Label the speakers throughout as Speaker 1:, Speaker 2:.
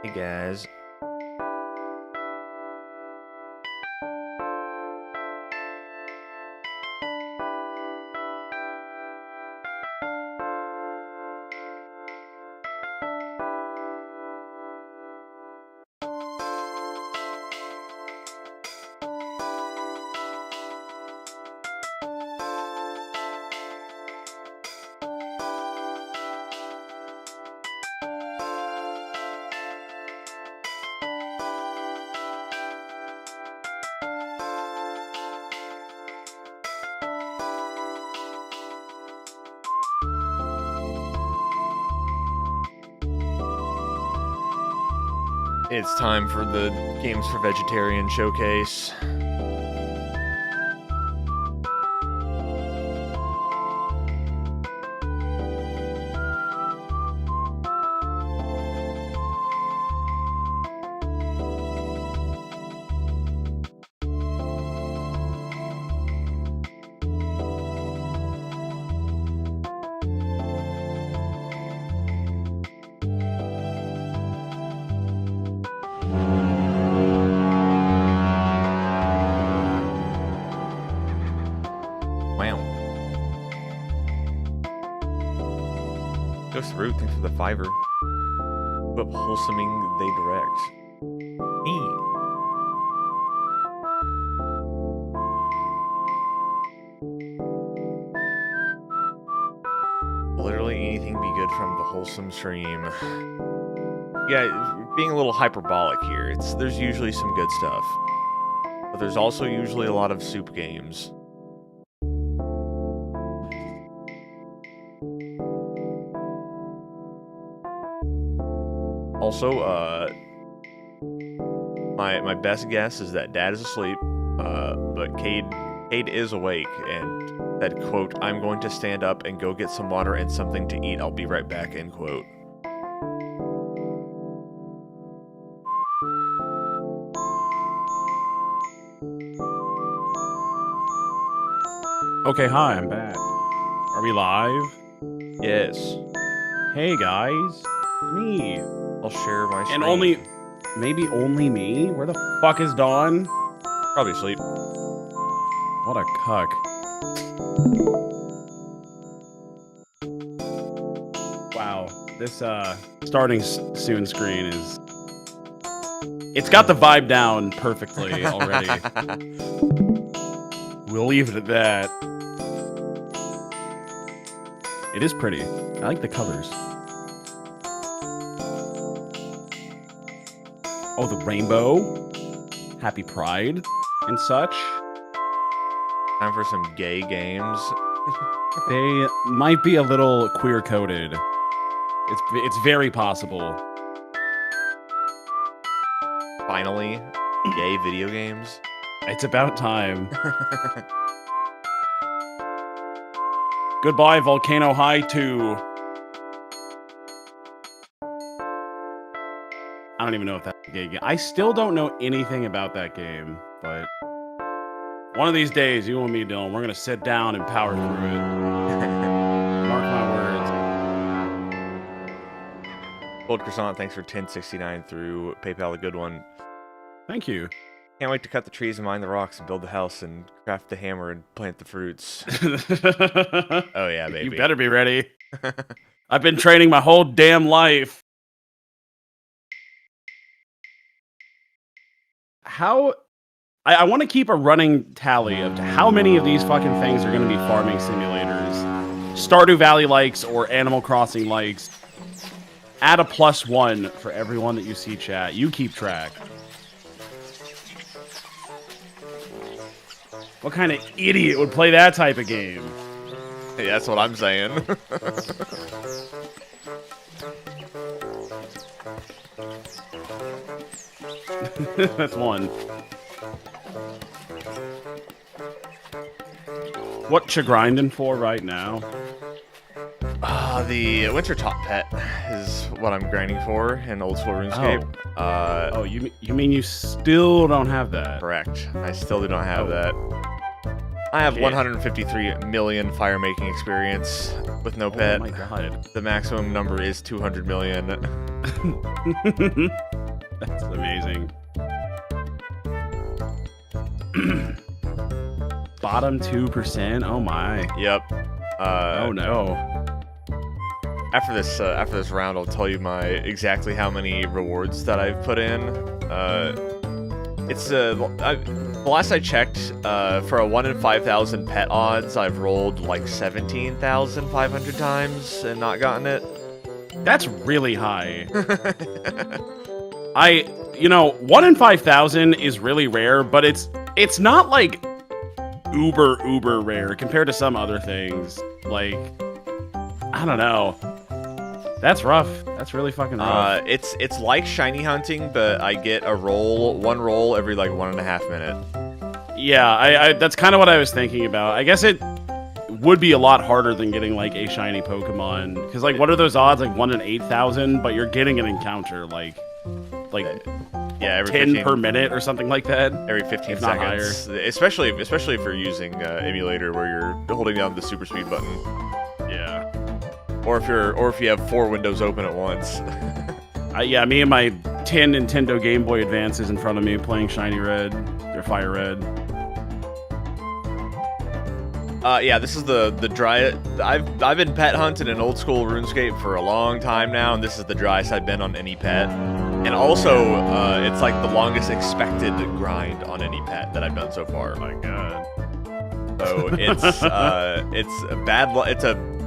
Speaker 1: Hey guys. It's time for the Games for Vegetarian showcase. Ghost Root, thanks for the $5. What wholesoming they direct. Literally anything be good from the wholesome stream. Yeah, being a little hyperbolic here. There's usually some good stuff. But there's also usually a lot of soup games. Also, my best guess is that Dad is asleep, but Cade is awake and said, quote, "I'm going to stand up and go get some water and something to eat. I'll be right back," end quote.
Speaker 2: Okay, hi, I'm back. Are we live?
Speaker 1: Yes.
Speaker 2: Hey guys, me.
Speaker 1: I'll share my screen.
Speaker 2: And maybe only me? Where the fuck is Dawn?
Speaker 1: Probably asleep.
Speaker 2: What a cuck. Wow, this starting soon screen is... It's got the vibe down perfectly already. We'll leave it at that. It is pretty. I like the covers. Oh, the rainbow. Happy Pride and such.
Speaker 1: Time for some gay games.
Speaker 2: They might be a little queer-coded. It's very possible.
Speaker 1: Finally, gay video games.
Speaker 2: It's about time. Goodbye, Volcano High 2. I don't even know if that's a gay game. I still don't know anything about that game, but one of these days, you and me, Dillon, we're going to sit down and power through it. Mark my words.
Speaker 1: Gold Croissant, thanks for 1069 through PayPal, a good one.
Speaker 2: Thank you.
Speaker 1: Can't wait to cut the trees and mine the rocks and build the house and craft the hammer and plant the fruits. Oh yeah, baby.
Speaker 2: You better be ready. I've been training my whole damn life. I want to keep a running tally of how many of these fucking things are going to be farming simulators. Stardew Valley likes or Animal Crossing likes. Add a +1 for everyone that you see, chat. You keep track. What kind of idiot would play that type of game?
Speaker 1: Hey, that's what I'm saying.
Speaker 2: That's one. What you grinding for right now?
Speaker 1: The Winter Top Pet is what I'm grinding for in Old School RuneScape.
Speaker 2: Oh, you mean you still don't have that?
Speaker 1: Correct. I still do not have that. I have
Speaker 2: Shit.
Speaker 1: 153 million fire making experience with no pet.
Speaker 2: Oh my god.
Speaker 1: The maximum number is 200 million.
Speaker 2: That's amazing. Bottom 2%. Oh my.
Speaker 1: Yep.
Speaker 2: Oh no.
Speaker 1: After this round, I'll tell you exactly how many rewards that I've put in. The last I checked, for a 1 in 5,000 pet odds, I've rolled like 17,500 times and not gotten it.
Speaker 2: That's really high. 1 in 5,000 is really rare, but it's not like uber rare compared to some other things. Like, I don't know. That's rough. That's really fucking rough.
Speaker 1: It's like shiny hunting, but I get one roll every like 1.5 minutes.
Speaker 2: Yeah, I that's kind of what I was thinking about. I guess it would be a lot harder than getting like a shiny Pokemon, because like what are those odds? Like 1 in 8,000, but you're getting an encounter like
Speaker 1: yeah, every
Speaker 2: 10
Speaker 1: 15,
Speaker 2: per minute or something like that.
Speaker 1: Every 15
Speaker 2: if not
Speaker 1: seconds, especially if you're using emulator where you're holding down the super speed button.
Speaker 2: Yeah.
Speaker 1: Or if you have 4 windows open at once.
Speaker 2: Yeah, me and my 10 Nintendo Game Boy Advances in front of me playing Shiny Red or Fire Red.
Speaker 1: Yeah, this is the dry. I've been pet hunting in old school RuneScape for a long time now, and this is the driest I've been on any pet. And also, it's like the longest expected grind on any pet that I've done so far.
Speaker 2: Oh my god.
Speaker 1: So it's bad luck.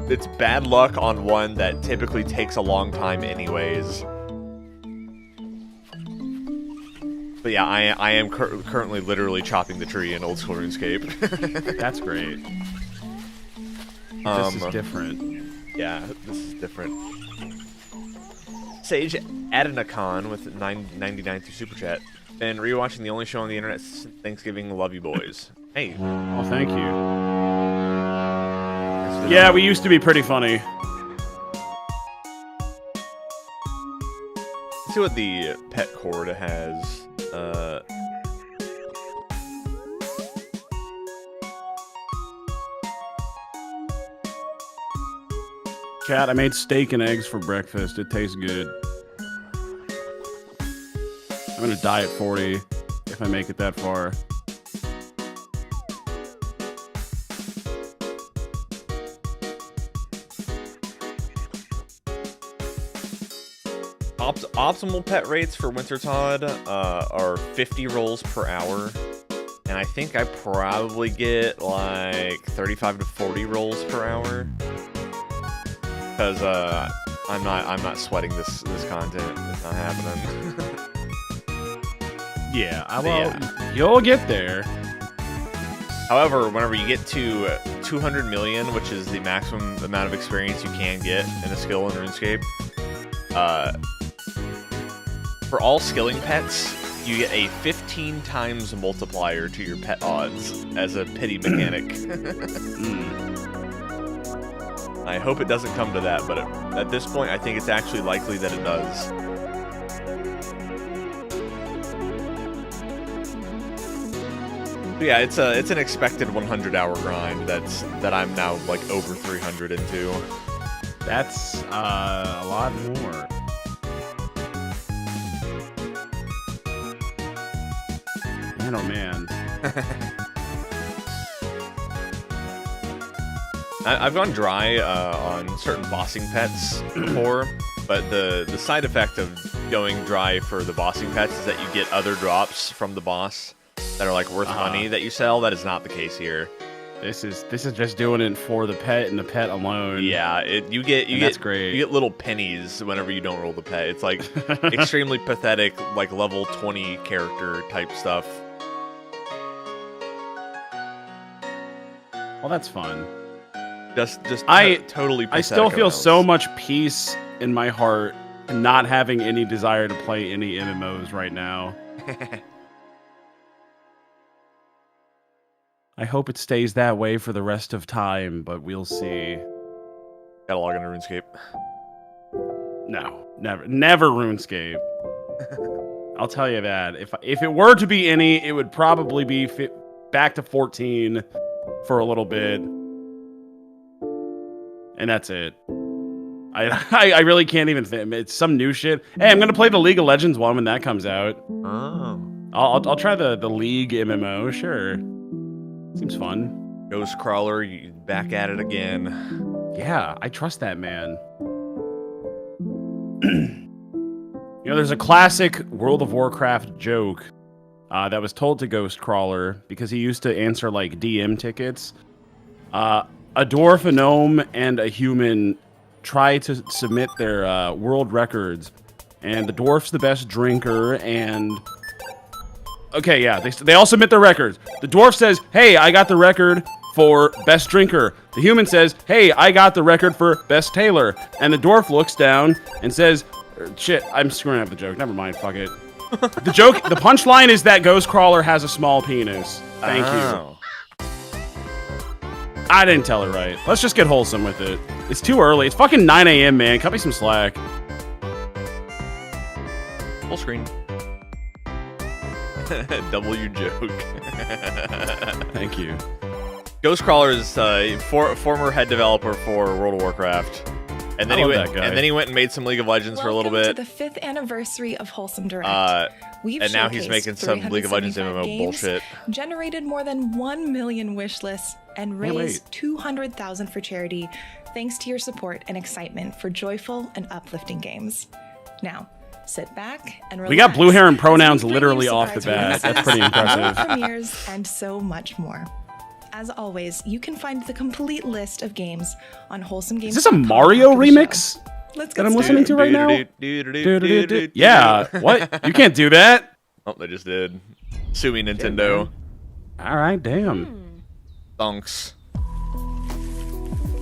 Speaker 1: It's bad luck on one that typically takes a long time anyways. But yeah, I am currently literally chopping the tree in old school RuneScape.
Speaker 2: That's great. This is different.
Speaker 1: Yeah, this is different. Sage Adenakon with 9.99 through Super Chat. Been rewatching the only show on the internet since Thanksgiving. Love you boys. Hey.
Speaker 2: Oh, thank you. Yeah, we used to be pretty funny.
Speaker 1: Let's see what the pet cord has.
Speaker 2: Chat, I made steak and eggs for breakfast. It tastes good. I'm gonna die at 40 if I make it that far.
Speaker 1: Optimal pet rates for Wintertodd are 50 rolls per hour, and I think I probably get like 35 to 40 rolls per hour because I'm not sweating this content. It's not happening.
Speaker 2: Yeah, you'll get there.
Speaker 1: However, whenever you get to 200 million, which is the maximum amount of experience you can get in a skill in RuneScape, for all skilling pets, you get a 15 times multiplier to your pet odds as a pity mechanic. I hope it doesn't come to that, but at this point, I think it's actually likely that it does. But yeah, it's an expected 100-hour grind that I'm now like over 300 into.
Speaker 2: That's a lot more. Man, oh man.
Speaker 1: I've gone dry on certain bossing pets before, but the side effect of going dry for the bossing pets is that you get other drops from the boss that are like worth money that you sell. That is not the case here.
Speaker 2: This is just doing it for the pet and the pet alone.
Speaker 1: Yeah,
Speaker 2: that's great.
Speaker 1: You get little pennies whenever you don't roll the pet. It's like extremely pathetic, like level 20 character type stuff.
Speaker 2: Well, that's fun.
Speaker 1: Just totally pathetic
Speaker 2: I still feel
Speaker 1: amounts.
Speaker 2: so much peace in my heart and not having any desire to play any MMOs right now. I hope it stays that way for the rest of time, but we'll see.
Speaker 1: Gotta log into RuneScape.
Speaker 2: No, never RuneScape. I'll tell you that. If it were to be any, it would probably be back to 14 for a little bit. And that's it. I really can't even think. It's some new shit. Hey, I'm gonna play the League of Legends one when that comes out.
Speaker 1: Oh.
Speaker 2: I'll try the League MMO. Sure, seems fun.
Speaker 1: Ghost Crawler, you back at it again.
Speaker 2: Yeah, I trust that man. You know, there's a classic World of Warcraft joke that was told to Ghost Crawler because he used to answer like DM tickets. A dwarf, a gnome, and a human try to submit their world records, and the dwarf's the best drinker, and okay, yeah, they all submit their records. The dwarf says, "Hey, I got the record for best drinker." The human says, "Hey, I got the record for best tailor." And the dwarf looks down and says, "Shit, I'm screwing up the joke. Never mind, fuck it." The punchline is that Ghost Crawler has a small penis. Thank you. I didn't tell it right. Let's just get wholesome with it. It's too early. It's fucking 9 a.m., man. Cut me some slack.
Speaker 1: Full screen. W joke.
Speaker 2: Thank you.
Speaker 1: Ghost Crawler is former head developer for World of Warcraft. And then he went and made some League of Legends for a little bit.
Speaker 3: Welcome to the 5th anniversary of Wholesome Direct.
Speaker 1: And now he's making some League of Legends MMO bullshit.
Speaker 3: Generated more than 1 million wish lists and raised 200,000 for charity, thanks to your support and excitement for joyful and uplifting games. Now, sit back and relax.
Speaker 2: We got blue hair and pronouns literally off the bat. That's pretty impressive.
Speaker 3: Premieres and so much more. As always, you can find the complete list of games on Wholesome Games.
Speaker 2: Is this a Mario remix
Speaker 3: that
Speaker 2: I'm listening to right now? Yeah, what? You can't do that.
Speaker 1: Oh, they just did. Sue me, Nintendo.
Speaker 2: All right, damn.
Speaker 1: Thunks.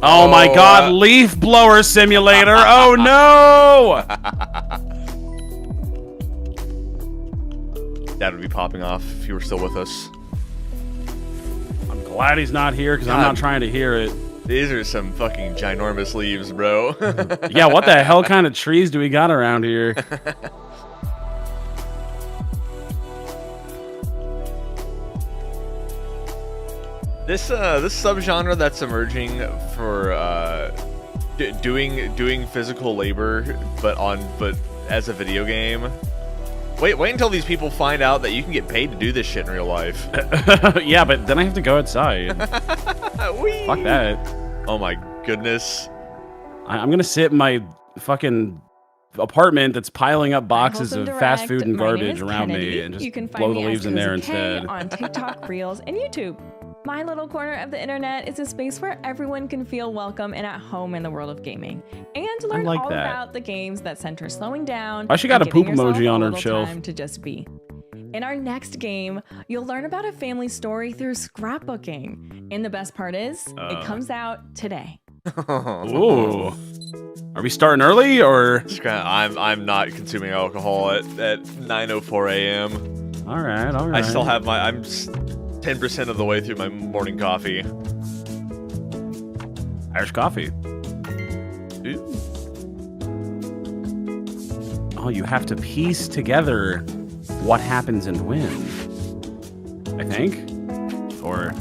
Speaker 2: Oh my god, Leaf Blower Simulator. Oh no!
Speaker 1: That would be popping off if you were still with us.
Speaker 2: I'm glad he's not here because I'm not trying to hear it.
Speaker 1: These are some fucking ginormous leaves, bro.
Speaker 2: Yeah, what the hell kind of trees do we got around here?
Speaker 1: This subgenre that's emerging for doing physical labor, but as a video game. Wait until these people find out that you can get paid to do this shit in real life.
Speaker 2: Yeah, but then I have to go outside. Fuck that.
Speaker 1: Oh my goodness.
Speaker 2: I'm gonna sit in my fucking apartment that's piling up boxes of fast food and garbage around me and just blow the leaves in there instead.
Speaker 4: On TikTok, Reels, and YouTube. My little corner of the internet is a space where everyone can feel welcome and at home in the world of gaming, and learn all about the games that center slowing down.
Speaker 2: Why she got a poop emoji on her shelf?
Speaker 4: Time to just be. In our next game, you'll learn about a family story through scrapbooking, and the best part is, it comes out today.
Speaker 2: Ooh. Are we starting early or?
Speaker 1: I'm not consuming alcohol at 9:04 a.m.
Speaker 2: All right.
Speaker 1: I still have I'm 10% of the way through my morning coffee.
Speaker 2: Irish coffee.
Speaker 1: Ooh.
Speaker 2: Oh, you have to piece together what happens and when. I think. Or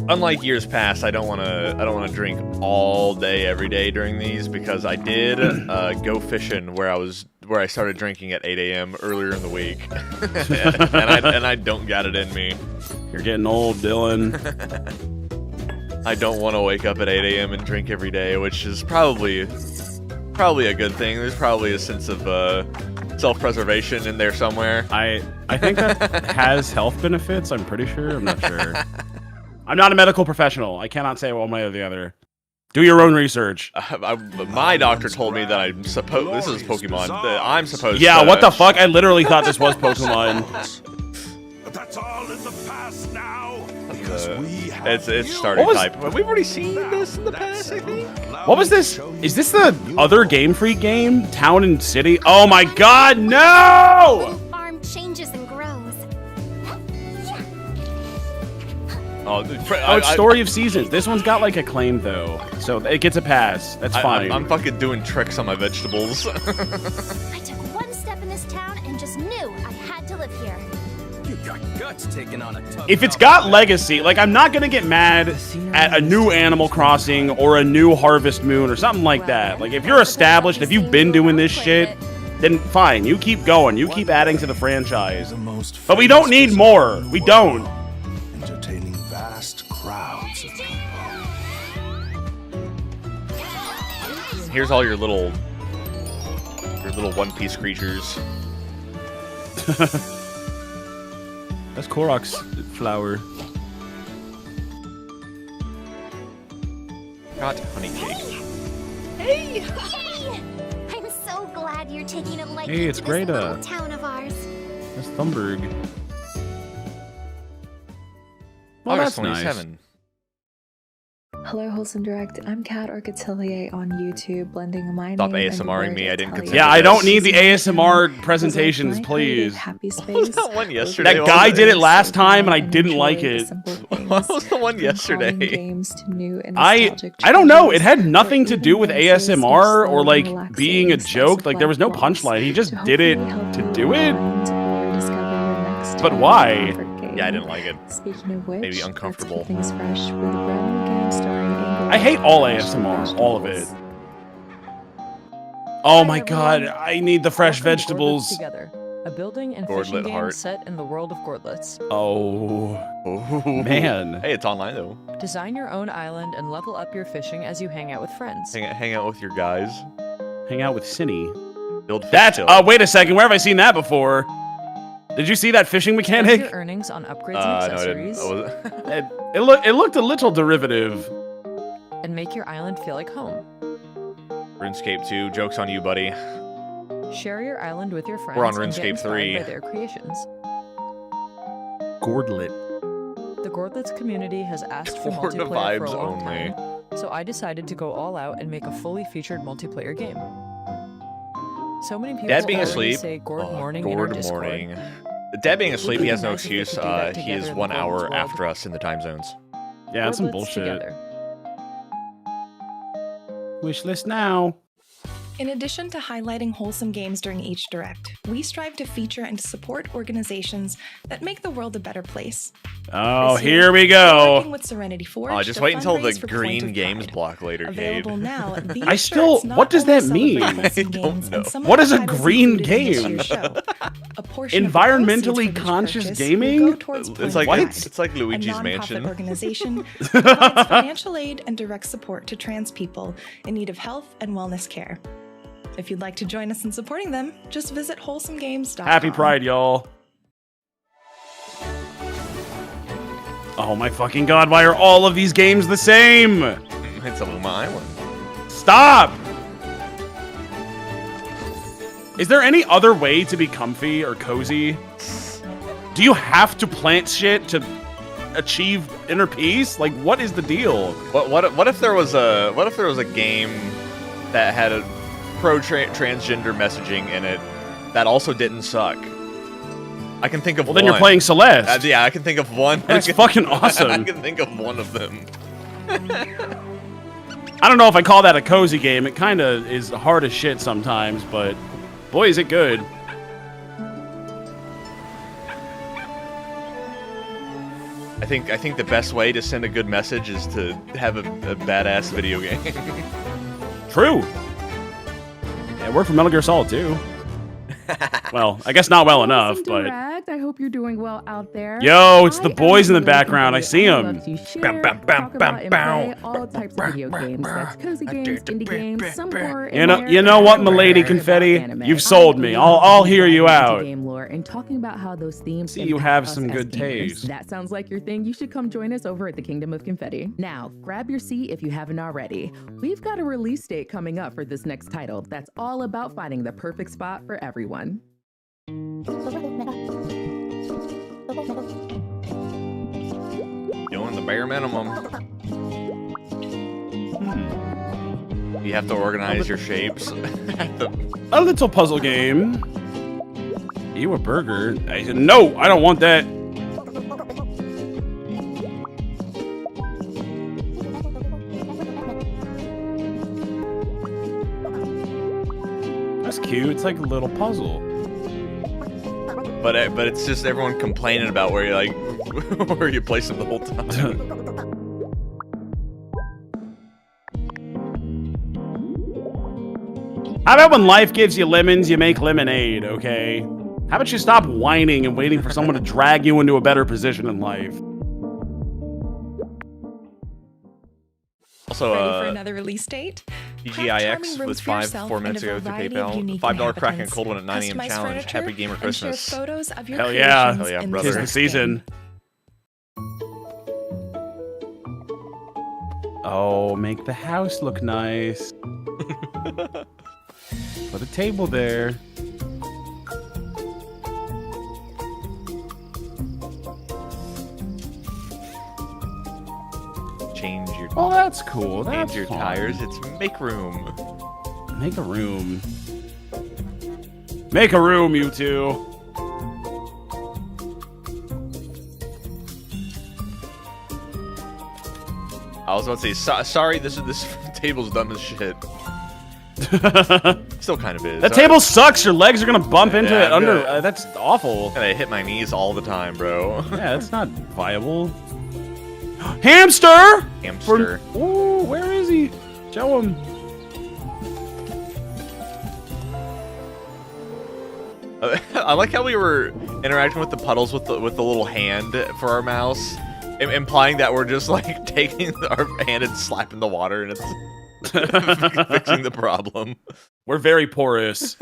Speaker 1: unlike years past, I don't want to drink all day every day during these, because I did go fishing where I started drinking at 8 a.m. earlier in the week, and I don't got it in me.
Speaker 2: You're getting old, Dillon.
Speaker 1: I don't want to wake up at 8 a.m. and drink every day, which is probably a good thing. There's probably a sense of self-preservation in there somewhere.
Speaker 2: I think that has health benefits. I'm pretty sure. I'm not sure. I'm not a medical professional. I cannot say one way or the other. Do your own research.
Speaker 1: My doctor told me that I'm supposed. This is Pokemon. That I'm supposed.
Speaker 2: Yeah. What the fuck? I literally thought this was Pokemon.
Speaker 5: But that's all in the past now.
Speaker 1: It's starting type. We've already seen this in the past, I think.
Speaker 2: What was this? Is this the other Game Freak game? Town and City? Oh my god, no!
Speaker 6: Farm changes and grows.
Speaker 2: It's Story of Seasons. This one's got like acclaim though, so it gets a pass. That's fine.
Speaker 1: I'm fucking doing tricks on my vegetables.
Speaker 6: I took one step in this town and just knew I had to live here.
Speaker 7: You got guts taking on a tough
Speaker 2: If it's got legacy, like I'm not gonna get mad at a new Animal Crossing or a new Harvest Moon or something like that. Like if you're established, if you've been doing this shit, then fine, you keep going, you keep adding to the franchise. But we don't need more. We don't.
Speaker 5: Entertaining vast crowds of people.
Speaker 1: Here's all your little One Piece creatures.
Speaker 2: That's Korok's flower.
Speaker 1: Got honey cake.
Speaker 6: Hey! I'm so glad you're taking a liking
Speaker 2: Hey, it's
Speaker 6: to this
Speaker 2: Greta.
Speaker 6: little town of ours.
Speaker 2: That's Thumberg. Well,
Speaker 1: August
Speaker 2: that's nice.
Speaker 1: 27.
Speaker 8: Hello, Wholesome Direct. I'm Cade or Cotillier on YouTube, blending my
Speaker 1: Stop
Speaker 8: name and
Speaker 1: ASMRing
Speaker 8: word
Speaker 1: me, I didn't
Speaker 8: Atelier.
Speaker 1: consent
Speaker 2: Yeah,
Speaker 1: to
Speaker 2: I don't
Speaker 1: this.
Speaker 2: need the ASMR
Speaker 8: Was
Speaker 2: presentations,
Speaker 8: like my
Speaker 2: please.
Speaker 8: happy
Speaker 1: What
Speaker 8: space.
Speaker 1: was that one yesterday?
Speaker 2: That guy did it last time and I
Speaker 8: And
Speaker 2: didn't
Speaker 8: enjoy
Speaker 2: like
Speaker 8: the
Speaker 2: it.
Speaker 8: simple
Speaker 1: What
Speaker 8: things,
Speaker 1: was the one
Speaker 8: from
Speaker 1: yesterday?
Speaker 8: calling games to new and
Speaker 2: I
Speaker 8: nostalgic
Speaker 2: don't know. It
Speaker 8: choices,
Speaker 2: had nothing
Speaker 8: or
Speaker 2: to
Speaker 8: even
Speaker 2: do with
Speaker 8: dances or
Speaker 2: ASMR or
Speaker 8: slow,
Speaker 2: like
Speaker 8: relaxing
Speaker 2: being a
Speaker 8: slice
Speaker 2: joke.
Speaker 8: of
Speaker 2: Like there was no
Speaker 8: life vlogs
Speaker 2: punchline. He just
Speaker 8: to
Speaker 2: did it
Speaker 8: hopefully help
Speaker 2: to
Speaker 8: you
Speaker 2: do it.
Speaker 8: unwind or discover your next
Speaker 2: But
Speaker 8: favorite
Speaker 2: why?
Speaker 8: comfort game.
Speaker 1: Yeah, I didn't like it.
Speaker 8: Speaking of which,
Speaker 1: Maybe
Speaker 8: let's
Speaker 1: uncomfortable.
Speaker 8: keep things fresh with a brand new game starring
Speaker 2: I hate all ASMR, all of it. Oh my god, I need the fresh
Speaker 9: Welcome to Gordlets
Speaker 2: vegetables.
Speaker 9: Together, a building and
Speaker 1: Gordlet
Speaker 9: fishing game
Speaker 1: heart.
Speaker 9: set in the world of Gordlets.
Speaker 2: Oh,
Speaker 1: Oh,
Speaker 2: man.
Speaker 1: Hey, it's online though.
Speaker 9: Design your own island and level up your fishing as you hang out with friends.
Speaker 1: Hang out with your guys.
Speaker 2: Hang out with Cinny.
Speaker 1: Build fish
Speaker 2: That's,
Speaker 1: till.
Speaker 2: wait a second, where have I seen that before? Did you see that fishing
Speaker 9: Spend
Speaker 2: mechanic?
Speaker 9: your earnings on upgrades
Speaker 1: No, I
Speaker 9: and
Speaker 1: didn't.
Speaker 9: accessories,
Speaker 2: It looked a little derivative.
Speaker 9: and make your island feel like home.
Speaker 1: RuneScape 2. Joke's on you, buddy.
Speaker 9: Share your island with your friends.
Speaker 1: We're on
Speaker 9: and get
Speaker 1: RuneScape
Speaker 9: inspired
Speaker 1: 3.
Speaker 9: by their creations.
Speaker 2: Gordlet.
Speaker 9: The Gordlets community has asked for
Speaker 1: For the
Speaker 9: multiplayer for a
Speaker 1: vibes
Speaker 9: long
Speaker 1: only.
Speaker 9: time, so I decided to go all out and make a fully featured multiplayer game. So many people
Speaker 1: Dad being
Speaker 9: already
Speaker 1: asleep.
Speaker 9: say Gord
Speaker 1: Oh,
Speaker 9: morning in our
Speaker 1: Gord
Speaker 9: Discord.
Speaker 1: morning. Dad being asleep, he has no
Speaker 9: Nice if we
Speaker 1: excuse.
Speaker 9: could do that
Speaker 1: He
Speaker 9: together
Speaker 1: is
Speaker 9: in
Speaker 1: 1
Speaker 9: the
Speaker 1: hour
Speaker 9: world.
Speaker 1: after us in the time zones.
Speaker 2: Yeah, that's some
Speaker 9: Gordlets
Speaker 2: bullshit.
Speaker 9: together.
Speaker 2: Wish list now.
Speaker 3: In addition to highlighting wholesome games during each direct, we strive to feature and support organizations that make the world a better place.
Speaker 2: Oh,
Speaker 3: This year,
Speaker 2: here we
Speaker 3: we're
Speaker 2: go.
Speaker 3: working with Serenity Forge
Speaker 1: Just
Speaker 3: to
Speaker 1: wait until the
Speaker 3: fundraise for Point
Speaker 1: green
Speaker 3: of
Speaker 1: games
Speaker 3: Pride.
Speaker 1: block later, Cade.
Speaker 3: Available now. These
Speaker 2: I still-
Speaker 3: shirts not
Speaker 2: what does
Speaker 3: only
Speaker 2: that mean?
Speaker 3: celebrate wholesome
Speaker 1: I don't
Speaker 3: games and
Speaker 1: know.
Speaker 3: some of
Speaker 2: What
Speaker 3: the
Speaker 2: is a
Speaker 3: titles
Speaker 2: green
Speaker 3: included in this
Speaker 2: game?
Speaker 3: year's show. A portion of the
Speaker 2: Environmentally
Speaker 3: proceeds for this
Speaker 2: conscious
Speaker 3: purchase
Speaker 2: gaming?
Speaker 3: will go towards Point
Speaker 1: It's
Speaker 3: of
Speaker 1: like
Speaker 3: Pride,
Speaker 1: it's like
Speaker 3: a
Speaker 1: Luigi's
Speaker 3: nonprofit
Speaker 1: Mansion.
Speaker 3: organization that provides financial aid and direct support to trans people in need of health and wellness care. If you'd like to join us in supporting them, just visit wholesomegames.com.
Speaker 2: Happy Pride, y'all. Oh my fucking god, why are all of these games the same?
Speaker 1: It's Aluma Island.
Speaker 2: Stop! Is there any other way to be comfy or cozy? Do you have to plant shit to achieve inner peace? Like, what is the deal?
Speaker 1: What if there was a game that had a transgender messaging in it that also didn't suck? I can think of
Speaker 2: Well,
Speaker 1: one.
Speaker 2: then you're playing Celeste.
Speaker 1: Yeah, I can think of one.
Speaker 2: That's
Speaker 1: I can-
Speaker 2: fucking
Speaker 1: I
Speaker 2: awesome.
Speaker 1: can think of one of them.
Speaker 2: I don't know if I call that a cozy game. It kind of is hard as shit sometimes, but boy, is it good.
Speaker 1: I think the best way to send a good message is to have a badass video game.
Speaker 2: True. Yeah, it worked for Metal Gear Solid 2. Well, I guess not well enough, but...
Speaker 10: Direct. I hope you're doing well out there.
Speaker 2: Yo, it's the
Speaker 10: I
Speaker 2: boys in
Speaker 10: am
Speaker 2: the background. I
Speaker 10: Lily
Speaker 2: see
Speaker 10: Company.
Speaker 2: them.
Speaker 10: I love to share,
Speaker 1: Bam, bam, bam,
Speaker 10: talk about,
Speaker 1: bam,
Speaker 10: and
Speaker 1: bam.
Speaker 10: play all types of video games. That's cozy games, indie games, some horror.
Speaker 2: You know what, milady confetti? You've sold me. I'll hear you out.
Speaker 10: Game lore and talking about how those themes.
Speaker 2: See, you
Speaker 10: impact
Speaker 2: have
Speaker 10: us
Speaker 2: some
Speaker 10: as
Speaker 2: good
Speaker 10: gamers.
Speaker 2: taste.
Speaker 10: That sounds like your thing. You should come join us over at the Kingdom of Confetti. Now, grab your seat if you haven't already. We've got a release date coming up for this next title that's all about finding the perfect spot for everyone.
Speaker 1: Doing the bare minimum. You have to organize your shapes.
Speaker 2: A little puzzle game. You a burger? I said, no, I don't want that. That's cute. It's like a little puzzle.
Speaker 1: but it's just everyone complaining about where you like where you place them the whole time.
Speaker 2: How about when life gives you lemons, you make lemonade, okay? How about you stop whining and waiting for someone to drag you into a better position in life?
Speaker 1: Also,
Speaker 3: ready for another release date?
Speaker 1: TGIX was 4 minutes ago to PayPal. $5 crack and cold one at 9 a.m. challenge. Happy Gamer Christmas.
Speaker 3: Photos of your
Speaker 2: Hell yeah.
Speaker 1: Hell yeah,
Speaker 3: in
Speaker 1: brother.
Speaker 2: Tis the season. Oh, make the house look nice. Put a table there.
Speaker 1: Change your.
Speaker 2: Oh, that's cool.
Speaker 1: Change
Speaker 2: That's
Speaker 1: your
Speaker 2: fun.
Speaker 1: tires. It's make room.
Speaker 2: Make a room. Make a room, you two.
Speaker 1: I was about to say, sorry, this table's dumb as shit. Still kind of is.
Speaker 2: That table sucks. Your legs are gonna bump into it under. That's awful.
Speaker 1: And I hit my knees all the time, bro.
Speaker 2: Yeah, that's not viable. Hamster!
Speaker 1: Hamster.
Speaker 2: Ooh, where is he? Show him.
Speaker 1: I like how we were interacting with the puddles with the little hand for our mouse, implying that we're just like taking our hand and slapping the water and it's fixing the problem.
Speaker 2: We're very porous.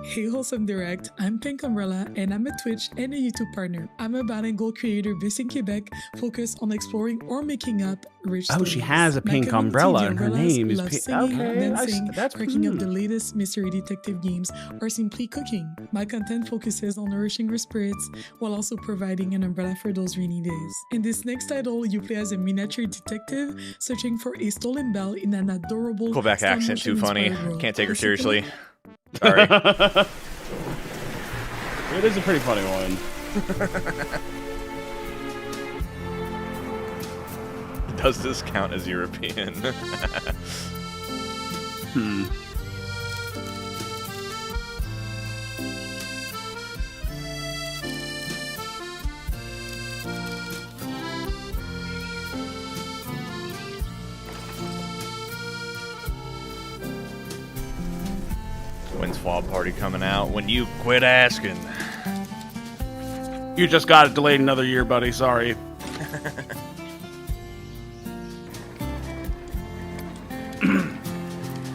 Speaker 11: Hey Wholesome Direct, I'm Pink Umbrella and I'm a Twitch and a YouTube partner. I'm a bilingual creator based in Quebec, focused on exploring or making up rich stories.
Speaker 2: Oh, she has a
Speaker 11: My
Speaker 2: pink
Speaker 11: community,
Speaker 2: umbrella
Speaker 11: the
Speaker 2: and her
Speaker 11: Umbrellas,
Speaker 2: name is
Speaker 11: love
Speaker 2: Pink.
Speaker 11: singing,
Speaker 2: Okay,
Speaker 11: dancing,
Speaker 2: that's
Speaker 11: cracking up the latest mystery detective games, or simply cooking. My content focuses on nourishing your spirits while also providing an umbrella for those rainy days. In this next title, you play as a miniature detective searching for a stolen bell in an adorable
Speaker 1: Quebec accent too funny.
Speaker 11: stop-motion inspired
Speaker 1: Can't take her
Speaker 11: world.
Speaker 1: seriously. Sorry.
Speaker 2: It is a pretty funny one.
Speaker 1: Does this count as European? When's FWOB party coming out? When you quit asking.
Speaker 2: You just got it delayed another year, buddy. Sorry.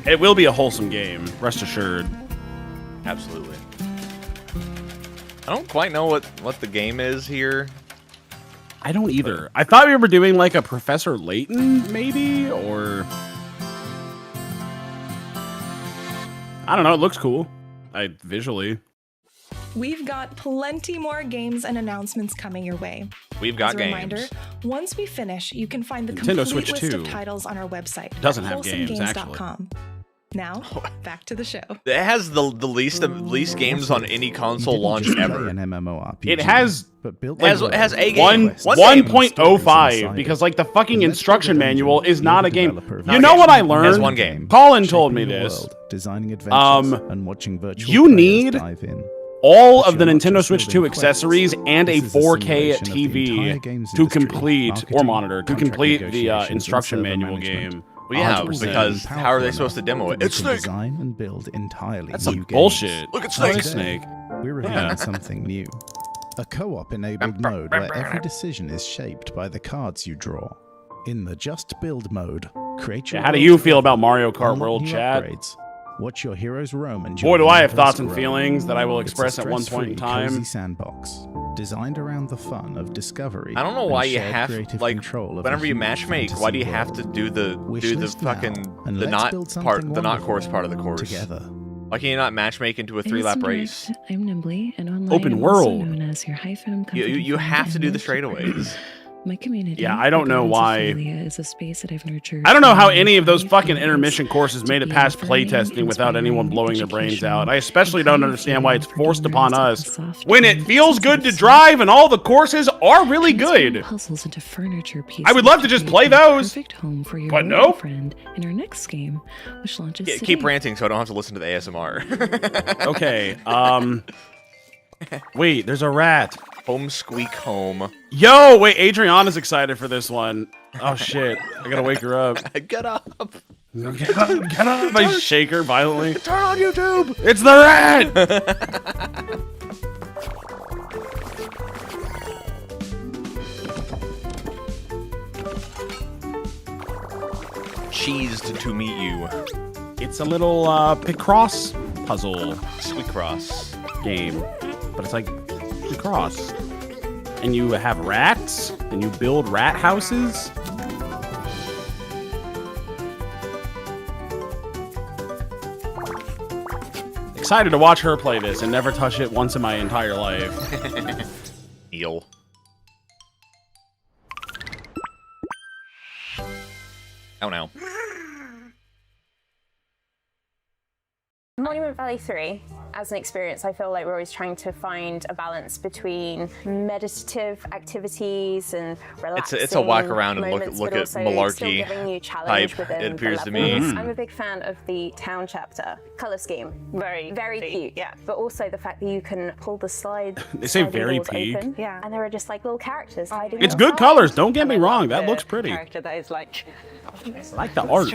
Speaker 2: It will be a wholesome game, rest assured.
Speaker 1: Absolutely. I don't quite know what the game is here.
Speaker 2: I don't either. I thought we were doing like a Professor Layton, maybe, or I don't know. It looks cool. Visually.
Speaker 3: We've got plenty more games and announcements coming your way.
Speaker 1: We've got
Speaker 3: As a
Speaker 1: games.
Speaker 3: reminder, once we finish, you can find the
Speaker 2: Nintendo
Speaker 3: complete
Speaker 2: Switch
Speaker 3: list
Speaker 2: 2
Speaker 3: of titles on our website.
Speaker 2: doesn't have games,
Speaker 3: wholesomegames.com. Now, back to the show.
Speaker 1: It has the least games on any console launch ever.
Speaker 12: An MMORPG,
Speaker 2: It has
Speaker 12: but built
Speaker 1: it has a game.
Speaker 2: 1.05 because like the fucking instruction manual is not a game. You know what I learned?
Speaker 1: Has one game.
Speaker 2: Colin told me this.
Speaker 12: Designing adventures and watching virtual
Speaker 2: you
Speaker 12: players
Speaker 2: need
Speaker 12: dive in.
Speaker 2: all of the Nintendo Switch 2 accessories and a 4K TV to complete, or monitor, to complete the instruction manual game.
Speaker 1: Well, yeah,
Speaker 2: 100%.
Speaker 1: because how are they supposed to demo it? It's Snake!
Speaker 12: Design and build entirely
Speaker 2: That's
Speaker 12: new
Speaker 2: some
Speaker 12: games.
Speaker 2: bullshit.
Speaker 1: Look at
Speaker 2: Oh,
Speaker 1: Snake!
Speaker 2: it's Snake.
Speaker 12: We're revealing something new. A co-op enabled mode where every decision is shaped by the cards you draw. In the Just Build mode, create your
Speaker 2: Yeah, how do
Speaker 12: world
Speaker 2: you feel about
Speaker 12: together,
Speaker 2: Mario Kart
Speaker 12: unlock
Speaker 2: World,
Speaker 12: new
Speaker 2: chat?
Speaker 12: upgrades, watch your heroes roam and
Speaker 2: Boy, do I have
Speaker 12: universe
Speaker 2: thoughts and
Speaker 12: grow.
Speaker 2: feelings that I will
Speaker 12: It's a
Speaker 2: express at one point in
Speaker 12: stress-free,
Speaker 2: time.
Speaker 12: cozy sandbox designed around the fun of discovery.
Speaker 1: I don't know
Speaker 12: and
Speaker 1: why you
Speaker 12: shared
Speaker 1: have
Speaker 12: creative
Speaker 1: like
Speaker 12: control of
Speaker 1: whenever
Speaker 12: a
Speaker 1: you
Speaker 12: huge
Speaker 1: matchmake, why do you
Speaker 12: fantasy
Speaker 1: have to
Speaker 12: world.
Speaker 1: do the
Speaker 12: Wishlist now, and
Speaker 1: the
Speaker 12: let's
Speaker 1: not
Speaker 12: build
Speaker 1: part
Speaker 12: something
Speaker 1: the not
Speaker 12: wonderful
Speaker 1: course part of the course?
Speaker 12: together.
Speaker 1: Why can you not matchmake into a 3-lap race?
Speaker 13: I'm Nimbly, and online
Speaker 2: Open
Speaker 13: I'm
Speaker 2: world.
Speaker 13: also known as your hyphen
Speaker 1: You have to do the straightaways.
Speaker 13: My community.
Speaker 2: Yeah, I don't know why.
Speaker 13: Ophelia, is a space that I've nurtured.
Speaker 2: I don't know how
Speaker 13: from
Speaker 2: any of those
Speaker 13: life
Speaker 2: fucking
Speaker 13: goals
Speaker 2: intermission courses made it past playtesting without anyone blowing their brains out. I especially don't understand why it's forced upon us when it feels good to drive and all the courses are really good.
Speaker 13: Puzzles into furniture pieces.
Speaker 2: I would love to just play those.
Speaker 13: Perfect home for your
Speaker 2: But no.
Speaker 13: friend in our next game, which launches
Speaker 1: Yeah,
Speaker 13: today.
Speaker 1: keep ranting so I don't have to listen to the ASMR.
Speaker 2: Okay, Wait, there's a rat.
Speaker 1: Home squeak home.
Speaker 2: Yo, wait, Adriana's excited for this one. Oh shit, I gotta wake her up.
Speaker 1: Get up.
Speaker 2: Get up. I shake her violently.
Speaker 1: Turn on YouTube.
Speaker 2: It's the rat.
Speaker 1: Cheesed to meet you.
Speaker 2: It's a little Picross puzzle.
Speaker 1: Sweet cross.
Speaker 2: Game. But it's like Picross. And you have rats, and you build rat houses. Excited to watch her play this and never touch it once in my entire life.
Speaker 1: Eel. Oh no.
Speaker 14: Monument Valley 3, as an experience, I feel like we're always trying to find a balance between meditative activities and relaxing
Speaker 1: It's a whack around and
Speaker 14: moments,
Speaker 1: look
Speaker 14: but
Speaker 1: at
Speaker 14: also
Speaker 1: malarkey
Speaker 14: still giving you challenge
Speaker 1: type,
Speaker 14: within
Speaker 1: it appears
Speaker 14: the
Speaker 1: to me.
Speaker 14: levels. I'm a big fan of the town chapter. Color scheme. Very cute. Yeah. But also the fact that you can pull the slide.
Speaker 2: They say very
Speaker 14: doors
Speaker 2: peak.
Speaker 14: Open. Yeah. And there are just like little characters hiding.
Speaker 2: It's good colors, don't get me wrong. That looks pretty.
Speaker 15: Character that is like,
Speaker 2: I like the art.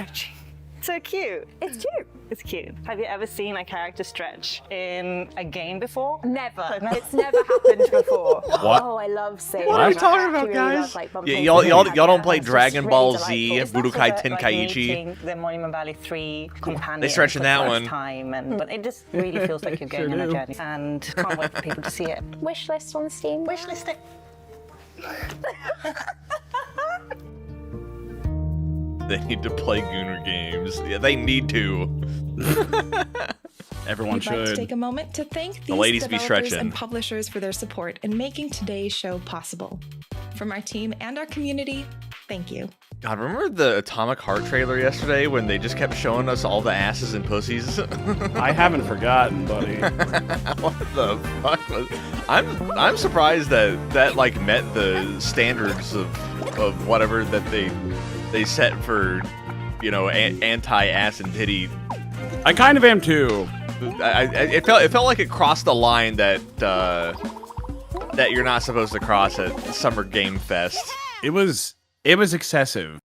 Speaker 15: so cute.
Speaker 14: It's cute.
Speaker 15: It's cute. Have you ever seen a character stretch in a game before?
Speaker 14: Never. It's never happened before.
Speaker 2: What?
Speaker 14: Oh, I love seeing.
Speaker 1: What are you talking about, guys? Y'all don't play Dragon Ball Z, Budokai Tenkaichi?
Speaker 15: Meeting the Monument Valley 3 companion.
Speaker 1: They stretch in
Speaker 15: for the
Speaker 1: that
Speaker 15: first
Speaker 1: one.
Speaker 15: Time, but it just really feels like you're going on a journey, and can't wait for people to see it.
Speaker 14: Wish list on Steam.
Speaker 15: Wish list it.
Speaker 1: They need to play Gooner games. Yeah, they need to.
Speaker 2: Everyone
Speaker 3: We'd
Speaker 2: should.
Speaker 3: like to take a moment to thank
Speaker 1: The
Speaker 3: these
Speaker 1: ladies be
Speaker 3: developers
Speaker 1: stretching.
Speaker 3: and publishers for their support in making today's show possible. From our team and our community, thank you.
Speaker 1: God, remember the Atomic Heart trailer yesterday when they just kept showing us all the asses and pussies?
Speaker 2: I haven't forgotten, buddy.
Speaker 1: What the fuck? I'm surprised that like met the standards of whatever that they set for, you know, anti-ass and titty.
Speaker 2: I kind of am too.
Speaker 1: It felt like it crossed the line that you're not supposed to cross at Summer Game Fest.
Speaker 2: It was excessive.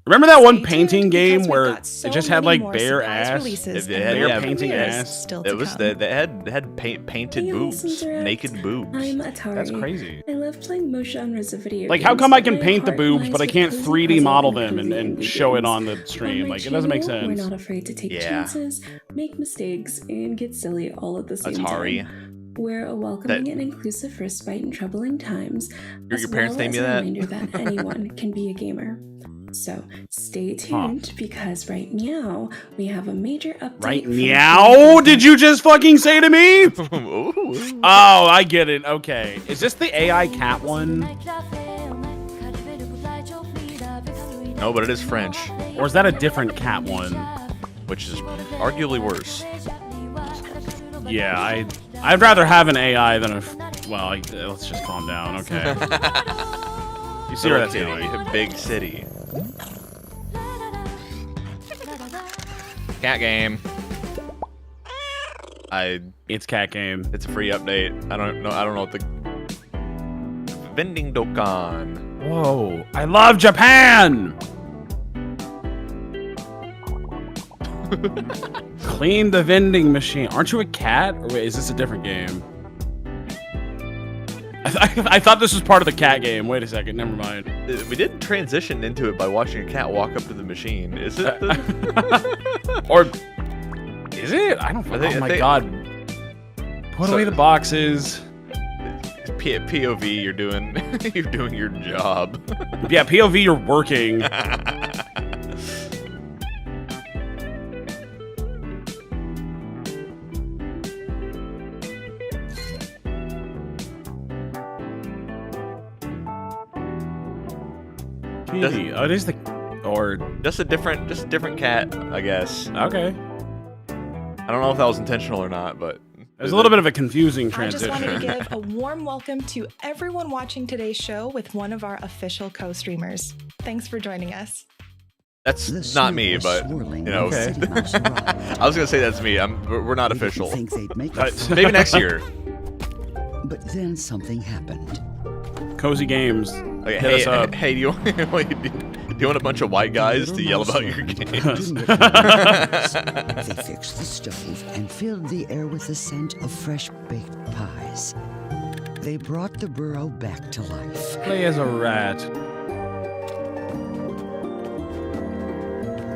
Speaker 2: Remember that one painting game where it just had like bare ass? Bare painting ass.
Speaker 1: It was that had painted boobs, naked boobs.
Speaker 16: I'm Atari.
Speaker 2: That's crazy.
Speaker 16: I love playing motion genres of video
Speaker 2: Like,
Speaker 16: games.
Speaker 2: how come I can
Speaker 16: My
Speaker 2: paint the
Speaker 16: heart
Speaker 2: boobs,
Speaker 16: lies
Speaker 2: but I
Speaker 16: with
Speaker 2: can't
Speaker 16: cozy
Speaker 2: 3D
Speaker 16: puzzle
Speaker 2: model
Speaker 16: and
Speaker 2: them and
Speaker 16: cozy
Speaker 2: show it
Speaker 16: games.
Speaker 2: on the stream?
Speaker 16: On my
Speaker 2: Like, it doesn't make
Speaker 16: channel,
Speaker 2: sense.
Speaker 16: We're not afraid to take chances, make mistakes, and get silly all at the same
Speaker 1: Atari.
Speaker 16: time. We're a welcoming and inclusive respite in troubling times.
Speaker 1: Your parents named you that?
Speaker 16: A reminder that anyone can be a gamer. So stay tuned because right now we have a major update.
Speaker 2: Right meow? Did you just fucking say to me? Oh, I get it. Okay. Is this the AI cat one?
Speaker 1: No, but it is French.
Speaker 2: Or is that a different cat one?
Speaker 1: Which is arguably worse.
Speaker 2: Yeah, I'd rather have an AI than a... Well, let's just calm down, okay? You see where that's going.
Speaker 1: Big city. Cat game.
Speaker 2: It's cat game.
Speaker 1: It's a free update. I don't know what the vending dokkan.
Speaker 2: Whoa! I love Japan. Clean the vending machine. Aren't you a cat? Or wait, is this a different game? I thought this was part of the cat game. Wait a second. Never mind.
Speaker 1: We did transition into it by watching a cat walk up to the machine. Is it?
Speaker 2: Or is it? I don't. Oh my god! Put away the boxes.
Speaker 1: POV, you're doing your job.
Speaker 2: Yeah, POV, you're working. Oh, it is the, or
Speaker 1: just a different cat, I guess.
Speaker 2: Okay.
Speaker 1: I don't know if that was intentional or not, but
Speaker 2: there's a little bit of a confusing
Speaker 3: I just
Speaker 2: transition.
Speaker 3: wanted to give a warm welcome to everyone watching today's show with one of our official co-streamers. Thanks for joining us.
Speaker 1: That's not me, but you know.
Speaker 2: Okay.
Speaker 1: I was gonna say that's me. We're not official. Maybe next year.
Speaker 17: But then something happened.
Speaker 2: Cozy Games.
Speaker 1: Okay,
Speaker 2: Hit us up.
Speaker 1: Hey, do you want a bunch of white guys to yell about your games?
Speaker 17: They fixed the stove and filled the air with the scent of fresh baked pies. They brought the burrow back to life.
Speaker 2: Play as a rat.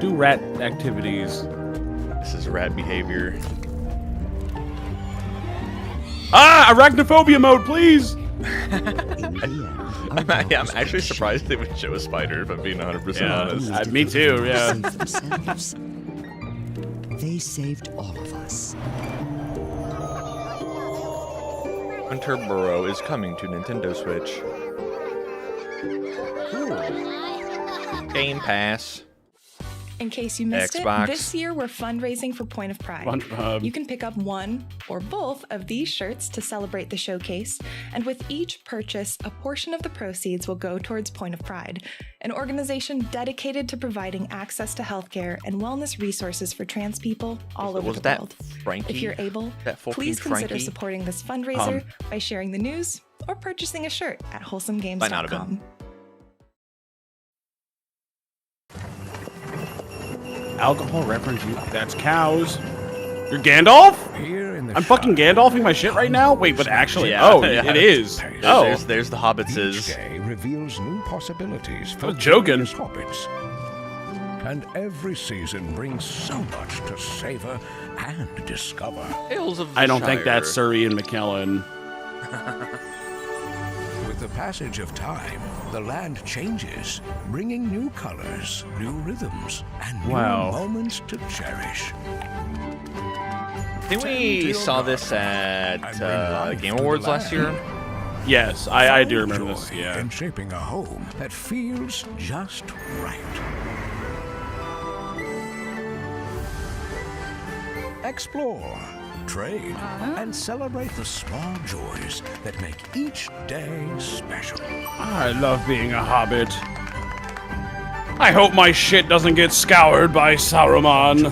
Speaker 2: Do rat activities.
Speaker 1: This is rat behavior.
Speaker 2: Ah, arachnophobia mode, please!
Speaker 1: I'm actually surprised they would show a spider, if I'm being 100% honest.
Speaker 2: Me too, yeah.
Speaker 17: They saved all of us.
Speaker 1: Hunter Burrow is coming to Nintendo Switch. Game Pass.
Speaker 3: In case you missed
Speaker 1: Xbox.
Speaker 3: it, this year we're fundraising for Point of Pride. You can pick up one or both of these shirts to celebrate the showcase, and with each purchase, a portion of the proceeds will go towards Point of Pride, an organization dedicated to providing access to healthcare and wellness resources for trans people all over the world.
Speaker 1: Frankie?
Speaker 3: If you're able,
Speaker 1: That fucking
Speaker 3: please consider
Speaker 1: Frankie?
Speaker 3: supporting this fundraiser by sharing the news or purchasing a shirt at
Speaker 1: Might not have
Speaker 3: wholesomegames.com.
Speaker 1: been.
Speaker 2: Alcohol reference, that's cows. You're Gandalf? I'm fucking Gandalfing my shit right now? Wait, but actually, it is.
Speaker 1: There's the hobbits.
Speaker 5: Each day reveals new possibilities for
Speaker 2: joking.
Speaker 5: curious hobbits. And every season brings so much to savor and discover.
Speaker 1: Tales of the
Speaker 2: I don't think that's
Speaker 1: Shire.
Speaker 2: Surrey and McKellen.
Speaker 5: With the passage of time, the land changes, bringing new colors, new rhythms, and new moments to cherish.
Speaker 1: I think we saw this at Game Awards last year.
Speaker 2: Yes, I do remember this, yeah.
Speaker 5: And shaping a home that feels just right. Explore, trade, and celebrate the small joys that make each day special.
Speaker 2: I love being a hobbit. I hope my shit doesn't get scoured by Saruman.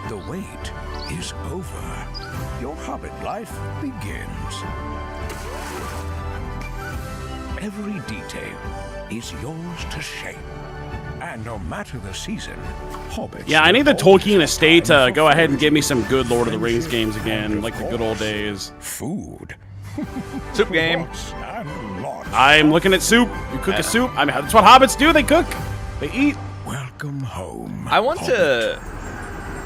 Speaker 5: The wait is over. Your hobbit life begins. Every detail is yours to shape. And no matter the season, hobbits...
Speaker 2: Yeah, I need the Tolkien estate to go ahead and give me some good Lord of the Rings games again, like the good old days.
Speaker 5: Food.
Speaker 1: Soup game.
Speaker 2: I'm looking at soup. You cook a soup. I mean, that's what hobbits do. They cook. They eat.
Speaker 5: Welcome home.
Speaker 1: I want to...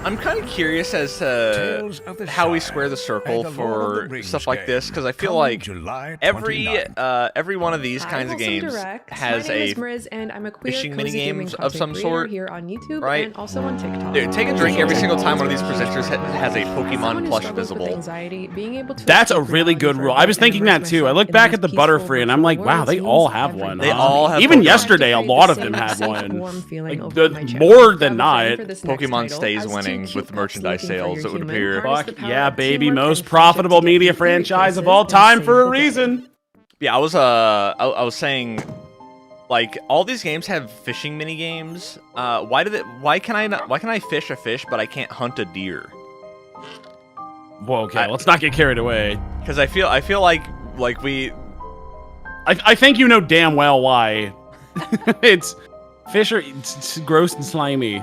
Speaker 1: I'm kind of curious as to how we square the circle for stuff like this, because I feel like every one of these kinds of games has a fishing minigames of some sort,
Speaker 9: here on YouTube
Speaker 1: right?
Speaker 9: and also on TikTok.
Speaker 1: Dude, take a drink every single time one of these presenters has a Pokemon plush visible.
Speaker 2: That's a really good rule. I was thinking that too. I look back at the Butterfree and I'm like, wow, they all have one.
Speaker 1: They all have
Speaker 2: Even
Speaker 1: Pokemon.
Speaker 2: yesterday, a lot of them had one. Like, more than not.
Speaker 1: Pokemon stays winning with merchandise sales, it would appear.
Speaker 2: Fuck yeah, baby. Most profitable media franchise of all time for a reason.
Speaker 1: Yeah, I was saying, like, all these games have fishing mini games. Why can I fish a fish but I can't hunt a deer?
Speaker 2: Whoa, okay, let's not get carried away.
Speaker 1: Because I feel like we...
Speaker 2: I think you know damn well why. It's gross and slimy.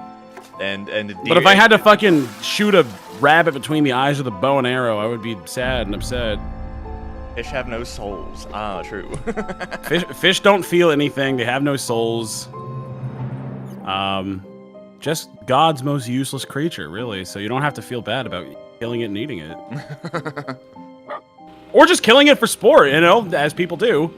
Speaker 1: And deer,
Speaker 2: but if I had to fucking shoot a rabbit between the eyes with a bow and arrow, I would be sad and upset.
Speaker 1: Fish have no souls. Ah, true.
Speaker 2: Fish don't feel anything. They have no souls. Just God's most useless creature, really. So you don't have to feel bad about killing it and eating it. Or just killing it for sport, you know, as people do.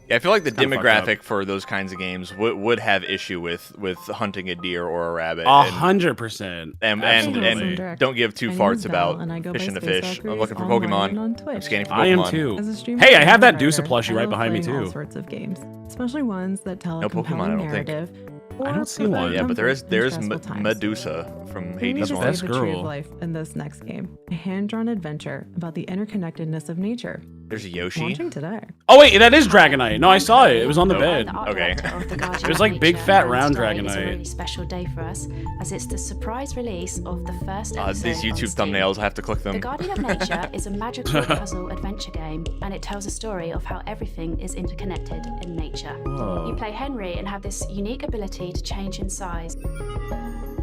Speaker 1: Yeah, I feel like the demographic for those kinds of games would have issue with hunting a deer or a rabbit.
Speaker 2: 100%.
Speaker 1: And don't give two farts about fishing a fish. I'm looking for Pokemon. I'm scanning for Pokemon.
Speaker 2: I am too. Hey, I have that Dusa plushie right behind me too.
Speaker 4: All sorts of games, especially ones that tell
Speaker 1: No
Speaker 4: a compelling
Speaker 1: Pokemon, I don't think.
Speaker 4: narrative.
Speaker 2: I don't see one.
Speaker 1: Yeah, but there's Medusa from Hades.
Speaker 4: That's the tree of life in this next game, a hand-drawn adventure about the interconnectedness of nature.
Speaker 1: There's a Yoshi.
Speaker 4: Launching today.
Speaker 2: Oh wait, that is Dragonite. No, I saw it. It was on the bed.
Speaker 1: Okay.
Speaker 2: It was like big fat round Dragonite.
Speaker 18: It's a really special day for us, as it's the surprise release of the first episode.
Speaker 1: These YouTube thumbnails, I have to click them.
Speaker 18: The Guardian of Nature is a magical puzzle adventure game, and it tells a story of how everything is interconnected in nature.
Speaker 2: Whoa.
Speaker 18: You play Henry and have this unique ability to change in size,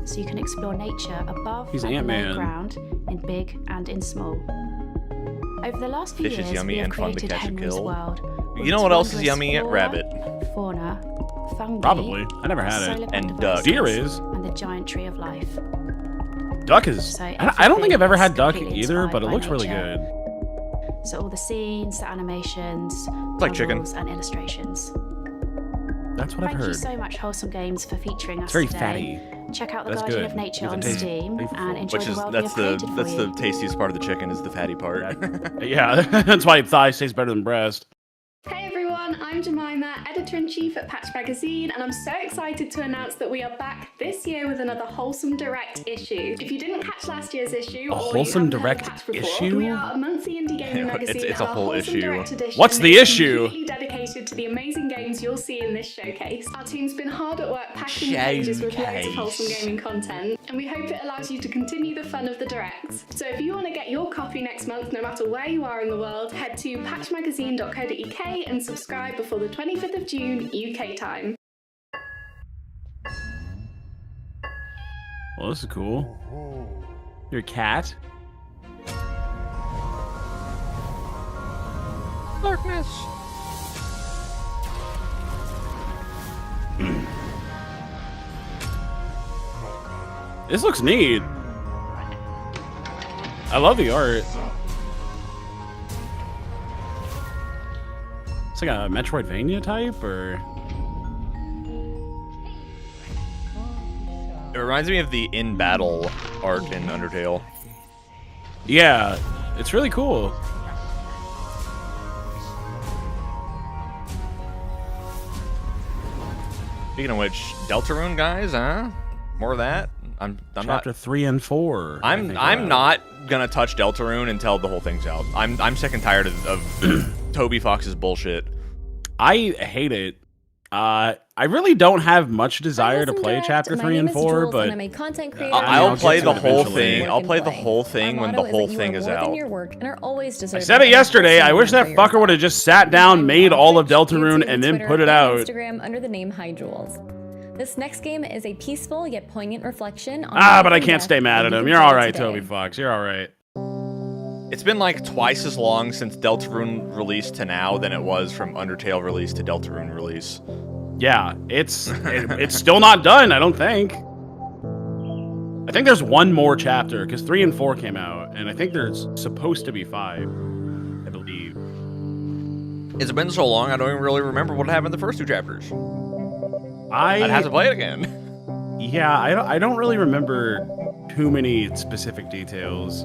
Speaker 18: so you can explore nature above and below ground, in big and in small. Over the last few
Speaker 1: Fish is
Speaker 18: years,
Speaker 1: yummy
Speaker 18: we have
Speaker 1: and fun to
Speaker 18: created
Speaker 1: catch and
Speaker 18: Henry's
Speaker 1: kill.
Speaker 18: world.
Speaker 1: You know what else is yummy? Rabbit.
Speaker 18: Fauna, fungi,
Speaker 2: Probably. I never had it.
Speaker 1: And duck.
Speaker 2: Deer is.
Speaker 18: and the giant tree of life.
Speaker 2: Duck is.
Speaker 18: So
Speaker 2: I don't think I've ever had duck
Speaker 18: completely
Speaker 2: either,
Speaker 18: inspired
Speaker 2: but it
Speaker 18: by
Speaker 2: looks really
Speaker 18: nature.
Speaker 2: good.
Speaker 18: So all the scenes, the animations,
Speaker 1: like chicken.
Speaker 18: puzzles, and illustrations.
Speaker 2: That's what I've
Speaker 18: Thank you
Speaker 2: heard.
Speaker 18: so much, Wholesome Games, for featuring us
Speaker 2: It's very
Speaker 18: today.
Speaker 2: fatty.
Speaker 18: Check out The
Speaker 2: That's
Speaker 18: Guardian
Speaker 2: good.
Speaker 18: of Nature
Speaker 2: It's
Speaker 18: on
Speaker 2: tasty.
Speaker 18: Steam and enjoy
Speaker 1: Which
Speaker 18: the
Speaker 1: is
Speaker 18: world
Speaker 1: that's
Speaker 18: we have
Speaker 1: the
Speaker 18: created
Speaker 1: that's
Speaker 18: for
Speaker 1: the
Speaker 18: you.
Speaker 1: tastiest part of the chicken is the fatty part.
Speaker 2: Yeah, that's why thighs taste better than breast.
Speaker 19: Hey everyone, I'm Jemima, Editor-in-Chief at Patch Magazine, and I'm so excited to announce that we are back this year with another Wholesome Direct issue. If you didn't catch last year's issue,
Speaker 2: A
Speaker 19: or
Speaker 2: Wholesome
Speaker 19: you haven't heard of
Speaker 2: Direct
Speaker 19: Patch before,
Speaker 2: issue?
Speaker 19: we are a monthly indie gaming magazine.
Speaker 1: It's a
Speaker 19: and our
Speaker 1: whole
Speaker 19: Wholesome
Speaker 1: issue.
Speaker 19: Direct edition
Speaker 2: What's the
Speaker 19: is
Speaker 2: issue?
Speaker 19: completely dedicated to the amazing games you'll see in this showcase. Our team's been hard at work packing the pages with loads of wholesome gaming content, and we hope it allows you to continue the fun of the Directs. So if you want to get your copy next month, no matter where you are in the world, head to patchmagazine.co.uk and subscribe before the 25th of June UK time.
Speaker 2: Well, this is cool. You're a cat?
Speaker 1: Darkness.
Speaker 2: This looks neat. I love the art. It's like a Metroidvania type, or...
Speaker 1: It reminds me of the in-battle art in Undertale.
Speaker 2: Yeah, it's really cool.
Speaker 1: Speaking of which, Deltarune guys, huh? More of that. I'm
Speaker 2: Chapter
Speaker 1: not.
Speaker 2: 3 and 4.
Speaker 1: I'm not gonna touch Deltarune until the whole thing's out. I'm sick and tired of Toby Fox's bullshit.
Speaker 2: I hate it. I really don't have much desire to play Chapter 3 and 4, but
Speaker 1: I'll play the whole thing. I'll play the whole thing when the whole thing is out.
Speaker 2: I said it yesterday. I wish that fucker would have just sat down, made all of Deltarune, and then put it out.
Speaker 20: Instagram under the name Hyjewels. This next game is a peaceful yet poignant reflection on
Speaker 2: But I can't stay mad at him. You're all right, Toby Fox. You're all right.
Speaker 1: It's been like twice as long since Deltarune released to now than it was from Undertale release to Deltarune release.
Speaker 2: Yeah, it's still not done, I don't think. I think there's one more chapter, because 3 and 4 came out, and I think there's supposed to be 5, I believe.
Speaker 1: It's been so long, I don't even really remember what happened in the first 2 chapters. I'd have to play it again.
Speaker 2: Yeah, I don't really remember too many specific details.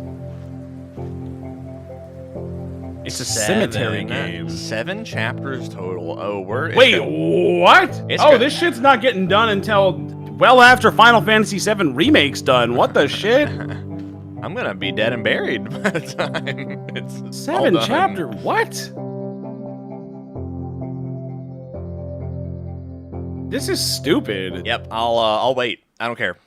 Speaker 2: It's a cemetery game.
Speaker 1: 7 chapters total. Oh,
Speaker 2: Wait, what? This shit's not getting done until well after Final Fantasy VII Remake's done. What the shit?
Speaker 1: I'm gonna be dead and buried by the time it's
Speaker 2: 7
Speaker 1: all done.
Speaker 2: chapter. What? This is stupid.
Speaker 1: Yep, I'll wait. I don't care.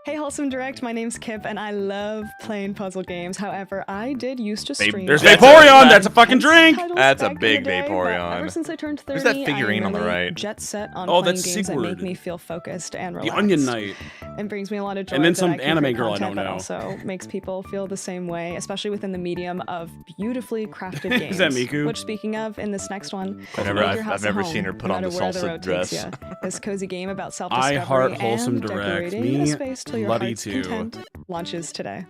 Speaker 21: Hey Wholesome Direct, my name's Kip and I love playing puzzle games. However, I did used to stream.
Speaker 2: There's Vaporeon, that's a fucking drink!
Speaker 1: That's a big Vaporeon.
Speaker 21: Ever since I turned 30,
Speaker 1: Who's that figurine
Speaker 21: I'm
Speaker 1: on the
Speaker 21: really
Speaker 1: right?
Speaker 21: jet set on
Speaker 2: Oh,
Speaker 21: playing
Speaker 2: that's
Speaker 21: games that
Speaker 2: Sigurd.
Speaker 21: make me feel focused and
Speaker 2: The
Speaker 21: relaxed.
Speaker 2: Onion Knight.
Speaker 21: It brings me a lot of joy.
Speaker 2: And then
Speaker 21: that
Speaker 2: some
Speaker 21: I can
Speaker 2: anime
Speaker 21: create
Speaker 2: girl I
Speaker 21: content
Speaker 2: don't
Speaker 21: that
Speaker 2: know.
Speaker 21: also makes people feel the same way, especially within the medium of beautifully crafted games.
Speaker 2: Is that Miku?
Speaker 21: Which, speaking of, in this next one,
Speaker 1: I've never seen her put on the salsa dress.
Speaker 21: This cozy game about
Speaker 2: I
Speaker 21: self-discovery
Speaker 2: heart Wholesome
Speaker 21: and
Speaker 2: Direct.
Speaker 21: decorating
Speaker 2: Me
Speaker 21: a space till your
Speaker 2: bloody
Speaker 21: heart's
Speaker 2: too.
Speaker 21: content launches today.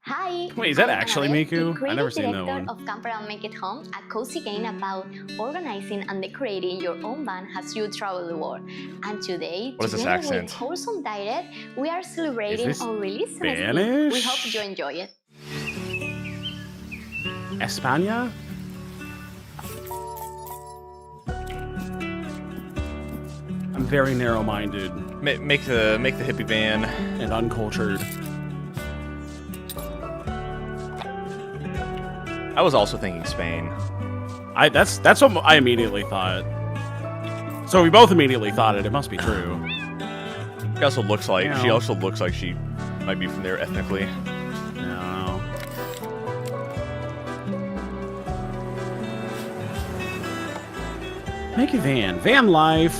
Speaker 6: Hi.
Speaker 2: Wait, is that
Speaker 6: I'm
Speaker 2: actually
Speaker 6: Annabelle,
Speaker 2: Miku?
Speaker 6: the
Speaker 2: I never
Speaker 6: creative
Speaker 2: seen that
Speaker 6: director
Speaker 2: one.
Speaker 6: of Camper and Make It Home, a cozy game about organizing and decorating your own van as you travel the world. And today,
Speaker 1: What is this
Speaker 6: together
Speaker 1: accent?
Speaker 6: with Wholesome Direct, we are celebrating
Speaker 2: this
Speaker 6: our release semester.
Speaker 2: Spanish?
Speaker 6: We hope you enjoy it.
Speaker 2: España? I'm very narrow-minded.
Speaker 1: Make the hippie van.
Speaker 2: And uncultured.
Speaker 1: I was also thinking Spain.
Speaker 2: That's what I immediately thought. So we both immediately thought it. It must be true.
Speaker 1: She also looks like she might be from there ethnically.
Speaker 2: No. Make a van. Van life.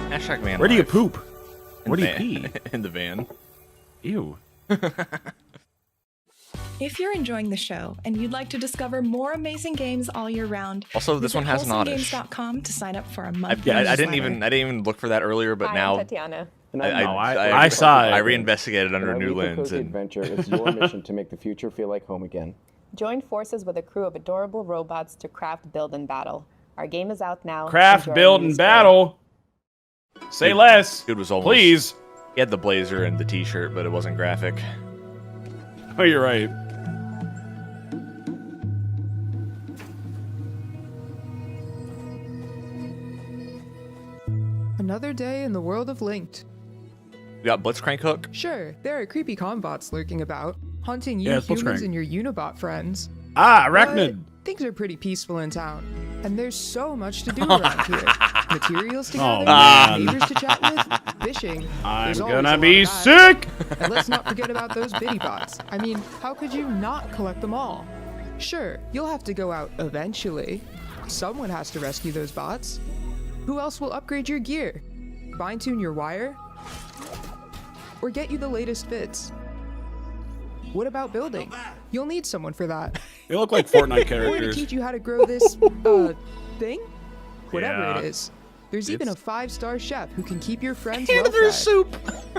Speaker 1: Hashtag van.
Speaker 2: Where do you
Speaker 1: life.
Speaker 2: poop?
Speaker 1: In
Speaker 2: Where do
Speaker 1: the
Speaker 2: you
Speaker 1: van.
Speaker 2: pee?
Speaker 1: In the van.
Speaker 2: Ew.
Speaker 3: If you're enjoying the show and you'd like to discover more amazing games all year round,
Speaker 1: Also, this one has an oddish.
Speaker 3: wholesomegames.com to sign up for a monthly
Speaker 1: I didn't
Speaker 3: newsletter.
Speaker 1: even look for that earlier, but
Speaker 14: Hi,
Speaker 1: now
Speaker 14: I'm Tatiana.
Speaker 2: I saw it.
Speaker 1: I reinvestigated under
Speaker 7: When I
Speaker 1: new
Speaker 7: lead the
Speaker 1: lens,
Speaker 7: Cozy
Speaker 1: and
Speaker 7: adventure, it's your mission to make the future feel like home again.
Speaker 22: Join forces with a crew of adorable robots to craft, build, and battle. Our game is out now.
Speaker 2: Craft,
Speaker 22: Enjoy
Speaker 2: build,
Speaker 22: the
Speaker 2: and
Speaker 22: story.
Speaker 2: battle. Say less.
Speaker 1: Dude was almost.
Speaker 2: Please.
Speaker 1: He had the blazer and the t-shirt, but it wasn't graphic.
Speaker 2: Oh, you're right.
Speaker 9: Another day in the world of Linked.
Speaker 1: You got Blitzcrank Hook?
Speaker 9: Sure, there are creepy combots lurking about, haunting you
Speaker 2: Yeah, it's
Speaker 9: humans
Speaker 2: Blitzcrank.
Speaker 9: and your Unibot friends.
Speaker 2: Ah, Arachnid.
Speaker 9: But things are pretty peaceful in town, and there's so much to do around here. Materials to gather,
Speaker 2: man.
Speaker 9: neighbors to chat with, fishing.
Speaker 2: I'm
Speaker 9: There's always
Speaker 2: gonna
Speaker 9: a lot
Speaker 2: be
Speaker 9: of that.
Speaker 2: sick.
Speaker 9: And let's not forget about those biddy bots. I mean, how could you not collect them all? Sure, you'll have to go out eventually. Someone has to rescue those bots. Who else will upgrade your gear? Fine-tune your wire? Or get you the latest fits? What about building? You'll need someone for that.
Speaker 2: They look like Fortnite
Speaker 9: Or to
Speaker 2: characters.
Speaker 9: teach you how to grow this, thing? Whatever
Speaker 2: Yeah.
Speaker 9: it is. There's even a 5-star chef who can keep your friends
Speaker 1: Hand
Speaker 9: well
Speaker 1: her
Speaker 9: fed.
Speaker 1: soup.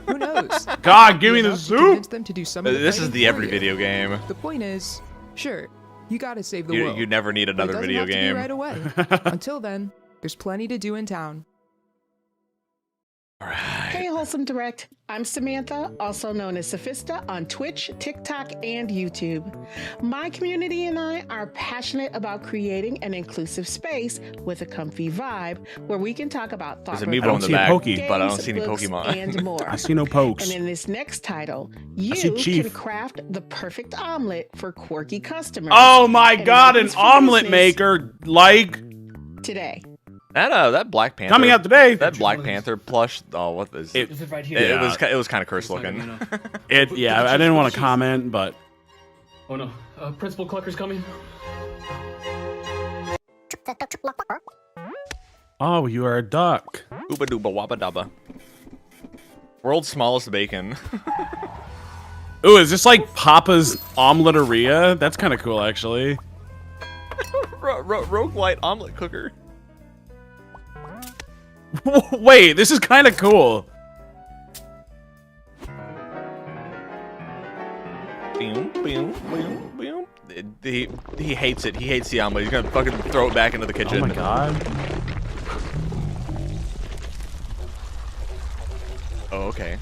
Speaker 9: Who knows?
Speaker 2: God, give me the
Speaker 9: Enough to
Speaker 2: soup.
Speaker 9: convince them to do some of the
Speaker 1: This is
Speaker 9: fighting
Speaker 1: the
Speaker 9: for
Speaker 1: every
Speaker 9: you.
Speaker 1: video game.
Speaker 9: The point is, sure, you gotta save the world.
Speaker 1: You never need
Speaker 9: but it
Speaker 1: another
Speaker 9: doesn't
Speaker 1: video
Speaker 9: have to be
Speaker 1: game.
Speaker 9: right away. Until then, there's plenty to do in town.
Speaker 23: Hey, Wholesome Direct. I'm Samantha, also known as Sophista on Twitch, TikTok, and YouTube. My community and I are passionate about creating an inclusive space with a comfy vibe where we can talk about
Speaker 1: There's
Speaker 23: thought
Speaker 1: a Amiibo in the
Speaker 2: see a
Speaker 1: back,
Speaker 2: Pokey.
Speaker 1: but I don't
Speaker 23: games,
Speaker 1: see any
Speaker 23: books,
Speaker 1: Pokemon.
Speaker 23: and more.
Speaker 2: I see no pokes.
Speaker 23: And in this next title,
Speaker 2: see
Speaker 23: you
Speaker 2: Chief.
Speaker 23: can craft the perfect omelet for quirky customers.
Speaker 2: Oh my
Speaker 23: And
Speaker 2: God, an
Speaker 23: Weapons for
Speaker 2: omelet
Speaker 23: Business
Speaker 2: maker like
Speaker 23: today.
Speaker 1: That Black Panther
Speaker 2: coming out today.
Speaker 1: That Black Panther plush. Oh, what is
Speaker 2: It-
Speaker 1: it?
Speaker 24: right here.
Speaker 1: It was kind of cursed looking.
Speaker 2: Yeah, I didn't want to comment, but
Speaker 24: Oh no, Principal Clucker's coming.
Speaker 2: oh, you are a duck.
Speaker 1: Ooba dooba wabba dabba. World's smallest bacon.
Speaker 2: Ooh, is this like Papa's omeleteria? That's kind of cool, actually.
Speaker 1: Roguelite omelet cooker.
Speaker 2: Wait, this is kind of cool.
Speaker 1: He hates it. He hates the omelet. He's gonna fucking throw it back into the kitchen.
Speaker 2: Oh my God.
Speaker 1: Oh, okay.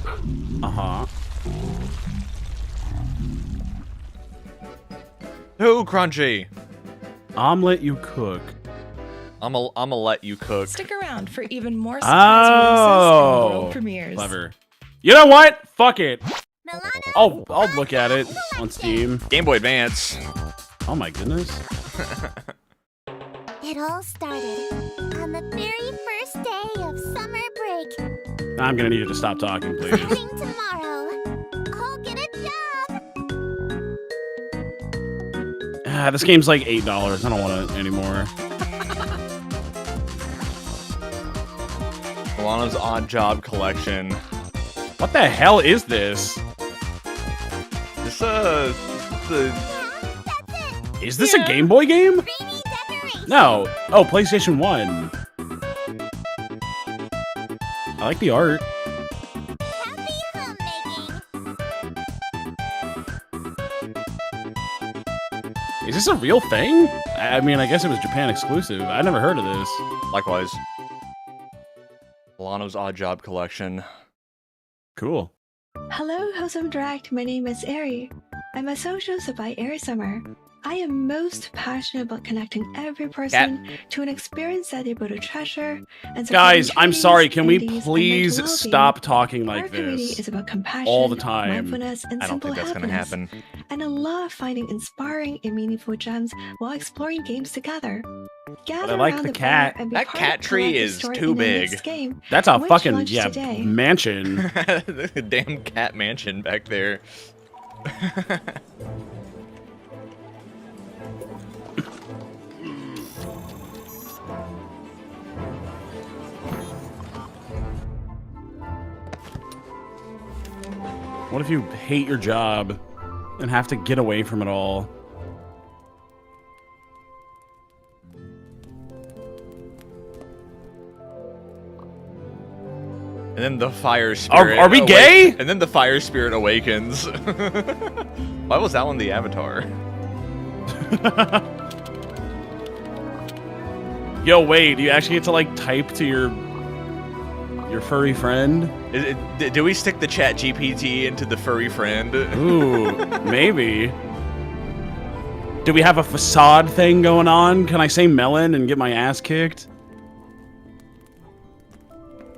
Speaker 2: Uh-huh.
Speaker 1: Too crunchy.
Speaker 2: Omelet you cook.
Speaker 1: I'ma let you cook.
Speaker 3: Stick around for even more surprise releases and world premieres.
Speaker 2: Clever. You know what? Fuck it. I'll look at it on Steam.
Speaker 1: Game Boy Advance.
Speaker 2: Oh my goodness.
Speaker 25: It all started on the very first day of summer break.
Speaker 2: I'm gonna need you to stop talking, please.
Speaker 25: Starting tomorrow, I'll get a job.
Speaker 2: This game's like $8. I don't want it anymore.
Speaker 1: Milano's Odd Job Collection.
Speaker 2: What the hell is this? Is this a Game Boy game? No. Oh, PlayStation 1. I like the art. Is this a real thing? I mean, I guess it was Japan exclusive. I never heard of this.
Speaker 1: Likewise. Milano's Odd Job Collection.
Speaker 2: Cool.
Speaker 26: Hello, Wholesome Direct. My name is Ari. I'm a social by Ari Summer. I am most passionate about connecting every person to an experience that they're able to treasure. And
Speaker 2: Guys, I'm sorry. Can we
Speaker 26: indies, and
Speaker 2: please
Speaker 26: mental
Speaker 2: stop talking
Speaker 26: well-being.
Speaker 2: like
Speaker 26: Our community
Speaker 2: this
Speaker 26: is about compassion,
Speaker 2: all the time?
Speaker 26: mindfulness, and
Speaker 1: I don't
Speaker 26: simple
Speaker 1: think that's gonna
Speaker 26: happiness.
Speaker 1: happen.
Speaker 26: And I love finding inspiring and meaningful gems while exploring games together. Gather
Speaker 2: I like
Speaker 26: around
Speaker 2: the
Speaker 26: the
Speaker 2: cat.
Speaker 26: bar and be
Speaker 1: That
Speaker 26: part
Speaker 1: cat
Speaker 26: of
Speaker 1: tree
Speaker 26: collective
Speaker 1: is
Speaker 26: story
Speaker 1: too
Speaker 26: in the
Speaker 1: big.
Speaker 26: next game.
Speaker 2: That's a
Speaker 26: Which
Speaker 2: fucking
Speaker 26: lunch today?
Speaker 2: mansion.
Speaker 1: The damn cat mansion back there.
Speaker 2: What if you hate your job and have to get away from it all?
Speaker 1: And then the fire spirit.
Speaker 2: Are we gay?
Speaker 1: And then the fire spirit awakens. Why was that one the avatar?
Speaker 2: Yo, wait, you actually get to like type to your furry friend?
Speaker 1: Do we stick the chat GPT into the furry friend?
Speaker 2: Ooh, maybe. Do we have a facade thing going on? Can I say melon and get my ass kicked?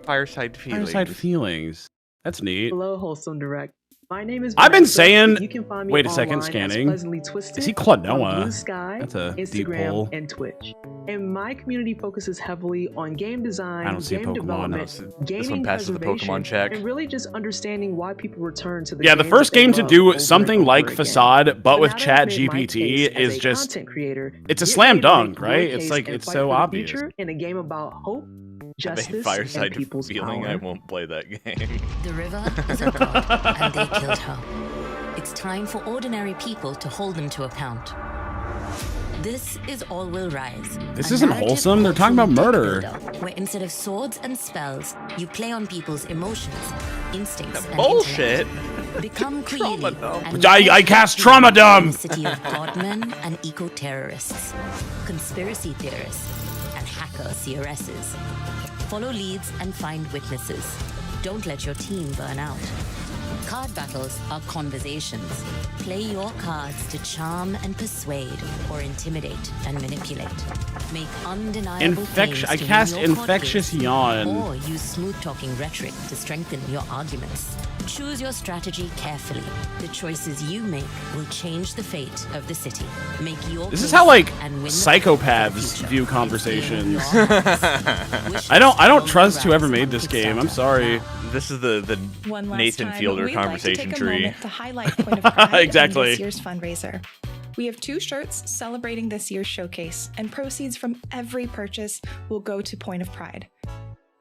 Speaker 1: Fireside feelings.
Speaker 2: Fireside feelings. That's neat.
Speaker 8: Hello, Wholesome Direct. My name is.
Speaker 2: I've been
Speaker 8: Vanessa.
Speaker 2: saying.
Speaker 8: You can find me
Speaker 2: Wait a second,
Speaker 8: online as
Speaker 2: scanning.
Speaker 8: Pleasantly Twisted
Speaker 2: Is he
Speaker 8: on
Speaker 2: Klonoa?
Speaker 8: Blue Sky,
Speaker 2: That's a deep
Speaker 8: Instagram,
Speaker 2: pull.
Speaker 8: and Twitch. And my community focuses heavily on game design,
Speaker 2: I don't see a
Speaker 8: game
Speaker 2: Pokemon.
Speaker 8: development,
Speaker 1: This one
Speaker 8: gaming
Speaker 1: passes the
Speaker 8: preservation,
Speaker 1: Pokemon check.
Speaker 8: and really just understanding why people return to the
Speaker 2: Yeah, the
Speaker 8: games
Speaker 2: first
Speaker 8: that they
Speaker 2: game to
Speaker 8: love
Speaker 2: do
Speaker 8: over and
Speaker 2: something
Speaker 8: over
Speaker 2: like
Speaker 8: again.
Speaker 2: Facade, but
Speaker 8: So
Speaker 2: with
Speaker 8: now that
Speaker 2: Chat
Speaker 8: I've made my
Speaker 2: GPT
Speaker 8: case as
Speaker 2: is
Speaker 8: a
Speaker 2: just.
Speaker 8: content creator,
Speaker 2: It's a
Speaker 8: get
Speaker 2: slam
Speaker 8: ready to make
Speaker 2: dunk,
Speaker 8: your
Speaker 2: right?
Speaker 8: case
Speaker 2: It's like
Speaker 8: and
Speaker 2: it's
Speaker 8: fight
Speaker 2: so
Speaker 8: for the
Speaker 2: obvious.
Speaker 8: future in a game about hope, justice,
Speaker 1: Fireside
Speaker 8: and people's
Speaker 1: feeling.
Speaker 8: power.
Speaker 1: I won't play that game.
Speaker 10: The river is a god, and they killed her. It's time for ordinary people to hold them to account. This is All Will Rise.
Speaker 2: This
Speaker 10: a
Speaker 2: isn't
Speaker 10: narrative
Speaker 2: wholesome. They're talking about
Speaker 10: cultural
Speaker 2: murder.
Speaker 10: deck builder, where instead of swords and spells, you play on people's emotions, instincts, and
Speaker 1: Bullshit.
Speaker 10: intellect. Become creative. and
Speaker 2: I cast Trauma Dumb.
Speaker 10: a city of godmen and eco-terrorists, conspiracy theorists, and hacker CRSs. Follow leads and find witnesses. Don't let your team burn out. Card battles are conversations. Play your cards to charm and persuade, or intimidate and manipulate. Make undeniable claims
Speaker 2: I
Speaker 10: to
Speaker 2: cast
Speaker 10: win your court
Speaker 2: Infectious
Speaker 10: case,
Speaker 2: Yawn.
Speaker 10: or use smooth-talking rhetoric to strengthen your arguments. Choose your strategy carefully. The choices you make will change the fate of the city. Make your
Speaker 2: This is
Speaker 10: case
Speaker 2: how like
Speaker 10: and win the
Speaker 2: psychopaths view conversations. I don't trust whoever made this game. I'm sorry.
Speaker 1: This is the
Speaker 3: One last
Speaker 1: Nathan
Speaker 3: time,
Speaker 1: Fielder
Speaker 3: we'd like to
Speaker 1: conversation
Speaker 3: take a
Speaker 1: tree.
Speaker 3: moment to highlight Point of Pride
Speaker 2: Exactly.
Speaker 3: and this year's fundraiser. We have 2 shirts celebrating this year's showcase, and proceeds from every purchase will go to Point of Pride.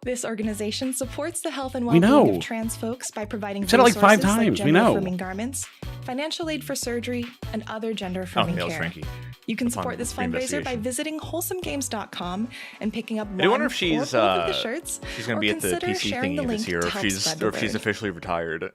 Speaker 3: This organization supports the health and
Speaker 2: We
Speaker 3: well-being
Speaker 2: know.
Speaker 3: of trans folks by providing
Speaker 2: Said it like 5
Speaker 3: resources
Speaker 2: times.
Speaker 3: like
Speaker 2: We know.
Speaker 3: gender-affirming garments, financial aid for surgery, and other gender-affirming
Speaker 1: Neil
Speaker 3: care.
Speaker 1: Shrinky.
Speaker 3: You can
Speaker 1: Upon
Speaker 3: support this fundraiser by
Speaker 1: reinvestigation.
Speaker 3: visiting wholesomegames.com and picking up
Speaker 1: I
Speaker 3: one
Speaker 1: do wonder if
Speaker 3: or
Speaker 1: she's
Speaker 3: both of the shirts,
Speaker 1: she's gonna
Speaker 3: or
Speaker 1: be at the
Speaker 3: consider
Speaker 1: PC
Speaker 3: sharing the
Speaker 1: thingy
Speaker 3: link
Speaker 1: this year,
Speaker 3: to
Speaker 1: or
Speaker 3: help
Speaker 1: if
Speaker 3: spread the
Speaker 1: she's
Speaker 3: word.
Speaker 1: officially retired.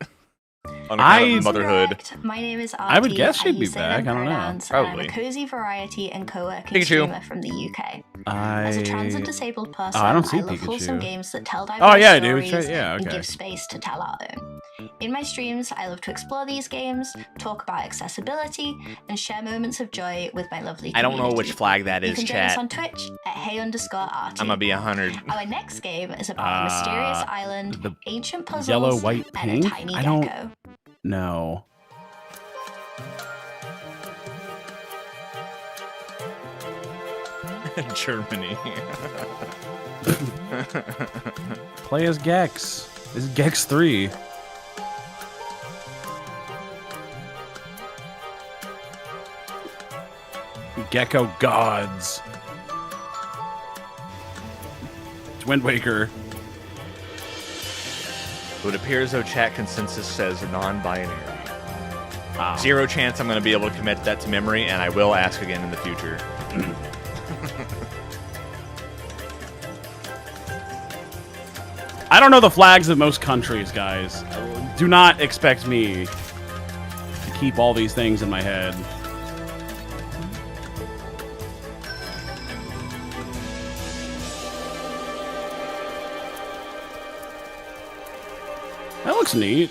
Speaker 1: On account of motherhood.
Speaker 11: My name is
Speaker 2: I would
Speaker 11: Artie,
Speaker 2: guess she'd
Speaker 11: and
Speaker 2: be
Speaker 11: you say
Speaker 2: back.
Speaker 11: them
Speaker 2: I don't know.
Speaker 11: pronouns, and I'm
Speaker 1: Probably.
Speaker 11: a cozy variety and co-working
Speaker 1: Pikachu.
Speaker 11: streamer from the UK. As a trans and disabled person,
Speaker 2: I don't see
Speaker 11: love wholesome
Speaker 2: Pikachu.
Speaker 11: games that tell diverse
Speaker 2: Oh, yeah, dude.
Speaker 11: stories
Speaker 2: Yeah,
Speaker 11: and
Speaker 2: okay.
Speaker 11: give space to tell our own. In my streams, I love to explore these games, talk about accessibility, and share moments of joy with my lovely community.
Speaker 1: I don't know which flag that
Speaker 11: You
Speaker 1: is,
Speaker 11: can join us
Speaker 1: chat.
Speaker 11: on Twitch at hey_Artie.
Speaker 1: I'm gonna be 100.
Speaker 11: Our next game is about a mysterious island,
Speaker 2: the
Speaker 11: ancient puzzles,
Speaker 2: Yellow, white,
Speaker 11: and
Speaker 2: pink?
Speaker 11: a tiny
Speaker 2: I don't
Speaker 11: gecko.
Speaker 2: know.
Speaker 1: Germany.
Speaker 2: Play as Gex. This is Gex 3. Gecko Gods. It's Wind Waker.
Speaker 1: It would appear as though chat consensus says non-binary. 0 chance I'm going to be able to commit that to memory, and I will ask again in the future.
Speaker 2: I don't know the flags of most countries, guys. Do not expect me to keep all these things in my head. That looks neat.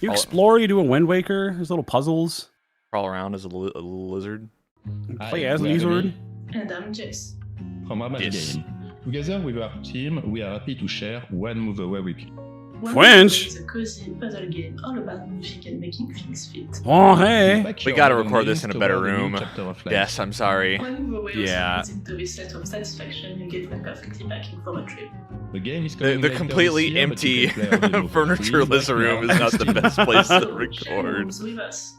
Speaker 2: You explore, you do a Wind Waker, there's little puzzles.
Speaker 1: Crawl around as a lizard.
Speaker 2: Play as a lizard.
Speaker 12: And I'm Jess.
Speaker 13: From our
Speaker 1: Yes.
Speaker 13: game. Together with our team, we are happy to share one move away with you.
Speaker 2: Quench?
Speaker 5: It's a cozy puzzle game all about music and making things fit.
Speaker 2: Oh, hey.
Speaker 1: We gotta record this in a better room. Yes, I'm sorry.
Speaker 5: One move away
Speaker 2: Yeah.
Speaker 5: also into this set of satisfaction you get when perfectly packing for a trip.
Speaker 1: The completely empty furnitureless room is not the best place to record.
Speaker 5: With us.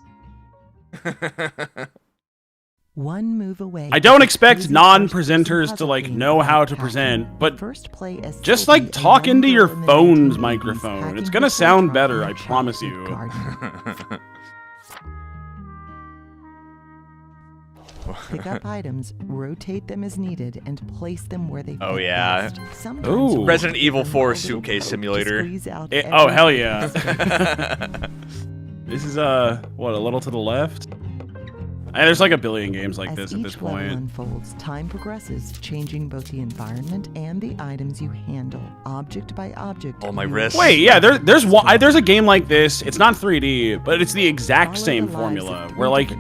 Speaker 12: One move away.
Speaker 2: I don't expect non-presenters to like know how to present, but just like talk into your phone's microphone. It's gonna sound better, I promise you.
Speaker 12: Pick up items, rotate them as needed, and place them where they fit.
Speaker 1: Oh yeah.
Speaker 2: Ooh.
Speaker 1: Resident Evil 4 suitcase simulator.
Speaker 2: Oh hell yeah. This is what, a little to the left? There's like a billion games like this at this point.
Speaker 12: As each level unfolds, time progresses, changing both the environment and the items you handle, object by object.
Speaker 1: Oh, my wrist.
Speaker 2: Wait, yeah, there's a game like this. It's not 3D, but it's the exact same formula where like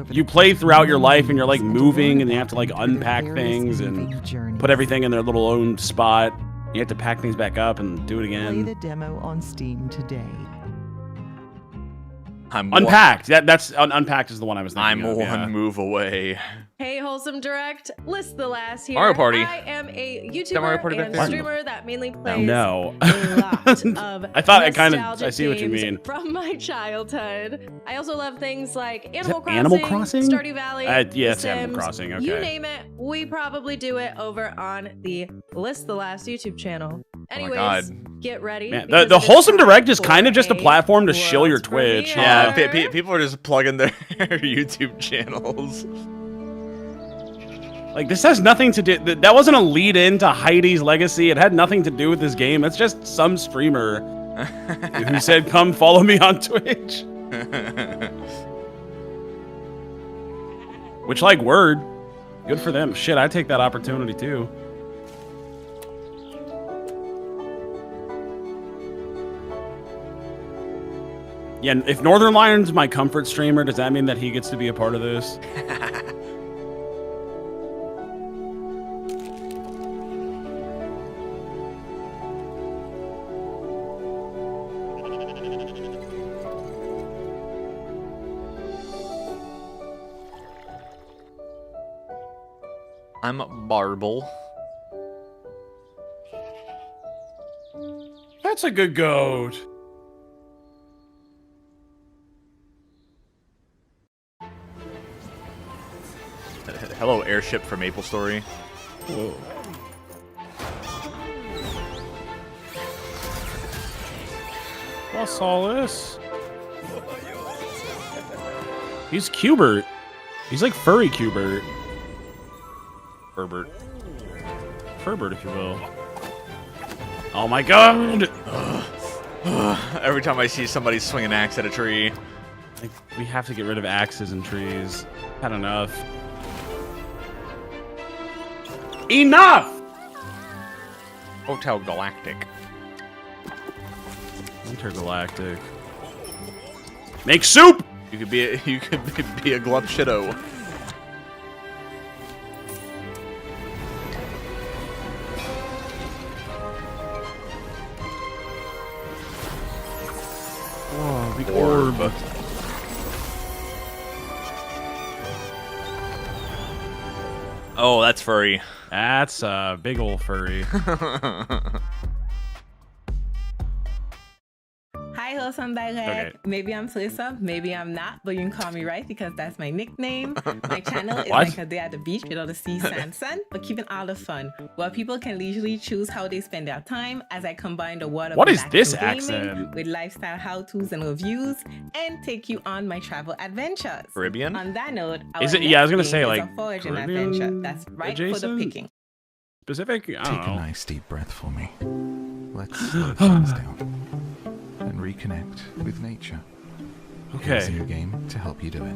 Speaker 2: you play throughout your life and you're like moving and you have to like unpack things and put everything in their little own spot. You have to pack things back up and do it again.
Speaker 12: Play the demo on Steam today.
Speaker 2: Unpacked. That's Unpacked is the one I was thinking of.
Speaker 1: I'm one move away.
Speaker 4: Hey, Wholesome Direct, List the Last here.
Speaker 1: Mario Party.
Speaker 4: I am a YouTuber and streamer that mainly plays
Speaker 2: No.
Speaker 4: a lot of
Speaker 2: I thought
Speaker 4: nostalgic
Speaker 2: I see what you
Speaker 4: games
Speaker 2: mean.
Speaker 4: from my childhood. I also love things like
Speaker 2: Is
Speaker 4: Animal
Speaker 2: it
Speaker 4: Crossing,
Speaker 2: Animal Crossing?
Speaker 4: Stardew Valley,
Speaker 2: Yeah, it's
Speaker 4: The
Speaker 2: Animal
Speaker 4: Sims,
Speaker 2: Crossing, okay.
Speaker 4: You name it, we probably do it over on the List the Last YouTube channel. Anyways,
Speaker 1: God.
Speaker 4: get ready.
Speaker 2: Man,
Speaker 4: because
Speaker 2: the
Speaker 4: it is
Speaker 2: Wholesome
Speaker 4: time
Speaker 2: Direct is kind of
Speaker 4: for
Speaker 2: just a platform to shill your Twitch.
Speaker 1: Yeah, people are just plugging their YouTube channels.
Speaker 2: Like, this has nothing to do... That wasn't a lead-in to Heidi's legacy. It had nothing to do with this game. It's just some streamer who said, come follow me on Twitch. Which, like, word. Good for them. Shit, I'd take that opportunity, too. Yeah, if Northern Lion's my comfort streamer, does that mean that he gets to be a part of this?
Speaker 1: I'm Barble.
Speaker 2: That's a good goat.
Speaker 1: Hello, airship from Maple Story.
Speaker 2: Whoa. What's all this? He's Cubert. He's like furry Cubert.
Speaker 1: Herbert.
Speaker 2: Herbert, if you will. Oh my god!
Speaker 1: Every time I see somebody swing an axe at a tree.
Speaker 2: Like, we have to get rid of axes and trees. Had enough. Enough!
Speaker 1: Hotel Galactic.
Speaker 2: Intergalactic. Make soup!
Speaker 1: You could be a glump shitto.
Speaker 2: Oh, the orb.
Speaker 1: Oh, that's furry.
Speaker 2: That's a big ol' furry.
Speaker 13: Hi, Wholesome Direct. Maybe I'm Felissa, maybe I'm not, but you can call me right because that's my nickname. My channel is like a day at the beach with all the sea, sand, sun, but keeping all the fun, where people can leisurely choose how they spend their time as I combine the world of
Speaker 2: What is this
Speaker 13: relaxing gaming
Speaker 2: accent?
Speaker 13: with lifestyle how-tos and reviews, and take you on my travel adventures.
Speaker 1: Caribbean?
Speaker 13: On that note,
Speaker 2: Is
Speaker 13: our
Speaker 2: it? Yeah, I was
Speaker 13: next
Speaker 2: gonna
Speaker 13: game
Speaker 2: say
Speaker 13: is
Speaker 2: like
Speaker 13: a foraging
Speaker 2: Caribbean
Speaker 13: adventure that's right for the
Speaker 2: adjacent?
Speaker 13: picking.
Speaker 2: Specific? I don't
Speaker 15: Take
Speaker 2: know.
Speaker 15: a nice deep breath for me. Let's slow things down and reconnect with nature. Here's a
Speaker 2: Okay.
Speaker 15: new game to help you do it.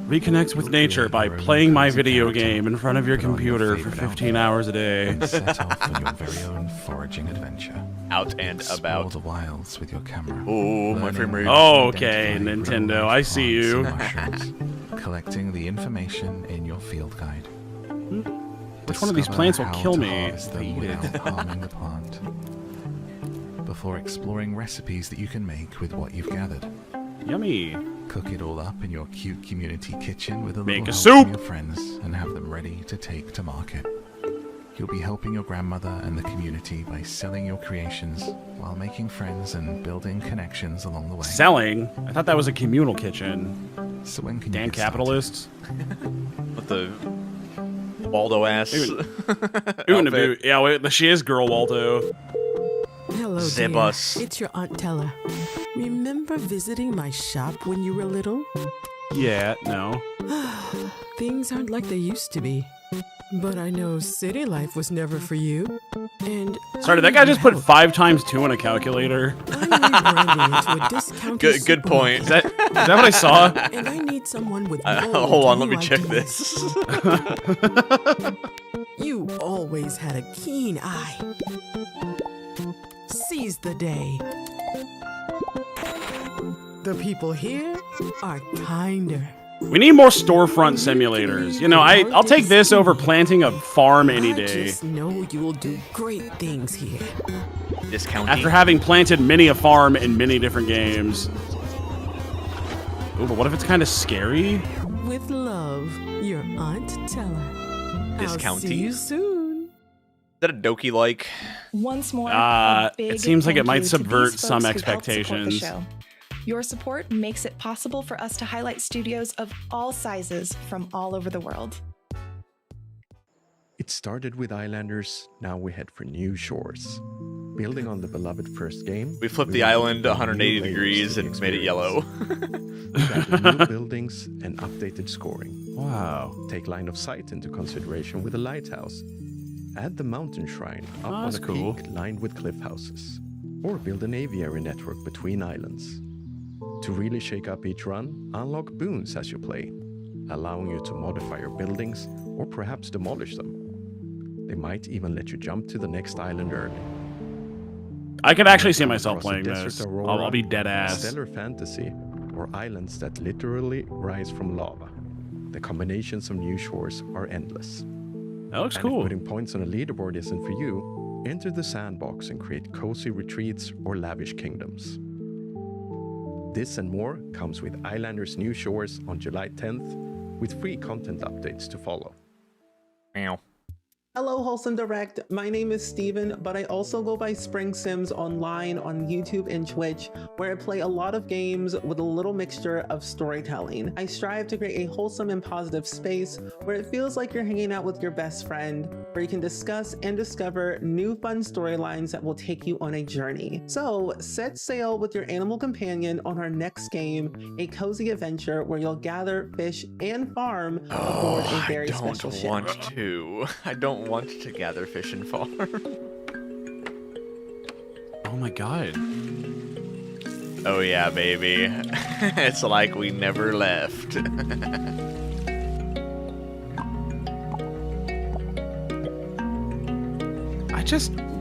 Speaker 2: Reconnect with nature by playing my video game in front of your computer for 15 hours a day.
Speaker 15: And set off on your very own foraging adventure.
Speaker 1: Out and
Speaker 15: Explore
Speaker 1: about.
Speaker 15: the wilds with your camera.
Speaker 1: Oh, my
Speaker 15: Learning
Speaker 1: frame rate.
Speaker 2: Oh, okay,
Speaker 15: identify
Speaker 2: Nintendo,
Speaker 15: real-life
Speaker 2: I see you.
Speaker 15: plants and mushrooms, collecting the information in your field guide.
Speaker 2: Which one of these
Speaker 15: Discover
Speaker 2: plants will
Speaker 15: how
Speaker 2: kill
Speaker 15: to
Speaker 2: me?
Speaker 15: harvest them
Speaker 2: Eat it.
Speaker 15: without harming the plant. before exploring recipes that you can make with what you've gathered.
Speaker 2: Yummy.
Speaker 15: Cook it all up in your cute community kitchen with a
Speaker 2: Make
Speaker 15: little
Speaker 2: a
Speaker 15: help
Speaker 2: soup.
Speaker 15: from your friends and have them ready to take to market. You'll be helping your grandmother and the community by selling your creations while making friends and building connections along the way.
Speaker 2: Selling? I thought that was a communal kitchen.
Speaker 15: So when can
Speaker 2: Damn
Speaker 15: you get
Speaker 2: capitalists.
Speaker 1: With the Waldo ass.
Speaker 2: Yeah, wait, she is girl Waldo.
Speaker 16: Hello,
Speaker 1: Zibus.
Speaker 16: dear. It's your Aunt Tella. Remember visiting my shop when you were little?
Speaker 2: Yeah, no.
Speaker 16: Things aren't like they used to be. But I know city life was never for you. And
Speaker 2: Sorry, did that guy just put 5 times 2 on a calculator? Good point. Is that what I saw?
Speaker 16: And I need someone with
Speaker 1: hold on, let me check this.
Speaker 16: You always had a keen eye. Seize the day. The people here are kinder.
Speaker 2: We need more storefront simulators. You know, I'll take this over planting a farm any day.
Speaker 16: I just know you'll do great things here.
Speaker 1: Discounting.
Speaker 2: After having planted many a farm in many different games. Ooh, but what if it's kind of scary?
Speaker 16: With love, your Aunt Tella. I'll see you soon.
Speaker 1: Is that a Doki like?
Speaker 3: Once more, a big
Speaker 2: it seems like it
Speaker 3: thank
Speaker 2: might
Speaker 3: you to
Speaker 2: subvert
Speaker 3: these
Speaker 2: some
Speaker 3: folks who helped support the
Speaker 2: expectations.
Speaker 3: show. Your support makes it possible for us to highlight studios of all sizes from all over the world.
Speaker 17: It started with Islanders, now we head for new shores. Building on the beloved first game,
Speaker 1: We flipped the island 180 degrees and made it yellow.
Speaker 17: We added new buildings and updated scoring.
Speaker 2: Wow.
Speaker 17: Take line of sight into consideration with a lighthouse. Add the mountain shrine up on
Speaker 2: that's
Speaker 17: a
Speaker 2: cool.
Speaker 17: peak lined with cliff houses. Or build an aviary network between islands. To really shake up each run, unlock boons as you play, allowing you to modify your buildings or perhaps demolish them. They might even let you jump to the next island early.
Speaker 2: I could actually see myself
Speaker 17: Across the
Speaker 2: playing
Speaker 17: desert
Speaker 2: this.
Speaker 17: aurora,
Speaker 2: I'll be dead ass.
Speaker 17: Stellar fantasy, or islands that literally rise from lava. The combinations of new shores are endless.
Speaker 2: That looks
Speaker 17: And
Speaker 2: cool.
Speaker 17: if putting points on a leaderboard isn't for you, enter the sandbox and create cozy retreats or lavish kingdoms. This and more comes with Islanders New Shores on July 10th, with free content updates to follow.
Speaker 1: Meow.
Speaker 8: Hello, Wholesome Direct. My name is Steven, but I also go by Spring Sims online on YouTube and Twitch, where I play a lot of games with a little mixture of storytelling. I strive to create a wholesome and positive space where it feels like you're hanging out with your best friend, where you can discuss and discover new fun storylines that will take you on a journey. So set sail with your animal companion on our next game, a cozy adventure where you'll gather, fish, and farm aboard a very special ship.
Speaker 1: I don't want to gather fish and farm.
Speaker 2: Oh my god.
Speaker 1: Oh yeah, baby. It's like we never left.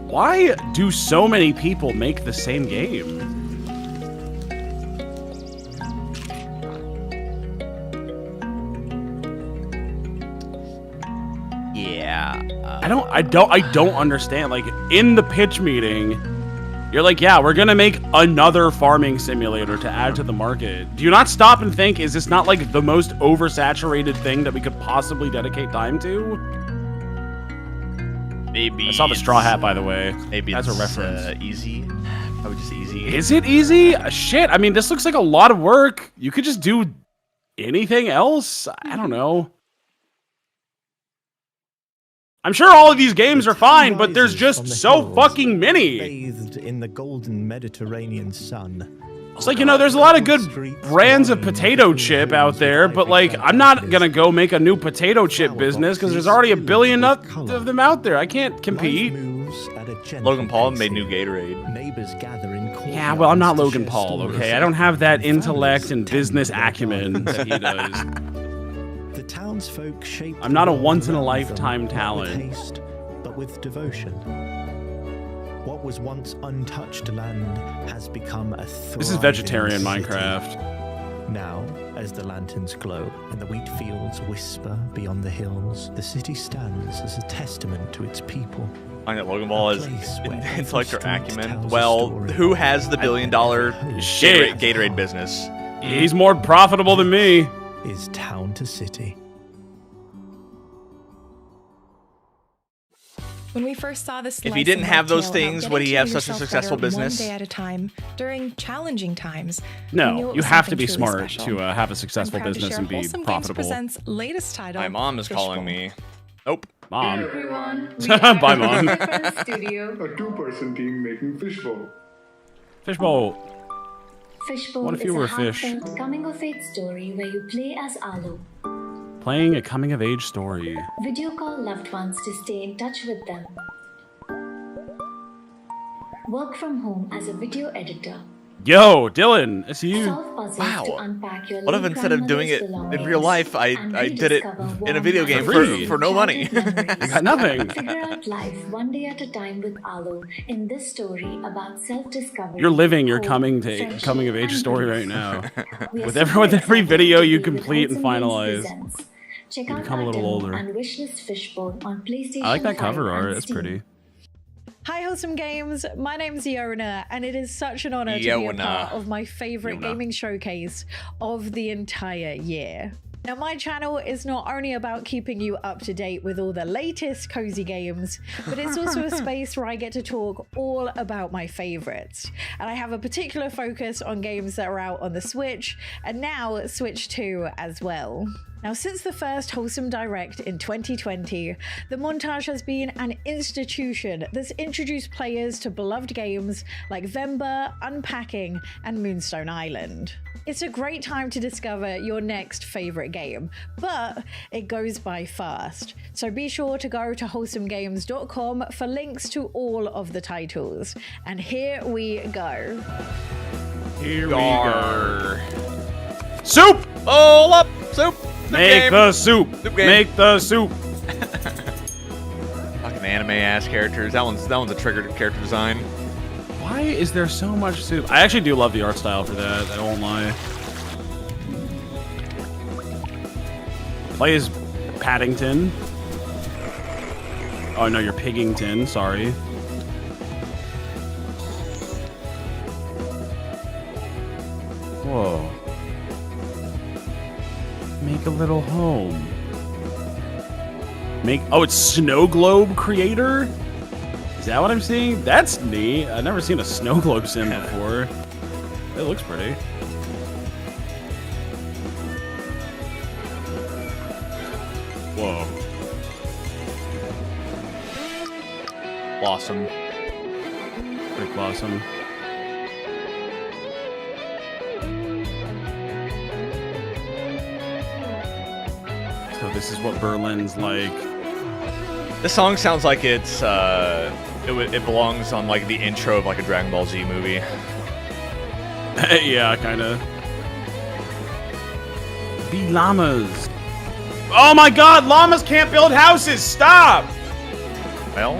Speaker 2: Why do so many people make the same game?
Speaker 1: Yeah.
Speaker 2: I don't understand. Like, in the pitch meeting, you're like, yeah, we're gonna make another farming simulator to add to the market. Do you not stop and think, is this not like the most oversaturated thing that we could possibly dedicate time to?
Speaker 1: Maybe
Speaker 2: I saw the straw hat, by the way.
Speaker 1: Maybe
Speaker 2: that's
Speaker 1: it's
Speaker 2: a reference.
Speaker 1: Easy. Probably just easy.
Speaker 2: Is it easy? Shit. I mean, this looks like a lot of work. You could just do anything else. I don't know. I'm sure all of these games are fine, but there's just so fucking many.
Speaker 18: Bathed in the golden Mediterranean sun.
Speaker 2: It's like, you know, there's a lot of good brands of potato chip out there, but like, I'm not gonna go make a new potato chip business because there's already a billion of them out there. I can't compete.
Speaker 1: Logan Paul made new Gatorade.
Speaker 18: Neighbors gather in
Speaker 2: Yeah, well, I'm not Logan Paul, okay? I don't have that intellect and business acumen that he does.
Speaker 18: The townsfolk shape.
Speaker 2: I'm not a once-in-a-lifetime talent.
Speaker 18: With haste, but with devotion. What was once untouched land has become a thriving
Speaker 2: This is vegetarian
Speaker 18: city.
Speaker 2: Minecraft.
Speaker 18: Now, as the lanterns glow and the wheat fields whisper beyond the hills, the city stands as a testament to its people,
Speaker 1: I know Logan Ball is intellect or acumen. Well, who has the $1 billion Gatorade business?
Speaker 2: He's more profitable than me.
Speaker 18: Is town to city.
Speaker 3: When we first saw this,
Speaker 1: if he didn't have those things, would he have such a successful business?
Speaker 3: One day at a time during challenging times.
Speaker 2: No, you have to be smart to have a successful business and be
Speaker 3: Wholesome
Speaker 2: profitable.
Speaker 3: Games presents latest title.
Speaker 1: My mom is calling me. Nope.
Speaker 2: Mom.
Speaker 6: Hey everyone.
Speaker 2: Bye, Mom.
Speaker 6: Studio. A two-person team making Fishbowl.
Speaker 2: Fishbowl.
Speaker 25: Fishbowl
Speaker 2: What if you were a
Speaker 25: is a
Speaker 2: fish?
Speaker 25: heartfelt coming-of-age story where you play as Arlo.
Speaker 2: Playing a coming-of-age story.
Speaker 25: Video call loved ones to stay in touch with them. Work from home as a video editor.
Speaker 2: Yo, Dillon, it's you.
Speaker 1: Wow. What if instead of doing it in real life, I did it in a video game for no money?
Speaker 2: You got nothing.
Speaker 25: Figure out life one day at a time with Arlo in this story about self-discovery.
Speaker 2: You're living your coming-of-age story right now. With every video you complete and finalize,
Speaker 25: Check
Speaker 2: you
Speaker 25: out
Speaker 2: become a little older.
Speaker 25: and wishlist Fishbowl on PlayStation
Speaker 2: I like that
Speaker 25: 5
Speaker 2: cover
Speaker 25: and
Speaker 2: art. That's
Speaker 25: Steam.
Speaker 2: pretty.
Speaker 4: Hi, Wholesome Games. My name's Yona, and it is such an honor to be a part of my favorite gaming showcase of the entire year. Now, my channel is not only about keeping you up to date with all the latest cozy games, but it's also a space where I get to talk all about my favorites. And I have a particular focus on games that are out on the Switch, and now Switch 2 as well. Now, since the first Wholesome Direct in 2020, the montage has been an institution that's introduced players to beloved games like Vember, Unpacking, and Moonstone Island. It's a great time to discover your next favorite game, but it goes by fast. So be sure to go to wholesomegames.com for links to all of the titles. And here we go.
Speaker 2: Here we go. Soup!
Speaker 1: All up! Soup!
Speaker 2: Make the soup! Make the soup!
Speaker 1: Fucking anime-ass characters. That one's a triggered character design.
Speaker 2: Why is there so much soup? I actually do love the art style for that, I won't lie. Play as Paddington. Oh no, you're Piggington, sorry. Whoa. Make a little home. Oh, it's Snow Globe Creator? Is that what I'm seeing? That's neat. I've never seen a snow globe sim before. It looks pretty. Whoa.
Speaker 1: Blossom.
Speaker 2: Brick Blossom. So this is what Berlin's like.
Speaker 1: This song sounds like it's it belongs on like the intro of like a Dragon Ball Z movie.
Speaker 2: Yeah, kind of. Be llamas. Oh my God! Llamas can't build houses. Stop.
Speaker 1: Well,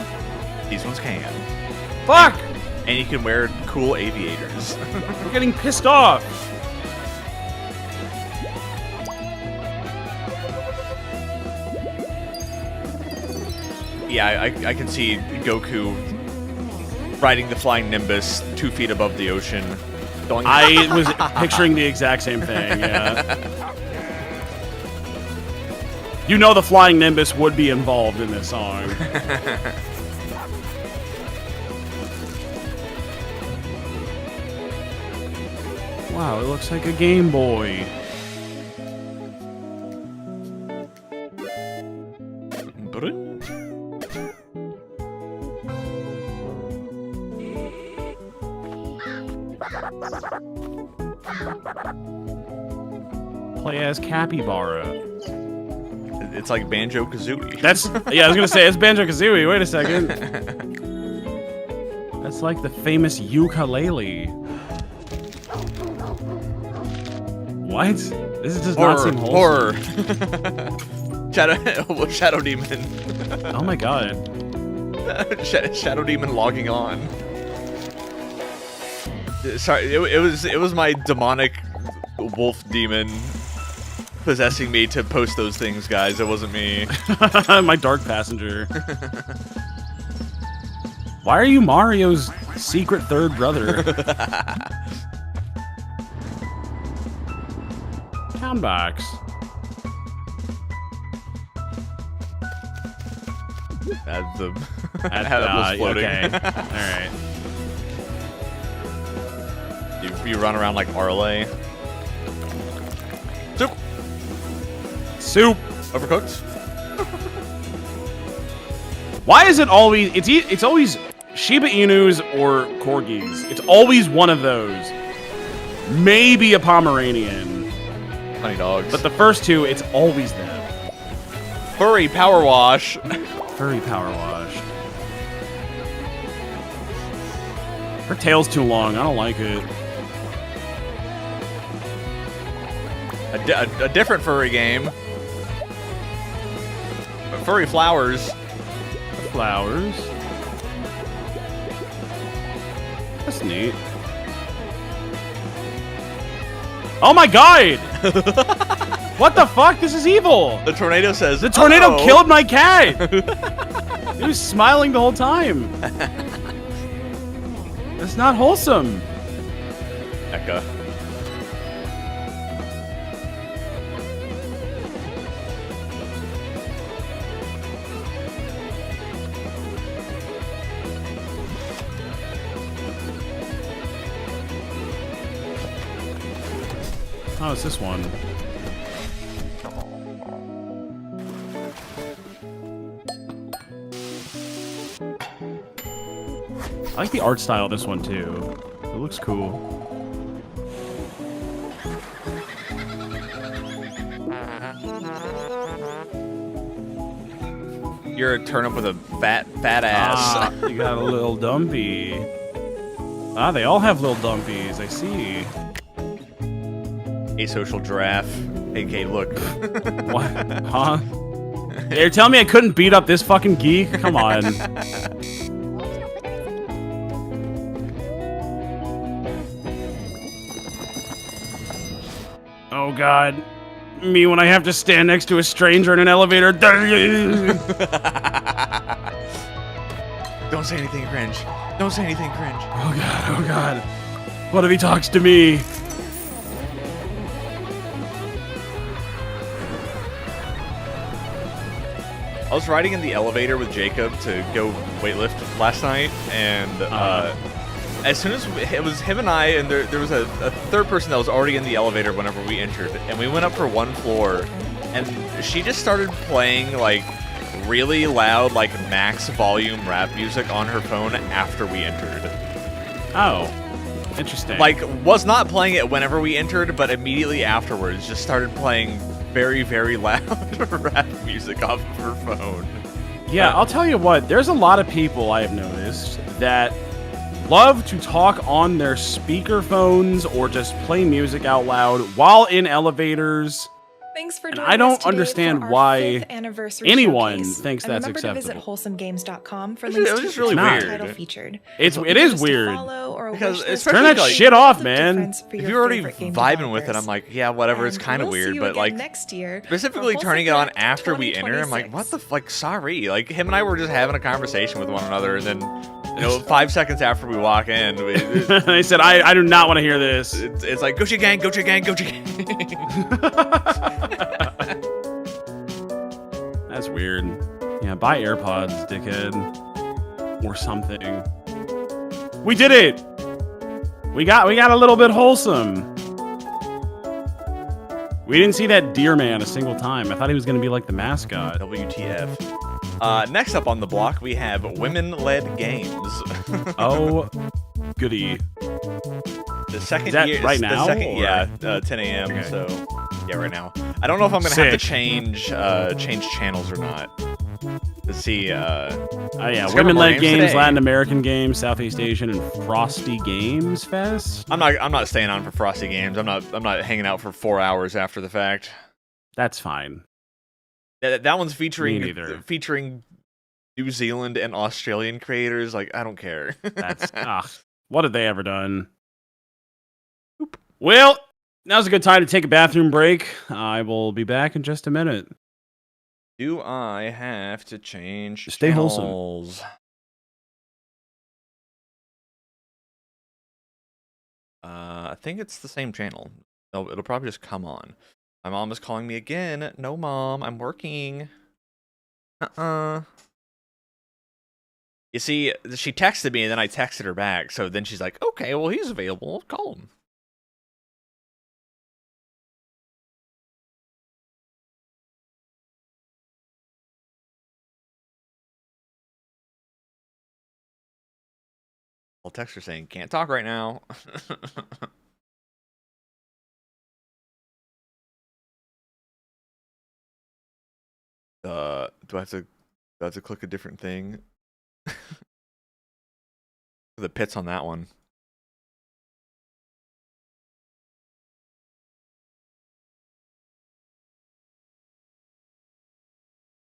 Speaker 1: these ones can.
Speaker 2: Fuck.
Speaker 1: And you can wear cool aviators.
Speaker 2: We're getting pissed off.
Speaker 1: Yeah, I can see Goku riding the flying Nimbus 2 feet above the ocean. Going
Speaker 2: I was picturing the exact same thing, yeah. You know the flying Nimbus would be involved in this song. Wow, it looks like a Game Boy. Play as Capybara.
Speaker 1: It's like Banjo-Kazooie.
Speaker 2: That's, yeah, I was gonna say, it's Banjo-Kazooie. Wait a second. That's like the famous ukulele. What? This does not seem wholesome.
Speaker 1: Horror. Shadow Demon.
Speaker 2: Oh my God.
Speaker 1: Shadow Demon logging on. Sorry, it was my demonic wolf demon possessing me to post those things, guys. It wasn't me.
Speaker 2: My dark passenger. Why are you Mario's secret third brother? Town box.
Speaker 1: That's the floating.
Speaker 2: Okay. All right.
Speaker 1: You run around like Arle.
Speaker 2: Soup.
Speaker 1: Overcooked.
Speaker 2: Why is it always? It's always Shiba Inus or Corgis. It's always one of those. Maybe a Pomeranian.
Speaker 1: Honey dogs.
Speaker 2: But the first two, it's always them.
Speaker 1: Furry power wash.
Speaker 2: Furry power wash. Her tail's too long. I don't like it.
Speaker 1: A different furry game. Furry flowers.
Speaker 2: Flowers. That's neat. Oh my god! What the fuck? This is evil!
Speaker 1: The tornado says,
Speaker 2: the tornado killed my cat! He was smiling the whole time. That's not wholesome.
Speaker 1: Eka.
Speaker 2: Oh, it's this one. I like the art style of this one too. It looks cool.
Speaker 1: You're a turnip with a fat ass.
Speaker 2: You got a little dumpy. Ah, they all have little dumpies. I see.
Speaker 1: Asocial giraffe. Hey, Cade, look.
Speaker 2: What? Huh? You're telling me I couldn't beat up this fucking geek? Come on. Oh god. Me when I have to stand next to a stranger in an elevator.
Speaker 1: Don't say anything cringe. Don't say anything cringe.
Speaker 2: Oh god, oh god. What if he talks to me?
Speaker 1: I was riding in the elevator with Jacob to go weightlift last night, and as soon as it was him and I, and there was a third person that was already in the elevator whenever we entered, and we went up for one floor, and she just started playing like really loud, like max volume rap music on her phone after we entered.
Speaker 2: Oh, interesting.
Speaker 1: Like, was not playing it whenever we entered, but immediately afterwards just started playing very, very loud rap music off of her phone.
Speaker 2: Yeah, I'll tell you what, there's a lot of people I have noticed that love to talk on their speaker phones or just play music out loud while in elevators.
Speaker 3: Thanks for
Speaker 2: And
Speaker 3: joining
Speaker 2: I
Speaker 3: us
Speaker 2: don't
Speaker 3: today
Speaker 2: understand
Speaker 3: for our
Speaker 2: why
Speaker 3: 5th anniversary
Speaker 2: anyone
Speaker 3: showcase.
Speaker 2: thinks
Speaker 3: And
Speaker 2: that's
Speaker 3: remember
Speaker 2: acceptable.
Speaker 3: to visit wholesomegames.com for
Speaker 1: It
Speaker 3: links
Speaker 1: was
Speaker 3: to
Speaker 1: just really
Speaker 3: each
Speaker 1: weird.
Speaker 3: title featured.
Speaker 2: It
Speaker 3: Even
Speaker 2: is
Speaker 3: just to
Speaker 2: weird.
Speaker 3: follow or a
Speaker 1: Because
Speaker 3: wish list
Speaker 1: especially
Speaker 2: Turn that
Speaker 1: like,
Speaker 2: shit off,
Speaker 3: the
Speaker 2: man.
Speaker 3: difference for
Speaker 1: if
Speaker 3: your
Speaker 1: you're already
Speaker 3: favorite game
Speaker 1: vibing with it,
Speaker 3: developers.
Speaker 1: I'm like, yeah, whatever, it's
Speaker 3: And
Speaker 1: kind of
Speaker 3: we'll see
Speaker 1: weird,
Speaker 3: you
Speaker 1: but
Speaker 3: again
Speaker 1: like
Speaker 3: next year
Speaker 1: specifically
Speaker 3: for
Speaker 1: turning it on
Speaker 3: Wholesome
Speaker 1: after we enter, I'm like, what the like, sorry. Like, him and I were just having a conversation with one another, and then, you know, 5 seconds after we walk in,
Speaker 2: they said, I do not want to hear this.
Speaker 1: It's like, Gucci gang, Gucci gang, Gucci gang.
Speaker 2: That's weird. Yeah, buy AirPods, dickhead. Or something. We did it! We got a little bit wholesome. We didn't see that deer man a single time. I thought he was going to be like the mascot.
Speaker 1: WTF. Next up on the block, we have women-led games.
Speaker 2: Oh, goody.
Speaker 1: The second
Speaker 2: Is that
Speaker 1: year,
Speaker 2: right
Speaker 1: the
Speaker 2: now,
Speaker 1: second,
Speaker 2: or-
Speaker 1: yeah, 10 a.m.
Speaker 2: Okay.
Speaker 1: So, yeah, right now. I don't know if I'm gonna have to
Speaker 2: Sick.
Speaker 1: change channels or not. To see.
Speaker 2: Oh yeah,
Speaker 1: discover more
Speaker 2: women-led games,
Speaker 1: today.
Speaker 2: Latin American games, Southeast Asian, and Frosty Games Fest.
Speaker 1: I'm not staying on for Frosty Games. I'm not hanging out for 4 hours after the fact.
Speaker 2: That's fine.
Speaker 1: That one's
Speaker 2: Me neither.
Speaker 1: featuring New Zealand and Australian creators. Like, I don't care.
Speaker 2: That's what have they ever done? Well, now's a good time to take a bathroom break. I will be back in just a minute.
Speaker 1: Do I have to change
Speaker 2: Stay wholesome.
Speaker 1: channels? I think it's the same channel. No, it'll probably just come on. My mom is calling me again. No, Mom, I'm working. You see, she texted me and then I texted her back. So then she's like, okay, well, he's available. Call him. I'll text her saying, can't talk right now. Do I have to click a different thing? The pits on that one.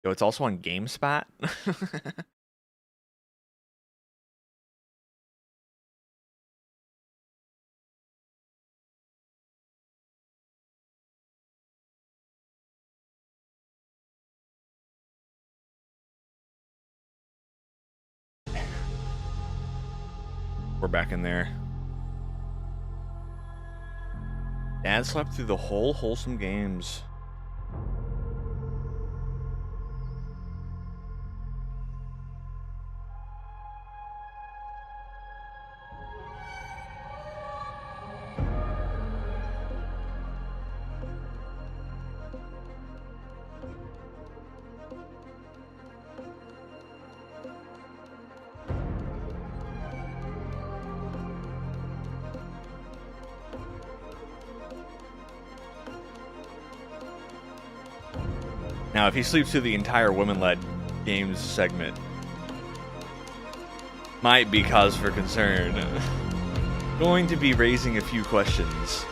Speaker 1: Yo, it's also on GameSpot. We're back in there. Dad slept through the whole Wholesome Games. Now, if he sleeps through the entire women-led games segment, might be cause for concern. Going to be raising a few questions.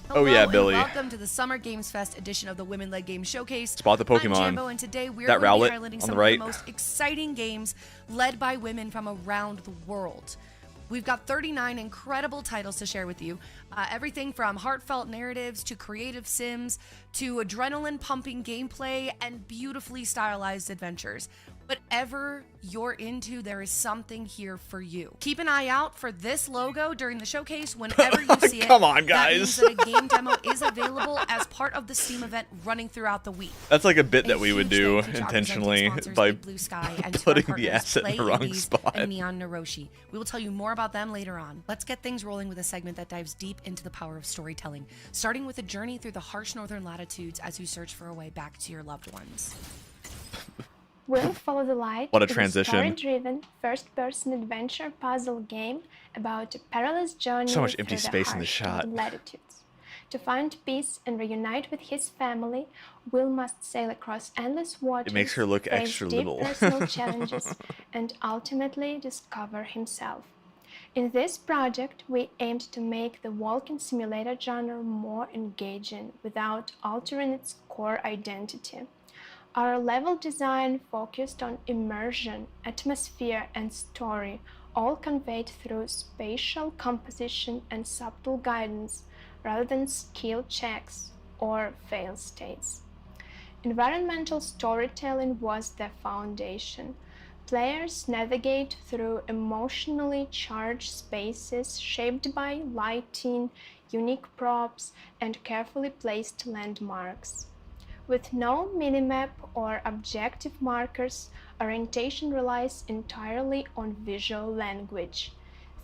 Speaker 1: Oh yeah, Billy.
Speaker 7: Welcome to the Summer Games Fest edition of the Women-Led Games Showcase.
Speaker 1: Spot the Pokemon.
Speaker 7: I'm Jambo, and today we're
Speaker 1: that
Speaker 7: going to
Speaker 1: Rowlet
Speaker 7: be highlighting
Speaker 1: on
Speaker 7: some
Speaker 1: the right.
Speaker 7: of the most exciting games led by women from around the world. We've got 39 incredible titles to share with you. Everything from heartfelt narratives to creative sims to adrenaline-pumping gameplay and beautifully stylized adventures. Whatever you're into, there is something here for you. Keep an eye out for this logo during the showcase whenever you see it.
Speaker 1: Come on, guys.
Speaker 7: That means that a game demo is available as part of the Steam event running throughout the week.
Speaker 1: That's like a bit that we would do intentionally by
Speaker 7: Blue Sky and
Speaker 1: putting the asset in the wrong spot.
Speaker 7: And Neon Naroshi. We will tell you more about them later on. Let's get things rolling with a segment that dives deep into the power of storytelling, starting with a journey through the harsh northern latitudes as you search for a way back to your loved ones.
Speaker 14: We'll Follow the Light.
Speaker 1: What a transition.
Speaker 14: Is a story-driven, first-person adventure puzzle game about a perilous journey
Speaker 1: so much empty
Speaker 14: through
Speaker 1: space
Speaker 14: the
Speaker 1: in the
Speaker 14: harsh
Speaker 1: shot.
Speaker 14: northern latitudes. To find peace and reunite with his family, Will must sail across endless waters,
Speaker 1: It makes her look
Speaker 14: face
Speaker 1: extra
Speaker 14: deep
Speaker 1: little.
Speaker 14: personal challenges, and ultimately discover himself. In this project, we aimed to make the walking simulator genre more engaging without altering its core identity. Our level design focused on immersion, atmosphere, and story, all conveyed through spatial composition and subtle guidance, rather than skill checks or fail states. Environmental storytelling was the foundation. Players navigate through emotionally charged spaces shaped by lighting, unique props, and carefully placed landmarks. With no minimap or objective markers, orientation relies entirely on visual language,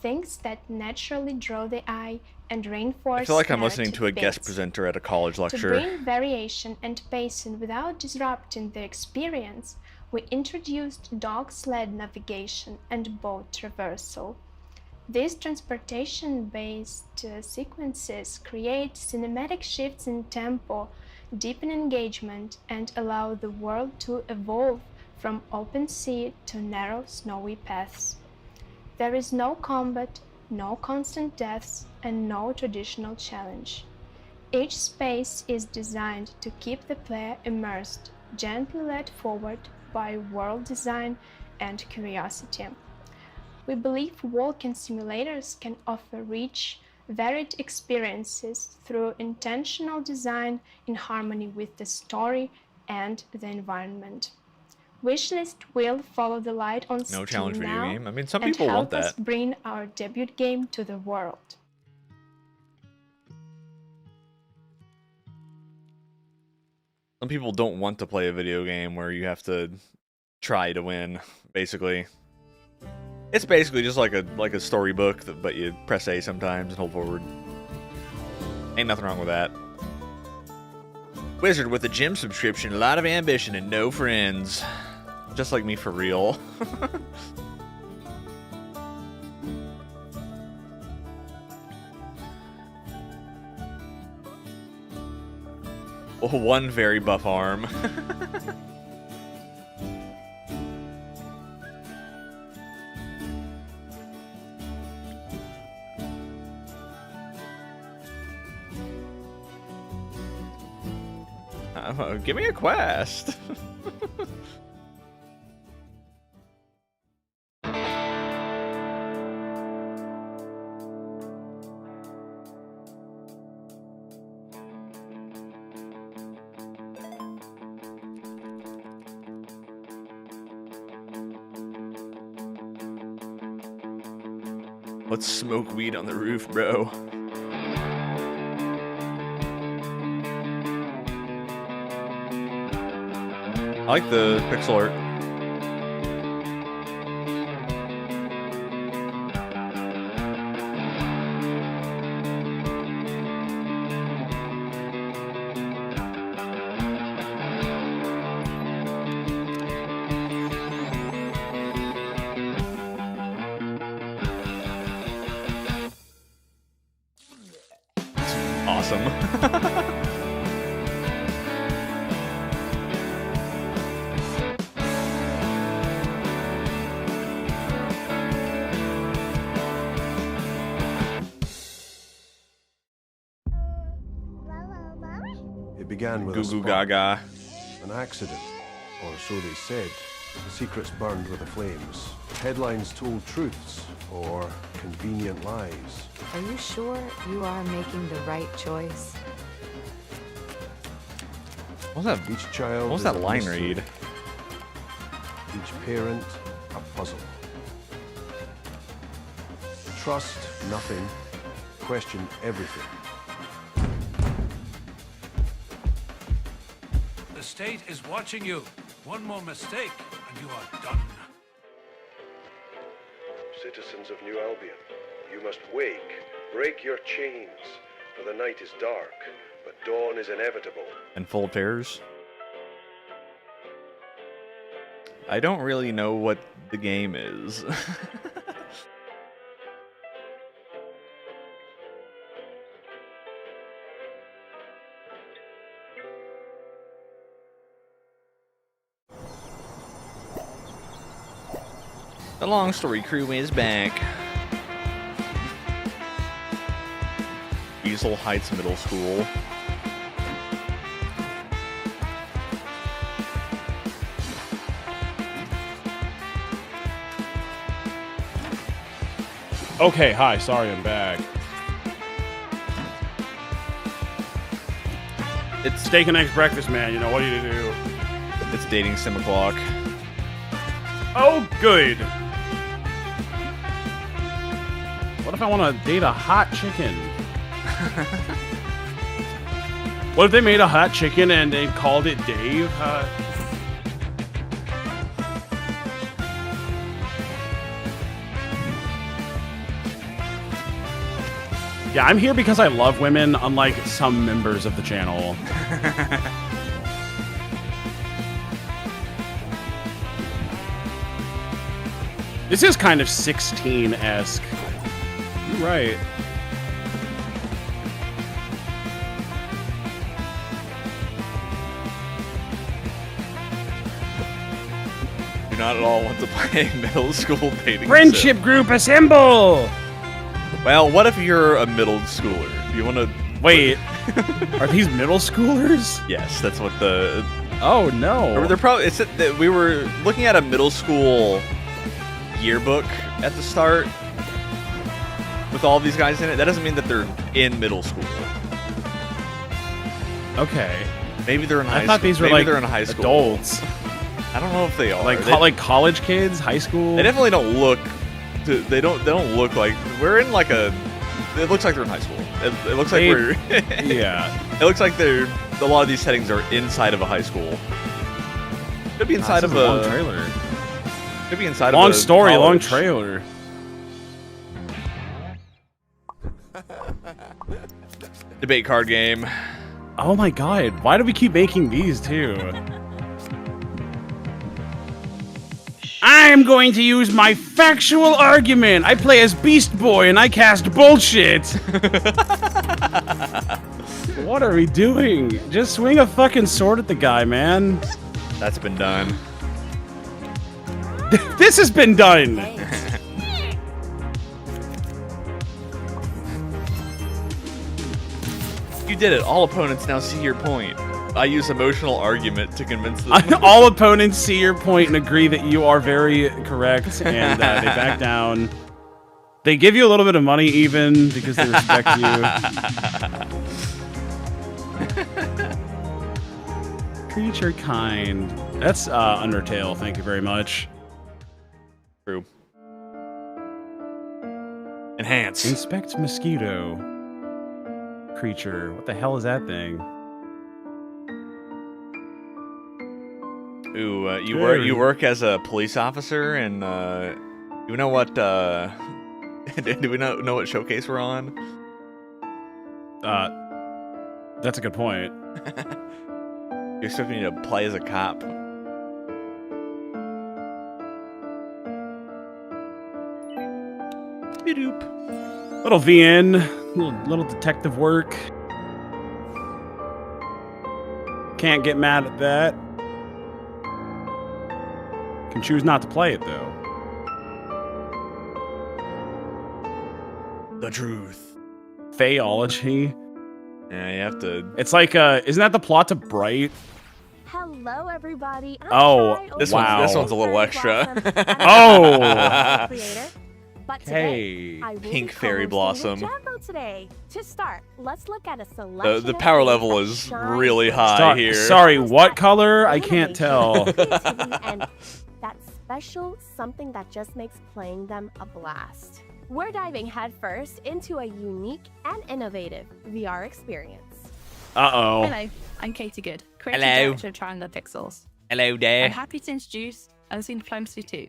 Speaker 14: things that naturally draw the eye and reinforce
Speaker 1: I feel like I'm listening
Speaker 14: narrative
Speaker 1: to a guest
Speaker 14: beats.
Speaker 1: presenter at a college
Speaker 14: To
Speaker 1: lecture.
Speaker 14: bring variation and pacing without disrupting the experience, we introduced dog sled navigation and boat traversal. These transportation-based sequences create cinematic shifts in tempo, deepen engagement, and allow the world to evolve from open sea to narrow snowy paths. There is no combat, no constant deaths, and no traditional challenge. Each space is designed to keep the player immersed, gently led forward by world design and curiosity. We believe walking simulators can offer rich, varied experiences through intentional design in harmony with the story and the environment. Wishlist will follow the light on Steam
Speaker 1: No challenge video
Speaker 14: now
Speaker 1: game. I mean, some
Speaker 14: and
Speaker 1: people want
Speaker 14: help us
Speaker 1: that.
Speaker 14: bring our debut game to the world.
Speaker 1: Some people don't want to play a video game where you have to try to win, basically. It's basically just like a storybook, but you press A sometimes and hold forward. Ain't nothing wrong with that. Wizard with a gym subscription, a lot of ambition, and no friends. Just like me for real. One very buff arm. Give me a quest. Let's smoke weed on the roof, bro. I like the pixel art. Awesome.
Speaker 9: It began with
Speaker 1: Goo Goo Gaga.
Speaker 9: An accident, or so they said. The secrets burned with the flames. Headlines told truths, or convenient lies.
Speaker 19: Are you sure you are making the right choice?
Speaker 1: What was that?
Speaker 9: Each child.
Speaker 1: What was that line read?
Speaker 9: Each parent a puzzle. Trust nothing. Question everything.
Speaker 20: The state is watching you. One more mistake, and you are done.
Speaker 9: Citizens of New Albion, you must wake, break your chains, for the night is dark, but dawn is inevitable.
Speaker 1: And full of terrors. I don't really know what the game is. The Long Story crew is back. Weasel Heights Middle School.
Speaker 2: Okay, hi, sorry, I'm back. It's steak and eggs breakfast, man. You know, what do you do?
Speaker 1: It's dating sim o'clock.
Speaker 2: Oh, good. What if I want to date a hot chicken? What if they made a hot chicken and they called it Dave? Yeah, I'm here because I love women, unlike some members of the channel. This is kind of 16-esque. You're right.
Speaker 1: Do not at all want to play middle school dating.
Speaker 2: Friendship group assemble!
Speaker 1: Well, what if you're a middle schooler? Do you want to...
Speaker 2: Wait, are these middle schoolers?
Speaker 1: Yes, that's what the...
Speaker 2: Oh, no.
Speaker 1: Or they're probably... we were looking at a middle school yearbook at the start with all these guys in it, that doesn't mean that they're in middle school.
Speaker 2: Okay.
Speaker 1: Maybe they're in high school.
Speaker 2: I thought these were
Speaker 1: Maybe
Speaker 2: like
Speaker 1: they're in high school.
Speaker 2: adults.
Speaker 1: I don't know if they are.
Speaker 2: Like college kids, high school.
Speaker 1: They definitely don't look. They don't look like we're in like a. It looks like they're in high school. It looks like we're.
Speaker 2: Yeah.
Speaker 1: It looks like they're. A lot of these settings are inside of a high school. Could be inside of a
Speaker 2: long trailer.
Speaker 1: Could be inside
Speaker 2: long
Speaker 1: of a
Speaker 2: story,
Speaker 1: college.
Speaker 2: long trailer.
Speaker 1: Debate card game.
Speaker 2: Oh my god! Why do we keep making these too? I'm going to use my factual argument. I play as Beast Boy and I cast bullshit. What are we doing? Just swing a fucking sword at the guy, man.
Speaker 1: That's been done.
Speaker 2: This has been done.
Speaker 1: You did it. All opponents now see your point. I use emotional argument to convince them.
Speaker 2: All opponents see your point and agree that you are very correct, and they back down. They give you a little bit of money even because they respect you. Creature kind. That's Undertale. Thank you very much.
Speaker 1: True. Enhance.
Speaker 2: Inspect mosquito. Creature. What the hell is that thing?
Speaker 1: Ooh, you work as a police officer, and you know what? Do we know what showcase we're on?
Speaker 2: That's a good point.
Speaker 1: You expect me to play as a cop?
Speaker 2: Bedoop. Little VN, little detective work. Can't get mad at that. Can choose not to play it though.
Speaker 1: The truth.
Speaker 2: Phaeology.
Speaker 1: Yeah, you have to.
Speaker 2: It's like isn't that the plot to Bright?
Speaker 10: Hello, everybody.
Speaker 1: This one's a little extra.
Speaker 2: Oh.
Speaker 10: But today, I will
Speaker 1: Pink
Speaker 10: be
Speaker 1: Fairy
Speaker 10: co-hosting
Speaker 1: Blossom.
Speaker 10: the Jambo today. To start, let's look at a selection
Speaker 1: The
Speaker 10: of
Speaker 1: power
Speaker 10: games
Speaker 1: level
Speaker 10: that
Speaker 1: is
Speaker 10: shine
Speaker 1: really
Speaker 10: for
Speaker 1: high here.
Speaker 2: Sorry, what color? I can't tell.
Speaker 10: creativity and that special something that just makes playing them a blast. We're diving headfirst into a unique and innovative VR experience.
Speaker 2: Uh-oh.
Speaker 21: Hello, I'm Katie Good, creative
Speaker 1: Hello.
Speaker 21: director of Triangle Pixels.
Speaker 1: Hello there.
Speaker 21: I'm happy to introduce Unseen Diplomacy 2.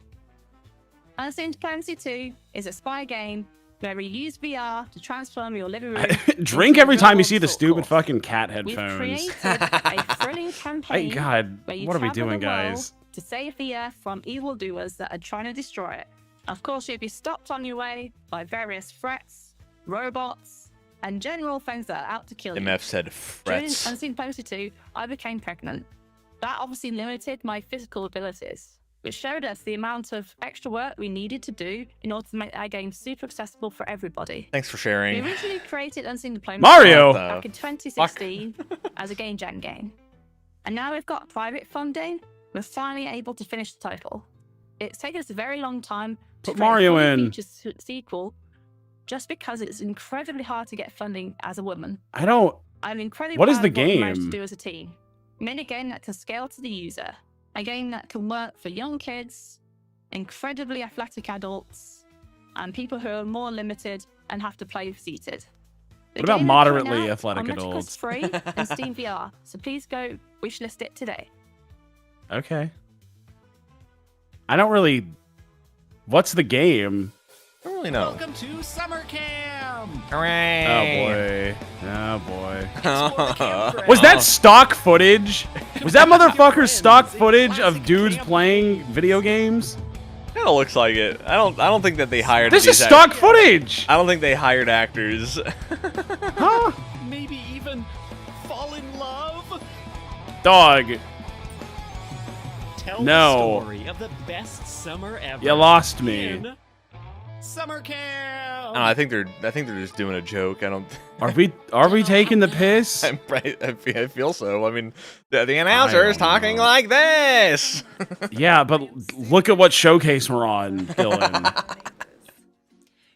Speaker 21: Unseen Diplomacy 2 is a spy game where we use VR to transform your living room.
Speaker 2: Drink every time you see the stupid fucking cat
Speaker 21: We've
Speaker 2: headphones.
Speaker 21: created a thrilling campaign.
Speaker 2: Hey, God,
Speaker 21: where you
Speaker 2: what are we
Speaker 21: travel
Speaker 2: doing,
Speaker 21: the world
Speaker 2: guys?
Speaker 21: To save the Earth from evildoers that are trying to destroy it. Of course, you'll be stopped on your way by various threats, robots, and general things that are out to kill you.
Speaker 1: MF said
Speaker 21: During
Speaker 1: frets.
Speaker 21: Unseen Diplomacy 2, I became pregnant. That obviously limited my physical abilities, which showed us the amount of extra work we needed to do in order to make our game super accessible for everybody.
Speaker 1: Thanks for sharing.
Speaker 21: We originally created Unseen Diplomacy
Speaker 2: Mario!
Speaker 21: back in 2016 as a game jam game. And now we've got private funding, we're finally able to finish the title. It's taken us a very long time to
Speaker 2: Put
Speaker 21: create
Speaker 2: Mario
Speaker 21: a fully
Speaker 2: in.
Speaker 21: featured sequel, just because it's incredibly hard to get funding as a woman.
Speaker 2: I don't.
Speaker 21: I'm incredibly
Speaker 2: What is
Speaker 21: proud
Speaker 2: the
Speaker 21: of what we managed
Speaker 2: game?
Speaker 21: to do as a team. We made a game that can scale to the user, a game that can work for young kids, incredibly athletic adults, and people who are more limited and have to play seated. The
Speaker 2: What about
Speaker 21: game is coming
Speaker 2: moderately
Speaker 21: out
Speaker 2: athletic
Speaker 21: on Metaquest
Speaker 2: adults?
Speaker 21: free and Steam VR, so please go wishlist it today.
Speaker 2: Okay. I don't really. What's the game?
Speaker 1: I don't really know.
Speaker 22: Welcome to Summer Camp!
Speaker 1: Hooray!
Speaker 2: Oh boy. Was that stock footage? Was that motherfucker stock footage of dudes playing video games?
Speaker 1: Kind of looks like it. I don't think that they hired.
Speaker 2: This
Speaker 1: these
Speaker 2: is stock footage.
Speaker 1: I don't think they hired actors.
Speaker 2: Huh?
Speaker 22: Maybe even fall in love?
Speaker 2: Dog.
Speaker 22: Tell
Speaker 2: No.
Speaker 22: the story of the best summer ever.
Speaker 2: You lost me.
Speaker 22: in Summer camp.
Speaker 1: I think they're just doing a joke. I don't.
Speaker 2: Are we taking the piss?
Speaker 1: I feel so. I mean, the announcer is talking like this.
Speaker 2: Yeah, but look at what showcase we're on, Dillon.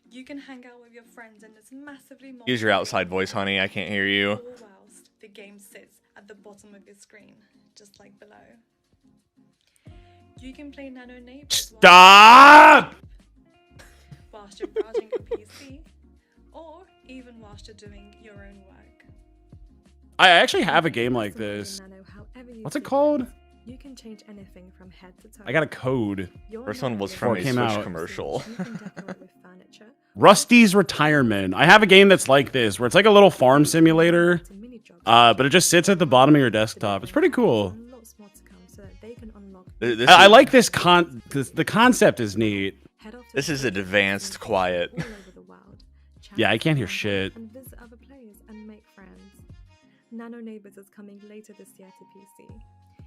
Speaker 5: You can hang out with your friends in this massively
Speaker 1: Use your outside voice, honey. I can't hear you.
Speaker 5: all whilst the game sits at the bottom of your screen, just like below. You can play Nano Neighbors.
Speaker 2: Stop!
Speaker 5: Whilst you're browsing your PC, or even whilst you're doing your own work.
Speaker 2: I actually have a game like this. What's it called?
Speaker 5: You can change anything from head to toe.
Speaker 2: I got a code.
Speaker 1: First one was from a Switch commercial.
Speaker 2: Rusty's Retirement. I have a game that's like this, where it's like a little farm simulator, but it just sits at the bottom of your desktop. It's pretty cool. I like this the concept is neat.
Speaker 1: This is advanced quiet.
Speaker 2: Yeah, I can't hear shit.
Speaker 5: And visit other players and make friends. Nano Neighbors is coming later this year to PC.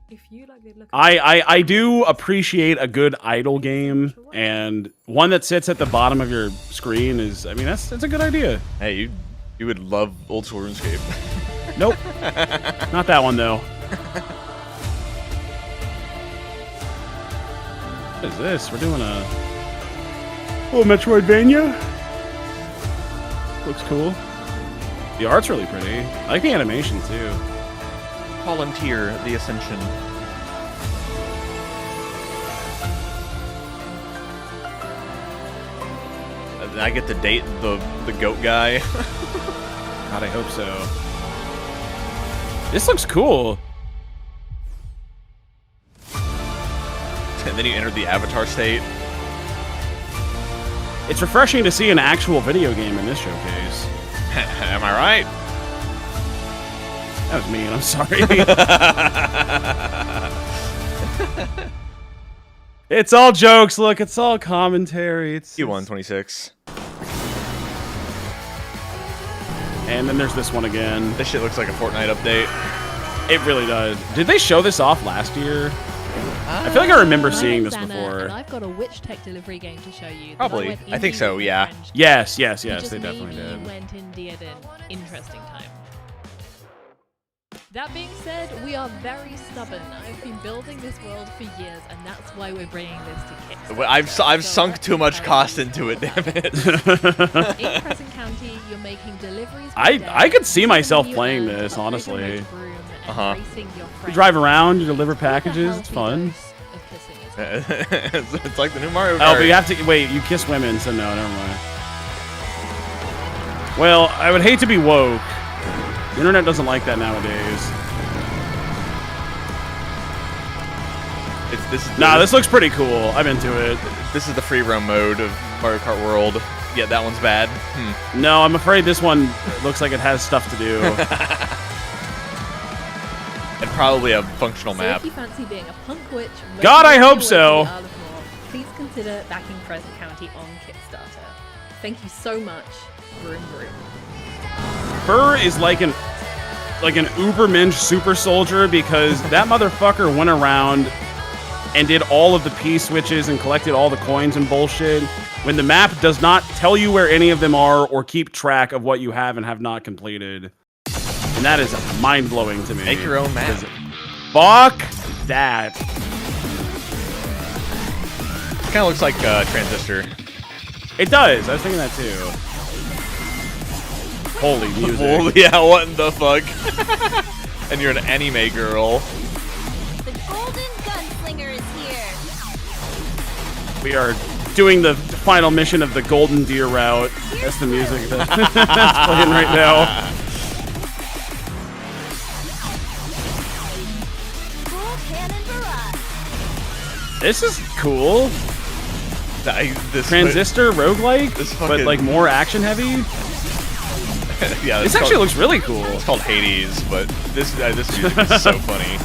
Speaker 5: If you like the look
Speaker 2: I do appreciate a good idle game, and one that sits at the bottom of your screen is, I mean, that's a good idea.
Speaker 1: Hey, you would love old school RuneScape.
Speaker 2: Nope. Not that one though. What is this? We're doing a little Metroidvania. Looks cool. The art's really pretty. I like the animation too.
Speaker 1: Volunteer the Ascension. I get to date the goat guy.
Speaker 2: God, I hope so. This looks cool.
Speaker 1: And then you enter the avatar state.
Speaker 2: It's refreshing to see an actual video game in this showcase.
Speaker 1: Am I right?
Speaker 2: That was mean, I'm sorry. It's all jokes, look, it's all commentary. It's
Speaker 1: Q1 26.
Speaker 2: And then there's this one again.
Speaker 1: This shit looks like a Fortnite update.
Speaker 2: It really does. Did they show this off last year? I feel like I remember seeing this before.
Speaker 11: And I've got a Witch Tech delivery game to show you.
Speaker 1: Probably. I think so, yeah.
Speaker 2: Yes, they definitely did.
Speaker 11: Went indie at an interesting time. That being said, we are very stubborn. I've been building this world for years, and that's why we're bringing this to Kickstarter.
Speaker 1: I've sunk too much cost into it, damn it.
Speaker 11: In Crescent County, you're making deliveries.
Speaker 2: I could see myself playing this, honestly. You drive around, you deliver packages, it's fun.
Speaker 1: It's like the new Mario Kart.
Speaker 2: Oh, but you have to wait. You kiss women, so no, never mind. Well, I would hate to be woke. The internet doesn't like that nowadays. This looks pretty cool. I'm into it.
Speaker 1: This is the free roam mode of Mario Kart World. Yeah, that one's bad.
Speaker 2: No, I'm afraid this one looks like it has stuff to do.
Speaker 1: And probably a functional map.
Speaker 11: If you fancy being a punk witch,
Speaker 2: God, I hope so.
Speaker 11: Please consider backing Crescent County on Kickstarter. Thank you so much. Vroom vroom.
Speaker 2: Fur is like an ubermensch super soldier, because that motherfucker went around and did all of the P-switches and collected all the coins and bullshit, when the map does not tell you where any of them are or keep track of what you have and have not completed. And that is mind-blowing to me.
Speaker 1: Make your own map.
Speaker 2: Fuck that.
Speaker 1: It kind of looks like Transistor.
Speaker 2: It does. I was thinking that too. Holy music.
Speaker 1: Holy, yeah, what in the fuck? And you're an anime girl.
Speaker 25: The Golden Gunslinger is here.
Speaker 2: We are doing the final mission of the Golden Deer route. That's the music that's playing right now. This is cool.
Speaker 1: This
Speaker 2: Transistor roguelike, but like more action heavy.
Speaker 1: Yeah,
Speaker 2: this actually looks really cool.
Speaker 1: It's called Hades, but this music is so funny.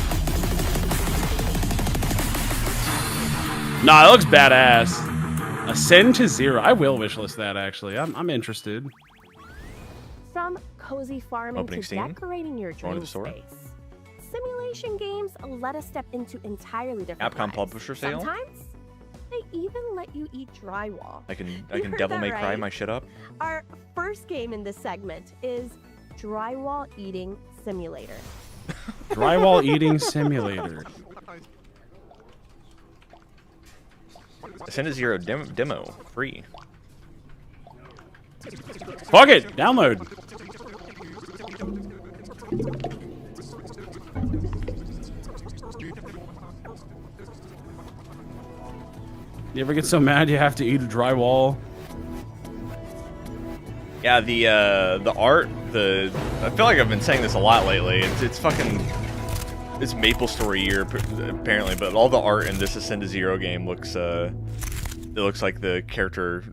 Speaker 2: Nah, it looks badass. Ascend to Zero. I will wishlist that actually. I'm interested.
Speaker 10: From cozy farming
Speaker 1: Opening
Speaker 10: to
Speaker 1: scene.
Speaker 10: decorating your dream space, simulation games let us step into entirely different
Speaker 1: Capcom
Speaker 10: lives.
Speaker 1: publisher sale.
Speaker 10: Sometimes They even let you eat drywall.
Speaker 1: I can
Speaker 10: heard
Speaker 1: devil
Speaker 10: that
Speaker 1: may cry
Speaker 10: right?
Speaker 1: my shit up.
Speaker 10: Our first game in this segment is Drywall Eating Simulator.
Speaker 2: Drywall Eating Simulator.
Speaker 1: Send a zero demo free.
Speaker 2: Fuck it, download. You ever get so mad you have to eat a drywall?
Speaker 1: Yeah, the art, I feel like I've been saying this a lot lately. It's fucking, it's Maple Story year apparently, but all the art in this Ascend to Zero game looks it looks like the character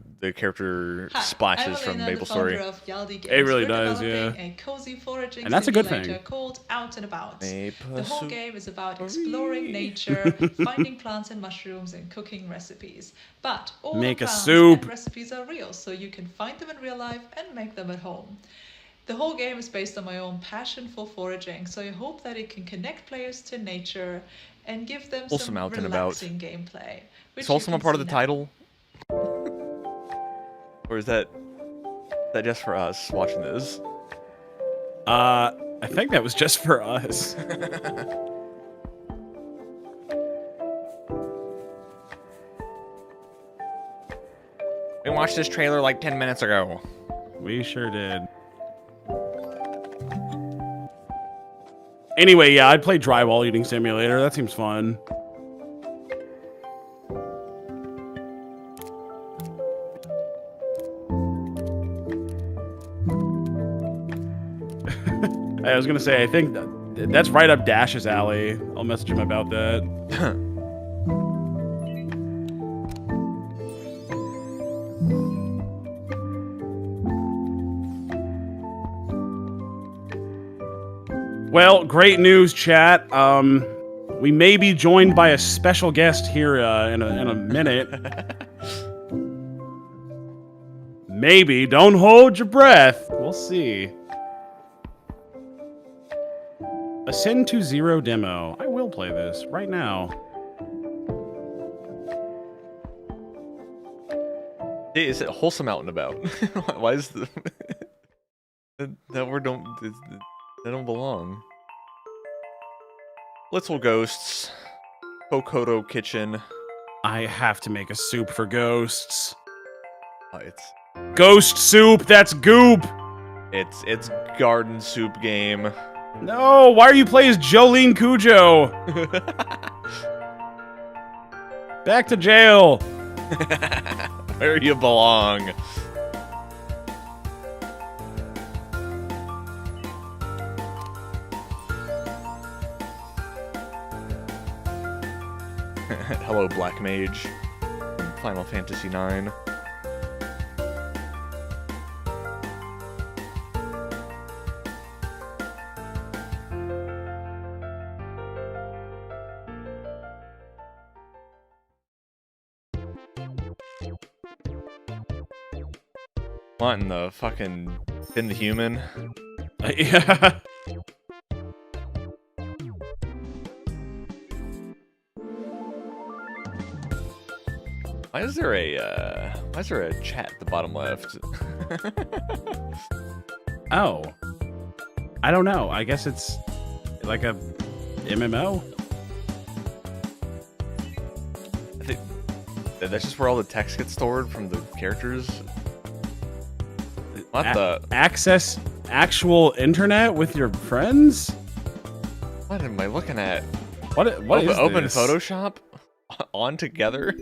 Speaker 1: splashes from Maple Story.
Speaker 2: It really does, yeah.
Speaker 12: A cozy foraging
Speaker 2: and that's a good thing.
Speaker 12: simulator called Out and About. The whole
Speaker 1: Maple
Speaker 12: game is about exploring nature, finding plants and mushrooms, and cooking recipes. But all
Speaker 2: Make
Speaker 12: the
Speaker 2: a
Speaker 12: plants
Speaker 2: soup.
Speaker 12: and recipes are real, so you can find them in real life and make them at home. The whole game is based on my own passion for foraging, so I hope that it can connect players to nature and give them
Speaker 1: Wholesome
Speaker 12: some
Speaker 1: Out and About.
Speaker 12: relaxing gameplay.
Speaker 1: Is Wholesome a part of the title? Or is that just for us watching this?
Speaker 2: I think that was just for us.
Speaker 1: We watched this trailer like 10 minutes ago.
Speaker 2: We sure did. Anyway, yeah, I'd play Drywall Eating Simulator. That seems fun. I was gonna say, I think that's right up Dash's alley. I'll message him about that. Well, great news, chat. We may be joined by a special guest here in a minute. Maybe. Don't hold your breath. We'll see. Ascend to Zero demo. I will play this right now.
Speaker 1: Hey, is it Wholesome Out and About? Why is the that word they don't belong? Little Ghosts. Kokoto Kitchen.
Speaker 2: I have to make a soup for ghosts.
Speaker 1: Oh, it's
Speaker 2: Ghost soup. That's goop.
Speaker 1: It's garden soup game.
Speaker 2: No, why are you playing as Jolene Cujo? Back to jail.
Speaker 1: Where you belong. Hello, Black Mage. From Final Fantasy IX. What in the fucking Finn the Human?
Speaker 2: Yeah.
Speaker 1: Why is there a chat at the bottom left?
Speaker 2: Oh. I don't know. I guess it's like a MMO.
Speaker 1: I think that's just where all the text gets stored from the characters. What the?
Speaker 2: Access actual internet with your friends?
Speaker 1: What am I looking at?
Speaker 2: What is
Speaker 1: open
Speaker 2: this?
Speaker 1: Photoshop on together?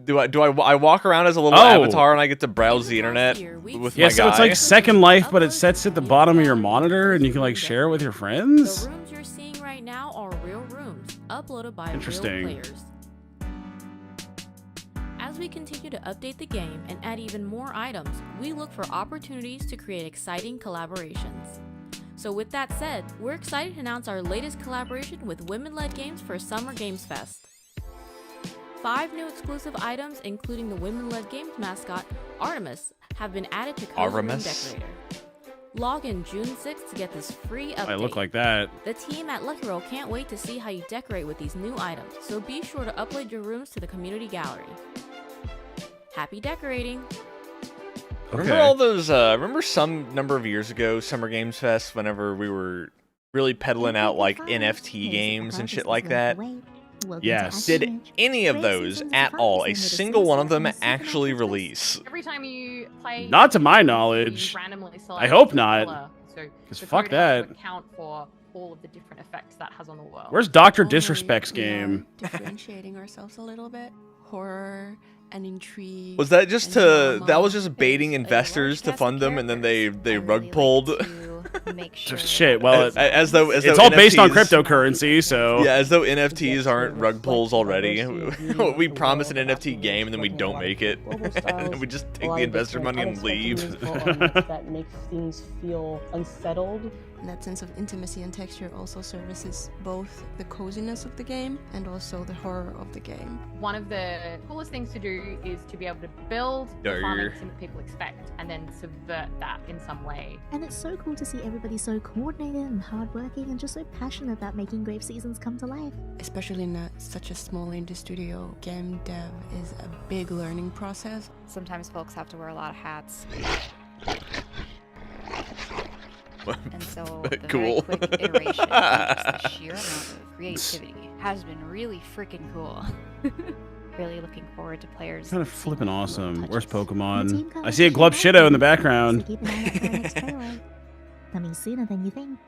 Speaker 1: Do I walk around as a little avatar and I get to browse the internet with my guy?
Speaker 2: So it's like Second Life, but it sets at the bottom of your monitor and you can like share it with your friends?
Speaker 13: The rooms you're seeing right now are real rooms, uploaded by
Speaker 2: Interesting.
Speaker 13: real players. As we continue to update the game and add even more items, we look for opportunities to create exciting collaborations. So with that said, we're excited to announce our latest collaboration with Women-Led Games for Summer Games Fest. 5 new exclusive items, including the Women-Led Games mascot, Artemis, have been added to Cozy Room
Speaker 1: Artemis?
Speaker 13: Decorator. Log in June 6th to get this free update.
Speaker 2: I look like that.
Speaker 13: The team at Lucky Roll can't wait to see how you decorate with these new items, so be sure to upload your rooms to the community gallery. Happy decorating!
Speaker 1: Remember all those, remember some number of years ago, Summer Games Fest, whenever we were really peddling out like NFT games and shit like that?
Speaker 2: Yes.
Speaker 1: Did any of those at all, a single one of them, actually release?
Speaker 15: Every time you play,
Speaker 2: Not to my knowledge.
Speaker 15: randomly select
Speaker 2: I hope
Speaker 15: a
Speaker 2: not.
Speaker 15: color. So
Speaker 2: Because
Speaker 15: the
Speaker 2: fuck
Speaker 15: code has to
Speaker 2: that.
Speaker 15: account for all of the different effects that has on the world.
Speaker 2: Where's Dr. Disrespect's game?
Speaker 16: Differentiating ourselves a little bit. Horror and intrigue.
Speaker 1: Was that just to, that was just baiting investors to fund them and then they rug pulled?
Speaker 2: Shit, well,
Speaker 1: as though
Speaker 2: it's all based on
Speaker 1: NFTs
Speaker 2: cryptocurrency, so.
Speaker 1: Yeah, as though NFTs aren't rug pulls already. We promise an NFT game and then we don't make it. And we just take the investor money and leave.
Speaker 17: That makes things feel unsettled.
Speaker 16: And that sense of intimacy and texture also services both the coziness of the game and also the horror of the game.
Speaker 15: One of the coolest things to do is to be able to build the farming sim that people expect and then subvert that in some way.
Speaker 23: And it's so cool to see everybody so coordinated and hardworking and just so passionate about making Grave Seasons come to life.
Speaker 16: Especially in such a small indie studio, game dev is a big learning process.
Speaker 24: Sometimes folks have to wear a lot of hats. And so the
Speaker 1: Cool.
Speaker 24: very quick iteration, just the sheer amount of creativity has been really freaking cool. Really looking forward to players.
Speaker 2: Kind of flipping awesome. Where's Pokemon? I see a Glub Shido in the background.
Speaker 23: Keep an eye out for our next trailer. Coming sooner than you think.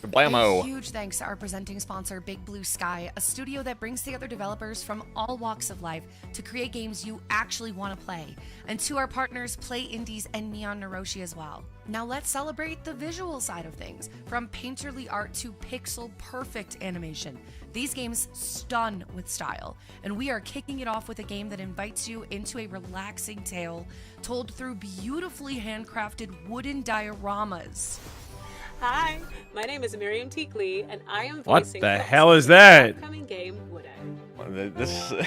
Speaker 1: Blammo.
Speaker 7: A huge thanks to our presenting sponsor, Big Blue Sky, a studio that brings together developers from all walks of life to create games you actually want to play. And to our partners, Play Indies and Neon Naroshi as well. Now let's celebrate the visual side of things. From painterly art to pixel perfect animation, these games stun with style. And we are kicking it off with a game that invites you into a relaxing tale told through beautifully handcrafted wooden dioramas.
Speaker 26: Hi, my name is Miriam Teakley, and I am
Speaker 2: What
Speaker 26: voicing
Speaker 2: the
Speaker 26: Fox
Speaker 2: hell is
Speaker 26: in the
Speaker 2: that?
Speaker 26: upcoming game Widow.
Speaker 1: This
Speaker 27: Let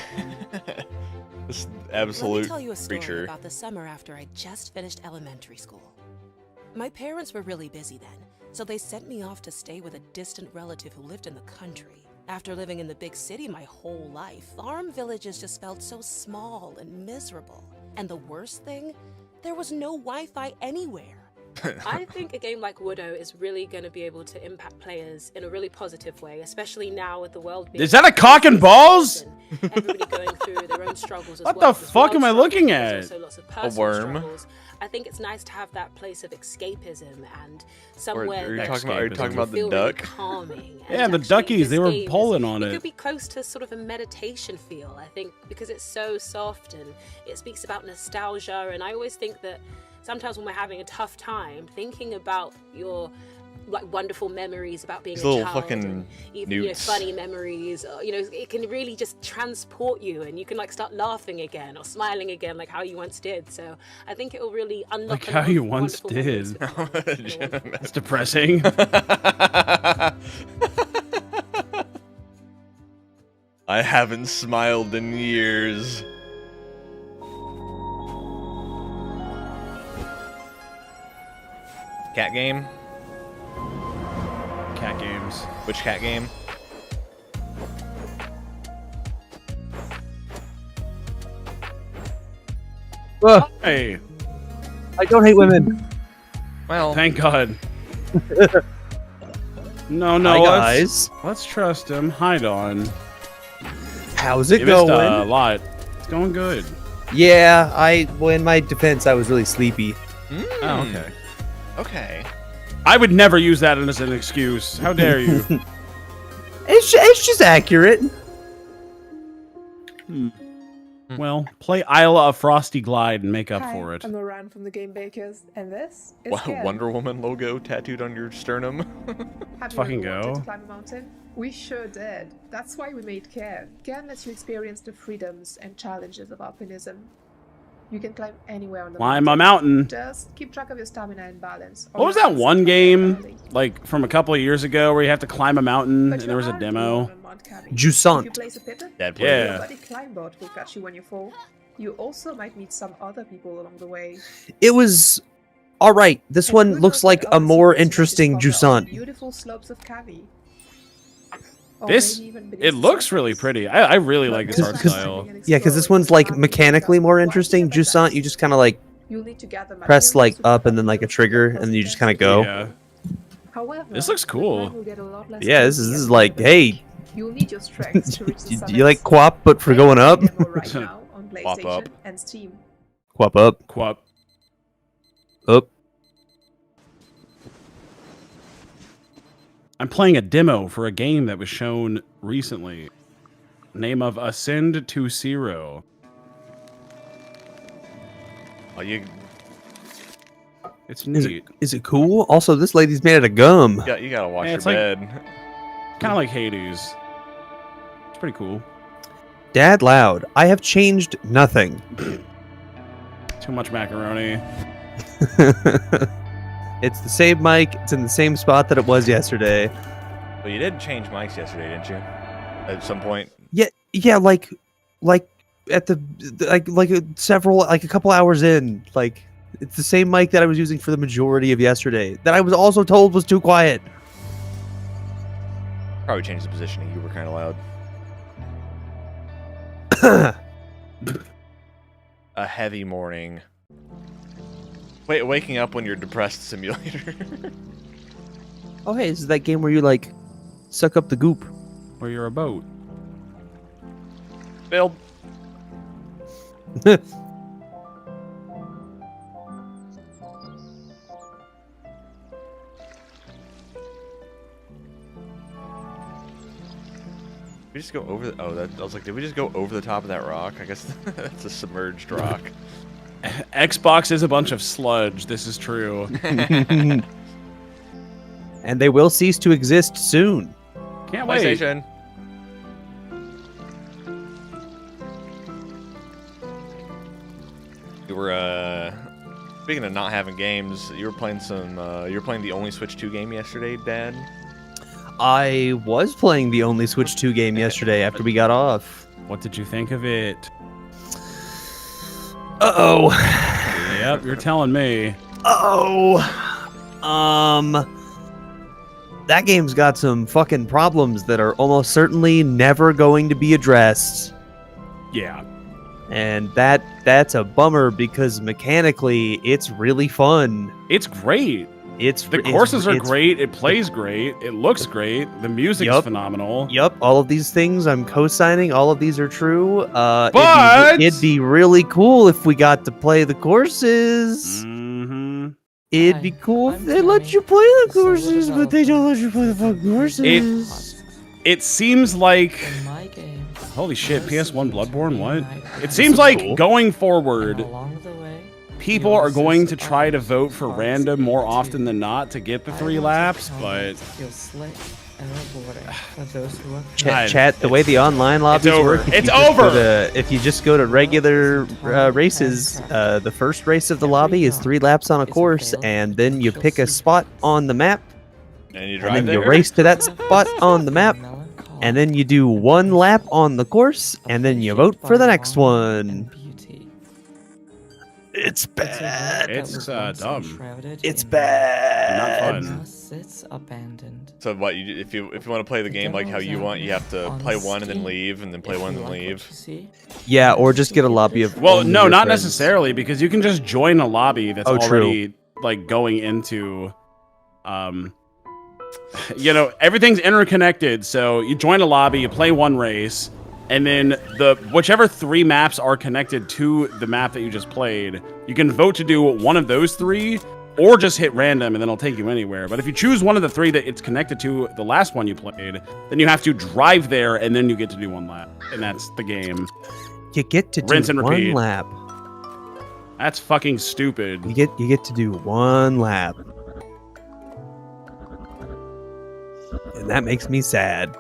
Speaker 27: me
Speaker 1: absolute
Speaker 27: tell you a story
Speaker 1: creature.
Speaker 27: about the summer after I just finished elementary school. My parents were really busy then, so they sent me off to stay with a distant relative who lived in the country. After living in the big city my whole life, farm villages just felt so small and miserable. And the worst thing, there was no Wi-Fi anywhere.
Speaker 26: I think a game like Widow is really going to be able to impact players in a really positive way, especially now with the world being...
Speaker 2: Is that a cock and balls?
Speaker 26: Everybody going through their own struggles as
Speaker 2: What
Speaker 26: well.
Speaker 2: the fuck am I looking
Speaker 26: There's
Speaker 2: at?
Speaker 26: also lots of
Speaker 1: A
Speaker 26: personal
Speaker 1: worm.
Speaker 26: struggles. I think it's nice to have that place of escapism and
Speaker 1: Or
Speaker 26: somewhere
Speaker 1: are you
Speaker 26: that
Speaker 1: talking about the
Speaker 26: feel
Speaker 1: duck?
Speaker 26: Really calming.
Speaker 2: Yeah,
Speaker 26: And
Speaker 2: the
Speaker 26: actually,
Speaker 2: duckies, they
Speaker 26: this
Speaker 2: were
Speaker 26: game
Speaker 2: pulling
Speaker 26: is-
Speaker 2: on
Speaker 26: it
Speaker 2: it.
Speaker 26: could be close to sort of a meditation feel, I think, because it's so soft and it speaks about nostalgia. And I always think that sometimes when we're having a tough time, thinking about your like wonderful memories about being
Speaker 1: These
Speaker 26: a
Speaker 1: little
Speaker 26: child,
Speaker 1: fucking
Speaker 26: and even
Speaker 1: newts.
Speaker 26: funny memories, it can really just transport you, and you can like start laughing again or smiling again, like how you once did. So I think it will really unlock
Speaker 2: Like
Speaker 26: a
Speaker 2: how
Speaker 26: lot
Speaker 2: you
Speaker 26: of
Speaker 2: once
Speaker 26: wonderful memories.
Speaker 2: did. That's depressing.
Speaker 1: I haven't smiled in years. Cat game?
Speaker 2: Cat games.
Speaker 1: Which cat game?
Speaker 2: Hey.
Speaker 28: I don't hate women.
Speaker 1: Well,
Speaker 2: thank God. No,
Speaker 28: Hi,
Speaker 2: let's-
Speaker 28: guys.
Speaker 2: Let's trust him. Hide on.
Speaker 28: How's it
Speaker 2: You missed
Speaker 28: going?
Speaker 2: a lot. It's going good.
Speaker 28: Yeah, well, in my defense, I was really sleepy.
Speaker 2: Oh, okay.
Speaker 1: Okay.
Speaker 2: I would never use that as an excuse. How dare you?
Speaker 28: It's just accurate.
Speaker 2: Well, play Isla of Frosty Glide and make up
Speaker 29: Hi,
Speaker 2: for it.
Speaker 29: I'm Moran from the Game Bakers, and this is
Speaker 1: Wow,
Speaker 29: Cade.
Speaker 1: Wonder Woman logo tattooed on your sternum.
Speaker 29: Have you
Speaker 2: fucking
Speaker 29: ever wanted
Speaker 2: go.
Speaker 29: to climb a mountain? We sure did. That's why we made Cade. Cade lets you experience the freedoms and challenges of alpinism. You can climb anywhere on the
Speaker 2: Climb a mountain.
Speaker 29: Just keep track of your stamina and balance.
Speaker 2: What was that one game, like, from a couple of years ago where you have to climb a mountain and there was a demo?
Speaker 29: If you
Speaker 28: Jusant.
Speaker 29: place a pivot,
Speaker 1: That
Speaker 29: your
Speaker 2: Yeah.
Speaker 29: buddy Climbot will catch you when you fall. You also might meet some other people along the way.
Speaker 28: It was All right, this one looks like a more interesting Jusant.
Speaker 29: Beautiful slopes of Cade.
Speaker 2: It looks really pretty. I really like this art style.
Speaker 28: Yeah, because this one's like mechanically more interesting. Jusant, you just kind of like
Speaker 29: You'll need to gather
Speaker 28: press like
Speaker 29: materials
Speaker 28: up and then like a trigger, and then you just kind of go.
Speaker 2: Yeah.
Speaker 29: However,
Speaker 2: This looks cool.
Speaker 29: will get a lot less
Speaker 28: Yeah, this is like, hey,
Speaker 29: You'll need your strength to reach the
Speaker 28: you
Speaker 29: summits.
Speaker 28: like QWOP, but for going up?
Speaker 29: right now on
Speaker 1: QWOP
Speaker 29: PlayStation
Speaker 1: up.
Speaker 29: and Steam.
Speaker 28: QWOP up.
Speaker 2: QWOP.
Speaker 28: Up.
Speaker 2: I'm playing a demo for a game that was shown recently. Name of Ascend to Zero.
Speaker 1: Oh, you.
Speaker 2: It's neat.
Speaker 28: Is it cool? Also, this lady's made out of gum.
Speaker 1: Yeah, you gotta wash
Speaker 2: Yeah,
Speaker 1: your
Speaker 2: it's like-
Speaker 1: bed.
Speaker 2: Kind of like Hades. It's pretty cool.
Speaker 28: Dad loud. I have changed nothing.
Speaker 2: Too much macaroni.
Speaker 28: It's the same mic. It's in the same spot that it was yesterday.
Speaker 1: But you did change mics yesterday, didn't you? At some point.
Speaker 28: Yeah, like at the several a couple hours in, like it's the same mic that I was using for the majority of yesterday. That I was also told was too quiet.
Speaker 1: Probably changed the positioning. You were kind of loud. A heavy morning. Wait, waking up when you're depressed simulator.
Speaker 28: Oh hey, this is that game where you like suck up the goop.
Speaker 2: Where you're a boat.
Speaker 1: Build. We just go over the, I was like, did we just go over the top of that rock? I guess that's a submerged rock.
Speaker 2: Xbox is a bunch of sludge. This is true.
Speaker 28: And they will cease to exist soon.
Speaker 2: Can't wait.
Speaker 1: PlayStation. You were speaking of not having games, you were playing the only Switch 2 game yesterday, Dad?
Speaker 28: I was playing the only Switch 2 game yesterday after we got off.
Speaker 2: What did you think of it?
Speaker 28: Uh-oh.
Speaker 2: Yep, you're telling me.
Speaker 28: Uh-oh. That game's got some fucking problems that are almost certainly never going to be addressed.
Speaker 2: Yeah.
Speaker 28: And that's a bummer because mechanically it's really fun.
Speaker 2: It's great. The courses are great. It plays great. It looks great. The music's phenomenal.
Speaker 28: Yep, all of these things I'm co-signing. All of these are true.
Speaker 2: But
Speaker 28: it'd be really cool if we got to play the courses.
Speaker 2: Mm-hmm.
Speaker 28: It'd be cool if they let you play the courses, but they don't let you play the fucking courses.
Speaker 2: It seems like... Holy shit, PS1 Bloodborne, what? It seems like going forward, people are going to try to vote for random more often than not to get the 3 laps, but...
Speaker 28: Chat, the way the online lobbies work, if you just go to regular races, the first race of the lobby is 3 laps on a course, and then you pick a spot on the map,
Speaker 1: and you
Speaker 28: then you race to that spot on the map, and then you do 1 lap on the course, and then you vote for the next one. It's bad.
Speaker 2: It's dumb.
Speaker 28: It's bad.
Speaker 2: Not fun.
Speaker 3: It's abandoned.
Speaker 1: So what if you want to play the game like how you want, you have to play one and then leave, and then play one and then leave.
Speaker 28: Yeah, or just get a lobby of.
Speaker 2: Well,
Speaker 28: only
Speaker 2: no,
Speaker 28: your
Speaker 2: not
Speaker 28: friends.
Speaker 2: necessarily, because you can just join a lobby that's
Speaker 28: Oh, true.
Speaker 2: already like going into, you know, everything's interconnected. So you join a lobby, you play 1 race, and then whichever 3 maps are connected to the map that you just played, you can vote to do one of those 3, or just hit random and then it'll take you anywhere. But if you choose one of the 3 that it's connected to the last one you played, then you have to drive there and then you get to do 1 lap, and that's the game.
Speaker 28: You get to
Speaker 2: Rinse
Speaker 28: do
Speaker 2: and
Speaker 28: 1
Speaker 2: repeat.
Speaker 28: lap.
Speaker 2: That's fucking stupid.
Speaker 28: You get to do 1 lap, and that makes me sad.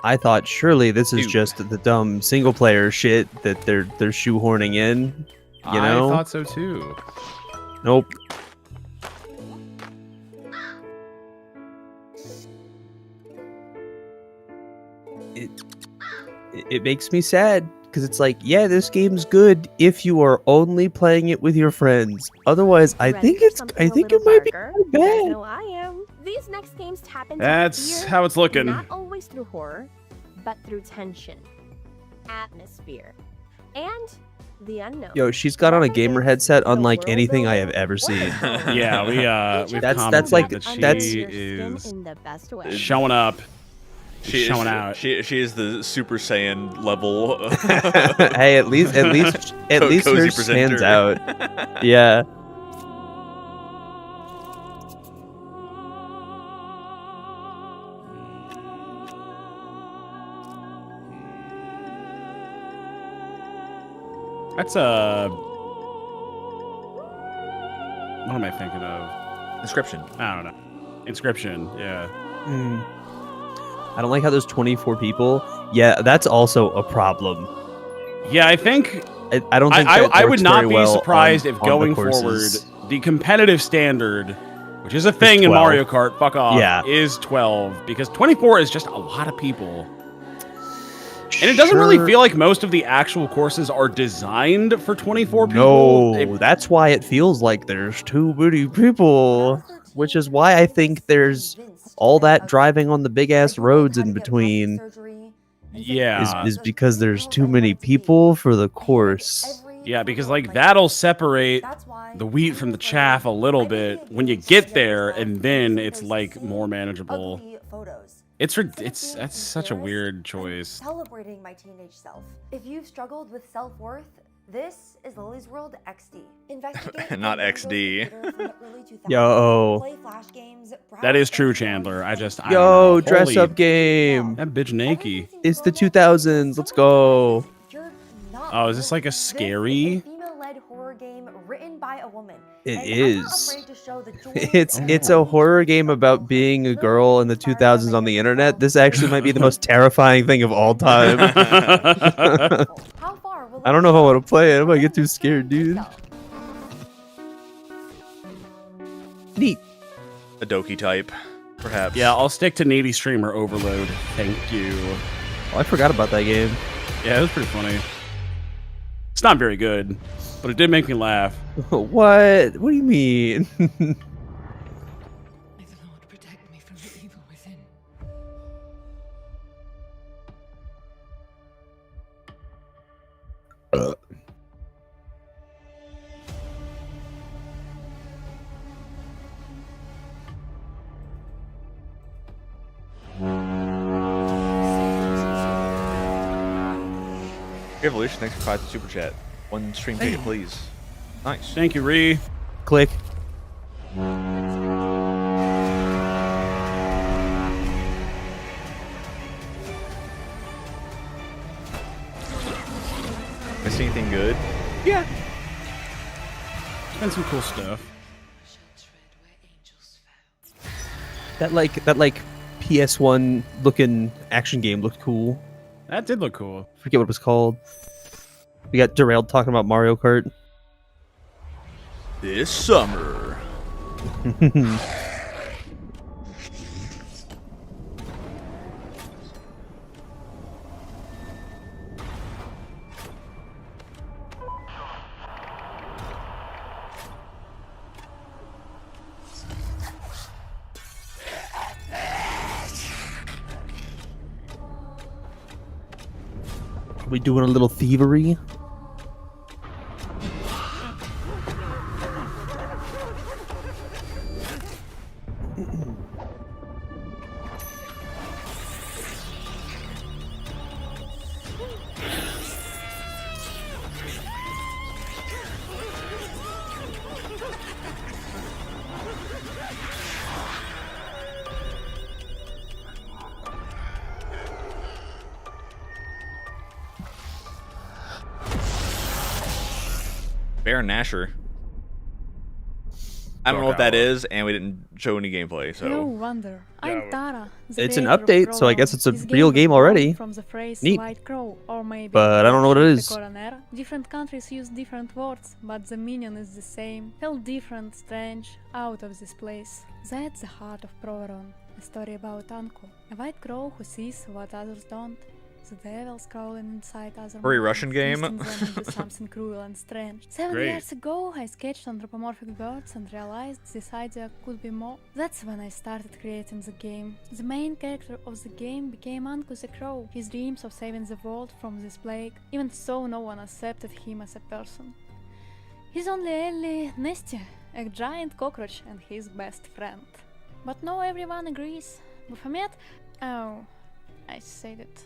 Speaker 28: I thought surely this is just the dumb single player shit that they're shoehorning in. You know?
Speaker 2: I thought so too.
Speaker 28: Nope. It makes me sad because it's like, yeah, this game's good if you are only playing it with your friends. Otherwise, I think it might be
Speaker 10: You guys
Speaker 28: bad.
Speaker 10: know I am. These next games tap into
Speaker 2: That's
Speaker 10: fear,
Speaker 2: how it's looking.
Speaker 10: Not always through horror, but through tension, atmosphere, and the unknown.
Speaker 28: Yo, she's got on a gamer headset unlike anything I have ever seen.
Speaker 2: Yeah, we've
Speaker 28: that's like
Speaker 2: commented that
Speaker 28: that's
Speaker 2: she is
Speaker 10: in the best way.
Speaker 2: showing up. Showing
Speaker 1: out. She is the Super Saiyan level.
Speaker 28: Hey, at least
Speaker 1: Cozy
Speaker 28: hers
Speaker 1: presenter.
Speaker 28: stands out. Yeah.
Speaker 2: That's what am I thinking of?
Speaker 1: Inscription.
Speaker 2: I don't know. Inscription. Yeah.
Speaker 28: I don't like how there's 24 people. Yeah, that's also a problem.
Speaker 2: Yeah, I think
Speaker 28: I don't think that
Speaker 2: I would
Speaker 28: works
Speaker 2: not
Speaker 28: very
Speaker 2: be
Speaker 28: well
Speaker 2: surprised
Speaker 28: on
Speaker 2: if
Speaker 28: the
Speaker 2: going
Speaker 28: courses.
Speaker 2: forward the competitive standard, which is a thing in
Speaker 28: 12.
Speaker 2: Mario Kart, fuck off,
Speaker 28: Yeah.
Speaker 2: is 12 because 24 is just a lot of people. And it doesn't really feel like most of the actual courses are designed for 24 people.
Speaker 28: No, that's why it feels like there's too many people, which is why I think there's all that driving on the big ass roads in between.
Speaker 2: Yeah.
Speaker 28: Is because there's too many people for the course.
Speaker 2: Yeah, because like that'll separate the wheat from the chaff a little bit when you get there, and then it's like more manageable. That's such a weird choice.
Speaker 4: Celebrating my teenage self. If you've struggled with self-worth, this is Lily's World XD. Investigate
Speaker 1: Not XD.
Speaker 28: Yo.
Speaker 4: play flash games,
Speaker 2: That is true, Chandler. I don't
Speaker 28: Yo,
Speaker 2: know.
Speaker 28: dress
Speaker 2: Holy-
Speaker 28: up game.
Speaker 2: That bitch naked.
Speaker 28: It's the 2000s. Let's go.
Speaker 2: Oh, is this like a scary?
Speaker 4: female-led horror game written by a woman.
Speaker 28: It
Speaker 4: And I'm not
Speaker 28: is.
Speaker 4: afraid to show the joy
Speaker 28: It's a horror game about being a girl in the 2000s on the internet. This actually might be the most terrifying thing of all time. I don't know if I want to play it. I might get too scared, dude. Neat.
Speaker 1: A Doki type, perhaps.
Speaker 2: Yeah, I'll stick to Needy Streamer Overload. Thank you.
Speaker 28: Oh, I forgot about that game.
Speaker 2: Yeah, it was pretty funny. It's not very good, but it did make me laugh.
Speaker 28: What? What do you mean?
Speaker 1: Evolution, thanks for 5 super chat. One stream ticket, please. Nice.
Speaker 2: Thank you, Ree.
Speaker 28: Click.
Speaker 1: Miss anything good?
Speaker 28: Yeah.
Speaker 2: Been some cool stuff.
Speaker 28: That PS1 looking action game looked cool.
Speaker 2: That did look cool.
Speaker 28: Forget what it was called. We got derailed talking about Mario Kart.
Speaker 1: This summer.
Speaker 28: Are we doing a little thievery?
Speaker 1: Baron Nashor. I don't know what that is, and we didn't show any gameplay, so.
Speaker 6: No wonder. I'm Tara. the
Speaker 28: It's an
Speaker 6: creator of
Speaker 28: update, so I guess
Speaker 6: Crow.
Speaker 28: it's a
Speaker 6: This
Speaker 28: real
Speaker 6: was
Speaker 28: game
Speaker 6: born
Speaker 28: already.
Speaker 6: From the phrase
Speaker 28: Neat.
Speaker 6: White Crow, or maybe
Speaker 28: But I don't know what it
Speaker 6: the
Speaker 28: is.
Speaker 6: Coroner. Different countries use different words, but the meaning is the same. Felt different, strange, out of this place. That's the heart of Proveron, a story about Anko, a white crow who sees what others don't. The devils crawling inside other
Speaker 1: Very
Speaker 6: minds,
Speaker 1: Russian game.
Speaker 6: twisting them into something cruel and strange. 7
Speaker 1: Great.
Speaker 6: years ago, I sketched anthropomorphic gods and realized this idea could be more. That's when I started creating the game. The main character of the game became Anku the Crow. His dreams of saving the world from this plague, even so no one accepted him as a person. He's only Ellie Nesty, a giant cockroach and his best friend. But no everyone agrees. Baphomet? Oh, I said it.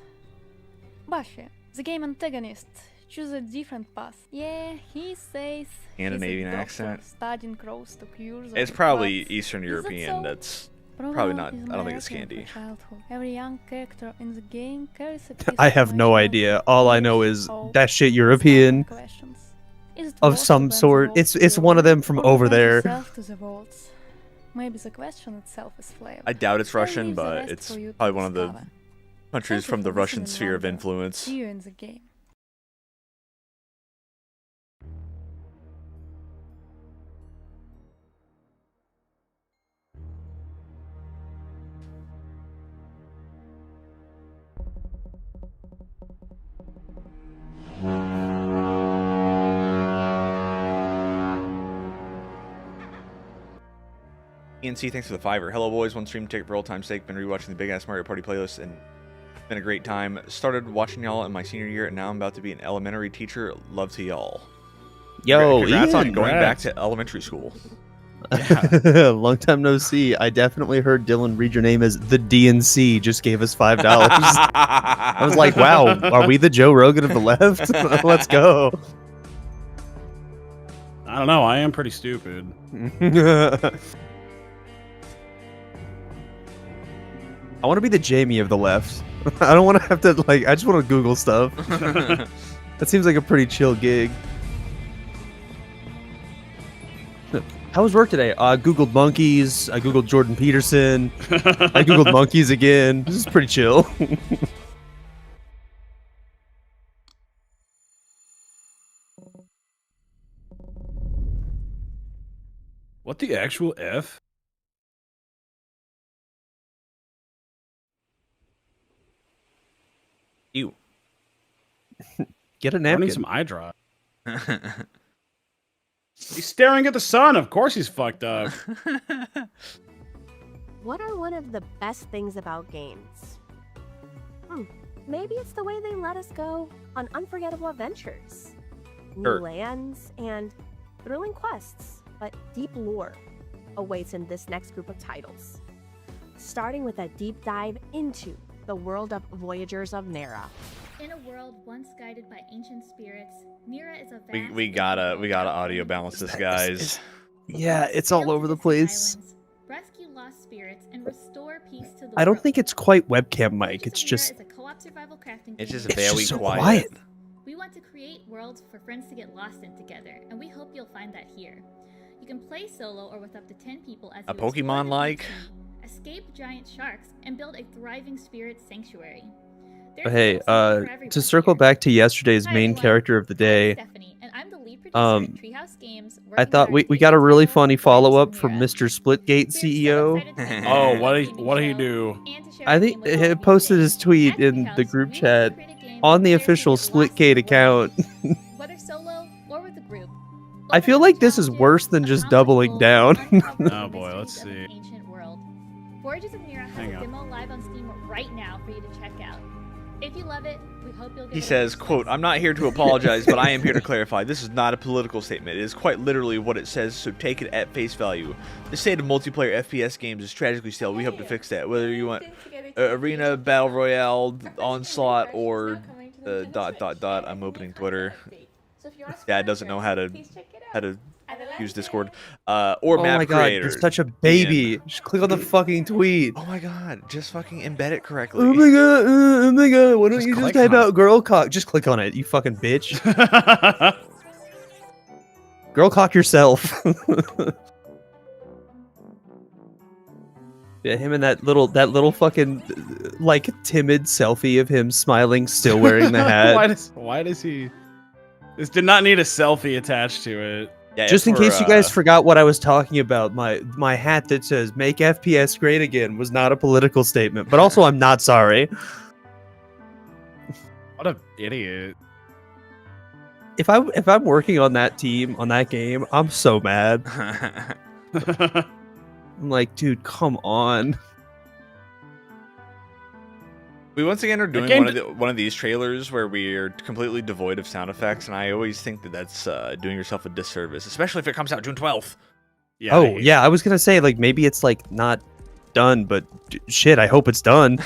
Speaker 6: Buffy, the game antagonist, choose a different path. Yeah, he says
Speaker 1: Scandinavian
Speaker 6: he's a doctor
Speaker 1: accent.
Speaker 6: studying crows to cure the
Speaker 1: It's probably
Speaker 6: but
Speaker 1: Eastern
Speaker 6: is it
Speaker 1: European.
Speaker 6: so?
Speaker 1: That's
Speaker 6: Provolone
Speaker 1: probably not.
Speaker 6: is
Speaker 1: I don't think it's
Speaker 6: American
Speaker 1: Scandi.
Speaker 6: for childhood. Every young character in the game carries a piece
Speaker 28: I
Speaker 6: of
Speaker 28: have
Speaker 6: my
Speaker 28: no
Speaker 6: childhood.
Speaker 28: idea. All I know is
Speaker 6: Hope,
Speaker 28: that shit European
Speaker 6: questions. Is it
Speaker 28: of
Speaker 6: worth to
Speaker 28: some
Speaker 6: bend the
Speaker 28: sort.
Speaker 6: rules
Speaker 28: It's
Speaker 6: to
Speaker 28: one of
Speaker 6: your
Speaker 28: them
Speaker 6: will,
Speaker 28: from
Speaker 6: or
Speaker 28: over
Speaker 6: bend
Speaker 28: there.
Speaker 6: yourself to the walls? Maybe the question itself is flavor.
Speaker 1: I doubt it's
Speaker 6: I'll
Speaker 1: Russian,
Speaker 6: leave the
Speaker 1: but
Speaker 6: rest
Speaker 1: it's
Speaker 6: for you to
Speaker 1: probably one of the
Speaker 6: discover.
Speaker 1: countries
Speaker 6: Thank you
Speaker 1: from the
Speaker 6: for
Speaker 1: Russian
Speaker 6: listening,
Speaker 1: sphere of
Speaker 6: Wanda.
Speaker 1: influence.
Speaker 6: See you in the game.
Speaker 1: ENC, thanks for the $5. Hello, boys. One stream ticket for old time's sake. Been rewatching the Big Ass Mario Party playlist and it's been a great time. Started watching y'all in my senior year and now I'm about to be an elementary teacher. Love to y'all.
Speaker 28: Yo,
Speaker 1: Congrats on
Speaker 28: Ian,
Speaker 1: going back
Speaker 28: congrats.
Speaker 1: to elementary school.
Speaker 28: Long time no see. I definitely heard Dillon read your name as the DNC. Just gave us $5. I was like, wow, are we the Joe Rogan of the left? Let's go.
Speaker 2: I don't know. I am pretty stupid.
Speaker 28: I want to be the Jamie of the left. I don't want to have to, like, I just want to Google stuff. That seems like a pretty chill gig. How was work today? I Googled monkeys. I Googled Jordan Peterson. I Googled monkeys again. This is pretty chill.
Speaker 2: What the actual F?
Speaker 1: Ew.
Speaker 28: Get a
Speaker 2: I need
Speaker 28: napkin.
Speaker 2: some eye drop. He's staring at the sun. Of course he's fucked up.
Speaker 10: What are one of the best things about games? Maybe it's the way they let us go on unforgettable adventures, new
Speaker 1: Sure.
Speaker 10: lands, and thrilling quests, but deep lore awaits in this next group of titles. Starting with a deep dive into the world of Voyagers of Nera.
Speaker 5: In a world once guided by ancient spirits, Nera is a vast
Speaker 1: We gotta audio balance this, guys.
Speaker 28: Yeah, it's all over the place.
Speaker 5: rescue lost spirits and restore peace to the
Speaker 28: I don't
Speaker 5: world.
Speaker 28: think it's quite webcam mic. It's
Speaker 5: Nera
Speaker 28: just
Speaker 5: is a co-op survival crafting
Speaker 1: It's
Speaker 5: game
Speaker 1: just very
Speaker 28: so
Speaker 1: quiet.
Speaker 28: quiet.
Speaker 5: We want to create worlds for friends to get lost in together, and we hope you'll find that here. You can play solo or with up to 10 people as
Speaker 1: A
Speaker 5: you explore
Speaker 1: Pokemon
Speaker 5: the
Speaker 1: like.
Speaker 5: deep sea, escape giant sharks, and build a thriving spirit sanctuary. There's
Speaker 28: But hey,
Speaker 5: something for everyone
Speaker 28: to circle back to yesterday's main character of the day,
Speaker 5: Stephanie, and I'm the lead producer at Treehouse Games,
Speaker 28: I
Speaker 5: working
Speaker 28: thought
Speaker 5: hard
Speaker 28: we got a really funny follow-up from Mr. Splitgate CEO.
Speaker 2: Oh, what did he do?
Speaker 28: I think he posted his tweet in the group chat on the official Splitgate account.
Speaker 5: whether solo or with a group.
Speaker 28: I feel like this is worse than just doubling down.
Speaker 2: Oh boy, let's see.
Speaker 5: Ancient world. Voyages of Nera has
Speaker 2: Hang
Speaker 5: a
Speaker 2: on.
Speaker 5: demo live on Steam right now for you to check out. If you love it, we hope you'll give
Speaker 1: He
Speaker 5: it a
Speaker 1: says, quote, "I'm not here to apologize, but I am here to clarify. This is not a political statement. It is quite literally what it says, so take it at face value. The state of multiplayer FPS games is tragically stale. We hope to fix that. Whether you want arena, battle royale, onslaught, or I'm opening Twitter. Dad doesn't know how to use Discord. Or
Speaker 28: Oh
Speaker 1: map
Speaker 28: my god,
Speaker 1: creators.
Speaker 28: you're such a baby. Just click on the fucking tweet.
Speaker 1: Oh my god, just fucking embed it correctly.
Speaker 28: Oh my god, why don't
Speaker 1: Just
Speaker 28: you just
Speaker 1: click
Speaker 28: type
Speaker 1: on
Speaker 28: out girl cock? Just click on it, you fucking bitch. Girl cock yourself. Yeah, him and that little fucking like timid selfie of him smiling, still wearing the hat.
Speaker 2: Why does he? This did not need a selfie attached to it.
Speaker 1: Yeah,
Speaker 28: Just in case you guys forgot what I was talking about, my hat that says "Make FPS Great Again" was not a political statement, but also I'm not sorry.
Speaker 2: What an idiot.
Speaker 28: If I'm working on that team on that game, I'm so mad. I'm like, dude, come on.
Speaker 1: We once again are doing one of these trailers where we are completely devoid of sound effects, and I always think that that's doing yourself a disservice, especially if it comes out June 12th.
Speaker 28: Yeah. Oh yeah, I was gonna say like maybe it's like not done, but shit, I hope it's done.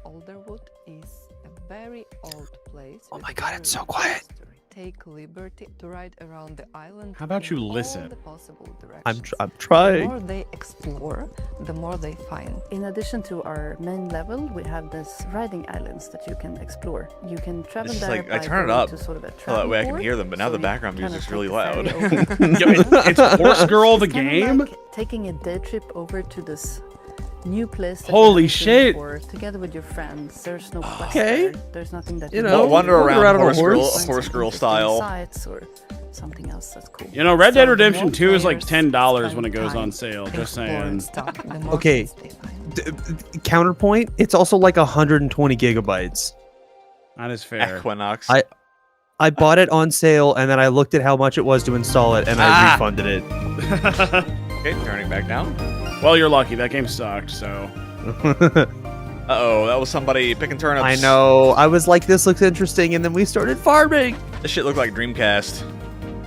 Speaker 8: Alderwood is a very old place.
Speaker 28: Oh my god, it's so quiet.
Speaker 8: Take liberty to ride around the island.
Speaker 2: How about you
Speaker 8: in all
Speaker 2: listen?
Speaker 8: the possible directions.
Speaker 28: I'm trying.
Speaker 8: The more they explore, the more they find. In addition to our main level, we have this riding islands that you can explore. You can travel
Speaker 1: It's just
Speaker 8: there
Speaker 1: like I
Speaker 8: by
Speaker 1: turn it
Speaker 8: going
Speaker 1: up
Speaker 8: to sort of a
Speaker 1: so that way I can
Speaker 8: travel
Speaker 1: hear them, but now
Speaker 8: port,
Speaker 1: the
Speaker 8: so
Speaker 1: background
Speaker 8: you
Speaker 1: music's
Speaker 8: kinda
Speaker 1: really
Speaker 8: take the
Speaker 1: loud.
Speaker 8: ferry over.
Speaker 2: It's Horse Girl the
Speaker 8: It's kinda
Speaker 2: game?
Speaker 8: like taking a day trip over to this new place that
Speaker 2: Holy
Speaker 8: you're
Speaker 2: shit.
Speaker 8: for, together with your friends. There's no quest
Speaker 28: Okay.
Speaker 8: there. There's nothing that
Speaker 28: You know,
Speaker 1: wander
Speaker 28: wander
Speaker 1: around
Speaker 28: on a
Speaker 1: horse girl style.
Speaker 8: sites or something else that's cool.
Speaker 2: You know, Red
Speaker 8: So
Speaker 2: Dead
Speaker 8: the
Speaker 2: Redemption
Speaker 8: more
Speaker 2: 2 is like
Speaker 8: players
Speaker 2: $10 when it
Speaker 8: spend
Speaker 2: goes
Speaker 8: time
Speaker 2: on sale. Just saying.
Speaker 8: stuff, the more
Speaker 28: Okay.
Speaker 8: things they find.
Speaker 28: Counterpoint, it's also like 120 gigabytes.
Speaker 2: That is fair.
Speaker 1: Equinox.
Speaker 28: I bought it on sale and then I looked at how much it was to install it and I refunded it.
Speaker 1: Okay, turning back down.
Speaker 2: Well, you're lucky. That game sucked, so.
Speaker 1: Uh-oh, that was somebody picking turnips.
Speaker 28: I know. I was like, this looks interesting, and then we started farming.
Speaker 1: This shit looked like Dreamcast.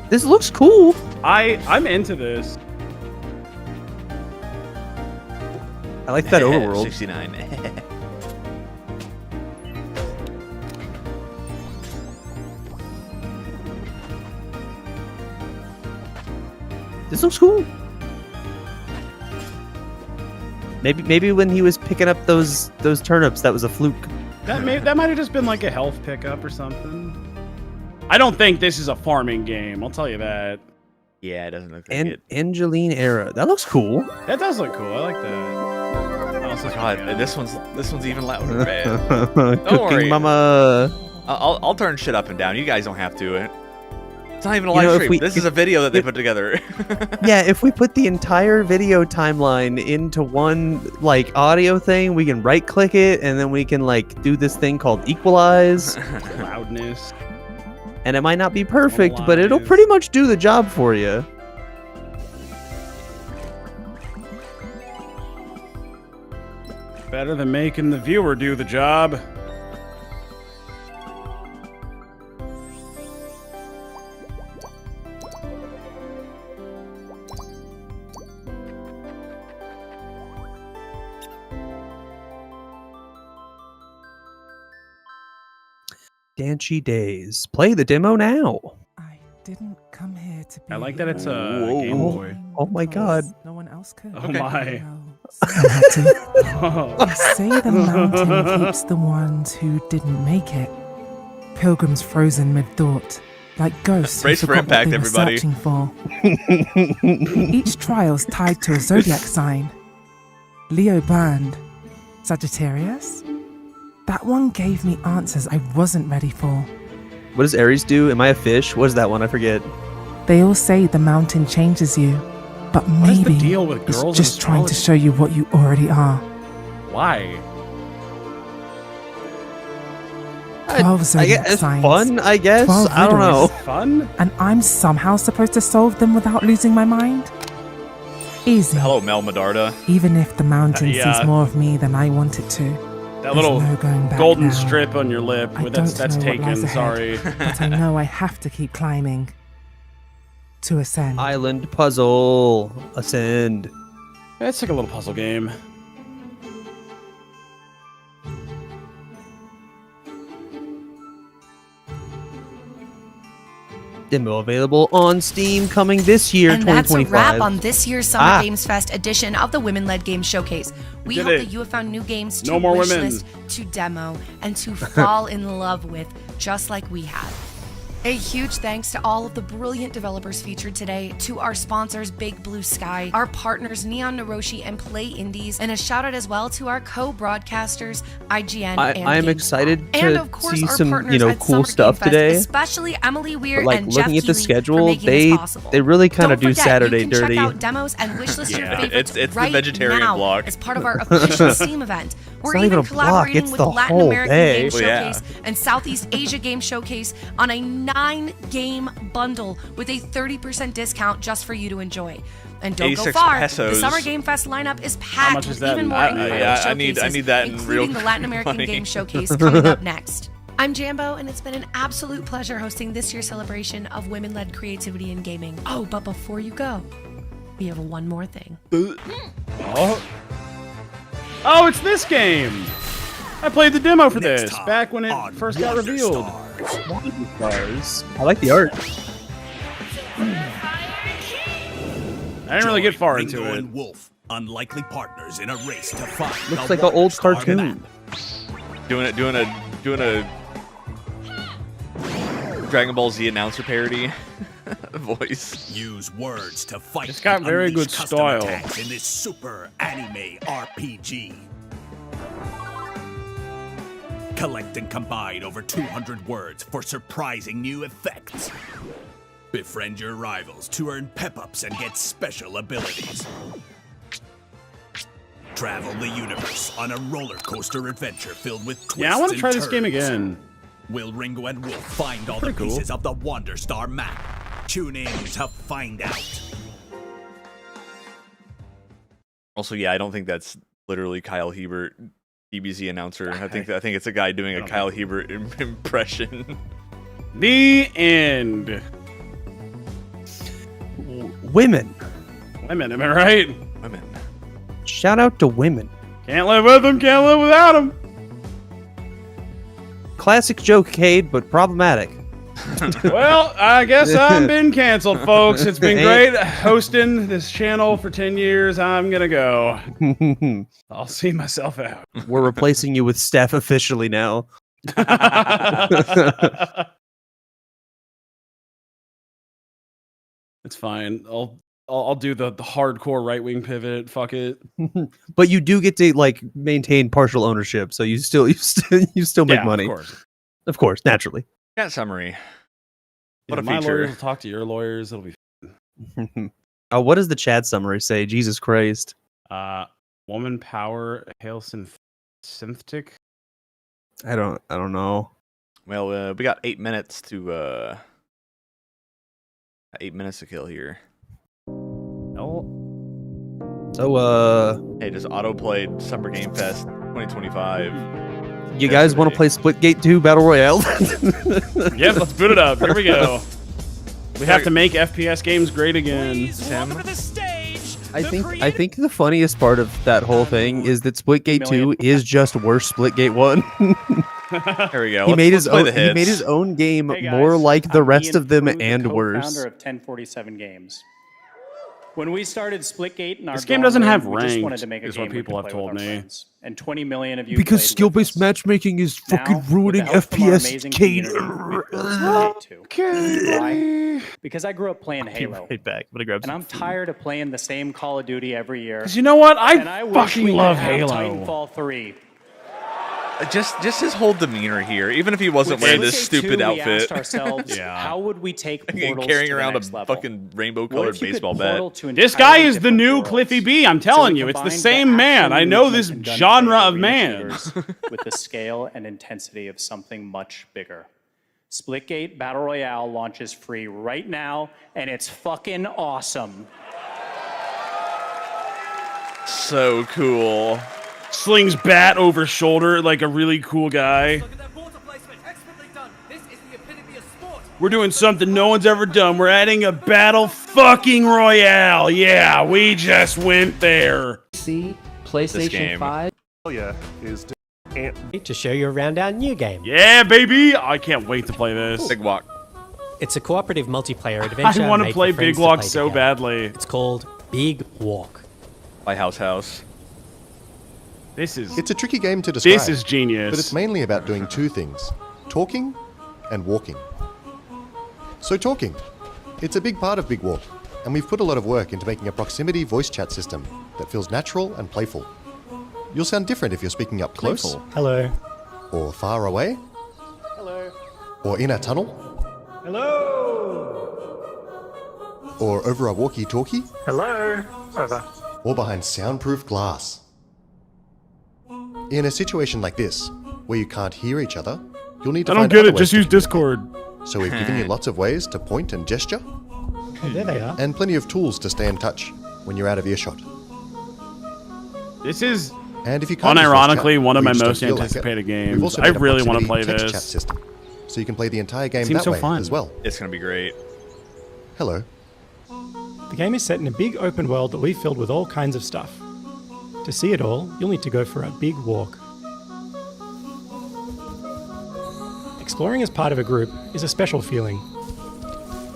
Speaker 28: This looks cool.
Speaker 2: I'm into this.
Speaker 28: I like that overworld.
Speaker 1: 69.
Speaker 28: This looks cool. Maybe when he was picking up those turnips, that was a fluke.
Speaker 2: That might have just been like a health pickup or something. I don't think this is a farming game. I'll tell you that.
Speaker 1: Yeah, it doesn't look like it.
Speaker 28: Angeline era. That looks cool.
Speaker 2: That does look cool. I like that. Oh,
Speaker 1: God, this one's even louder, man.
Speaker 28: Cooking
Speaker 1: Don't worry.
Speaker 28: mama.
Speaker 1: I'll turn shit up and down. You guys don't have to. It's not even a
Speaker 28: You know,
Speaker 1: live
Speaker 28: if
Speaker 1: stream. This is a video that they put together.
Speaker 28: Yeah, if we put the entire video timeline into one like audio thing, we can right click it and then we can like do this thing called equalize.
Speaker 2: Loudness.
Speaker 28: And it might not be perfect, but it'll pretty much do the job for you.
Speaker 2: Better than making the viewer do the job.
Speaker 28: Danchy Days. Play the demo now.
Speaker 9: Didn't come here to be.
Speaker 2: I like that it's a Game Boy.
Speaker 28: Oh my god.
Speaker 9: No one else could.
Speaker 2: Oh my.
Speaker 9: They say the mountain keeps the ones who didn't make it. Pilgrims frozen mid-thought, like ghosts who
Speaker 1: Brace for
Speaker 9: forgot what
Speaker 1: impact,
Speaker 9: they were
Speaker 1: everybody.
Speaker 9: searching for. Each trial's tied to a zodiac sign. Leo burned. Sagittarius? That one gave me answers I wasn't ready for.
Speaker 28: What does Aries do? Am I a fish? What is that one? I forget.
Speaker 9: They all say the mountain changes you, but
Speaker 2: What is the
Speaker 9: maybe
Speaker 2: deal with
Speaker 9: it's
Speaker 2: girls and
Speaker 9: just trying to
Speaker 2: astrology?
Speaker 9: show you what you already are.
Speaker 2: Why?
Speaker 9: 12 zodiac
Speaker 28: it's
Speaker 9: signs.
Speaker 28: fun, I guess.
Speaker 9: 12
Speaker 28: I don't know.
Speaker 9: riddles.
Speaker 2: Fun?
Speaker 9: And I'm somehow supposed to solve them without losing my mind? Easy.
Speaker 1: Hello, Mel Medarda.
Speaker 9: Even if the mountain
Speaker 2: Yeah.
Speaker 9: sees more of me than I want it to.
Speaker 2: That
Speaker 9: There's
Speaker 2: little
Speaker 9: no going back
Speaker 2: golden
Speaker 9: now.
Speaker 2: strip on your lip.
Speaker 9: I
Speaker 2: That's
Speaker 9: don't know what
Speaker 2: taken.
Speaker 9: lies ahead,
Speaker 2: Sorry.
Speaker 9: But I know I have to keep climbing. To ascend.
Speaker 28: Island puzzle. Ascend.
Speaker 2: It's like a little puzzle game.
Speaker 28: Demo available on Steam coming this year,
Speaker 7: And that's a
Speaker 28: 2025.
Speaker 7: wrap on this year's Summer
Speaker 28: Ah.
Speaker 7: Games Fest edition of the Women-Led Games Showcase. We
Speaker 2: did
Speaker 7: hope
Speaker 2: it.
Speaker 7: that you have found new games to
Speaker 2: No more women.
Speaker 7: wishlist, to demo, and to fall in love with, just like we have. A huge thanks to all of the brilliant developers featured today, to our sponsors Big Blue Sky, our partners Neon Naroshi and Play Indies, and a shout out as well to our co-broadcasters IGN and
Speaker 28: I'm
Speaker 7: GameSpot.
Speaker 28: excited
Speaker 7: And
Speaker 28: to
Speaker 7: of course,
Speaker 28: see
Speaker 7: our
Speaker 28: some,
Speaker 7: partners
Speaker 28: you know,
Speaker 7: at
Speaker 28: cool
Speaker 7: Summer
Speaker 28: stuff
Speaker 7: Game Fest,
Speaker 28: today.
Speaker 7: especially Emily Weir
Speaker 28: But, like,
Speaker 7: and Jeff
Speaker 28: looking at the
Speaker 7: Keighley
Speaker 28: schedule,
Speaker 7: for making this
Speaker 28: they
Speaker 7: possible.
Speaker 28: really kind of
Speaker 7: Don't
Speaker 28: do
Speaker 7: forget,
Speaker 28: Saturday
Speaker 7: you can
Speaker 28: dirty.
Speaker 7: check out demos and wishlist your
Speaker 1: Yeah,
Speaker 7: favorites
Speaker 1: it's the
Speaker 7: right
Speaker 1: vegetarian
Speaker 7: now
Speaker 1: block.
Speaker 7: as part of our official Steam event. We're
Speaker 28: not even
Speaker 7: even
Speaker 28: a block,
Speaker 7: collaborating
Speaker 28: it's
Speaker 7: with
Speaker 28: the
Speaker 7: Latin
Speaker 28: whole
Speaker 7: American
Speaker 28: day.
Speaker 7: Game
Speaker 28: Oh, yeah.
Speaker 7: Showcase and Southeast Asia Game Showcase on a 9-game bundle with a 30% discount just for you to enjoy. And don't go
Speaker 1: 86
Speaker 7: far.
Speaker 1: pesos.
Speaker 7: The Summer Game Fest lineup is packed
Speaker 2: much is
Speaker 7: with
Speaker 2: that
Speaker 7: even
Speaker 2: in-
Speaker 7: more incredible
Speaker 1: I need
Speaker 7: showcases,
Speaker 1: that in real
Speaker 7: including the Latin American
Speaker 1: money.
Speaker 7: Game Showcase coming up next. I'm Jambo, and it's been an absolute pleasure hosting this year's celebration of women-led creativity in gaming. Oh, but before you go, we have one more thing.
Speaker 2: Oh, it's this game. I played the demo for this back when it first got revealed.
Speaker 28: I like the art.
Speaker 2: I didn't really get far into
Speaker 11: Ringo
Speaker 2: it.
Speaker 11: and Wolf, unlikely partners in a race to find
Speaker 28: Looks
Speaker 11: the
Speaker 28: like an old
Speaker 11: Star
Speaker 28: cartoon.
Speaker 11: map.
Speaker 1: Doing a Dragon Ball Z announcer parody voice.
Speaker 11: Use words to fight.
Speaker 2: It's got
Speaker 11: and
Speaker 2: very
Speaker 11: unleash
Speaker 2: good
Speaker 11: custom
Speaker 2: style.
Speaker 11: attacks in this super anime RPG. Collect and combine over 200 words for surprising new effects. Befriend your rivals to earn pep-ups and get special abilities. Travel the universe on a roller coaster adventure filled with twists
Speaker 2: Yeah, I want to
Speaker 11: and
Speaker 2: try this game
Speaker 11: turns.
Speaker 2: again.
Speaker 11: Will Ringo and Wolf find all the
Speaker 2: Pretty cool.
Speaker 11: pieces of the Wonder Star map? Tune in to find out.
Speaker 1: Also, yeah, I don't think that's literally Kyle Hebert, DBZ announcer. I think it's a guy doing a Kyle Hebert impression.
Speaker 2: The end.
Speaker 28: Women.
Speaker 2: Women, am I right?
Speaker 1: Women.
Speaker 28: Shout out to women.
Speaker 2: Can't live with them, can't live without them.
Speaker 28: Classic joke, Cade, but problematic.
Speaker 2: Well, I guess I'm been canceled, folks. It's been great hosting this channel for 10 years. I'm gonna go. I'll see myself out.
Speaker 28: We're replacing you with Steph officially now.
Speaker 2: It's fine. I'll do the hardcore right wing pivot. Fuck it.
Speaker 28: But you do get to like maintain partial ownership, so you still make money. Of course, naturally.
Speaker 1: Cat summary. What a
Speaker 2: my
Speaker 1: feature.
Speaker 2: lawyers will talk to your lawyers. It'll be
Speaker 28: Oh, what does the chat summary say? Jesus Christ.
Speaker 2: woman power hail synthetic.
Speaker 28: I don't know.
Speaker 1: Well, we got 8 minutes to 8 minutes to kill here.
Speaker 28: So
Speaker 1: Hey, just autoplayed Summer Game Fest 2025.
Speaker 28: you guys want to play Splitgate 2 Battle Royale?
Speaker 2: Yep, let's boot it up. Here we go. We have to make FPS games great again.
Speaker 1: Tim.
Speaker 28: I think the funniest part of that whole thing is that Splitgate 2 is just worse Splitgate 1.
Speaker 1: There we go.
Speaker 28: He made his
Speaker 1: play
Speaker 28: own.
Speaker 1: the
Speaker 28: He
Speaker 1: hits.
Speaker 28: made his own game
Speaker 12: Hey guys,
Speaker 28: more like the
Speaker 12: I'm
Speaker 28: rest
Speaker 12: Ian
Speaker 28: of them
Speaker 12: Fu, the
Speaker 28: and
Speaker 12: co-founder
Speaker 28: worse.
Speaker 12: of 1047 Games. When we started Splitgate in our
Speaker 2: This game
Speaker 12: dorm
Speaker 2: doesn't
Speaker 12: room,
Speaker 2: have
Speaker 12: we just wanted
Speaker 2: ranked,
Speaker 12: to make a
Speaker 2: is
Speaker 12: game
Speaker 2: what
Speaker 12: we
Speaker 2: people
Speaker 12: could
Speaker 2: have
Speaker 12: play with
Speaker 2: told
Speaker 12: our
Speaker 2: me.
Speaker 12: friends. And 20 million of you
Speaker 28: Because
Speaker 12: played
Speaker 28: skill-based matchmaking is fucking
Speaker 12: Now, with
Speaker 28: ruining
Speaker 12: the help from our
Speaker 28: FPS.
Speaker 12: amazing
Speaker 28: Cade.
Speaker 12: community, we've built Splitgate 2. Why? Because I grew up playing Halo.
Speaker 28: Right back. I'm gonna grab
Speaker 12: And I'm tired of playing the same Call of Duty every year.
Speaker 2: 'Cause you know what?
Speaker 12: And
Speaker 2: I
Speaker 12: wish
Speaker 2: fucking
Speaker 12: we could
Speaker 2: love
Speaker 12: have
Speaker 2: Halo.
Speaker 12: Titanfall 3.
Speaker 1: Just his whole demeanor here, even if he wasn't
Speaker 12: With
Speaker 1: wearing this
Speaker 12: Splitgate
Speaker 1: stupid
Speaker 12: 2,
Speaker 1: outfit.
Speaker 12: We asked ourselves, how would we take Portals
Speaker 1: carrying
Speaker 12: to the
Speaker 1: around
Speaker 12: next
Speaker 1: a
Speaker 12: level?
Speaker 1: fucking
Speaker 12: What
Speaker 1: rainbow-colored
Speaker 12: if you could
Speaker 1: baseball
Speaker 12: portal
Speaker 1: bat.
Speaker 12: to
Speaker 2: This guy
Speaker 12: entirely
Speaker 2: is the
Speaker 12: different
Speaker 2: new
Speaker 12: worlds?
Speaker 2: Cliffy B. I'm
Speaker 12: So
Speaker 2: telling
Speaker 12: we
Speaker 2: you, it's the
Speaker 12: combined
Speaker 2: same man. I know this
Speaker 12: movement and
Speaker 2: genre
Speaker 12: gunplay
Speaker 2: of
Speaker 12: arena
Speaker 2: man.
Speaker 12: shooters with the scale and intensity of something much bigger. Splitgate Battle Royale launches free right now, and it's fucking awesome.
Speaker 1: So cool.
Speaker 2: Slings bat over shoulder like a really cool guy. We're doing something no one's ever done. We're adding a battle fucking royale. Yeah, we just went there.
Speaker 14: See,
Speaker 1: This
Speaker 14: PlayStation
Speaker 1: game.
Speaker 14: 5
Speaker 18: is
Speaker 14: to show you around our new game.
Speaker 2: Yeah, baby. I can't wait to play this.
Speaker 1: Big Walk.
Speaker 14: It's a cooperative multiplayer adventure.
Speaker 2: I want to
Speaker 14: made
Speaker 2: play
Speaker 14: for friends
Speaker 2: Big Walk
Speaker 14: play
Speaker 2: so
Speaker 14: together.
Speaker 2: badly.
Speaker 14: It's called Big Walk.
Speaker 1: By House.
Speaker 2: This is
Speaker 18: It's a tricky game to describe.
Speaker 2: This is genius.
Speaker 18: But it's mainly about doing two things: talking and walking. So talking. It's a big part of Big Walk, and we've put a lot of work into making a proximity voice chat system that feels natural and playful. You'll sound different if you're speaking up close.
Speaker 14: Playful. Hello.
Speaker 18: Or far away.
Speaker 14: Hello.
Speaker 18: Or in a tunnel.
Speaker 14: Hello.
Speaker 18: Or over a walkie-talkie.
Speaker 14: Hello. Over.
Speaker 18: Or behind soundproof glass. In a situation like this, where you can't hear each other, you'll need to
Speaker 2: I
Speaker 18: find
Speaker 2: don't get
Speaker 18: other
Speaker 2: it.
Speaker 18: ways
Speaker 2: Just
Speaker 18: to
Speaker 2: use
Speaker 18: communicate.
Speaker 2: Discord.
Speaker 18: So we've given you lots of ways to point and gesture,
Speaker 14: There they are.
Speaker 18: and plenty of tools to stay in touch when you're out of earshot.
Speaker 2: This is,
Speaker 18: and if you can't use voice
Speaker 2: unironically,
Speaker 18: chat,
Speaker 2: one of
Speaker 18: or
Speaker 2: my
Speaker 18: you just don't
Speaker 2: most
Speaker 18: feel like it,
Speaker 2: anticipated
Speaker 18: we've
Speaker 2: games.
Speaker 18: also
Speaker 2: I
Speaker 18: made a
Speaker 2: really want to play
Speaker 18: proximity text
Speaker 2: this.
Speaker 18: chat system, so you can play the entire game
Speaker 2: Seems
Speaker 18: that
Speaker 2: so
Speaker 18: way
Speaker 2: fun.
Speaker 18: as well.
Speaker 1: It's going to be great.
Speaker 18: Hello.
Speaker 14: The game is set in a big open world that we've filled with all kinds of stuff. To see it all, you'll need to go for a big walk. Exploring as part of a group is a special feeling.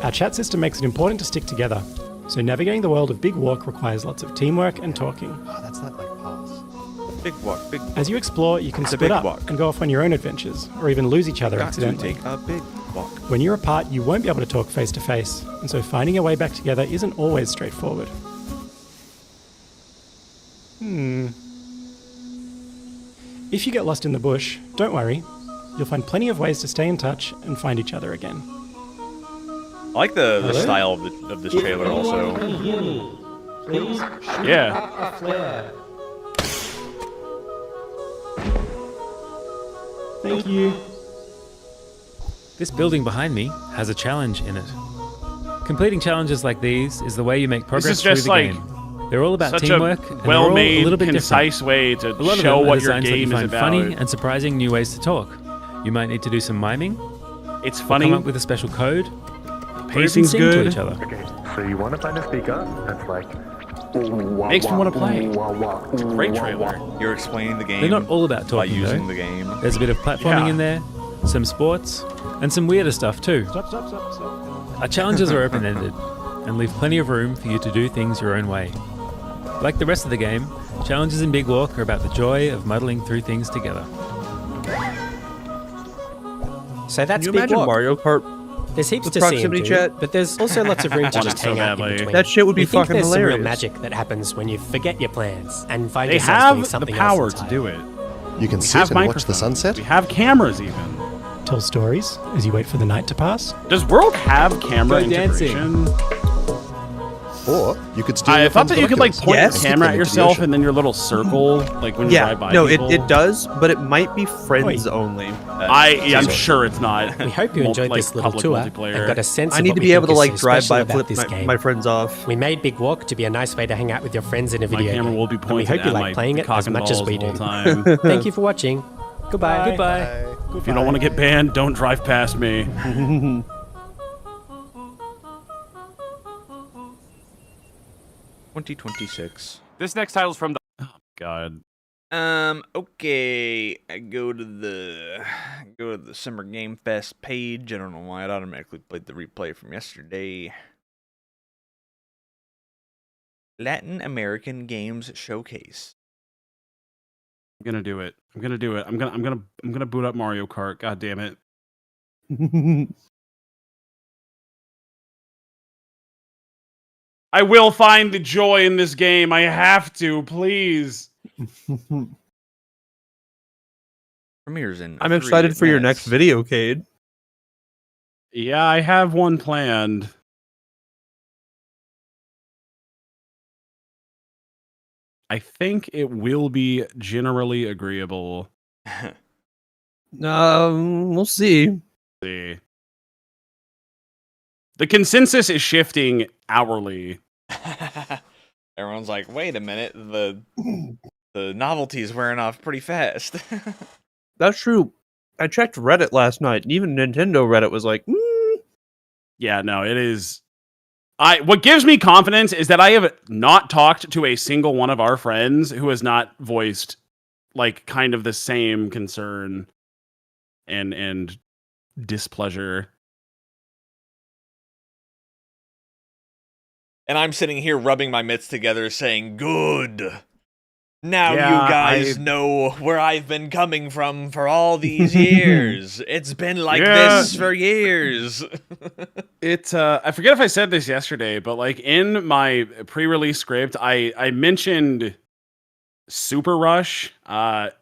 Speaker 14: Our chat system makes it important to stick together, so navigating the world of Big Walk requires lots of teamwork and talking.
Speaker 18: Oh, that's not like pass.
Speaker 1: Big walk, big walk.
Speaker 14: As you explore, you can
Speaker 1: It's a
Speaker 14: split
Speaker 1: big
Speaker 14: up
Speaker 1: walk.
Speaker 14: and go off on your own adventures, or even lose each other
Speaker 1: Got to
Speaker 14: accidentally.
Speaker 1: take a big walk.
Speaker 14: When you're apart, you won't be able to talk face to face, and so finding your way back together isn't always straightforward. If you get lost in the bush, don't worry. You'll find plenty of ways to stay in touch and find each other again.
Speaker 1: I like the style of this trailer also.
Speaker 14: Please
Speaker 2: Yeah.
Speaker 14: a flare. Thank you.
Speaker 13: This building behind me has a challenge in it. Completing challenges like these is the way you make progress
Speaker 2: This is
Speaker 13: through
Speaker 2: just
Speaker 13: the
Speaker 2: like
Speaker 13: game. They're all about
Speaker 2: such
Speaker 13: teamwork,
Speaker 2: a
Speaker 13: and they're all a
Speaker 2: well-made,
Speaker 13: little bit
Speaker 2: concise
Speaker 13: different.
Speaker 2: way to
Speaker 13: A lot of
Speaker 2: show
Speaker 13: them are
Speaker 2: what your
Speaker 13: designed so that you
Speaker 2: game is
Speaker 13: find
Speaker 2: about.
Speaker 13: funny and surprising new ways to talk. You might need to do some miming.
Speaker 2: It's
Speaker 13: or
Speaker 2: funny.
Speaker 13: Come up with a special code. or even
Speaker 2: Pacing's
Speaker 13: sing
Speaker 2: good.
Speaker 13: to each other.
Speaker 15: Okay, so you want to find a speaker that's like...
Speaker 2: Makes me want to play. It's a great trailer.
Speaker 1: You're explaining the game.
Speaker 13: They're not all about
Speaker 1: by
Speaker 13: talking,
Speaker 1: using
Speaker 13: though.
Speaker 1: the game.
Speaker 13: There's a bit of platforming
Speaker 2: Yeah.
Speaker 13: in there, some sports, and some weirder stuff too.
Speaker 2: Stop.
Speaker 13: Our challenges are open-ended and leave plenty of room for you to do things your own way. Like the rest of the game, challenges in Big Walk are about the joy of muddling through things together.
Speaker 14: So that's
Speaker 28: Can you
Speaker 14: Big
Speaker 28: imagine
Speaker 14: Walk.
Speaker 28: Mario Kart
Speaker 14: There's heaps
Speaker 28: with
Speaker 14: to see and
Speaker 28: proximity
Speaker 14: do,
Speaker 28: chat?
Speaker 14: but there's also lots of room to
Speaker 2: Want
Speaker 14: just
Speaker 2: it so
Speaker 14: hang out in
Speaker 2: badly.
Speaker 14: between.
Speaker 28: That shit would be
Speaker 14: We think
Speaker 28: fucking
Speaker 14: there's some
Speaker 28: hilarious.
Speaker 14: real magic that happens when you forget your plans and find
Speaker 2: They
Speaker 14: yourself
Speaker 2: have
Speaker 14: doing
Speaker 2: the
Speaker 14: something
Speaker 2: power
Speaker 14: else
Speaker 2: to
Speaker 14: entirely.
Speaker 2: do it.
Speaker 18: You can
Speaker 2: We
Speaker 18: sit
Speaker 2: have
Speaker 18: and watch the
Speaker 2: microphones.
Speaker 18: sunset.
Speaker 2: We have cameras even.
Speaker 14: Tell stories as you wait for the night to pass.
Speaker 2: Does World have camera
Speaker 13: Go dancing.
Speaker 2: integration?
Speaker 18: Or you could steal
Speaker 2: I
Speaker 18: your
Speaker 2: thought
Speaker 18: friend's
Speaker 2: that you could like
Speaker 18: binoculars
Speaker 2: point
Speaker 28: Yes.
Speaker 2: the
Speaker 18: and stick
Speaker 2: camera
Speaker 18: them
Speaker 2: at
Speaker 18: into the
Speaker 2: yourself
Speaker 18: ocean.
Speaker 2: and then your little circle, like when you drive by
Speaker 28: no,
Speaker 2: people.
Speaker 28: it does, but it might be friends
Speaker 14: Wait.
Speaker 28: only.
Speaker 2: I'm sure it's not.
Speaker 14: We hope you enjoyed
Speaker 2: like,
Speaker 14: this little
Speaker 2: public
Speaker 14: tour
Speaker 2: multiplayer.
Speaker 14: and got a sense
Speaker 28: I
Speaker 14: of
Speaker 28: need
Speaker 14: what
Speaker 28: to
Speaker 14: we
Speaker 28: be able
Speaker 14: think
Speaker 28: to
Speaker 14: is
Speaker 28: like
Speaker 14: so
Speaker 28: drive
Speaker 14: special
Speaker 28: by,
Speaker 14: about
Speaker 28: flip
Speaker 14: this game.
Speaker 28: my friends off.
Speaker 14: We made Big Walk to be a nice way to hang out with your friends in a
Speaker 2: My
Speaker 14: video
Speaker 2: camera
Speaker 14: game.
Speaker 2: will be
Speaker 14: And we
Speaker 2: pointed
Speaker 14: hope you
Speaker 2: at
Speaker 14: like
Speaker 2: my
Speaker 14: playing it
Speaker 2: cock
Speaker 14: as
Speaker 2: and
Speaker 14: much as
Speaker 2: balls
Speaker 14: we
Speaker 2: the
Speaker 14: do.
Speaker 2: whole time.
Speaker 14: Thank you for watching. Goodbye.
Speaker 13: Goodbye.
Speaker 2: If you don't want to get banned, don't drive past me.
Speaker 1: 2026.
Speaker 2: This next title's from the... Oh, God.
Speaker 1: Okay. I go to the Summer Game Fest page. I don't know why it automatically played the replay from yesterday. Latin American Games Showcase.
Speaker 2: I'm gonna do it. I'm gonna boot up Mario Kart. God damn it. I will find the joy in this game. I have to, please.
Speaker 1: Premieres in.
Speaker 28: I'm excited
Speaker 1: 3
Speaker 28: for your
Speaker 1: minutes.
Speaker 28: next video, Cade.
Speaker 2: Yeah, I have one planned. I think it will be generally agreeable.
Speaker 28: We'll see.
Speaker 2: See. The consensus is shifting hourly.
Speaker 1: Everyone's like, wait a minute, the novelty's wearing off pretty fast.
Speaker 28: That's true. I checked Reddit last night, and even Nintendo Reddit was like,
Speaker 2: Yeah, no, it is. What gives me confidence is that I have not talked to a single one of our friends who has not voiced like kind of the same concern and displeasure.
Speaker 1: And I'm sitting here rubbing my mitts together saying, good. Now
Speaker 2: Yeah,
Speaker 1: you guys know where I've been coming from for all these years. It's been like this for years.
Speaker 2: I forget if I said this yesterday, but like in my pre-release script, I mentioned Super Rush, but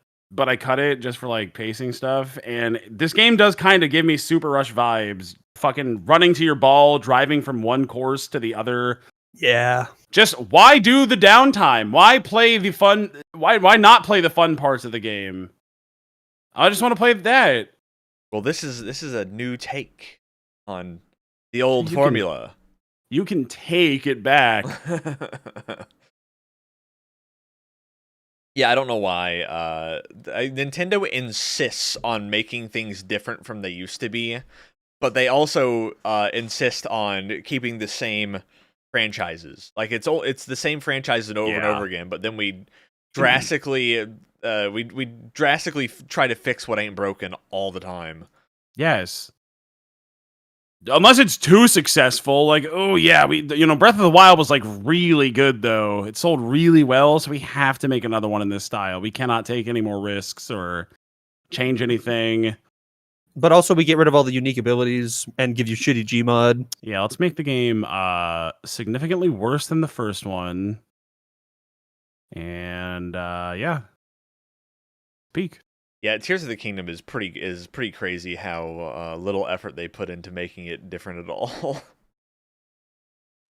Speaker 2: I cut it just for like pacing stuff. And this game does kind of give me Super Rush vibes. Fucking running to your ball, driving from one course to the other.
Speaker 28: yeah.
Speaker 2: Just why do the downtime? Why play the fun? Why not play the fun parts of the game? I just want to play that.
Speaker 1: Well, this is a new take on the old formula.
Speaker 2: You can take it back.
Speaker 1: Yeah, I don't know why. Nintendo insists on making things different from they used to be, but they also insist on keeping the same franchises. Like it's the same franchises over and over again, but then we drastically we drastically try to fix what ain't broken all the time.
Speaker 2: Yes. Unless it's too successful, like, oh yeah, Breath of the Wild was like really good though. It sold really well, so we have to make another one in this style. We cannot take any more risks or change anything.
Speaker 28: But also we get rid of all the unique abilities and give you shitty Gmod.
Speaker 2: Yeah, let's make the game significantly worse than the first one. And yeah. Peak.
Speaker 1: Yeah, Tears of the Kingdom is pretty crazy how little effort they put into making it different at all.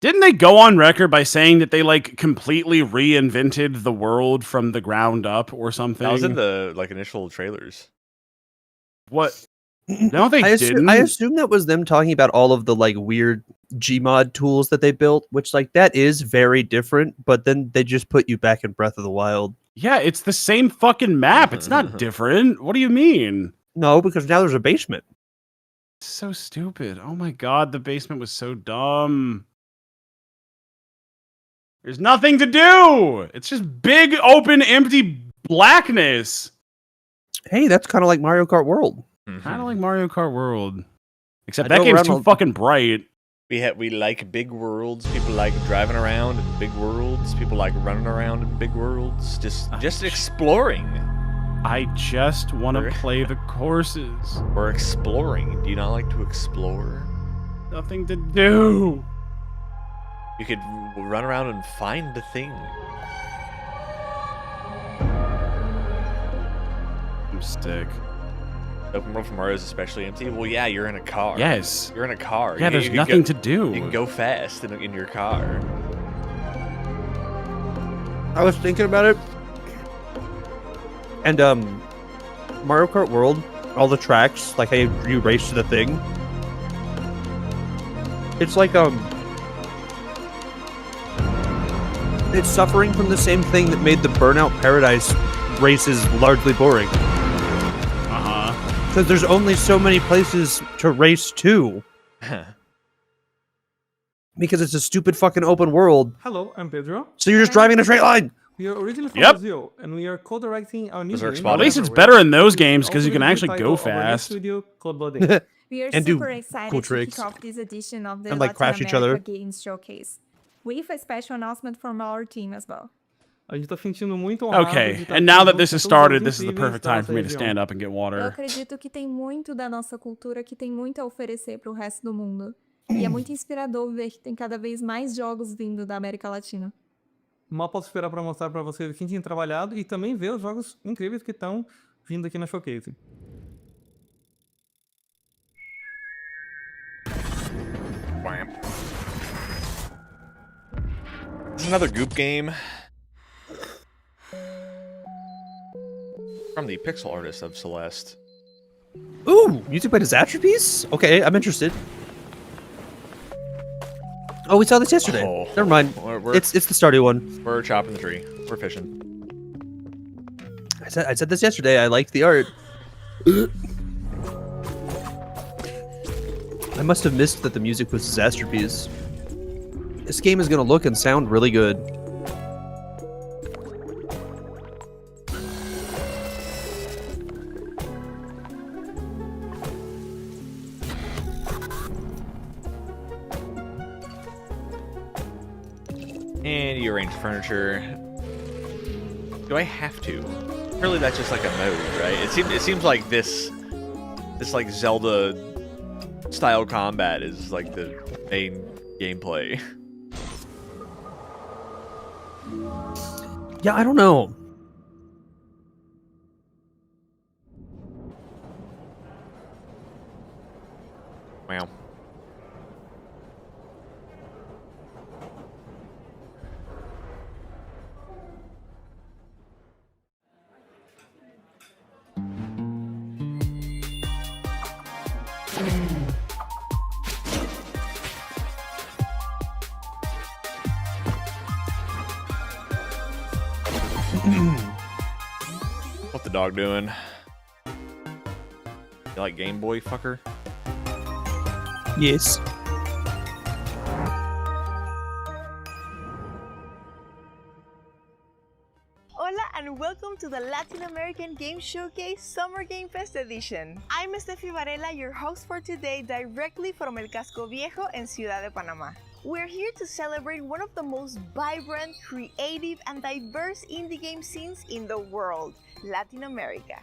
Speaker 2: Didn't they go on record by saying that they like completely reinvented the world from the ground up or something?
Speaker 1: That was in the initial trailers.
Speaker 2: What? No, they didn't.
Speaker 28: I assume that was them talking about all of the like weird Gmod tools that they built, which like that is very different, but then they just put you back in Breath of the Wild.
Speaker 2: Yeah, it's the same fucking map. It's not different. What do you mean?
Speaker 28: No, because now there's a basement.
Speaker 2: So stupid. Oh my god, the basement was so dumb. There's nothing to do. It's just big, open, empty blackness.
Speaker 28: Hey, that's kind of like Mario Kart World.
Speaker 2: Kind of like Mario Kart World. Except that game's too fucking bright.
Speaker 1: We like big worlds. People like driving around in big worlds. People like running around in big worlds. Just exploring.
Speaker 2: I just want to play the courses.
Speaker 1: Or exploring. Do you not like to explore?
Speaker 2: Nothing to do.
Speaker 1: You could run around and find the thing.
Speaker 2: I'm sick.
Speaker 1: Open world for Mario is especially empty. Well, yeah, you're in a car.
Speaker 2: Yes.
Speaker 1: You're in a car.
Speaker 2: Yeah, there's nothing to do.
Speaker 1: You can go fast in your car.
Speaker 28: I was thinking about it. And Mario Kart World, all the tracks, like how you race to the thing. It's like it's suffering from the same thing that made the Burnout Paradise races largely boring. Because there's only so many places to race to. Because it's a stupid fucking open world.
Speaker 16: Hello, I'm Pedro.
Speaker 28: So you're just driving in a straight line.
Speaker 16: We are originally from Brazil, and we are co-directing our new game.
Speaker 2: At least it's better in those games because you can actually go fast.
Speaker 16: We are
Speaker 28: And do
Speaker 17: super excited
Speaker 28: cool
Speaker 17: to
Speaker 28: tricks.
Speaker 17: kick off this edition of the
Speaker 28: And, like,
Speaker 17: Latin
Speaker 28: crash each
Speaker 17: America
Speaker 28: other.
Speaker 17: Games Showcase with a special announcement from our team as well.
Speaker 2: Okay, and now that this has started, this is the perfect time for me to stand up and get
Speaker 17: Eu
Speaker 2: water.
Speaker 17: acredito que tem muito da nossa cultura que tem muito a oferecer para o resto do mundo. E é muito inspirador ver que tem cada vez mais jogos vindo da América Latina.
Speaker 16: Mal posso esperar para mostrar para vocês o que a gente tem trabalhado e também ver os jogos incríveis que estão vindo aqui na Showcase.
Speaker 1: This is another Goop game. From the pixel artist of Celeste.
Speaker 28: Ooh, music by Disasterpiece? Okay, I'm interested. Oh, we saw this yesterday.
Speaker 1: Oh,
Speaker 28: Never mind. It's the Stardew one.
Speaker 1: We're chopping the tree. We're fishing.
Speaker 28: I said this yesterday. I liked the art. I must have missed that the music was Disasterpiece. This game is going to look and sound really good.
Speaker 1: And you arrange furniture. Do I have to? Surely that's just like a mode, right? It seems like this like Zelda style combat is like the main gameplay.
Speaker 28: Yeah, I don't know.
Speaker 1: Wow. What the dog doing? You like Game Boy, fucker?
Speaker 28: Yes.
Speaker 19: Hola and welcome to the Latin American Game Showcase Summer Game Fest Edition. I'm Steffi Varela, your host for today, directly from El Casco Viejo in Ciudad de Panama. We're here to celebrate one of the most vibrant, creative, and diverse indie game scenes in the world, Latin America.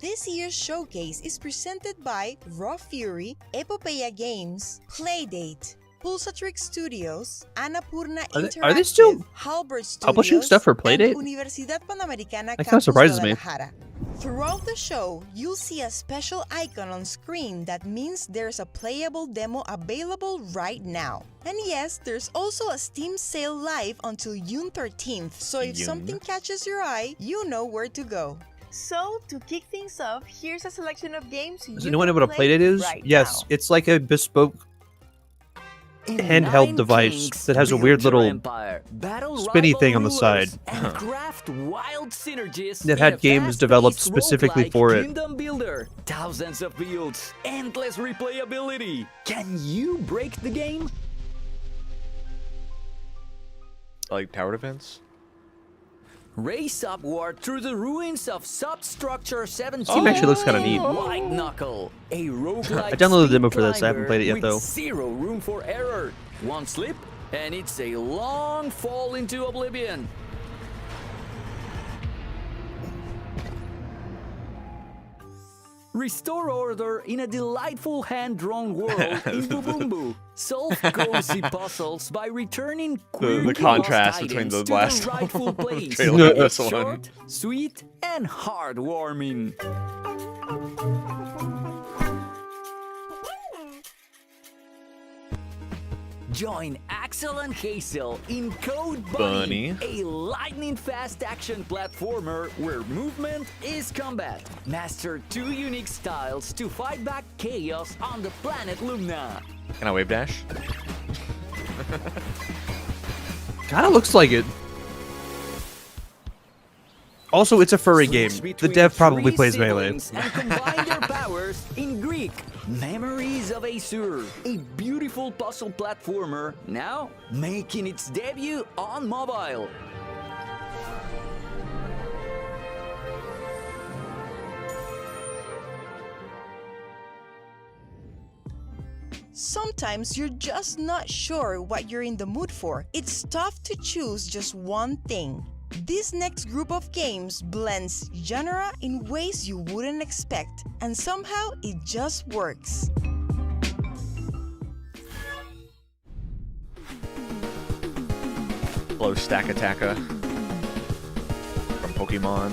Speaker 20: This year's showcase is presented by Raw Fury, Epopeya Games, Playdate, Pulsatrix Studios, Annapurna Interactive,
Speaker 28: Are they still
Speaker 20: Halberd Studios,
Speaker 28: publishing stuff for Playdate?
Speaker 20: and Universidad Panamericana
Speaker 28: That kind of
Speaker 20: Campus
Speaker 28: surprises me.
Speaker 20: Guadalajara. Throughout the show, you'll see a special icon on screen that means there's a playable demo available right now. And yes, there's also a Steam sale live until June 13th, so if something catches your eye, you know where to go.
Speaker 19: So, to kick things off, here's a selection of games
Speaker 28: Does anyone know what a Playdate is?
Speaker 19: right
Speaker 28: Yes, it's like a bespoke handheld device that has a weird little spinny thing on the side that had games developed specifically for it.
Speaker 21: Kingdom Builder, thousands of builds, endless replayability. Can you break the game?
Speaker 1: Like tower defense?
Speaker 21: Race upward through the ruins of Substructure 17.
Speaker 28: This game actually looks kinda neat.
Speaker 21: White Knuckle, a roguelike
Speaker 28: I downloaded the demo
Speaker 21: speed
Speaker 28: for this. I haven't played it yet,
Speaker 21: with
Speaker 28: though.
Speaker 21: Zero room for error. One slip, and it's a long fall into oblivion. Restore order in a delightful hand-drawn world in Bubumbu. Solve cozy puzzles by returning
Speaker 1: The contrast between the last
Speaker 21: to the rightful place.
Speaker 1: trailer and this one.
Speaker 21: Short, sweet, and heartwarming. Join Axel and Hazel in Code Bunny, a lightning-fast action platformer where movement is combat. Master 2 unique styles to fight back chaos on the planet Lumna.
Speaker 1: Can I wave dash?
Speaker 28: Kinda looks like it. Also, it's a furry game. The dev probably plays Melee.
Speaker 21: And combine their powers in Greek. Memories of Aesir, a beautiful puzzle platformer, now making its debut on mobile.
Speaker 20: Sometimes you're just not sure what you're in the mood for. It's tough to choose just one thing. This next group of games blends genre in ways you wouldn't expect, and somehow it just works.
Speaker 1: Blow Stack Attacka from Pokemon.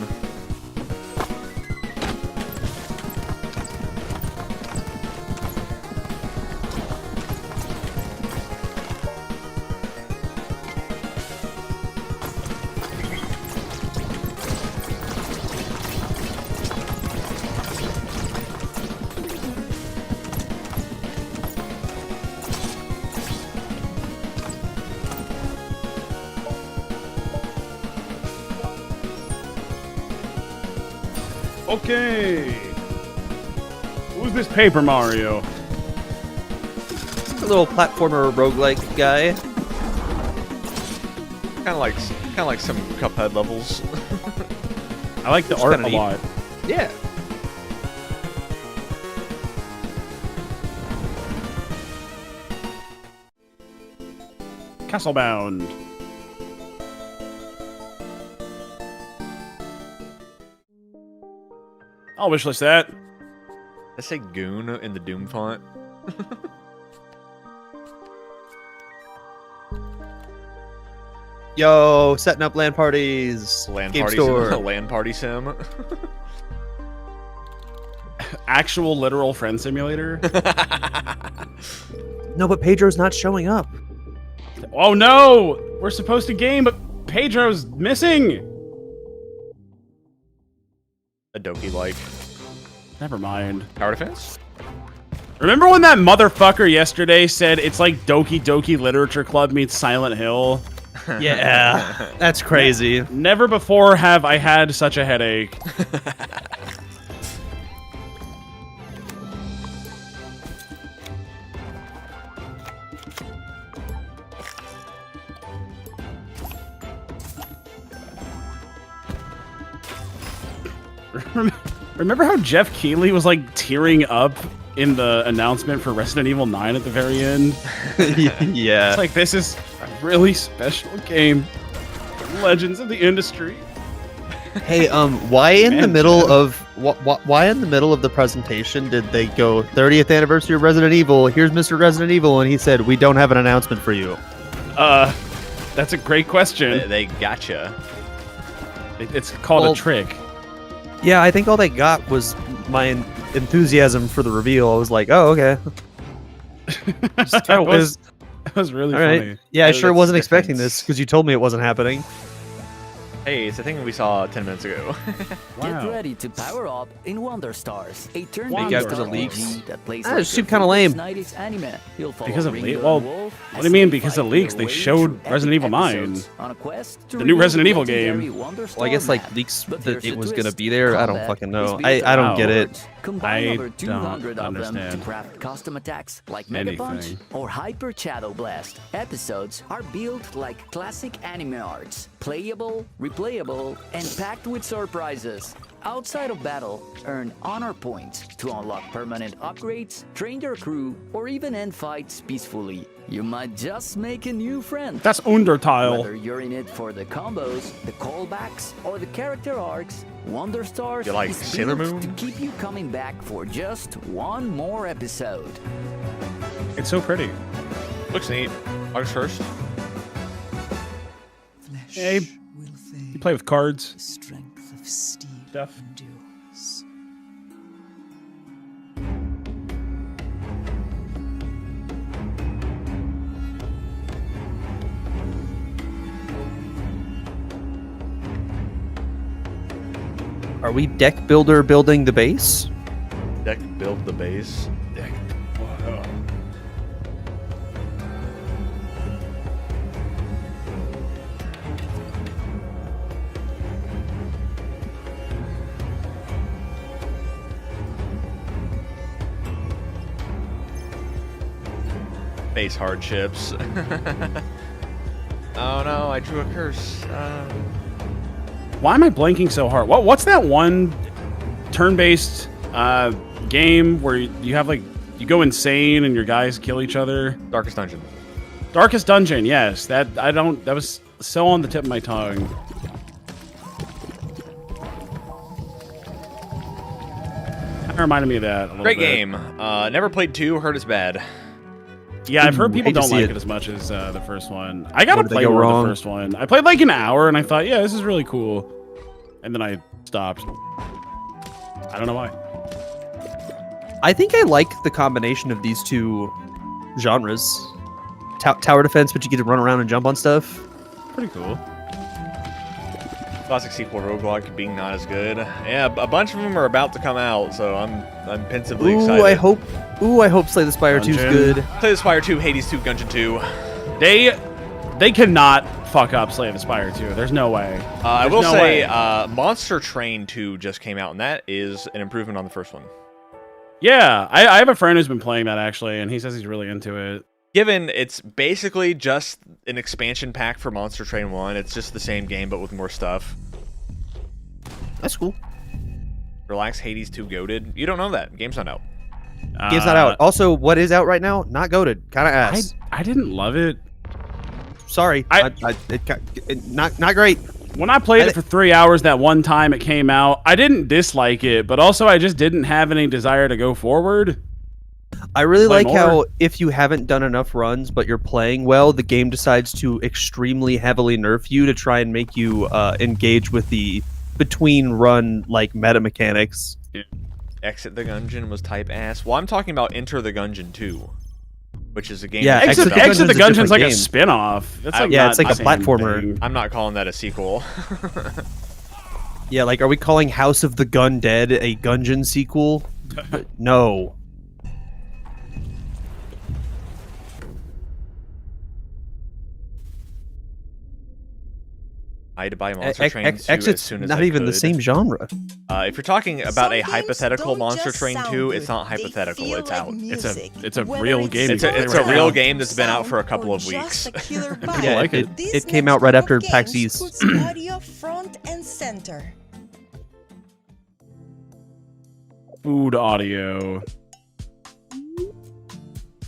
Speaker 2: Okay. Who's this Paper Mario?
Speaker 28: A little platformer roguelike guy.
Speaker 1: Kind of like some Cuphead levels.
Speaker 2: I like the
Speaker 28: It's
Speaker 2: art
Speaker 28: kinda
Speaker 2: a
Speaker 28: neat.
Speaker 2: lot.
Speaker 28: Yeah.
Speaker 2: Castlebound. I'll wishlist that.
Speaker 1: I say goon in the Doom font.
Speaker 28: Yo, setting up LAN parties.
Speaker 1: LAN
Speaker 28: Game
Speaker 1: party
Speaker 28: store.
Speaker 1: sim. LAN party sim.
Speaker 2: Actual literal friend simulator.
Speaker 28: No, but Pedro's not showing up.
Speaker 2: Oh no! We're supposed to game, but Pedro's missing!
Speaker 1: A Doki like.
Speaker 2: Never mind.
Speaker 1: Tower defense?
Speaker 2: Remember when that motherfucker yesterday said it's like Doki Doki Literature Club meets Silent Hill?
Speaker 28: Yeah, that's crazy.
Speaker 2: Never before have I had such a headache. Remember how Jeff Keighley was like tearing up in the announcement for Resident Evil 9 at the very end?
Speaker 28: Yeah.
Speaker 2: It's like, this is a really special game. Legends of the industry.
Speaker 28: Hey, why in the middle of why in the middle of the presentation did they go 30th anniversary of Resident Evil? Here's Mr. Resident Evil, and he said we don't have an announcement for you.
Speaker 2: That's a great question.
Speaker 1: They gotcha.
Speaker 2: It's called a trick.
Speaker 28: Yeah, I think all they got was my enthusiasm for the reveal. I was like, oh, okay.
Speaker 2: That was really funny.
Speaker 28: Yeah, I sure wasn't expecting this because you told me it wasn't happening.
Speaker 1: Hey, it's a thing we saw 10 minutes ago.
Speaker 21: Get ready to power up in Wonder Stars, a turn
Speaker 28: Maybe after the leaks.
Speaker 21: that plays
Speaker 28: That seemed kind of lame.
Speaker 2: Because of leaks? Well, what do you mean because of leaks? They showed Resident Evil 9. The new Resident Evil game.
Speaker 28: Well, I guess like leaks that it was going to be there. I don't fucking know. I don't get it.
Speaker 21: Combine over
Speaker 2: don't
Speaker 21: 200 of them to
Speaker 2: understand
Speaker 21: craft custom attacks like Mega Punch
Speaker 2: anything.
Speaker 21: or Hyper Shadow Blast. Episodes are built like classic anime arts, playable, replayable, and packed with surprises. Outside of battle, earn honor points to unlock permanent upgrades, train your crew, or even end fights peacefully. You might just make a new friend.
Speaker 2: That's Undertale.
Speaker 21: Whether you're in it for the combos, the callbacks, or the character arcs, Wonder Stars
Speaker 1: You like
Speaker 21: is
Speaker 1: Sailor
Speaker 21: built
Speaker 1: Moon?
Speaker 21: to keep you coming back for just one more episode.
Speaker 2: It's so pretty.
Speaker 1: Looks neat. August 1st.
Speaker 2: Hey, you play with cards.
Speaker 3: Strength of steel
Speaker 2: Stuff.
Speaker 3: endures.
Speaker 28: Are we deck builder building the base?
Speaker 1: Deck build the base. Deck. Base hardships. Oh no, I drew a curse.
Speaker 2: Why am I blanking so hard? What's that one turn-based game where you have like you go insane and your guys kill each other?
Speaker 1: Darkest Dungeon.
Speaker 2: Darkest Dungeon, yes. That was so on the tip of my tongue. That reminded me of that. A little
Speaker 1: Great
Speaker 2: bit.
Speaker 1: game. Never played 2. Heard it's bad.
Speaker 2: Yeah, I've heard people
Speaker 28: hate to
Speaker 2: don't
Speaker 28: see
Speaker 2: like
Speaker 28: it.
Speaker 2: it as much as the first one. I gotta
Speaker 28: Where did they
Speaker 2: play
Speaker 28: go
Speaker 2: more of
Speaker 28: wrong?
Speaker 2: the first one. I played like an hour and I thought, yeah, this is really cool. And then I stopped. I don't know why.
Speaker 28: I think I like the combination of these two genres. Tower defense, but you get to run around and jump on stuff.
Speaker 2: Pretty cool.
Speaker 1: Classic sequel roguelike being not as good. Yeah, a bunch of them are about to come out, so I'm pensively excited.
Speaker 28: I hope Slay the Spire 2 is good.
Speaker 1: Slay the Spire 2, Hades 2, Gungeon 2.
Speaker 2: They cannot fuck up Slay the Spire 2. There's no way.
Speaker 1: I
Speaker 2: There's
Speaker 1: will
Speaker 2: no
Speaker 1: say
Speaker 2: way.
Speaker 1: Monster Train 2 just came out, and that is an improvement on the first one.
Speaker 2: Yeah, I have a friend who's been playing that actually, and he says he's really into it.
Speaker 1: Given it's basically just an expansion pack for Monster Train 1, it's just the same game but with more stuff.
Speaker 28: That's cool.
Speaker 1: Relax, Hades 2 goated. You don't know that. Game's not out.
Speaker 28: Game's not out. Also, what is out right now? Not goated. Kind of ass.
Speaker 2: I didn't love it.
Speaker 28: Sorry. Not great.
Speaker 2: When I played it for 3 hours that one time it came out, I didn't dislike it, but also I just didn't have any desire to go forward.
Speaker 28: I really
Speaker 2: Play
Speaker 28: like
Speaker 2: more.
Speaker 28: how if you haven't done enough runs but you're playing well, the game decides to extremely heavily nerf you to try and make you engage with the between run like meta mechanics.
Speaker 2: Yeah.
Speaker 1: Exit the Gungeon was type ass. Well, I'm talking about Enter the Gungeon 2, which is a game.
Speaker 28: Yeah,
Speaker 2: Exit the
Speaker 28: Gungeon's a
Speaker 2: Gungeon's like a
Speaker 28: different
Speaker 2: spin-off. That's like
Speaker 28: yeah,
Speaker 2: not
Speaker 28: it's like
Speaker 2: the
Speaker 28: a
Speaker 2: same
Speaker 28: platformer.
Speaker 2: thing.
Speaker 1: I'm not calling that a sequel.
Speaker 28: Yeah, like are we calling House of the Gun Dead a Gungeon sequel? No.
Speaker 1: I'd buy Monster Train 2 as
Speaker 28: Exit's
Speaker 1: soon as
Speaker 28: not
Speaker 1: I
Speaker 28: even the
Speaker 1: could.
Speaker 28: same genre.
Speaker 1: If you're talking about a
Speaker 20: Some
Speaker 1: hypothetical
Speaker 20: games don't
Speaker 1: Monster
Speaker 20: just
Speaker 1: Train
Speaker 20: sound
Speaker 1: 2,
Speaker 20: good,
Speaker 1: it's not
Speaker 20: they
Speaker 1: hypothetical.
Speaker 20: feel
Speaker 1: It's
Speaker 20: like
Speaker 1: out.
Speaker 20: music.
Speaker 2: It's a
Speaker 20: Whether
Speaker 2: real game.
Speaker 1: It's a real game that's been out for a couple of
Speaker 20: just
Speaker 1: weeks.
Speaker 20: a killer vibe,
Speaker 28: Yeah,
Speaker 2: like it.
Speaker 20: this
Speaker 28: It came
Speaker 20: next
Speaker 28: out right
Speaker 20: group
Speaker 28: after
Speaker 20: of
Speaker 28: PAX
Speaker 20: games
Speaker 28: East.
Speaker 20: puts audio front and center.
Speaker 2: Food audio.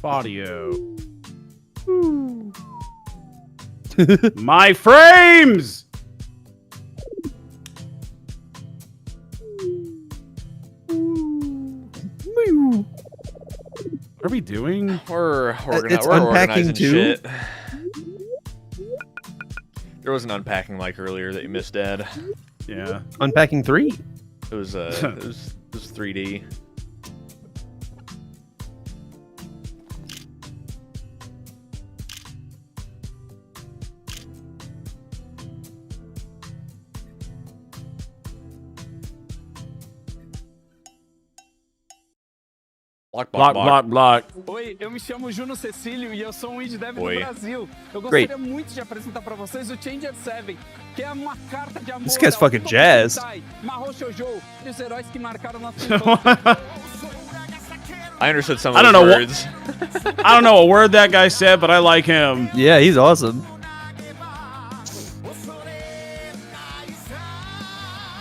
Speaker 2: Audio. My frames! What are we doing?
Speaker 1: We're
Speaker 28: It's
Speaker 1: we're
Speaker 28: unpacking
Speaker 1: organizing
Speaker 28: too?
Speaker 1: shit. There was an unpacking like earlier that you missed, Dad.
Speaker 2: Yeah.
Speaker 28: Unpacking 3.
Speaker 1: It was it was 3D.
Speaker 2: Block.
Speaker 4: Oi, eu me chamo Juno Cecílio e eu sou um indie dev do
Speaker 1: Oi.
Speaker 4: Brasil. Eu
Speaker 28: Great.
Speaker 4: gostaria muito de apresentar pra vocês o Changer 7, que é uma carta de amor.
Speaker 28: This guy's
Speaker 4: ao
Speaker 28: fucking
Speaker 4: Toku
Speaker 28: jazzed.
Speaker 4: Sentai, Mahou Shoujo, e os heróis que marcaram nossa infância.
Speaker 1: I understood some
Speaker 2: I
Speaker 1: of
Speaker 2: don't
Speaker 1: those
Speaker 2: know
Speaker 1: words.
Speaker 2: I don't know a word that guy said, but I like him.
Speaker 28: Yeah, he's awesome.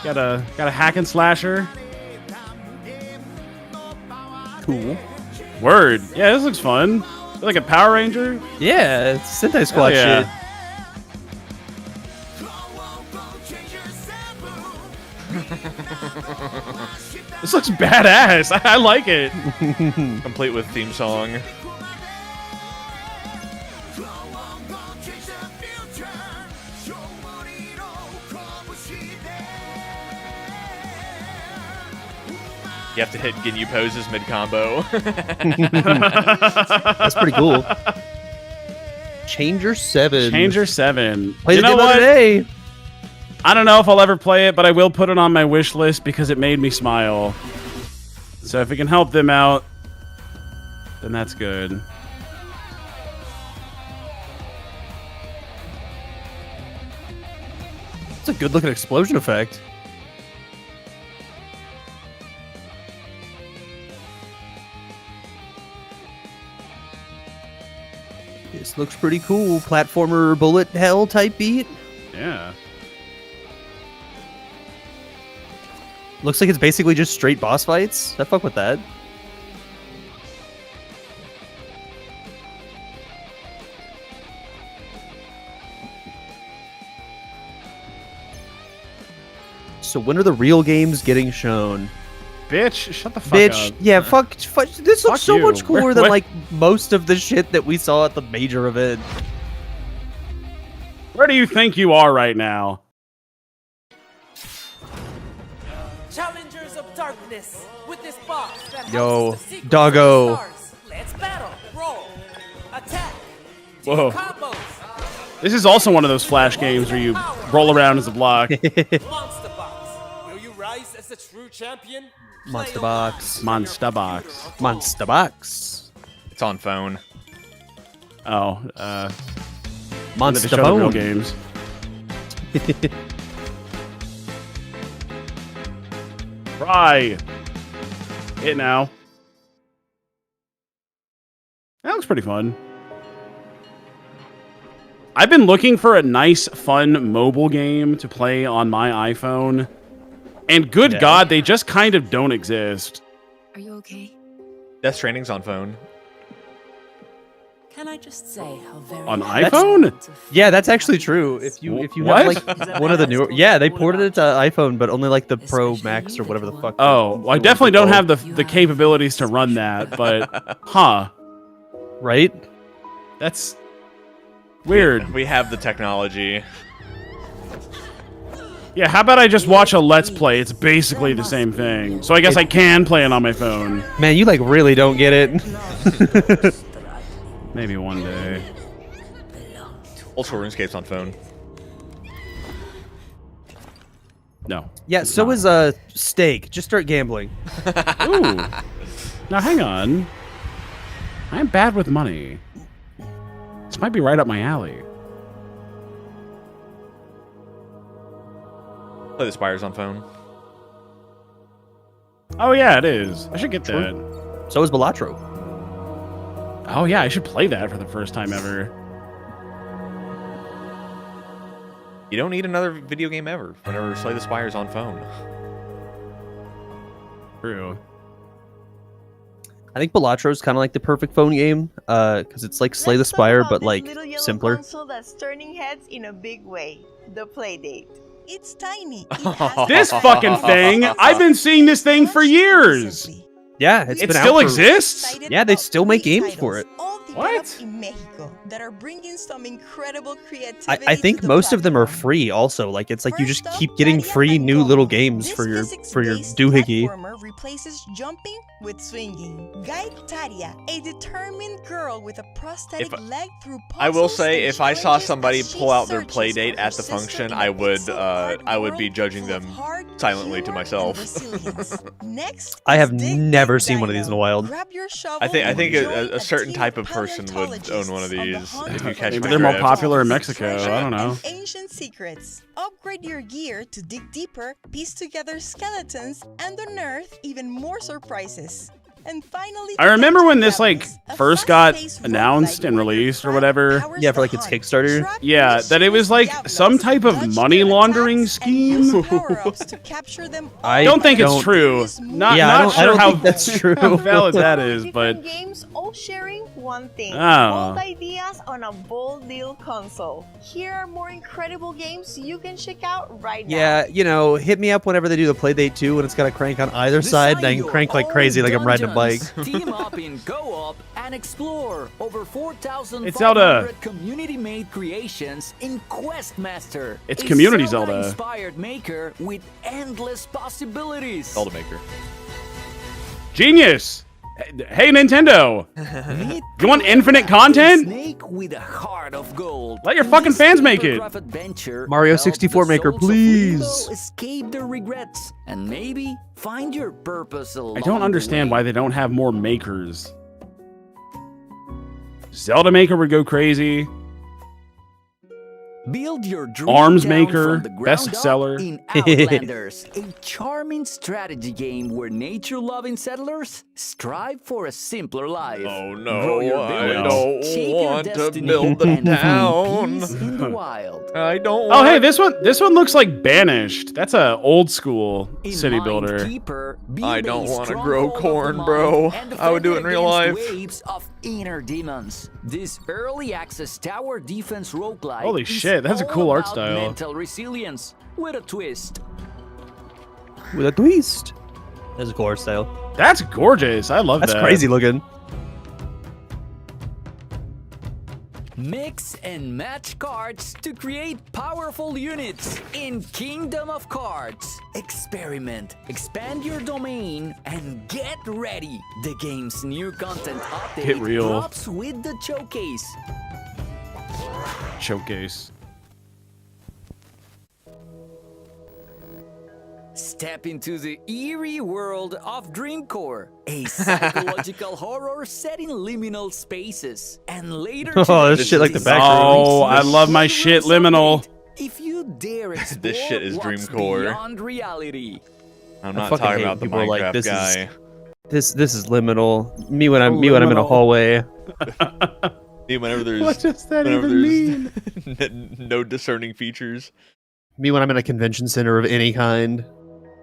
Speaker 2: Got a hack and slasher.
Speaker 28: Cool.
Speaker 2: Word. Yeah, this looks fun. Like a Power Ranger.
Speaker 28: Yeah, it's Sentai Squad
Speaker 2: yeah.
Speaker 28: shit.
Speaker 2: This looks badass. I like it.
Speaker 1: Complete with theme song. You have to hit Ginyu poses mid-combo.
Speaker 28: That's pretty cool. Changer 7.
Speaker 2: Changer 7.
Speaker 28: Played
Speaker 2: You
Speaker 28: it
Speaker 2: know
Speaker 28: the other
Speaker 2: what?
Speaker 28: day.
Speaker 2: I don't know if I'll ever play it, but I will put it on my wish list because it made me smile. So if it can help them out, then that's good.
Speaker 28: It's a good looking explosion effect. This looks pretty cool. Platformer bullet hell type beat.
Speaker 2: Yeah.
Speaker 28: Looks like it's basically just straight boss fights. I fuck with that. So when are the real games getting shown?
Speaker 2: Bitch, shut the fuck
Speaker 28: Bitch,
Speaker 2: up.
Speaker 28: yeah, fuck. This looks
Speaker 2: Fuck
Speaker 28: so
Speaker 2: you.
Speaker 28: much cooler
Speaker 2: Where-
Speaker 28: than
Speaker 2: where-
Speaker 28: like most of the shit that we saw at the major event.
Speaker 2: Where do you think you are right now?
Speaker 6: Challengers of darkness, with this box that
Speaker 28: Yo,
Speaker 6: houses the secrets
Speaker 28: doggo.
Speaker 6: of the stars. Let's battle, roll, attack,
Speaker 2: Whoa.
Speaker 6: combos,
Speaker 2: This is also one of those flash games where you roll around as a block.
Speaker 6: monster box. Will you rise as a true champion?
Speaker 28: Monster box.
Speaker 2: Monster box.
Speaker 28: Monster box.
Speaker 1: It's on phone.
Speaker 2: Oh,
Speaker 28: Monster
Speaker 2: they show the real
Speaker 28: phone.
Speaker 2: games. Try it now. That looks pretty fun. I've been looking for a nice, fun mobile game to play on my iPhone. And good
Speaker 1: Yeah.
Speaker 2: God, they just kind of don't exist.
Speaker 22: Are you okay?
Speaker 1: Death Stranding's on phone.
Speaker 22: Can I just say how very
Speaker 2: On iPhone?
Speaker 28: Yeah, that's actually true. If you have
Speaker 2: What?
Speaker 28: like one of the newer, yeah, they ported it to iPhone, but only like the Pro Max or whatever the fuck.
Speaker 2: Oh, well, I definitely don't have the capabilities to run that, but huh.
Speaker 28: Right?
Speaker 2: That's weird.
Speaker 1: We have the technology.
Speaker 2: Yeah, how about I just watch a Let's Play? It's basically the same thing. So I guess I can play it on my phone.
Speaker 28: Man, you like really don't get it.
Speaker 2: Maybe one day.
Speaker 1: Ultra RuneScape's on phone.
Speaker 2: No.
Speaker 28: Yeah, so is Steak. Just start gambling.
Speaker 2: Ooh. Now hang on. I'm bad with money. This might be right up my alley.
Speaker 1: Play the Spires on phone.
Speaker 2: Oh yeah, it is. I should get that.
Speaker 28: So is Balatro.
Speaker 2: Oh yeah, I should play that for the first time ever.
Speaker 1: You don't need another video game ever whenever Slay the Spires on phone.
Speaker 2: True.
Speaker 28: I think Balatro is kind of like the perfect phone game, because it's like Slay the Spire, but like simpler.
Speaker 19: Console that's turning heads in a big way. The Playdate.
Speaker 20: It's tiny.
Speaker 2: This fucking thing! I've been seeing this thing for years!
Speaker 28: Yeah,
Speaker 2: It
Speaker 28: been
Speaker 2: still
Speaker 28: out for-
Speaker 2: exists?
Speaker 28: Yeah, they still make games for it.
Speaker 20: What? In Mexico that are bringing some incredible creativity.
Speaker 28: I think most of them are free. Also, like it's like you just keep getting free new little games for your doohickey.
Speaker 20: Platformer replaces jumping with swinging. Guide Taria, a determined girl with a prosthetic leg through
Speaker 1: I will say, if I saw somebody pull out their Playdate at the function, I would be judging them silently to myself.
Speaker 20: Next,
Speaker 28: I have never seen one of these in a while.
Speaker 1: I think a certain type of person would own one of these. If you catch
Speaker 2: Maybe
Speaker 1: my
Speaker 2: they're more
Speaker 1: drift.
Speaker 2: popular in Mexico. I don't know.
Speaker 20: Ancient secrets. Upgrade your gear to dig deeper, piece together skeletons, and unearth even more surprises. And finally,
Speaker 2: I remember when this like first got announced and released or whatever.
Speaker 28: Yeah, for like its Kickstarter.
Speaker 2: Yeah, that it was like some type of money laundering scheme. I don't think it's true. Not
Speaker 28: I don't
Speaker 2: sure
Speaker 28: think that's true.
Speaker 2: how valid that is, but
Speaker 19: games all sharing one thing.
Speaker 2: Oh.
Speaker 19: Bold ideas on a bold deal console. Here are more incredible games you can check out right now.
Speaker 28: Yeah, you know, hit me up whenever they do the Playdate 2 when it's got a crank on either side, and I can crank like crazy like I'm riding a bike.
Speaker 21: Team up in co-op and explore over
Speaker 2: It's
Speaker 21: 4,500
Speaker 2: Zelda.
Speaker 21: community-made creations in Questmaster.
Speaker 2: It's
Speaker 21: a
Speaker 2: community Zelda.
Speaker 21: Zelda-inspired maker with endless possibilities.
Speaker 1: Zelda Maker.
Speaker 2: genius. Hey Nintendo, you want infinite content?
Speaker 21: Snake with a heart of gold.
Speaker 2: Let your fucking fans make it.
Speaker 28: Mario 64 Maker, please.
Speaker 21: Escape their regrets and maybe find your purpose along
Speaker 2: I don't
Speaker 21: the
Speaker 2: understand
Speaker 21: way.
Speaker 2: why they don't have more makers. Zelda Maker would go crazy.
Speaker 21: Build your dream
Speaker 2: Arms
Speaker 21: town
Speaker 2: Maker,
Speaker 21: from the ground up
Speaker 2: bestseller.
Speaker 21: in Outlanders, a charming strategy game where nature-loving settlers strive for a simpler life.
Speaker 1: Oh
Speaker 21: Grow
Speaker 1: no,
Speaker 21: your
Speaker 1: I
Speaker 21: village,
Speaker 1: don't
Speaker 21: shape your
Speaker 1: want to
Speaker 21: destiny,
Speaker 1: build a
Speaker 21: and find
Speaker 1: town.
Speaker 21: peace in the wild.
Speaker 1: I don't.
Speaker 2: Oh, hey,
Speaker 1: want-
Speaker 2: this one looks like Banished. That's a old school
Speaker 21: In
Speaker 2: city builder.
Speaker 21: Mindkeeper, build
Speaker 1: I
Speaker 21: a
Speaker 1: don't want to
Speaker 21: stronghold
Speaker 1: grow
Speaker 21: of the
Speaker 1: corn,
Speaker 21: mind
Speaker 1: bro.
Speaker 21: and
Speaker 1: I would do it in
Speaker 21: defend
Speaker 1: real
Speaker 21: against
Speaker 1: life.
Speaker 21: Waves of inner demons. This early access tower defense roguelike
Speaker 2: Holy
Speaker 21: is
Speaker 2: shit, that's a
Speaker 21: all
Speaker 2: cool art
Speaker 21: about
Speaker 2: style.
Speaker 21: mental resilience with a twist.
Speaker 28: With a twist. That's a cool art style.
Speaker 2: That's gorgeous. I love that.
Speaker 28: That's crazy looking.
Speaker 21: Mix and match cards to create powerful units in Kingdom of Cards. Experiment, expand your domain, and get ready. The game's new content update
Speaker 2: Get real.
Speaker 21: drops with the showcase.
Speaker 2: Showcase.
Speaker 21: Step into the eerie world of Dreamcore, a psychological horror set in liminal spaces. And later
Speaker 28: Oh,
Speaker 21: today,
Speaker 28: this shit like the back.
Speaker 2: Oh, I love my shit liminal.
Speaker 21: if you dare explore
Speaker 1: This shit is
Speaker 21: what's
Speaker 1: Dreamcore.
Speaker 21: beyond reality.
Speaker 1: I'm
Speaker 28: I
Speaker 1: not
Speaker 28: fucking
Speaker 1: talking
Speaker 28: hate
Speaker 1: about the
Speaker 28: people who are
Speaker 1: Minecraft
Speaker 28: like, this
Speaker 1: guy.
Speaker 28: This is liminal. Me when I'm in a
Speaker 2: Liminal.
Speaker 28: hallway.
Speaker 1: Me whenever there's
Speaker 2: What does that
Speaker 1: whenever
Speaker 2: even
Speaker 1: there's no discerning features.
Speaker 28: Me when I'm in a convention center of any kind.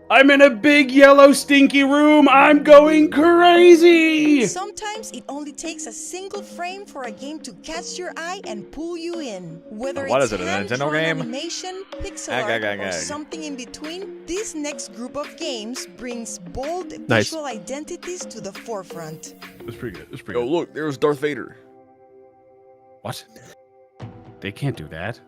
Speaker 2: I'm in a big yellow stinky room. I'm going crazy.
Speaker 20: Sometimes it only takes a single frame for a game to catch your eye and pull you in. Whether
Speaker 1: What
Speaker 20: it's
Speaker 1: is it, a
Speaker 20: hand-drawn
Speaker 1: Nintendo game?
Speaker 20: animation, pixel
Speaker 1: Ag,
Speaker 20: art,
Speaker 1: ag, ag,
Speaker 20: or
Speaker 1: ag.
Speaker 20: something in between, this next group of games brings bold
Speaker 28: Nice.
Speaker 20: visual identities to the forefront.
Speaker 2: It's pretty good. It's pretty
Speaker 1: Oh look, there's Darth Vader.
Speaker 2: What? They can't do that.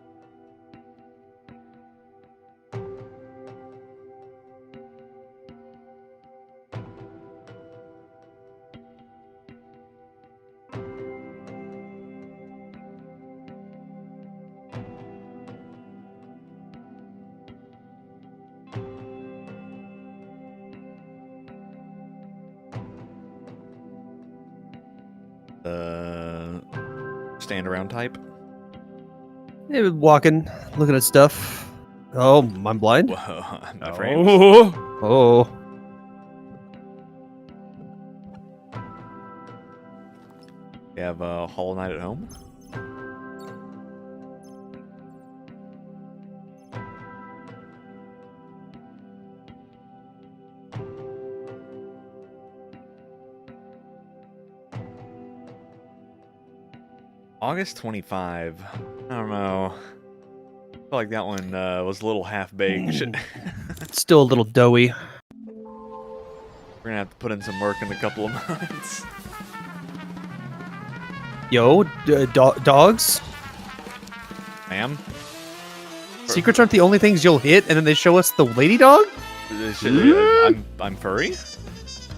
Speaker 1: Stand around type.
Speaker 28: Walking, looking at stuff. Oh, I'm blind?
Speaker 1: Whoa, my frames.
Speaker 28: Oh.
Speaker 1: You have Hollow Knight at home? August 25. I don't know. I feel like that one was a little half-baked.
Speaker 28: Still a little doughy.
Speaker 1: We're gonna have to put in some work in a couple of months.
Speaker 28: Yo, dogs?
Speaker 1: Ma'am?
Speaker 28: Secrets aren't the only things you'll hit, and then they show us the lady dog?
Speaker 1: I'm furry?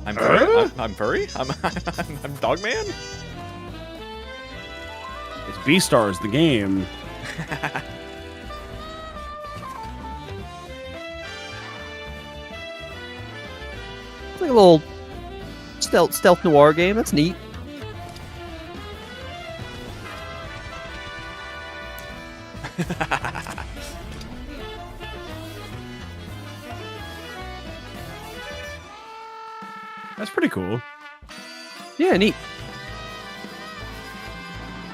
Speaker 1: I'm furry? I'm furry? I'm dog man?
Speaker 2: It's Beastars, the game.
Speaker 28: It's like a little stealth noir game. That's neat.
Speaker 2: That's pretty cool.
Speaker 28: Yeah, neat.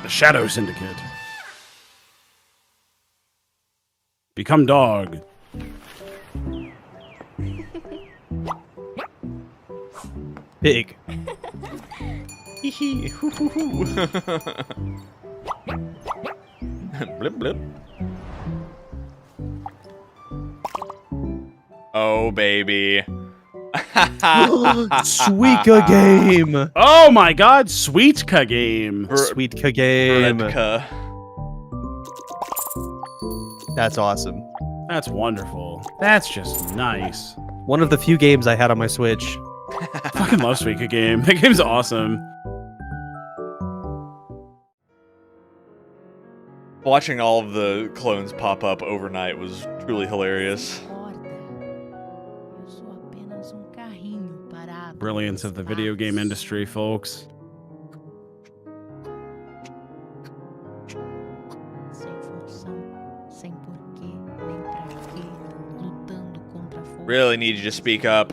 Speaker 2: The Shadow Syndicate. Become dog.
Speaker 28: Pig.
Speaker 1: Blip blip. Oh baby.
Speaker 28: Suika game.
Speaker 2: Oh my god, Sweetka game.
Speaker 28: Sweetka game.
Speaker 1: Redka.
Speaker 28: That's awesome.
Speaker 2: That's wonderful. That's just nice.
Speaker 28: One of the few games I had on my Switch.
Speaker 2: Fucking love Suika game. That game's awesome.
Speaker 1: Watching all of the clones pop up overnight was truly hilarious.
Speaker 2: Brilliance of the video game industry, folks.
Speaker 1: Really need you to speak up.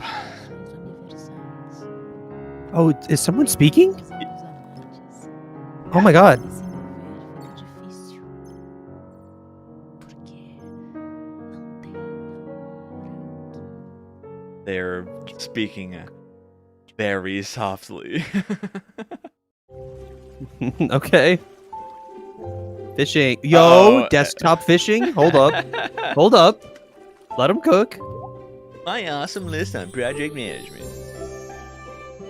Speaker 28: Oh, is someone speaking? Oh my god.
Speaker 1: They're speaking very softly.
Speaker 28: Okay. Fishing. Yo, desktop fishing? Hold up. Hold up. Let them cook.
Speaker 1: My awesome list on project management.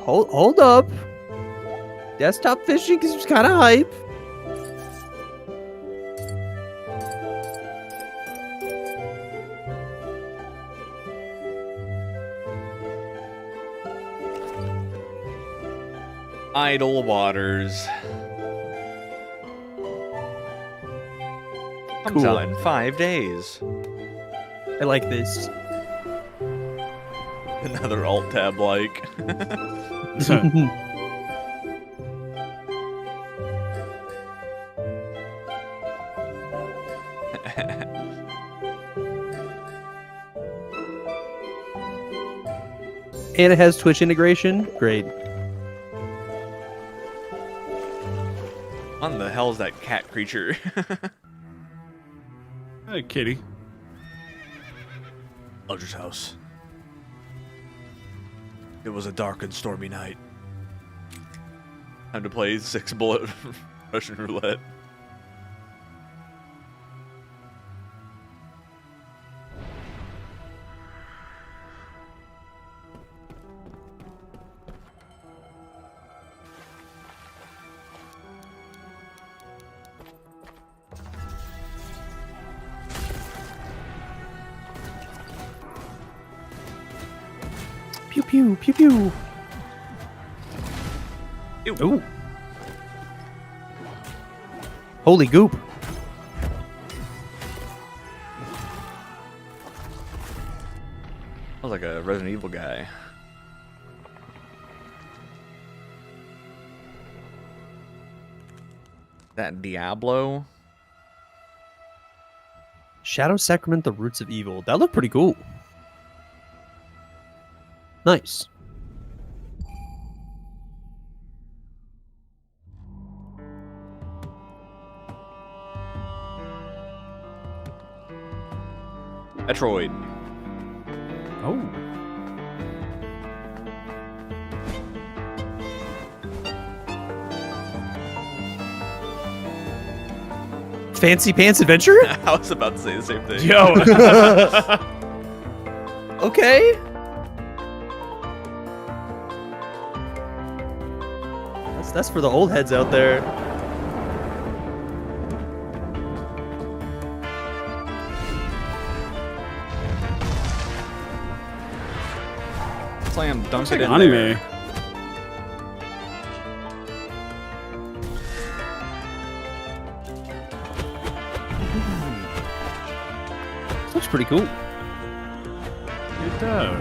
Speaker 28: Hold up. Desktop fishing is kind of hype.
Speaker 1: Idle Waters. Comes out in 5 days.
Speaker 28: I like this.
Speaker 1: Another alt tab like.
Speaker 28: And it has Twitch integration. Great.
Speaker 1: What the hell is that cat creature?
Speaker 2: Hey, kitty.
Speaker 1: Eldritch House. It was a dark and stormy night. Time to play 6-bullet Russian roulette.
Speaker 28: Pew pew pew pew.
Speaker 1: Ew.
Speaker 28: Ooh. Holy goop.
Speaker 1: Sounds like a Resident Evil guy. That Diablo?
Speaker 28: Shadow Sacrament, the Roots of Evil. That looked pretty cool. Nice.
Speaker 1: Metroid.
Speaker 2: Oh.
Speaker 28: Fancy Pants Adventure?
Speaker 1: I was about to say the same thing.
Speaker 2: Yo.
Speaker 28: Okay. That's for the old heads out there.
Speaker 1: Slam dunk
Speaker 2: Looks
Speaker 1: it
Speaker 2: like
Speaker 1: in
Speaker 2: anime.
Speaker 1: there.
Speaker 28: Looks pretty cool.
Speaker 2: It does.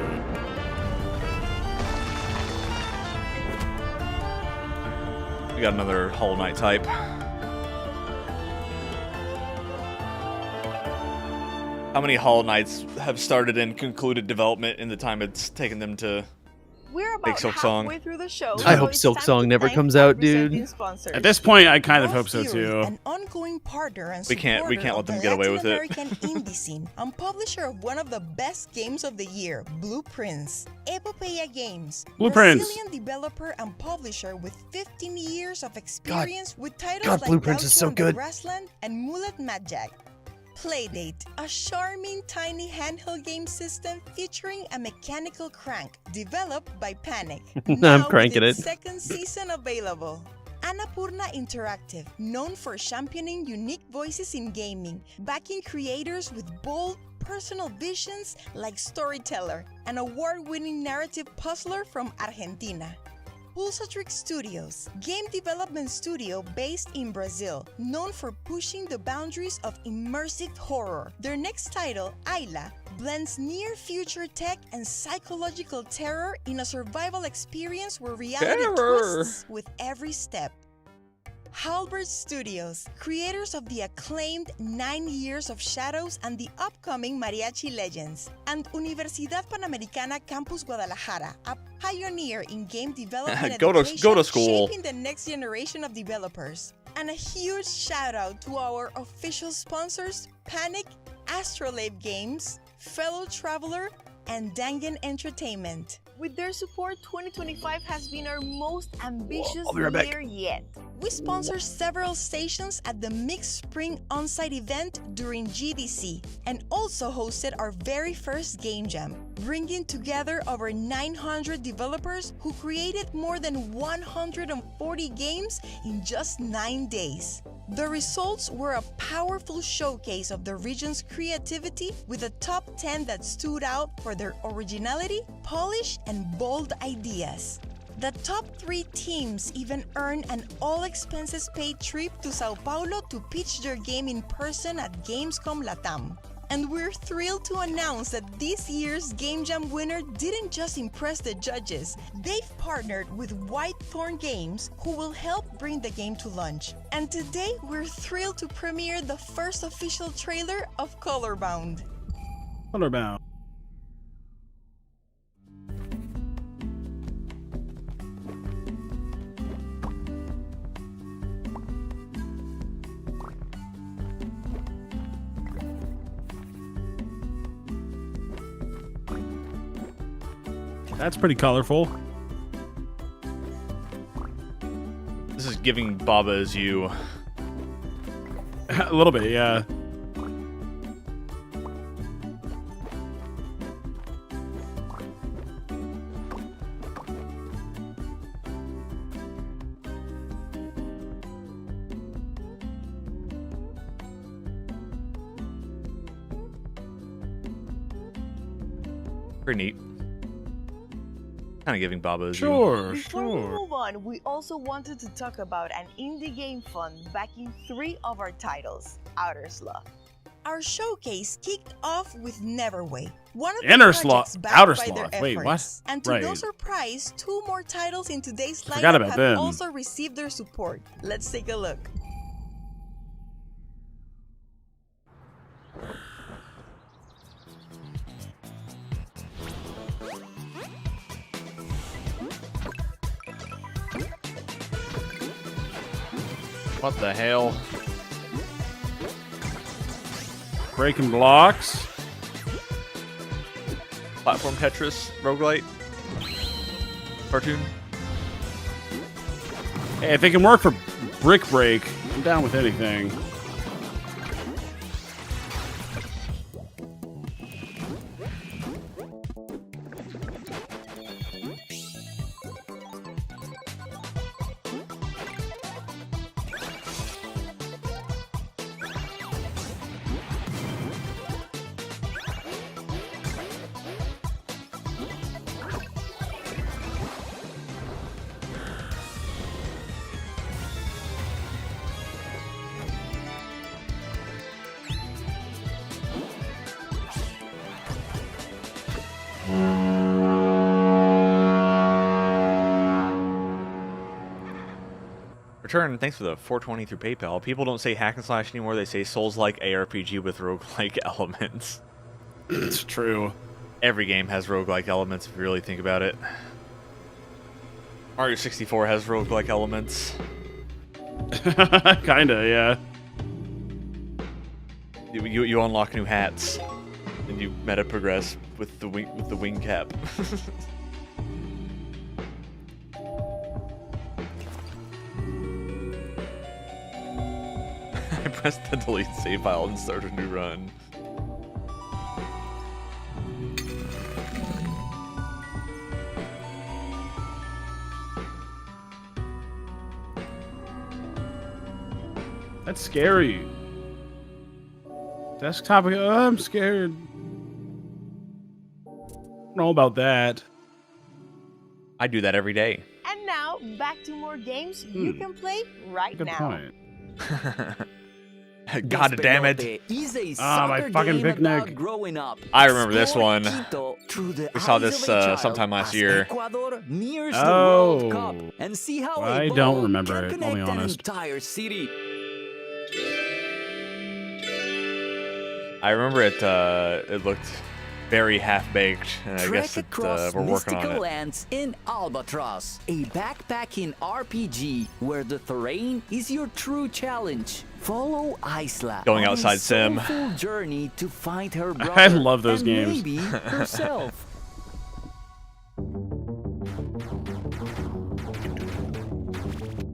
Speaker 1: We got another Hollow Knight type. How many Hollow Knights have started and concluded development in the time it's taken them to
Speaker 19: We're
Speaker 1: make
Speaker 19: about
Speaker 1: Silksong?
Speaker 19: halfway through the show.
Speaker 28: I
Speaker 19: so
Speaker 28: hope
Speaker 19: it's time to
Speaker 28: Silksong never
Speaker 19: thank
Speaker 28: comes
Speaker 19: our
Speaker 28: out, dude.
Speaker 19: presenting sponsors.
Speaker 2: At this point, I kind of hope so
Speaker 20: Theory,
Speaker 2: too.
Speaker 20: An ongoing partner and
Speaker 1: We can't
Speaker 20: supporter
Speaker 1: let
Speaker 20: of
Speaker 1: them
Speaker 20: the
Speaker 1: get away with
Speaker 20: Latin
Speaker 1: it.
Speaker 20: American indie scene and publisher of one of the best games of the year, Blueprints. Epopeya Games.
Speaker 2: Blueprints.
Speaker 20: Brazilian developer and publisher with 15 years of experience with titles
Speaker 28: God,
Speaker 20: like
Speaker 28: Blueprints is
Speaker 20: Gaucho
Speaker 28: so
Speaker 20: and the
Speaker 28: good.
Speaker 20: Grassland and Mullet Madjack. Playdate, a charming tiny handheld game system featuring a mechanical crank, developed by Panic.
Speaker 28: I'm
Speaker 20: Now with
Speaker 28: cranking
Speaker 20: its
Speaker 28: it.
Speaker 20: second season available. Annapurna Interactive, known for championing unique voices in gaming, backing creators with bold, personal visions like Storyteller, an award-winning narrative puzzler from Argentina. Pulsatrix Studios, game development studio based in Brazil, known for pushing the boundaries of immersive horror. Their next title, Ayla, blends near-future tech and psychological terror in a survival experience where reality twists with every step. Halberd Studios, creators of the acclaimed 9 Years of Shadows and the upcoming Mariachi Legends, and Universidad Panamericana Campus Guadalajara, a pioneer in game development
Speaker 1: Go to
Speaker 20: education,
Speaker 1: school.
Speaker 20: shaping the next generation of developers. And a huge shout out to our official sponsors, Panic, Astrolabe Games, Fellow Traveler, and Dangan Entertainment.
Speaker 19: With their support, 2025 has been our most ambitious
Speaker 28: I'll be right back.
Speaker 19: year yet.
Speaker 20: We sponsor several stations at the Mixed Spring on-site event during GDC and also hosted our very first Game Jam, bringing together over 900 developers who created more than 140 games in just 9 days. The results were a powerful showcase of the region's creativity with a top 10 that stood out for their originality, polish, and bold ideas. The top 3 teams even earned an all-expenses-paid trip to Sao Paulo to pitch their game in person at Gamescom Latam. And we're thrilled to announce that this year's Game Jam winner didn't just impress the judges, they've partnered with Whitethorn Games, who will help bring the game to launch. And today, we're thrilled to premiere the first official trailer of Colorbound.
Speaker 2: Colorbound. That's pretty colorful.
Speaker 1: This is giving Baba Is You.
Speaker 2: A little bit, yeah.
Speaker 1: Pretty neat. Kind of giving Baba Is You.
Speaker 19: Before we move on, we also wanted to talk about an indie game fund backing 3 of our titles, Outer Sloth.
Speaker 20: Our showcase kicked off with Neverway, one of the
Speaker 2: Inner
Speaker 20: projects
Speaker 2: Sloth,
Speaker 20: backed
Speaker 2: Outer
Speaker 20: by their
Speaker 2: Sloth. Wait, what?
Speaker 20: efforts. And to
Speaker 2: Right.
Speaker 20: no surprise, 2 more titles in today's
Speaker 2: Forgot
Speaker 20: lineup
Speaker 2: about
Speaker 20: have
Speaker 2: them.
Speaker 20: also received their support. Let's take a look.
Speaker 1: What the hell?
Speaker 2: Breaking blocks.
Speaker 1: Platform Tetris roguelite cartoon.
Speaker 2: Hey, if it can work for Brick Break, I'm down with anything.
Speaker 1: Return, thanks for the 420 through PayPal. People don't say hack and slash anymore, they say Souls-like ARPG with roguelike elements.
Speaker 2: It's true.
Speaker 1: Every game has roguelike elements if you really think about it. Mario 64 has roguelike elements.
Speaker 2: Kinda, yeah.
Speaker 1: You unlock new hats, and you meta progress with the wing cap. I pressed the delete save file and started a new run.
Speaker 2: That's scary. Desktop, I'm scared. Don't know about that.
Speaker 1: I do that every day.
Speaker 19: And now, back to more games you can play right
Speaker 2: Good
Speaker 19: now.
Speaker 2: point.
Speaker 1: God damn it.
Speaker 2: My fucking picnic.
Speaker 1: I remember this one. We saw this sometime last year.
Speaker 2: Oh. I don't remember it, I'll be honest.
Speaker 1: I remember it looked very half-baked, and I guess we're working on it.
Speaker 21: Lands in Albatross, a backpacking RPG where the terrain is your true challenge. Follow Isla
Speaker 1: Going
Speaker 21: on
Speaker 1: outside
Speaker 21: a
Speaker 1: sim.
Speaker 21: soulful journey to find her brother
Speaker 2: I love those
Speaker 21: and
Speaker 2: games.
Speaker 21: maybe herself.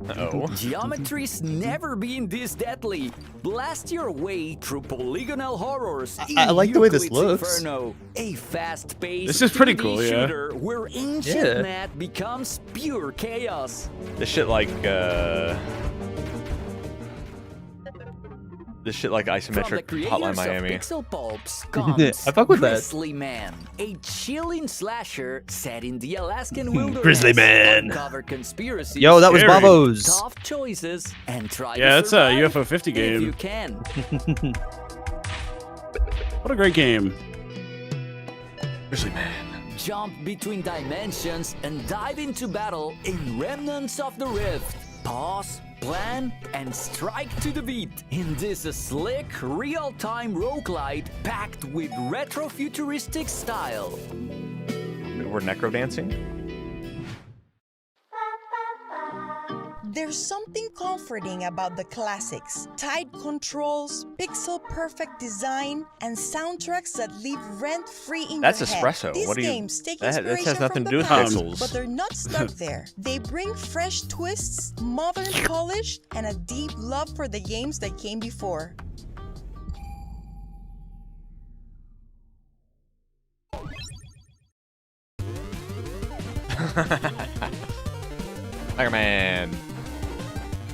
Speaker 1: Uh-oh.
Speaker 21: Geometry's never been this deadly. Blast your way through polygonal horrors.
Speaker 28: I like the way this
Speaker 21: Euclid's
Speaker 28: looks.
Speaker 21: Inferno, a fast-paced
Speaker 2: This is pretty
Speaker 21: 2D
Speaker 2: cool, yeah.
Speaker 21: shooter where ancient
Speaker 28: Yeah.
Speaker 21: math becomes pure chaos.
Speaker 1: This shit like isometric Hotline Miami.
Speaker 21: Pixel Pulps comes
Speaker 28: I fuck with that.
Speaker 21: Grizzly Man, a chilling slasher set in the Alaskan wilderness.
Speaker 28: Grizzly Man.
Speaker 21: Uncover conspiracies.
Speaker 28: Yo, that was
Speaker 2: Scary.
Speaker 28: Babos.
Speaker 21: Tough choices and try
Speaker 2: Yeah,
Speaker 21: to
Speaker 2: that's a
Speaker 21: survive
Speaker 2: UFO 50
Speaker 21: if you
Speaker 2: game.
Speaker 21: can.
Speaker 2: What a great game.
Speaker 1: Grizzly Man.
Speaker 21: Jump between dimensions and dive into battle in Remnants of the Rift. Pause, plan, and strike to the beat in this slick, real-time roguelite packed with retro-futuristic style.
Speaker 1: We're necrodancing?
Speaker 20: There's something comforting about the classics. Tight controls, pixel-perfect design, and soundtracks that leave rent-free in
Speaker 1: That's
Speaker 20: your
Speaker 1: espresso.
Speaker 20: head. These
Speaker 1: What do you-
Speaker 20: games take
Speaker 1: that
Speaker 20: inspiration
Speaker 1: has nothing
Speaker 20: from
Speaker 1: to do
Speaker 20: the
Speaker 1: with
Speaker 20: past,
Speaker 1: pixels.
Speaker 20: but they're not stuck there. They bring fresh twists, modern polish, and a deep love for the games that came before.
Speaker 1: Mega Man.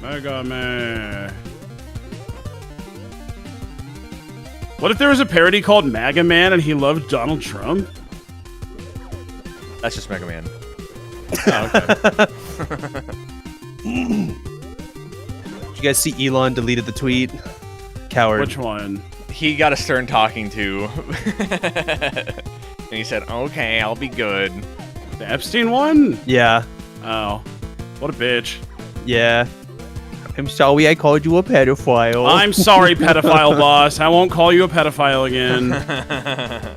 Speaker 2: Mega Man. What if there was a parody called Mega Man and he loved Donald Trump?
Speaker 1: That's just Mega Man.
Speaker 2: Oh, okay.
Speaker 28: Did you guys see Elon deleted the tweet? Coward.
Speaker 2: Which one?
Speaker 1: He got a stern talking to. And he said, okay, I'll be good.
Speaker 2: The Epstein one?
Speaker 28: Yeah.
Speaker 2: Oh. What a bitch.
Speaker 28: Yeah. I'm sorry I called you a pedophile.
Speaker 2: I'm sorry, pedophile boss. I won't call you a pedophile again.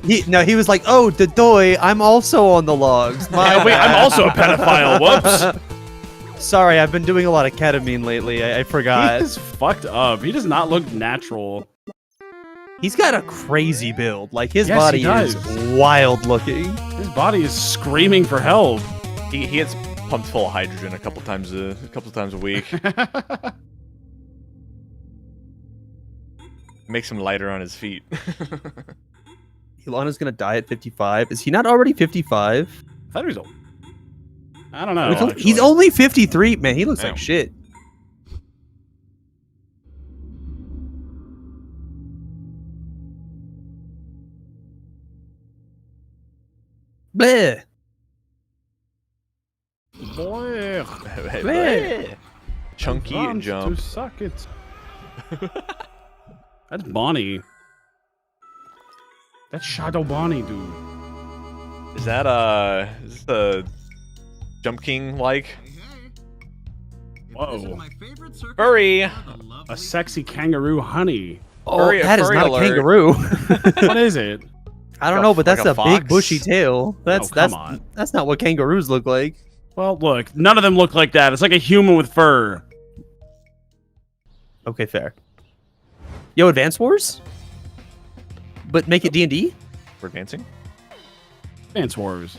Speaker 28: He was like, oh, Dodoy, I'm also on the logs. My
Speaker 2: Wait, I'm
Speaker 28: bad."
Speaker 2: also a pedophile. Whoops.
Speaker 28: Sorry, I've been doing a lot of ketamine lately. I forgot.
Speaker 2: He's fucked up. He does not look natural.
Speaker 28: He's got a crazy build. Like, his
Speaker 2: Yes,
Speaker 28: body
Speaker 2: he does.
Speaker 28: is wild looking.
Speaker 2: His body is screaming for help.
Speaker 1: He gets pumped full of hydrogen a couple times a week. Makes him lighter on his feet.
Speaker 28: Ilana's gonna die at 55. Is he not already 55?
Speaker 2: I thought he was old. I don't know.
Speaker 28: He's only 53. Man, he looks like shit. Bleh.
Speaker 2: Bleh.
Speaker 1: Chunky and jump.
Speaker 2: To suck it. That's Bonnie. That's Shadow Bonnie, dude.
Speaker 1: Is that is this the Jump King like?
Speaker 2: Whoa.
Speaker 1: Furry.
Speaker 2: A sexy kangaroo honey.
Speaker 28: Oh,
Speaker 1: Furry-
Speaker 28: that is
Speaker 1: furry
Speaker 28: not
Speaker 1: alert.
Speaker 28: a kangaroo.
Speaker 2: What is it?
Speaker 28: I don't
Speaker 1: Like a-
Speaker 28: know, but that's
Speaker 1: like a
Speaker 28: a big
Speaker 1: fox?
Speaker 28: bushy tail. That's
Speaker 2: come on.
Speaker 28: that's not what kangaroos look like.
Speaker 2: Well, look, none of them look like that. It's like a human with fur.
Speaker 28: Okay, fair. Yo, Advance Wars? But make it D&D?
Speaker 1: We're advancing.
Speaker 2: Dance Wars.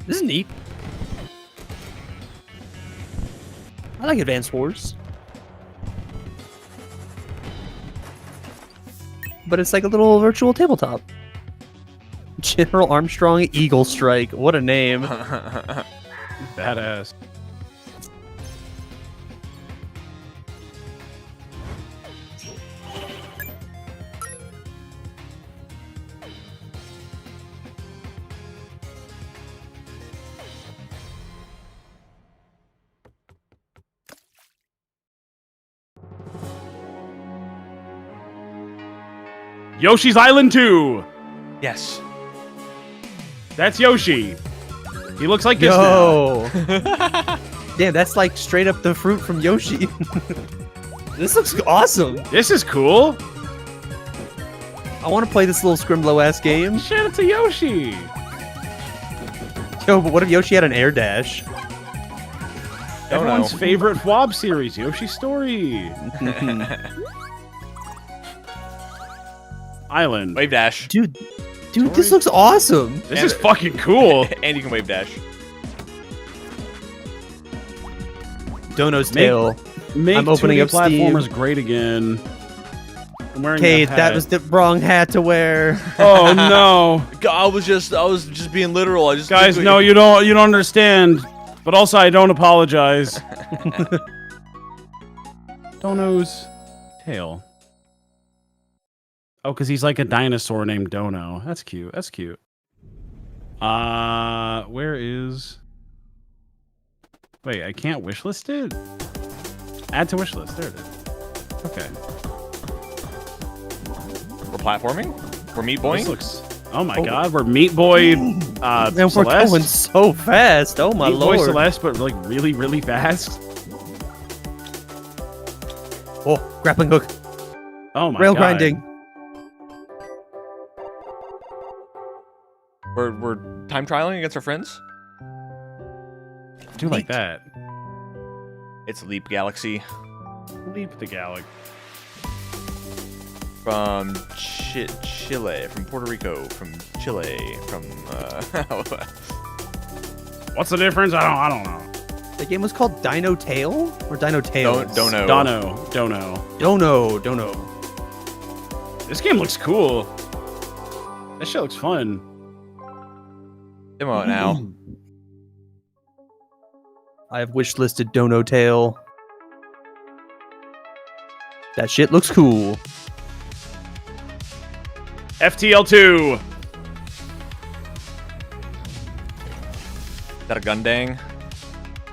Speaker 28: This is neat. I like Advance Wars. But it's like a little virtual tabletop. General Armstrong Eagle Strike. What a name.
Speaker 2: Badass. Yoshi's Island 2.
Speaker 1: Yes.
Speaker 2: That's Yoshi. He looks like this
Speaker 28: Yo.
Speaker 2: now.
Speaker 28: Damn, that's like straight up the fruit from Yoshi. This looks awesome.
Speaker 2: This is cool.
Speaker 28: I want to play this little Scrimblow-ass game.
Speaker 2: Shit, it's a Yoshi.
Speaker 28: Yo, but what if Yoshi had an air dash?
Speaker 2: Everyone's favorite FWOB series, Yoshi's Story. Island.
Speaker 1: Wave dash.
Speaker 28: Dude, this looks awesome.
Speaker 2: This is fucking cool.
Speaker 1: And you can wave dash.
Speaker 28: Dono's tail.
Speaker 2: Make
Speaker 28: I'm opening
Speaker 2: 2D
Speaker 28: up Steam.
Speaker 2: platformers great again. I'm wearing
Speaker 28: Cade,
Speaker 2: that
Speaker 28: that
Speaker 2: hat.
Speaker 28: was the wrong hat to wear.
Speaker 2: Oh no.
Speaker 1: I was just being literal. I just
Speaker 2: Guys, no, you don't understand. But also I don't apologize. Dono's tail. Oh, because he's like a dinosaur named Dono. That's cute. That's cute. Where is... Wait, I can't wishlist it? Add to wishlist. There it is. Okay.
Speaker 1: We're platforming? We're meat boying?
Speaker 2: This looks... Oh my god, we're Meat Boy
Speaker 28: And
Speaker 2: Celeste.
Speaker 28: we're going so fast. Oh my
Speaker 2: Meat
Speaker 28: lord.
Speaker 2: Boy Celeste, but like really, really fast.
Speaker 28: Oh, grappling hook.
Speaker 2: Oh my
Speaker 28: Rail
Speaker 2: god.
Speaker 28: grinding.
Speaker 1: We're time trialing against our friends?
Speaker 2: Do like that.
Speaker 1: It's Leap Galaxy.
Speaker 2: Leap the Galaxy.
Speaker 1: From Chile, from Puerto Rico, from Chile, from
Speaker 2: What's the difference? I don't know.
Speaker 28: The game was called Dino Tail or Dino Tails?
Speaker 1: Dono.
Speaker 28: Dono.
Speaker 2: This game looks cool. That shit looks fun.
Speaker 1: Demo it now.
Speaker 28: I have wishlisted Dono Tail. That shit looks cool.
Speaker 2: FTL2.
Speaker 1: Is that a Gundang?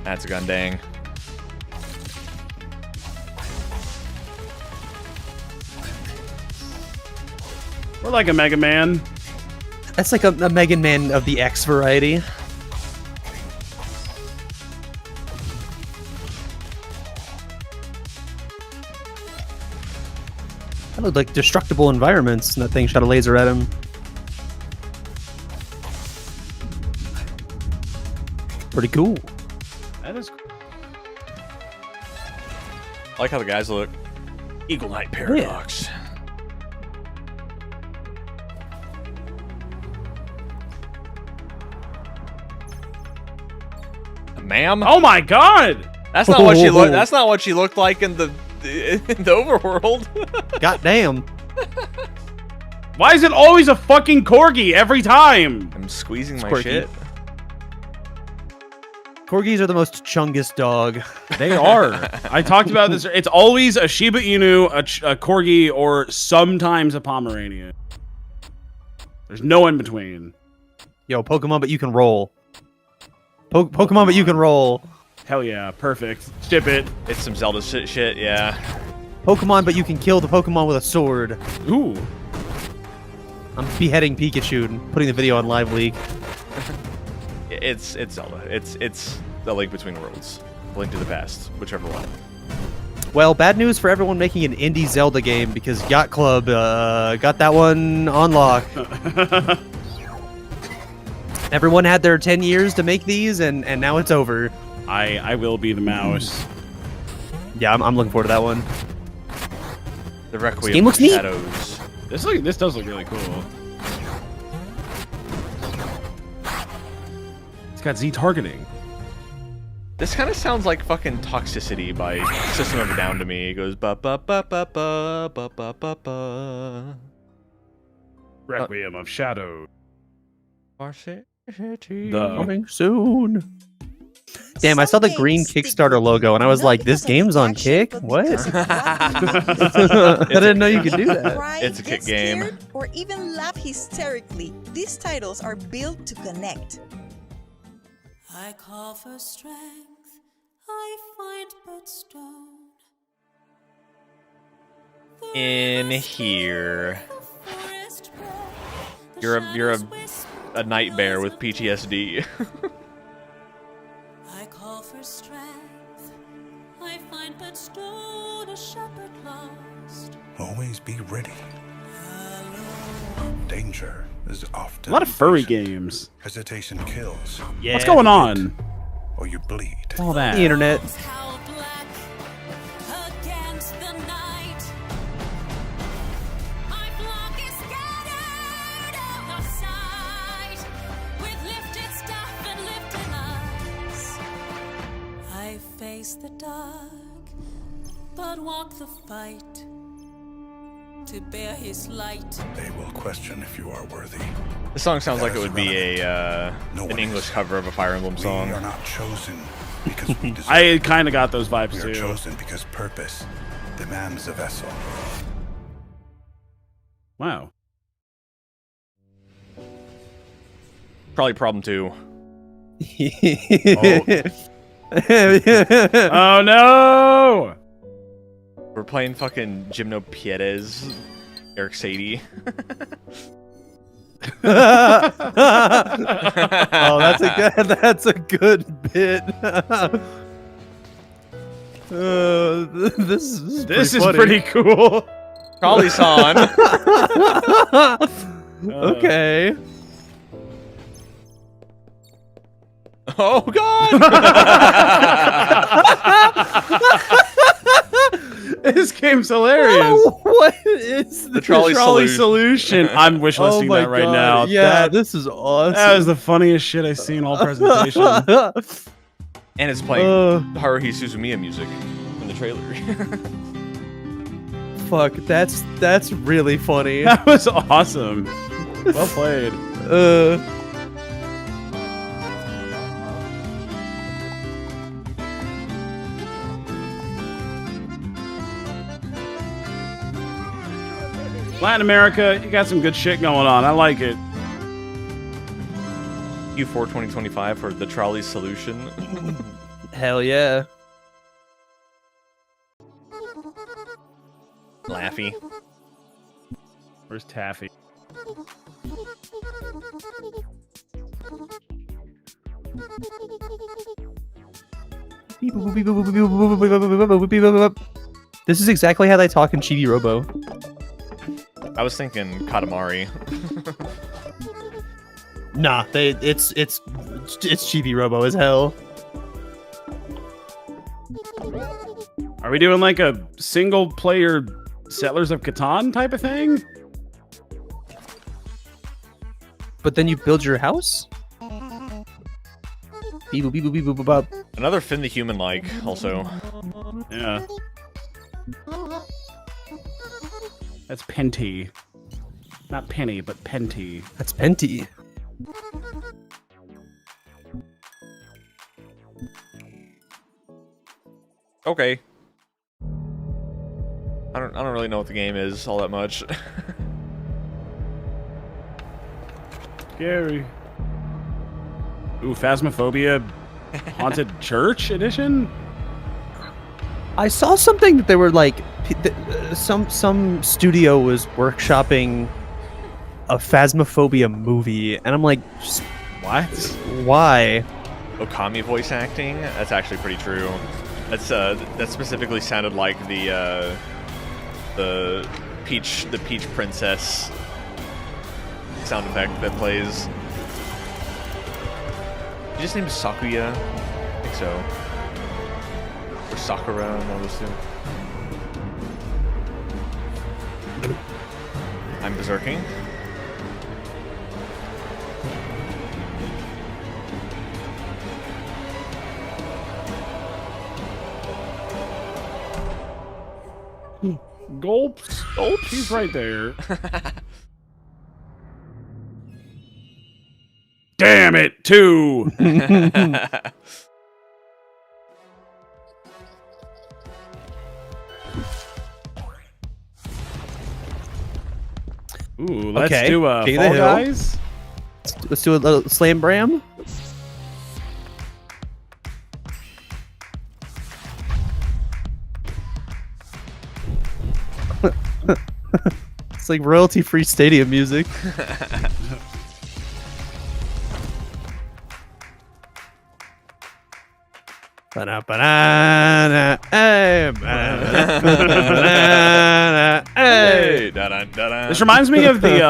Speaker 1: That's a Gundang.
Speaker 2: We're like a Mega Man.
Speaker 28: That's like a Mega Man of the X variety. I looked like destructible environments, and that thing shot a laser at him. Pretty cool.
Speaker 2: That is cool.
Speaker 1: I like how the guys look. Eagle Knight Paradox. Ma'am?
Speaker 2: Oh my god!
Speaker 1: That's not what she looked. That's not what she looked like in the overworld.
Speaker 28: Goddamn!
Speaker 2: Why is it always a fucking corgi every time?
Speaker 1: I'm squeezing my
Speaker 28: Quirky.
Speaker 1: shit.
Speaker 28: Corgis are the most chungus dog.
Speaker 2: They are. I talked about this. It's always a Shiba Inu, a corgi, or sometimes a Pomeranian. There's no in between.
Speaker 28: Yo, Pokemon, but you can roll. Pokemon, but you can roll.
Speaker 2: Hell yeah, perfect. Ship it.
Speaker 1: It's some Zelda shit, yeah.
Speaker 28: Pokemon, but you can kill the Pokemon with a sword.
Speaker 2: Ooh.
Speaker 28: I'm beheading Pikachu and putting the video on Live Leak.
Speaker 1: It's Zelda. It's the Link Between Worlds. Link to the Past, whichever one.
Speaker 28: Well, bad news for everyone making an indie Zelda game because Yacht Club got that one on lock. Everyone had their 10 years to make these, and now it's over.
Speaker 2: I will be the mouse.
Speaker 28: Yeah, I'm looking forward to that one.
Speaker 1: The Requiem
Speaker 28: This game looks
Speaker 1: of
Speaker 28: neat.
Speaker 1: Shadows.
Speaker 2: This does look really cool. It's got Z targeting.
Speaker 1: This kind of sounds like fucking Toxicity by System of a Down to me. It goes ba ba ba ba ba ba ba ba ba.
Speaker 2: Requiem of Shadow.
Speaker 28: Coming soon. Damn, I saw the green Kickstarter logo and I was like, this game's on Kick? What? I didn't know you could do that.
Speaker 20: Cry,
Speaker 1: It's a
Speaker 20: get
Speaker 1: Kick game.
Speaker 20: scared, or even laugh hysterically. These titles are built to connect.
Speaker 22: I call for strength, I find but stone.
Speaker 1: In here. You're a night bear with PTSD.
Speaker 22: I call for strength, I find but stone, a shepherd lost.
Speaker 11: Always be ready. Danger is often
Speaker 2: A lot of furry games.
Speaker 11: hesitation kills.
Speaker 28: Yeah.
Speaker 2: What's going on?
Speaker 11: Or you bleed.
Speaker 2: All that.
Speaker 28: The internet.
Speaker 22: How black against the night. My flock is scattered out of sight, with lifted staff and lifted eyes. I face the dark, but walk the fight to bear his light.
Speaker 11: They will question if you are worthy.
Speaker 1: This song sounds like it would be an English cover of a Fire Emblem song.
Speaker 11: We are not chosen because we deserve.
Speaker 2: I kind of got those vibes
Speaker 11: We are
Speaker 2: too.
Speaker 11: chosen because purpose demands a vessel.
Speaker 2: Wow.
Speaker 1: Probably problem 2.
Speaker 2: Oh no!
Speaker 1: We're playing fucking Gymnopiedes, Eric Sadie.
Speaker 28: Oh, that's a good bit. This is
Speaker 2: pretty cool.
Speaker 1: Trolley-san.
Speaker 28: Okay.
Speaker 1: Oh god!
Speaker 2: This game's hilarious.
Speaker 28: What is
Speaker 1: The trolley
Speaker 2: solution? I'm wishlisting that right now.
Speaker 28: Yeah, this is awesome.
Speaker 2: That was the funniest shit I've seen all presentation.
Speaker 1: And it's playing Haruhi Suzumiya music in the trailer.
Speaker 28: Fuck, that's really funny.
Speaker 2: That was awesome. Well played. Latin America, you got some good shit going on. I like it.
Speaker 1: Q4 2025 for the trolley solution.
Speaker 28: Hell yeah.
Speaker 1: Laffy.
Speaker 2: Where's Taffy?
Speaker 28: This is exactly how they talk in Chibi Robo.
Speaker 1: I was thinking Katamari.
Speaker 28: Nah, it's Chibi Robo as hell.
Speaker 2: Are we doing like a single player Settlers of Catan type of thing?
Speaker 28: But then you build your house? Beep, beep, beep, beep, beep, beep.
Speaker 1: Another Finn the Human like, also.
Speaker 2: Yeah. That's Penty. Not Penny, but Penty.
Speaker 28: That's Penty.
Speaker 1: Okay. I don't really know what the game is all that much.
Speaker 2: Scary. Ooh, Phasmophobia Haunted Church Edition?
Speaker 28: I saw something that they were like, some studio was workshopping a Phasmophobia movie, and I'm like,
Speaker 2: what?
Speaker 28: Why?
Speaker 1: Okami voice acting? That's actually pretty true. That's that specifically sounded like the Peach Princess sound effect that plays. Did you just name Sakuya? I think so. Or Sakura, one of those two. I'm berserking.
Speaker 2: Gulps. Oh, he's right there. Damn it, 2. Ooh, let's do a Fall Guys.
Speaker 28: Let's do a little Slam Bram. It's like royalty-free stadium music.
Speaker 2: This reminds me of the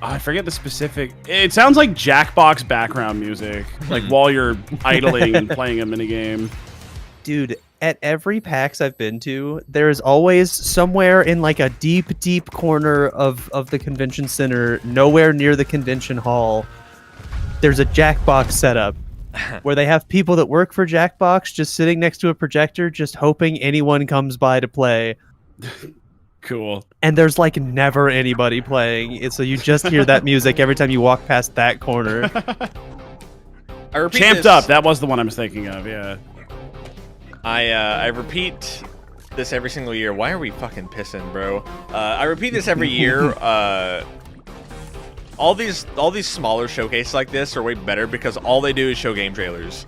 Speaker 2: I forget the specific. It sounds like Jackbox background music, like while you're idling and playing a minigame.
Speaker 28: Dude, at every PAX I've been to, there is always somewhere in like a deep, deep corner of the convention center, nowhere near the convention hall, there's a Jackbox setup where they have people that work for Jackbox just sitting next to a projector, just hoping anyone comes by to play.
Speaker 2: Cool.
Speaker 28: And there's like never anybody playing, so you just hear that music every time you walk past that corner.
Speaker 2: Champed Up, that was the one I was thinking of, yeah.
Speaker 1: I repeat this every single year. Why are we fucking pissing, bro? I repeat this every year. All these smaller showcases like this are way better because all they do is show game trailers.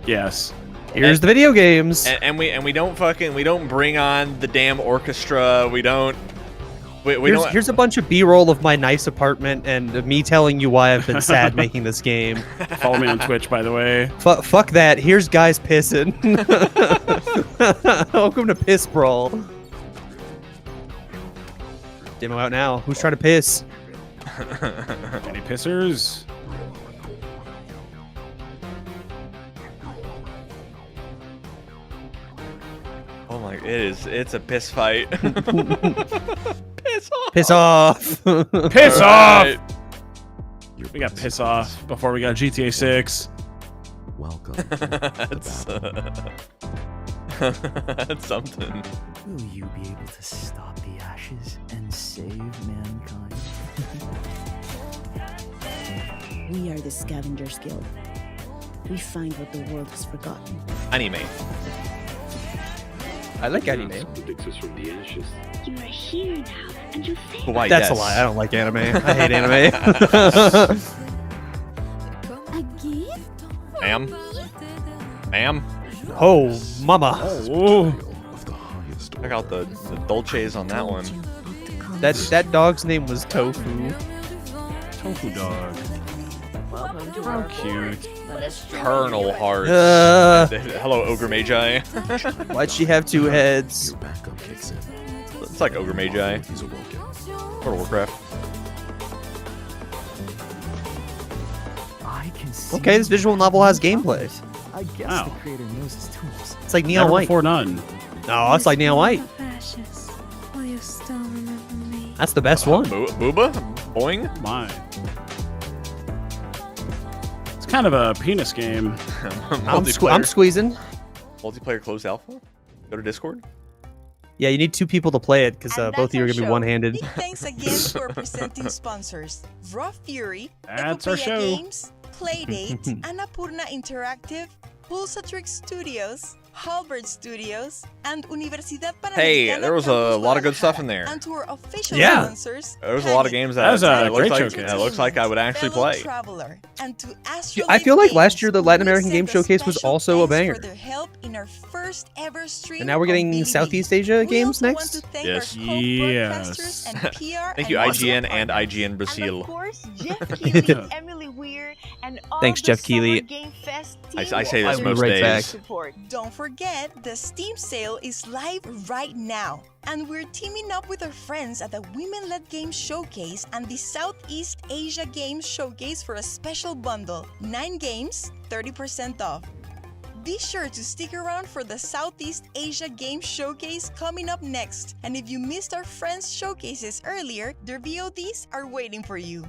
Speaker 2: Yes.
Speaker 28: Here's the video games.
Speaker 1: And we don't bring on the damn orchestra. We don't.
Speaker 28: Here's a bunch of B-roll of my nice apartment and me telling you why I've been sad making this game.
Speaker 2: Follow me on Twitch, by the way.
Speaker 28: Fuck that. Here's guys pissing. Welcome to Piss Brawl. Demo out now. Who's trying to piss?
Speaker 2: Any pissers?
Speaker 1: Oh my! It's a piss fight.
Speaker 28: Piss off.
Speaker 2: Piss off.
Speaker 1: Right.
Speaker 2: We got piss off before we got GTA 6.
Speaker 3: Welcome.
Speaker 1: That's something.
Speaker 3: Will you be able to stop the ashes and save mankind?
Speaker 5: We are the Scavengers Guild. We find what the world has forgotten.
Speaker 1: Anime.
Speaker 28: I like anime.
Speaker 5: You are here now, and you think
Speaker 1: Why,
Speaker 28: That's
Speaker 1: yes.
Speaker 28: a lie. I don't like anime. I hate anime.
Speaker 5: a gift?
Speaker 1: Ma'am. Ma'am.
Speaker 28: Oh, mama.
Speaker 2: Oh.
Speaker 1: Check out the Dolces on that one.
Speaker 28: That dog's name was Tofu.
Speaker 2: Tofu dog. How cute.
Speaker 1: Eternal hearts. Hello, Ogre Magi.
Speaker 28: Why'd she have two heads?
Speaker 1: It's like Ogre Magi. World of Warcraft.
Speaker 3: I can see
Speaker 28: Okay, this visual novel has gameplay.
Speaker 3: I guess
Speaker 2: Wow.
Speaker 3: the creator knows his tools.
Speaker 28: It's like Neon
Speaker 2: Never
Speaker 28: White.
Speaker 2: before none.
Speaker 28: No, it's like Neon White.
Speaker 17: Will you still remember me?
Speaker 28: That's the best one.
Speaker 1: Booba? Boing?
Speaker 2: My. It's kind of a penis game.
Speaker 28: I'm squeezing.
Speaker 1: Multiplayer closed alpha? Go to Discord?
Speaker 28: Yeah, you need 2 people to play it because both of you are gonna be one-handed.
Speaker 20: Big thanks again to our presenting sponsors, Raw Fury,
Speaker 2: That's our
Speaker 20: Epopeya
Speaker 2: show.
Speaker 20: Games, Playdate, Annapurna Interactive, Pulsatrix Studios, Halberd Studios, and Universidad Panamericana.
Speaker 1: Hey, there was a lot of good stuff in
Speaker 20: Guadalajara.
Speaker 1: there.
Speaker 20: And to our official
Speaker 1: Yeah.
Speaker 20: sponsors,
Speaker 1: There was a lot of games that, looks like I would actually
Speaker 20: fellow
Speaker 1: play.
Speaker 20: Traveler, and to
Speaker 28: I feel like last
Speaker 20: Games,
Speaker 28: year the Latin
Speaker 20: we
Speaker 28: American
Speaker 20: send
Speaker 28: Game
Speaker 20: a
Speaker 28: Showcase was
Speaker 20: special
Speaker 28: also a
Speaker 20: thanks
Speaker 28: banger.
Speaker 20: for their help in our first ever stream
Speaker 28: And now we're
Speaker 20: on
Speaker 28: getting
Speaker 20: Bilibili.
Speaker 28: Southeast Asia
Speaker 20: We
Speaker 28: games
Speaker 20: also want
Speaker 28: next.
Speaker 20: to thank
Speaker 1: Yes.
Speaker 20: our co-broadcasters and PR
Speaker 1: Thank you,
Speaker 20: and
Speaker 1: IGN and IGN Brazil.
Speaker 19: Of course, Jeff Keighley, Emily Weir, and all
Speaker 28: Thanks,
Speaker 19: the
Speaker 28: Jeff
Speaker 19: Summer
Speaker 28: Keighley.
Speaker 19: Game Fest
Speaker 1: I
Speaker 19: team
Speaker 1: say this
Speaker 19: for
Speaker 1: most
Speaker 19: their
Speaker 1: days.
Speaker 19: support.
Speaker 20: Don't forget, the Steam sale is live right now. And we're teaming up with our friends at the Women-Led Games Showcase and the Southeast Asia Games Showcase for a special bundle. 9 games, 30% off. Be sure to stick around for the Southeast Asia Games Showcase coming up next. And if you missed our friends' showcases earlier, their VODs are waiting for you.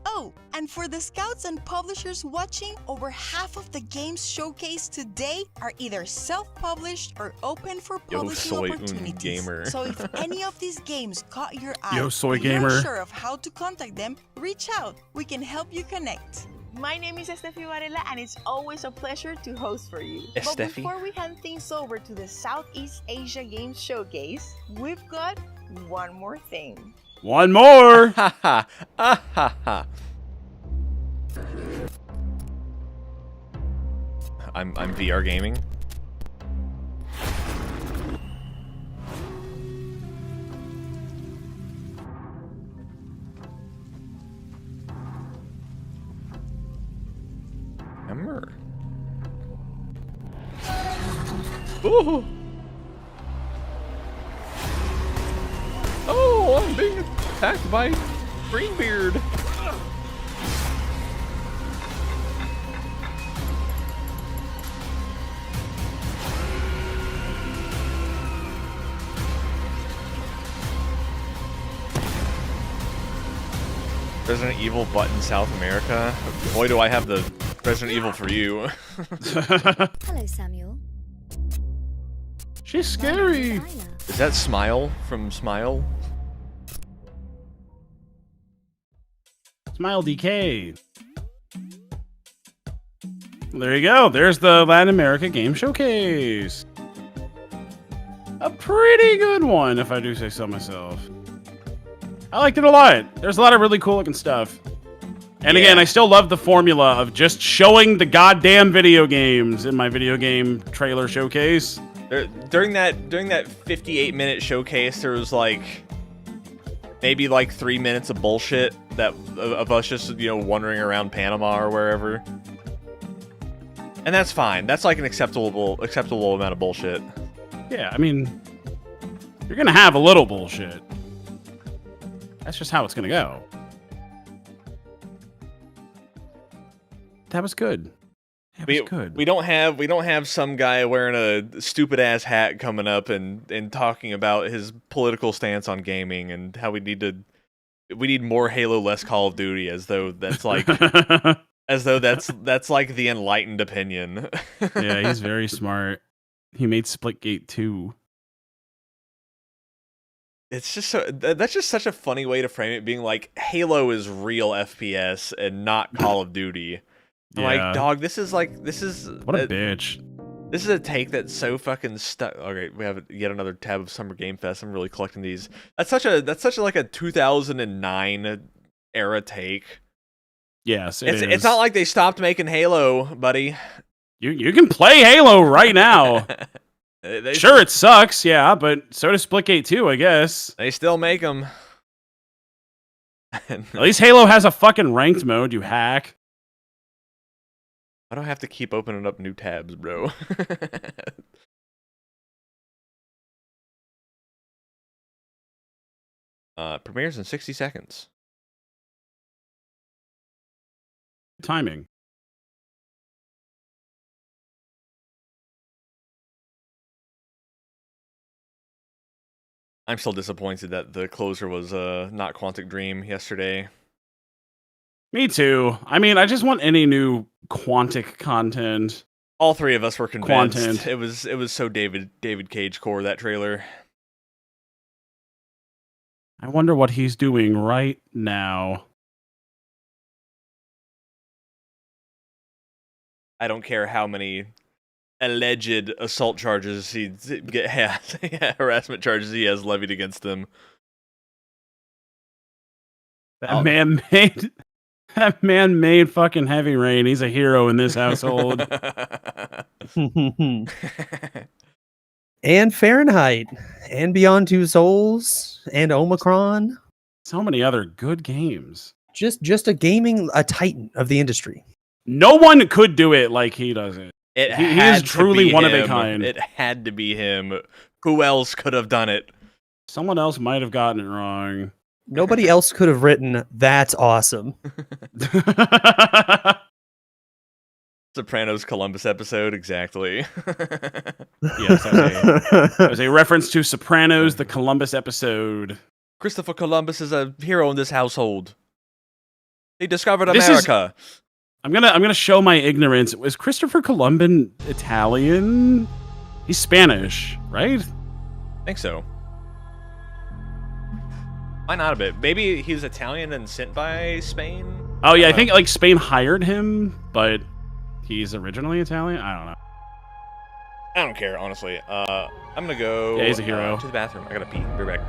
Speaker 20: Oh, and for the scouts and publishers watching, over half of the games showcased today are either self-published or open for
Speaker 1: Yo,
Speaker 20: publishing
Speaker 1: soy
Speaker 20: opportunities.
Speaker 1: gamer.
Speaker 20: So if any of these games caught your eye,
Speaker 2: Yo, soy
Speaker 20: and you're
Speaker 2: gamer.
Speaker 20: unsure of how to contact them, reach out. We can help you connect.
Speaker 19: My name is Steffi Varela, and it's always a pleasure to host for you. But
Speaker 1: Steffi.
Speaker 19: before we hand things over to the Southeast Asia Games Showcase, we've got one more thing.
Speaker 2: One more.
Speaker 1: I'm VR gaming. Hammer. Ooh. Oh, I'm being attacked by Greenbeard. Resident Evil button South America. Boy, do I have the Resident Evil for you.
Speaker 8: Hello, Samuel.
Speaker 2: She's scary.
Speaker 1: Is that Smile from Smile?
Speaker 2: Smile DK. There you go. There's the Latin America Game Showcase. A pretty good one, if I do say so myself. I liked it a lot. There's a lot of really cool looking stuff. And again, I still love the formula of just showing the goddamn video games in my video game trailer showcase.
Speaker 1: During that 58-minute showcase, there was like maybe like 3 minutes of bullshit that of us just wandering around Panama or wherever, and that's fine. That's like an acceptable amount of bullshit.
Speaker 2: Yeah, I mean, you're gonna have a little bullshit. That's just how it's gonna go. That was good.
Speaker 1: We don't have some guy wearing a stupid ass hat coming up and talking about his political stance on gaming and how we need more Halo, less Call of Duty, as though that's like that's like the enlightened opinion.
Speaker 2: Yeah, he's very smart. He made Splitgate 2.
Speaker 1: It's just that's just such a funny way to frame it, being like Halo is real FPS and not Call of Duty. I'm like, dog, this is
Speaker 2: what a bitch.
Speaker 1: This is a take that's so fucking stuck. Okay, we have yet another tab of Summer Game Fest. I'm really collecting these. That's such a like a 2009 era take.
Speaker 2: Yes,
Speaker 1: it's not like they stopped making Halo, buddy.
Speaker 2: You can play Halo right now. Sure, it sucks, yeah, but so does Splitgate 2, I guess.
Speaker 1: They still make them.
Speaker 2: At least Halo has a fucking ranked mode, you hack.
Speaker 1: I don't have to keep opening up new tabs, bro. Premieres in 60 seconds.
Speaker 2: Timing.
Speaker 1: I'm still disappointed that the closer was not Quantic Dream yesterday.
Speaker 2: Me too. I mean, I just want any new Quantic content.
Speaker 1: All three of us were convinced.
Speaker 2: Content.
Speaker 1: It was so David Cage core, that trailer.
Speaker 2: I wonder what he's doing right now.
Speaker 1: I don't care how many alleged assault charges harassment charges he has levied against him.
Speaker 2: That man made fucking Heavy Rain. He's a hero in this household.
Speaker 28: And Fahrenheit, and Beyond Two Souls, and Omicron.
Speaker 2: So many other good games.
Speaker 28: Just a titan of the industry.
Speaker 2: No one could do it like he does it. He is
Speaker 1: to
Speaker 2: truly
Speaker 1: be
Speaker 2: one of a
Speaker 1: him.
Speaker 2: kind.
Speaker 1: It had to be him. Who else could have done it?
Speaker 2: Someone else might have gotten it wrong.
Speaker 28: Nobody else could have written, "That's awesome."
Speaker 1: Sopranos Columbus episode, exactly.
Speaker 2: Yes, that was a reference to Sopranos, the Columbus episode.
Speaker 1: Christopher Columbus is a hero in this household. He discovered America.
Speaker 2: I'm gonna show my ignorance. Was Christopher Columbus Italian? He's Spanish, right?
Speaker 1: I think so. Why not a bit? Maybe he's Italian and sent by Spain?
Speaker 2: Oh yeah, I think like Spain hired him, but he's originally Italian? I don't know.
Speaker 1: I don't care, honestly. I'm gonna go
Speaker 2: he's a hero.
Speaker 1: To the bathroom. I gotta pee. Be right back.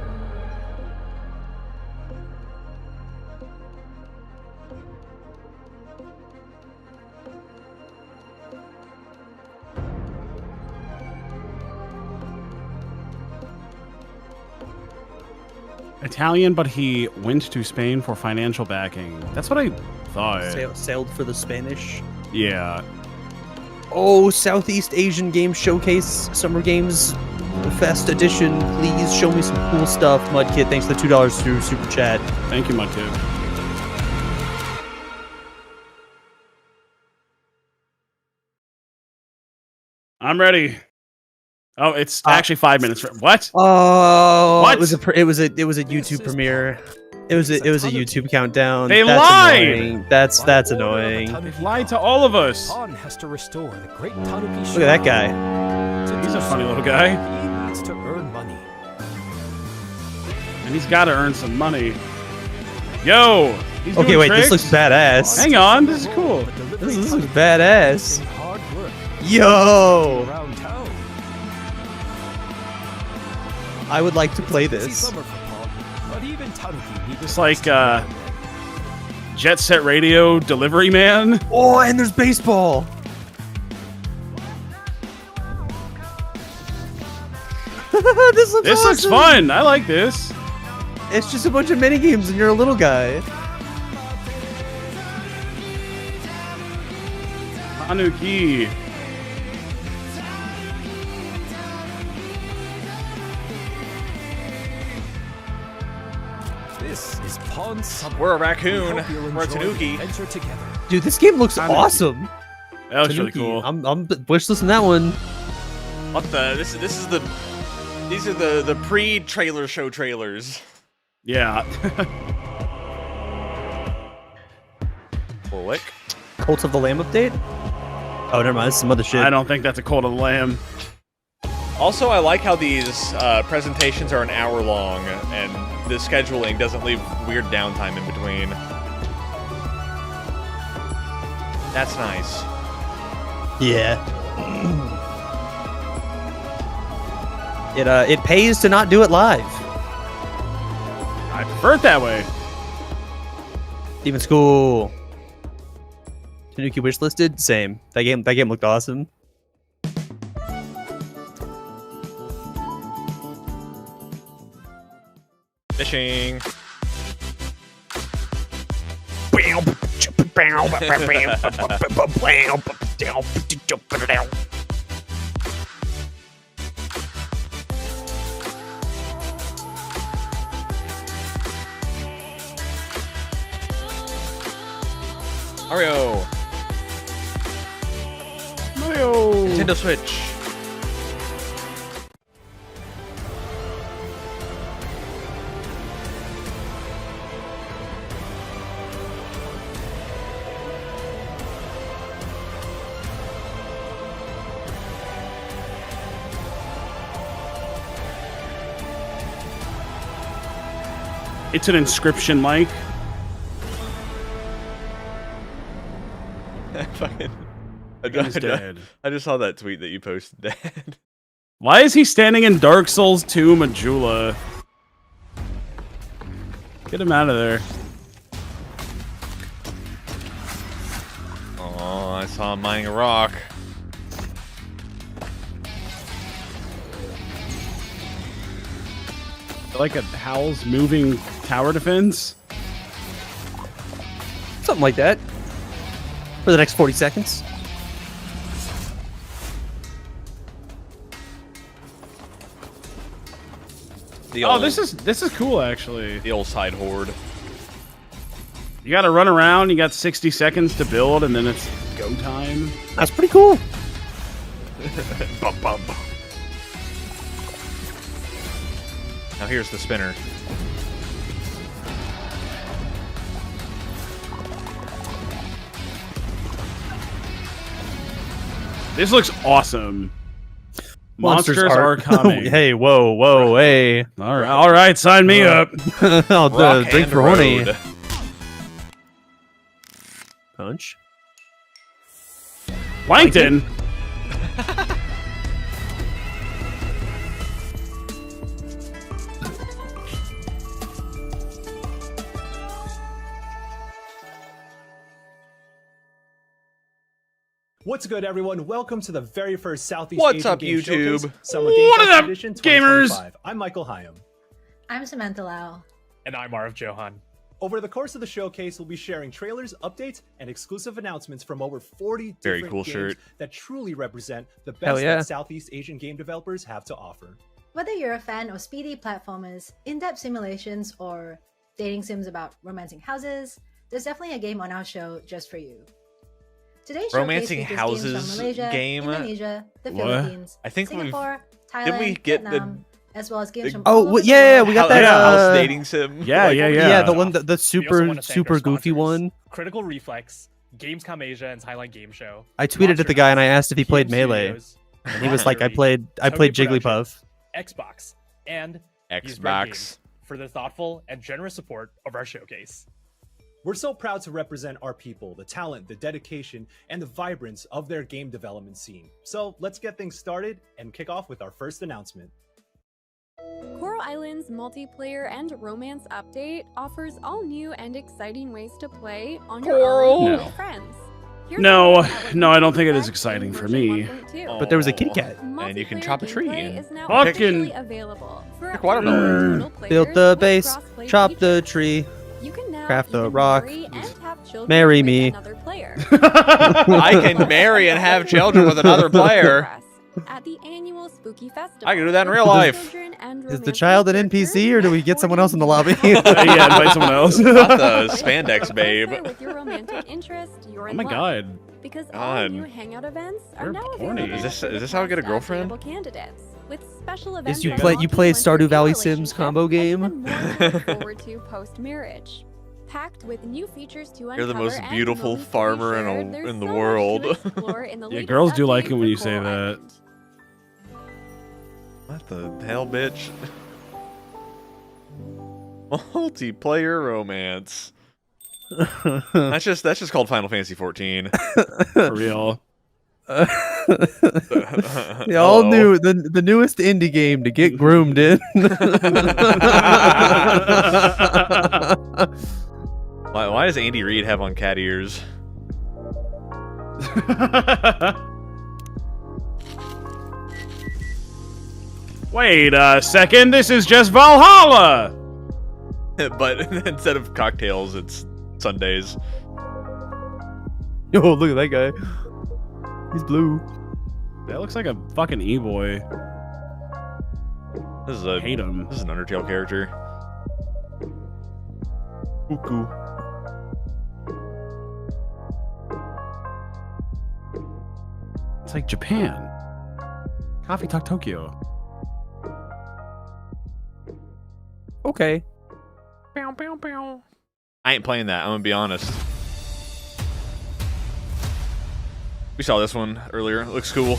Speaker 2: Italian, but he went to Spain for financial backing. That's what I thought.
Speaker 28: Sailed for the Spanish.
Speaker 2: Yeah.
Speaker 28: Oh, Southeast Asian Game Showcase Summer Games Fest Edition. Please show me some cool stuff. Mudkid, thanks for the $2 through Super Chat.
Speaker 2: Thank you, Mudkid. I'm ready. Oh, it's actually 5 minutes. What?
Speaker 28: Oh,
Speaker 2: what?
Speaker 28: It was a YouTube premiere. It was a YouTube countdown.
Speaker 2: They
Speaker 28: That's
Speaker 2: lied.
Speaker 28: Annoying. That's annoying.
Speaker 2: They lied to all of us.
Speaker 7: Has to restore the great Tanuki.
Speaker 28: Look at that guy.
Speaker 2: He's a funny little guy.
Speaker 7: He needs to earn money.
Speaker 2: And he's got to earn some money. Yo. He's
Speaker 28: Okay,
Speaker 2: doing
Speaker 28: wait.
Speaker 2: tricks?
Speaker 28: This looks badass.
Speaker 2: Hang on. This is cool.
Speaker 28: This looks badass. Yo. I would like to play this.
Speaker 2: Just like Jet Set Radio Delivery Man.
Speaker 28: Oh, and there's baseball. This looks awesome.
Speaker 2: Fun. I like this.
Speaker 28: It's just a bunch of mini games, and you're a little guy.
Speaker 2: Tanuki.
Speaker 7: This is Pawn Summer.
Speaker 1: We're a raccoon.
Speaker 7: We hope you'll
Speaker 1: We're a
Speaker 7: enjoy
Speaker 1: Tanuki.
Speaker 7: the adventure together.
Speaker 28: Dude, this game looks awesome.
Speaker 2: That was really
Speaker 28: Tanuki.
Speaker 2: cool.
Speaker 28: I'm wishlisting that one.
Speaker 1: What the? These are the pre-trailer show trailers.
Speaker 2: Yeah.
Speaker 1: Click.
Speaker 28: Cult of the Lamb update? Oh, never mind. This is some other shit.
Speaker 2: I don't think that's a Cult of the Lamb.
Speaker 1: Also, I like how these presentations are an hour long, and the scheduling doesn't leave weird downtime in between. That's nice.
Speaker 28: Yeah. It pays to not do it live.
Speaker 2: I prefer it that way.
Speaker 28: Demon School. Tanuki wishlisted? Same. That game looked awesome.
Speaker 1: Fishing. Mario. Nintendo Switch.
Speaker 2: It's an inscription like.
Speaker 1: I just saw that tweet that you posted, Dad.
Speaker 2: Why is he standing in Dark Souls 2 Majula? Get him out of there.
Speaker 1: Oh, I saw him mining a rock.
Speaker 2: Like a Howl's moving tower defense?
Speaker 28: Something like that. For the next 40 seconds.
Speaker 2: Oh, this is cool actually.
Speaker 1: The old side horde.
Speaker 2: You gotta run around, you got 60 seconds to build, and then it's go time.
Speaker 28: That's pretty cool.
Speaker 1: Bum, bum. Now here's the spinner.
Speaker 2: This looks awesome. Monsters are coming.
Speaker 28: Hey, whoa, hey.
Speaker 2: All right, sign me up.
Speaker 28: I'll drink for honey. Punch.
Speaker 2: Plankton.
Speaker 9: What's good, everyone? Welcome to the very first Southeast
Speaker 1: What's
Speaker 9: Asian
Speaker 1: up,
Speaker 9: Game
Speaker 1: YouTube?
Speaker 9: Showcase, Summer Game
Speaker 2: What
Speaker 9: Fest
Speaker 2: is up,
Speaker 9: Edition
Speaker 2: gamers?
Speaker 9: 2025. I'm Michael Hyam.
Speaker 10: I'm Samantha Lau.
Speaker 12: And I'm Marv Johan.
Speaker 9: Over the course of the showcase, we'll be sharing trailers, updates, and exclusive announcements from over 40
Speaker 1: Very
Speaker 9: different
Speaker 1: cool
Speaker 9: games
Speaker 1: shirt.
Speaker 9: that truly represent the
Speaker 28: Hell
Speaker 9: best
Speaker 28: yeah.
Speaker 9: that Southeast Asian game developers have to offer.
Speaker 10: Whether you're a fan of speedy platformers, in-depth simulations, or dating sims about romancing houses, there's definitely a game on our show just for you. Today's
Speaker 1: Romancing
Speaker 10: showcase features
Speaker 1: houses
Speaker 10: games from Malaysia,
Speaker 1: game?
Speaker 10: Indonesia, the
Speaker 1: What?
Speaker 10: Philippines,
Speaker 1: I think
Speaker 10: Singapore,
Speaker 1: didn't we
Speaker 10: Thailand,
Speaker 1: get the-
Speaker 10: Vietnam, as well as games from
Speaker 28: Oh,
Speaker 10: all over the
Speaker 28: yeah,
Speaker 10: world.
Speaker 28: we got that.
Speaker 1: House dating sim.
Speaker 2: Yeah.
Speaker 28: Yeah, the one, the
Speaker 12: We also
Speaker 28: super
Speaker 12: wanna thank our
Speaker 28: goofy
Speaker 12: sponsors,
Speaker 28: one.
Speaker 12: Critical Reflex, Gamescom Asia, and Thailand Game Show.
Speaker 28: I tweeted at the guy and I asked if he played
Speaker 12: TM
Speaker 28: Melee,
Speaker 12: Studios,
Speaker 28: and he was like, "I
Speaker 12: Factory,
Speaker 28: played
Speaker 12: Tony
Speaker 28: Jigglypuff."
Speaker 12: Xbox, and Use Red
Speaker 1: Xbox.
Speaker 12: Games for their thoughtful and generous support of our showcase.
Speaker 9: We're so proud to represent our people, the talent, the dedication, and the vibrance of their game development scene. So let's get things started and kick off with our first announcement.
Speaker 23: Coral Island's multiplayer and romance update offers all new and exciting ways to play on your
Speaker 2: Coral.
Speaker 23: own
Speaker 2: No.
Speaker 23: with friends.
Speaker 2: No, I don't think it is exciting for me.
Speaker 28: But there was a kitty cat.
Speaker 1: And you can chop a tree and
Speaker 2: Fucking
Speaker 23: available for
Speaker 1: pick watermelon.
Speaker 28: Build the base, chop the tree, craft the rock, marry me.
Speaker 1: I can marry and have children with another player.
Speaker 23: At the annual Spooky Festival.
Speaker 1: I can do that in real life.
Speaker 28: Is the child an NPC or do we get someone else in the lobby?
Speaker 2: Yeah, invite someone else.
Speaker 1: Not the spandex babe.
Speaker 23: With your romantic interest, you're
Speaker 2: Oh
Speaker 23: in
Speaker 2: my
Speaker 23: luck.
Speaker 2: god.
Speaker 23: Because all
Speaker 1: God.
Speaker 23: new hangout events are
Speaker 2: You're
Speaker 23: now
Speaker 2: horny.
Speaker 23: available.
Speaker 1: Is this how I get a girlfriend?
Speaker 23: for candidates with special events.
Speaker 28: Is you
Speaker 23: that
Speaker 28: played
Speaker 23: unlock
Speaker 28: Stardew Valley
Speaker 23: your
Speaker 28: Sims combo game?
Speaker 23: relationship and more to look forward to post-marriage. Packed with new features to
Speaker 1: You're the
Speaker 23: uncover
Speaker 1: most
Speaker 23: and
Speaker 1: beautiful
Speaker 23: moments to be
Speaker 1: farmer
Speaker 23: shared, there's
Speaker 1: in the
Speaker 23: so much
Speaker 1: world.
Speaker 23: to explore in the
Speaker 2: Yeah,
Speaker 23: latest
Speaker 2: girls do like
Speaker 23: update
Speaker 2: it when
Speaker 23: for
Speaker 2: you say
Speaker 23: Coral
Speaker 2: that.
Speaker 23: Island.
Speaker 1: What the hell, bitch? Multiplayer romance. That's just called Final Fantasy 14.
Speaker 2: For real.
Speaker 28: The all new, the newest indie game to get groomed in.
Speaker 1: Why does Andy Reid have on cat ears?
Speaker 2: Wait a second, this is just Valhalla!
Speaker 1: But instead of cocktails, it's Sundays.
Speaker 28: Oh, look at that guy. He's blue.
Speaker 2: That looks like a fucking E-boy.
Speaker 1: This is a
Speaker 2: Hate him.
Speaker 1: This is an Undertale character. Cuckoo.
Speaker 2: like Japan. Coffee Talk Tokyo.
Speaker 28: Okay.
Speaker 1: I ain't playing that. I'm gonna be honest. We saw this one earlier. It looks cool.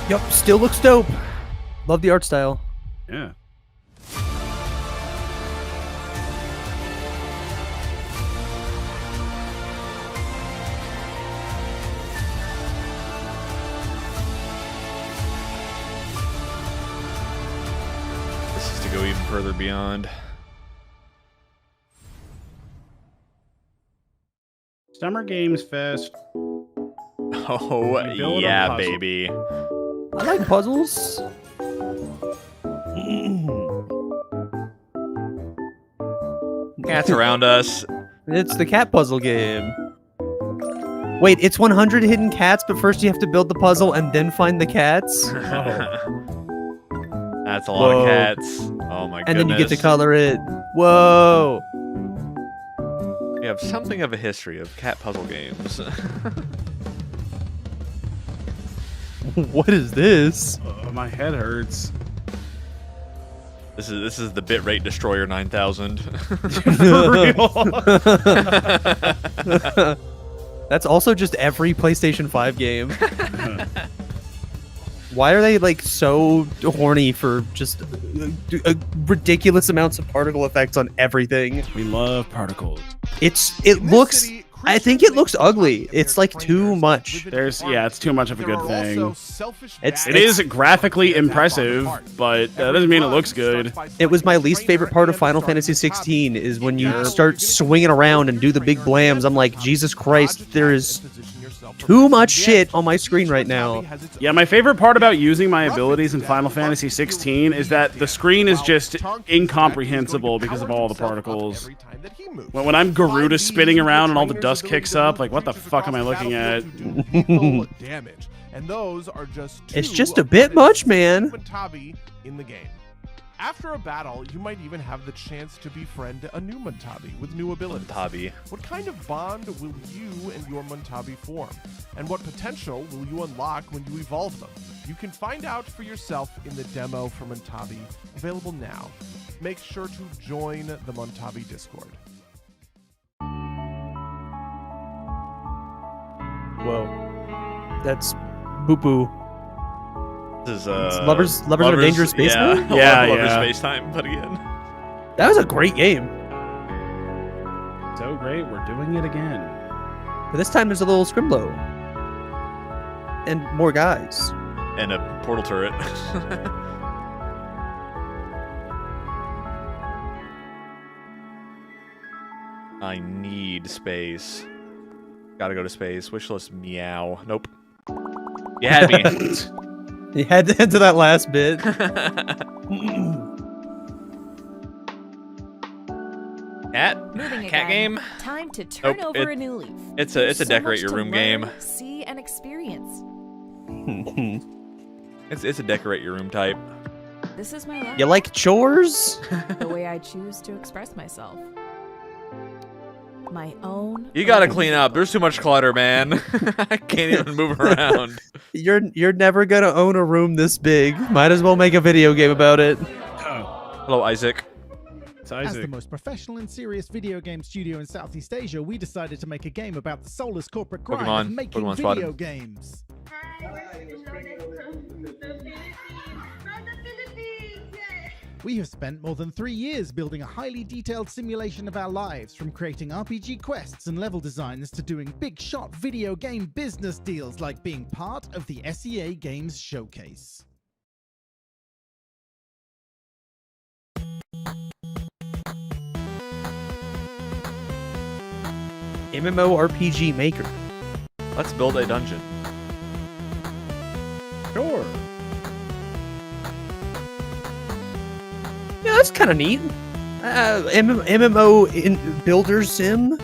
Speaker 28: Yup, still looks dope. Love the art style.
Speaker 2: Yeah.
Speaker 1: This is to go even further beyond.
Speaker 2: Summer Games Fest.
Speaker 1: Oh, yeah, baby.
Speaker 28: I like puzzles.
Speaker 1: Cats around us.
Speaker 28: It's the cat puzzle game. Wait, it's 100 hidden cats, but first you have to build the puzzle and then find the cats?
Speaker 1: That's a lot of cats. Oh my goodness.
Speaker 28: And then you get to color it. Whoa.
Speaker 1: We have something of a history of cat puzzle games.
Speaker 28: What is this?
Speaker 2: Oh, my head hurts.
Speaker 1: This is the bitrate destroyer 9000.
Speaker 28: For real. That's also just every PlayStation 5 game. Why are they like so horny for just ridiculous amounts of particle effects on everything?
Speaker 2: We love particles.
Speaker 28: It looks. I think it looks ugly. It's like too much.
Speaker 2: It's too much of a good thing.
Speaker 28: It
Speaker 2: is graphically impressive, but that doesn't mean it looks good.
Speaker 28: It was my least favorite part of Final Fantasy 16 is when you start swinging around and do the big blams. I'm like, Jesus Christ, there is too much shit on my screen right now.
Speaker 2: Yeah, my favorite part about using my abilities in Final Fantasy 16 is that the screen is just incomprehensible because of all the particles. When I'm Garuda spinning around and all the dust kicks up, like, what the fuck am I looking at?
Speaker 13: And those are just
Speaker 28: It's just a bit much, man.
Speaker 13: in the game. After a battle, you might even have the chance to befriend a new Muntabi with new abilities.
Speaker 1: Muntabi.
Speaker 13: What kind of bond will you and your Muntabi form? And what potential will you unlock when you evolve them? You can find out for yourself in the demo for Muntabi, available now. Make sure to join the Muntabi Discord.
Speaker 28: Whoa. That's boo-boo.
Speaker 1: This is
Speaker 28: Lovers of Dangerous Space Time?
Speaker 1: Lovers Space Time, but again.
Speaker 28: That was a great game.
Speaker 2: So great, we're doing it again.
Speaker 28: But this time there's a little Scrimblow. And more guys.
Speaker 1: And a portal turret. I need space. Gotta go to space. Wishlist meow. Nope. You had me.
Speaker 28: You had to enter that last bit.
Speaker 1: Cat game?
Speaker 14: Time to turn over a new leaf.
Speaker 1: It's a decorate your room game.
Speaker 14: See and experience.
Speaker 1: It's a decorate your room type.
Speaker 14: This is my life.
Speaker 28: You like chores?
Speaker 14: The way I choose to express myself. My own.
Speaker 1: You gotta clean up. There's too much clutter, man. I can't even move around.
Speaker 28: You're never gonna own a room this big. Might as well make a video game about it.
Speaker 1: Hello, Isaac.
Speaker 2: It's Isaac.
Speaker 15: As the most professional and serious video game studio in Southeast Asia, we decided to make a game about the soulless corporate grind of making
Speaker 1: Pokemon
Speaker 15: video
Speaker 1: spotted.
Speaker 15: games. We have spent more than 3 years building a highly detailed simulation of our lives, from creating RPG quests and level designs to doing big shot video game business deals like being part of the SEA Games Showcase.
Speaker 28: MMORPG Maker.
Speaker 1: Let's build a dungeon.
Speaker 28: kind of neat. MMO in builder sim.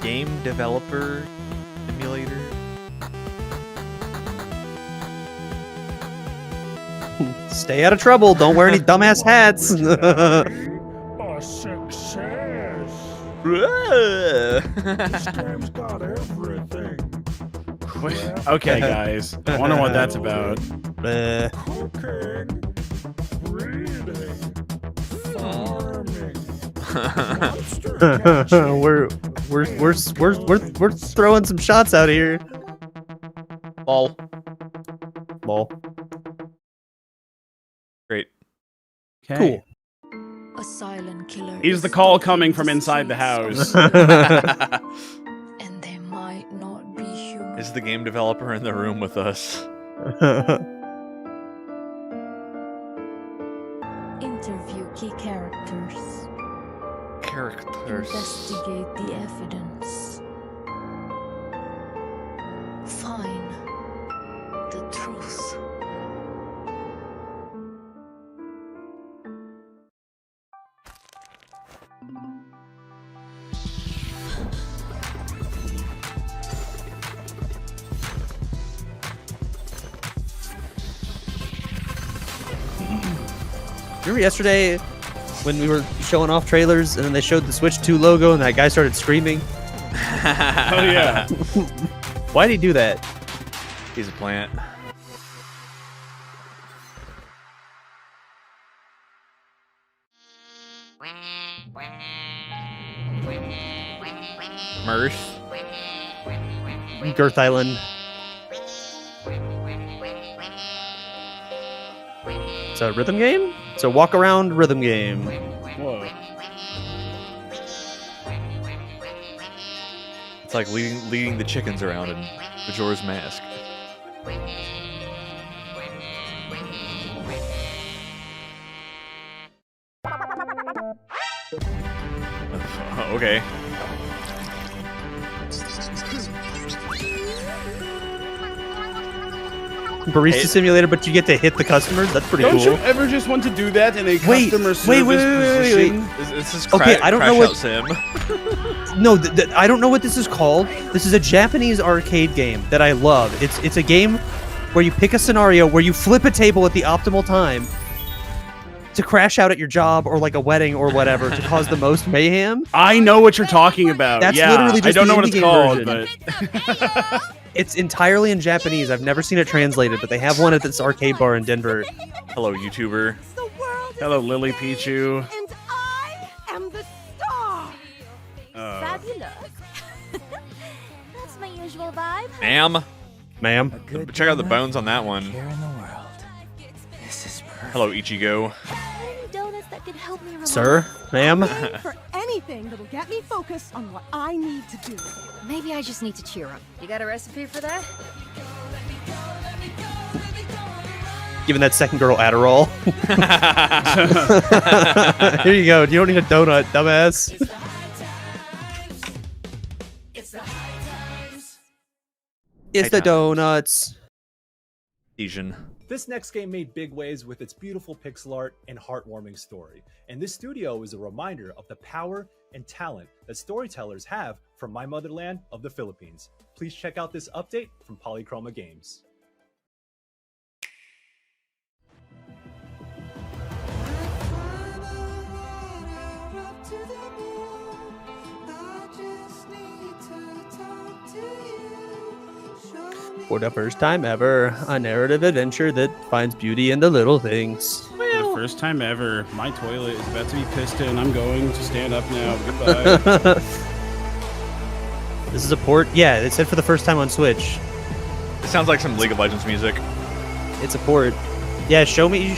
Speaker 1: Game developer simulator.
Speaker 28: Stay out of trouble. Don't wear any dumbass hats.
Speaker 11: A success.
Speaker 1: This
Speaker 11: game's got everything.
Speaker 2: Okay, guys. I wonder what that's about.
Speaker 11: Cooking, breeding, farming.
Speaker 28: we're throwing some shots out here.
Speaker 1: Lol.
Speaker 28: Lol.
Speaker 1: Great.
Speaker 2: Cool.
Speaker 8: A silent killer.
Speaker 2: Is the call coming from inside the house?
Speaker 8: And they might not be human.
Speaker 1: Is the game developer in the room with us?
Speaker 8: Interview key characters. Investigate the evidence. Find the truth.
Speaker 28: Remember yesterday when we were showing off trailers and then they showed the Switch 2 logo and that guy started screaming?
Speaker 2: Oh yeah.
Speaker 28: Why'd he do that?
Speaker 1: He's a plant. Mirth.
Speaker 28: Girth Island. It's a rhythm game? It's a walk around rhythm game.
Speaker 2: Whoa.
Speaker 1: It's like leading the chickens around in Majora's Mask. Okay.
Speaker 28: Barista simulator, but you get to hit the customers? That's pretty
Speaker 2: Don't
Speaker 28: cool.
Speaker 2: you ever just want to do that in a
Speaker 28: Wait,
Speaker 2: customer
Speaker 28: wait,
Speaker 2: service position?
Speaker 1: This is
Speaker 28: Okay, I don't know what.
Speaker 1: Sim.
Speaker 28: No, I don't know what this is called. This is a Japanese arcade game that I love. It's a game where you pick a scenario where you flip a table at the optimal time to crash out at your job or like a wedding or whatever to cause the most mayhem.
Speaker 2: I know what you're talking about.
Speaker 28: That's
Speaker 2: yeah,
Speaker 28: literally just
Speaker 2: I don't
Speaker 28: the
Speaker 2: know what it's
Speaker 28: indie
Speaker 2: called,
Speaker 28: version.
Speaker 2: but
Speaker 28: It's entirely in Japanese. I've never seen it translated, but they have one at this arcade bar in Denver.
Speaker 1: Hello, YouTuber.
Speaker 2: hello, Lily Pichu.
Speaker 4: And I am the star.
Speaker 8: Fabulous. That's my usual vibe.
Speaker 1: Ma'am. Check out the bones on that one. Hello, Ichigo.
Speaker 8: Any donuts that could help me relax?
Speaker 28: Sir? Ma'am?
Speaker 4: For anything that'll get me focused on what I need to do.
Speaker 8: Maybe I just need to cheer up. You got a recipe for that?
Speaker 28: Giving that second girl Adderall. Here you go. You don't need a donut, dumbass. It's the donuts.
Speaker 1: Asian.
Speaker 9: This next game made big waves with its beautiful pixel art and heartwarming story. And this studio is a reminder of the power and talent that storytellers have from my motherland of the Philippines. Please check out this update from Polychroma Games.
Speaker 28: For the first time ever, a narrative adventure that finds beauty in the little things.
Speaker 2: For the first time ever, my toilet is about to be pissed in. I'm going to stand up now. Goodbye.
Speaker 28: This is a port? Yeah, it said for the first time on Switch.
Speaker 1: It sounds like some League of Legends music.
Speaker 28: It's a port. Yeah, show me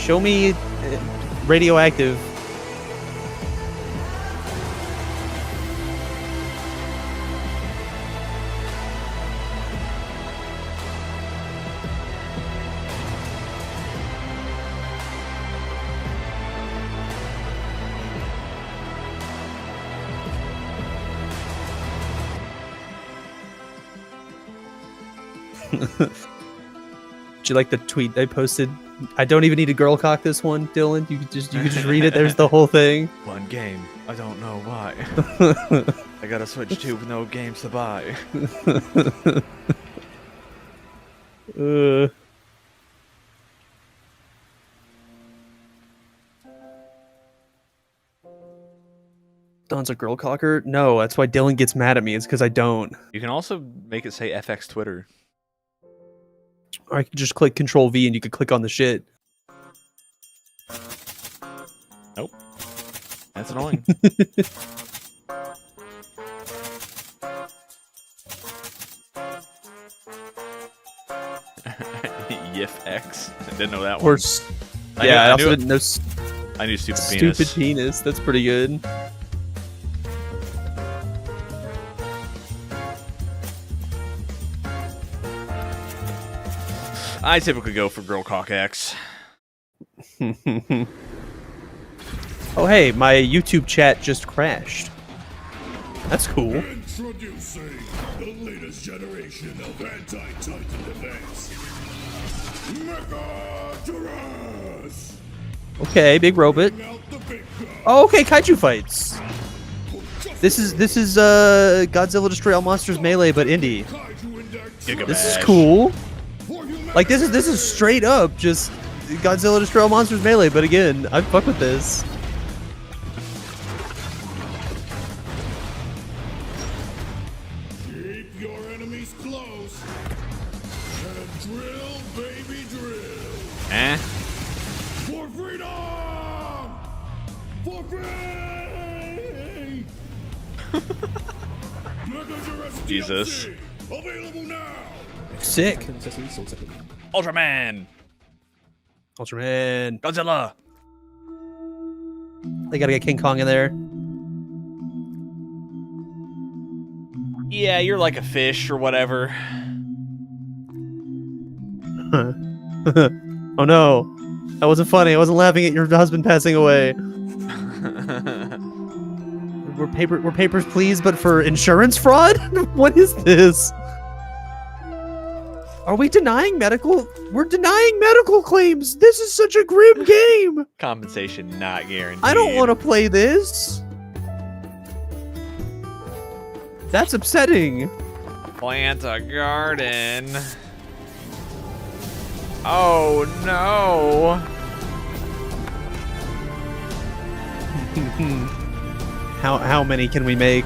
Speaker 28: Radioactive. Did you like the tweet I posted? I don't even need to girl cock this one, Dylan. You could just read it. There's the whole thing.
Speaker 1: One game. I don't know why. I gotta switch to no games to buy.
Speaker 28: Don's a girl cocker? No, that's why Dylan gets mad at me. It's because I don't.
Speaker 1: You can also make it say FX Twitter.
Speaker 28: Or I could just click Control V and you could click on the shit.
Speaker 1: Nope. That's annoying. Yif X. I didn't know that one.
Speaker 28: I also didn't know.
Speaker 1: I knew stupid penis.
Speaker 28: Stupid penis. That's pretty good.
Speaker 1: I typically go for girl cock X.
Speaker 28: Oh hey, my YouTube chat just crashed. That's cool.
Speaker 11: Introducing the latest generation of anti-Titan events. Mecha-Duress!
Speaker 28: Okay, big robot. Oh, okay, kaiju fights. This is Godzilla Destroy All Monsters Melee, but indie. This is cool. Like this is straight up just Godzilla Destroy All Monsters Melee, but again, I fuck with this.
Speaker 11: Keep your enemies close and drill, baby, drill. For freedom! For free! Mecha-Duress
Speaker 1: Jesus.
Speaker 11: DLC, available now.
Speaker 28: Sick.
Speaker 1: Ultraman. Godzilla.
Speaker 28: They gotta get King Kong in there.
Speaker 1: Yeah, you're like a fish or whatever.
Speaker 28: Oh no. That wasn't funny. I wasn't laughing at your husband passing away. We're papers, please, but for insurance fraud? What is this? Are we denying medical? We're denying medical claims. This is such a grim game.
Speaker 1: Compensation not guaranteed.
Speaker 28: I don't want to play this. That's upsetting.
Speaker 1: Plant a garden. Oh no.
Speaker 28: How many can we make?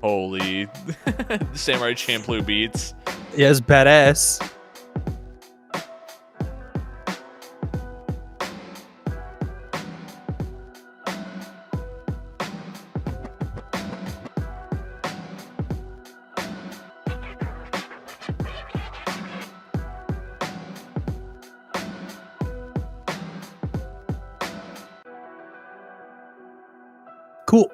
Speaker 1: Holy Samurai Champloo beats.
Speaker 28: Yeah, it's badass. Cool.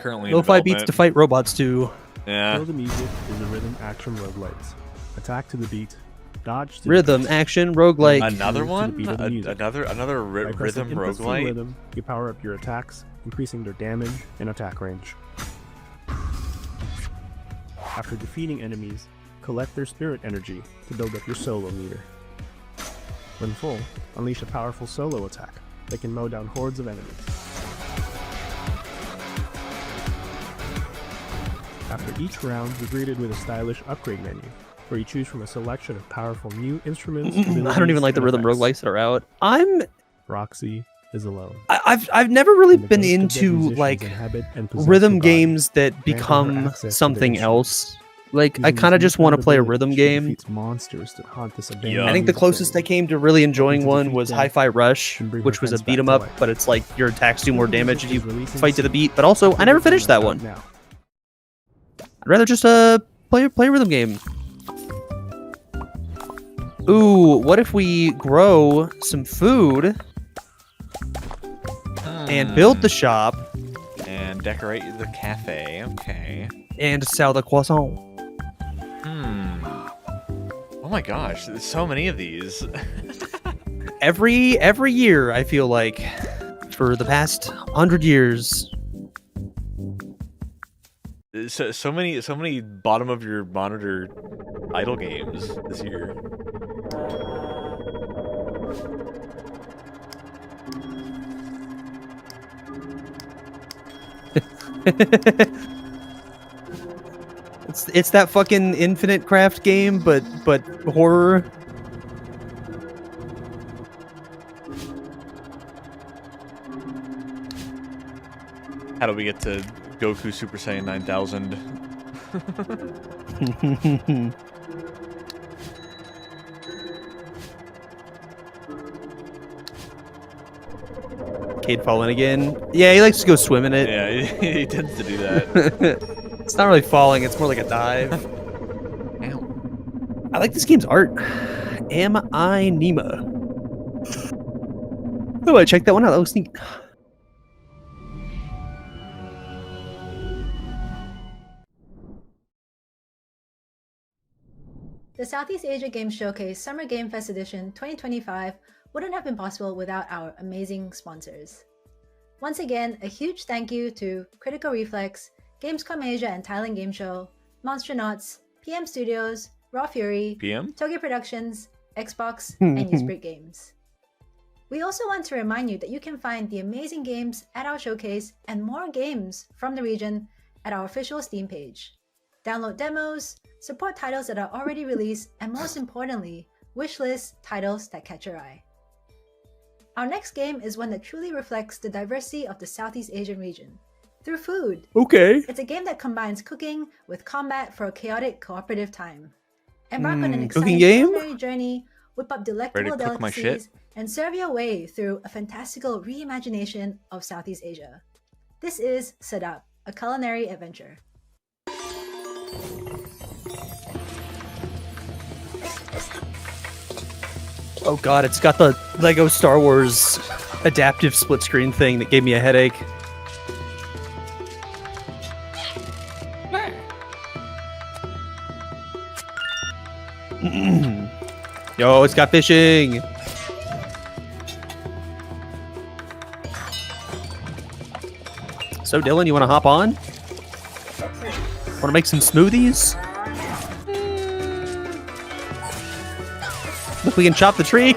Speaker 1: Currently
Speaker 28: Lo-fi beats to fight robots too.
Speaker 1: Yeah.
Speaker 6: Kill the music is a rhythm action roguelites. Attack to the beat. Dodge to
Speaker 28: Rhythm
Speaker 6: the beat.
Speaker 28: action roguelite.
Speaker 1: Another one? Another
Speaker 6: By pressing
Speaker 1: rhythm
Speaker 6: inputs to the
Speaker 1: roguelite?
Speaker 6: rhythm, you power up your attacks, increasing their damage and attack range. After defeating enemies, collect their spirit energy to build up your solo meter. When full, unleash a powerful solo attack that can mow down hordes of enemies. After each round, you're greeted with a stylish upgrade menu, where you choose from a selection of powerful new instruments.
Speaker 28: I don't even like the rhythm roguelites that are out.
Speaker 6: Roxy is alone.
Speaker 28: I've never really been
Speaker 6: ghost of dead
Speaker 28: into
Speaker 6: musicians
Speaker 28: like
Speaker 6: inhabit and possess
Speaker 28: rhythm
Speaker 6: your body,
Speaker 28: games that
Speaker 6: granting her
Speaker 28: become
Speaker 6: access to their
Speaker 28: something
Speaker 6: instruments.
Speaker 28: else. Like I
Speaker 6: Using
Speaker 28: kind of
Speaker 6: this
Speaker 28: just want to play a
Speaker 6: ability,
Speaker 28: rhythm
Speaker 6: she
Speaker 28: game.
Speaker 6: defeats monsters to haunt this abandoned
Speaker 28: I think the
Speaker 6: music
Speaker 28: closest I came to really enjoying
Speaker 6: to
Speaker 28: one
Speaker 6: defeat
Speaker 28: was
Speaker 6: them
Speaker 28: Hi-Fi Rush,
Speaker 6: and bring her
Speaker 28: which was a
Speaker 6: friends
Speaker 28: beat 'em
Speaker 6: back
Speaker 28: up,
Speaker 6: to life.
Speaker 28: but it's like your attacks do more damage if you
Speaker 6: Music is releasing
Speaker 28: fight to the
Speaker 6: soon.
Speaker 28: beat. But also, I never finished that one.
Speaker 6: Now.
Speaker 28: I'd rather just play a rhythm game. Ooh, what if we grow some food and build the shop
Speaker 1: and decorate the cafe. Okay.
Speaker 28: And sell the croissant.
Speaker 1: Oh my gosh, there's so many of these.
Speaker 28: every year, I feel like, for the past 100 years.
Speaker 1: So many bottom of your monitor idle games this year.
Speaker 28: It's that fucking Infinite Craft game, but horror.
Speaker 1: How do we get to Goku Super Saiyan 9000?
Speaker 28: Cade falling again. Yeah, he likes to go swim in it.
Speaker 1: Yeah, he tends to do that.
Speaker 28: It's not really falling, it's more like a dive. Ow. I like this game's art. Am I Nima? Oh, I checked that one out. That looks neat.
Speaker 10: The Southeast Asia Game Showcase Summer Game Fest Edition 2025 wouldn't have been possible without our amazing sponsors. Once again, a huge thank you to Critical Reflex, Gamescom Asia and Thailand Game Show, Monstronauts, PM Studios, Raw Fury, Tokyo Productions, Xbox, and Newsbreak Games. We also want to remind you that you can find the amazing games at our showcase and more games from the region at our official Steam page. Download demos, support titles that are already released, and most importantly, wishlist titles that catch your eye. Our next game is one that truly reflects the diversity of the Southeast Asian region. Through food.
Speaker 28: Okay.
Speaker 10: It's a game that combines cooking with combat for a chaotic cooperative time. Embark on an exciting culinary journey, whip up delectable delicacies, and serve your way through a fantastical reimagination of Southeast Asia. This is Sedap, a culinary adventure.
Speaker 28: Oh god, it's got the Lego Star Wars adaptive split screen thing that gave me a headache. Yo, it's got fishing. So Dillon, you want to hop on? Want to make some smoothies? Look, we can chop the tree.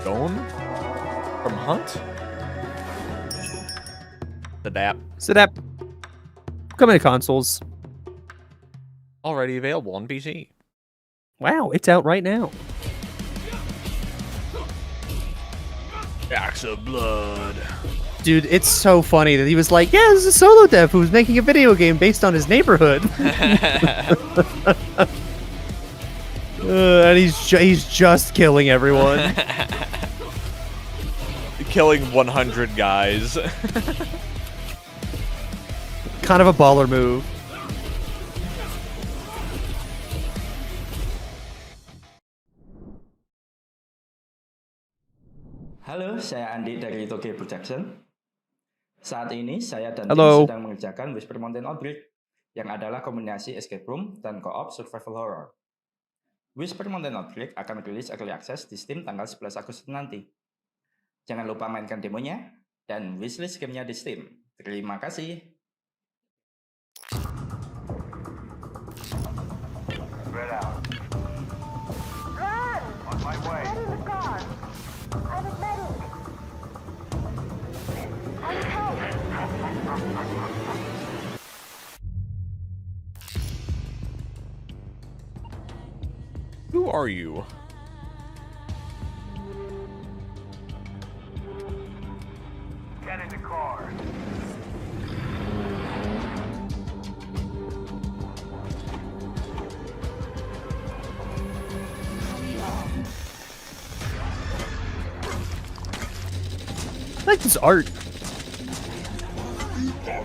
Speaker 1: Dillon from Hunt.
Speaker 28: Sedap. Coming to consoles.
Speaker 1: Already available on PC.
Speaker 28: Wow, it's out right now.
Speaker 1: Axe of Blood.
Speaker 28: Dude, it's so funny that he was like, yeah, this is a solo dev who's making a video game based on his neighborhood. And he's just killing everyone.
Speaker 1: Killing 100 guys.
Speaker 28: Kind of a baller move.
Speaker 16: Halo, saya Andi dari Tokyo Production. Saat ini saya dan
Speaker 28: tim
Speaker 16: sedang mengerjakan Whisper Mountain Outbreak, yang adalah kombinasi escape room dan co-op survival horror. Whisper Mountain Outbreak akan rilis early access di Steam tanggal 11 Agustus nanti. Jangan lupa mainkan demonya dan wishlist gamenya di Steam. Terima kasih.
Speaker 18: Spread out. Run! On my way. Get in the car. I'm a medic. I need help.
Speaker 1: Who are you?
Speaker 18: Get in the car.
Speaker 28: I like this art.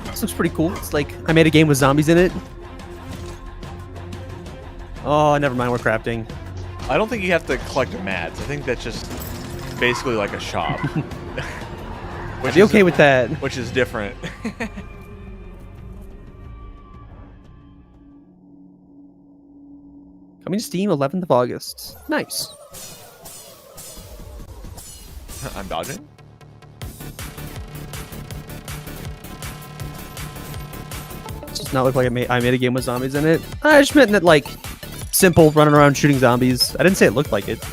Speaker 28: This looks pretty cool. It's like I made a game with zombies in it. Oh, never mind. We're crafting.
Speaker 1: I don't think you have to collect mats. I think that's just basically like a shop.
Speaker 28: I'd be okay with that.
Speaker 1: Which is different.
Speaker 28: Coming to Steam 11th of August. Nice.
Speaker 1: I'm dodging.
Speaker 28: It does not look like I made a game with zombies in it. I just meant that, like, simple running around shooting zombies. I didn't say it looked like it.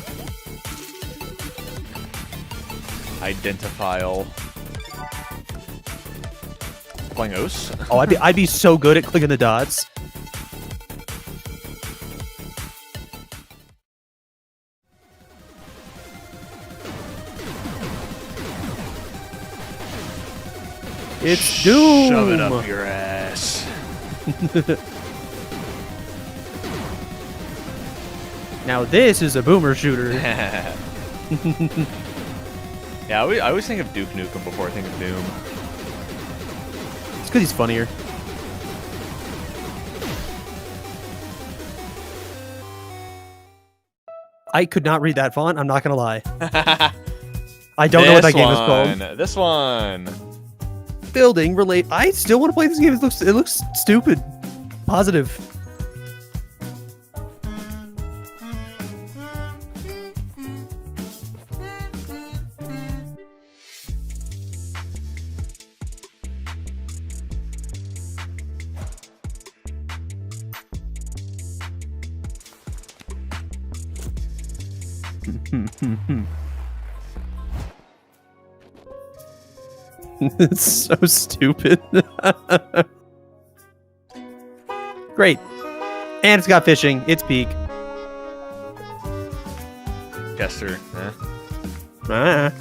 Speaker 1: Identifial. Playing OS?
Speaker 28: Oh, I'd be so good at clicking the dots. It's Doom!
Speaker 1: Shove it up your ass.
Speaker 28: Now this is a boomer shooter.
Speaker 1: Yeah, I always think of Duke Nukem before I think of Doom.
Speaker 28: It's because he's funnier. I could not read that font, I'm not gonna lie. I don't know what that game is called.
Speaker 1: This one.
Speaker 28: Building relate. I still want to play this game. It looks stupid. Positive. It's so stupid. Great. And it's got fishing. It's peak.
Speaker 1: Chester.
Speaker 28: Yeah,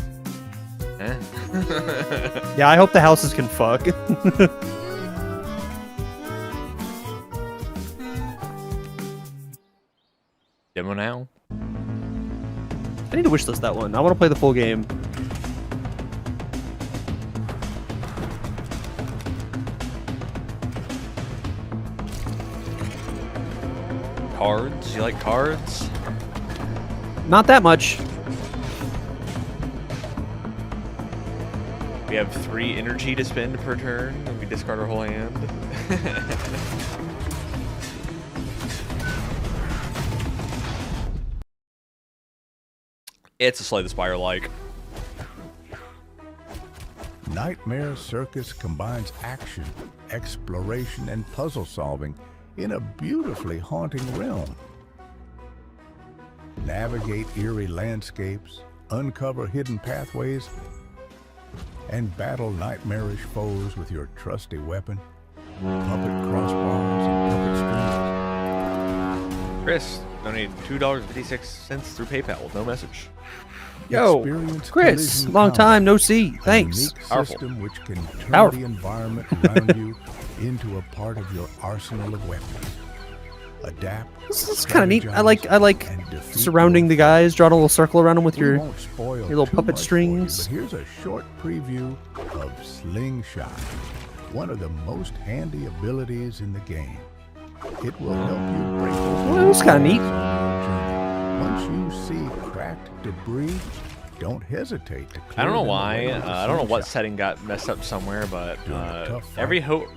Speaker 28: I hope the houses can fuck.
Speaker 1: Demo now.
Speaker 28: I need to wishlist that one. I want to play the full game.
Speaker 1: Cards? You like cards?
Speaker 28: Not that much.
Speaker 1: We have 3 energy to spend per turn, and we discard our whole hand. It's a Slay the Spire like.
Speaker 3: Nightmare Circus combines action, exploration, and puzzle solving in a beautifully haunting realm. Navigate eerie landscapes, uncover hidden pathways, and battle nightmarish foes with your trusty weapon, puppet crossbars, and puppet strings.
Speaker 1: Chris donated $2.56 through PayPal with no message.
Speaker 28: Yo, Chris, long time no see. Thanks.
Speaker 3: System which can turn the environment around you into a part of your arsenal of weapons. Adapt.
Speaker 28: This is kind of neat. I like surrounding the guys, drawing a little circle around them with your little puppet strings.
Speaker 3: But here's a short preview of Slingshot, one of the most handy abilities in the game. It will help you break those.
Speaker 28: Well, it's kind of neat.
Speaker 3: Once you see cracked debris, don't hesitate to clear
Speaker 1: I don't know
Speaker 3: them
Speaker 1: why.
Speaker 3: away with
Speaker 1: I don't know what
Speaker 3: Slingshot.
Speaker 1: setting got messed up somewhere, but every boat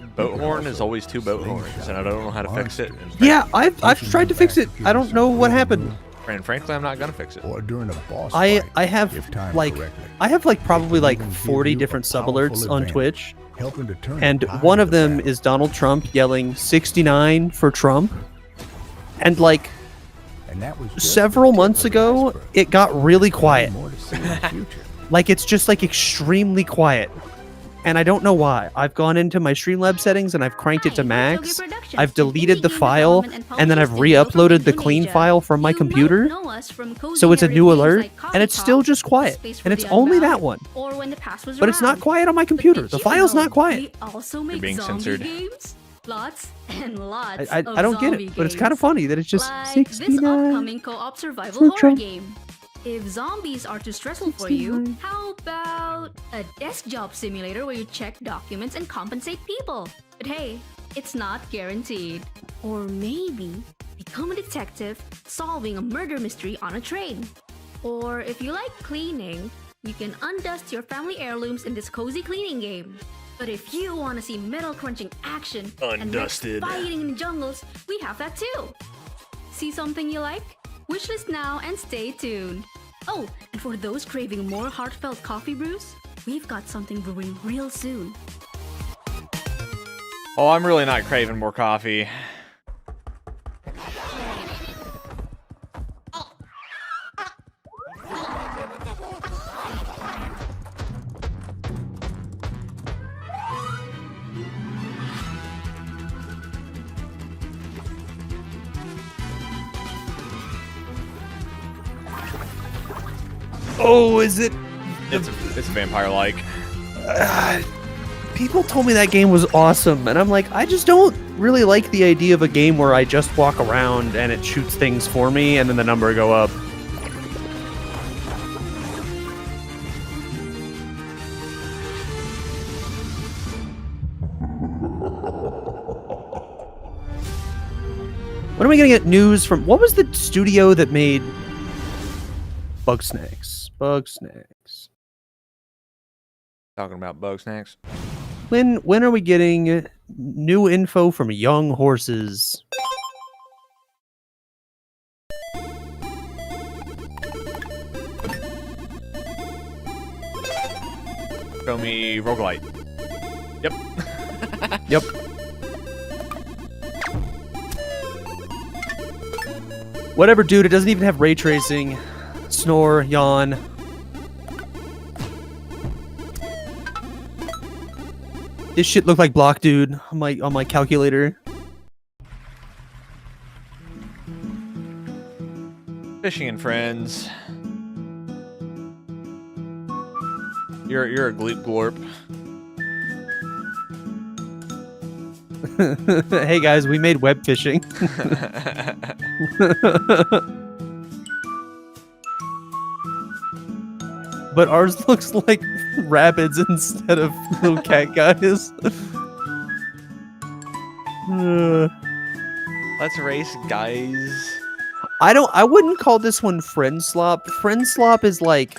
Speaker 1: horn is always 2 boat horns, and I don't know how to fix it.
Speaker 28: Yeah, I've tried to fix it. I don't know what happened.
Speaker 1: And frankly, I'm not gonna fix it.
Speaker 3: Or during a boss
Speaker 28: I
Speaker 3: fight,
Speaker 28: have
Speaker 3: if timed
Speaker 28: like
Speaker 3: correctly.
Speaker 28: I have like probably like
Speaker 3: Even give
Speaker 28: 40
Speaker 3: you a
Speaker 28: different sub
Speaker 3: powerful
Speaker 28: alerts on
Speaker 3: advantage,
Speaker 28: Twitch,
Speaker 3: helping to turn
Speaker 28: and
Speaker 3: the tide
Speaker 28: one of
Speaker 3: the
Speaker 28: them is Donald Trump yelling 69 for Trump, and like
Speaker 3: And that was just
Speaker 28: several months ago it got really quiet.
Speaker 3: more to see in the future.
Speaker 28: Like it's just like extremely quiet. And I don't know why. I've gone into my Streamlabs settings and I've cranked it to max. I've deleted the file and then I've re-uploaded the clean file from my computer. So it's a new alert and it's still just quiet. And it's only that one. But it's not quiet on my computer. The file's not quiet.
Speaker 1: You're being censored.
Speaker 8: Lots and lots
Speaker 28: I don't get it, but it's kind of funny that it's just
Speaker 8: like
Speaker 28: 69
Speaker 8: this upcoming co-op survival
Speaker 28: for
Speaker 8: horror
Speaker 28: Trump.
Speaker 8: game. If zombies are too stressful for you, how about a desk job simulator where you check documents and compensate people? But hey, it's not guaranteed. Or maybe become a detective solving a murder mystery on a train. Or if you like cleaning, you can undust your family heirlooms in this cozy cleaning game. But if you want to see metal crunching action and mechs fighting in the jungles, we have that too. See something you like? Wishlist now and stay tuned. Oh, and for those craving more heartfelt coffee brews, we've got something brewing real soon.
Speaker 1: Oh, I'm really not craving more coffee.
Speaker 28: Oh, is it?
Speaker 1: It's vampire-like.
Speaker 28: People told me that game was awesome, and I'm like, I just don't really like the idea of a game where I just walk around and it shoots things for me, and then the number go up. When are we gonna get news from? What was the studio that made Bugsnax? Bugsnax.
Speaker 1: Talking about Bugsnax.
Speaker 28: When are we getting new info from Young Horses?
Speaker 1: Show me roguelite. Yep.
Speaker 28: Yep. Whatever, dude. It doesn't even have ray tracing. Snore, yawn. This shit looked like Block Dude on my calculator.
Speaker 1: Fishing and friends. You're a gloop glorp.
Speaker 28: Hey guys, we made web fishing. But ours looks like rabbits instead of little cat guys.
Speaker 1: Let's race, guys.
Speaker 28: I wouldn't call this one friend slop. Friend slop is like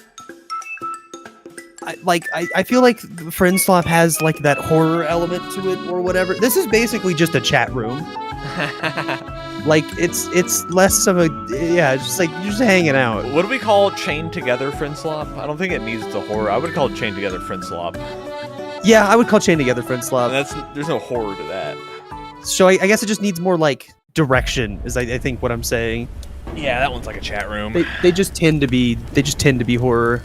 Speaker 28: I feel like friend slop has like that horror element to it or whatever. This is basically just a chat room. Like it's less of a it's just like you're just hanging out.
Speaker 1: What do we call chained together friend slop? I don't think it needs the horror. I would call it chained together friend slop.
Speaker 28: Yeah, I would call chained together friend slop.
Speaker 1: There's no horror to that.
Speaker 28: So I guess it just needs more like direction. Is I think what I'm saying.
Speaker 1: Yeah, that one's like a chat room.
Speaker 28: They just tend to be horror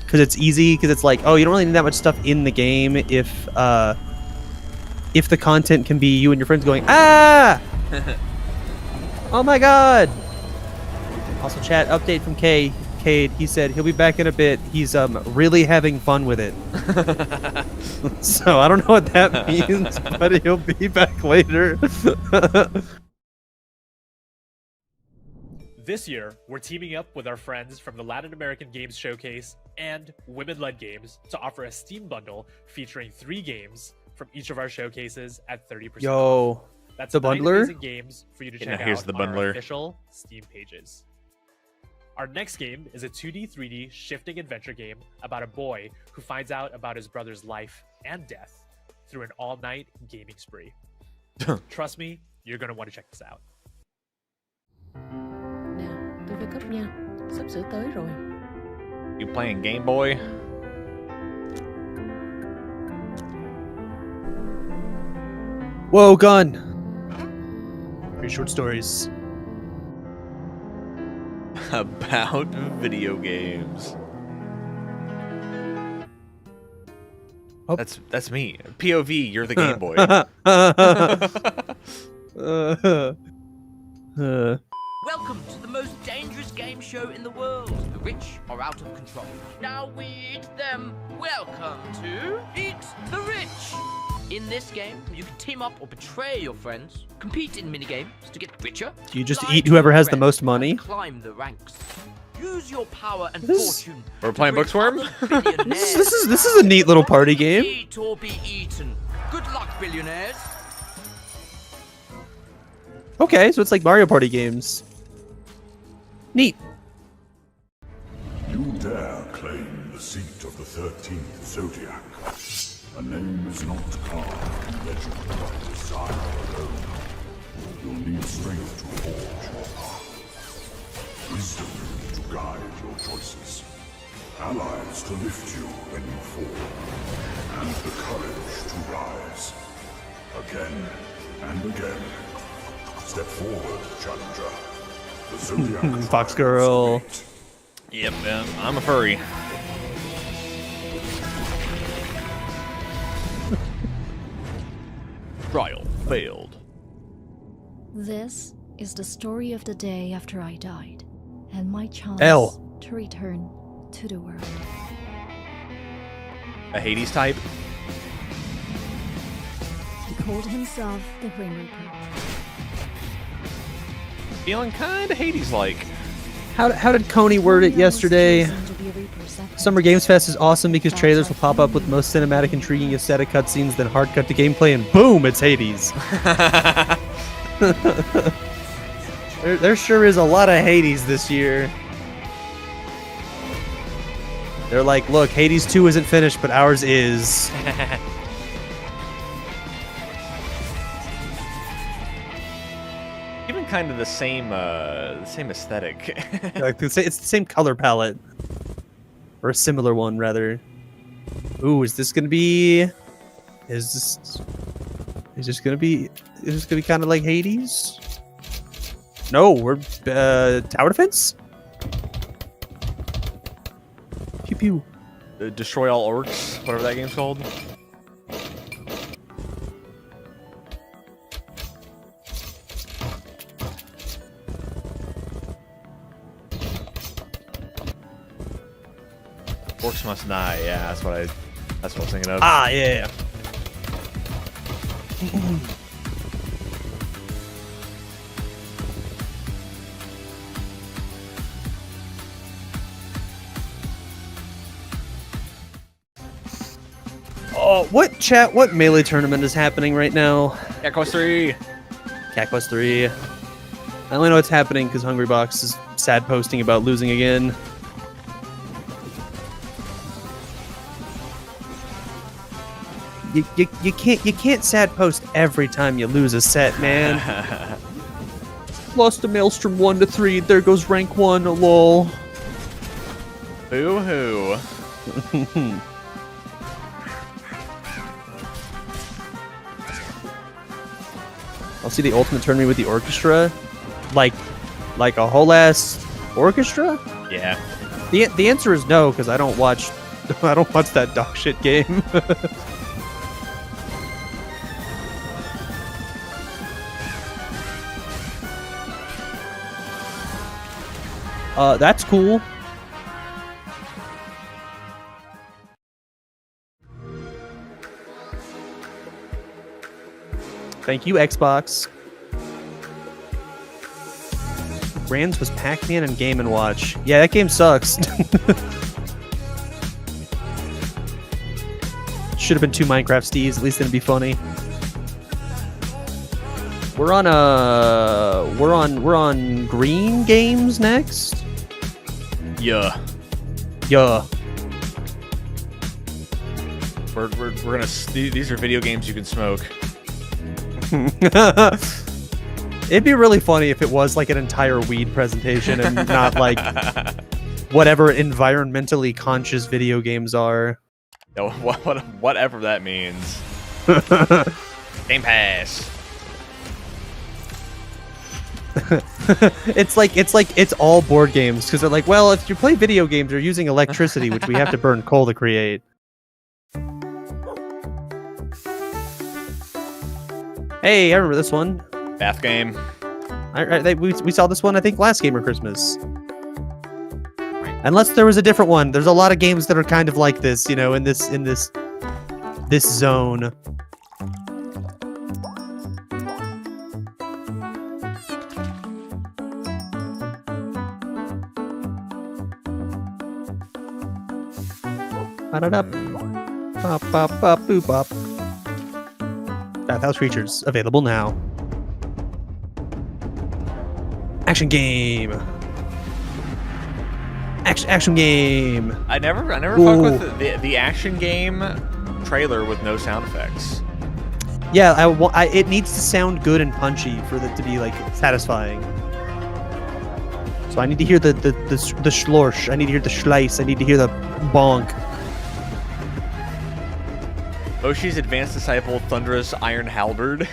Speaker 28: because it's easy because it's like you don't really need that much stuff in the game if the content can be you and your friends going ah. Oh my god! Also, chat update from Cade. He said he'll be back in a bit. He's really having fun with it. So I don't know what that means, but he'll be back later.
Speaker 12: This year, we're teaming up with our friends from the Latin American Games Showcase and Women-Led Games to offer a Steam bundle featuring 3 games from each of our showcases at 30%
Speaker 28: Yo.
Speaker 12: off. That's
Speaker 28: the
Speaker 12: 9
Speaker 28: bundler
Speaker 12: amazing games for you to check
Speaker 1: here's
Speaker 12: out
Speaker 1: the
Speaker 12: on our
Speaker 1: bundler.
Speaker 12: official Steam pages. Our next game is a 2D, 3D shifting adventure game about a boy who finds out about his brother's life and death through an all-night gaming spree. Trust me, you're going to want to check this out.
Speaker 5: Tôi phải cấp nha. Sắp sửa tới rồi.
Speaker 1: You playing Game Boy?
Speaker 28: Whoa, gun! 3 short stories.
Speaker 1: About video games.
Speaker 28: Oh.
Speaker 1: That's me. POV, you're the Game Boy.
Speaker 17: Welcome to the most dangerous game show in the world. The rich are out of control. Now we eat them. Welcome to Eat the Rich. In this game, you can team up or betray your friends, compete in minigames to get richer.
Speaker 28: You just eat whoever has the most money.
Speaker 17: Climb the ranks. Use your power and fortune.
Speaker 1: We're playing Booksworm?
Speaker 28: This is a neat little party game.
Speaker 17: Eat or be eaten. Good luck, billionaires.
Speaker 28: Okay, so it's like Mario Party games. Neat.
Speaker 19: You dare claim the seat of the 13th Zodiac. A name is not carved in legend by desire alone. You'll need strength to forge your path, wisdom to guide your choices, allies to lift you when you fall, and the courage to rise. Again and again. Step forward, challenger. The Zodiac
Speaker 28: Fox Girl.
Speaker 1: Yep, I'm a furry. Trial failed.
Speaker 20: This is the story of the day after I died, and my chance
Speaker 28: L.
Speaker 20: to return to the world.
Speaker 1: A Hades type?
Speaker 20: He called himself the Grim Reaper.
Speaker 1: Feeling kinda Hades-like.
Speaker 28: How did Coney word it yesterday? Summer Games Fest is awesome because trailers will pop up with most cinematic, intriguing aesthetic cutscenes, then hard cut to gameplay, and boom, it's Hades. there sure is a lot of Hades this year. They're like, look, Hades 2 isn't finished, but ours is.
Speaker 1: Even kind of the same aesthetic.
Speaker 28: Like, it's the same color palette. Or a similar one, rather. Ooh, is this gonna be kind of like Hades? No, we're tower defense? Pew pew.
Speaker 1: Destroy all orcs, whatever that game's called. Orcs must die. Yeah, that's what I was thinking of.
Speaker 28: Ah, yeah. Oh, what melee tournament is happening right now?
Speaker 1: Cat Quest 3.
Speaker 28: Cat Quest 3. I only know it's happening because Hungrybox is sad posting about losing again. You can't sad post every time you lose a set, man. Lost to Maelstrom 1 to 3. There goes rank 1. Lol.
Speaker 1: Boo hoo.
Speaker 28: I'll see the ultimate tournament with the orchestra, like a whole ass orchestra.
Speaker 1: Yeah.
Speaker 28: The answer is no, because I don't watch that dog shit game. That's cool. Thank you, Xbox. Brands was Pac-Man and Game & Watch. Yeah, that game sucks. Should have been 2 Minecraft Steves. At least it'd be funny. We're on Green Games next.
Speaker 1: Yeah.
Speaker 28: Yeah.
Speaker 1: We're gonna. These are video games you can smoke.
Speaker 28: It'd be really funny if it was like an entire weed presentation and not like whatever environmentally conscious video games are.
Speaker 1: Whatever that means. Game Pass.
Speaker 28: it's all board games because they're like, well, if you play video games, you're using electricity, which we have to burn coal to create. Hey, I remember this one.
Speaker 1: Bath game.
Speaker 28: We saw this one, I think, last Game or Christmas. Unless there was a different one. There's a lot of games that are kind of like this, you know, in this zone. Ba-da-da. Bop-bop-bop-boop-bop. Bathhouse Creatures, available now. Action game. Action game.
Speaker 1: I never fucked with the action game trailer with no sound effects.
Speaker 28: Yeah, it needs to sound good and punchy for it to be like satisfying. So I need to hear the schlorsh. I need to hear the schleiss. I need to hear the bonk.
Speaker 1: Oshi's advanced disciple, Thunderous Iron Halberd.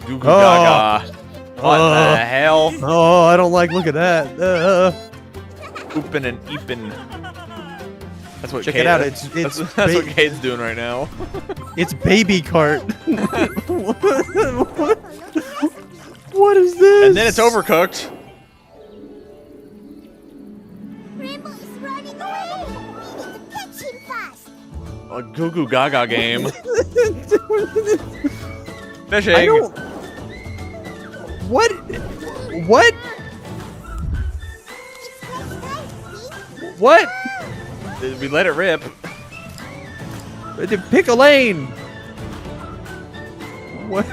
Speaker 1: Goo Goo Gaga. What the hell?
Speaker 28: Oh, I don't like. Look at that.
Speaker 1: Oopin' and eepin'. That's what
Speaker 28: Check
Speaker 1: Cade,
Speaker 28: it out.
Speaker 1: That's what Cade's doing right now.
Speaker 28: It's baby cart. What is this?
Speaker 1: And then it's overcooked.
Speaker 18: Rainbow is running away. We need to catch him fast.
Speaker 1: A Goo Goo Gaga game. Fishing.
Speaker 28: I don't... What? What? What?
Speaker 1: We let it rip.
Speaker 28: Pick a lane. What?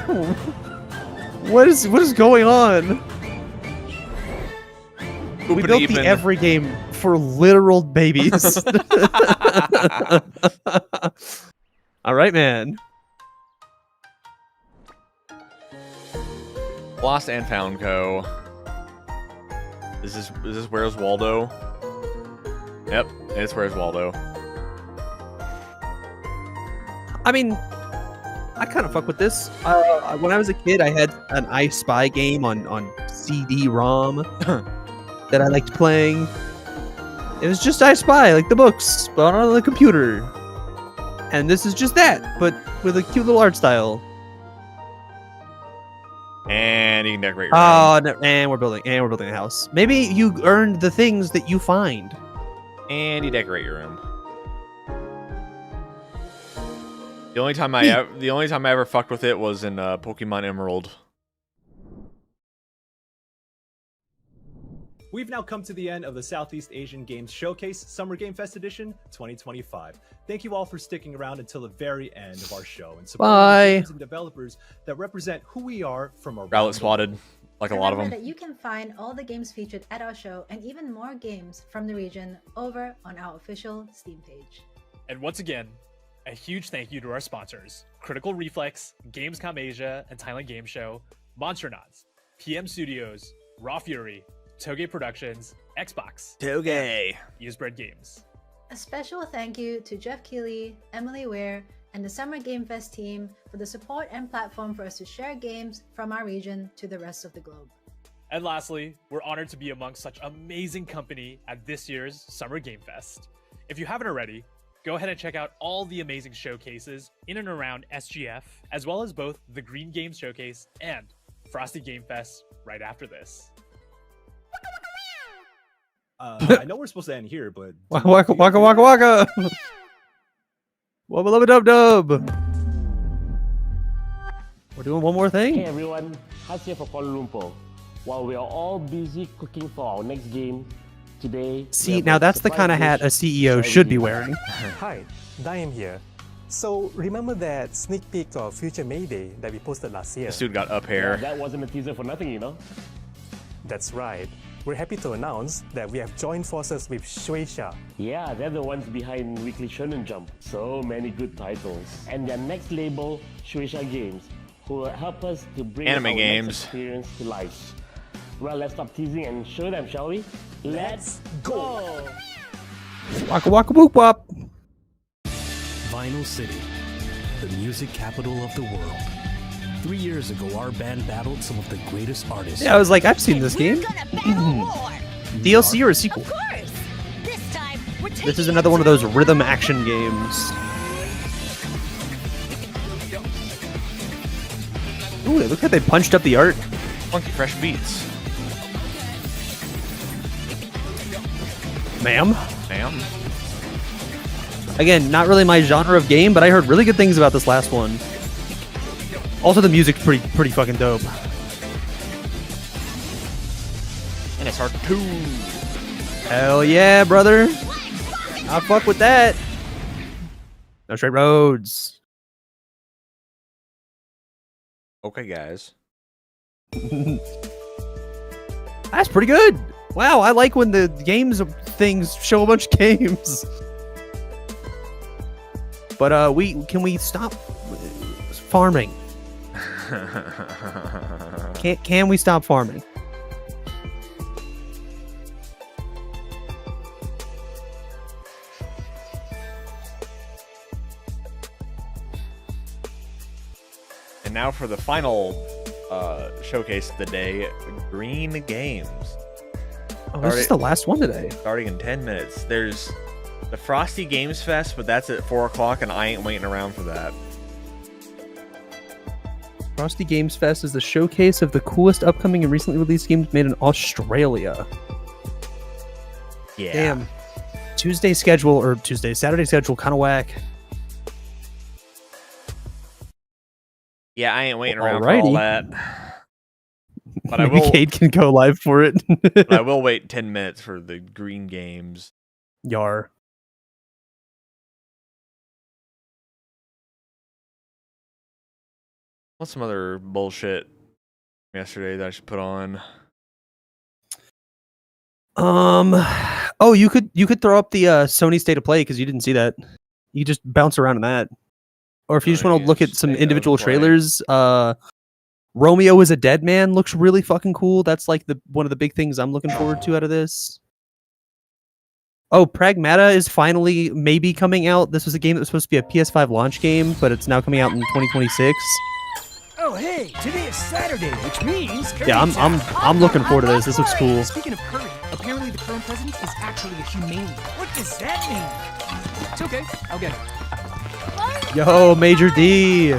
Speaker 28: What is going on? We built the every game for literal babies. All right, man.
Speaker 1: Lost and Found Co. Is this Where's Waldo? Yep, it's Where's Waldo.
Speaker 28: I mean, I kind of fuck with this. When I was a kid, I had an I Spy game on CD-ROM that I liked playing. It was just I Spy, like the books, but on the computer. And this is just that, but with a cute little art style.
Speaker 1: And you can decorate your
Speaker 28: Oh, no, and we're building a house. Maybe you earned the things that you find.
Speaker 1: And you decorate your room. The only time I ever fucked with it was in Pokemon Emerald.
Speaker 9: We've now come to the end of the Southeast Asian Games Showcase Summer Game Fest Edition 2025. Thank you all for sticking around until the very end of our show and supporting the games and developers that represent who we are from around
Speaker 1: Rowlet spotted, like a lot of them.
Speaker 10: Remember that you can find all the games featured at our show and even more games from the region over on our official Steam page.
Speaker 12: And once again, a huge thank you to our sponsors, Critical Reflex, Gamescom Asia and Thailand Game Show, Monstronauts, PM Studios, Raw Fury, Toge Productions, Xbox,
Speaker 1: Toge,
Speaker 12: Usebread Games.
Speaker 10: A special thank you to Jeff Keighley, Emily Ware, and the Summer Game Fest team for the support and platform for us to share games from our region to the rest of the globe.
Speaker 12: And lastly, we're honored to be amongst such amazing company at this year's Summer Game Fest. If you haven't already, go ahead and check out all the amazing showcases in and around SGF, as well as both the Green Games Showcase and Frosty Game Fest right after this.
Speaker 9: I know we're supposed to end here, but
Speaker 28: Waka waka waka waka. Wubba lubba dub dub. We're doing one more thing.
Speaker 7: Hey everyone, Has here for Kuala Lumpur. While we are all busy cooking for our next game, today...
Speaker 28: See, now that's the kind of hat a CEO should be wearing.
Speaker 21: Hi, Diam here. So, remember that sneak peek of Future Mayday that we posted last year?
Speaker 1: This dude got up hair.
Speaker 7: Yeah, that wasn't a teaser for nothing, you know?
Speaker 21: That's right. We're happy to announce that we have joined forces with Shueisha.
Speaker 7: Yeah, they're the ones behind Weekly Shonen Jump. So many good titles. And their next label, Shueisha Games, who will help us to bring
Speaker 1: anime
Speaker 7: our
Speaker 1: games
Speaker 7: next experience to life. Well, let's stop teasing and show them, shall we? Let's go!
Speaker 28: Waka waka boop wop.
Speaker 22: Vinyl City, the music capital of the world. 3 years ago, our band battled some of the greatest artists.
Speaker 28: Yeah, I was like, I've seen this game. DLC or a sequel? This is another one of those rhythm action games. Ooh, look how they punched up the art.
Speaker 1: Funky fresh beats.
Speaker 28: Ma'am?
Speaker 1: Ma'am?
Speaker 28: Again, not really my genre of game, but I heard really good things about this last one. Also, the music's pretty fucking dope.
Speaker 1: And it's hard too.
Speaker 28: Hell yeah, brother. I fuck with that. No straight roads.
Speaker 1: Okay, guys.
Speaker 28: That's pretty good. Wow, I like when the games things show a bunch of games. But can we stop farming? Can we stop farming?
Speaker 1: And now for the final showcase of the day, Green Games.
Speaker 28: Oh, this is the last one today.
Speaker 1: Starting in 10 minutes. There's the Frosty Games Fest, but that's at 4 o'clock, and I ain't waiting around for that.
Speaker 28: Frosty Games Fest is the showcase of the coolest upcoming and recently released games made in Australia.
Speaker 1: Yeah.
Speaker 28: Damn. Saturday schedule, kind of whack.
Speaker 1: Yeah, I ain't waiting around for all that. But
Speaker 28: Maybe Cade can go live for it.
Speaker 1: But I will wait 10 minutes for the Green Games.
Speaker 28: Yar.
Speaker 1: What's some other bullshit yesterday that I should put on?
Speaker 28: Oh, you could throw up the Sony State of Play because you didn't see that. You just bounce around in that. Or if you just want to look at some individual trailers, Romeo is a Dead Man looks really fucking cool. That's like one of the big things I'm looking forward to out of this. Oh, Pragmata is finally maybe coming out. This was a game that was supposed to be a PS5 launch game, but it's now coming out in 2026.
Speaker 13: Oh hey, today is Saturday, which means
Speaker 28: Yeah, I'm looking forward to this. This looks cool.
Speaker 13: Speaking of curry, apparently the current president is actually a humane. What does that mean? It's okay, I'll get it.
Speaker 28: Yo, Major D.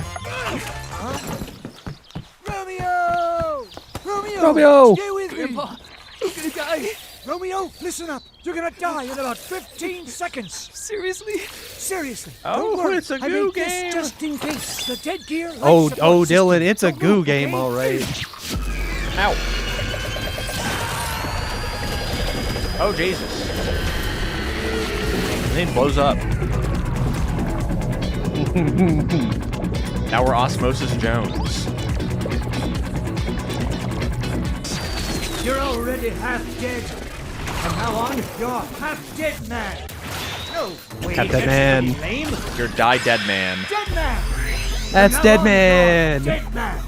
Speaker 28: Romeo!
Speaker 13: Stay with me! You're gonna die! Romeo, listen up! You're gonna die in about 15 seconds! Seriously? Seriously!
Speaker 1: Oh,
Speaker 13: Don't worry.
Speaker 1: it's a
Speaker 13: I
Speaker 1: goo
Speaker 13: made this
Speaker 1: game.
Speaker 13: just in case. The dead gear. life
Speaker 28: Oh,
Speaker 13: support
Speaker 28: Dillon,
Speaker 13: system.
Speaker 28: it's a
Speaker 13: Don't
Speaker 28: goo
Speaker 13: move,
Speaker 28: game,
Speaker 13: okay?
Speaker 28: all right.
Speaker 1: Ow. Oh, Jesus. And then it blows up. Now we're Osmosis Jones.
Speaker 13: You're already half dead. From now on, you're half dead man. No, wait,
Speaker 28: Half dead
Speaker 13: that's
Speaker 28: man.
Speaker 13: pretty lame.
Speaker 1: You're Die Dead Man.
Speaker 13: Dead man.
Speaker 28: That's
Speaker 13: From
Speaker 28: Dead
Speaker 13: now on,
Speaker 28: Man.
Speaker 13: you're Dead man.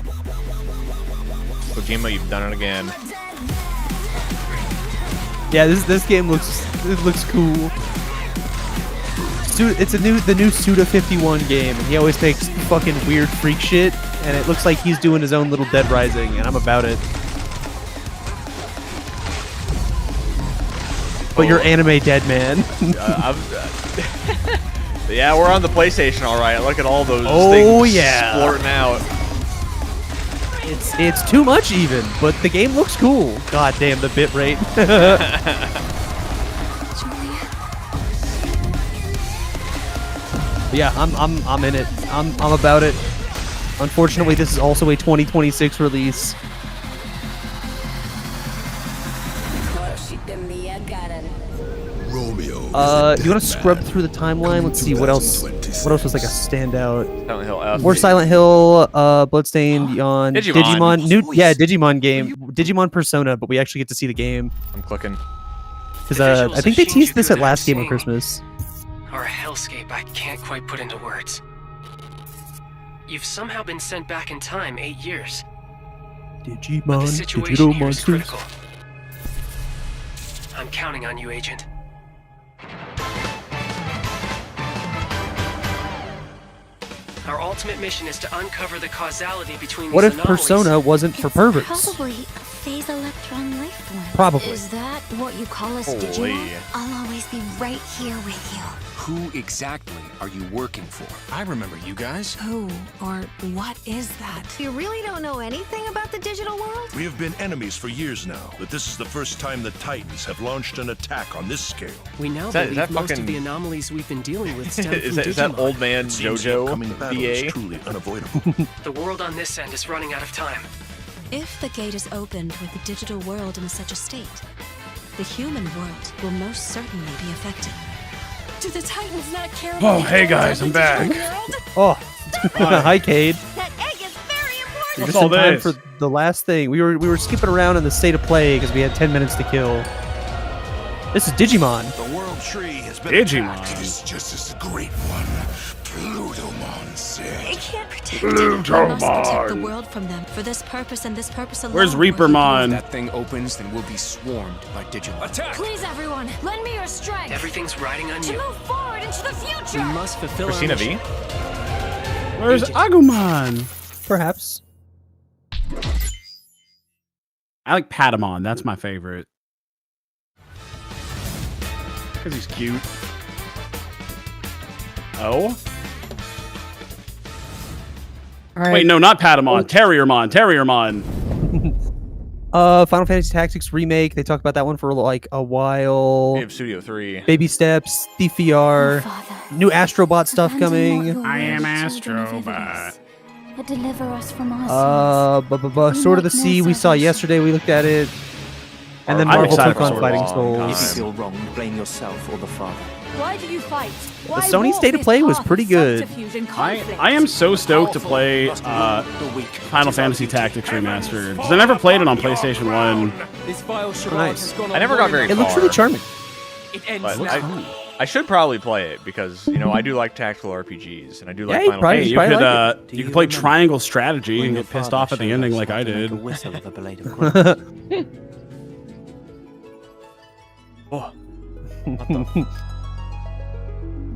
Speaker 1: Kojima, you've done it again.
Speaker 28: Yeah, this game looks cool. It's the new Suda 51 game, and he always takes fucking weird freak shit, and it looks like he's doing his own little Dead Rising, and I'm about it. But you're anime Dead Man.
Speaker 1: Yeah, we're on the PlayStation, all right. Look at all those things splorting out.
Speaker 28: It's too much even, but the game looks cool. God damn the bitrate. Yeah, I'm in it. I'm about it. Unfortunately, this is also a 2026 release. You want to scrub through the timeline? Let's see what else. What else was like a standout?
Speaker 1: Silent Hill F.
Speaker 28: More Silent Hill, Bloodstained, Yawn,
Speaker 1: Digimon.
Speaker 28: Digimon game, Digimon Persona, but we actually get to see the game.
Speaker 1: I'm clicking.
Speaker 28: Because I think they teased this at last Game of Christmas.
Speaker 14: Or a hellscape I can't quite put into words. You've somehow been sent back in time 8 years.
Speaker 28: Digimon,
Speaker 14: The situation
Speaker 28: digital
Speaker 14: here is
Speaker 28: monsters.
Speaker 14: critical. I'm counting on you, Agent. Our ultimate mission is to uncover the causality between
Speaker 28: What
Speaker 14: these
Speaker 28: if
Speaker 14: anomalies.
Speaker 28: Persona wasn't for perverts?
Speaker 15: Probably a phase electron life form.
Speaker 28: Probably.
Speaker 15: Is that what you call us,
Speaker 28: Holy.
Speaker 15: Digimon? I'll always be right here with you.
Speaker 23: Who exactly are you working for? I remember you guys.
Speaker 15: Who or what is that?
Speaker 8: You really don't know anything about the digital world?
Speaker 19: We have been enemies for years now, but this is the first time the Titans have launched an attack on this scale.
Speaker 14: We now
Speaker 1: Is that
Speaker 14: believe most
Speaker 1: fucking-
Speaker 14: of the anomalies we've been dealing with stem
Speaker 1: is
Speaker 14: from
Speaker 1: that
Speaker 14: Digimon.
Speaker 1: old man
Speaker 19: It seems the
Speaker 1: JoJo
Speaker 19: upcoming battle is
Speaker 1: VA?
Speaker 19: truly unavoidable.
Speaker 14: The world on this end is running out of time.
Speaker 15: If the gate is opened with the digital world in such a state, the human world will most certainly be affected. Do the Titans not care
Speaker 2: Oh, hey guys, I'm back.
Speaker 28: Oh, hi, Cade.
Speaker 15: That egg is very
Speaker 2: What's
Speaker 28: just
Speaker 2: all
Speaker 28: in time
Speaker 2: this?
Speaker 28: for the last thing. We were skipping around in the state of play because we had 10 minutes to kill. This is Digimon.
Speaker 19: The world tree has been
Speaker 2: Digimon.
Speaker 19: attacked. It's just as the great one, Plutomon said.
Speaker 15: It can't protect it. We must protect the world from them for this purpose and this purpose alone.
Speaker 2: Where's Reapermon?
Speaker 23: If that thing opens, then we'll be swarmed by Digimon. Attack!
Speaker 15: Please, everyone, lend me your strength.
Speaker 14: Everything's riding on
Speaker 15: to
Speaker 14: you.
Speaker 15: move forward into the future.
Speaker 14: We must fulfill
Speaker 1: Christina
Speaker 14: our
Speaker 1: V?
Speaker 14: mission.
Speaker 2: Where's Agumon?
Speaker 28: Perhaps.
Speaker 2: I like Patamon. That's my favorite. Because he's cute. Oh?
Speaker 28: All right.
Speaker 2: Wait, no, not Patamon. Terriermon. Terriermon.
Speaker 28: Final Fantasy Tactics Remake. They talked about that one for like a while.
Speaker 1: We have Studio 3.
Speaker 28: Baby Steps, DVR, new Astrobot stuff coming.
Speaker 2: I am Astrobot.
Speaker 20: Deliver us from our
Speaker 28: Sword of the Sea we saw yesterday. We looked at it. And then
Speaker 2: I'm
Speaker 28: Marvel
Speaker 2: excited
Speaker 28: took
Speaker 2: for
Speaker 28: on
Speaker 2: Sword
Speaker 28: Fighting
Speaker 2: of the
Speaker 28: Souls.
Speaker 2: If you
Speaker 23: feel wrong, blame yourself or the father.
Speaker 20: Why do you fight?
Speaker 28: The Sony State of Play was pretty good.
Speaker 2: I am so stoked to play Final Fantasy Tactics Remastered. Because I never played it on PlayStation 1.
Speaker 23: This vile
Speaker 28: Nice.
Speaker 1: I never got very
Speaker 28: It
Speaker 1: far.
Speaker 28: looks really charming.
Speaker 23: It ends
Speaker 1: But
Speaker 23: now.
Speaker 1: I should probably play it because, you know, I do like tactical RPGs and I do like
Speaker 28: you
Speaker 1: Final
Speaker 28: probably-
Speaker 1: Fantasy.
Speaker 2: Hey,
Speaker 28: you
Speaker 2: you could
Speaker 28: like
Speaker 2: you could play Triangle Strategy and get pissed off at the ending like I did.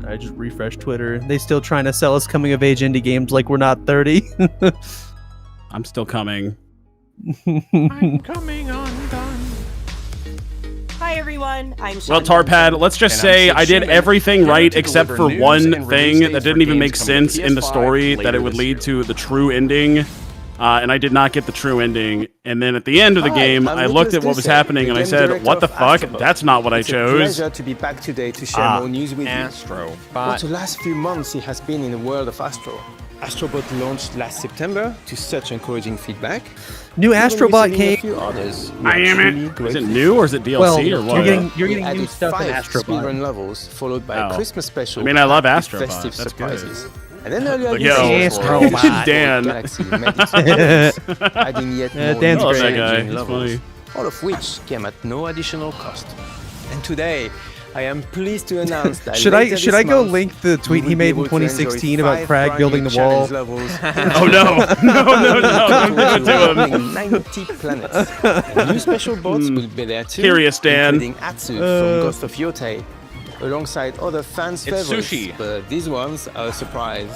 Speaker 28: I just refreshed Twitter. They still trying to sell us coming of age indie games like we're not 30.
Speaker 2: I'm still coming.
Speaker 1: I'm coming undone.
Speaker 4: Hi everyone, I'm
Speaker 2: Well, Tarpad, let's just say I did everything right except for one thing that didn't even make sense in the story that it would lead to the true ending. And I did not get the true ending. And then at the end of the game, I looked at what was happening and I said, what the fuck? That's not what I chose.
Speaker 6: It's a pleasure to be back today to share more news with you.
Speaker 1: Astro.
Speaker 6: What the last few months it has been in the world of Astro. Astrobot launched last September to such encouraging feedback.
Speaker 28: New
Speaker 6: Even
Speaker 28: Astrobot
Speaker 6: receiving a
Speaker 28: came.
Speaker 6: few orders.
Speaker 2: I am it. Is it new or is it DLC
Speaker 28: Well,
Speaker 2: or what?
Speaker 28: you're getting
Speaker 6: We
Speaker 28: new
Speaker 6: added
Speaker 28: stuff in
Speaker 6: 5
Speaker 28: Astrobot.
Speaker 6: speedrun levels, followed by a
Speaker 2: Oh.
Speaker 6: Christmas special.
Speaker 2: I mean, I love
Speaker 6: with
Speaker 2: Astrobot.
Speaker 6: festive
Speaker 2: That's
Speaker 6: surprises.
Speaker 2: good.
Speaker 6: And then earlier
Speaker 2: Yo,
Speaker 6: this year,
Speaker 28: Astrobot.
Speaker 2: Dan.
Speaker 6: Galaxy made its appearance, adding yet more
Speaker 28: Dan's
Speaker 2: I love that
Speaker 28: great.
Speaker 2: guy.
Speaker 6: challenging
Speaker 2: He's
Speaker 6: levels,
Speaker 2: funny.
Speaker 6: all of which came at no additional cost. And today, I am pleased to announce that
Speaker 28: Should
Speaker 6: later
Speaker 28: I
Speaker 6: this
Speaker 28: go
Speaker 6: month,
Speaker 28: link the tweet
Speaker 6: you
Speaker 28: he
Speaker 6: will
Speaker 28: made
Speaker 6: be
Speaker 28: in
Speaker 6: able to enjoy
Speaker 28: 2016 about
Speaker 6: 5
Speaker 28: Crag
Speaker 6: brand
Speaker 28: building
Speaker 6: new
Speaker 28: the wall?
Speaker 6: challenge levels.
Speaker 2: Oh no, don't do it to him.
Speaker 6: 90 planets. And new special bots will be there too,
Speaker 2: Curious, Dan.
Speaker 6: including Atsu from Ghost of Yotei, alongside other fans'
Speaker 1: It's
Speaker 6: favorites,
Speaker 1: sushi.
Speaker 6: but these ones are a surprise.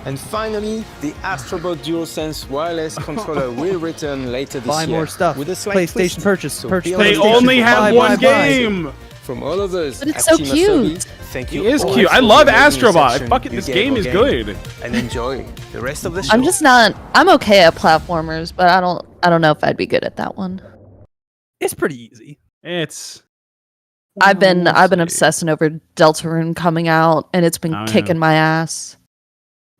Speaker 6: And finally, the Astrobot DualSense wireless controller will return later this
Speaker 28: Buy
Speaker 6: year.
Speaker 28: more stuff.
Speaker 6: With a slight
Speaker 28: PlayStation
Speaker 6: twist.
Speaker 28: purchase.
Speaker 6: So
Speaker 28: Purchase.
Speaker 6: be on the
Speaker 2: They
Speaker 28: PlayStation.
Speaker 2: only have
Speaker 28: Buy,
Speaker 2: one
Speaker 28: buy, buy.
Speaker 2: game.
Speaker 6: From all of us
Speaker 20: But it's
Speaker 6: at
Speaker 20: so
Speaker 6: Team
Speaker 20: cute.
Speaker 6: Asobi, thank
Speaker 2: He
Speaker 6: you
Speaker 2: is
Speaker 6: all
Speaker 2: cute.
Speaker 6: for
Speaker 2: I love
Speaker 6: the amazing
Speaker 2: Astrobot.
Speaker 6: reception
Speaker 2: Fucking
Speaker 6: you
Speaker 2: this
Speaker 6: gave
Speaker 2: game
Speaker 6: our
Speaker 2: is
Speaker 6: game.
Speaker 2: good.
Speaker 6: And enjoy the rest of the show.
Speaker 20: I'm just not. I'm okay at platformers, but I don't know if I'd be good at that one.
Speaker 28: It's pretty easy.
Speaker 2: It's.
Speaker 20: I've been
Speaker 2: Let's see.
Speaker 20: obsessing over Deltarune coming out, and it's been
Speaker 2: Oh, yeah.
Speaker 20: kicking my ass.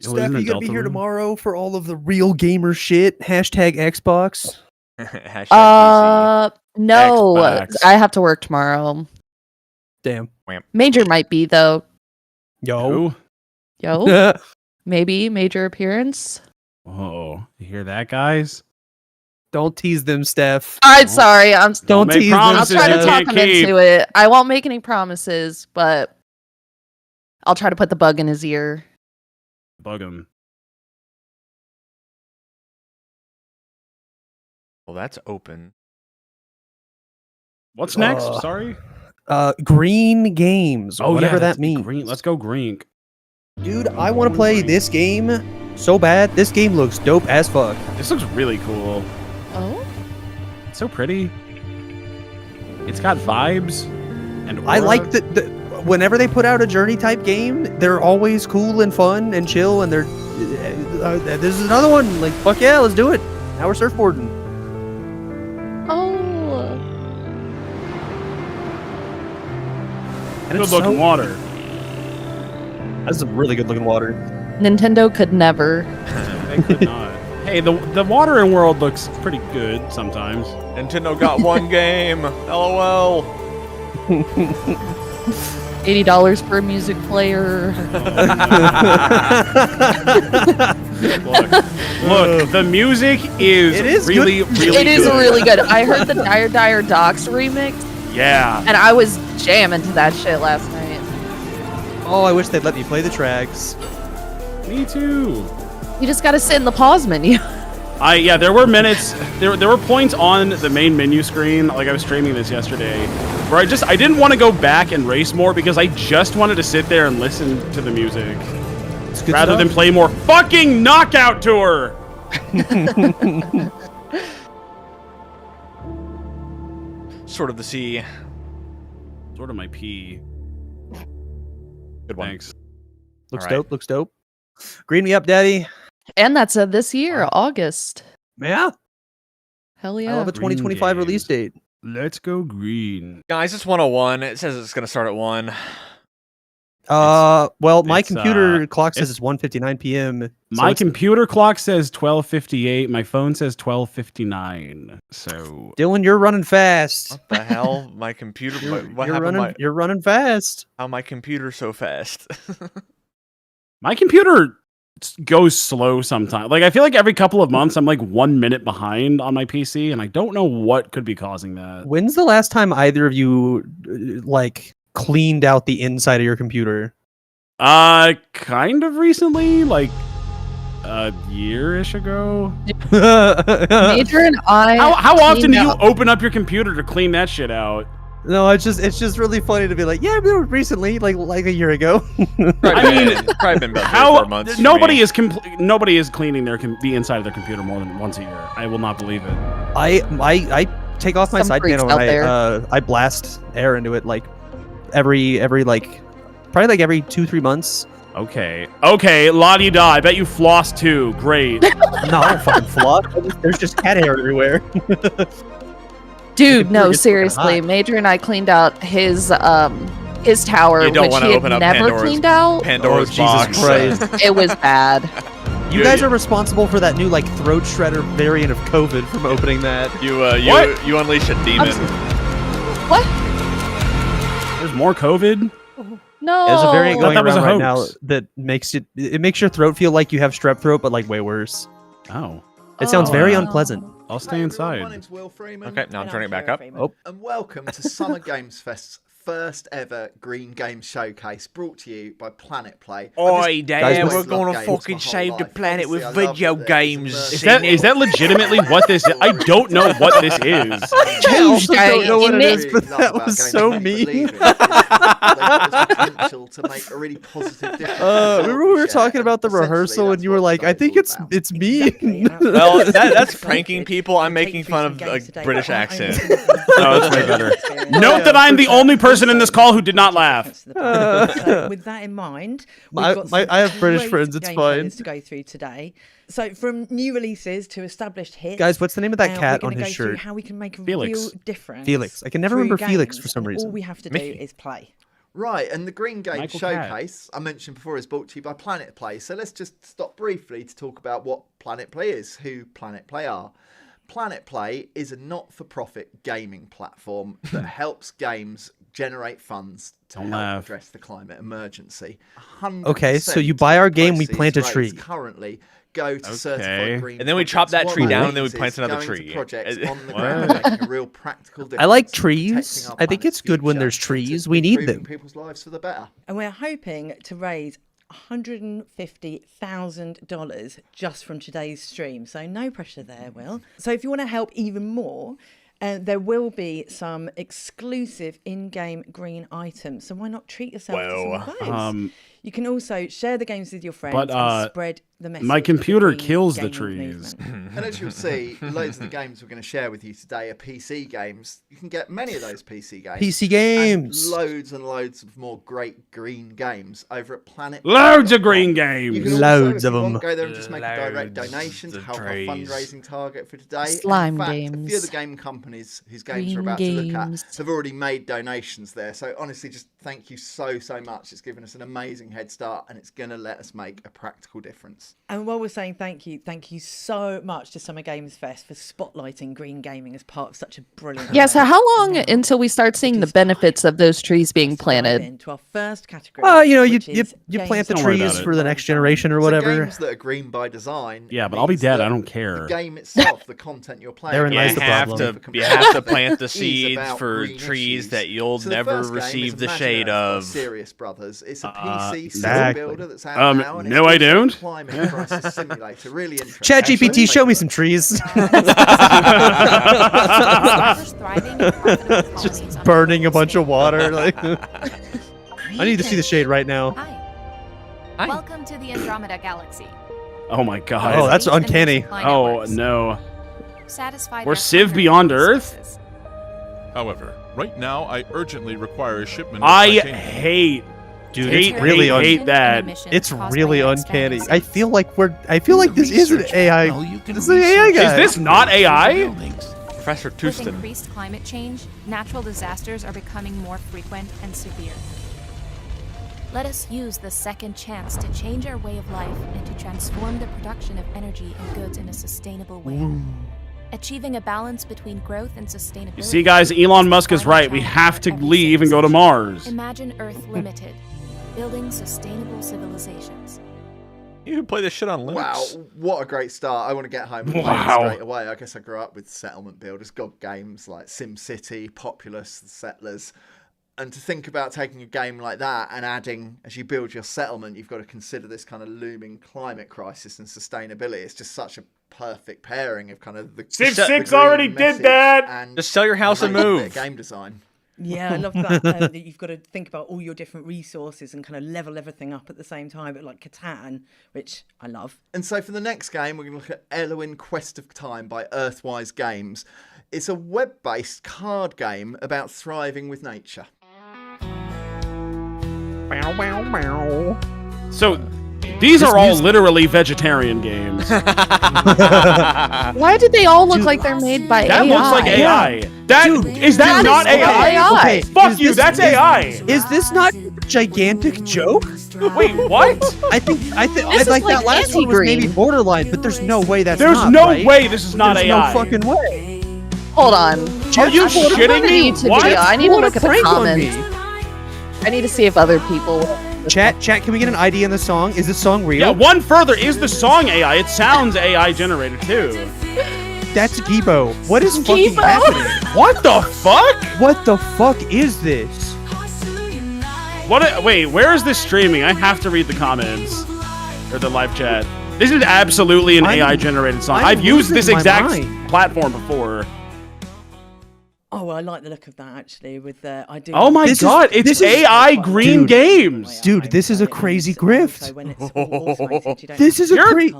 Speaker 2: Oh,
Speaker 28: Steph,
Speaker 2: isn't it
Speaker 28: you gonna be here
Speaker 2: Deltarune?
Speaker 28: tomorrow for all of the real gamer shit. Hashtag Xbox.
Speaker 1: Hashtag PC.
Speaker 20: No,
Speaker 2: Xbox.
Speaker 20: I have to work tomorrow.
Speaker 28: Damn.
Speaker 20: Major might be though.
Speaker 28: Yo.
Speaker 20: Yo, maybe major appearance.
Speaker 2: Oh, you hear that, guys?
Speaker 28: Don't tease them, Steph.
Speaker 20: I'm sorry.
Speaker 28: Don't
Speaker 2: make
Speaker 28: tease them.
Speaker 20: I'll
Speaker 2: promises
Speaker 20: try
Speaker 2: you
Speaker 20: to talk
Speaker 2: can't
Speaker 20: him
Speaker 2: keep.
Speaker 20: into it. I won't make any promises, but I'll try to put the bug in his ear.
Speaker 2: Bug him.
Speaker 1: Well, that's open.
Speaker 2: What's next?
Speaker 28: Uh,
Speaker 2: Sorry.
Speaker 28: Green Games, or whatever
Speaker 2: let's
Speaker 28: that
Speaker 2: be
Speaker 28: means.
Speaker 2: Green. Let's go green.
Speaker 28: Dude, I want to play this game so bad. This game looks dope as fuck.
Speaker 2: This looks really cool.
Speaker 20: Oh,
Speaker 2: It's so pretty. It's got vibes. And
Speaker 28: I
Speaker 2: aura.
Speaker 28: like the whenever they put out a journey type game, they're always cool and fun and chill. And they're this is another one. Like fuck yeah, let's do it. Now we're surfboarding.
Speaker 20: oh,
Speaker 28: And
Speaker 2: Good
Speaker 28: it's
Speaker 2: looking
Speaker 28: so-
Speaker 2: water.
Speaker 28: That's some really good looking water.
Speaker 20: Nintendo could never.
Speaker 2: They could not. Hey, the watering world looks pretty good sometimes.
Speaker 1: Nintendo got one game. LOL.
Speaker 20: $80 per music player.
Speaker 2: Look, the music is really, really
Speaker 3: It is
Speaker 2: good.
Speaker 3: really good. I heard the Dire Docs remix,
Speaker 2: Yeah.
Speaker 3: and I was jamming to that shit last night.
Speaker 28: Oh, I wish they'd let me play the tracks.
Speaker 2: Me too.
Speaker 3: You just gotta sit in the pause menu.
Speaker 2: Yeah, there were minutes, there were points on the main menu screen, like I was streaming this yesterday, where I didn't want to go back and race more because I just wanted to sit there and listen to the music. Rather than play more fucking Knockout Tour!
Speaker 1: Sword of the Sea.
Speaker 2: Sword of my pee.
Speaker 1: Good one.
Speaker 2: Thanks.
Speaker 28: Looks
Speaker 1: All right.
Speaker 28: dope. Looks dope. Green me up, daddy.
Speaker 3: And that's this year, August.
Speaker 28: Yeah.
Speaker 3: Hell
Speaker 28: I
Speaker 3: yeah.
Speaker 28: love a 2025 release date.
Speaker 2: Let's go green.
Speaker 1: Guys, it's 101. It says it's going to start at 1.
Speaker 28: Well, my
Speaker 2: it's,
Speaker 28: computer clock says it's 1:59 p.m.
Speaker 2: My computer clock says 12:58. My phone says 12:59. So
Speaker 28: Dillon, you're running fast.
Speaker 1: What the hell? My computer. What
Speaker 28: You're
Speaker 1: happened?
Speaker 28: running. You're running fast.
Speaker 1: How my computer so fast?
Speaker 2: my computer goes slow sometimes. Like I feel like every couple of months I'm like 1 minute behind on my PC, and I don't know what could be causing that.
Speaker 28: When's the last time either of you like cleaned out the inside of your computer?
Speaker 2: Kind of recently, like a year-ish ago.
Speaker 3: Major and I.
Speaker 2: How often
Speaker 3: cleaned
Speaker 2: do you
Speaker 3: out-
Speaker 2: open up your computer to clean that shit out?
Speaker 28: No, it's just really funny to be like, yeah, recently, like a year ago.
Speaker 2: I mean,
Speaker 1: probably been about 3 or 4 months. for
Speaker 2: Nobody
Speaker 1: me.
Speaker 2: is nobody is cleaning the inside of their computer more than once a year. I will not believe it.
Speaker 28: I take off my
Speaker 3: Some
Speaker 28: side
Speaker 3: freaks
Speaker 28: panel
Speaker 3: out there.
Speaker 28: and I blast air into it like every like probably like every 2-3 months.
Speaker 2: Okay, la-di-da. I bet you floss too. Great.
Speaker 28: No, I don't fucking floss. There's just cat hair everywhere.
Speaker 3: Dude, no,
Speaker 28: gets fucking
Speaker 3: seriously.
Speaker 28: hot.
Speaker 3: Major and I cleaned out his tower,
Speaker 1: You don't
Speaker 3: which
Speaker 1: wanna
Speaker 3: he
Speaker 1: open
Speaker 3: had
Speaker 1: up
Speaker 3: never
Speaker 1: Pandora's-
Speaker 3: cleaned out.
Speaker 1: Pandora's
Speaker 28: Jesus
Speaker 1: box.
Speaker 28: Christ.
Speaker 3: It was bad.
Speaker 28: You guys are responsible for that new like throat shredder variant of COVID from opening that.
Speaker 1: You
Speaker 2: What?
Speaker 1: you unleash a demon.
Speaker 3: What?
Speaker 2: There's more COVID.
Speaker 3: No.
Speaker 28: There's a variant going
Speaker 2: that was
Speaker 28: around
Speaker 2: a
Speaker 28: right now
Speaker 2: hoax.
Speaker 28: that makes it makes your throat feel like you have strep throat, but like way worse.
Speaker 2: Oh.
Speaker 28: It sounds very
Speaker 2: wow.
Speaker 28: unpleasant.
Speaker 2: I'll stay inside.
Speaker 5: My name's Will Freeman.
Speaker 1: Okay, now I'm turning it back up.
Speaker 28: Oh.
Speaker 5: And welcome to Summer Games Fest's first ever Green Game Showcase, brought to you by Planet Play.
Speaker 1: Oi, Dad,
Speaker 5: always
Speaker 1: we're
Speaker 5: loved
Speaker 1: gonna
Speaker 5: games
Speaker 1: fucking
Speaker 5: my whole
Speaker 1: save the
Speaker 5: life.
Speaker 1: planet with
Speaker 5: Obviously, I
Speaker 1: video
Speaker 5: love that there's
Speaker 1: games.
Speaker 2: Is that legitimately what this is? I don't know what this is.
Speaker 3: Tuesday,
Speaker 28: I don't know what it is,
Speaker 5: really
Speaker 28: but
Speaker 5: love
Speaker 28: that
Speaker 5: about
Speaker 28: was
Speaker 5: games
Speaker 28: so
Speaker 5: you wouldn't
Speaker 28: mean.
Speaker 5: believe it, is that there's potential to make a really positive difference.
Speaker 28: Remember we were talking about the rehearsal and you were like, I think it's me.
Speaker 1: Well, that's pranking people. I'm making fun of a British accent.
Speaker 2: No, that's way better. Note that I'm the only person in this call who did not laugh.
Speaker 11: So with that in mind, we've got some
Speaker 28: I have British
Speaker 11: great
Speaker 28: friends, it's
Speaker 11: game
Speaker 28: fine.
Speaker 11: trailers to go through today. So from new releases to established hits.
Speaker 28: Guys, what's the name of that cat
Speaker 11: we're
Speaker 28: on
Speaker 11: gonna
Speaker 28: his
Speaker 11: go through
Speaker 28: shirt?
Speaker 11: How we can make a
Speaker 2: Felix.
Speaker 11: real difference.
Speaker 28: Felix. I can never
Speaker 11: through
Speaker 28: remember Felix
Speaker 11: games,
Speaker 28: for some
Speaker 11: and
Speaker 28: reason.
Speaker 11: All we have to do
Speaker 1: Mickey.
Speaker 11: is play.
Speaker 5: Right, and the Green Game
Speaker 2: Michael Catt.
Speaker 5: Showcase, I mentioned before, is brought to you by Planet Play. So let's just stop briefly to talk about what Planet Play is, who Planet Play are. Planet Play is a not-for-profit gaming platform that helps games generate funds to
Speaker 2: Don't
Speaker 5: help
Speaker 2: laugh.
Speaker 5: address the climate emergency.
Speaker 28: Okay, so you
Speaker 5: 100%
Speaker 28: buy our
Speaker 5: of
Speaker 28: game, we
Speaker 5: proceeds
Speaker 28: plant a
Speaker 5: raised
Speaker 28: tree.
Speaker 5: Currently go to
Speaker 2: Okay.
Speaker 5: certified green
Speaker 1: And then we chop that
Speaker 5: projects.
Speaker 1: tree
Speaker 5: What
Speaker 1: down,
Speaker 5: that
Speaker 1: and then we
Speaker 5: means
Speaker 1: plant
Speaker 5: is
Speaker 1: another
Speaker 5: going to
Speaker 1: tree.
Speaker 5: projects on the
Speaker 2: What?
Speaker 5: ground, making a real practical difference.
Speaker 28: I like
Speaker 5: to
Speaker 28: trees.
Speaker 5: protecting our
Speaker 28: I think
Speaker 5: planet's
Speaker 28: it's good when
Speaker 5: future
Speaker 28: there's
Speaker 5: and to
Speaker 28: trees. We need
Speaker 5: improving
Speaker 28: them.
Speaker 5: people's lives for the better.
Speaker 11: And we're hoping to raise $150,000 just from today's stream. So no pressure there, Will. So if you want to help even more, there will be some exclusive in-game green items. So why not treat yourself to some of those? You can also share the games with your friends and spread the message.
Speaker 2: My
Speaker 11: of the
Speaker 2: computer
Speaker 11: green
Speaker 2: kills the
Speaker 11: gaming
Speaker 2: trees.
Speaker 11: movement.
Speaker 5: And as you'll see, loads of the games we're going to share with you today are PC games. You can get many of those PC games.
Speaker 28: PC games.
Speaker 5: And loads of more great green games over at Planet.
Speaker 2: Loads of green games.
Speaker 5: You can also,
Speaker 28: Loads
Speaker 5: if
Speaker 28: of
Speaker 5: you want,
Speaker 28: them.
Speaker 5: go there and just make a direct
Speaker 1: Loads
Speaker 5: donation to
Speaker 1: of
Speaker 5: help our
Speaker 1: trees.
Speaker 5: fundraising target for today.
Speaker 3: Slime
Speaker 5: In fact,
Speaker 3: games.
Speaker 5: a few of the game companies companies whose games we're about to look at have already made donations there. So honestly, just thank you so much. It's given us an amazing head start, and it's going to let us make a practical difference.
Speaker 11: And while we're saying thank you so much to Summer Games Fest for spotlighting green gaming as part of such a brilliant.
Speaker 3: Yeah. So how long until we start seeing the benefits of those trees being planted?
Speaker 11: Into our first category.
Speaker 28: You plant the trees for the next generation or whatever.
Speaker 5: Games that are green by design.
Speaker 2: Yeah, but I'll be dead. I don't care.
Speaker 5: The game itself, the content you're playing.
Speaker 28: Therein lies the
Speaker 1: problem. You have to plant the seeds for trees that you'll never receive the shade of.
Speaker 5: Serious Brothers. It's a PC city builder that's out now. And
Speaker 2: no, I don't.
Speaker 5: Climate crisis simulator. Really interesting.
Speaker 28: ChatGPT, show me some trees. Just burning a bunch of water. Like, I need to see the shade right now.
Speaker 10: Hi. Welcome to the Andromeda Galaxy.
Speaker 2: Oh my god.
Speaker 28: Oh, that's uncanny.
Speaker 2: Oh no.
Speaker 10: Satisfied
Speaker 2: We're Civ Beyond Earth?
Speaker 16: However, right now I urgently require a shipment.
Speaker 2: I hate.
Speaker 28: Dude,
Speaker 2: hate that.
Speaker 28: It's really uncanny. I feel like this is an AI. This is an AI guy.
Speaker 2: Is this not AI?
Speaker 1: Professor
Speaker 10: With
Speaker 1: Touston.
Speaker 10: increased climate change, natural disasters are becoming more frequent and severe. Let us use the second chance to change our way of life and to transform the production of energy and goods in a sustainable way. Achieving a balance between growth and sustainability.
Speaker 2: You see, guys, Elon Musk is right. We have to leave and go to Mars.
Speaker 10: Imagine Earth Limited, building sustainable civilizations.
Speaker 1: You can play this shit on Linux.
Speaker 5: Wow, what a great start. I want to get home and play it straight away. I guess I grew up with settlement builders, god games like SimCity, Populous, The Settlers. And to think about taking a game like that and adding, as you build your settlement, you've got to consider this kind of looming climate crisis and sustainability. It's just such a perfect pairing of kind of the
Speaker 2: Civ 6 already did that.
Speaker 5: And
Speaker 1: just sell your house and move.
Speaker 5: Game design.
Speaker 11: Yeah, I love that. That you've got to think about all your different resources and kind of level everything up at the same time. But like Catan, which I love.
Speaker 5: And so for the next game, we're going to look at Eloin Quest of Time by Earthwise Games. It's a web-based card game about thriving with nature.
Speaker 2: So, these are all literally vegetarian games.
Speaker 3: Why did they all look like they're made by
Speaker 2: That
Speaker 3: AI?
Speaker 2: looks like AI. Is that not AI?
Speaker 28: Okay,
Speaker 2: Fuck you, that's AI.
Speaker 28: Is this not a gigantic joke?
Speaker 2: Wait, what?
Speaker 28: I think
Speaker 3: This is
Speaker 28: like
Speaker 3: like
Speaker 28: that last one was maybe
Speaker 3: anti-green.
Speaker 28: borderline, but there's no way that's
Speaker 2: There's
Speaker 28: not,
Speaker 2: no
Speaker 28: right?
Speaker 2: way this is not
Speaker 28: There's
Speaker 2: AI.
Speaker 28: no fucking way.
Speaker 3: Hold on.
Speaker 2: Are you shitting me?
Speaker 3: YouTube video. I need to look at the comments. I need to see if other people.
Speaker 28: Chat, can we get an ID in the song? Is this song real?
Speaker 2: Yeah, one further. Is the song AI? It sounds AI generated too.
Speaker 28: That's Gibo. What is fucking happening?
Speaker 2: What the fuck?
Speaker 28: What the fuck is this?
Speaker 2: Wait, where is this streaming? I have to read the comments. Or the live chat. This is absolutely an AI generated song. I've used this exact platform before.
Speaker 11: Oh, well, I like the look of that actually. With I do.
Speaker 2: Oh my god, it's AI green games.
Speaker 28: Dude, this is a crazy grift.
Speaker 11: This
Speaker 28: is a crazy.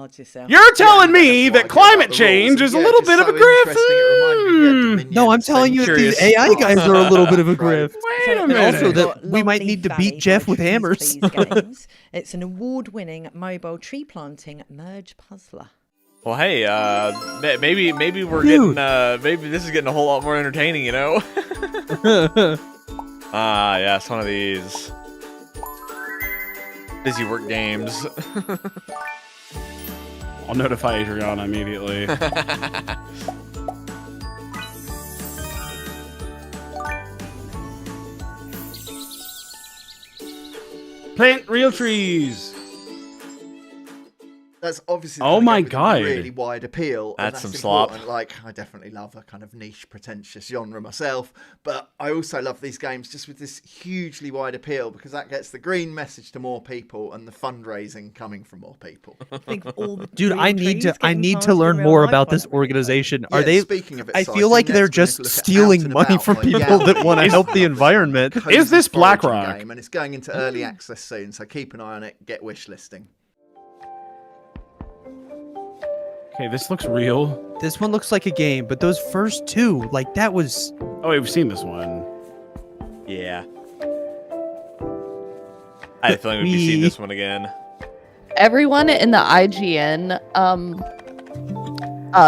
Speaker 2: You're telling me that climate change is a little bit of a grift?
Speaker 28: No, I'm telling you that these AI guys are a little bit of a grift.
Speaker 2: Wait a
Speaker 28: And
Speaker 2: minute.
Speaker 28: also that we might need to beat Jeff with hammers.
Speaker 11: Games. It's an award-winning mobile tree planting merge puzzler.
Speaker 1: Well, hey, maybe we're getting maybe this is getting a whole lot more entertaining, you know? Yeah, it's one of these busy work games.
Speaker 2: I'll notify Adriana immediately. Plant real trees.
Speaker 5: That's obviously
Speaker 2: Oh my god.
Speaker 5: really wide appeal. And
Speaker 1: That's some slop.
Speaker 5: important. Like, I definitely love a kind of niche, pretentious genre myself, but I also love these games just with this hugely wide appeal because that gets the green message to more people and the fundraising coming from more people.
Speaker 28: Dude, I need to learn more about this organization. Are they?
Speaker 5: Speaking of
Speaker 28: I feel like they're just stealing money from people that want to help the environment.
Speaker 2: Is this
Speaker 5: foraging
Speaker 2: BlackRock?
Speaker 5: game, and it's going into early access soon, so keep an eye on it. Get wish listing.
Speaker 2: Okay, this looks real.
Speaker 28: This one looks like a game, but those first two, like that was.
Speaker 2: Oh, we've seen this one.
Speaker 1: Yeah. I had a feeling we'd be seeing this one again.
Speaker 3: Everyone in the IGN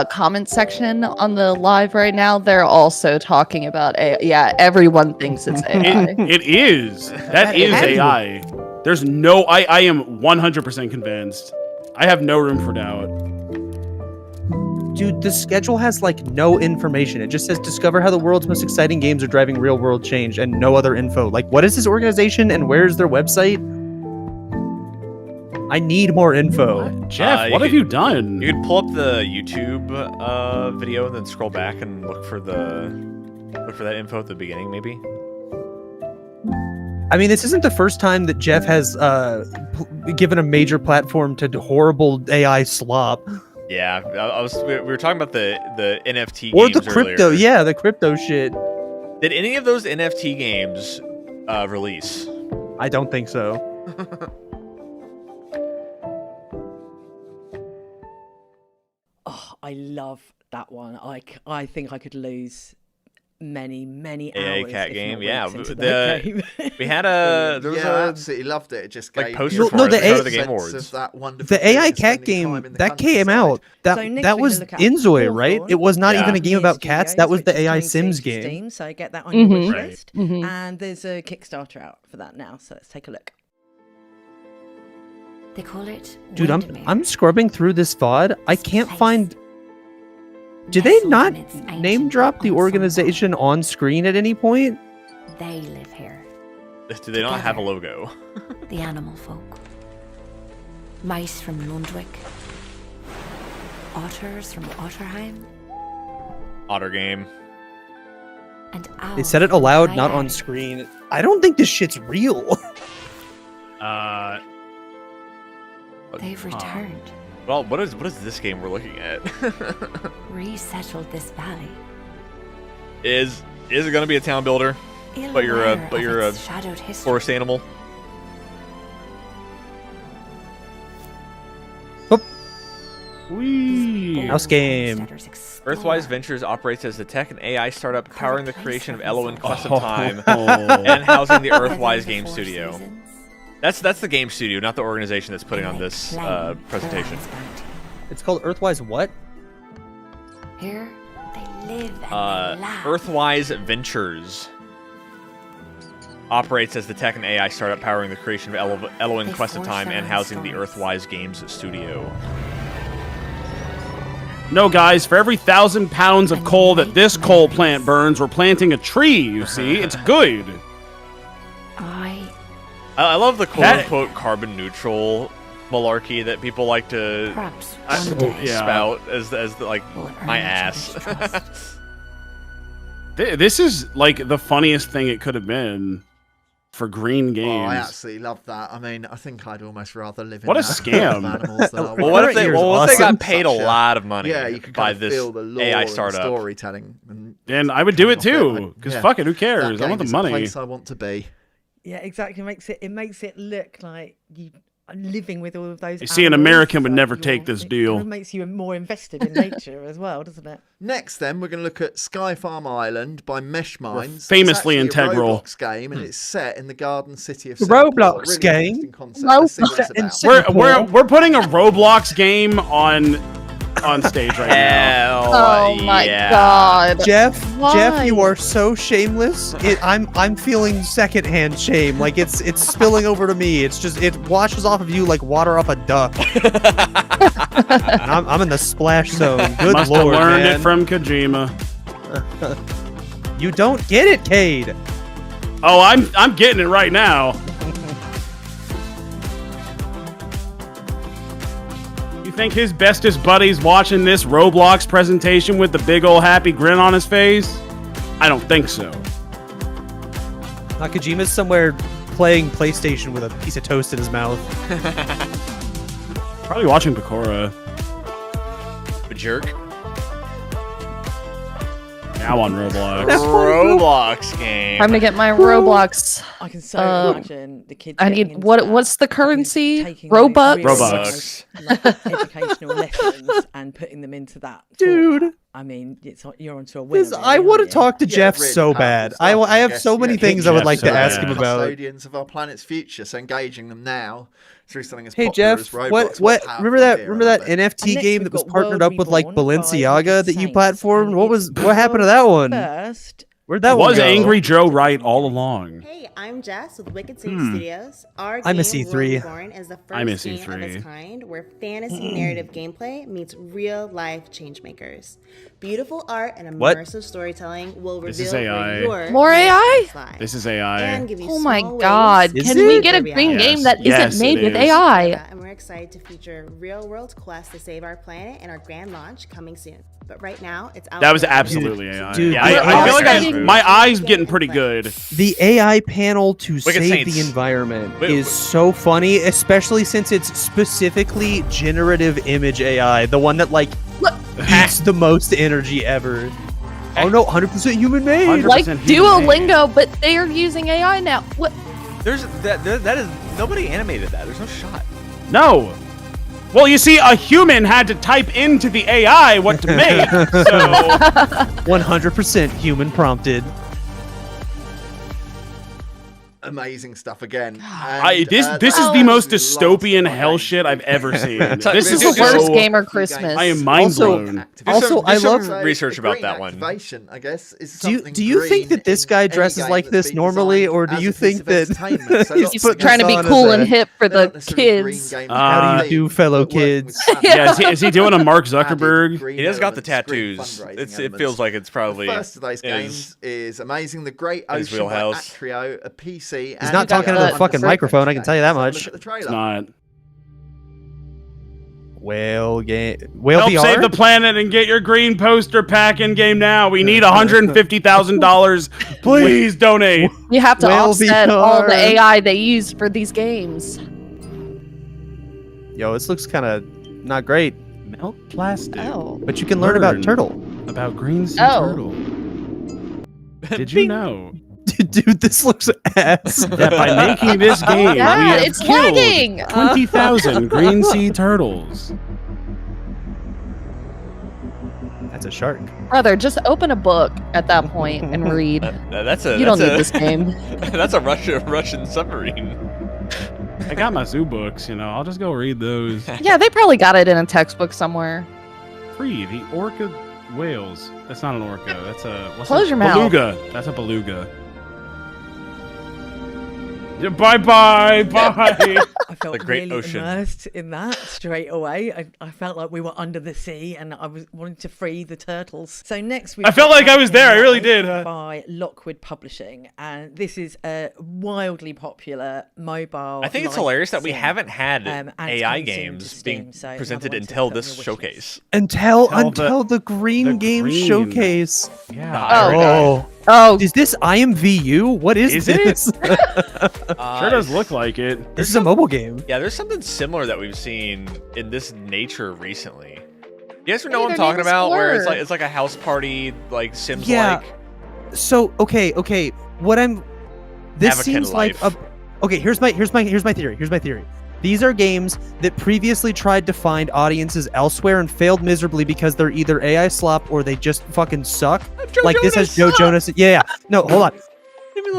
Speaker 3: comment section on the live right now, they're also talking about AI. Yeah, everyone thinks it's AI.
Speaker 2: It is. That is AI. There's no. I am 100% convinced. I have no room for doubt.
Speaker 28: Dude, the schedule has like no information. It just says discover how the world's most exciting games are driving real world change and no other info. Like, what is this organization and where's their website? I need more info.
Speaker 2: Jeff, what have you done?
Speaker 1: You could pull up the YouTube video and then scroll back and look for that info at the beginning, maybe.
Speaker 28: I mean, this isn't the first time that Jeff has given a major platform to horrible AI slop.
Speaker 1: Yeah, we were talking about the NFT
Speaker 28: or
Speaker 1: games
Speaker 28: the crypto.
Speaker 1: earlier.
Speaker 28: Yeah, the crypto shit.
Speaker 1: Did any of those NFT games release?
Speaker 28: I don't think so.
Speaker 11: Oh, I love that one. I think I could lose many
Speaker 1: AA
Speaker 11: hours.
Speaker 1: cat game,
Speaker 11: if not
Speaker 1: yeah.
Speaker 11: weeks into that game.
Speaker 1: We had a
Speaker 5: I absolutely loved it. It just
Speaker 1: like
Speaker 5: gave
Speaker 1: poster
Speaker 5: me
Speaker 1: for
Speaker 28: the
Speaker 1: it at the Game Awards.
Speaker 28: The AI cat game that came out. That was Inzoi, right? It was not even a game about cats. That was the AI Sims game.
Speaker 11: Steam, so get that on your wish list. And there's a Kickstarter out for that now. So let's take a look.
Speaker 20: They call it.
Speaker 28: Dude, I'm scrubbing through this VOD. I can't find. Did they not name drop the organization on screen at any point?
Speaker 20: They live here.
Speaker 1: Do they not have a logo?
Speaker 20: The animal folk. Mice from Lundvik. Otters from Otterheim.
Speaker 1: Otter game.
Speaker 20: And
Speaker 28: They said it aloud, not on screen. I don't think this shit's real.
Speaker 20: They've returned.
Speaker 1: Well, what is this game we're looking at?
Speaker 20: Resettled this valley.
Speaker 1: Is it gonna be a town builder? But you're a forest animal.
Speaker 28: House game.
Speaker 1: Earthwise Ventures operates as the tech and AI startup powering the creation of Elo in Quest of Time and housing the Earthwise Game Studio. That's the game studio, not the organization that's putting on this presentation.
Speaker 28: It's called Earthwise what?
Speaker 20: Here they live and they laugh.
Speaker 1: Earthwise Ventures operates as the tech and AI startup powering the creation of Elo in Quest of Time and housing the Earthwise Games Studio.
Speaker 2: No, guys, for every 1,000 pounds of coal that this coal plant burns, we're planting a tree, you see? It's good.
Speaker 1: I love the quote-unquote carbon neutral malarkey that people like to spout as like my ass.
Speaker 2: This is like the funniest thing it could have been for green games.
Speaker 5: Oh, I absolutely love that. I mean, I think I'd almost rather live in
Speaker 2: what a
Speaker 5: that
Speaker 2: scam.
Speaker 5: animals than I would.
Speaker 1: What if they got paid a lot of money
Speaker 5: you could
Speaker 1: by
Speaker 5: kind of
Speaker 1: this
Speaker 5: feel the lore
Speaker 1: AI
Speaker 5: and
Speaker 1: startup?
Speaker 5: Storytelling.
Speaker 2: And I would do it too, because fuck it, who cares? I want the money.
Speaker 5: The place I want to be.
Speaker 11: Yeah, exactly. It makes it look like you are living with all of those.
Speaker 2: You see, an American would never take this deal.
Speaker 11: It makes you more invested in nature as well, doesn't it?
Speaker 5: Next, then, we're going to look at Sky Farm Island by Mesh Minds.
Speaker 2: Famously
Speaker 5: it's
Speaker 2: integral.
Speaker 5: A Roblox game, and it's set in the Garden City of
Speaker 28: The
Speaker 5: Singapore.
Speaker 28: Roblox
Speaker 5: Really
Speaker 28: game.
Speaker 2: We're putting a Roblox game on stage right now.
Speaker 3: Oh my god,
Speaker 28: Jeff,
Speaker 3: Why?
Speaker 28: Jeff, you are so shameless. I'm feeling secondhand shame. Like it's spilling over to me. It washes off of you like water off a duck. I'm in the splash zone. Good
Speaker 2: Must
Speaker 28: lord,
Speaker 2: have learned
Speaker 28: man.
Speaker 2: it from Kojima.
Speaker 28: You don't get it, Cade.
Speaker 2: Oh, I'm getting it right now. You think his bestest buddy's watching this Roblox presentation with the big old happy grin on his face? I don't think so.
Speaker 28: Nakajima's somewhere playing PlayStation with a piece of toast in his mouth.
Speaker 2: Probably watching Pecora.
Speaker 1: A jerk.
Speaker 2: Now on Roblox.
Speaker 1: Roblox game.
Speaker 3: Time to get my Roblox.
Speaker 11: I can so imagine the kids.
Speaker 3: I need what's the currency? Robux.
Speaker 2: Robux.
Speaker 11: Like, educational lessons and putting them into that.
Speaker 28: Dude.
Speaker 11: I mean, you're onto a winner.
Speaker 28: I want to talk to Jeff
Speaker 5: really
Speaker 28: so
Speaker 5: powerful
Speaker 28: bad.
Speaker 5: stuff,
Speaker 28: I have
Speaker 5: guess,
Speaker 28: so many things I would like to ask him about.
Speaker 5: Custodians of our planet's future, so engaging them now through something as
Speaker 28: Hey
Speaker 5: popular
Speaker 28: Jeff,
Speaker 5: as robots.
Speaker 28: what?
Speaker 5: Powerful
Speaker 28: Remember that?
Speaker 5: idea,
Speaker 28: Remember
Speaker 5: I
Speaker 28: that
Speaker 5: love it.
Speaker 28: NFT game that was
Speaker 11: got
Speaker 28: partnered
Speaker 11: World
Speaker 28: up with like
Speaker 11: Reborn by
Speaker 28: Balenciaga that you
Speaker 11: Saints,
Speaker 28: platformed? What
Speaker 11: and
Speaker 28: what happened to that one?
Speaker 11: First,
Speaker 28: Where'd that one
Speaker 2: Was
Speaker 28: go?
Speaker 2: Angry Joe right all along?
Speaker 9: Hey, I'm Jess with Wicked Saints Studios. Our
Speaker 28: I'm a
Speaker 9: game,
Speaker 28: C3.
Speaker 9: World Reborn, is the
Speaker 2: I'm a
Speaker 9: first game of
Speaker 2: C3.
Speaker 9: its kind where fantasy narrative gameplay meets real-life changemakers. Beautiful art and
Speaker 28: What?
Speaker 9: immersive storytelling will
Speaker 2: This
Speaker 9: reveal
Speaker 2: is AI.
Speaker 9: where your
Speaker 3: More AI?
Speaker 9: lives lie.
Speaker 2: This is AI.
Speaker 9: And give you
Speaker 3: Oh my
Speaker 9: small
Speaker 3: god,
Speaker 9: ways
Speaker 3: can
Speaker 28: Is
Speaker 3: we
Speaker 28: it?
Speaker 3: get a
Speaker 9: Yes.
Speaker 3: green game that
Speaker 2: Yes,
Speaker 3: not made
Speaker 2: it
Speaker 3: with
Speaker 2: is.
Speaker 3: AI?
Speaker 9: And we're excited to feature real-world quests to save our planet in our grand launch coming soon. But right now, it's out.
Speaker 2: That was
Speaker 9: there.
Speaker 2: absolutely AI.
Speaker 28: Dude,
Speaker 2: yeah,
Speaker 28: we're
Speaker 2: I feel like
Speaker 3: all
Speaker 2: my eyes getting pretty good.
Speaker 28: The AI panel to
Speaker 1: Wicked
Speaker 28: save
Speaker 1: Saints.
Speaker 28: the environment
Speaker 1: Wait,
Speaker 28: is so funny, especially since it's specifically generative image AI, the one that like eats the most energy ever. Oh no, 100% human made.
Speaker 2: 100%
Speaker 3: Like
Speaker 2: human
Speaker 3: Duolingo, but they are using AI now. What?
Speaker 1: There's that is nobody animated that. There's no shot.
Speaker 2: No. Well, you see, a human had to type into the AI what to make, so
Speaker 28: 100% human prompted.
Speaker 5: Amazing stuff again.
Speaker 2: this is the most dystopian hell shit I've ever seen. This is
Speaker 3: the worst
Speaker 2: so,
Speaker 3: game or Christmas.
Speaker 2: I am mind blown.
Speaker 28: Also, I love
Speaker 1: research about that one.
Speaker 5: Activation, I guess, is
Speaker 28: Do you think that this guy dresses like this normally, or do you think that
Speaker 3: He's trying to be cool and hip for the kids?
Speaker 28: How do you do, fellow kids?
Speaker 2: Yeah, is he doing a Mark Zuckerberg?
Speaker 1: He has got the tattoos. It feels like it's probably
Speaker 5: the first of those games is amazing. The Great Ocean by
Speaker 1: wheelhouse.
Speaker 5: Atrio, a PC.
Speaker 28: He's not talking to the fucking microphone, I can tell you that much.
Speaker 2: It's not.
Speaker 28: Whale
Speaker 2: Help
Speaker 28: VR?
Speaker 2: save the planet and get your green poster pack in game now. We need $150,000. Please donate.
Speaker 3: You have to
Speaker 28: Whale
Speaker 3: offset all the
Speaker 28: VR.
Speaker 3: AI they use for these games.
Speaker 28: Yo, this looks kind of not great.
Speaker 2: Melt plastic.
Speaker 3: Oh.
Speaker 28: But you can learn about turtle.
Speaker 2: About green sea
Speaker 3: Oh.
Speaker 2: turtle. Did you know?
Speaker 28: Dude, this looks ass.
Speaker 2: That by making this game, we
Speaker 3: God,
Speaker 2: have
Speaker 3: it's
Speaker 2: killed
Speaker 3: lagging.
Speaker 2: 20,000 green sea turtles.
Speaker 28: That's a shark.
Speaker 3: Brother, just open a book at that point and read. You don't need this game.
Speaker 1: That's a Russian submarine.
Speaker 2: I got my zoo books, I'll just go read those.
Speaker 3: Yeah, they probably got it in a textbook somewhere.
Speaker 2: Free, the orca whales. That's not an orca. That's a...
Speaker 3: Close your mouth.
Speaker 2: Beluga. That's a beluga. Yeah, bye.
Speaker 11: I felt
Speaker 1: The great
Speaker 11: really
Speaker 1: ocean.
Speaker 11: immersed in that straight away. I felt like we were under the sea and I was wanting to free the turtles. So next we
Speaker 2: I felt like I was there. I really did.
Speaker 11: By Lockwood Publishing, and this is a wildly popular mobile.
Speaker 1: I think it's
Speaker 11: light
Speaker 1: hilarious that we
Speaker 11: sim.
Speaker 1: haven't had
Speaker 11: and it's
Speaker 1: AI
Speaker 11: coming soon to
Speaker 1: games
Speaker 11: Steam,
Speaker 1: being
Speaker 11: so
Speaker 1: presented
Speaker 11: another one to
Speaker 1: until
Speaker 11: put on
Speaker 1: this
Speaker 11: your wish
Speaker 1: showcase.
Speaker 28: Until
Speaker 2: Until
Speaker 28: the green game
Speaker 2: green.
Speaker 28: showcase.
Speaker 2: Yeah.
Speaker 3: Oh,
Speaker 28: Is this IMVU? What is
Speaker 2: it?
Speaker 28: this?
Speaker 2: Sure does look like it.
Speaker 28: This is a mobile game.
Speaker 1: Yeah, there's something similar that we've seen in this nature recently. You guys know
Speaker 3: Hey,
Speaker 1: what I'm
Speaker 3: their
Speaker 1: talking
Speaker 3: name is
Speaker 1: about? Where
Speaker 3: Blur.
Speaker 1: it's like a house party, like Sims
Speaker 28: Yeah.
Speaker 1: like.
Speaker 28: So okay. What I'm. This
Speaker 1: Avakin
Speaker 28: seems like a.
Speaker 1: life.
Speaker 28: Okay, here's my theory. These are games that previously tried to find audiences elsewhere and failed miserably because they're either AI slop or they just fucking suck. Like this has Joe Jonas. Yeah. No, hold on.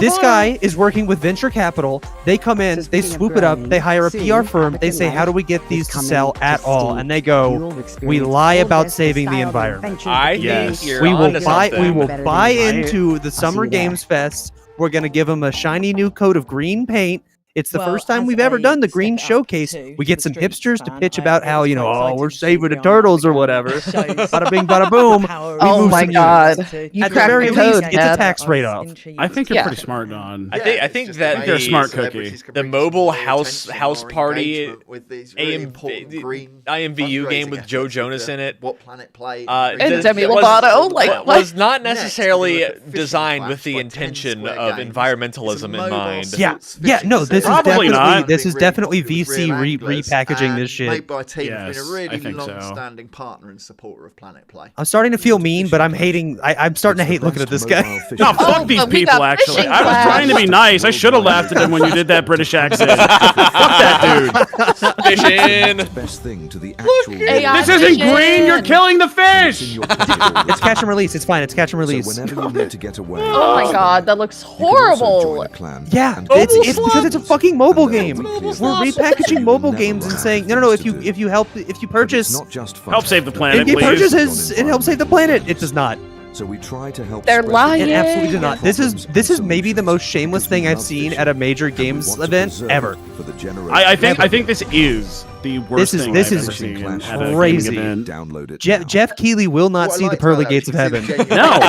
Speaker 28: This guy is working with venture capital. They come in, they swoop it up, they hire a PR firm. They say, "How do we get these to sell at all?" And they go, "We lie about saving the environment.
Speaker 1: I think you're
Speaker 28: We will
Speaker 1: onto something.
Speaker 28: buy into the Summer Games Fest. We're gonna give them a shiny new coat of green paint." It's the first time we've ever done the green showcase. We get some hipsters to pitch about how, we're saving the turtles or whatever. Bada bing, bada boom.
Speaker 3: Oh my god. You
Speaker 28: At the
Speaker 3: cracked
Speaker 28: very
Speaker 3: the code,
Speaker 28: least, it's a
Speaker 3: Dad.
Speaker 28: tax write-off.
Speaker 2: I think you're
Speaker 3: Yeah.
Speaker 2: pretty smart, Don.
Speaker 1: I think that
Speaker 2: you're a smart
Speaker 1: the,
Speaker 2: cookie.
Speaker 1: the mobile house party
Speaker 5: with these really important green
Speaker 1: IMVU game with
Speaker 5: fundraising
Speaker 1: Joe
Speaker 5: efforts
Speaker 1: Jonas
Speaker 5: into
Speaker 1: in it.
Speaker 5: What Planet Play?
Speaker 3: And Demi Lovato, like,
Speaker 1: was
Speaker 3: what?
Speaker 1: not
Speaker 5: Next,
Speaker 1: necessarily
Speaker 5: we're gonna look at Fishing
Speaker 1: designed
Speaker 5: Clash
Speaker 1: with the
Speaker 5: by 10
Speaker 1: intention
Speaker 5: Square
Speaker 1: of
Speaker 5: Games.
Speaker 1: environmentalism
Speaker 5: It's a
Speaker 1: in
Speaker 5: mobile
Speaker 1: mind.
Speaker 28: Yeah,
Speaker 5: sports
Speaker 28: yeah,
Speaker 5: fishing
Speaker 28: no, this This is definitely VC repackaging this shit.
Speaker 5: Made by a team who's been a really long-standing partner and supporter of Planet Play.
Speaker 28: I'm starting to feel mean, but I'm hating. I'm starting to hate looking at this guy.
Speaker 2: No, fuck these people. Actually, I was trying to be nice. I should have laughed at him when you did that British accent. Fuck that dude.
Speaker 1: Fishing.
Speaker 12: Best thing to the actual.
Speaker 2: This isn't green. You're killing the fish.
Speaker 28: It's catch and release. It's fine. It's catch and release.
Speaker 12: So whenever you need to get away.
Speaker 3: Oh my god, that looks horrible.
Speaker 28: Yeah, it's because it's a fucking mobile game. We're repackaging mobile games and saying no. If you purchase,
Speaker 2: help save the planet.
Speaker 28: If you purchase, it helps save the planet. It does not.
Speaker 12: So we try to help.
Speaker 3: They're lying.
Speaker 28: It absolutely does not. This is maybe the most shameless thing I've seen at a major games event ever.
Speaker 2: I think this is the worst thing I've ever seen at a gaming event.
Speaker 12: Download it.
Speaker 28: Jeff Keighley will not see the pearly gates of heaven.
Speaker 2: No.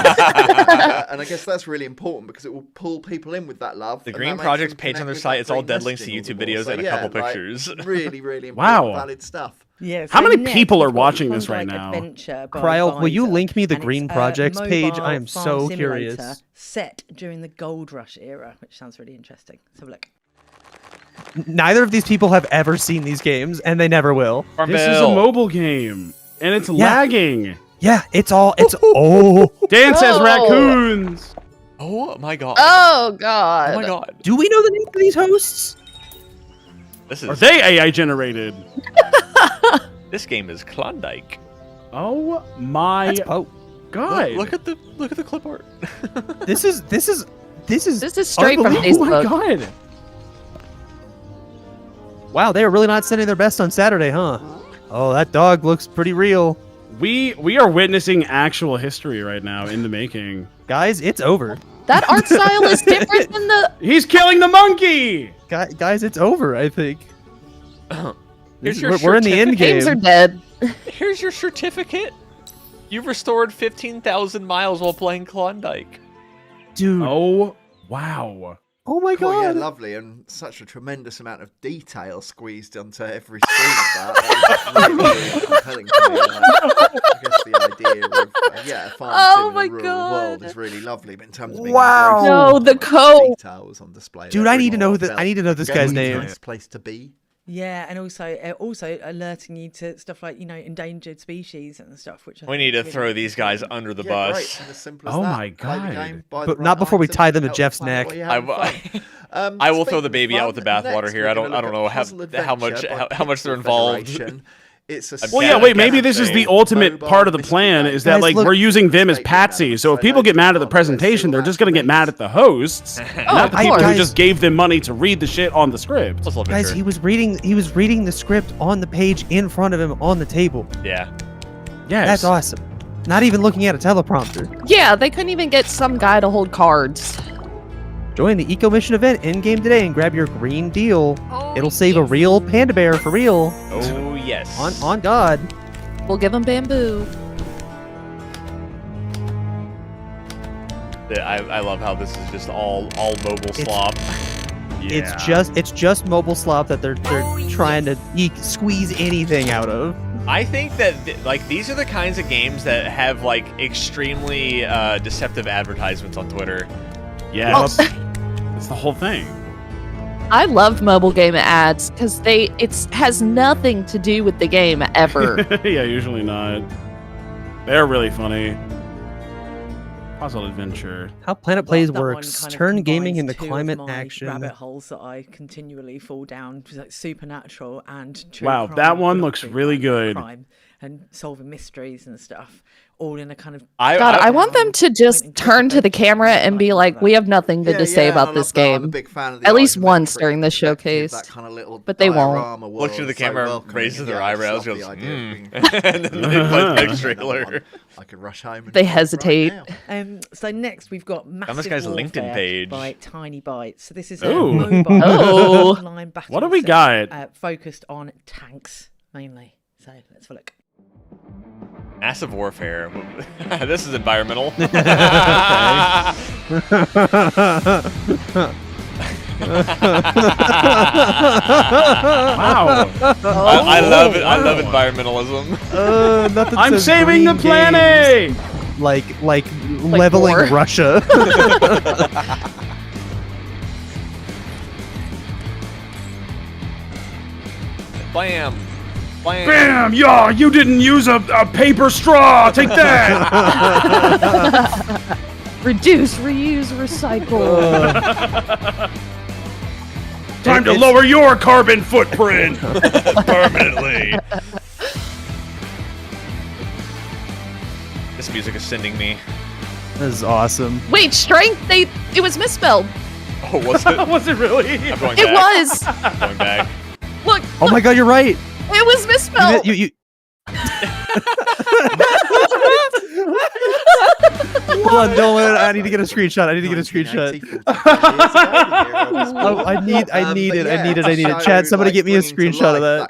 Speaker 5: And I guess that's really important because it will pull people in with that love.
Speaker 1: The Green Project's page on their site, it's all dead links to YouTube videos and a couple pictures.
Speaker 5: Really, really important, valid stuff.
Speaker 11: Yeah,
Speaker 2: how many people are watching this right now?
Speaker 28: Cryo, will you link me the Green Projects page? I am so curious.
Speaker 11: Set during the Gold Rush era, which sounds really interesting. Let's have a look.
Speaker 28: Neither of these people have ever seen these games, and they never will.
Speaker 2: This is a mobile game, and it's lagging.
Speaker 28: Yeah, oh.
Speaker 2: Dan says raccoons.
Speaker 1: Oh my god.
Speaker 3: Oh god.
Speaker 1: Oh my god.
Speaker 28: Do we know the name of these hosts?
Speaker 2: Are they AI generated?
Speaker 1: This game is Klondike.
Speaker 2: Oh my god!
Speaker 1: Look at the clip art.
Speaker 28: This is
Speaker 3: straight from Facebook.
Speaker 28: Oh my god! Wow, they are really not sending their best on Saturday, huh? Oh, that dog looks pretty real.
Speaker 2: We are witnessing actual history right now in the making.
Speaker 28: Guys, it's over.
Speaker 3: That art style is different than the.
Speaker 2: He's killing the monkey.
Speaker 28: Guys, it's over. I think.
Speaker 1: We're
Speaker 28: in the end game.
Speaker 3: Games are dead.
Speaker 1: Here's your certificate. You've restored 15,000 miles while playing Klondike.
Speaker 28: Dude.
Speaker 2: Oh wow.
Speaker 28: Oh my god.
Speaker 5: Yeah, lovely, and such a tremendous amount of detail squeezed onto every screen of that. That was really compelling to me. I guess the idea of a farm sim in a rural world is really lovely, but in terms of being
Speaker 3: no, the code
Speaker 5: details on display.
Speaker 28: Dude, I need to know this guy's name.
Speaker 5: Nice place to be.
Speaker 11: Yeah, and also alerting you to stuff like endangered species and stuff. Which
Speaker 1: we need to throw these guys under the bus.
Speaker 2: Oh my god!
Speaker 28: But not before we tie them to Jeff's neck.
Speaker 1: I will throw the baby out with the bathwater here. I don't know how much they're involved.
Speaker 2: Wait, maybe this is the ultimate part of the plan, is that we're using them as patsies. So if people get mad at the presentation, they're just going to get mad at the hosts, not the people who just gave them money to read the shit on the script.
Speaker 28: Guys, he was reading the script on the page in front of him on the table.
Speaker 1: Yeah.
Speaker 2: Yes.
Speaker 28: That's awesome. Not even looking at a teleprompter.
Speaker 3: Yeah, they couldn't even get some guy to hold cards.
Speaker 28: Join the Eco Mission event in-game today and grab your green deal. It'll save a real panda bear for real.
Speaker 1: Oh, yes.
Speaker 28: On God.
Speaker 3: We'll give him bamboo.
Speaker 1: I love how this is just all mobile slop.
Speaker 28: It's just mobile slop that they're trying to squeeze anything out of.
Speaker 1: I think that these are the kinds of games that have extremely deceptive advertisements on Twitter.
Speaker 2: Yeah, that's the whole thing.
Speaker 3: I love mobile game ads because it has nothing to do with the game ever.
Speaker 2: Yeah, usually not. They're really funny. Puzzle adventure.
Speaker 28: How Planet Plays works. Turn gaming into climate action.
Speaker 11: Rabbit holes that I continually fall down, like supernatural and true
Speaker 2: wow,
Speaker 11: crime,
Speaker 2: that one looks really good.
Speaker 11: Crime and solving mysteries and stuff. All in a kind of.
Speaker 3: I want them to just turn to the camera and be like, "We have nothing good to say about this game." At least once during the showcase, but they won't.
Speaker 1: Looks to the camera, raises their eyebrows, goes, and then they play the next trailer.
Speaker 5: I could rush home.
Speaker 3: They hesitate.
Speaker 11: So next we've got Massive
Speaker 1: this guy's
Speaker 11: Warfare
Speaker 1: LinkedIn page
Speaker 11: by Tiny Bytes. So this is a mobile online battle.
Speaker 2: What do we got?
Speaker 11: Focused on tanks mainly. So let's have a look.
Speaker 1: Massive Warfare. This is environmental.
Speaker 2: Wow.
Speaker 1: I love it. I love environmentalism.
Speaker 2: I'm saving the planet.
Speaker 28: Like leveling
Speaker 3: war.
Speaker 28: Russia.
Speaker 1: Blam. Blam.
Speaker 2: Bam! Yeah, you didn't use a paper straw. Take that.
Speaker 3: Reduce, reuse, recycle.
Speaker 2: Time to lower your carbon footprint permanently.
Speaker 1: This music is sending me.
Speaker 28: This is awesome.
Speaker 3: Wait, strength? It was misspelled.
Speaker 1: Oh, was it?
Speaker 2: Was it really?
Speaker 1: I'm going
Speaker 3: It
Speaker 1: back.
Speaker 3: was.
Speaker 1: I'm going back.
Speaker 3: Look.
Speaker 28: Oh my god, you're right.
Speaker 3: It was misspelled.
Speaker 28: You Hold on, Dillon. I need to get a screenshot. I need to get a screenshot. Oh, I need it. Chad, somebody get me a screenshot of that.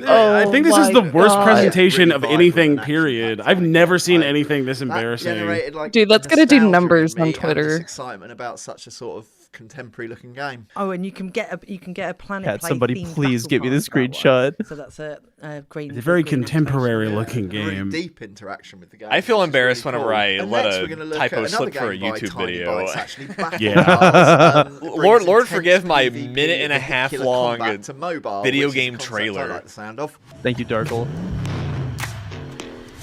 Speaker 2: I think this is the worst
Speaker 3: God.
Speaker 2: presentation of anything, period. I've never seen anything this embarrassing.
Speaker 3: Dude, that's gonna do numbers on Twitter.
Speaker 5: Excitement about such a sort of contemporary-looking game.
Speaker 11: Oh, and you can get a Planet
Speaker 28: Chad,
Speaker 11: Play
Speaker 28: somebody
Speaker 11: themed
Speaker 28: please
Speaker 11: battle
Speaker 28: get me the
Speaker 11: pass that way.
Speaker 28: screenshot.
Speaker 11: So that's a green.
Speaker 2: It's a very contemporary-looking game.
Speaker 5: Deep interaction with the game.
Speaker 1: I feel embarrassed whenever I
Speaker 5: And
Speaker 1: let
Speaker 5: next we're gonna
Speaker 1: a
Speaker 5: look
Speaker 1: typo
Speaker 5: at
Speaker 1: slip
Speaker 5: another
Speaker 1: for a
Speaker 5: game by
Speaker 1: YouTube
Speaker 5: Tiny
Speaker 1: video.
Speaker 5: Bites, actually, Battle
Speaker 2: Yeah.
Speaker 5: Cars,
Speaker 1: Lord
Speaker 5: brings
Speaker 1: forgive my
Speaker 5: intense
Speaker 1: minute and a half
Speaker 5: vehicular
Speaker 1: long
Speaker 5: combat to mobile,
Speaker 1: video
Speaker 5: which is a
Speaker 1: game
Speaker 5: concept I
Speaker 1: trailer.
Speaker 5: like the sound of.
Speaker 28: Thank you, Darkle.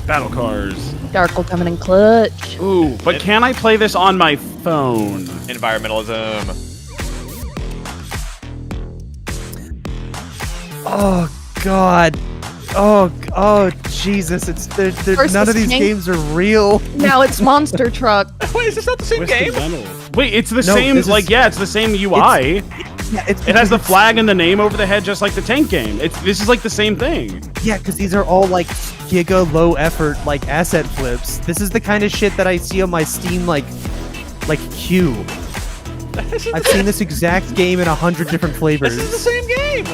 Speaker 2: Battle cars.
Speaker 3: Darkle coming in clutch.
Speaker 2: Ooh, but can I play this on my phone?
Speaker 1: Environmentalism.
Speaker 28: Oh god. Oh Jesus! It's
Speaker 3: First
Speaker 28: none of
Speaker 3: it's
Speaker 28: these
Speaker 3: tank.
Speaker 28: games are real.
Speaker 3: Now it's Monster Truck.
Speaker 1: Wait, is this not the same game?
Speaker 2: Wait, it's the
Speaker 28: No,
Speaker 2: same.
Speaker 28: this is-
Speaker 2: Like, yeah, it's the same UI.
Speaker 28: It
Speaker 2: has the flag and the name over the head, just like the tank game. This is like the same thing.
Speaker 28: Yeah, because these are all like giga low effort like asset flips. This is the kind of shit that I see on my Steam like queue. I've seen this exact game in 100 different flavors.
Speaker 1: This is the same game.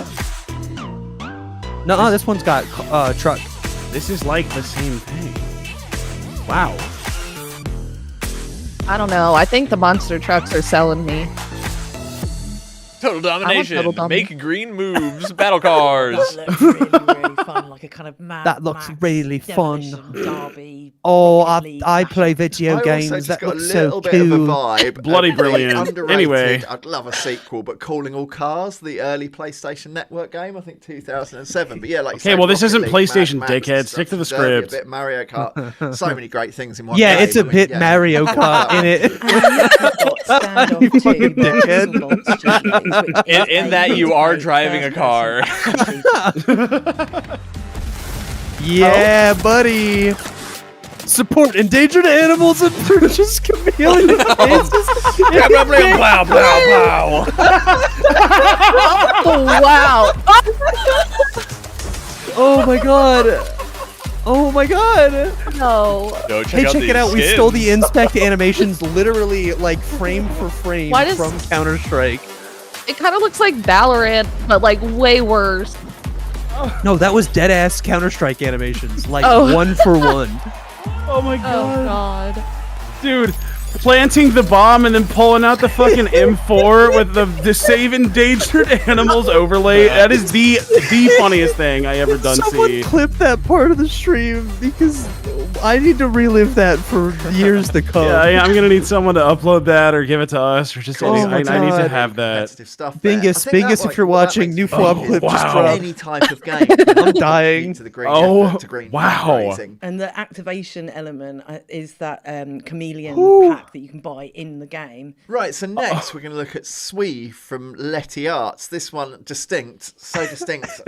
Speaker 28: No, this one's got truck.
Speaker 2: This is like the same thing. Wow.
Speaker 3: I don't know. I think the monster trucks are selling me.
Speaker 1: Total domination.
Speaker 3: Total domination.
Speaker 1: Make green moves. Battle cars.
Speaker 11: That looks really fun, like a kind of Mad
Speaker 28: That looks
Speaker 11: Max
Speaker 28: really fun.
Speaker 11: demolition derby.
Speaker 28: Oh, I play video
Speaker 5: I also
Speaker 28: games.
Speaker 5: just
Speaker 28: That
Speaker 5: got
Speaker 28: looks
Speaker 5: a
Speaker 28: so
Speaker 5: little bit of a
Speaker 28: cool.
Speaker 5: vibe.
Speaker 2: Bloody
Speaker 5: of
Speaker 2: brilliant.
Speaker 5: Underrated,
Speaker 2: Anyway.
Speaker 5: I'd love a sequel, but Calling All Cars, the early PlayStation Network game, I think 2007. But yeah, like you
Speaker 2: Okay,
Speaker 5: say,
Speaker 2: well, this
Speaker 5: Rocket
Speaker 2: isn't
Speaker 5: League,
Speaker 2: PlayStation,
Speaker 5: Mad Max,
Speaker 2: dickhead. Stick to the
Speaker 5: Derby,
Speaker 2: script.
Speaker 5: A bit Mario Kart. So many great things in one
Speaker 28: Yeah,
Speaker 5: game.
Speaker 28: it's a bit Mario Kart in it.
Speaker 11: Standoff 2,
Speaker 28: dickhead.
Speaker 1: In that you are driving a car.
Speaker 28: Yeah, buddy. Support endangered animals and purchase chameleon faces.
Speaker 1: Blah, blah, blah, blah.
Speaker 3: Oh, wow.
Speaker 28: Oh my god. Oh my god.
Speaker 3: No.
Speaker 1: Go
Speaker 28: Hey, check it out. We stole the inspect animations literally like frame for frame
Speaker 3: Why does-
Speaker 28: from Counter-Strike.
Speaker 3: It kind of looks like Valorant, but like way worse.
Speaker 28: No, that was dead-ass Counter-Strike animations. Like
Speaker 3: Oh.
Speaker 28: one for one.
Speaker 2: Oh my
Speaker 3: Oh god.
Speaker 2: Dude, planting the bomb and then pulling out the fucking M4 with the save endangered animals overlay. That is the funniest thing I ever done
Speaker 28: Someone
Speaker 2: see.
Speaker 28: clip that part of the stream because I need to relive that for years to come.
Speaker 2: Yeah, I'm gonna need someone to upload that or give it to us or just
Speaker 28: Oh my
Speaker 2: I need to
Speaker 28: God.
Speaker 2: have that.
Speaker 5: Stuff there.
Speaker 28: Bingus,
Speaker 5: I think
Speaker 28: Bingus,
Speaker 5: that,
Speaker 28: if you're
Speaker 5: what that
Speaker 28: watching,
Speaker 5: makes
Speaker 28: new
Speaker 5: me
Speaker 28: FWOB
Speaker 5: think
Speaker 28: clip
Speaker 5: is
Speaker 28: just
Speaker 2: wow.
Speaker 28: dropped.
Speaker 5: Any type of game.
Speaker 28: I'm dying.
Speaker 5: To the green
Speaker 2: Oh,
Speaker 5: effort, to green
Speaker 2: wow.
Speaker 5: fundraising.
Speaker 11: And the activation element is that chameleon pack that you can buy in the game.
Speaker 5: Right, so next we're going to look at Swee from Letty Arts. This one distinct, so distinct.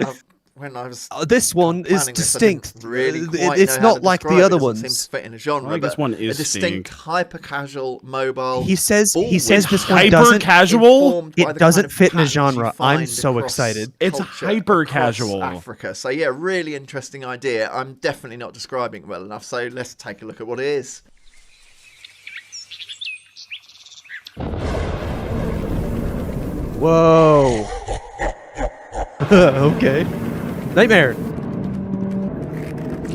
Speaker 5: When I was
Speaker 28: This one is
Speaker 5: planning this, I didn't
Speaker 28: distinct.
Speaker 5: really quite
Speaker 28: It's
Speaker 5: know how
Speaker 28: not
Speaker 5: to
Speaker 28: like
Speaker 5: describe
Speaker 28: the
Speaker 5: it.
Speaker 28: other
Speaker 5: It doesn't seem
Speaker 28: ones.
Speaker 5: to fit in a genre,
Speaker 2: I think this
Speaker 5: but
Speaker 2: one is
Speaker 5: a distinct, hyper-casual mobile.
Speaker 28: He says
Speaker 5: always
Speaker 28: this one
Speaker 2: hyper
Speaker 28: doesn't.
Speaker 2: casual.
Speaker 5: informed by
Speaker 28: It
Speaker 5: the
Speaker 28: doesn't
Speaker 5: kind of
Speaker 28: fit in a
Speaker 5: patterns you
Speaker 28: genre. I'm
Speaker 5: find
Speaker 28: so
Speaker 5: across
Speaker 28: excited.
Speaker 2: It's
Speaker 5: culture
Speaker 2: hyper-casual.
Speaker 5: across Africa. So yeah, really interesting idea. I'm definitely not describing it well enough. So let's take a look at what it is.
Speaker 28: Whoa. Okay. Nightmare.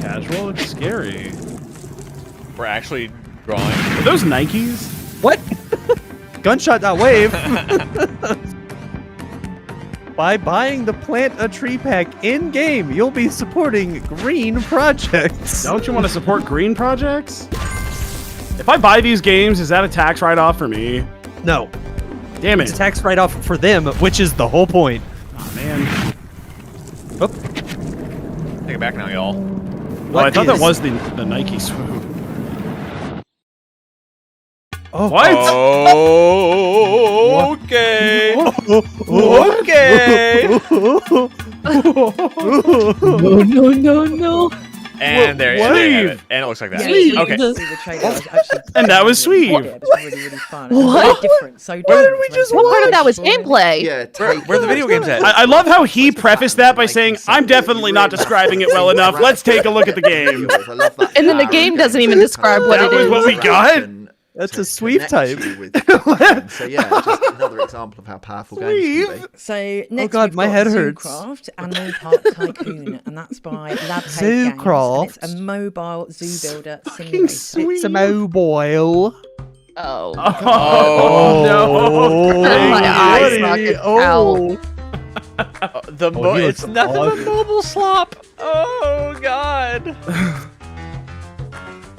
Speaker 2: Casual, it's scary.
Speaker 1: We're actually drawing.
Speaker 2: Are those Nikes?
Speaker 28: What? Gunshot.wave. By buying the Plant a Tree pack in-game, you'll be supporting green projects.
Speaker 2: Don't you want to support green projects? If I buy these games, is that a tax write-off for me?
Speaker 28: No.
Speaker 2: Damn
Speaker 28: It's
Speaker 2: it.
Speaker 28: tax write-off for them, which is the whole point.
Speaker 2: Oh, man.
Speaker 1: Take it back now, y'all.
Speaker 2: Well, I thought that was the Nike swoop.
Speaker 28: Oh.
Speaker 2: What?
Speaker 1: Oh, okay. Okay.
Speaker 3: No.
Speaker 1: And there you have it. And it looks like that. Okay.
Speaker 2: And that was sweet.
Speaker 11: Yeah, it was really fun.
Speaker 3: What?
Speaker 11: Very different. So
Speaker 3: What did we just What part of that was gameplay?
Speaker 5: Yeah,
Speaker 1: where the video games at?
Speaker 2: I love how he prefaced that by saying, "I'm definitely not describing it well enough. Let's take a look at the game."
Speaker 3: And then the game doesn't even describe what it
Speaker 2: That was
Speaker 3: is.
Speaker 2: what we got.
Speaker 28: That's a sweep type.
Speaker 5: So yeah, just another example of how powerful games can be.
Speaker 11: So next
Speaker 28: God,
Speaker 11: we've
Speaker 28: my
Speaker 11: got
Speaker 28: head hurts.
Speaker 11: Zoocraft Animal Park Tycoon, and that's by Lab Games.
Speaker 28: Zoocraft.
Speaker 11: It's a mobile zoo builder simulator.
Speaker 28: It's a mobile.
Speaker 3: Oh.
Speaker 2: No.
Speaker 3: My eyes knocked out.
Speaker 1: It's nothing but mobile slop. Oh God.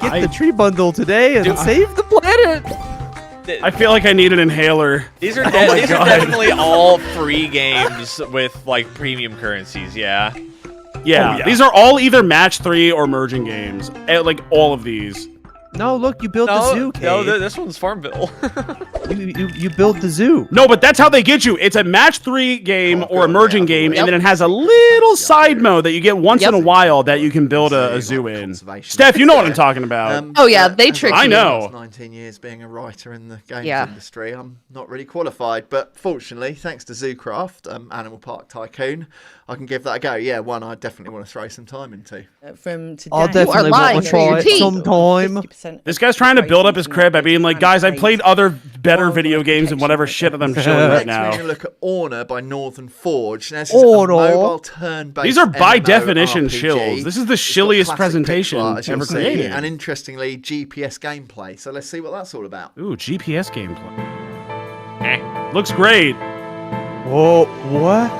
Speaker 28: Get the tree bundle today and save the planet.
Speaker 2: I feel like I need an inhaler.
Speaker 1: These are definitely all free games with like premium currencies. Yeah.
Speaker 2: Yeah, these are all either match 3 or merging games. Like all of these.
Speaker 28: No, look, you built the zoo, Cade.
Speaker 1: No, this one's Farmville.
Speaker 28: you built the zoo.
Speaker 2: No, but that's how they get you. It's a match 3 game or a merging game, and then it has a little side mode that you get once in a while that you can build a zoo in. Steph, you know what I'm talking about.
Speaker 3: Oh yeah, they tricked
Speaker 2: I
Speaker 3: you.
Speaker 2: know.
Speaker 5: 19 years being a writer in the games industry, I'm not really qualified, but fortunately, thanks to Zoocraft, Animal Park Tycoon, I can give that a go. Yeah, one I definitely want to throw some time into.
Speaker 11: From today,
Speaker 28: I'll definitely want to try it sometime.
Speaker 2: This guy's trying to build up his crib by being like, guys, I played other better video games and whatever shit that I'm showing right now.
Speaker 5: We're going to look at Orna by Northern Forge. Now, this is a mobile turn-based
Speaker 2: These are by definition
Speaker 5: MMORPG.
Speaker 2: shills. This is the
Speaker 5: It's got
Speaker 2: shilliest
Speaker 5: classic
Speaker 2: presentation
Speaker 5: pixel art, as you'll
Speaker 2: ever
Speaker 5: see,
Speaker 2: created.
Speaker 5: and interestingly, GPS gameplay. So let's see what that's all about.
Speaker 2: Ooh, GPS gameplay. Looks great.
Speaker 28: Whoa, what?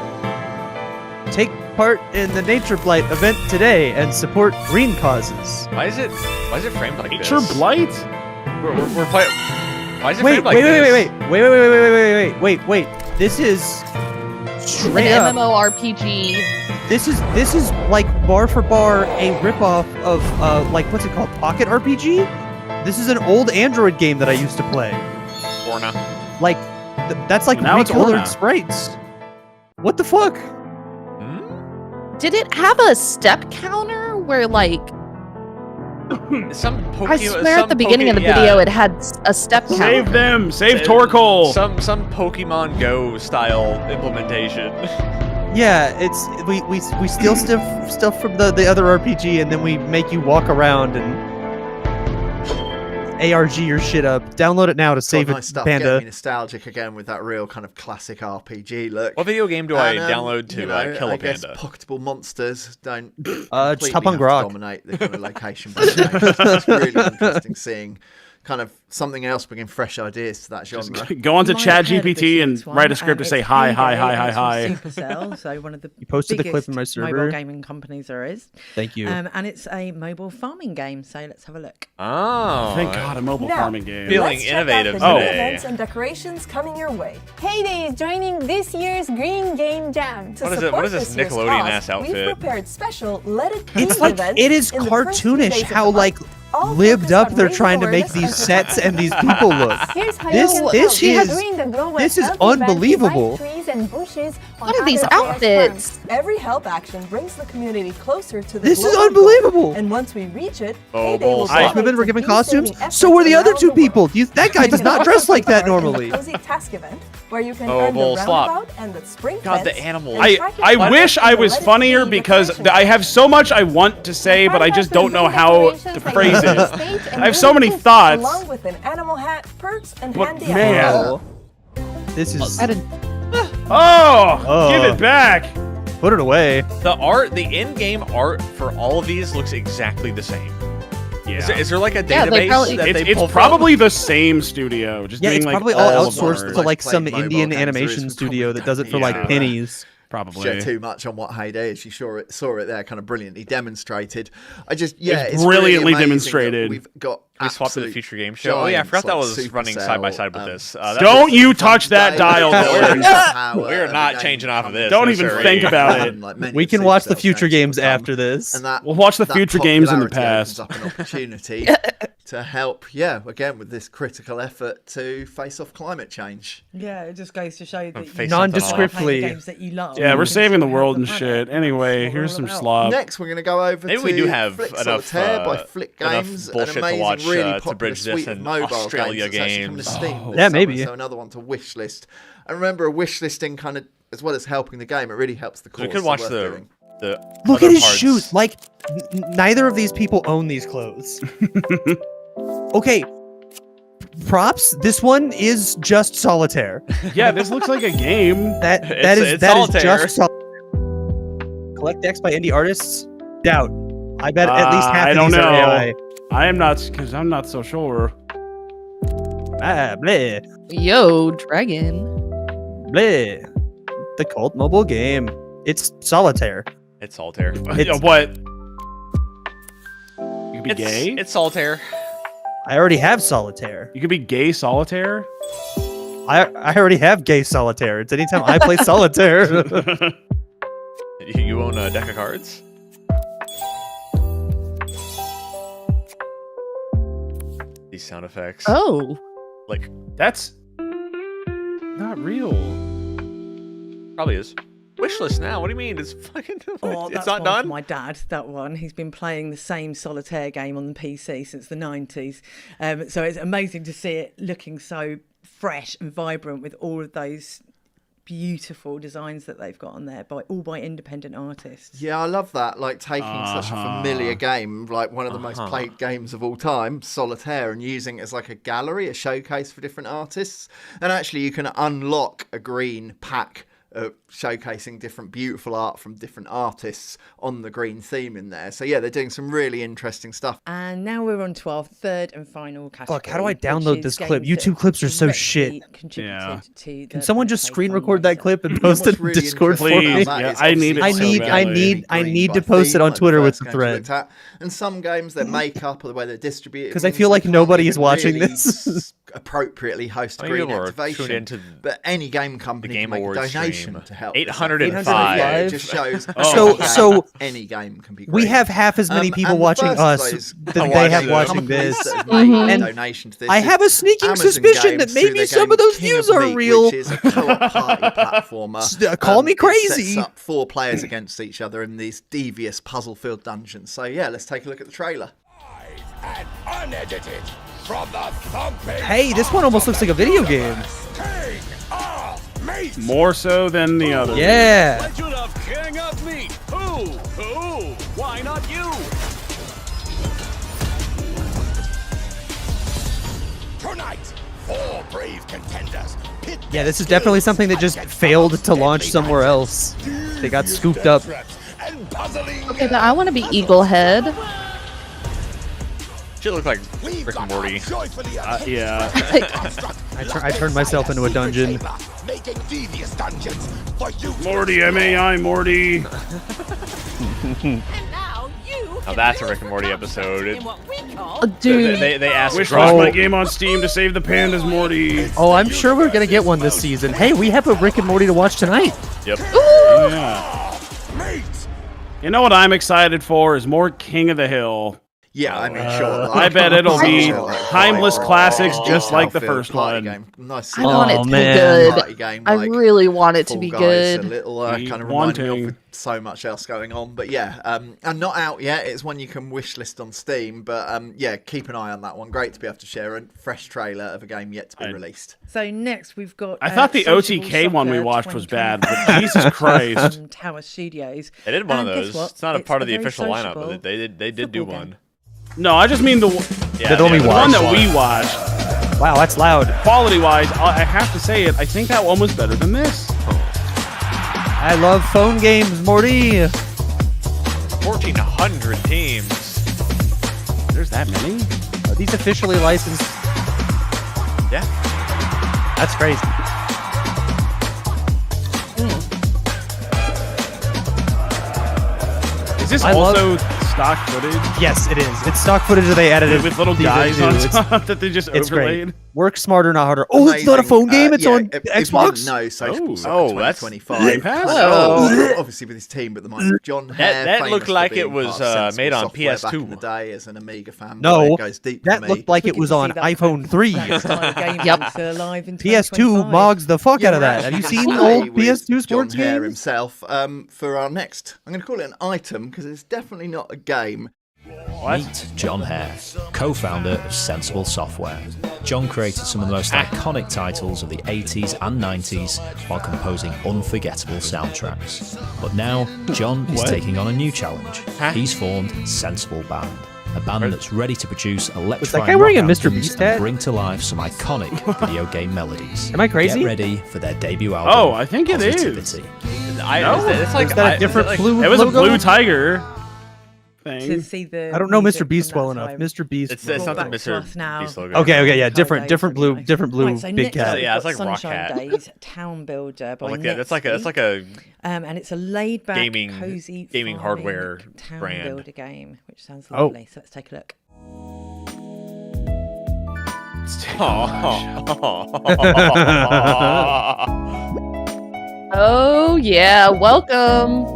Speaker 28: Take part in the Nature Blight event today and support green causes.
Speaker 1: Why is it framed like
Speaker 2: Nature
Speaker 1: this?
Speaker 2: Blight?
Speaker 1: We're playing. Why is it framed like this?
Speaker 28: Wait. This is straight
Speaker 3: An
Speaker 28: up.
Speaker 3: MMORPG.
Speaker 28: This is like bar for bar a ripoff of like what's it called? Pocket RPG? This is an old Android game that I used to play.
Speaker 1: Orna.
Speaker 28: Like that's like
Speaker 2: Now it's Orna.
Speaker 28: recolored sprites. What the fuck?
Speaker 3: Did it have a step counter where like I swear at the beginning of the video it had a step counter.
Speaker 2: Save them! Save Torkoal!
Speaker 1: Some Pokemon Go style implementation.
Speaker 28: Yeah, it's we steal stuff from the other RPG and then we make you walk around and ARG your shit up. Download it now to save it,
Speaker 5: Nice stuff.
Speaker 28: Panda.
Speaker 5: Get me nostalgic again with that real kind of classic RPG look.
Speaker 1: What video game do I download to kill a
Speaker 5: I guess
Speaker 1: panda?
Speaker 5: pocketable monsters don't
Speaker 28: just
Speaker 5: completely
Speaker 28: hop on
Speaker 5: have to
Speaker 28: Grok.
Speaker 5: dominate the kind of location-based games. It's really interesting seeing kind of something else bringing fresh ideas to that genre.
Speaker 2: Go onto ChatGPT and write a script to say hi.
Speaker 11: Supercell, so one of the
Speaker 28: You posted the
Speaker 11: biggest
Speaker 28: clip in my server.
Speaker 11: mobile gaming companies there is.
Speaker 28: Thank you.
Speaker 11: And it's a mobile farming game, so let's have a look.
Speaker 1: Oh,
Speaker 2: Thank God, a mobile farming game.
Speaker 1: Feeling
Speaker 4: Let's check
Speaker 1: innovative
Speaker 4: out the new
Speaker 1: today.
Speaker 4: events and decorations coming your way.
Speaker 7: Cade is joining this year's Green Game Jam.
Speaker 4: To
Speaker 1: What is it?
Speaker 4: support
Speaker 1: What is this
Speaker 4: year's
Speaker 1: Nickelodeon-ass
Speaker 4: cause,
Speaker 1: outfit?
Speaker 4: We've prepared special Let It Be
Speaker 28: It's like
Speaker 4: events
Speaker 28: it is
Speaker 4: in the first few days
Speaker 28: cartoonish
Speaker 4: of the
Speaker 28: how
Speaker 4: month.
Speaker 28: like
Speaker 4: All
Speaker 28: lived
Speaker 4: focused
Speaker 28: up
Speaker 4: on
Speaker 28: they're
Speaker 4: raising
Speaker 28: trying to make
Speaker 4: awareness
Speaker 28: these sets and these people look.
Speaker 7: Here's how
Speaker 28: This
Speaker 7: you can
Speaker 28: this
Speaker 7: help. We are
Speaker 28: is
Speaker 7: doing the Grow
Speaker 28: this
Speaker 7: West
Speaker 28: is
Speaker 7: Healthy event.
Speaker 28: unbelievable.
Speaker 7: We plant trees and bushes on
Speaker 3: What are these
Speaker 7: other
Speaker 3: outfits?
Speaker 7: farms.
Speaker 4: Every help action brings the community closer to the
Speaker 28: This is
Speaker 4: global
Speaker 28: unbelievable.
Speaker 4: goal. And once we reach it,
Speaker 1: Oh,
Speaker 4: Cade will
Speaker 1: bullshit.
Speaker 4: donate
Speaker 28: Women were
Speaker 4: to
Speaker 28: given
Speaker 4: bee-saving
Speaker 28: costumes.
Speaker 4: efforts
Speaker 28: So were the other
Speaker 4: around
Speaker 28: two
Speaker 4: the
Speaker 28: people.
Speaker 4: world.
Speaker 28: That guy
Speaker 4: You
Speaker 28: does
Speaker 4: can
Speaker 28: not
Speaker 4: also
Speaker 28: dress like
Speaker 4: take
Speaker 28: that
Speaker 4: part in
Speaker 28: normally.
Speaker 4: the cozy task event where you can
Speaker 1: Oh,
Speaker 4: earn the
Speaker 1: bull slop.
Speaker 4: roundabout and the spring
Speaker 1: God, the
Speaker 4: fence
Speaker 1: animals.
Speaker 4: and track your
Speaker 2: I
Speaker 4: progress
Speaker 2: wish
Speaker 4: in
Speaker 2: I
Speaker 4: the
Speaker 2: was
Speaker 4: Let It
Speaker 2: funnier
Speaker 4: Be
Speaker 2: because
Speaker 4: decoration
Speaker 2: I have so much I want to say, but I just don't know how to phrase it. I have so many thoughts.
Speaker 4: along with an animal hat, perks, and
Speaker 2: But
Speaker 4: handy
Speaker 2: man.
Speaker 4: items.
Speaker 28: This is
Speaker 2: Oh, give it back.
Speaker 28: Put it away.
Speaker 1: The in-game art for all of these looks exactly the same.
Speaker 2: Yeah.
Speaker 1: Is there like a
Speaker 3: Yeah, they
Speaker 1: database
Speaker 3: probably-
Speaker 1: that they
Speaker 2: It's
Speaker 1: pull
Speaker 2: probably the same studio, just
Speaker 28: Yeah,
Speaker 2: doing
Speaker 28: it's
Speaker 2: like
Speaker 28: probably
Speaker 2: all
Speaker 28: all
Speaker 2: of
Speaker 28: outsourced
Speaker 2: art.
Speaker 28: to like some
Speaker 5: Played mobile
Speaker 28: Indian
Speaker 5: games, there is
Speaker 28: animation
Speaker 5: probably
Speaker 28: studio that does it for
Speaker 2: Yeah.
Speaker 28: like pennies.
Speaker 2: Probably.
Speaker 5: share too much on what Heyday is. You saw it there, kind of brilliantly demonstrated. It's
Speaker 2: brilliantly
Speaker 5: really
Speaker 2: demonstrated.
Speaker 5: We've got.
Speaker 1: We swapped to the future game show. Oh yeah, I forgot that was running side by side with this.
Speaker 2: Don't you touch that dial, Dillon.
Speaker 1: We're not changing off of this.
Speaker 2: Don't even think about it.
Speaker 28: We can watch the future games after this.
Speaker 5: And that,
Speaker 2: we'll watch the future games in the past.
Speaker 5: Up an opportunity to help, again with this critical effort to face off climate change.
Speaker 11: Yeah, it just goes to show that you
Speaker 28: nondescriptly
Speaker 11: games that you love.
Speaker 2: Yeah, we're saving the world and shit. Anyway, here's some slop.
Speaker 5: Next, we're going to go over
Speaker 1: Maybe
Speaker 5: to
Speaker 1: we do have
Speaker 5: Flick
Speaker 1: enough
Speaker 5: Solitaire by Flick Games, an
Speaker 1: bullshit
Speaker 5: amazing,
Speaker 1: to watch
Speaker 5: really
Speaker 1: to bridge this and
Speaker 5: mobile
Speaker 1: Australia
Speaker 5: games. That's actually coming to Steam this
Speaker 28: yeah,
Speaker 5: summer,
Speaker 28: maybe.
Speaker 5: So another one to wishlist. And remember, a wishlisting kind of, as well as helping the game, it really helps the cause.
Speaker 1: We could watch the
Speaker 28: Look
Speaker 1: other
Speaker 28: at his
Speaker 1: parts.
Speaker 28: shoes. Like, neither of these people own these clothes. Okay. Props. This one is just solitaire.
Speaker 2: Yeah, this looks like a game.
Speaker 28: That is just solitaire. Collect decks by indie artists? Doubt. I bet at least half of these are AI.
Speaker 2: I am not, because I'm not so sure.
Speaker 28: Bleh.
Speaker 3: Yo, Dragon.
Speaker 28: Bleh. The cult mobile game. It's solitaire.
Speaker 1: It's solitaire.
Speaker 2: What? You could be gay?
Speaker 1: It's solitaire.
Speaker 28: I already have solitaire.
Speaker 2: You could be gay solitaire?
Speaker 28: I already have gay solitaire. It's anytime I play solitaire.
Speaker 1: You own a deck of cards? These sound effects.
Speaker 3: Oh.
Speaker 1: Like,
Speaker 2: that's not real.
Speaker 1: Probably is. Wishlist now. What do you mean? It's fucking. It's not
Speaker 11: one
Speaker 1: done.
Speaker 11: For my dad, that one. He's been playing the same solitaire game on the PC since the 90s. So it's amazing to see it looking so fresh and vibrant with all of those beautiful designs that they've got on there, all by independent artists.
Speaker 5: Yeah, I love that. Like taking such a familiar game, like one of the most played games of all time, Solitaire, and using it as like a gallery, a showcase for different artists. And actually, you can unlock a green pack showcasing different beautiful art from different artists on the green theme in there. So yeah, they're doing some really interesting stuff.
Speaker 11: And now we're on to our third and final category.
Speaker 28: Fuck, how do I download this clip? YouTube clips are so shit.
Speaker 11: Yeah.
Speaker 28: Can someone just screen record that clip and post it in
Speaker 5: really
Speaker 28: Discord for
Speaker 5: interesting
Speaker 28: me?
Speaker 5: about that
Speaker 2: Yeah,
Speaker 5: is
Speaker 2: I need it.
Speaker 28: I need to post it on Twitter with the thread.
Speaker 5: And some games, their makeup or the way they're distributed,
Speaker 28: Because I feel like nobody is watching this.
Speaker 5: Appropriately host
Speaker 1: Maybe
Speaker 5: green
Speaker 1: we're
Speaker 5: activation,
Speaker 1: tuned into
Speaker 5: but any game company
Speaker 1: Game
Speaker 5: can make a
Speaker 1: Awards
Speaker 5: donation
Speaker 1: stream.
Speaker 5: to help.
Speaker 1: 805.
Speaker 5: Yeah, it just shows.
Speaker 28: So
Speaker 5: any game can be.
Speaker 28: We
Speaker 5: green.
Speaker 28: have half as many people
Speaker 5: and the
Speaker 28: watching
Speaker 5: first
Speaker 28: us
Speaker 5: of those
Speaker 28: than they have watching
Speaker 5: companies
Speaker 28: this.
Speaker 5: that have made
Speaker 28: And
Speaker 5: donation to this
Speaker 28: I
Speaker 5: is
Speaker 28: have a sneaking
Speaker 5: Amazon
Speaker 28: suspicion
Speaker 5: Games
Speaker 28: that maybe
Speaker 5: through their
Speaker 28: some
Speaker 5: game
Speaker 28: of those
Speaker 5: King
Speaker 28: views
Speaker 5: of
Speaker 28: are
Speaker 5: Meat,
Speaker 28: real.
Speaker 5: Which is a co-op party platformer.
Speaker 28: Call me
Speaker 5: It
Speaker 28: crazy.
Speaker 5: sets up 4 players against each other in these devious puzzle-filled dungeons. So yeah, let's take a look at the trailer.
Speaker 19: And unedited from the thumping.
Speaker 28: Hey, this one almost looks like a video game.
Speaker 2: More so than the other.
Speaker 28: Yeah.
Speaker 13: Legend of King of Meat. Who? Why not you?
Speaker 19: Tonight, 4 brave contenders.
Speaker 28: Yeah, this is definitely something that just failed to launch somewhere else. They got scooped up.
Speaker 3: Okay, but I want to be Eaglehead.
Speaker 1: Should look like Rick and Morty.
Speaker 2: Yeah.
Speaker 28: I turned myself into a dungeon.
Speaker 2: Morty, M.A.I. Morty.
Speaker 1: Now that's a Rick and Morty episode.
Speaker 3: Dude.
Speaker 1: They asked
Speaker 2: Wish was my game on Steam to save the pandas, Morty.
Speaker 28: Oh, I'm sure we're gonna get one this season. Hey, we have a Rick and Morty to watch tonight.
Speaker 1: Yep.
Speaker 2: Yeah. You know what I'm excited for is more King of the Hill.
Speaker 5: Yeah, I mean, sure.
Speaker 2: I bet it'll be
Speaker 5: Sure.
Speaker 2: timeless classics just like the first
Speaker 5: Party
Speaker 2: one.
Speaker 5: game. Nice.
Speaker 3: I want it to be
Speaker 5: Party
Speaker 3: good.
Speaker 5: game,
Speaker 3: I
Speaker 5: like
Speaker 3: really want it to
Speaker 5: Fall
Speaker 3: be
Speaker 5: Guys,
Speaker 3: good.
Speaker 5: A little kind of reminding me of with so much else going on. But yeah, and not out yet. It's one you can wishlist on Steam. But yeah, keep an eye on that one. Great to be able to share a fresh trailer of a game yet to be released.
Speaker 11: So next we've got.
Speaker 2: I thought the
Speaker 11: Sociable
Speaker 2: OTK one we
Speaker 11: Soccer
Speaker 2: watched was
Speaker 11: 2020
Speaker 2: bad, but Jesus Christ.
Speaker 11: from Tower Studios.
Speaker 1: They did one of
Speaker 11: And guess
Speaker 1: those.
Speaker 11: what?
Speaker 1: It's not a
Speaker 11: It's
Speaker 1: part of the
Speaker 11: very
Speaker 1: official lineup,
Speaker 11: sociable
Speaker 1: but they did do one.
Speaker 2: No, I just mean the
Speaker 1: Yeah,
Speaker 28: The one we
Speaker 2: one
Speaker 28: watched.
Speaker 2: that we watched.
Speaker 28: Wow, that's loud.
Speaker 2: Quality-wise, I have to say it. I think that one was better than this.
Speaker 28: I love phone games, Morty.
Speaker 1: 1,400 teams.
Speaker 2: There's that many?
Speaker 28: Are these officially licensed?
Speaker 1: Yeah.
Speaker 28: That's crazy.
Speaker 2: Is this also stock footage?
Speaker 28: Yes, it is. It's stock footage that they added
Speaker 2: with little guys on top that they just overlaid.
Speaker 28: Great. Work smarter, not harder. Oh, it's not a phone game. It's on
Speaker 5: if
Speaker 28: Xbox.
Speaker 5: No, Social
Speaker 1: that's
Speaker 5: 2025. Obviously with his team, but the mind John Hare.
Speaker 1: That looked like it was made on PS2
Speaker 5: back in the day as an Amiga fan.
Speaker 28: No,
Speaker 5: it goes deep
Speaker 28: that
Speaker 5: for
Speaker 28: looked like it was on iPhone 3.
Speaker 11: Yep. Alive in
Speaker 28: PS2 mogs the fuck out of that. Have you seen old PS2 sports
Speaker 5: John Hare
Speaker 28: games?
Speaker 5: himself for our next. I'm going to call it an item because it's definitely not a game.
Speaker 17: Meet John Hare, co-founder of Sensible Software. John created some of the most iconic titles of the 80s and 90s while composing unforgettable soundtracks. But now, John is taking on a new challenge. He's formed Sensible Band, a band that's ready to produce electrifying
Speaker 28: wearing a
Speaker 17: rock
Speaker 28: Mr.
Speaker 17: anthems
Speaker 28: Beast
Speaker 17: and
Speaker 28: hat?
Speaker 17: bring to life some iconic video game melodies.
Speaker 28: Am I crazy?
Speaker 17: Get ready for their debut album.
Speaker 2: Oh, I think it is.
Speaker 17: Positivity.
Speaker 1: It's like
Speaker 28: Is that a different blue
Speaker 2: It was
Speaker 28: logo?
Speaker 2: a blue tiger thing.
Speaker 11: To see the
Speaker 28: I don't know
Speaker 11: music
Speaker 28: Mr. Beast
Speaker 11: from
Speaker 28: well
Speaker 11: that
Speaker 28: enough.
Speaker 11: time.
Speaker 28: Mr. Beast.
Speaker 1: It's not the
Speaker 11: Brought back to
Speaker 1: Mr.
Speaker 11: us now.
Speaker 1: Beast logo.
Speaker 28: Okay, yeah, different blue
Speaker 11: Right, so
Speaker 28: big
Speaker 11: next
Speaker 28: cat.
Speaker 11: we've
Speaker 1: Yeah, it's
Speaker 11: got
Speaker 1: like Rock
Speaker 11: Sunshine
Speaker 1: Hat.
Speaker 11: Days, Town Builder by
Speaker 1: That's like a
Speaker 11: and it's a laid back,
Speaker 1: gaming-
Speaker 11: cozy
Speaker 1: gaming
Speaker 11: farming
Speaker 1: hardware
Speaker 11: town
Speaker 1: brand.
Speaker 11: builder game, which sounds
Speaker 28: Oh.
Speaker 11: lovely. So let's take a look.
Speaker 3: Oh yeah, welcome.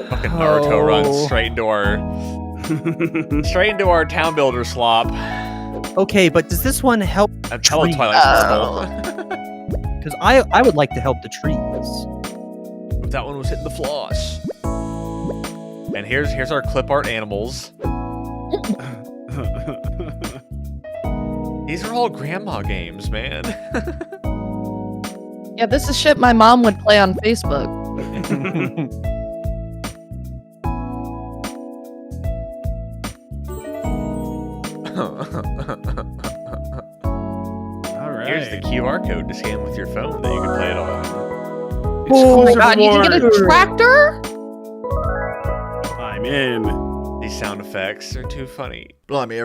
Speaker 1: Fucking Naruto runs straight into our town builder slop.
Speaker 28: Okay, but does this one help?
Speaker 1: Hello, Twilight Sparkle.
Speaker 28: Because I would like to help the trees.
Speaker 1: If that one was hitting the floss. And here's our clip art animals. These are all grandma games, man.
Speaker 3: Yeah, this is shit my mom would play on Facebook.
Speaker 2: All right.
Speaker 1: Here's the QR code to scan with your phone that you can play it on.
Speaker 3: Oh my god, you can get a tractor?
Speaker 2: I'm in.
Speaker 1: These sound effects are too funny.
Speaker 5: Blimey,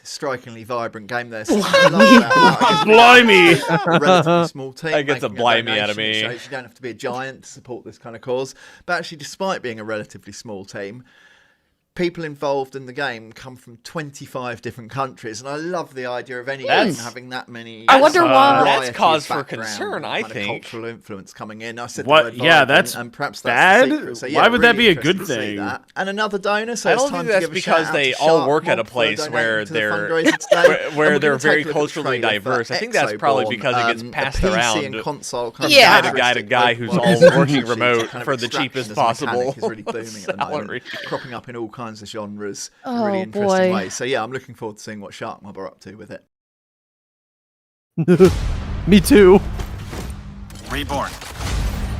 Speaker 5: strikingly vibrant game there. So I love that.
Speaker 2: Blimey.
Speaker 5: A relatively small team.
Speaker 1: That gets a
Speaker 5: making
Speaker 1: blimey out of
Speaker 5: donation.
Speaker 1: me.
Speaker 5: It shows you don't have to be a giant to support this kind of cause. But actually, despite being a relatively small team, people involved in the game come from 25 different countries, and I love the idea of any game having that many.
Speaker 3: I wonder why.
Speaker 1: That's cause for concern, I think.
Speaker 5: Cultural influence coming in. I said
Speaker 2: What?
Speaker 5: the word
Speaker 2: Yeah,
Speaker 5: vibrant,
Speaker 2: that's
Speaker 5: and perhaps
Speaker 2: bad.
Speaker 5: that's the secret. So, yeah,
Speaker 2: Why would that
Speaker 5: really
Speaker 2: be a good
Speaker 5: interested to see
Speaker 2: thing?
Speaker 5: that. And another donor. So
Speaker 1: I
Speaker 5: it's
Speaker 1: don't
Speaker 5: time
Speaker 1: think that's
Speaker 5: to give a
Speaker 1: because
Speaker 5: shout out
Speaker 1: they
Speaker 5: to
Speaker 1: all
Speaker 5: Shark
Speaker 1: work at a
Speaker 5: Mob for
Speaker 1: place
Speaker 5: donating
Speaker 1: where
Speaker 5: to the
Speaker 1: they're
Speaker 5: fundraiser today.
Speaker 1: where
Speaker 5: And
Speaker 1: they're
Speaker 5: we're gonna
Speaker 1: very
Speaker 5: take a look at the
Speaker 1: culturally
Speaker 5: trailer for
Speaker 1: diverse. I think that's probably because it gets
Speaker 5: a
Speaker 1: passed
Speaker 5: PC
Speaker 1: around
Speaker 5: and console
Speaker 1: from
Speaker 3: Yeah.
Speaker 1: guy to guy who's all working remote for the cheapest possible
Speaker 5: is really booming at the moment,
Speaker 1: salary.
Speaker 5: cropping up in all kinds of genres in
Speaker 3: Oh,
Speaker 5: really interesting
Speaker 3: boy.
Speaker 5: ways. So yeah, I'm looking forward to seeing what Shark Mob are up to with it.
Speaker 28: Me too.
Speaker 23: Reborn.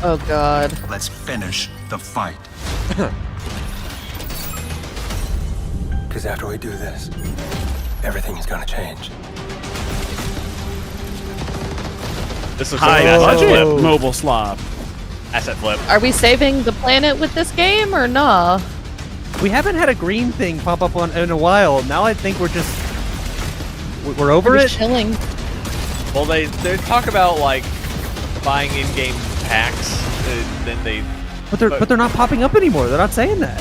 Speaker 3: Oh god.
Speaker 23: Let's finish the fight. Because after we do this, everything is gonna change.
Speaker 1: This is
Speaker 2: High
Speaker 1: asset
Speaker 2: budget
Speaker 1: flip.
Speaker 2: mobile slop.
Speaker 1: Asset flip.
Speaker 3: Are we saving the planet with this game or nah?
Speaker 28: We haven't had a green thing pop up in a while. Now I think we're over
Speaker 3: We're
Speaker 28: it.
Speaker 3: just chilling.
Speaker 1: Well, they talk about like buying in-game packs, then they.
Speaker 28: But they're not popping up anymore. They're not saying that.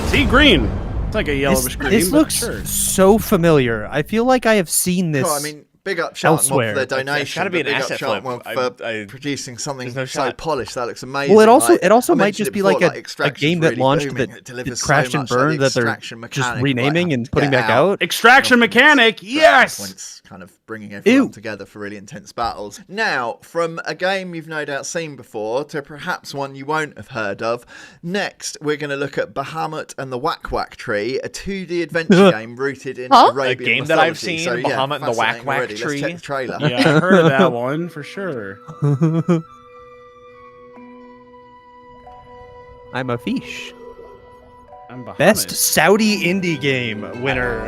Speaker 2: See, green. It's like a yellowish green.
Speaker 28: This
Speaker 2: but
Speaker 28: looks
Speaker 2: sure.
Speaker 28: so familiar. I feel like I have seen this.
Speaker 5: Well, I mean, big up Shark Mob
Speaker 28: elsewhere.
Speaker 5: for their
Speaker 1: It's
Speaker 5: donation.
Speaker 1: gotta be
Speaker 5: but
Speaker 1: an
Speaker 5: big
Speaker 1: asset
Speaker 5: up Shark
Speaker 1: flip.
Speaker 5: Mob for producing something
Speaker 1: there's no
Speaker 5: so
Speaker 1: shot.
Speaker 5: polished. That looks amazing.
Speaker 28: Well, it
Speaker 5: Like,
Speaker 28: also
Speaker 5: I
Speaker 28: might
Speaker 5: mentioned
Speaker 28: just
Speaker 5: it
Speaker 28: be
Speaker 5: before,
Speaker 28: like a
Speaker 5: Extraction's
Speaker 28: game that
Speaker 5: really
Speaker 28: launched
Speaker 5: booming.
Speaker 28: that
Speaker 5: It delivers
Speaker 28: it
Speaker 5: so
Speaker 28: crashed and
Speaker 5: much, like
Speaker 28: burned
Speaker 5: the
Speaker 28: that they're
Speaker 5: Extraction
Speaker 28: just
Speaker 5: mechanic,
Speaker 28: renaming
Speaker 5: like,
Speaker 28: and putting
Speaker 5: get
Speaker 28: back out.
Speaker 2: Extraction mechanic, yes.
Speaker 5: Points kind of bringing everyone together for really intense battles. Now, from a game you've no doubt seen before to perhaps one you won't have heard of. Next, we're going to look at Bahamut and the Whack Whack Tree, a 2D adventure game rooted in Arabian
Speaker 1: A game that I've
Speaker 5: mythology.
Speaker 1: seen,
Speaker 5: So, yeah,
Speaker 1: Bahamut and the Whack
Speaker 5: fascinating
Speaker 1: Whack
Speaker 5: already.
Speaker 1: Tree.
Speaker 5: Let's check the trailer.
Speaker 2: Yeah, I heard of that one for sure.
Speaker 28: I'm a fish.
Speaker 2: I'm Bahamut.
Speaker 28: Best Saudi indie game winner.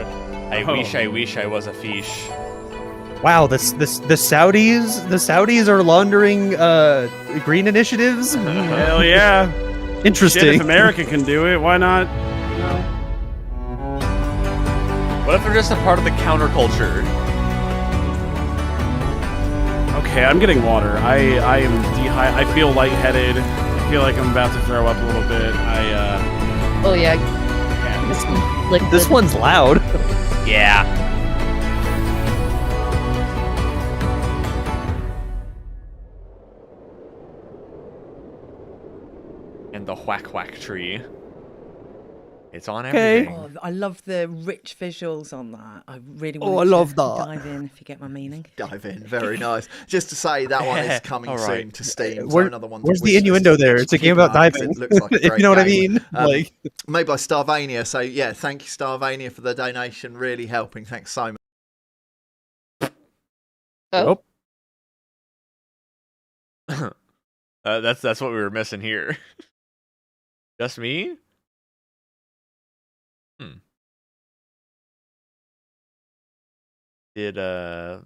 Speaker 1: I wish I was a fish.
Speaker 28: Wow, the Saudis are laundering green initiatives.
Speaker 2: Hell yeah.
Speaker 28: Interesting.
Speaker 2: Shit, if America can do it, why not?
Speaker 1: What if they're just a part of the counterculture?
Speaker 2: Okay, I'm getting water. I am dehydrated. I feel lightheaded. I feel like I'm about to throw up a little bit.
Speaker 3: Oh yeah.
Speaker 28: This one's loud.
Speaker 1: Yeah. And the whack tree. It's on everything.
Speaker 11: Oh, I love the rich visuals on that. I really
Speaker 28: Oh,
Speaker 11: want
Speaker 28: I love that.
Speaker 11: dive in, if you get my meaning.
Speaker 5: Dive in, very nice. Just to say that one is coming soon to Steam.
Speaker 28: Where-
Speaker 5: another one.
Speaker 28: where's the innuendo there? It's a game about diving.
Speaker 5: It looks like a
Speaker 28: If you
Speaker 5: great
Speaker 28: know what I
Speaker 5: game.
Speaker 28: mean. Like-
Speaker 5: made by Starvania. So yeah, thank you Starvania for the donation. Really helping. Thanks so much.
Speaker 3: Oh.
Speaker 1: That's what we were missing here. Just me? Did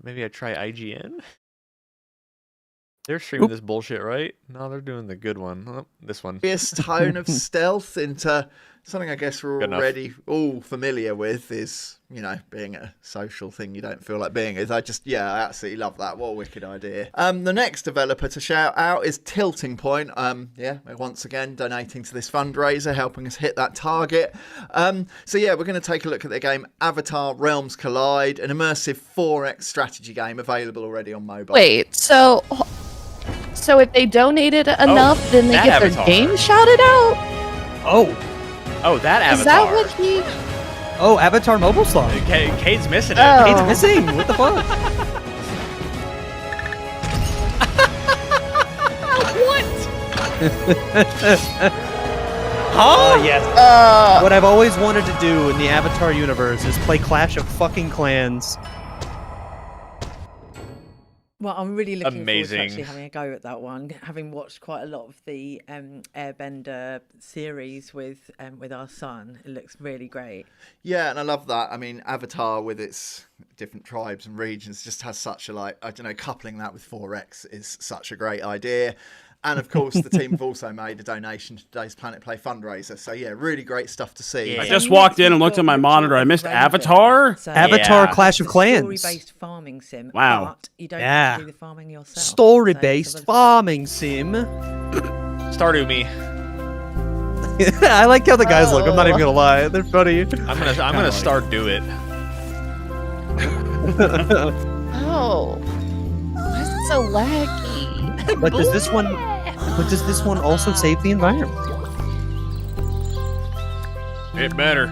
Speaker 1: maybe I try IGN? They're streaming this bullshit, right? No, they're doing the good one. Oh, this one.
Speaker 5: This tone of stealth into something I guess we're
Speaker 1: Good enough.
Speaker 5: already all familiar with is, you know, being a social thing you don't feel like being is. I absolutely love that. What a wicked idea. The next developer to shout out is Tilting Point. Once again donating to this fundraiser, helping us hit that target. So yeah, we're going to take a look at the game Avatar Realms Collide, an immersive 4X strategy game available already on mobile.
Speaker 3: Wait, so if they donated enough, then they
Speaker 1: that
Speaker 3: get
Speaker 1: Avatar.
Speaker 3: their game shouted out?
Speaker 1: Oh, that Avatar.
Speaker 3: Is that what he...
Speaker 28: Oh, Avatar Mobile Slot.
Speaker 1: Cade's missing it.
Speaker 3: Oh.
Speaker 28: Cade's missing. What the fuck?
Speaker 1: Huh?
Speaker 28: Yes. What I've always wanted to do in the Avatar universe is play Clash of fucking Clans.
Speaker 11: Well, I'm really looking forward to
Speaker 1: Amazing.
Speaker 11: actually having a go at that one, having watched quite a lot of the Airbender series with our son. It looks really great.
Speaker 5: Yeah, and I love that. I mean, Avatar with its different tribes and regions just has such a coupling that with 4X is such a great idea. And of course, the team have also made a donation to today's Planet Play fundraiser. So yeah, really great stuff to see.
Speaker 2: I just walked in and looked at my monitor. I missed Avatar.
Speaker 28: Avatar Clash of Clans.
Speaker 11: Story-based farming sim.
Speaker 2: Wow.
Speaker 11: But you don't have to do the farming yourself.
Speaker 28: Story-based farming sim.
Speaker 1: Stardew me.
Speaker 28: I like how the guys look. I'm not even gonna lie. They're funny.
Speaker 1: I'm gonna start do it.
Speaker 3: Oh. Why is it so laggy?
Speaker 28: But does this one also save the environment?
Speaker 1: It better.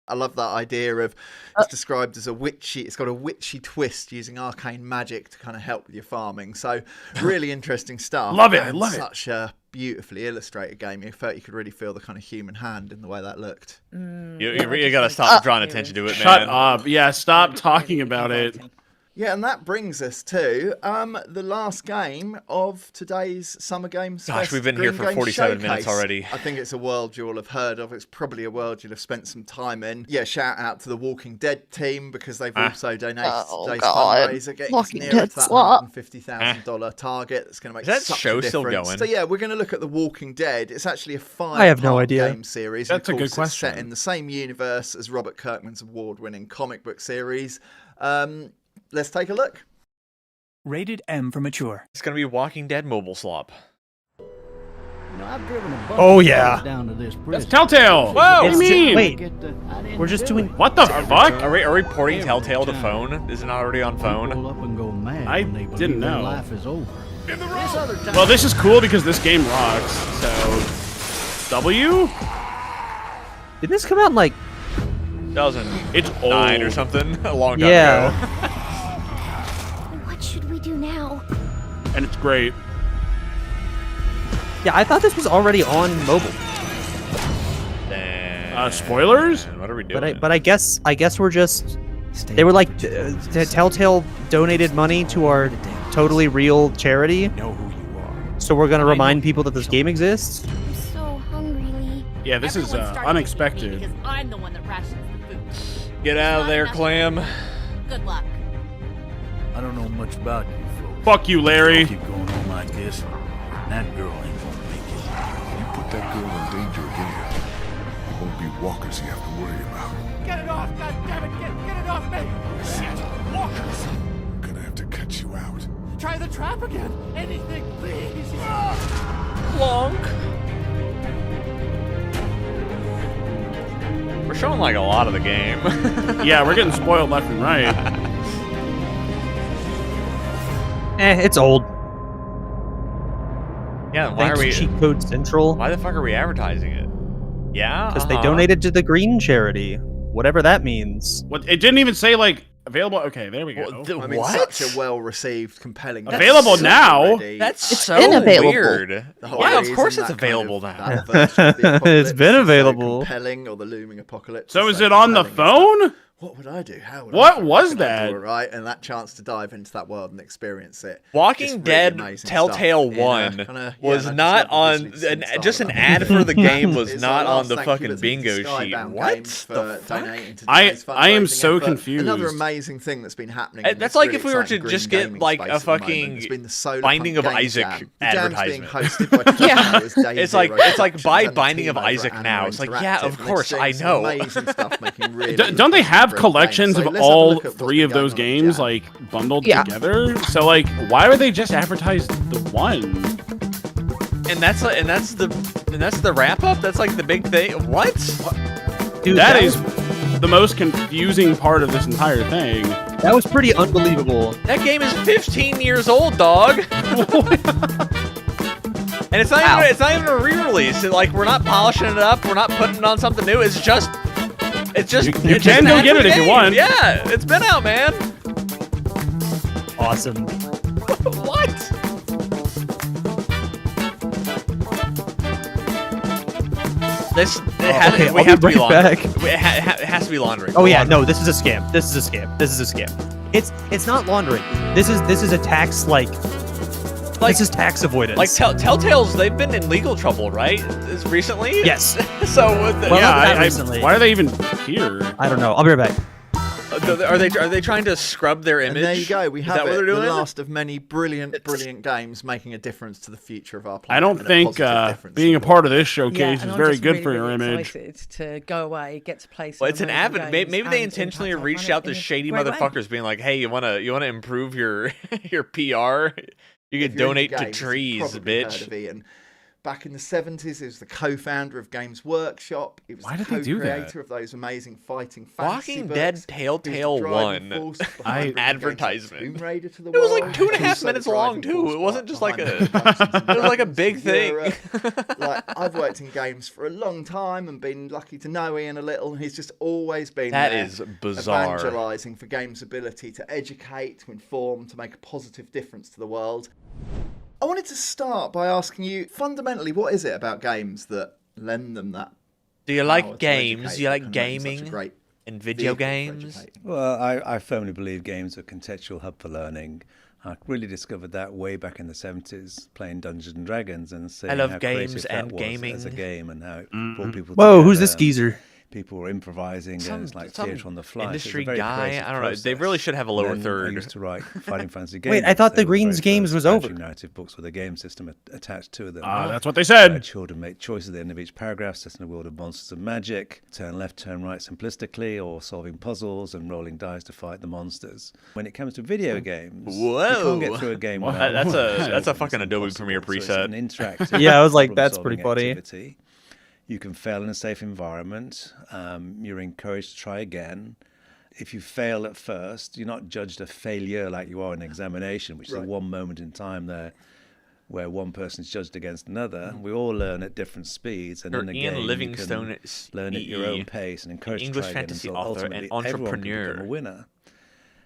Speaker 5: I love that idea of it's described as it's got a witchy twist using arcane magic to kind of help with your farming. So really interesting stuff.
Speaker 2: Love it, I
Speaker 5: And
Speaker 2: love it.
Speaker 5: Such a beautifully illustrated game. You felt you could really feel the kind of human hand in the way that looked.
Speaker 1: You really gotta stop drawing attention to it, man.
Speaker 2: Shut up. Yeah, stop talking about it.
Speaker 5: Yeah, and that brings us to the last game of today's Summer Games
Speaker 1: Gosh,
Speaker 5: Fest
Speaker 1: we've been here
Speaker 5: Green
Speaker 1: for
Speaker 5: Games
Speaker 1: 47 minutes
Speaker 5: Showcase.
Speaker 1: already.
Speaker 5: I think it's a world you'll have heard of. It's probably a world you'll have spent some time in. Yeah, shout out to the Walking Dead team because they've also donated to today's fundraiser, getting us
Speaker 3: Walking
Speaker 5: near
Speaker 3: Dead
Speaker 5: to that
Speaker 3: slot.
Speaker 5: $150,000 target. That's going to make
Speaker 1: Is that
Speaker 5: such
Speaker 1: show
Speaker 5: a
Speaker 1: still
Speaker 5: difference.
Speaker 1: going?
Speaker 5: So yeah, we're going to look at the Walking Dead. It's actually a 5-part
Speaker 28: I have no idea.
Speaker 5: game series.
Speaker 2: That's a
Speaker 5: and of
Speaker 2: good
Speaker 5: course, it's set
Speaker 2: question.
Speaker 5: in the same universe as Robert Kirkman's award-winning comic book series. Let's take a look.
Speaker 13: Rated M for mature.
Speaker 1: It's gonna be Walking Dead mobile slop.
Speaker 28: Oh yeah.
Speaker 2: That's Telltale.
Speaker 1: Whoa!
Speaker 2: What do you mean?
Speaker 28: Wait, we're just doing.
Speaker 2: What the fuck?
Speaker 1: Are we porting Telltale to phone? Is it not already on phone?
Speaker 2: I didn't know. Well, this is cool because this game rocks. So, W?
Speaker 28: Did this come out in like?
Speaker 1: 2009
Speaker 2: It's old
Speaker 1: or something. A long time
Speaker 28: Yeah.
Speaker 1: ago.
Speaker 20: What should we do now?
Speaker 2: And it's great.
Speaker 28: Yeah, I thought this was already on mobile.
Speaker 2: Spoilers?
Speaker 1: What are we doing?
Speaker 28: But I guess we're just. They were like, Telltale donated money to our totally real charity.
Speaker 13: Know who you are.
Speaker 28: So we're gonna remind people that this game exists.
Speaker 20: I'm so hungry, Lee.
Speaker 2: Yeah, this is unexpected.
Speaker 8: Because I'm the one that rations the food.
Speaker 1: Get out of there, Clam.
Speaker 8: Good luck.
Speaker 13: I don't know much about you folks.
Speaker 2: Fuck you, Larry.
Speaker 13: Keep going on like this. That girl ain't gonna make it.
Speaker 19: You put that girl in danger again. It won't be walkers you have to worry about.
Speaker 13: Get it off, goddammit! Get it off me! trap again. Anything, please.
Speaker 1: Long. We're showing like a lot of the game.
Speaker 2: Yeah, we're getting spoiled left and right.
Speaker 28: It's old.
Speaker 1: Yeah, why
Speaker 28: Thanks
Speaker 1: are we
Speaker 28: Cheat Code Central?
Speaker 1: Why the fuck are we advertising it? Yeah,
Speaker 28: Because they donated to the Green charity, whatever that means.
Speaker 2: What? It didn't even say like available. Okay, there we go.
Speaker 5: I mean, such a well-received, compelling.
Speaker 2: Available now.
Speaker 1: That's
Speaker 3: It's
Speaker 1: so
Speaker 3: been available.
Speaker 1: weird. Yeah, of course it's available now.
Speaker 28: It's been available.
Speaker 5: Compelling, or the looming apocalypse.
Speaker 2: So is it on the phone?
Speaker 5: What would I do? How would
Speaker 2: What
Speaker 5: I
Speaker 2: was
Speaker 5: do
Speaker 2: that?
Speaker 5: it, right? And that chance to dive into that world and experience it.
Speaker 1: Walking
Speaker 5: It's really
Speaker 1: Dead
Speaker 5: amazing
Speaker 1: Telltale
Speaker 5: stuff. Yeah,
Speaker 1: 1
Speaker 5: kinda-
Speaker 1: was
Speaker 5: and I
Speaker 1: not
Speaker 5: just love
Speaker 1: on,
Speaker 5: the Disney
Speaker 1: an,
Speaker 5: style
Speaker 1: just
Speaker 5: of
Speaker 1: an
Speaker 5: that.
Speaker 1: ad for the game was
Speaker 5: It's
Speaker 1: not
Speaker 5: our
Speaker 1: on the
Speaker 5: last
Speaker 1: fucking
Speaker 5: thank you
Speaker 1: bingo
Speaker 5: to
Speaker 1: sheet.
Speaker 5: Skybound
Speaker 1: What
Speaker 5: Games
Speaker 1: the
Speaker 5: for
Speaker 1: fuck?
Speaker 5: donating to
Speaker 2: I
Speaker 5: today's
Speaker 2: am
Speaker 5: fundraising
Speaker 2: so
Speaker 5: effort.
Speaker 2: confused.
Speaker 5: Another amazing thing that's been happening. in
Speaker 1: That's
Speaker 5: this
Speaker 1: like
Speaker 5: really
Speaker 1: if we were
Speaker 5: exciting
Speaker 1: to
Speaker 5: green
Speaker 1: just get
Speaker 5: gaming
Speaker 1: like
Speaker 5: space
Speaker 1: a
Speaker 5: at the moment.
Speaker 1: fucking
Speaker 5: It's been the Solar
Speaker 1: Binding of
Speaker 5: Punk Game
Speaker 1: Isaac
Speaker 5: Jam. The jam's being
Speaker 1: advertisement.
Speaker 5: hosted by
Speaker 1: Yeah,
Speaker 5: Telltale's Day
Speaker 1: it's like
Speaker 5: Zero
Speaker 1: buy
Speaker 5: Productions
Speaker 1: Binding
Speaker 5: and
Speaker 1: of
Speaker 5: the team
Speaker 1: Isaac
Speaker 5: over at
Speaker 1: now.
Speaker 5: Animo
Speaker 1: It's like, yeah,
Speaker 5: Interactive,
Speaker 1: of
Speaker 5: and
Speaker 1: course,
Speaker 5: they're
Speaker 1: I
Speaker 5: doing some
Speaker 1: know.
Speaker 5: amazing stuff, making really
Speaker 2: Don't they have
Speaker 5: great
Speaker 2: collections
Speaker 5: games. So
Speaker 2: of
Speaker 5: let's have a
Speaker 2: all
Speaker 5: look at what's
Speaker 2: 3
Speaker 5: been
Speaker 2: of those
Speaker 5: going on in
Speaker 2: games
Speaker 5: Jam.
Speaker 2: like bundled
Speaker 3: Yeah.
Speaker 2: together? So like, why would they just advertise the one?
Speaker 1: And that's the wrap up. That's like the big thing. What?
Speaker 2: Dude, that is the most confusing part of this entire thing.
Speaker 28: That was pretty unbelievable.
Speaker 1: That game is 15 years old, dog. And it's not even a re-release. Like, we're not polishing it up. We're not putting it on something new. It's just
Speaker 2: You
Speaker 1: it's
Speaker 2: can
Speaker 1: just
Speaker 2: go
Speaker 1: an
Speaker 2: get
Speaker 1: ad for
Speaker 2: it if
Speaker 1: the
Speaker 2: you
Speaker 1: game.
Speaker 2: want.
Speaker 1: Yeah, it's been out, man.
Speaker 28: Awesome.
Speaker 1: What? This
Speaker 28: okay,
Speaker 1: we
Speaker 28: I'll
Speaker 1: have
Speaker 28: be
Speaker 1: to be
Speaker 28: right
Speaker 1: laundering.
Speaker 28: back.
Speaker 1: It has to be laundering.
Speaker 28: Oh yeah, no, this is a scam. This is a scam. This is a scam. It's not laundering. This is a tax this is tax avoidance.
Speaker 1: Like Telltale's, they've been in legal trouble, right? Recently.
Speaker 28: Yes.
Speaker 1: So
Speaker 28: Well, not recently.
Speaker 2: Why are they even here?
Speaker 28: I don't know. I'll be right back.
Speaker 1: are they trying to scrub their image?
Speaker 5: And there you go. We
Speaker 1: Is
Speaker 5: have
Speaker 1: that what
Speaker 5: it,
Speaker 1: they're
Speaker 5: the
Speaker 1: doing?
Speaker 5: last of many brilliant games making a difference to the future of our planet.
Speaker 2: I don't
Speaker 5: and a
Speaker 2: think
Speaker 5: positive difference
Speaker 2: being
Speaker 5: to
Speaker 2: a
Speaker 5: the
Speaker 2: part
Speaker 5: world.
Speaker 2: of this showcase
Speaker 11: and
Speaker 2: is
Speaker 11: I'm
Speaker 2: very
Speaker 11: just
Speaker 2: good
Speaker 11: really,
Speaker 2: for your
Speaker 11: really
Speaker 2: image.
Speaker 11: excited to go away, get to play some
Speaker 1: Well, it's an
Speaker 11: amazing
Speaker 1: avid.
Speaker 11: games
Speaker 1: Maybe they
Speaker 11: and
Speaker 1: intentionally
Speaker 11: impact our
Speaker 1: reached
Speaker 11: planet
Speaker 1: out to
Speaker 11: in a
Speaker 1: shady
Speaker 11: great way.
Speaker 1: motherfuckers, being like, "Hey, you wanna improve your your PR? You
Speaker 5: If
Speaker 1: can
Speaker 5: you're
Speaker 1: donate
Speaker 5: into
Speaker 1: to
Speaker 5: games,
Speaker 1: trees,
Speaker 5: you've probably heard
Speaker 1: bitch."
Speaker 5: of Ian. Back in the 70s, he was the co-founder of Games Workshop. He was
Speaker 2: Why
Speaker 5: the
Speaker 2: did they do that?
Speaker 5: co-creator of those amazing fighting fantasy
Speaker 1: Walking
Speaker 5: books.
Speaker 1: Dead
Speaker 5: He was the
Speaker 1: Telltale
Speaker 5: driving
Speaker 1: 1
Speaker 5: force behind bringing
Speaker 1: advertisement.
Speaker 5: games like Tomb Raider to the
Speaker 1: It was
Speaker 5: world.
Speaker 1: like 2.5
Speaker 5: Also
Speaker 1: minutes
Speaker 5: the
Speaker 1: long
Speaker 5: driving
Speaker 1: too.
Speaker 5: force
Speaker 1: It wasn't just like
Speaker 5: behind
Speaker 1: a.
Speaker 5: Dungeons and
Speaker 1: It was like a
Speaker 5: Dragons
Speaker 1: big
Speaker 5: in
Speaker 1: thing.
Speaker 5: Europe. Like, I've worked in games for a long time and been lucky to know Ian a little. He's just always been
Speaker 1: That
Speaker 5: there,
Speaker 1: is bizarre.
Speaker 5: evangelizing for games' ability to educate, to inform, to make a positive difference to the world. I wanted to start by asking you, fundamentally, what is it about games that lend them that?
Speaker 1: Do you
Speaker 5: power
Speaker 1: like
Speaker 5: to
Speaker 1: games?
Speaker 5: educate
Speaker 1: Do you like
Speaker 5: and make such a
Speaker 1: gaming
Speaker 5: great
Speaker 1: and video
Speaker 5: vehicle for
Speaker 1: games?
Speaker 5: educating?
Speaker 15: Well, I firmly believe games are a contextual hub for learning. I really discovered that way back in the 70s, playing Dungeons and Dragons and seeing
Speaker 1: love
Speaker 15: how
Speaker 1: games
Speaker 15: creative
Speaker 1: and
Speaker 15: that was
Speaker 1: gaming.
Speaker 15: as a game and how it brought people
Speaker 28: Whoa,
Speaker 15: together.
Speaker 28: who's this geezer?
Speaker 15: People were improvising and it's like theatre on the fly. So it's a
Speaker 1: industry
Speaker 15: very
Speaker 1: guy.
Speaker 15: creative
Speaker 1: I don't know. They
Speaker 15: process.
Speaker 1: really should have a lower
Speaker 15: Then
Speaker 1: third.
Speaker 15: I used to write Fighting Fantasy games.
Speaker 28: Wait, I thought
Speaker 15: They
Speaker 28: the
Speaker 15: were very
Speaker 28: Greens games
Speaker 15: first
Speaker 28: was over.
Speaker 15: branching narrative books with a game system attached to them.
Speaker 2: That's what they said.
Speaker 15: Where children make choices at the end of each paragraph, set in a world of monsters and magic, turn left, turn right simplistically, or solving puzzles and rolling dice to fight the monsters. When it comes to video games, you can't get through a game without
Speaker 1: That's a fucking Adobe Premiere
Speaker 15: so it's
Speaker 1: preset.
Speaker 15: an interactive
Speaker 28: Yeah, I was like, that's
Speaker 15: problem-solving
Speaker 28: pretty funny.
Speaker 15: activity. You can fail in a safe environment. You're encouraged to try again. If you fail at first, you're not judged a failure like you are in an examination, which is a one moment in time there where one person's judged against another. We all learn at different speeds, and in the
Speaker 1: Ian
Speaker 15: game
Speaker 1: Livingstone
Speaker 15: you can
Speaker 1: is
Speaker 15: learn at your own pace and encouraged
Speaker 1: English
Speaker 15: to try
Speaker 1: fantasy
Speaker 15: again until
Speaker 1: author and
Speaker 15: ultimately everyone can
Speaker 1: entrepreneur.
Speaker 15: become a winner.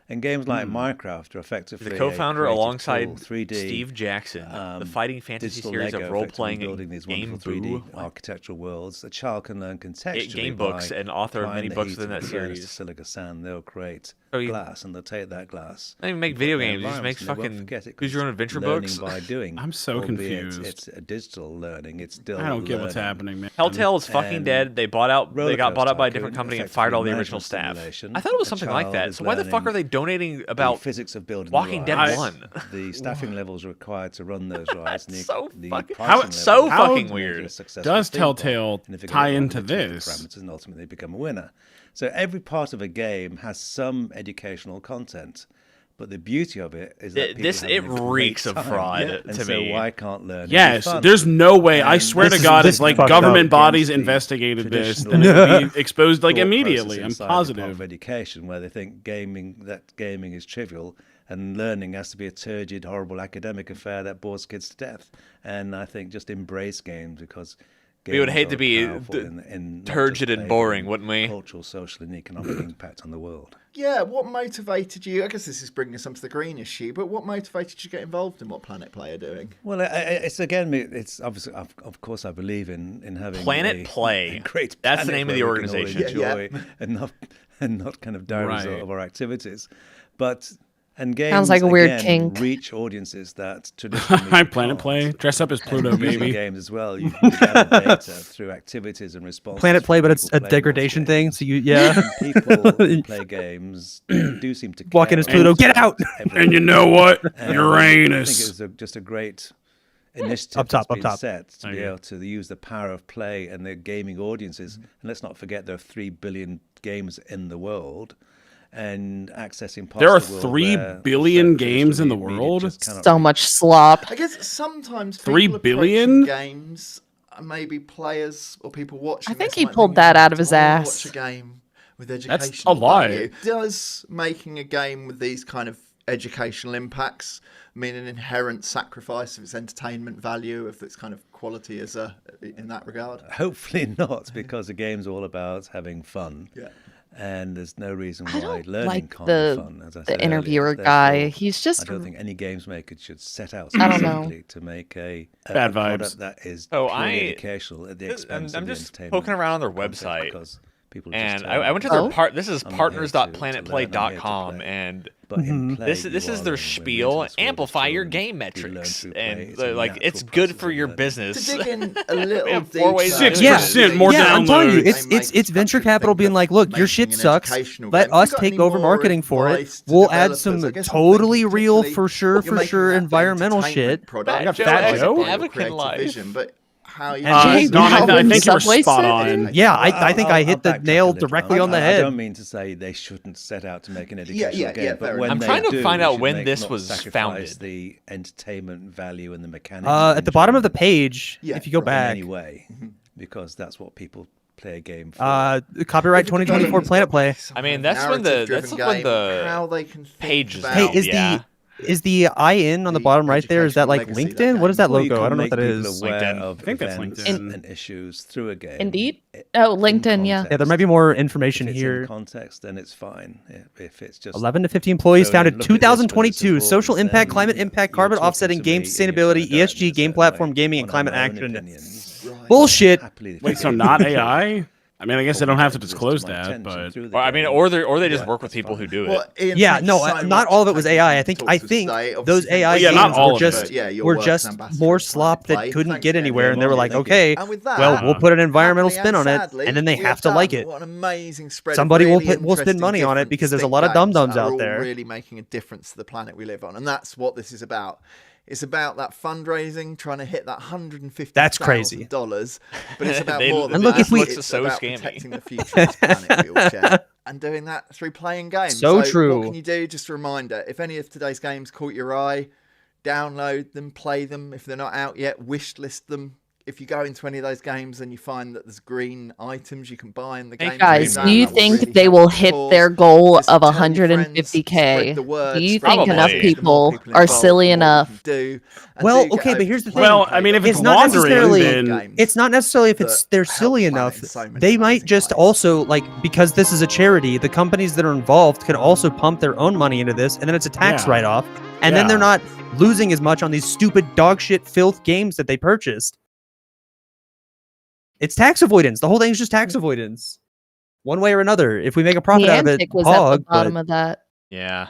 Speaker 15: And games like Minecraft are effectively
Speaker 1: The co-founder
Speaker 15: a creative
Speaker 1: alongside
Speaker 15: tool, 3D,
Speaker 1: Steve Jackson, the fighting fantasy
Speaker 15: digital
Speaker 1: series
Speaker 15: Lego,
Speaker 1: of role-playing
Speaker 15: effectively building these
Speaker 1: game
Speaker 15: wonderful 3D architectural worlds. A child can learn contextually
Speaker 1: game books
Speaker 15: by
Speaker 1: and author of
Speaker 15: applying
Speaker 1: many
Speaker 15: the
Speaker 1: books
Speaker 15: heat
Speaker 1: within
Speaker 15: of
Speaker 1: that
Speaker 15: the furnace
Speaker 1: series.
Speaker 15: to silica sand. They'll create
Speaker 1: So you-
Speaker 15: glass, and they'll take that glass.
Speaker 1: Don't even make
Speaker 15: and
Speaker 1: video
Speaker 15: put it in
Speaker 1: games, you just make
Speaker 15: environments, and they won't
Speaker 1: fucking
Speaker 15: forget it 'cause
Speaker 1: choose your own
Speaker 15: it's
Speaker 1: adventure
Speaker 15: learning
Speaker 1: books.
Speaker 15: by doing.
Speaker 2: I'm so
Speaker 15: albeit
Speaker 2: confused.
Speaker 15: It's a digital learning. It's still
Speaker 2: I don't get what's
Speaker 15: learning.
Speaker 2: happening, man.
Speaker 1: Telltale is fucking
Speaker 15: And
Speaker 1: dead. They got bought out by a
Speaker 15: Rollercoaster
Speaker 1: different company and
Speaker 15: Tycoon,
Speaker 1: fired all the
Speaker 15: effectively
Speaker 1: original staff.
Speaker 15: management simulation.
Speaker 1: I thought it was
Speaker 15: A
Speaker 1: something like
Speaker 15: child
Speaker 1: that.
Speaker 15: is
Speaker 1: So why the fuck
Speaker 15: learning
Speaker 1: are they donating
Speaker 15: the
Speaker 1: about
Speaker 15: physics of building
Speaker 1: Walking
Speaker 15: the
Speaker 1: Dead
Speaker 15: rides,
Speaker 1: 1?
Speaker 15: the staffing levels required to run those rides. and the,
Speaker 1: so
Speaker 15: the
Speaker 1: fucking-
Speaker 15: pricing
Speaker 1: how- so
Speaker 15: levels
Speaker 1: fucking
Speaker 15: to make it
Speaker 1: weird.
Speaker 15: a successful
Speaker 2: Does
Speaker 15: theme
Speaker 2: Telltale
Speaker 15: park. And if you get
Speaker 2: tie
Speaker 15: it
Speaker 2: into
Speaker 15: wrong, they change the
Speaker 2: this?
Speaker 15: parameters and ultimately become a winner. So every part of a game has some educational content, But the beauty of it is that
Speaker 1: it reeks of fraud
Speaker 15: and
Speaker 1: to
Speaker 15: so
Speaker 1: me.
Speaker 15: why can't learning?
Speaker 2: Yes, there's no way. I swear to God, if like government bodies investigated this, then it would be exposed like immediately. I'm positive.
Speaker 15: Of education, where they think gaming is trivial, and learning has to be a turgid, horrible academic affair that bores kids to death. And I think just embrace games because.
Speaker 1: We would hate to be turgid and boring, wouldn't we?
Speaker 15: Cultural, social, and economic impact on the world.
Speaker 5: Yeah, what motivated you? I guess this is bringing us on to the green issue, but what motivated you to get involved in what Planet Play are doing?
Speaker 15: Well, it's obviously, of course, I believe in having
Speaker 1: Planet Play.
Speaker 15: Great.
Speaker 1: That's the name of the organization.
Speaker 15: Enjoy and not kind of die result of our activities, but. And games,
Speaker 3: sounds like a weird
Speaker 15: again,
Speaker 3: kink.
Speaker 15: Reach audiences that traditionally
Speaker 2: Planet Play, dress up as Pluto, baby.
Speaker 15: Games as well. You can gather data through activities and responses.
Speaker 28: Planet Play, but it's a degradation thing. So
Speaker 15: people who play games do seem to
Speaker 28: walk in as Pluto. Get out!
Speaker 2: And you know what?
Speaker 15: I
Speaker 2: Uranus.
Speaker 15: think it was just a great initiative
Speaker 28: up top.
Speaker 15: set to be able to use the power of play and the gaming audiences. And let's not forget there are 3 billion games in the world. And accessing parts
Speaker 2: there are
Speaker 15: of the world
Speaker 2: 3 billion games in the world.
Speaker 3: So much slop.
Speaker 5: I guess sometimes
Speaker 2: 3 billion
Speaker 5: games, maybe players or people watching.
Speaker 3: I think he pulled that out of his ass.
Speaker 5: Watch a game with educational
Speaker 2: That's a lie.
Speaker 5: value. Does making a game with these kind of educational impacts mean an inherent sacrifice of its entertainment value, of its kind of quality as in that regard?
Speaker 15: Hopefully not, because the game's all about having fun.
Speaker 5: Yeah.
Speaker 15: And there's no reason
Speaker 3: I
Speaker 15: why
Speaker 3: don't
Speaker 15: learning
Speaker 3: like
Speaker 15: can't be fun. As I said
Speaker 3: the interviewer
Speaker 15: earlier.
Speaker 3: guy.
Speaker 15: Therefore,
Speaker 3: He's just.
Speaker 15: I don't think any games maker should set out
Speaker 3: I don't know.
Speaker 15: specifically to make a
Speaker 2: Bad
Speaker 15: product
Speaker 2: vibes.
Speaker 15: that is
Speaker 1: Oh,
Speaker 15: purely educational at the expense of
Speaker 1: I'm
Speaker 15: the
Speaker 1: just
Speaker 15: entertainment
Speaker 1: poking around on their
Speaker 15: content,
Speaker 1: website.
Speaker 15: because people
Speaker 1: And
Speaker 15: just
Speaker 1: I went to their
Speaker 3: Oh.
Speaker 1: this is
Speaker 15: I'm here to
Speaker 1: partners.planetplay.com,
Speaker 15: learn, I'm here to play.
Speaker 1: and
Speaker 15: But in play,
Speaker 1: this
Speaker 15: you
Speaker 1: is
Speaker 15: are
Speaker 1: their
Speaker 15: learning. When
Speaker 1: spiel.
Speaker 15: we're into this world of
Speaker 1: Amplify your
Speaker 15: children,
Speaker 1: game
Speaker 15: we learn
Speaker 1: metrics,
Speaker 15: through play.
Speaker 1: and
Speaker 15: It's a
Speaker 1: like
Speaker 15: natural
Speaker 1: it's good
Speaker 15: process
Speaker 1: for
Speaker 15: of
Speaker 1: your
Speaker 15: learning.
Speaker 1: business.
Speaker 5: To dig in a little
Speaker 1: We have
Speaker 5: deeper,
Speaker 1: 4 ways to do
Speaker 2: 6%
Speaker 1: it.
Speaker 2: more downloads.
Speaker 28: I'm telling you,
Speaker 5: They make
Speaker 28: it's venture
Speaker 5: people
Speaker 28: capital
Speaker 5: think
Speaker 28: being
Speaker 5: that
Speaker 28: like, look, your
Speaker 5: making
Speaker 28: shit
Speaker 5: an
Speaker 28: sucks.
Speaker 5: educational
Speaker 28: Let
Speaker 5: game. Have
Speaker 28: us
Speaker 5: you got
Speaker 28: take
Speaker 5: any
Speaker 28: over
Speaker 5: more
Speaker 28: marketing for it.
Speaker 5: advice to
Speaker 28: We'll add
Speaker 5: developers?
Speaker 28: some
Speaker 5: I guess I'm
Speaker 28: totally
Speaker 5: thinking
Speaker 28: real,
Speaker 5: particularly,
Speaker 28: for sure,
Speaker 5: you're making that
Speaker 28: environmental
Speaker 5: entertainment
Speaker 28: shit.
Speaker 5: Product.
Speaker 2: I got
Speaker 5: Just
Speaker 2: Fat
Speaker 5: like
Speaker 2: Joe.
Speaker 5: your
Speaker 1: Advocate
Speaker 5: creative
Speaker 1: life.
Speaker 5: vision, but how you
Speaker 2: Don, I think you were
Speaker 3: Subway
Speaker 2: spot
Speaker 3: surfing?
Speaker 2: on.
Speaker 28: Yeah, I think I hit the
Speaker 15: backtrack
Speaker 28: nail
Speaker 15: a little.
Speaker 28: directly on the
Speaker 15: I
Speaker 28: head.
Speaker 15: don't mean to say they shouldn't set out to make an educational game,
Speaker 5: fair
Speaker 15: but
Speaker 5: enough.
Speaker 15: when
Speaker 1: I'm
Speaker 15: they
Speaker 1: trying to
Speaker 15: do,
Speaker 1: find
Speaker 15: they
Speaker 1: out
Speaker 15: should
Speaker 1: when
Speaker 15: make-
Speaker 1: this
Speaker 15: not
Speaker 1: was
Speaker 15: sacrifice
Speaker 1: founded.
Speaker 15: the entertainment value and the mechanics.
Speaker 28: At the bottom of the page,
Speaker 5: Yeah,
Speaker 28: if you go
Speaker 5: right.
Speaker 28: back,
Speaker 15: in any way, because that's what people play a game for.
Speaker 28: copyright 2024 Planet Play.
Speaker 1: I mean, that's when the
Speaker 5: how they can think
Speaker 1: pages
Speaker 5: about-
Speaker 28: Hey, is the IN on the bottom right there? Is that like
Speaker 5: educational legacy
Speaker 28: LinkedIn? What is that
Speaker 15: Well, you
Speaker 28: logo?
Speaker 15: can
Speaker 28: I don't know
Speaker 15: make
Speaker 28: what that
Speaker 15: people
Speaker 28: is.
Speaker 15: aware
Speaker 1: LinkedIn.
Speaker 15: of
Speaker 2: I think that's
Speaker 15: events
Speaker 2: LinkedIn.
Speaker 15: and issues through a game.
Speaker 3: Indeed. Oh, LinkedIn, yeah.
Speaker 28: Yeah, there might be more information
Speaker 15: If it's
Speaker 28: here.
Speaker 15: in context, then it's fine. If it's just
Speaker 28: 11 to 50 employees,
Speaker 15: So
Speaker 28: founded
Speaker 15: look at this when it's
Speaker 28: 2022.
Speaker 15: involved,
Speaker 28: Social impact,
Speaker 15: then
Speaker 28: climate impact,
Speaker 15: you're
Speaker 28: carbon
Speaker 15: talking
Speaker 28: offsetting,
Speaker 15: to
Speaker 28: game
Speaker 15: me and you're
Speaker 28: sustainability,
Speaker 15: gonna
Speaker 28: ESG,
Speaker 15: direct me
Speaker 28: game
Speaker 15: a
Speaker 28: platform,
Speaker 15: certain
Speaker 28: gaming,
Speaker 15: way
Speaker 28: and
Speaker 15: on
Speaker 28: climate
Speaker 15: my own
Speaker 28: action.
Speaker 15: opinions.
Speaker 28: Bullshit.
Speaker 15: Happily
Speaker 2: Wait, so
Speaker 15: defend
Speaker 2: not
Speaker 15: them.
Speaker 2: AI? I mean, I guess they don't have to
Speaker 15: Brought
Speaker 2: disclose
Speaker 15: to my
Speaker 2: that,
Speaker 15: attention
Speaker 2: but
Speaker 15: through the
Speaker 1: Or, I mean,
Speaker 15: game.
Speaker 1: or they just
Speaker 15: Yeah,
Speaker 1: work with
Speaker 15: that's
Speaker 1: people who
Speaker 15: fine.
Speaker 1: do it.
Speaker 5: Well, Ian,
Speaker 28: Yeah,
Speaker 5: thanks
Speaker 28: no,
Speaker 5: so
Speaker 28: not
Speaker 5: much
Speaker 28: all of it
Speaker 5: for
Speaker 28: was
Speaker 5: taking
Speaker 28: AI.
Speaker 5: the
Speaker 28: I think
Speaker 5: talk
Speaker 28: I
Speaker 5: to
Speaker 28: think
Speaker 5: today.
Speaker 28: those
Speaker 5: Obviously,
Speaker 28: AI
Speaker 5: thanks
Speaker 2: Yeah,
Speaker 28: games
Speaker 2: not all
Speaker 28: were
Speaker 2: of
Speaker 28: just
Speaker 2: it.
Speaker 5: Yeah, your
Speaker 28: were
Speaker 5: work's
Speaker 28: just
Speaker 5: ambassador
Speaker 28: more
Speaker 5: for
Speaker 28: slop
Speaker 5: Planet
Speaker 28: that
Speaker 5: Play.
Speaker 28: couldn't
Speaker 5: Thanks
Speaker 28: get
Speaker 5: for
Speaker 28: anywhere, and they were
Speaker 5: getting
Speaker 28: like,
Speaker 5: involved.
Speaker 28: okay,
Speaker 5: And with that,
Speaker 28: well, we'll put an environmental
Speaker 5: happily
Speaker 28: spin on
Speaker 5: and
Speaker 28: it,
Speaker 5: sadly,
Speaker 28: and then they
Speaker 5: we
Speaker 28: have to
Speaker 5: done
Speaker 28: like it.
Speaker 5: What an amazing spread.
Speaker 28: Somebody
Speaker 5: of
Speaker 28: will
Speaker 5: really
Speaker 28: will spend
Speaker 5: interesting,
Speaker 28: money on it
Speaker 5: different,
Speaker 28: because there's a
Speaker 5: distinct
Speaker 28: lot of
Speaker 5: games
Speaker 28: dum-dums
Speaker 5: that are
Speaker 28: out
Speaker 5: all
Speaker 28: there.
Speaker 5: really making a difference to the planet we live on, and that's what this is about. It's about that fundraising, trying to hit that $150,000.
Speaker 28: That's crazy.
Speaker 5: But it's about
Speaker 1: They-
Speaker 5: more than
Speaker 28: And look,
Speaker 5: that.
Speaker 28: if we-
Speaker 5: It's
Speaker 1: so
Speaker 5: about
Speaker 1: scammy.
Speaker 5: protecting the future of this planet we all share, and doing that through playing games.
Speaker 28: So true.
Speaker 5: What can you do? Just a reminder: if any of today's games caught your eye, download them, play them. If they're not out yet, wish list them. If you go into any of those games and you find that there's green items you can buy in the game,
Speaker 3: Guys, do you think they will hit their goal of 150K? Do you think enough people are silly enough?
Speaker 28: Well, okay, but here's the thing.
Speaker 2: Well, I mean, if it's
Speaker 28: not
Speaker 2: wandering,
Speaker 28: necessarily
Speaker 2: then
Speaker 28: it's not necessarily if they're silly enough. They might just also like, because this is a charity, the companies that are involved can also pump their own money into this, and then it's a tax
Speaker 2: Yeah.
Speaker 28: write-off, and then they're not losing as much on these stupid dog shit filth games that they purchased. It's tax avoidance. The whole thing is just tax avoidance, one way or another. If we make a profit out of it,
Speaker 3: Niantic was at the
Speaker 28: hog,
Speaker 3: bottom
Speaker 28: but
Speaker 3: of that.
Speaker 1: Yeah.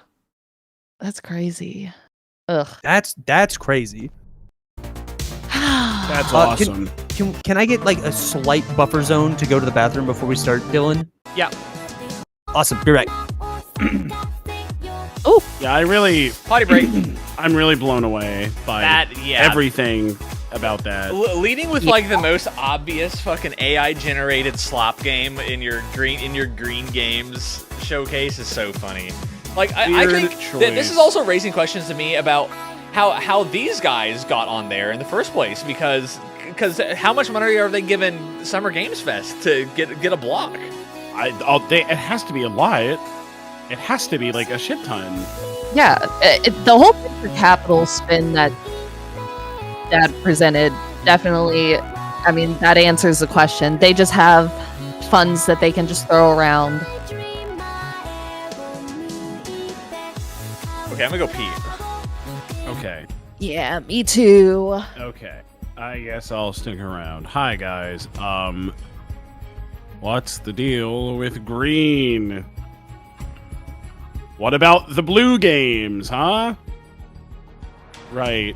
Speaker 3: That's crazy. Ugh.
Speaker 28: that's crazy.
Speaker 2: That's awesome.
Speaker 28: Can I get like a slight buffer zone to go to the bathroom before we start, Dylan?
Speaker 1: Yeah.
Speaker 28: Awesome. Be right.
Speaker 3: Oh.
Speaker 2: Yeah, I really
Speaker 1: potty break.
Speaker 2: I'm really blown away by everything about that.
Speaker 1: Leading with like the most obvious fucking AI generated slop game in your green games showcase is so funny.
Speaker 14: Like, I think that this is also raising questions to me about how these guys got on there in the first place, because how much money are they giving Summer Games Fest to get a block?
Speaker 2: It has to be a lot. It has to be like a shit ton.
Speaker 3: Yeah, the whole venture capital spin that presented definitely, I mean, that answers the question. They just have funds that they can just throw around.
Speaker 14: Okay, I'm gonna go pee.
Speaker 2: Okay.
Speaker 3: Yeah, me too.
Speaker 2: Okay, I guess I'll stick around. Hi guys. What's the deal with green? What about the blue games, huh? Right.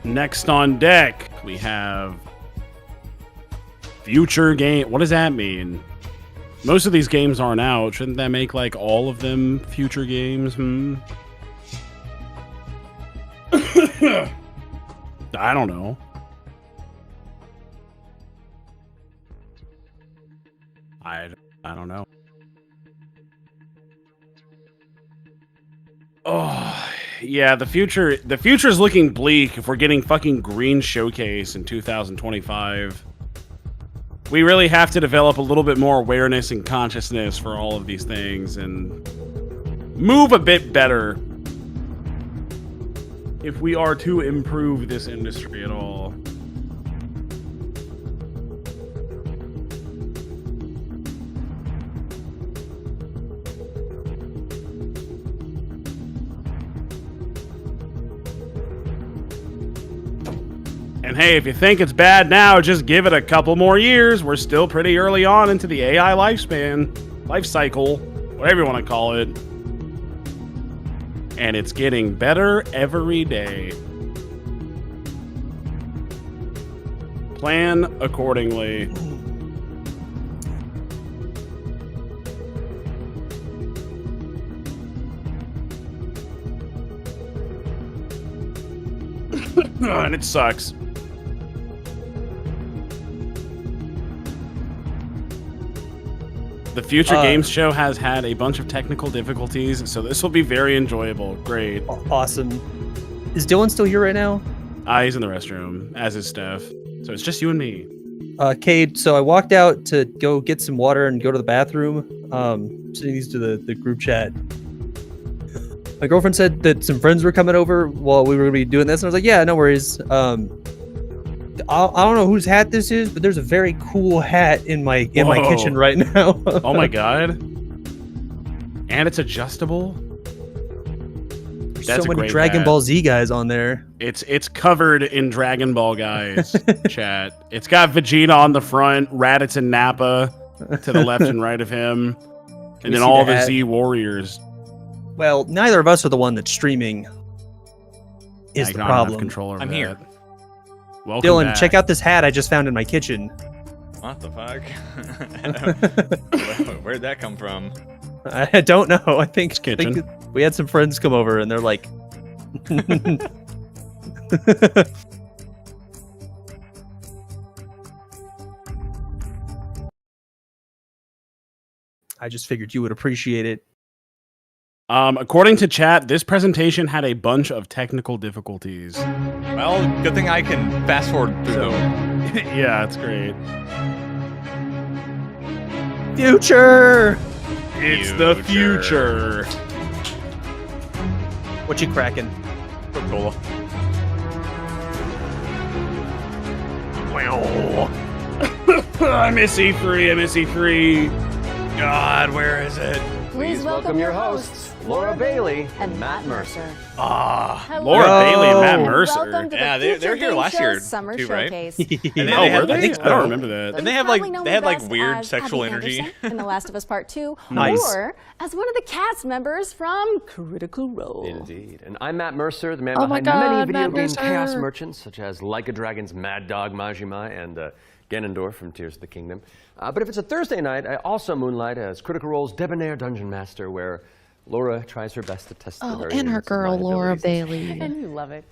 Speaker 2: Next on deck, we have future game. What does that mean? Most of these games aren't out. Shouldn't that make like all of them future games? I don't know. I don't know. Oh, yeah, the future's looking bleak if we're getting fucking Green Showcase in 2025. We really have to develop a little bit more awareness and consciousness for all of these things and move a bit better if we are to improve this industry at all. And hey, if you think it's bad now, just give it a couple more years. We're still pretty early on into the AI lifespan, life cycle, whatever you want to call it. And it's getting better every day. Plan accordingly. And it sucks. The Future Games Show has had a bunch of technical difficulties, so this will be very enjoyable. Great.
Speaker 28: Awesome. Is Dillon still here right now?
Speaker 2: He's in the restroom, as is Steph. So it's just you and me.
Speaker 28: Cade, so I walked out to go get some water and go to the bathroom. Sending these to the group chat. My girlfriend said that some friends were coming over while we were going to be doing this, and I was like, yeah, no worries. I don't know whose hat this is, but there's a very cool hat in my kitchen right now.
Speaker 2: Oh my god. And it's adjustable.
Speaker 28: There's so many Dragon Ball Z guys on there.
Speaker 2: It's covered in Dragon Ball guys, chat. It's got Vegeta on the front, Raditz and Nappa to the left and right of him, and then all the Z Warriors.
Speaker 28: Well, neither of us are the one that's streaming. Is the problem?
Speaker 14: I'm here.
Speaker 2: Welcome
Speaker 28: Dillon,
Speaker 2: back.
Speaker 28: check out this hat I just found in my kitchen.
Speaker 14: What the fuck? Where'd that come from?
Speaker 28: I don't know. I think
Speaker 2: kitchen.
Speaker 28: We had some friends come over and they're like, I just figured you would appreciate it.
Speaker 2: According to chat, this presentation had a bunch of technical difficulties.
Speaker 14: Well, good thing I can fast forward through them.
Speaker 2: Yeah, it's great.
Speaker 28: Future!
Speaker 2: It's the future.
Speaker 28: What you cracking?
Speaker 14: Coca-Cola.
Speaker 2: I miss E3, I miss E3. God, where is it?
Speaker 18: Please welcome your hosts, Laura Bailey and Matt Mercer.
Speaker 2: Laura Bailey and Matt Mercer.
Speaker 14: Yeah, they were here last year
Speaker 18: Summer
Speaker 14: too, right?
Speaker 18: Showcase.
Speaker 2: Were they? I don't remember that.
Speaker 14: And they had like weird sexual energy
Speaker 18: in The Last of Us Part 2,
Speaker 28: Nice.
Speaker 18: or as one of the cast members from Critical Role.
Speaker 21: Indeed. And I'm Matt Mercer, the man
Speaker 3: Oh my
Speaker 21: behind many
Speaker 3: God,
Speaker 21: video
Speaker 3: Matt
Speaker 21: game
Speaker 3: Mercer.
Speaker 21: chaos merchants, such as Like a Dragon's Mad Dog Majima and Ganondorf from Tears of the Kingdom. But if it's a Thursday night, I also moonlight as Critical Role's debonair dungeon master, where Laura tries her best to test the
Speaker 3: Oh,
Speaker 21: very
Speaker 3: and her
Speaker 21: limits of my
Speaker 3: girl, Laura
Speaker 21: abilities.
Speaker 3: Bailey.
Speaker 7: And you love it.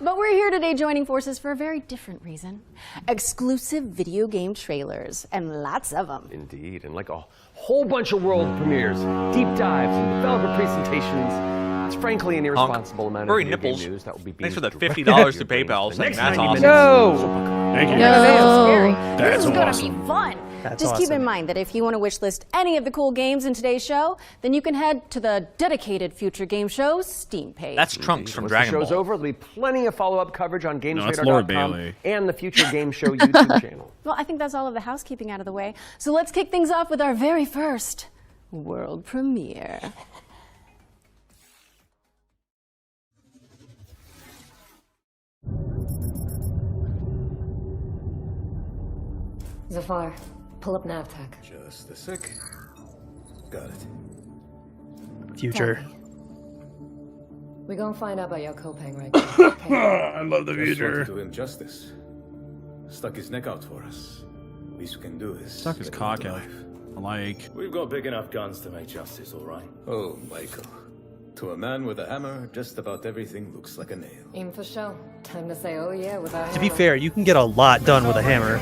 Speaker 7: But we're here today joining forces for a very different reason. Exclusive video game trailers, and lots of them.
Speaker 21: Indeed, and like a whole bunch of world premieres, deep dives, and developer presentations. It's frankly an irresponsible amount of
Speaker 14: Furry
Speaker 21: video game
Speaker 14: nipples.
Speaker 21: news that will be
Speaker 14: Thanks for the
Speaker 21: directed
Speaker 14: $50 to
Speaker 21: your brains
Speaker 14: PayPal.
Speaker 21: for the next
Speaker 14: That's
Speaker 21: 90
Speaker 14: awesome.
Speaker 21: minutes.
Speaker 2: Thank you.
Speaker 9: That's
Speaker 2: That's
Speaker 9: gonna
Speaker 2: awesome.
Speaker 9: be fun.
Speaker 28: That's
Speaker 9: Just keep in
Speaker 28: awesome.
Speaker 9: mind that if you want to wish list any of the cool games in today's show, then you can head to the dedicated Future Game Shows Steam page.
Speaker 14: That's Trunks from
Speaker 21: Once
Speaker 14: Dragon
Speaker 21: the show's
Speaker 14: Ball.
Speaker 21: over, there'll be plenty of follow-up coverage on
Speaker 2: that's Laura
Speaker 21: GamesRadar.com
Speaker 2: Bailey.
Speaker 21: and the Future Game Show YouTube channel.
Speaker 9: Well, I think that's all of the housekeeping out of the way. So let's kick things off with our very first world premiere.
Speaker 6: Zafar, pull up NavTech.
Speaker 23: Just a sec. Got it.
Speaker 28: Future.
Speaker 6: We're gonna find out about your Kopang right now. Okay?
Speaker 2: I love the
Speaker 23: Just wanted
Speaker 2: future.
Speaker 23: to do him justice. Stuck his neck out for us. Least we can do is
Speaker 2: Stuck his
Speaker 23: get him
Speaker 2: cock out.
Speaker 23: alive.
Speaker 2: Like,
Speaker 23: We've got big enough guns to make justice, all right. Oh, Michael. To a man with a hammer, just about everything looks like a nail.
Speaker 6: Aim for show. Time to say, oh yeah, without
Speaker 28: To be fair, you can get a lot done with a hammer.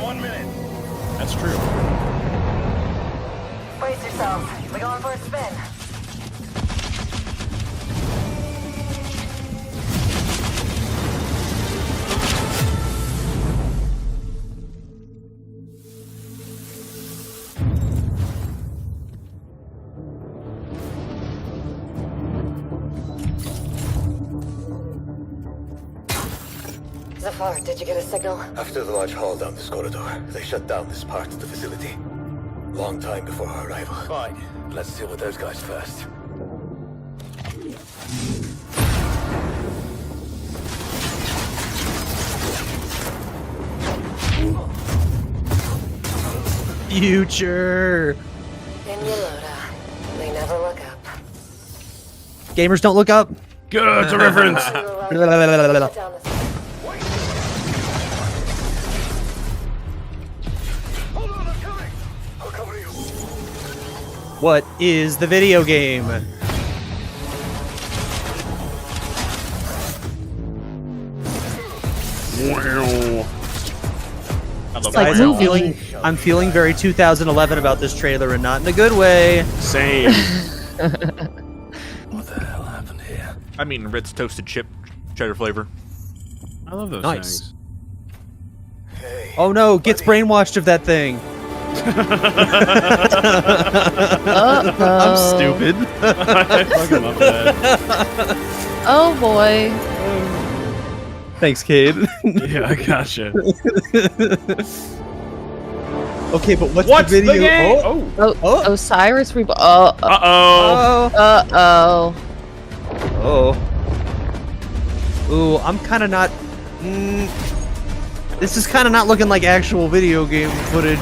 Speaker 2: that's true.
Speaker 6: Brace yourselves. We're going for a spin. Zafar, did you get a signal?
Speaker 23: After the large haul down this corridor, they shut down this part of the facility. Long time before our arrival. Fine. Let's deal with those guys first.
Speaker 28: Future.
Speaker 6: In Yoloda. They never look up.
Speaker 28: Gamers don't look up.
Speaker 2: Good, it's a reference.
Speaker 6: Down this
Speaker 28: What is the video game? Guys, I'm feeling very 2011 about this trailer and not in a good way.
Speaker 2: Same.
Speaker 23: What the hell happened here?
Speaker 14: I mean, Ritz toasted chip cheddar flavor.
Speaker 2: I love those
Speaker 28: Nice.
Speaker 2: things.
Speaker 28: Oh no, gets brainwashed of that thing. I'm stupid.
Speaker 2: I fucking love that.
Speaker 3: Oh boy.
Speaker 28: Thanks, Cade.
Speaker 2: Yeah, I gotcha.
Speaker 28: Okay, but what's
Speaker 2: What's
Speaker 28: the video?
Speaker 2: the game?
Speaker 3: Oh, Osiris Reborn.
Speaker 2: Uh-oh.
Speaker 3: Uh-oh.
Speaker 28: Ooh, I'm kind of not. This is kind of not looking like actual video game footage.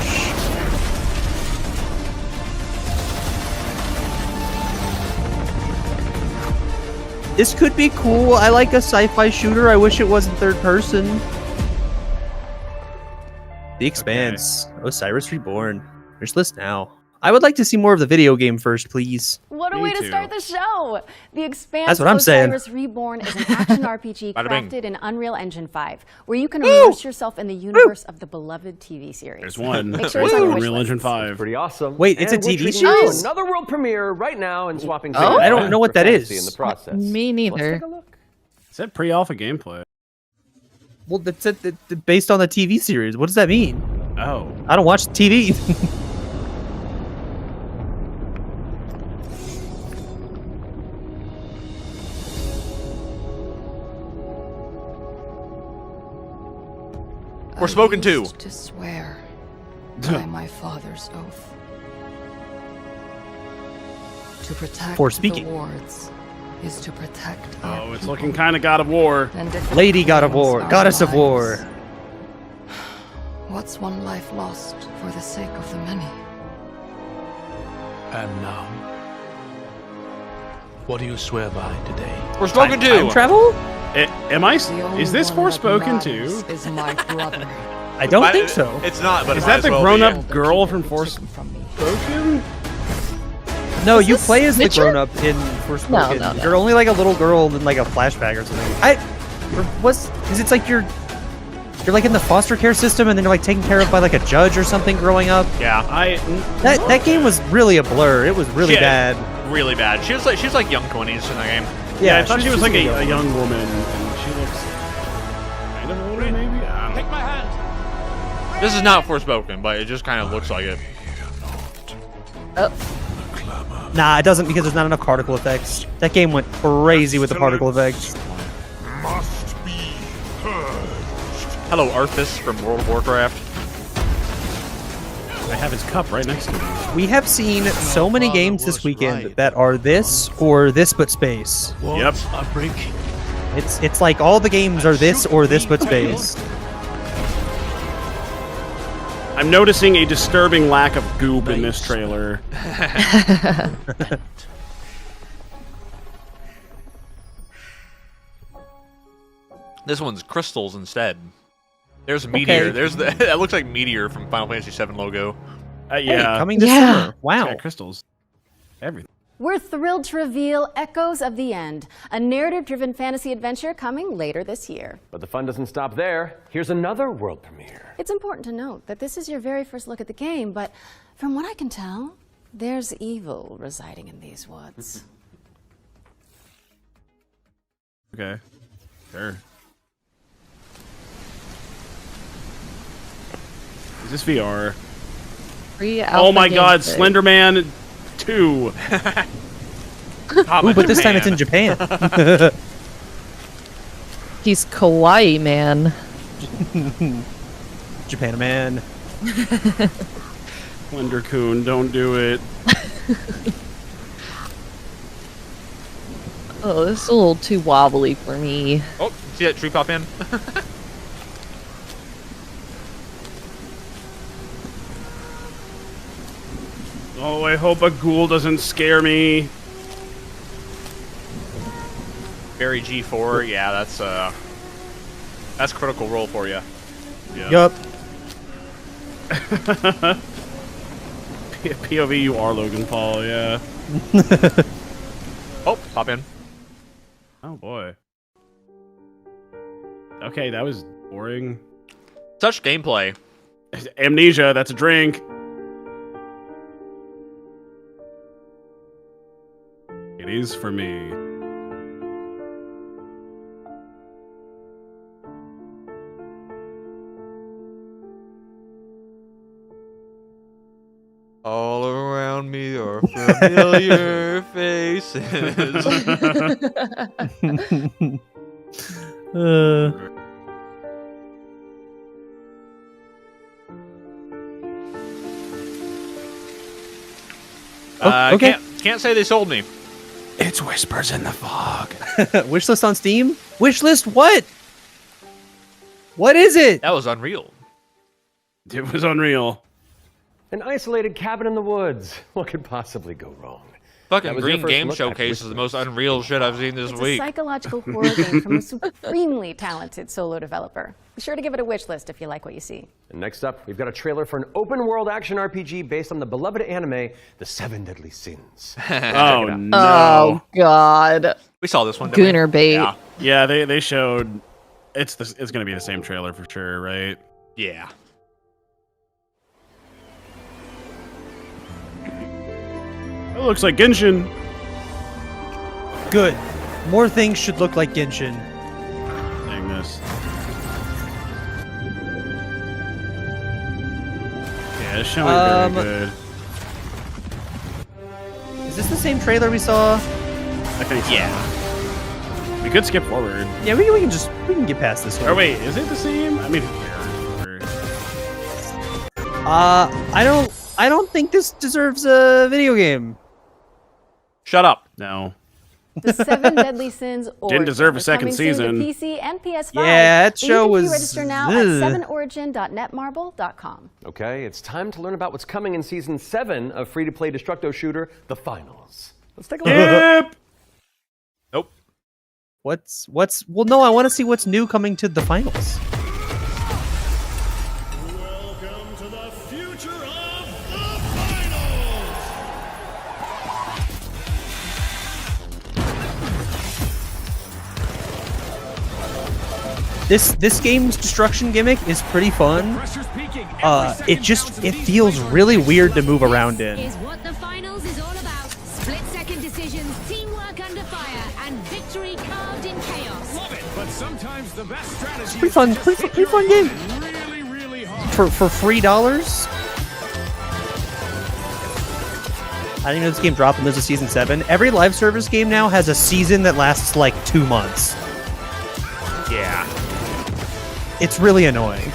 Speaker 28: This could be cool. I like a sci-fi shooter. I wish it wasn't third person. The Expanse. Osiris Reborn. Wish list now. I would like to see more of the video game first, please.
Speaker 9: What a way to start the show! The Expanse
Speaker 28: That's what I'm saying.
Speaker 9: Osiris Reborn is an action RPG
Speaker 28: Bada bing.
Speaker 9: crafted in Unreal Engine 5, where you can immerse yourself in the universe of the beloved TV series.
Speaker 2: There's one.
Speaker 9: Make
Speaker 2: There's
Speaker 9: sure it's on your
Speaker 2: Unreal
Speaker 9: wish
Speaker 2: Engine
Speaker 9: list.
Speaker 2: 5.
Speaker 21: Pretty awesome.
Speaker 28: Wait, it's a
Speaker 21: And we're
Speaker 28: TV
Speaker 21: treating you to
Speaker 28: series?
Speaker 21: Another world premiere right now and swapping.
Speaker 3: Oh?
Speaker 21: figures
Speaker 28: I don't know what
Speaker 21: for
Speaker 28: that
Speaker 21: fantasy
Speaker 28: is.
Speaker 21: In the process.
Speaker 3: Me neither.
Speaker 2: Is that pre-alpha gameplay?
Speaker 28: Well, that's based on the TV series. What does that mean?
Speaker 2: Oh.
Speaker 28: I don't watch TV.
Speaker 14: We're smoking too.
Speaker 10: To swear by my father's oath to protect
Speaker 28: For speaking.
Speaker 10: the wards is to protect our
Speaker 2: Oh, it's
Speaker 10: people
Speaker 2: looking kind of God of War.
Speaker 10: and defend
Speaker 28: Lady God of War.
Speaker 10: our
Speaker 28: Goddess of
Speaker 10: lives.
Speaker 28: War.
Speaker 10: What's one life lost for the sake of the many?
Speaker 13: And now, what do you swear by today?
Speaker 14: We're smoking too.
Speaker 28: Time travel?
Speaker 2: Am I? Is this Forspoken too?
Speaker 10: Is my brother.
Speaker 28: I don't think so.
Speaker 14: It's not, but
Speaker 2: Is
Speaker 14: it might
Speaker 2: that the
Speaker 14: as well
Speaker 2: grown-up
Speaker 14: be.
Speaker 2: girl from Forspoken?
Speaker 28: No, you play as the grown-up in Forspoken.
Speaker 3: No.
Speaker 28: You're only like a little girl in like a flashback or something. Because it's like you're like in the foster care system, and then you're like taken care of by like a judge or something growing up.
Speaker 14: Yeah,
Speaker 28: that game was really a blur. It was really bad.
Speaker 14: Really bad. She was like young 20s in that game.
Speaker 2: Yeah, I thought she was like a young woman, and she looks kind of older, maybe.
Speaker 14: Take my hand. This is not Forspoken, but it just kind of looks like it.
Speaker 28: Nah, it doesn't, because there's not enough particle effects. That game went crazy with the particle effects.
Speaker 19: Must be purged.
Speaker 14: Hello, Arthas from World of Warcraft.
Speaker 2: I have his cup right next to me.
Speaker 28: We have seen so many games this weekend that are this or this but space.
Speaker 2: Yep.
Speaker 28: It's like all the games are this or this but space.
Speaker 2: I'm noticing a disturbing lack of goop in this trailer.
Speaker 14: This one's crystals instead. There's Meteor.
Speaker 28: Okay.
Speaker 14: There's that looks like Meteor from Final Fantasy VII logo.
Speaker 2: Yeah.
Speaker 28: Hey, coming this summer. Wow.
Speaker 2: Yeah, crystals. Everything.
Speaker 7: We're thrilled to reveal Echoes of the End, a narrative-driven fantasy adventure coming later this year.
Speaker 21: But the fun doesn't stop there. Here's another world premiere.
Speaker 7: It's important to note that this is your very first look at the game, but from what I can tell, there's evil residing in these woods.
Speaker 2: Okay. Sure. Is this VR? Oh my god, Slenderman 2.
Speaker 28: Ooh, but this time it's in Japan.
Speaker 3: He's kawaii, man.
Speaker 28: Japan man.
Speaker 2: Slender-kun, don't do it.
Speaker 3: Oh, this is a little too wobbly for me.
Speaker 14: Oh, see that tree pop in?
Speaker 2: Oh, I hope a ghoul doesn't scare me.
Speaker 14: Barry G4, yeah, that's Critical Role for you.
Speaker 2: Yeah.
Speaker 28: Yup.
Speaker 2: POV, you are Logan Paul, yeah.
Speaker 14: Oh, pop in.
Speaker 2: Oh boy. Okay, that was boring.
Speaker 14: Such gameplay.
Speaker 2: Amnesia, that's a drink. It is for me.
Speaker 14: All around me are familiar faces.
Speaker 28: Okay.
Speaker 14: Can't say they sold me.
Speaker 2: It's Whispers in the Fog.
Speaker 28: Wishlist on Steam? Wishlist what? What is it?
Speaker 14: That was Unreal.
Speaker 2: It was Unreal.
Speaker 21: An isolated cabin in the woods. What could possibly go wrong?
Speaker 14: Fucking
Speaker 21: That was your
Speaker 14: Green
Speaker 21: first
Speaker 14: Game
Speaker 21: look at
Speaker 14: Showcase is the most Unreal shit I've seen this
Speaker 7: It's
Speaker 14: week.
Speaker 7: a psychological horror game from a supremely talented solo developer. Be sure to give it a wish list if you like what you see.
Speaker 21: And next up, we've got a trailer for an open-world action RPG based on the beloved anime, The Seven Deadly Sins.
Speaker 2: Oh no.
Speaker 3: Oh god.
Speaker 14: We saw this one. didn't we?
Speaker 3: Gooner bait.
Speaker 14: Yeah.
Speaker 2: Yeah, they showed. It's gonna be the same trailer for sure, right?
Speaker 14: Yeah.
Speaker 2: It looks like Genshin.
Speaker 28: Good. More things should look like Genshin.
Speaker 2: Dang this. Yeah, it's showing very good.
Speaker 28: Is this the same trailer we saw?
Speaker 2: I think so.
Speaker 14: Yeah.
Speaker 2: We could skip forward.
Speaker 28: Yeah, we can get past this one.
Speaker 2: Or wait, is it the same? I mean, who cares?
Speaker 28: I don't think this deserves a video game.
Speaker 14: Shut up.
Speaker 2: No.
Speaker 7: The Seven Deadly Sins
Speaker 2: Didn't deserve a
Speaker 7: is
Speaker 2: second
Speaker 7: coming soon
Speaker 2: season.
Speaker 7: to PC and PS5.
Speaker 28: Yeah, that show
Speaker 7: You
Speaker 28: was.
Speaker 7: can register now at 7origin.netmarble.com.
Speaker 21: Okay, it's time to learn about what's coming in Season 7 of free-to-play Destructo shooter, The Finals. Let's take a look.
Speaker 2: Yep.
Speaker 14: Nope.
Speaker 28: What's well no, I want to see what's new coming to the finals.
Speaker 19: Welcome to the future of the finals.
Speaker 28: This game's destruction gimmick is pretty fun. It feels really weird to move around in.
Speaker 4: Is what the finals is all about. Split-second decisions, teamwork under fire, and victory carved in chaos.
Speaker 13: Love it, but sometimes the best strategy
Speaker 28: Pretty fun game.
Speaker 13: really, really hard.
Speaker 28: For $3. I didn't know this game dropped and there's a season 7. Every live service game now has a season that lasts like 2 months.
Speaker 2: Yeah.
Speaker 28: It's really annoying.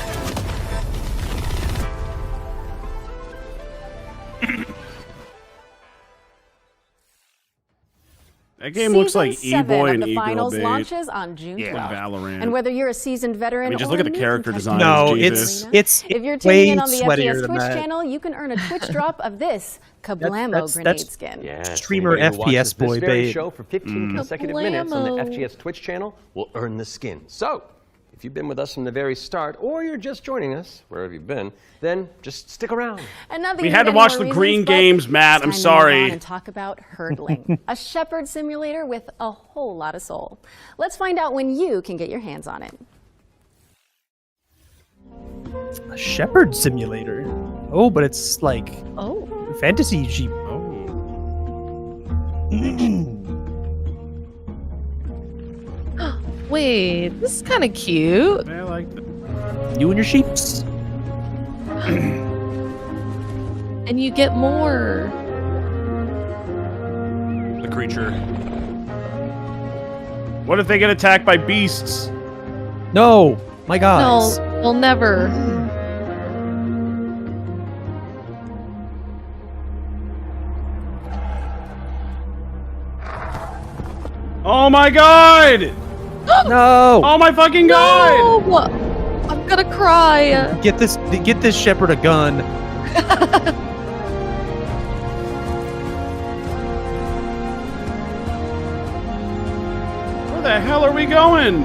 Speaker 2: That game looks like
Speaker 7: Season 7
Speaker 2: E-Boy
Speaker 7: of
Speaker 2: and
Speaker 7: the
Speaker 2: Eagle
Speaker 7: finals
Speaker 2: Bait.
Speaker 7: launches on June 12th.
Speaker 2: Valorant.
Speaker 7: And whether you're a seasoned veteran
Speaker 2: I mean, just
Speaker 7: or
Speaker 2: look at the
Speaker 7: new
Speaker 2: character
Speaker 7: contestant
Speaker 2: design.
Speaker 28: No,
Speaker 7: in the
Speaker 28: it's
Speaker 7: arena, if you're tuning
Speaker 28: way
Speaker 7: in on the
Speaker 28: sweatier
Speaker 7: FGS
Speaker 28: than
Speaker 7: Twitch
Speaker 28: that.
Speaker 7: channel, you can earn a Twitch drop of this Kablamo grenade
Speaker 28: that's
Speaker 7: skin.
Speaker 21: Yes,
Speaker 28: Streamer
Speaker 21: anybody who watches
Speaker 28: FPS boy
Speaker 21: this very
Speaker 28: babe.
Speaker 21: show for 15 consecutive minutes on the FGS Twitch channel will earn the skin. So, if you've been with us from the very start, or you're just joining us, wherever you've been, then just stick around.
Speaker 7: And not that
Speaker 2: We
Speaker 7: you
Speaker 2: had
Speaker 7: need
Speaker 2: to watch
Speaker 7: any
Speaker 2: the
Speaker 7: more
Speaker 2: Green
Speaker 7: reasons, but
Speaker 2: Games, Matt. I'm
Speaker 7: it's time to move
Speaker 2: sorry.
Speaker 7: on and talk about hurdling, a shepherd simulator with a whole lot of soul. Let's find out when you can get your hands on it.
Speaker 28: A shepherd simulator. Oh, but it's like fantasy sheep.
Speaker 3: Wait, this is kind of cute.
Speaker 2: I like that.
Speaker 28: You and your sheeps.
Speaker 3: And you get more.
Speaker 14: The creature.
Speaker 2: What if they get attacked by beasts?
Speaker 28: No, my guys.
Speaker 3: No, we'll never.
Speaker 2: Oh my god!
Speaker 28: No!
Speaker 2: Oh my fucking god!
Speaker 3: No! I'm gonna cry.
Speaker 28: Get this shepherd a gun.
Speaker 2: Where the hell are we going?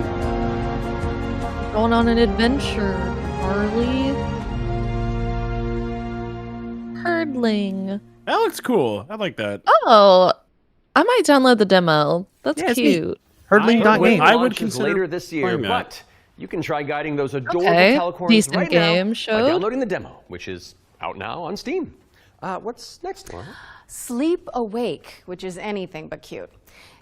Speaker 3: Going on an adventure, Harley. Hurdling.
Speaker 2: That looks cool. I like that.
Speaker 3: Oh, I might download the demo. That's cute.
Speaker 28: Hurdling.game.
Speaker 2: I would consider
Speaker 21: later this year,
Speaker 2: playing that.
Speaker 21: but you can try guiding those adorable
Speaker 3: Okay,
Speaker 21: Calicorns
Speaker 3: decent
Speaker 21: right
Speaker 3: game,
Speaker 21: now
Speaker 3: showed.
Speaker 21: by downloading the demo, which is out now on Steam. What's next, Laura?
Speaker 7: Sleep Awake, which is anything but cute.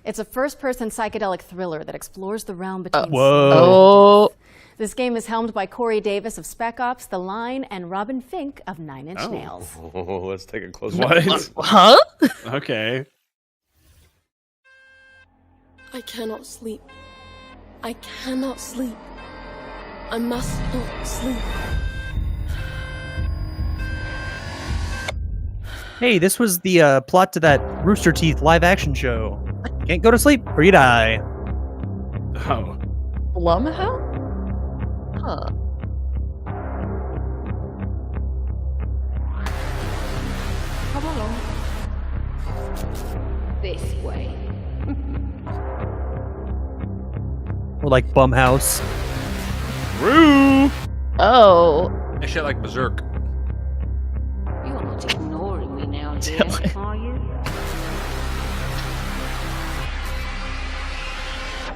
Speaker 7: It's a first-person psychedelic thriller that explores the realm between
Speaker 28: Whoa.
Speaker 7: This game is helmed by Corey Davis of Spec Ops, The Line, and Robin Fink of Nine Inch Nails.
Speaker 21: Oh, let's take a close
Speaker 2: What?
Speaker 21: look.
Speaker 3: Huh?
Speaker 2: Okay.
Speaker 12: I cannot sleep. I cannot sleep. I must not sleep.
Speaker 28: Hey, this was the plot to that Rooster Teeth live action show. Can't go to sleep or you die.
Speaker 2: Oh.
Speaker 3: Blumhouse? Huh.
Speaker 10: Come along. This way.
Speaker 28: Or like Bumhouse.
Speaker 2: Roo!
Speaker 3: Oh.
Speaker 14: That shit like Berserk.
Speaker 10: You're not ignoring me now, dear, are you?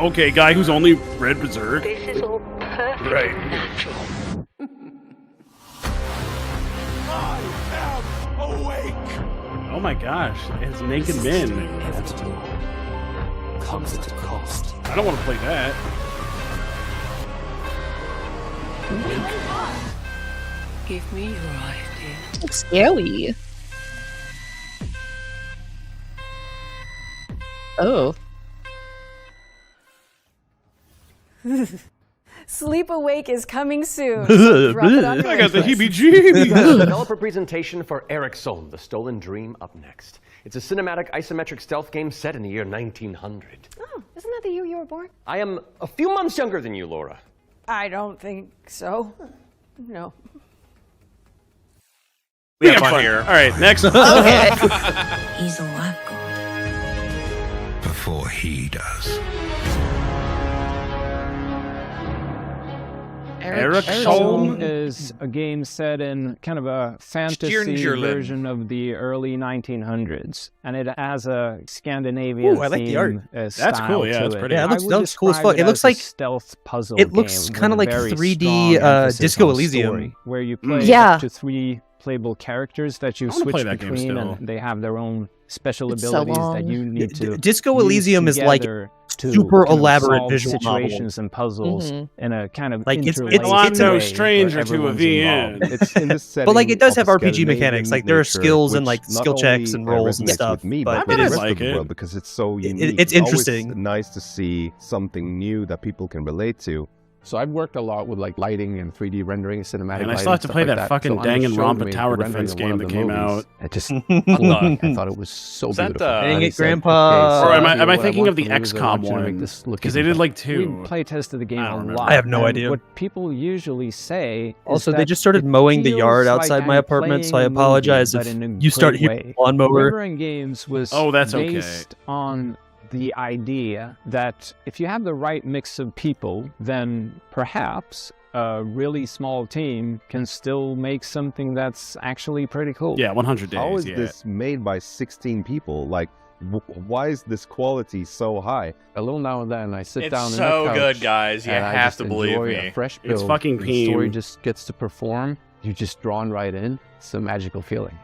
Speaker 2: Okay, guy who's only read Berserk.
Speaker 10: This is all perfect
Speaker 2: Right.
Speaker 10: natural.
Speaker 2: Oh my gosh, it's naked men.
Speaker 16: Comes at a cost.
Speaker 2: I don't want to play that.
Speaker 10: Give me your idea.
Speaker 3: It's scary. Oh.
Speaker 7: Sleep Awake is coming soon. So drop it on your
Speaker 2: I got the
Speaker 7: wish list.
Speaker 2: heebie-jeebies.
Speaker 21: Developer presentation for Eric Solm, The Stolen Dream, up next. It's a cinematic isometric stealth game set in the year 1900.
Speaker 7: Oh, isn't that the year you were born?
Speaker 21: I am a few months younger than you, Laura.
Speaker 7: I don't think so. No.
Speaker 14: We have fun here.
Speaker 2: All right, next.
Speaker 3: Okay.
Speaker 10: He's all I've got.
Speaker 19: Before he does.
Speaker 2: Ericsolm
Speaker 16: is a game set in kind of a fantasy version of the early 1900s, and it has a Scandinavian
Speaker 28: I like the art.
Speaker 2: That's cool. Yeah, that's pretty.
Speaker 28: Yeah, it looks cool as fuck. It looks like
Speaker 16: stealth puzzle.
Speaker 28: It looks kind of like 3D Disco Elysium,
Speaker 16: where you play up to 3 playable characters that you switch between, and they have their own special abilities that you need to.
Speaker 28: Disco Elysium is like super elaborate visual
Speaker 16: situations and puzzles in a kind of
Speaker 2: like it's no stranger to a VN.
Speaker 28: It's in this setting, but like it does have RPG mechanics. Like there are skills and like skill checks and rolls and stuff.
Speaker 17: But
Speaker 28: it is
Speaker 17: like it because it's so unique.
Speaker 28: It's interesting.
Speaker 17: Always nice to see something new that people can relate to. So I've worked a lot with like lighting and 3D rendering, cinematic.
Speaker 2: And I still have to play that fucking Danganronpa tower defense game that came out.
Speaker 17: I just I thought it was so beautiful.
Speaker 28: Dang it, Grandpa!
Speaker 2: Or am I thinking of the XCOM one? Because they did like 2.
Speaker 16: We play tested the game a lot.
Speaker 28: I have no idea.
Speaker 16: What people usually say.
Speaker 28: Also, they just started mowing the yard outside my apartment, so I apologize if you start hearing lawnmower.
Speaker 16: River and Games was based on the idea that if you have the right mix of people, then perhaps a really small team can still make something that's actually pretty cool.
Speaker 2: Yeah, 100 days.
Speaker 17: How is this made by 16 people? Like, why is this quality so high?
Speaker 16: A little now and then I sit down.
Speaker 14: It's
Speaker 16: on
Speaker 14: so
Speaker 16: the couch
Speaker 14: good, guys. You have to believe me.
Speaker 16: A fresh build.
Speaker 2: It's fucking
Speaker 16: the story just gets to perform. You're just drawn right in. It's a magical feeling.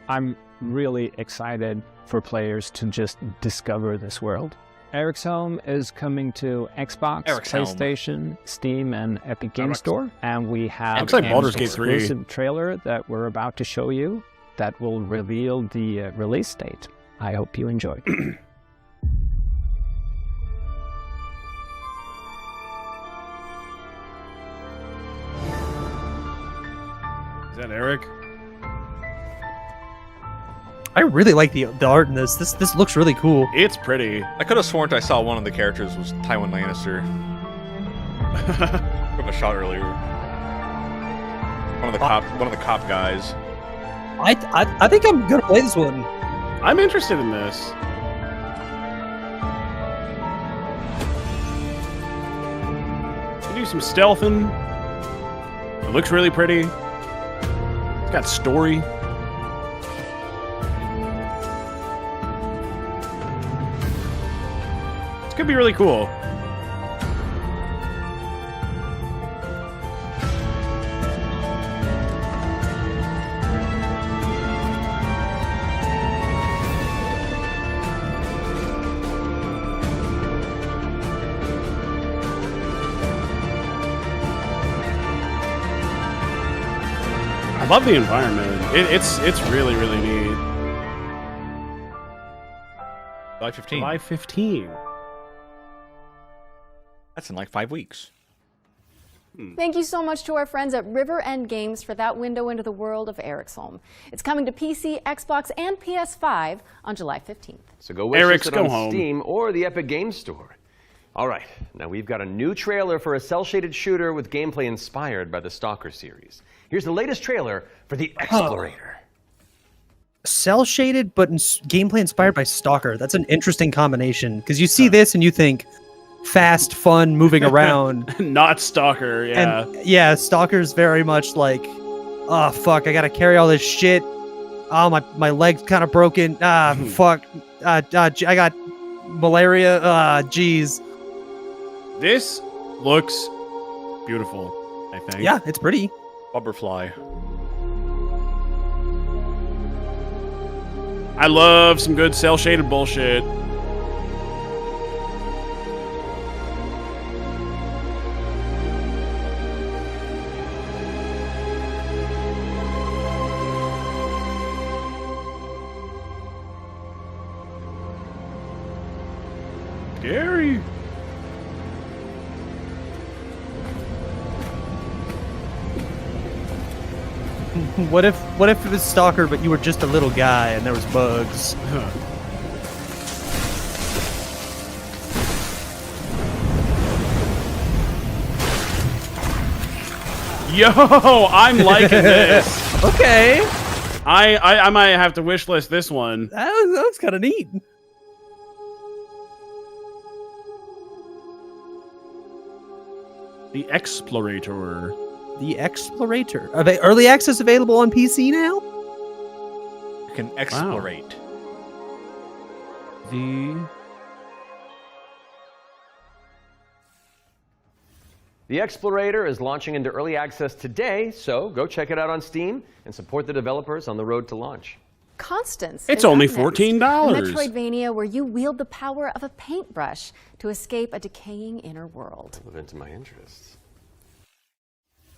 Speaker 16: I'm really excited for players to just discover this world. Ericsolm is coming to Xbox, PlayStation, Steam, and Epic Games Store, and we have
Speaker 2: like
Speaker 16: an exclusive trailer that we're about to show you that will reveal the release date. I hope you enjoy.
Speaker 2: Is that Eric?
Speaker 28: I really like the art in this. This looks really cool.
Speaker 2: It's pretty.
Speaker 14: I could have sworn I saw one of the characters was Tywin Lannister. From a shot earlier. One of the cop guys.
Speaker 28: I think I'm gonna play this one.
Speaker 2: I'm interested in this. Do some stealthing. It looks really pretty. It's got story. Could be really cool. I love the environment. It's really, really neat.
Speaker 14: July 15.
Speaker 2: July 15.
Speaker 14: That's in like 5 weeks.
Speaker 7: Thank you so much to our friends at River End Games for that window into the world of Ericsolm. It's coming to PC, Xbox, and PS5 on July 15th.
Speaker 21: So go wish it on Steam or the Epic Games Store. All right, now we've got a new trailer for a cel-shaded shooter with gameplay inspired by the Stalker series. Here's the latest trailer for The Explorator.
Speaker 28: Cel-shaded, but gameplay inspired by Stalker. That's an interesting combination, because you see this and you think fast, fun, moving around.
Speaker 2: Not Stalker, yeah.
Speaker 28: And yeah, Stalker's very much like, oh, fuck, I gotta carry all this shit. Oh, my leg's kind of broken. Fuck. I got malaria. Jeez.
Speaker 2: This looks beautiful, I think.
Speaker 28: Yeah, it's pretty.
Speaker 14: Butterfly.
Speaker 2: I love some good cel-shaded bullshit. Scary.
Speaker 28: What if it was Stalker, but you were just a little guy and there was bugs?
Speaker 2: Yo, I'm liking this.
Speaker 28: Okay.
Speaker 2: I might have to wishlist this one.
Speaker 28: That was kind of neat.
Speaker 2: The Explorator.
Speaker 28: The Explorator. Are they early access available on PC now?
Speaker 14: You can explorate.
Speaker 21: The Explorator is launching into early access today, so go check it out on Steam and support the developers on the road to launch.
Speaker 7: Constance.
Speaker 2: It's
Speaker 7: is
Speaker 2: only
Speaker 7: up next.
Speaker 2: $14.
Speaker 7: A Metroidvania where you wield the power of a paintbrush to escape a decaying inner world.
Speaker 21: Live into my interests.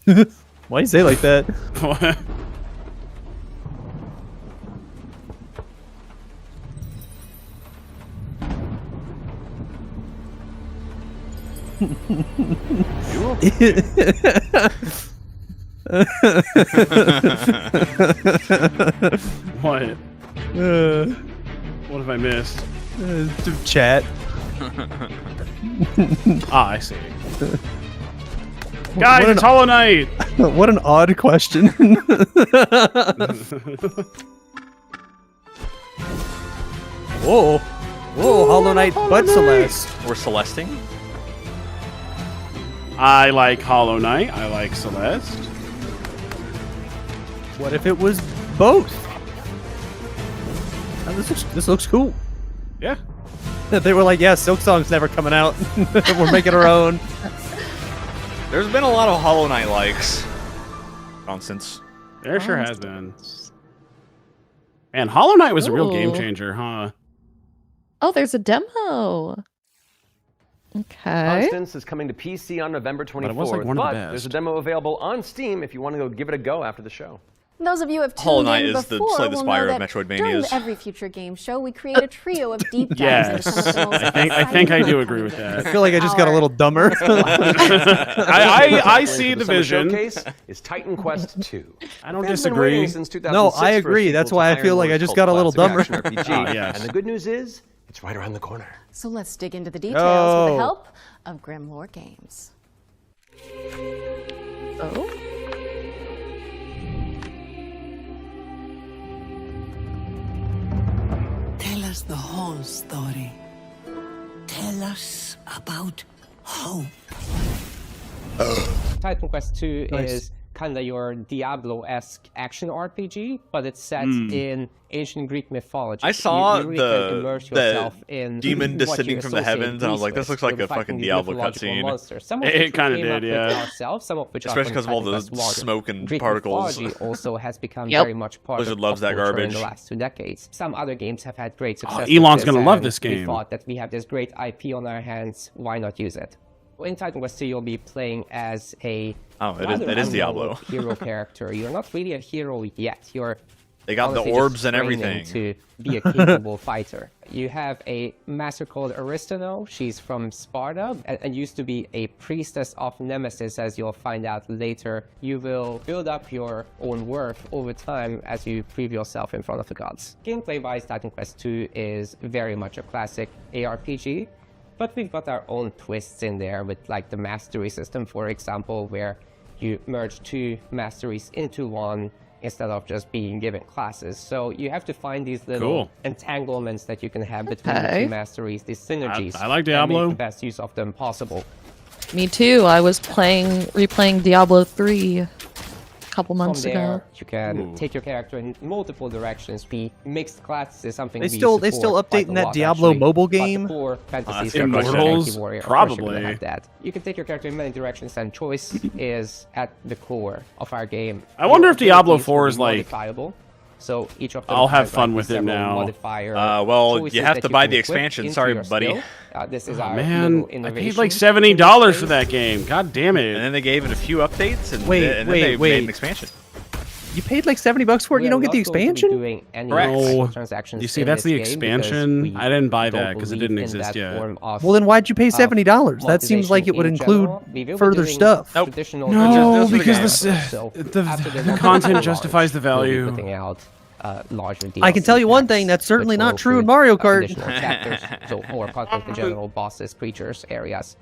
Speaker 28: Why do you say it like that?
Speaker 2: What? What have I missed?
Speaker 28: Chat.
Speaker 2: I see. Guys, it's Hollow Knight!
Speaker 28: What an odd question. Whoa. Whoa, Hollow Knight but Celeste.
Speaker 14: Or Celesting?
Speaker 2: I like Hollow Knight. I like Celeste.
Speaker 28: What if it was both? Oh, this looks cool.
Speaker 2: Yeah.
Speaker 28: They were like, yeah, Silk Song's never coming out. We're making our own.
Speaker 14: There's been a lot of Hollow Knight likes. Constance.
Speaker 2: There sure has been. And Hollow Knight was a real game changer, huh?
Speaker 3: Oh, there's a demo. Okay.
Speaker 21: Constance is coming to PC on November 24th,
Speaker 2: But it was like one of the best.
Speaker 21: there's a demo available on Steam if you want to go give it a go after the show.
Speaker 7: Those of you who have
Speaker 14: Hollow
Speaker 7: tuned
Speaker 14: Knight
Speaker 7: in
Speaker 14: is the
Speaker 7: before
Speaker 14: Slay the
Speaker 7: will
Speaker 14: Spire
Speaker 7: know
Speaker 14: of
Speaker 7: that
Speaker 14: Metroidvanias.
Speaker 7: during every future game show, we create a trio of deep dives into some of the most
Speaker 2: I think I do agree with that.
Speaker 28: I feel like I just got a little dumber.
Speaker 2: I see the vision.
Speaker 21: Showcase is Titan Quest 2.
Speaker 2: I don't disagree.
Speaker 28: No, I agree. That's why I feel like I just got a little dumber.
Speaker 21: Yes. And the good news is, it's right around the corner.
Speaker 7: So let's dig into the details with the help of Grimlore Games.
Speaker 3: Oh.
Speaker 8: Tell us the whole story. Tell us about hope.
Speaker 11: Titan Quest 2
Speaker 28: Nice.
Speaker 11: is kind of your Diablo-esque action RPG, but it's set in ancient Greek mythology.
Speaker 14: I saw
Speaker 11: You really can immerse
Speaker 14: the
Speaker 11: yourself in
Speaker 14: demon
Speaker 11: what
Speaker 14: descending
Speaker 11: you
Speaker 14: from the
Speaker 11: associate
Speaker 14: heavens, and I was like,
Speaker 11: Greece
Speaker 14: this looks
Speaker 11: with.
Speaker 14: like
Speaker 11: You're
Speaker 14: a fucking
Speaker 11: fighting these
Speaker 14: Diablo
Speaker 11: mythological
Speaker 14: cutscene.
Speaker 11: monsters. Some of
Speaker 2: It
Speaker 11: which we
Speaker 2: kinda
Speaker 11: came up
Speaker 2: did,
Speaker 11: with
Speaker 2: yeah.
Speaker 11: ourselves, some of which are
Speaker 14: Especially because of all
Speaker 11: from
Speaker 14: the
Speaker 11: Titan Quest Modern.
Speaker 14: smoke and
Speaker 11: Greek
Speaker 14: particles.
Speaker 11: mythology also has become
Speaker 3: Yep.
Speaker 11: very much part
Speaker 14: Blizzard
Speaker 11: of
Speaker 14: loves that
Speaker 11: culture in
Speaker 14: garbage.
Speaker 11: the last 2 decades. Some other games have had great success.
Speaker 2: Elon's
Speaker 11: with
Speaker 2: gonna
Speaker 11: this,
Speaker 2: love
Speaker 11: and
Speaker 2: this game.
Speaker 11: We thought that we have this great IP on our hands. Why not use it? In Titan Quest 2, you'll be playing as a rather
Speaker 14: it is Diablo.
Speaker 11: unknown hero character. You're not really a hero yet. You're
Speaker 14: They got the
Speaker 11: honestly just
Speaker 14: orbs and
Speaker 11: training
Speaker 14: everything.
Speaker 11: to be a capable fighter. You have a master called Aristano. She's from Sparta and used to be a priestess of Nemesis, as you'll find out later. You will build up your own worth over time as you prove yourself in front of the gods. Gameplay-wise, Titan Quest 2 is very much a classic ARPG. But we've got our own twists in there with like the mastery system, for example, where you merge 2 masteries into one instead of just being given classes. So you have to find these little entanglements that you can have between the 2 masteries, these synergies.
Speaker 2: I like
Speaker 11: and
Speaker 2: Diablo.
Speaker 11: make the best use of them possible.
Speaker 3: Me too. I was replaying Diablo 3 a couple months
Speaker 11: From
Speaker 3: ago.
Speaker 11: there, you can take your character in multiple directions. Be mixed classes is something
Speaker 28: They
Speaker 11: we
Speaker 28: still
Speaker 11: support quite
Speaker 28: updating
Speaker 11: a
Speaker 28: that
Speaker 11: lot,
Speaker 28: Diablo
Speaker 11: actually.
Speaker 28: mobile
Speaker 11: But the
Speaker 28: game?
Speaker 11: core fantasy
Speaker 2: that's
Speaker 11: stuff, like
Speaker 2: Immortals?
Speaker 11: Monkey Warrior, of course you're gonna
Speaker 2: Probably.
Speaker 11: have that. You can take your character in many directions, and choice is at the core of our game.
Speaker 2: I wonder
Speaker 11: Your
Speaker 2: if Diablo
Speaker 11: abilities
Speaker 2: 4
Speaker 11: will
Speaker 2: is
Speaker 11: be
Speaker 2: like-
Speaker 11: modifiable. So each of them
Speaker 2: I'll have
Speaker 11: has,
Speaker 2: fun
Speaker 11: like,
Speaker 2: with it
Speaker 11: several
Speaker 2: now.
Speaker 11: modifier
Speaker 14: Well,
Speaker 11: choices
Speaker 14: you have
Speaker 11: that
Speaker 14: to buy
Speaker 11: can
Speaker 14: the
Speaker 11: equip
Speaker 14: expansion.
Speaker 11: into
Speaker 14: Sorry,
Speaker 11: your
Speaker 14: buddy.
Speaker 11: skill. This is our
Speaker 2: Man,
Speaker 11: little
Speaker 2: I paid
Speaker 11: innovation
Speaker 2: like
Speaker 11: in
Speaker 2: $70
Speaker 11: this
Speaker 2: for that
Speaker 11: space.
Speaker 2: game. God damn it.
Speaker 14: And then they gave it a few updates, and,
Speaker 28: Wait,
Speaker 14: then they
Speaker 28: wait.
Speaker 14: made an expansion.
Speaker 28: You paid like $70 for it. You don't get the expansion.
Speaker 2: No. You see, that's the expansion. I didn't buy that because it didn't exist yet.
Speaker 28: Well, then why'd you pay $70? That seems like it would include further stuff.
Speaker 2: No, because the content justifies the value.
Speaker 28: I can tell you one thing, that's certainly not true in Mario Kart.
Speaker 11: So more content in general, bosses, creatures, areas.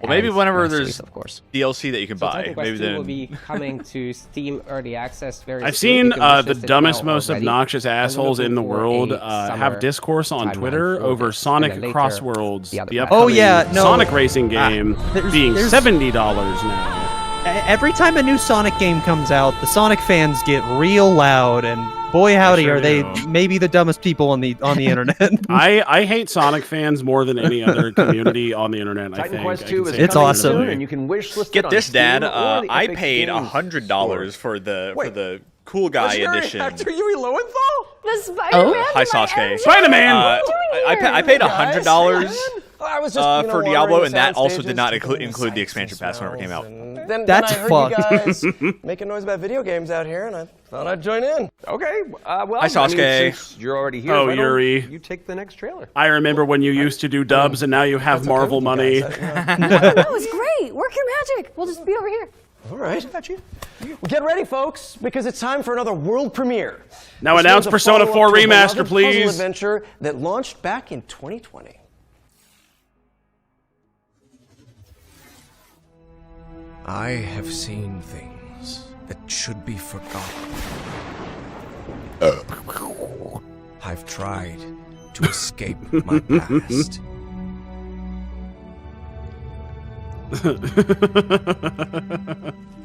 Speaker 14: Well, maybe
Speaker 11: and
Speaker 14: whenever
Speaker 11: next
Speaker 14: there's
Speaker 11: week, of course.
Speaker 14: DLC that you can
Speaker 11: So
Speaker 14: buy,
Speaker 11: Titan Quest
Speaker 14: maybe
Speaker 11: 2
Speaker 14: then.
Speaker 11: will be coming to Steam Early Access very
Speaker 2: I've
Speaker 11: soon.
Speaker 2: seen
Speaker 11: You can
Speaker 2: the
Speaker 11: purchase it
Speaker 2: dumbest,
Speaker 11: now
Speaker 2: most
Speaker 11: already.
Speaker 2: obnoxious
Speaker 11: I'm
Speaker 2: assholes
Speaker 11: looking
Speaker 2: in the
Speaker 11: for
Speaker 2: world
Speaker 11: a
Speaker 2: have
Speaker 11: summer
Speaker 2: discourse on
Speaker 11: timeline
Speaker 2: Twitter
Speaker 11: for
Speaker 2: over
Speaker 11: this,
Speaker 2: Sonic
Speaker 11: and then later
Speaker 2: Crossworlds,
Speaker 11: the other
Speaker 2: the
Speaker 11: platforms.
Speaker 2: upcoming Sonic racing game being
Speaker 28: there's-
Speaker 2: $70 now.
Speaker 28: Every time a new Sonic game comes out, the Sonic fans get real loud, and boy howdy,
Speaker 2: sure
Speaker 28: are they
Speaker 2: do.
Speaker 28: maybe the dumbest people on the internet.
Speaker 2: I hate Sonic fans more than any other community on the internet. I
Speaker 21: Titan
Speaker 2: think
Speaker 21: Quest
Speaker 2: I
Speaker 21: 2
Speaker 2: can
Speaker 21: is
Speaker 2: say
Speaker 21: coming
Speaker 28: awesome.
Speaker 21: soon, and you can wish list it
Speaker 14: Get
Speaker 21: on
Speaker 14: this, Dad.
Speaker 21: Steam or the
Speaker 14: I
Speaker 21: Epic
Speaker 14: paid
Speaker 21: Games
Speaker 14: $100 for the cool guy
Speaker 21: Was your
Speaker 14: edition.
Speaker 21: actor Yuri Lowenthal?
Speaker 7: The Spider-Man.
Speaker 14: Hi, Sasuke.
Speaker 2: Spider-Man!
Speaker 14: I paid $100
Speaker 18: I was just,
Speaker 14: for
Speaker 18: wandering
Speaker 14: Diablo,
Speaker 18: the
Speaker 14: and that
Speaker 18: sound
Speaker 14: also
Speaker 18: stages,
Speaker 14: did not
Speaker 18: taking in the
Speaker 14: include the
Speaker 18: sights
Speaker 14: expansion
Speaker 18: and
Speaker 14: pass whenever it came out.
Speaker 18: smells, and
Speaker 28: That's
Speaker 18: then I heard
Speaker 28: fucked.
Speaker 18: you guys making noise about video games out here, and I thought I'd join in.
Speaker 21: Okay, well,
Speaker 14: Hi, Sasuke.
Speaker 21: since you're already here,
Speaker 2: Oh,
Speaker 21: why don't
Speaker 2: Yuri.
Speaker 21: you take the next trailer.
Speaker 2: I remember when you used to do dubs and now you have Marvel money.
Speaker 7: That was great. Work your magic. We'll just be over here.
Speaker 18: All right. Well, get ready, folks, because it's time for another world premiere.
Speaker 2: Now
Speaker 18: This
Speaker 2: announce
Speaker 18: one's a
Speaker 2: Persona 4
Speaker 18: follow-up to a
Speaker 2: Remaster,
Speaker 18: beloved
Speaker 2: please.
Speaker 18: puzzle adventure that launched back in 2020.
Speaker 5: I have seen things that should be forgotten. I've tried to escape my past.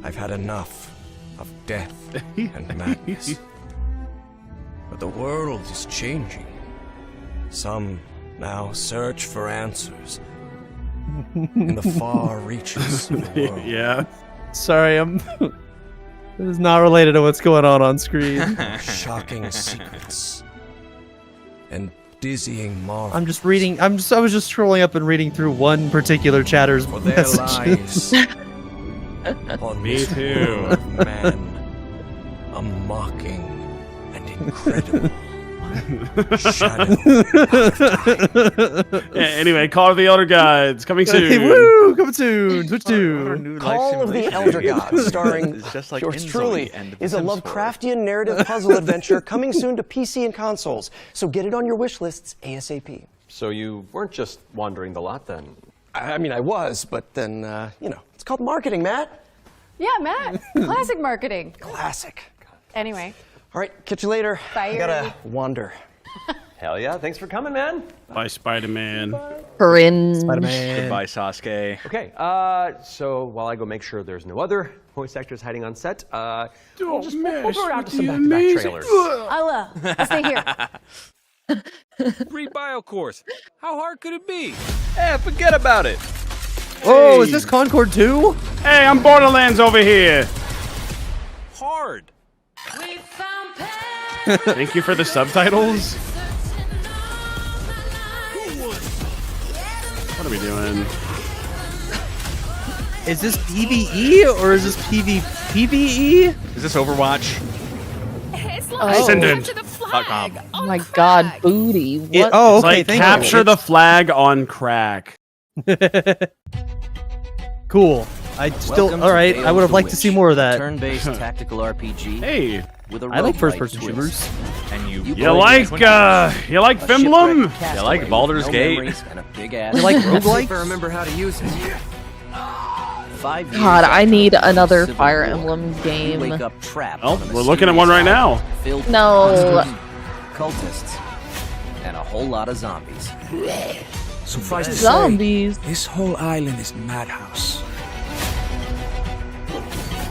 Speaker 5: I've had enough of death and madness. But the world is changing. Some now search for answers in the far reaches of the world.
Speaker 2: Yeah.
Speaker 28: Sorry, this is not related to what's going on screen.
Speaker 5: Shocking secrets and dizzying marvels.
Speaker 28: I'm just reading. I was just scrolling up and reading through one particular chatter's
Speaker 5: For their
Speaker 28: messages.
Speaker 5: lies on
Speaker 2: Me
Speaker 5: this
Speaker 2: too.
Speaker 5: world of man, a mocking and incredible shadow.
Speaker 2: Yeah, anyway, Call of the Elder Gods coming soon.
Speaker 28: Woo! Coming soon. Switch to.
Speaker 18: Call of the Elder Gods, starring
Speaker 14: It's just like
Speaker 18: yours
Speaker 14: Enzo
Speaker 18: truly,
Speaker 14: at the end of the
Speaker 18: is a
Speaker 14: Sims
Speaker 18: Lovecraftian narrative puzzle adventure coming soon to PC and consoles. So get it on your wish lists ASAP.
Speaker 21: So you weren't just wandering the lot then?
Speaker 18: I mean, I was, but then, it's called marketing, Matt.
Speaker 7: Yeah, Matt. Classic marketing.
Speaker 18: Classic.
Speaker 7: Anyway.
Speaker 18: All right, catch you later.
Speaker 7: Bye,
Speaker 18: I gotta
Speaker 7: Yuri.
Speaker 18: wander.
Speaker 21: Hell yeah, thanks for coming, man.
Speaker 2: By Spider-Man.
Speaker 3: Cringe.
Speaker 14: Goodbye, Sasuke.
Speaker 21: Okay, so while I go make sure there's no other voice actors hiding on set, we'll go out to some back-to-back trailers.
Speaker 7: I'll stay here.
Speaker 13: Free bio course. How hard could it be?
Speaker 14: Eh, forget about it.
Speaker 28: Oh, is this Concord 2?
Speaker 2: Hey, I'm Borderlands over here.
Speaker 13: Hard.
Speaker 2: Thank you for the subtitles. What are we doing?
Speaker 28: Is this PvE or is this PvE?
Speaker 14: Is this Overwatch?
Speaker 2: Ascendant.com.
Speaker 3: Oh my god, booty. What?
Speaker 2: It's
Speaker 28: Okay,
Speaker 2: like
Speaker 28: thank
Speaker 2: capture
Speaker 28: you.
Speaker 2: the flag on crack.
Speaker 28: Cool. I still. All right. I would have liked to see more of that.
Speaker 15: Turn-based tactical RPG.
Speaker 2: Hey,
Speaker 15: with a
Speaker 28: I like
Speaker 15: roguelike
Speaker 28: first-person
Speaker 15: twist.
Speaker 28: shooters.
Speaker 14: And you
Speaker 2: like Fimblem?
Speaker 14: You like Baldur's Gate?
Speaker 15: And a big ass.
Speaker 28: You like
Speaker 15: If I
Speaker 28: roguelikes?
Speaker 15: remember how to use it. 5 years
Speaker 3: God, I
Speaker 15: after
Speaker 3: need
Speaker 15: the
Speaker 3: another
Speaker 15: Civil
Speaker 3: Fire
Speaker 15: War,
Speaker 3: Emblem
Speaker 15: you
Speaker 3: game.
Speaker 15: wake up trapped
Speaker 2: Oh,
Speaker 15: on a
Speaker 2: we're looking at one right
Speaker 15: mysterious
Speaker 2: now.
Speaker 15: island filled with
Speaker 3: No.
Speaker 15: monsters, cultists, and a whole lot of zombies.
Speaker 5: Suffice to
Speaker 3: Zombies.
Speaker 5: say, this whole island is madhouse.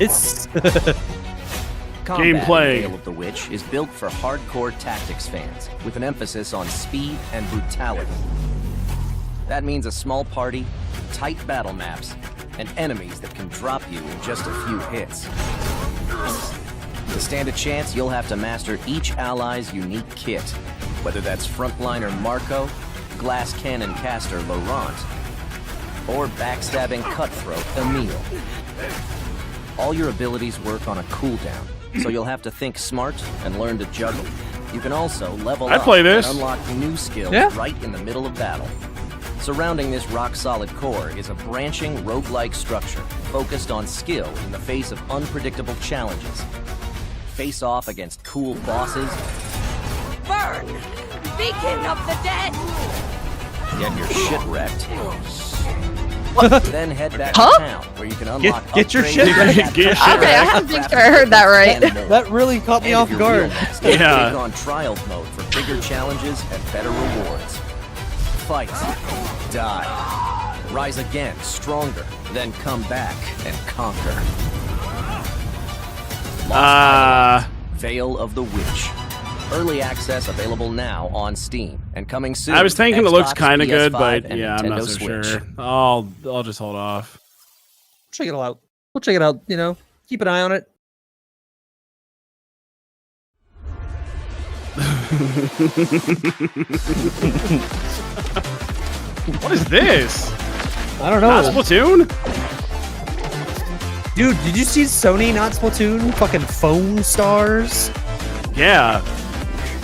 Speaker 28: It's.
Speaker 15: Combat
Speaker 2: Gameplay.
Speaker 15: in Tale of the Witch is built for hardcore tactics fans, with an emphasis on speed and brutality. That means a small party, tight battle maps, and enemies that can drop you in just a few hits. To stand a chance, you'll have to master each ally's unique kit, whether that's frontliner Marco, glass cannon caster Laurent, or backstabbing cutthroat Emile. All your abilities work on a cooldown, so you'll have to think smart and learn to juggle. You can also level
Speaker 2: I'd
Speaker 15: up
Speaker 2: play
Speaker 15: and
Speaker 2: this.
Speaker 15: unlock new skills
Speaker 28: Yeah.
Speaker 15: right in the middle of battle. Surrounding this rock-solid core is a branching roguelike structure focused on skill in the face of unpredictable challenges. Face off against cool bosses,
Speaker 10: Burn! Beacon of the dead!
Speaker 15: get your shit wrecked, Then head back
Speaker 3: Huh?
Speaker 15: to town, where you can unlock
Speaker 28: Get your
Speaker 15: upgrades
Speaker 28: shit right.
Speaker 15: that
Speaker 28: Get your
Speaker 15: power
Speaker 28: shit
Speaker 3: Okay, I
Speaker 28: right.
Speaker 3: have to make sure I heard that right.
Speaker 28: That really caught me
Speaker 15: And
Speaker 28: off
Speaker 15: if you're
Speaker 28: guard.
Speaker 15: real next,
Speaker 2: Yeah.
Speaker 15: take on Trials mode for bigger challenges and better rewards. Fight, die, rise again, stronger, then come back and conquer. Lost Veil of the Witch. Early access available now on Steam and coming soon.
Speaker 2: I was thinking it looks
Speaker 15: Xbox,
Speaker 2: kind of good,
Speaker 15: PS5,
Speaker 2: but
Speaker 15: and
Speaker 2: yeah, I'm not
Speaker 15: Nintendo
Speaker 2: so
Speaker 15: Switch.
Speaker 2: sure. I'll just hold off.
Speaker 28: Check it out. We'll check it out. You know, keep an eye on it.
Speaker 2: What is this?
Speaker 28: I don't know.
Speaker 2: Not Splatoon?
Speaker 28: Dude, did you see Sony not Splatoon? Fucking Foam Stars?
Speaker 2: Yeah.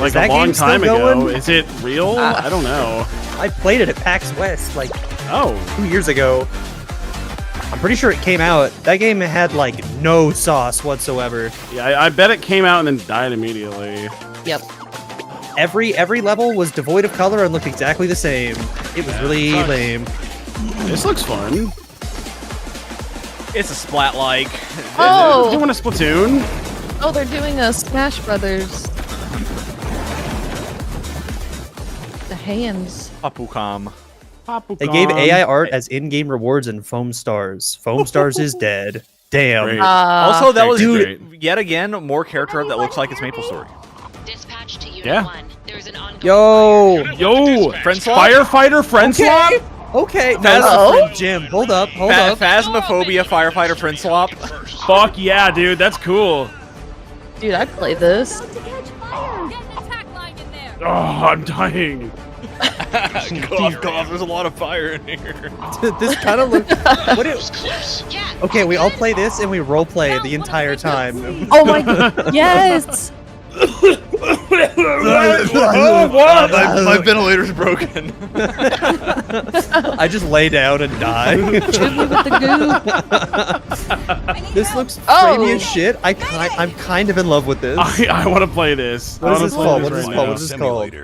Speaker 2: Like
Speaker 28: that
Speaker 2: a long
Speaker 28: game still
Speaker 2: time ago.
Speaker 28: going?
Speaker 2: Is it real? I don't know.
Speaker 28: I played it at PAX West like
Speaker 2: 2
Speaker 28: years ago. I'm pretty sure it came out. That game had like no sauce whatsoever.
Speaker 2: Yeah, I bet it came out and then died immediately.
Speaker 3: Yep.
Speaker 28: Every level was devoid of color and looked exactly the same. It was really lame.
Speaker 2: This looks fun.
Speaker 14: It's a splat-like.
Speaker 3: Oh!
Speaker 2: Doing a Splatoon?
Speaker 3: Oh, they're doing a Smash Brothers. The hands.
Speaker 14: Papukam.
Speaker 28: They gave AI art as in-game rewards and Foam Stars. Foam Stars is dead. Damn.
Speaker 14: Also, that was
Speaker 28: Dude.
Speaker 14: yet again more character art that looks like it's Maple Story.
Speaker 2: Yeah.
Speaker 28: Yo,
Speaker 14: friend swap?
Speaker 2: Firefighter friend swap?
Speaker 28: Okay.
Speaker 14: Phas-
Speaker 28: Jim, hold up, hold up.
Speaker 14: Phasmophobia firefighter friend swap.
Speaker 2: Fuck yeah, dude, that's cool.
Speaker 3: Dude, I played this.
Speaker 2: Oh, I'm dying.
Speaker 14: God, there's a lot of fire in here.
Speaker 28: This kind of looks. Okay, we all play this and we role play the entire time.
Speaker 3: Oh my god, yes!
Speaker 14: My ventilator's broken.
Speaker 28: I just lay down and die. This looks framey as shit. I'm kind of in love with this.
Speaker 2: I want to play this.
Speaker 28: What is this called? What is this called?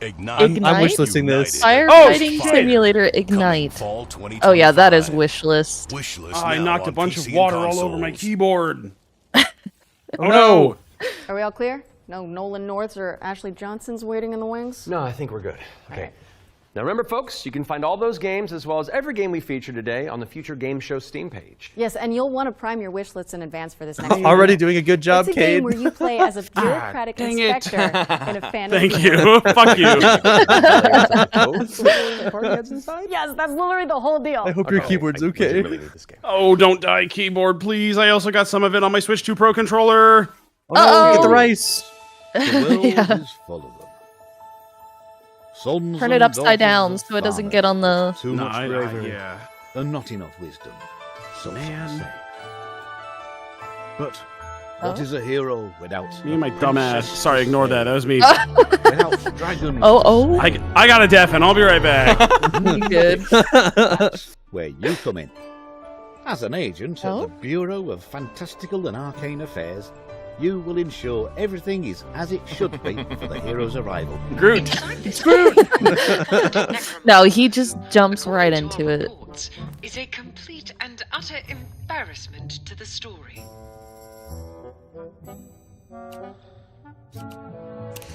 Speaker 28: I'm wishlisting this.
Speaker 3: Firefighting Simulator Ignite. Oh yeah, that is wish list.
Speaker 2: I knocked a bunch of water all over my keyboard. Oh
Speaker 28: no!
Speaker 7: Are we all clear? No Nolan Norths or Ashley Johnsons waiting in the wings?
Speaker 21: No, I think we're good. Okay. Now remember, folks, you can find all those games as well as every game we featured today on the Future Game Show Steam page.
Speaker 7: Yes, and you'll want to prime your wish lists in advance for this next year.
Speaker 28: Already doing a good job,
Speaker 7: It's a
Speaker 28: Cade.
Speaker 7: game where you play as a bureaucratic inspector in a fantasy.
Speaker 2: Thank you. Fuck you.
Speaker 7: Yes, that's literally the whole deal.
Speaker 28: I hope your keyboard's okay.
Speaker 2: Oh, don't die, keyboard, please. I also got some of it on my Switch 2 Pro controller.
Speaker 28: Oh no, get the rice.
Speaker 1: The world
Speaker 3: Yeah.
Speaker 1: is full of them. Sons
Speaker 3: Turn it
Speaker 1: and
Speaker 3: upside down
Speaker 1: daughters of
Speaker 3: so it doesn't
Speaker 1: farmers.
Speaker 3: get on the.
Speaker 1: Too
Speaker 2: No,
Speaker 1: much bravery and not enough wisdom. So
Speaker 2: Man.
Speaker 1: some say. But what is a hero without
Speaker 2: Me and my
Speaker 1: a
Speaker 2: dumbass.
Speaker 1: princess
Speaker 2: Sorry, ignore that. That was me.
Speaker 1: without dragons?
Speaker 3: Oh.
Speaker 2: I got a deafen. I'll be right back.
Speaker 3: Good.
Speaker 1: That's where you come in. As an agent
Speaker 3: Oh?
Speaker 1: at the Bureau of Fantastical and Arcane Affairs, you will ensure everything is as it should be for the hero's arrival.
Speaker 2: Groot.
Speaker 3: No, he just jumps right into it.
Speaker 6: Is a complete and utter embarrassment to the story.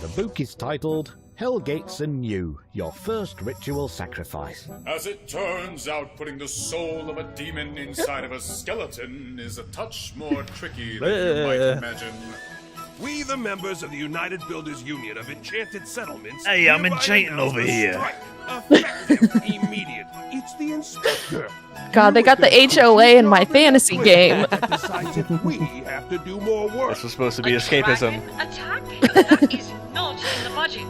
Speaker 1: The book is titled Hellgates Anew, Your First Ritual Sacrifice.
Speaker 19: As it turns out, putting the soul of a demon inside of a skeleton is a touch more tricky than you might imagine.
Speaker 20: We, the members of the United Builders Union of Enchanted Settlements.
Speaker 13: Hey, I'm
Speaker 20: hereby
Speaker 13: enchanting
Speaker 20: announce
Speaker 13: over
Speaker 20: the
Speaker 13: here.
Speaker 20: strike, effective immediate. It's the inspector.
Speaker 3: God, they got the HOA in my fantasy game.
Speaker 20: That decides if we have to do more work.
Speaker 14: This was supposed to be escapism.
Speaker 6: Attack? That is not in the budget.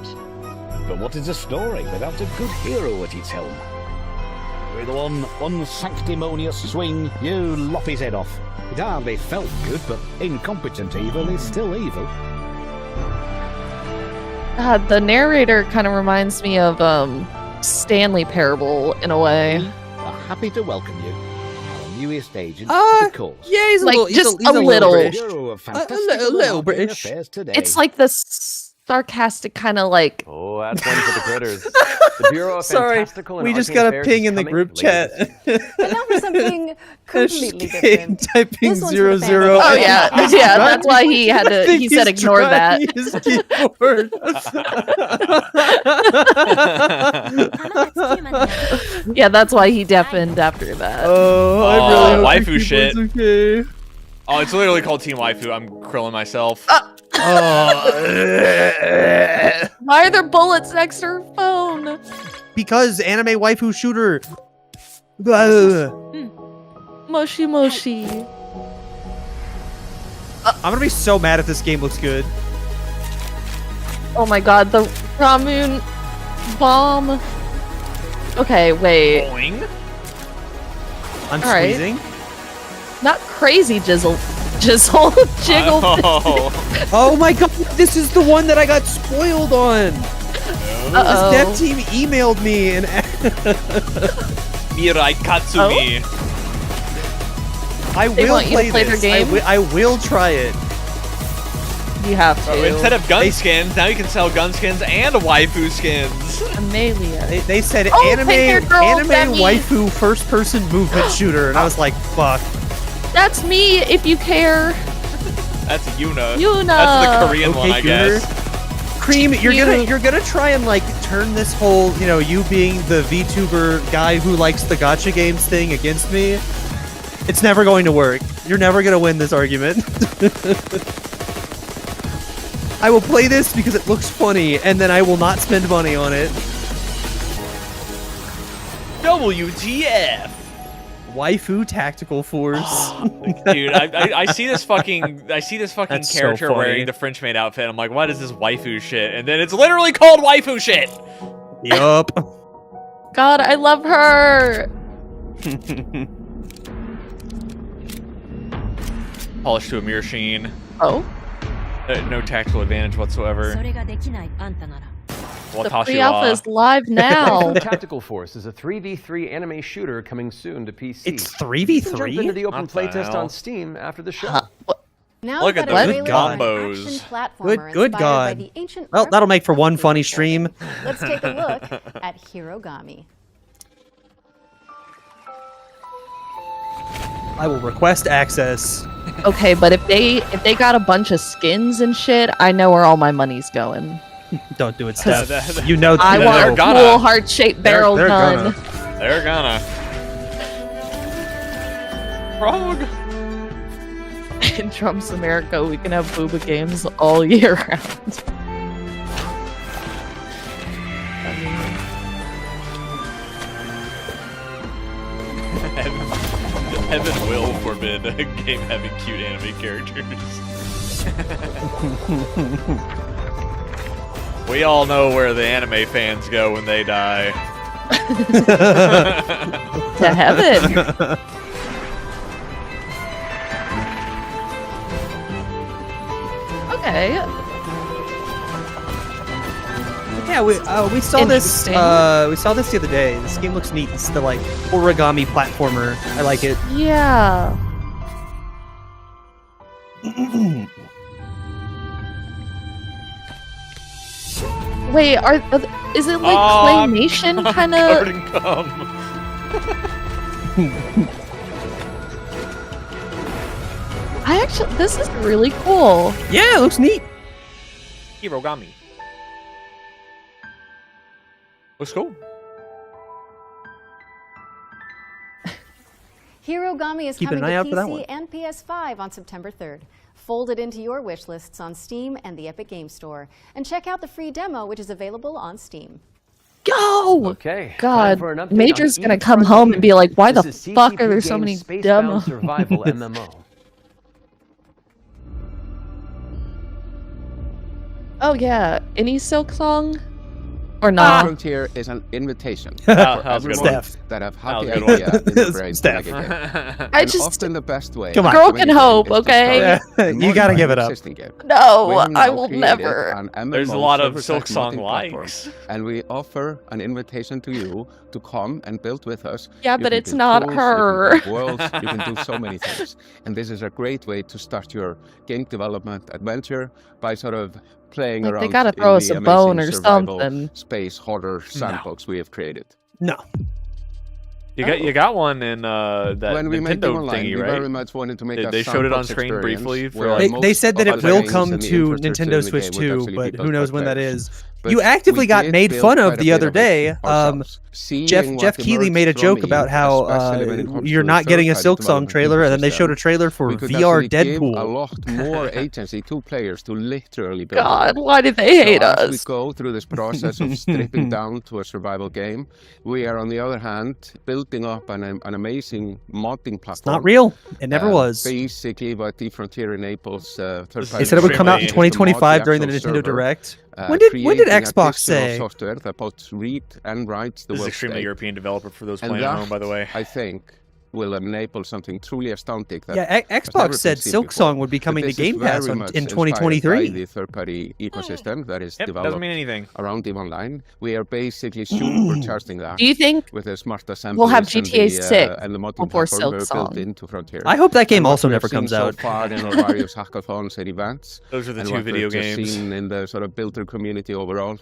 Speaker 1: But what is a story without a good hero at its helm? With one unsanctimonious swing, you lop his head off. It hardly felt good, but incompetent evil is still evil.
Speaker 3: God, the narrator kind of reminds me of Stanley Parable in a way.
Speaker 1: Are happy to welcome you, our newest agent,
Speaker 28: Uh,
Speaker 1: the cause.
Speaker 28: Yeah, he's
Speaker 3: Like,
Speaker 28: a little,
Speaker 3: just
Speaker 28: he's
Speaker 3: a little.
Speaker 28: British.
Speaker 1: Bureau of
Speaker 28: A
Speaker 1: Fantastical
Speaker 28: little
Speaker 1: and
Speaker 28: British.
Speaker 1: Affairs today.
Speaker 3: It's like the sarcastic kind of like.
Speaker 21: Oh, that's one for the critters. The Bureau of
Speaker 28: Sorry,
Speaker 21: Fantastical and
Speaker 28: we just
Speaker 21: Arcane
Speaker 28: got a
Speaker 21: Affairs
Speaker 28: ping
Speaker 21: is
Speaker 28: in the
Speaker 21: coming
Speaker 28: group
Speaker 21: later
Speaker 28: chat.
Speaker 21: this
Speaker 7: And now for something completely
Speaker 28: Cade
Speaker 7: different.
Speaker 28: typing
Speaker 7: This one's for
Speaker 28: 00.
Speaker 7: the fans.
Speaker 3: Oh yeah, yeah. That's why he had
Speaker 28: I
Speaker 3: to.
Speaker 28: think
Speaker 3: He said
Speaker 28: he's
Speaker 3: ignore that.
Speaker 28: trying his keyboard.
Speaker 3: Yeah, that's why he deafened after that.
Speaker 28: Oh, I really hope your
Speaker 14: waifu shit.
Speaker 28: keyboard's okay.
Speaker 14: Oh, it's literally called Team Waifu. I'm krilling myself.
Speaker 3: Why are there bullets next to her phone?
Speaker 28: Because anime waifu shooter.
Speaker 3: Moshi moshi.
Speaker 28: I'm gonna be so mad if this game looks good.
Speaker 3: Oh my god, the Ramun bomb. Okay, wait.
Speaker 14: Boing.
Speaker 28: I'm
Speaker 3: All right.
Speaker 28: squeezing.
Speaker 3: Not crazy jizzle. Jizzle. Jiggle.
Speaker 28: Oh my god, this is the one that I got spoiled on.
Speaker 3: Uh-oh.
Speaker 28: This dev team emailed me and
Speaker 14: Mirai Katsumi.
Speaker 28: I
Speaker 3: They
Speaker 28: will
Speaker 3: want you to
Speaker 28: play
Speaker 3: play their
Speaker 28: this.
Speaker 3: game?
Speaker 28: I will try it.
Speaker 3: You have to.
Speaker 14: Instead of gun skins, now you can sell gun skins and waifu skins.
Speaker 3: Amelia.
Speaker 28: They said
Speaker 3: Oh,
Speaker 28: anime
Speaker 3: pink-haired girl, Demi.
Speaker 28: waifu first person movement shooter, and I was like, fuck.
Speaker 3: That's me if you care.
Speaker 14: That's Yuna.
Speaker 3: Yuna.
Speaker 14: That's the Korean
Speaker 28: Okay,
Speaker 14: one, I
Speaker 28: Gunner.
Speaker 14: guess.
Speaker 28: Cream, you're
Speaker 3: Cute.
Speaker 28: gonna try and like turn this whole, you being the VTuber guy who likes the gacha games thing against me. It's never going to work. You're never gonna win this argument. I will play this because it looks funny, and then I will not spend money on it.
Speaker 14: WTF?
Speaker 28: Waifu Tactical Force.
Speaker 14: Dude, I see this fucking
Speaker 28: That's so
Speaker 14: character
Speaker 28: funny.
Speaker 14: wearing the French maid outfit. I'm like, what is this waifu shit? And then it's literally called waifu shit.
Speaker 28: Yup.
Speaker 3: God, I love her.
Speaker 14: Polished to a mere sheen.
Speaker 3: Oh.
Speaker 14: No tactical advantage whatsoever.
Speaker 3: The
Speaker 14: Watashi
Speaker 3: pre-alpha
Speaker 14: wa.
Speaker 3: is live now.
Speaker 21: Tactical Force is a 3v3 anime shooter coming soon to PC.
Speaker 28: It's
Speaker 21: You can jump
Speaker 28: 3v3?
Speaker 21: into the open
Speaker 14: What the
Speaker 21: playtest
Speaker 14: hell?
Speaker 21: on Steam after the show.
Speaker 7: Now
Speaker 14: Look
Speaker 7: we've
Speaker 14: at
Speaker 7: got a
Speaker 14: those
Speaker 7: trailer
Speaker 14: combos.
Speaker 7: for an action platformer
Speaker 28: Good
Speaker 7: inspired by
Speaker 28: God.
Speaker 7: the ancient
Speaker 28: Well, that'll make for
Speaker 7: arc
Speaker 28: one
Speaker 7: of
Speaker 28: funny
Speaker 7: the
Speaker 28: stream.
Speaker 7: Let's take a look at Hirogami.
Speaker 28: I will request access.
Speaker 3: Okay, but if they got a bunch of skins and shit, I know where all my money's going.
Speaker 28: Don't do it, Steph. You know.
Speaker 3: I
Speaker 28: you
Speaker 3: want
Speaker 28: know.
Speaker 3: a cool heart-shaped barrel
Speaker 28: They're
Speaker 3: gun.
Speaker 14: They're gonna. Frog.
Speaker 3: In Trump's America, we can have booba games all year round.
Speaker 14: Heaven will forbid a game having cute anime characters. We all know where the anime fans go when they die.
Speaker 3: To heaven. Okay.
Speaker 28: Yeah, we saw this.
Speaker 3: Interesting.
Speaker 28: We saw this the other day. This game looks neat. It's the like origami platformer. I like it.
Speaker 3: Yeah. Wait, is it like claymation kind
Speaker 14: Covered
Speaker 3: of?
Speaker 14: in cum.
Speaker 3: This is really cool.
Speaker 28: Yeah, it looks neat.
Speaker 14: Hirogami. Looks cool.
Speaker 7: Hirogami is
Speaker 28: Keep an
Speaker 7: coming
Speaker 28: eye
Speaker 7: to
Speaker 28: out for that one.
Speaker 7: PC and PS5 on September 3rd. Fold it into your wish lists on Steam and the Epic Games Store. And check out the free demo, which is available on Steam.
Speaker 3: Go!
Speaker 21: Okay.
Speaker 3: God,
Speaker 21: time for an update
Speaker 3: Major's
Speaker 21: on
Speaker 3: gonna
Speaker 21: each
Speaker 3: come
Speaker 21: front
Speaker 3: home
Speaker 21: end.
Speaker 3: and be like, why the
Speaker 21: This is
Speaker 3: fuck are
Speaker 21: CCP
Speaker 3: there so
Speaker 21: Games
Speaker 3: many
Speaker 21: Spacebound
Speaker 3: demos?
Speaker 21: Survival MMO.
Speaker 3: Oh yeah, any Silk song? Or not?
Speaker 17: Frontier is an invitation
Speaker 14: That
Speaker 17: for
Speaker 14: was good.
Speaker 17: everyone
Speaker 28: Steph.
Speaker 17: that have
Speaker 14: That
Speaker 17: had
Speaker 14: was
Speaker 17: the
Speaker 14: a good
Speaker 17: idea in the brain to
Speaker 28: Steph.
Speaker 17: make a game.
Speaker 3: I
Speaker 17: And
Speaker 3: just
Speaker 17: often the best way
Speaker 28: Come on.
Speaker 17: to
Speaker 3: Girl
Speaker 17: make
Speaker 3: can
Speaker 17: a game
Speaker 3: hope,
Speaker 17: is to
Speaker 3: okay?
Speaker 17: start with
Speaker 28: You gotta
Speaker 17: modifying
Speaker 28: give it
Speaker 17: an
Speaker 28: up.
Speaker 17: existing game.
Speaker 3: No,
Speaker 17: We have
Speaker 3: I
Speaker 17: now
Speaker 3: will
Speaker 17: created
Speaker 3: never.
Speaker 17: an MMO
Speaker 14: There's a lot of
Speaker 17: server-side
Speaker 14: Silk Song
Speaker 17: modding platform,
Speaker 14: likes.
Speaker 17: and we offer an invitation to you to come and build with us.
Speaker 3: Yeah,
Speaker 17: You
Speaker 3: but
Speaker 17: can
Speaker 3: it's
Speaker 17: build
Speaker 3: not
Speaker 17: tools,
Speaker 3: her.
Speaker 17: You can build worlds, you can do so many things. And this is a great way to start your game development adventure by sort of playing
Speaker 3: Like,
Speaker 17: around
Speaker 3: they gotta
Speaker 17: in
Speaker 3: throw us
Speaker 17: the
Speaker 3: a bone
Speaker 17: amazing
Speaker 3: or
Speaker 17: survival
Speaker 3: something.
Speaker 17: space horror sandbox we have created.
Speaker 28: No.
Speaker 14: You got one in that
Speaker 17: When we made them
Speaker 14: Nintendo
Speaker 17: online,
Speaker 14: thingy,
Speaker 17: we
Speaker 14: right?
Speaker 17: very much wanted to make a
Speaker 14: They showed it on
Speaker 17: sandbox
Speaker 14: screen
Speaker 17: experience
Speaker 14: briefly.
Speaker 17: where
Speaker 28: They said that it
Speaker 17: most
Speaker 28: will
Speaker 17: of the
Speaker 28: come
Speaker 17: things and the
Speaker 28: to
Speaker 17: infrastructure
Speaker 28: Nintendo
Speaker 17: in the
Speaker 28: Switch
Speaker 17: game would
Speaker 28: 2,
Speaker 17: actually
Speaker 28: but
Speaker 17: be
Speaker 28: who
Speaker 17: built
Speaker 28: knows
Speaker 17: by
Speaker 28: when that
Speaker 17: players.
Speaker 28: is.
Speaker 17: But
Speaker 28: You actively
Speaker 17: we
Speaker 28: got
Speaker 17: did
Speaker 28: made
Speaker 17: build
Speaker 28: fun
Speaker 17: quite
Speaker 28: of
Speaker 17: a
Speaker 28: the
Speaker 17: bit
Speaker 28: other
Speaker 17: of it
Speaker 28: day.
Speaker 17: ourselves. Seeing
Speaker 28: Jeff
Speaker 17: what
Speaker 28: Keighley made a
Speaker 17: emerged
Speaker 28: joke
Speaker 17: from
Speaker 28: about
Speaker 17: it,
Speaker 28: how
Speaker 17: especially when it comes
Speaker 28: you're
Speaker 17: to
Speaker 28: not getting a
Speaker 17: third-party
Speaker 28: Silksong
Speaker 17: development
Speaker 28: trailer, and then they
Speaker 17: ecosystem,
Speaker 28: showed a trailer for
Speaker 17: we could
Speaker 28: VR
Speaker 17: actually give a
Speaker 28: Deadpool.
Speaker 17: lot more agency to players to literally build
Speaker 3: God,
Speaker 17: it.
Speaker 3: why did they hate
Speaker 17: So as we
Speaker 3: us?
Speaker 17: go through this process of stripping down to a survival game, we are on the other hand building up an amazing modding platform.
Speaker 28: It's not real. It never was.
Speaker 17: Basically, what the Frontier enables third-party
Speaker 28: They said it would come out in
Speaker 17: developers to mod
Speaker 28: 2025
Speaker 17: the
Speaker 28: during the
Speaker 17: actual
Speaker 28: Nintendo
Speaker 17: server,
Speaker 28: Direct. When did
Speaker 17: creating
Speaker 28: Xbox
Speaker 17: additional
Speaker 28: say?
Speaker 17: software that both read and writes the
Speaker 14: This is
Speaker 17: world
Speaker 14: extremely
Speaker 17: state.
Speaker 14: European developer for those
Speaker 17: And
Speaker 14: playing at
Speaker 17: that,
Speaker 14: home, by the way.
Speaker 17: I think, will enable something truly astounding. That
Speaker 28: Yeah,
Speaker 17: has
Speaker 28: Xbox
Speaker 17: never
Speaker 28: said
Speaker 17: been seen
Speaker 28: Silksong
Speaker 17: before.
Speaker 28: would be
Speaker 17: But
Speaker 28: coming to
Speaker 17: this is
Speaker 28: Game Pass
Speaker 17: very much
Speaker 28: in
Speaker 17: inspired
Speaker 28: 2023.
Speaker 17: by the third-party ecosystem that is
Speaker 14: Yep,
Speaker 17: developed
Speaker 14: doesn't mean anything.
Speaker 17: around EVE Online. We are basically supercharging that.
Speaker 3: Do you think
Speaker 17: with the smart assemblies
Speaker 3: we'll have
Speaker 17: and
Speaker 3: GTA
Speaker 17: the,
Speaker 3: 6
Speaker 17: and the modding
Speaker 3: before
Speaker 17: platform we're built
Speaker 3: Silksong?
Speaker 17: into Frontier?
Speaker 28: I hope that game
Speaker 17: And what
Speaker 28: also
Speaker 17: we have
Speaker 28: never
Speaker 17: seen
Speaker 28: comes
Speaker 17: so
Speaker 28: out.
Speaker 17: far in our various hackathons and events.
Speaker 14: Those are the
Speaker 17: and
Speaker 14: two
Speaker 17: what
Speaker 14: video
Speaker 17: we've just
Speaker 14: games.
Speaker 17: seen in the sort of builder community overall.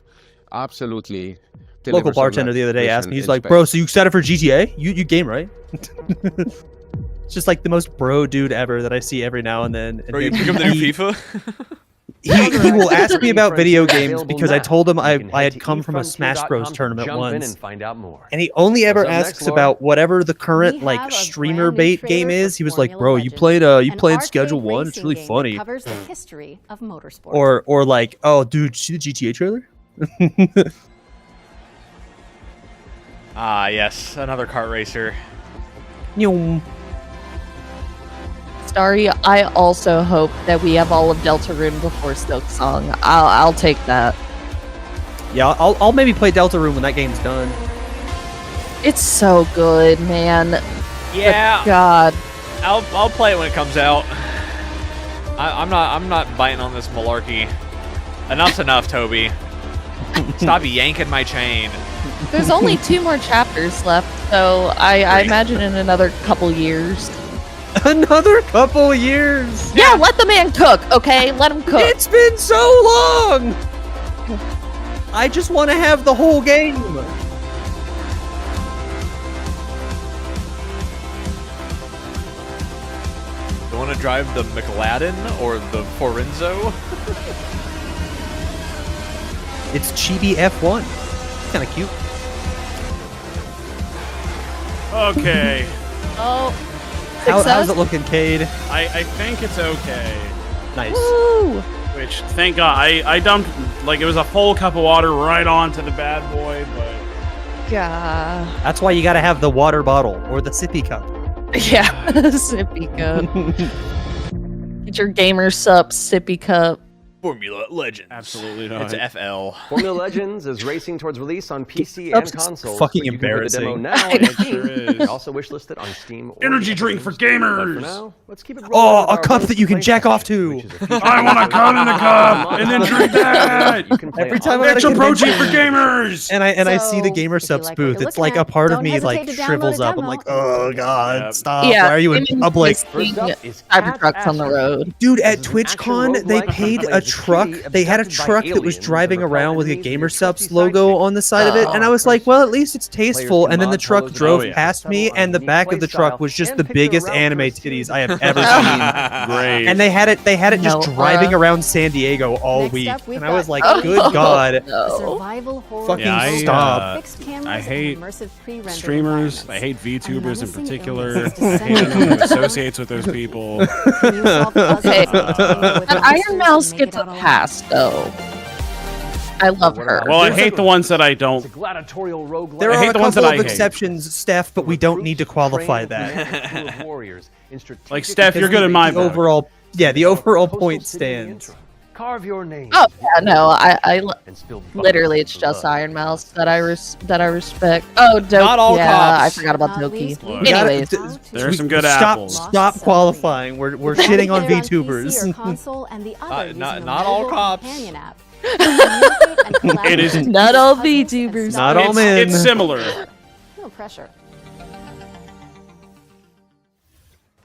Speaker 17: Absolutely.
Speaker 28: Local
Speaker 17: delivers on
Speaker 28: bartender
Speaker 17: that
Speaker 28: the other day asked
Speaker 17: vision
Speaker 28: me, he's
Speaker 17: in
Speaker 28: like,
Speaker 17: spades.
Speaker 28: "Bro, so you excited for GTA? You game, right?" It's just like the most bro dude ever that I see every now and then. And
Speaker 14: Bro, you pick up the new FIFA?
Speaker 28: He will ask me about video games
Speaker 21: Available
Speaker 28: because I
Speaker 21: now.
Speaker 28: told him
Speaker 21: You
Speaker 28: I
Speaker 21: can
Speaker 28: I
Speaker 21: head
Speaker 28: had
Speaker 21: to
Speaker 28: come from a Smash Bros
Speaker 21: efrontier.com to
Speaker 28: tournament
Speaker 21: jump in
Speaker 28: once.
Speaker 21: and find out more.
Speaker 28: And he only ever
Speaker 21: What's up next,
Speaker 28: asks
Speaker 21: Laura?
Speaker 28: about whatever the current
Speaker 7: We
Speaker 28: like
Speaker 7: have a
Speaker 28: streamer
Speaker 7: brand new
Speaker 28: bait game
Speaker 7: trailer
Speaker 28: is.
Speaker 7: for
Speaker 28: He was like,
Speaker 7: Formula
Speaker 28: "Bro,
Speaker 7: Legends,
Speaker 28: you
Speaker 7: an
Speaker 28: played
Speaker 7: arcade
Speaker 28: Schedule 1? It's
Speaker 7: racing
Speaker 28: really
Speaker 7: game that
Speaker 28: funny."
Speaker 7: covers the history of motorsport.
Speaker 28: Or like, "Oh, dude, see the GTA trailer?"
Speaker 14: Ah, yes, another kart racer.
Speaker 28: Nyong.
Speaker 3: Starry, I also hope that we have all of Deltarune before Silksong. I'll take that.
Speaker 28: Yeah, I'll maybe play Deltarune when that game's done.
Speaker 3: It's so good, man.
Speaker 14: Yeah.
Speaker 3: But God.
Speaker 14: I'll play it when it comes out. I'm not biting on this malarkey. Enough's enough, Toby. Stop yanking my chain.
Speaker 3: There's only 2 more chapters left, so I imagine in another couple years.
Speaker 28: Another couple years.
Speaker 3: Yeah, let the man cook, okay? Let him cook.
Speaker 28: It's been so long. I just want to have the whole game.
Speaker 14: You want to drive the McLaren or the Forenzo?
Speaker 28: It's Chibi F1. Kind of cute.
Speaker 2: Okay.
Speaker 3: Oh.
Speaker 28: How's it looking, Cade?
Speaker 2: I think it's okay.
Speaker 28: Nice.
Speaker 3: Woo!
Speaker 2: Which, thank God, I dumped, like, it was a full cup of water right onto the bad boy, but...
Speaker 3: God.
Speaker 28: That's why you gotta have the water bottle or the sippy cup.
Speaker 3: Yeah, sippy cup. Get your gamer sup sippy cup.
Speaker 14: Formula Legends.
Speaker 2: Absolutely not.
Speaker 14: It's FL.
Speaker 21: Formula Legends is racing towards release on PC
Speaker 28: That's
Speaker 21: and consoles.
Speaker 28: fucking
Speaker 21: but you can play the demo
Speaker 28: embarrassing.
Speaker 21: now on Steam. It's also wishlisted on Steam. Or
Speaker 2: Energy
Speaker 21: Epic
Speaker 2: drink for
Speaker 21: Games Store. But
Speaker 2: gamers.
Speaker 21: for now, let's keep it rolling
Speaker 28: Oh,
Speaker 21: with
Speaker 28: a
Speaker 21: our
Speaker 28: cup
Speaker 21: Road
Speaker 28: that you
Speaker 21: to
Speaker 28: can
Speaker 21: Play
Speaker 28: jack off
Speaker 21: section,
Speaker 28: to.
Speaker 21: which is a feature
Speaker 2: I want a cum in the cup, and then drink that.
Speaker 21: You can play
Speaker 28: Every
Speaker 21: on
Speaker 28: time I'm at a
Speaker 2: Extra protein
Speaker 28: convention
Speaker 2: for gamers.
Speaker 28: and I see the
Speaker 7: So,
Speaker 28: Gamer
Speaker 7: if you
Speaker 28: Subs
Speaker 7: like what
Speaker 28: booth,
Speaker 7: you're
Speaker 28: it's like
Speaker 7: looking
Speaker 28: a
Speaker 7: at,
Speaker 28: part of
Speaker 7: don't
Speaker 28: me like
Speaker 7: hesitate to download
Speaker 28: shrivels
Speaker 7: a
Speaker 28: up. I'm
Speaker 7: demo.
Speaker 28: like, oh God,
Speaker 2: Yep.
Speaker 28: stop.
Speaker 3: Yeah,
Speaker 28: Why are you in
Speaker 3: women
Speaker 28: public?
Speaker 21: First up is
Speaker 3: Cybertrucks
Speaker 21: Cat
Speaker 3: on the
Speaker 21: Asher.
Speaker 3: road.
Speaker 28: Dude, at
Speaker 21: This is an action
Speaker 28: TwitchCon, they
Speaker 21: roguelike
Speaker 28: paid
Speaker 21: that
Speaker 28: a
Speaker 21: plays as
Speaker 28: truck.
Speaker 21: Kitty
Speaker 28: They had a
Speaker 21: abducted by
Speaker 28: truck that was
Speaker 21: aliens
Speaker 28: driving
Speaker 21: and repel
Speaker 28: around with a
Speaker 21: enemies
Speaker 28: Gamer
Speaker 21: with your
Speaker 28: Subs
Speaker 21: trusty
Speaker 28: logo
Speaker 21: sidekick.
Speaker 28: on the side of it, and I was like, well, at least it's tasteful. And then the truck drove past me, and the back of the truck was just the biggest anime titties I have ever seen.
Speaker 2: Great.
Speaker 28: And they had it just
Speaker 3: No,
Speaker 28: driving around San Diego all
Speaker 7: Next
Speaker 28: week,
Speaker 7: up, we've
Speaker 28: and I was
Speaker 7: got
Speaker 28: like,
Speaker 3: Oh,
Speaker 28: good God.
Speaker 7: A survival horror
Speaker 28: Fucking
Speaker 7: game
Speaker 28: stop.
Speaker 7: with fixed cameras
Speaker 2: I
Speaker 7: and
Speaker 2: hate
Speaker 7: immersive pre-rendered
Speaker 2: streamers. I
Speaker 7: environments.
Speaker 2: hate VTubers in
Speaker 7: menacing
Speaker 2: particular.
Speaker 7: illness
Speaker 2: I
Speaker 7: is
Speaker 2: hate anyone who
Speaker 7: descending.
Speaker 2: associates with those people.
Speaker 7: Can you solve puzzles
Speaker 3: Okay.
Speaker 7: and tangle with
Speaker 3: But
Speaker 7: monsters
Speaker 3: Iron Mouse
Speaker 7: and make
Speaker 3: gets
Speaker 7: it
Speaker 3: a
Speaker 7: out alive?
Speaker 3: pass, though. I love her.
Speaker 2: Well, I hate the ones that I
Speaker 21: It's
Speaker 2: don't.
Speaker 21: a gladiatorial roguelike.
Speaker 28: There
Speaker 2: I
Speaker 28: are
Speaker 2: hate
Speaker 28: a
Speaker 2: the ones
Speaker 28: couple
Speaker 2: that
Speaker 28: of
Speaker 2: I hate.
Speaker 28: exceptions, Steph, but we don't need to qualify that.
Speaker 2: Like, Steph, you're good in my
Speaker 28: The
Speaker 2: book.
Speaker 28: overall, yeah, the overall point stands.
Speaker 21: Carve your name.
Speaker 3: Oh yeah, no, I
Speaker 21: and spill
Speaker 3: literally it's just Iron Mouse that I respect. Oh, Doki.
Speaker 14: Not all
Speaker 3: yeah,
Speaker 14: cops.
Speaker 3: I forgot about
Speaker 7: Not
Speaker 3: Doki.
Speaker 7: least, we
Speaker 3: Anyways,
Speaker 2: There are some good
Speaker 28: stop,
Speaker 2: apples.
Speaker 28: Stop qualifying. We're shitting on
Speaker 7: Play it PC or
Speaker 28: VTubers.
Speaker 7: console and the other using
Speaker 14: not
Speaker 7: a
Speaker 14: all
Speaker 7: mobile
Speaker 14: cops.
Speaker 7: companion app. Communicate and collaborate
Speaker 2: It isn't.
Speaker 3: Not all
Speaker 7: puzzles and
Speaker 3: VTubers.
Speaker 7: solve
Speaker 28: Not all men.
Speaker 2: It's similar.
Speaker 7: No pressure.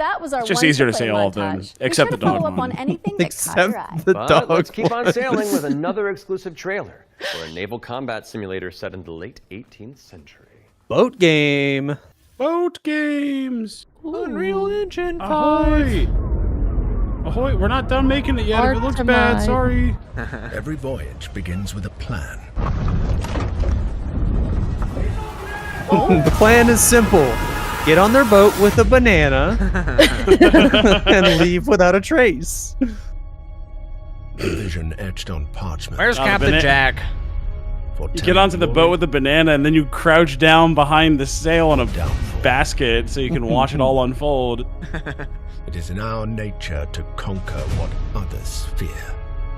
Speaker 7: That was our
Speaker 2: It's just
Speaker 7: one
Speaker 2: easier to
Speaker 7: play
Speaker 2: say all of them,
Speaker 7: montage.
Speaker 2: except
Speaker 7: Be
Speaker 2: the
Speaker 7: sure to
Speaker 2: dog
Speaker 7: follow up
Speaker 2: one.
Speaker 7: on anything that caught your eye.
Speaker 28: the
Speaker 21: But
Speaker 28: dog.
Speaker 21: let's keep on sailing with another exclusive trailer for a naval combat simulator set in the late 18th century.
Speaker 28: Boat game.
Speaker 2: Boat games.
Speaker 28: Unreal Engine 5.
Speaker 2: Ahoy! Ahoy! We're not done making it yet. If it looks bad, sorry.
Speaker 19: Every voyage begins with a plan.
Speaker 28: The plan is simple. Get on their boat with a banana and leave without a trace.
Speaker 19: The vision etched on parchment.
Speaker 14: Where's Captain Jack?
Speaker 2: You get onto the boat with a banana and then you crouch down behind the sail on a basket so you can watch it all unfold.
Speaker 19: It is in our nature to conquer what others fear.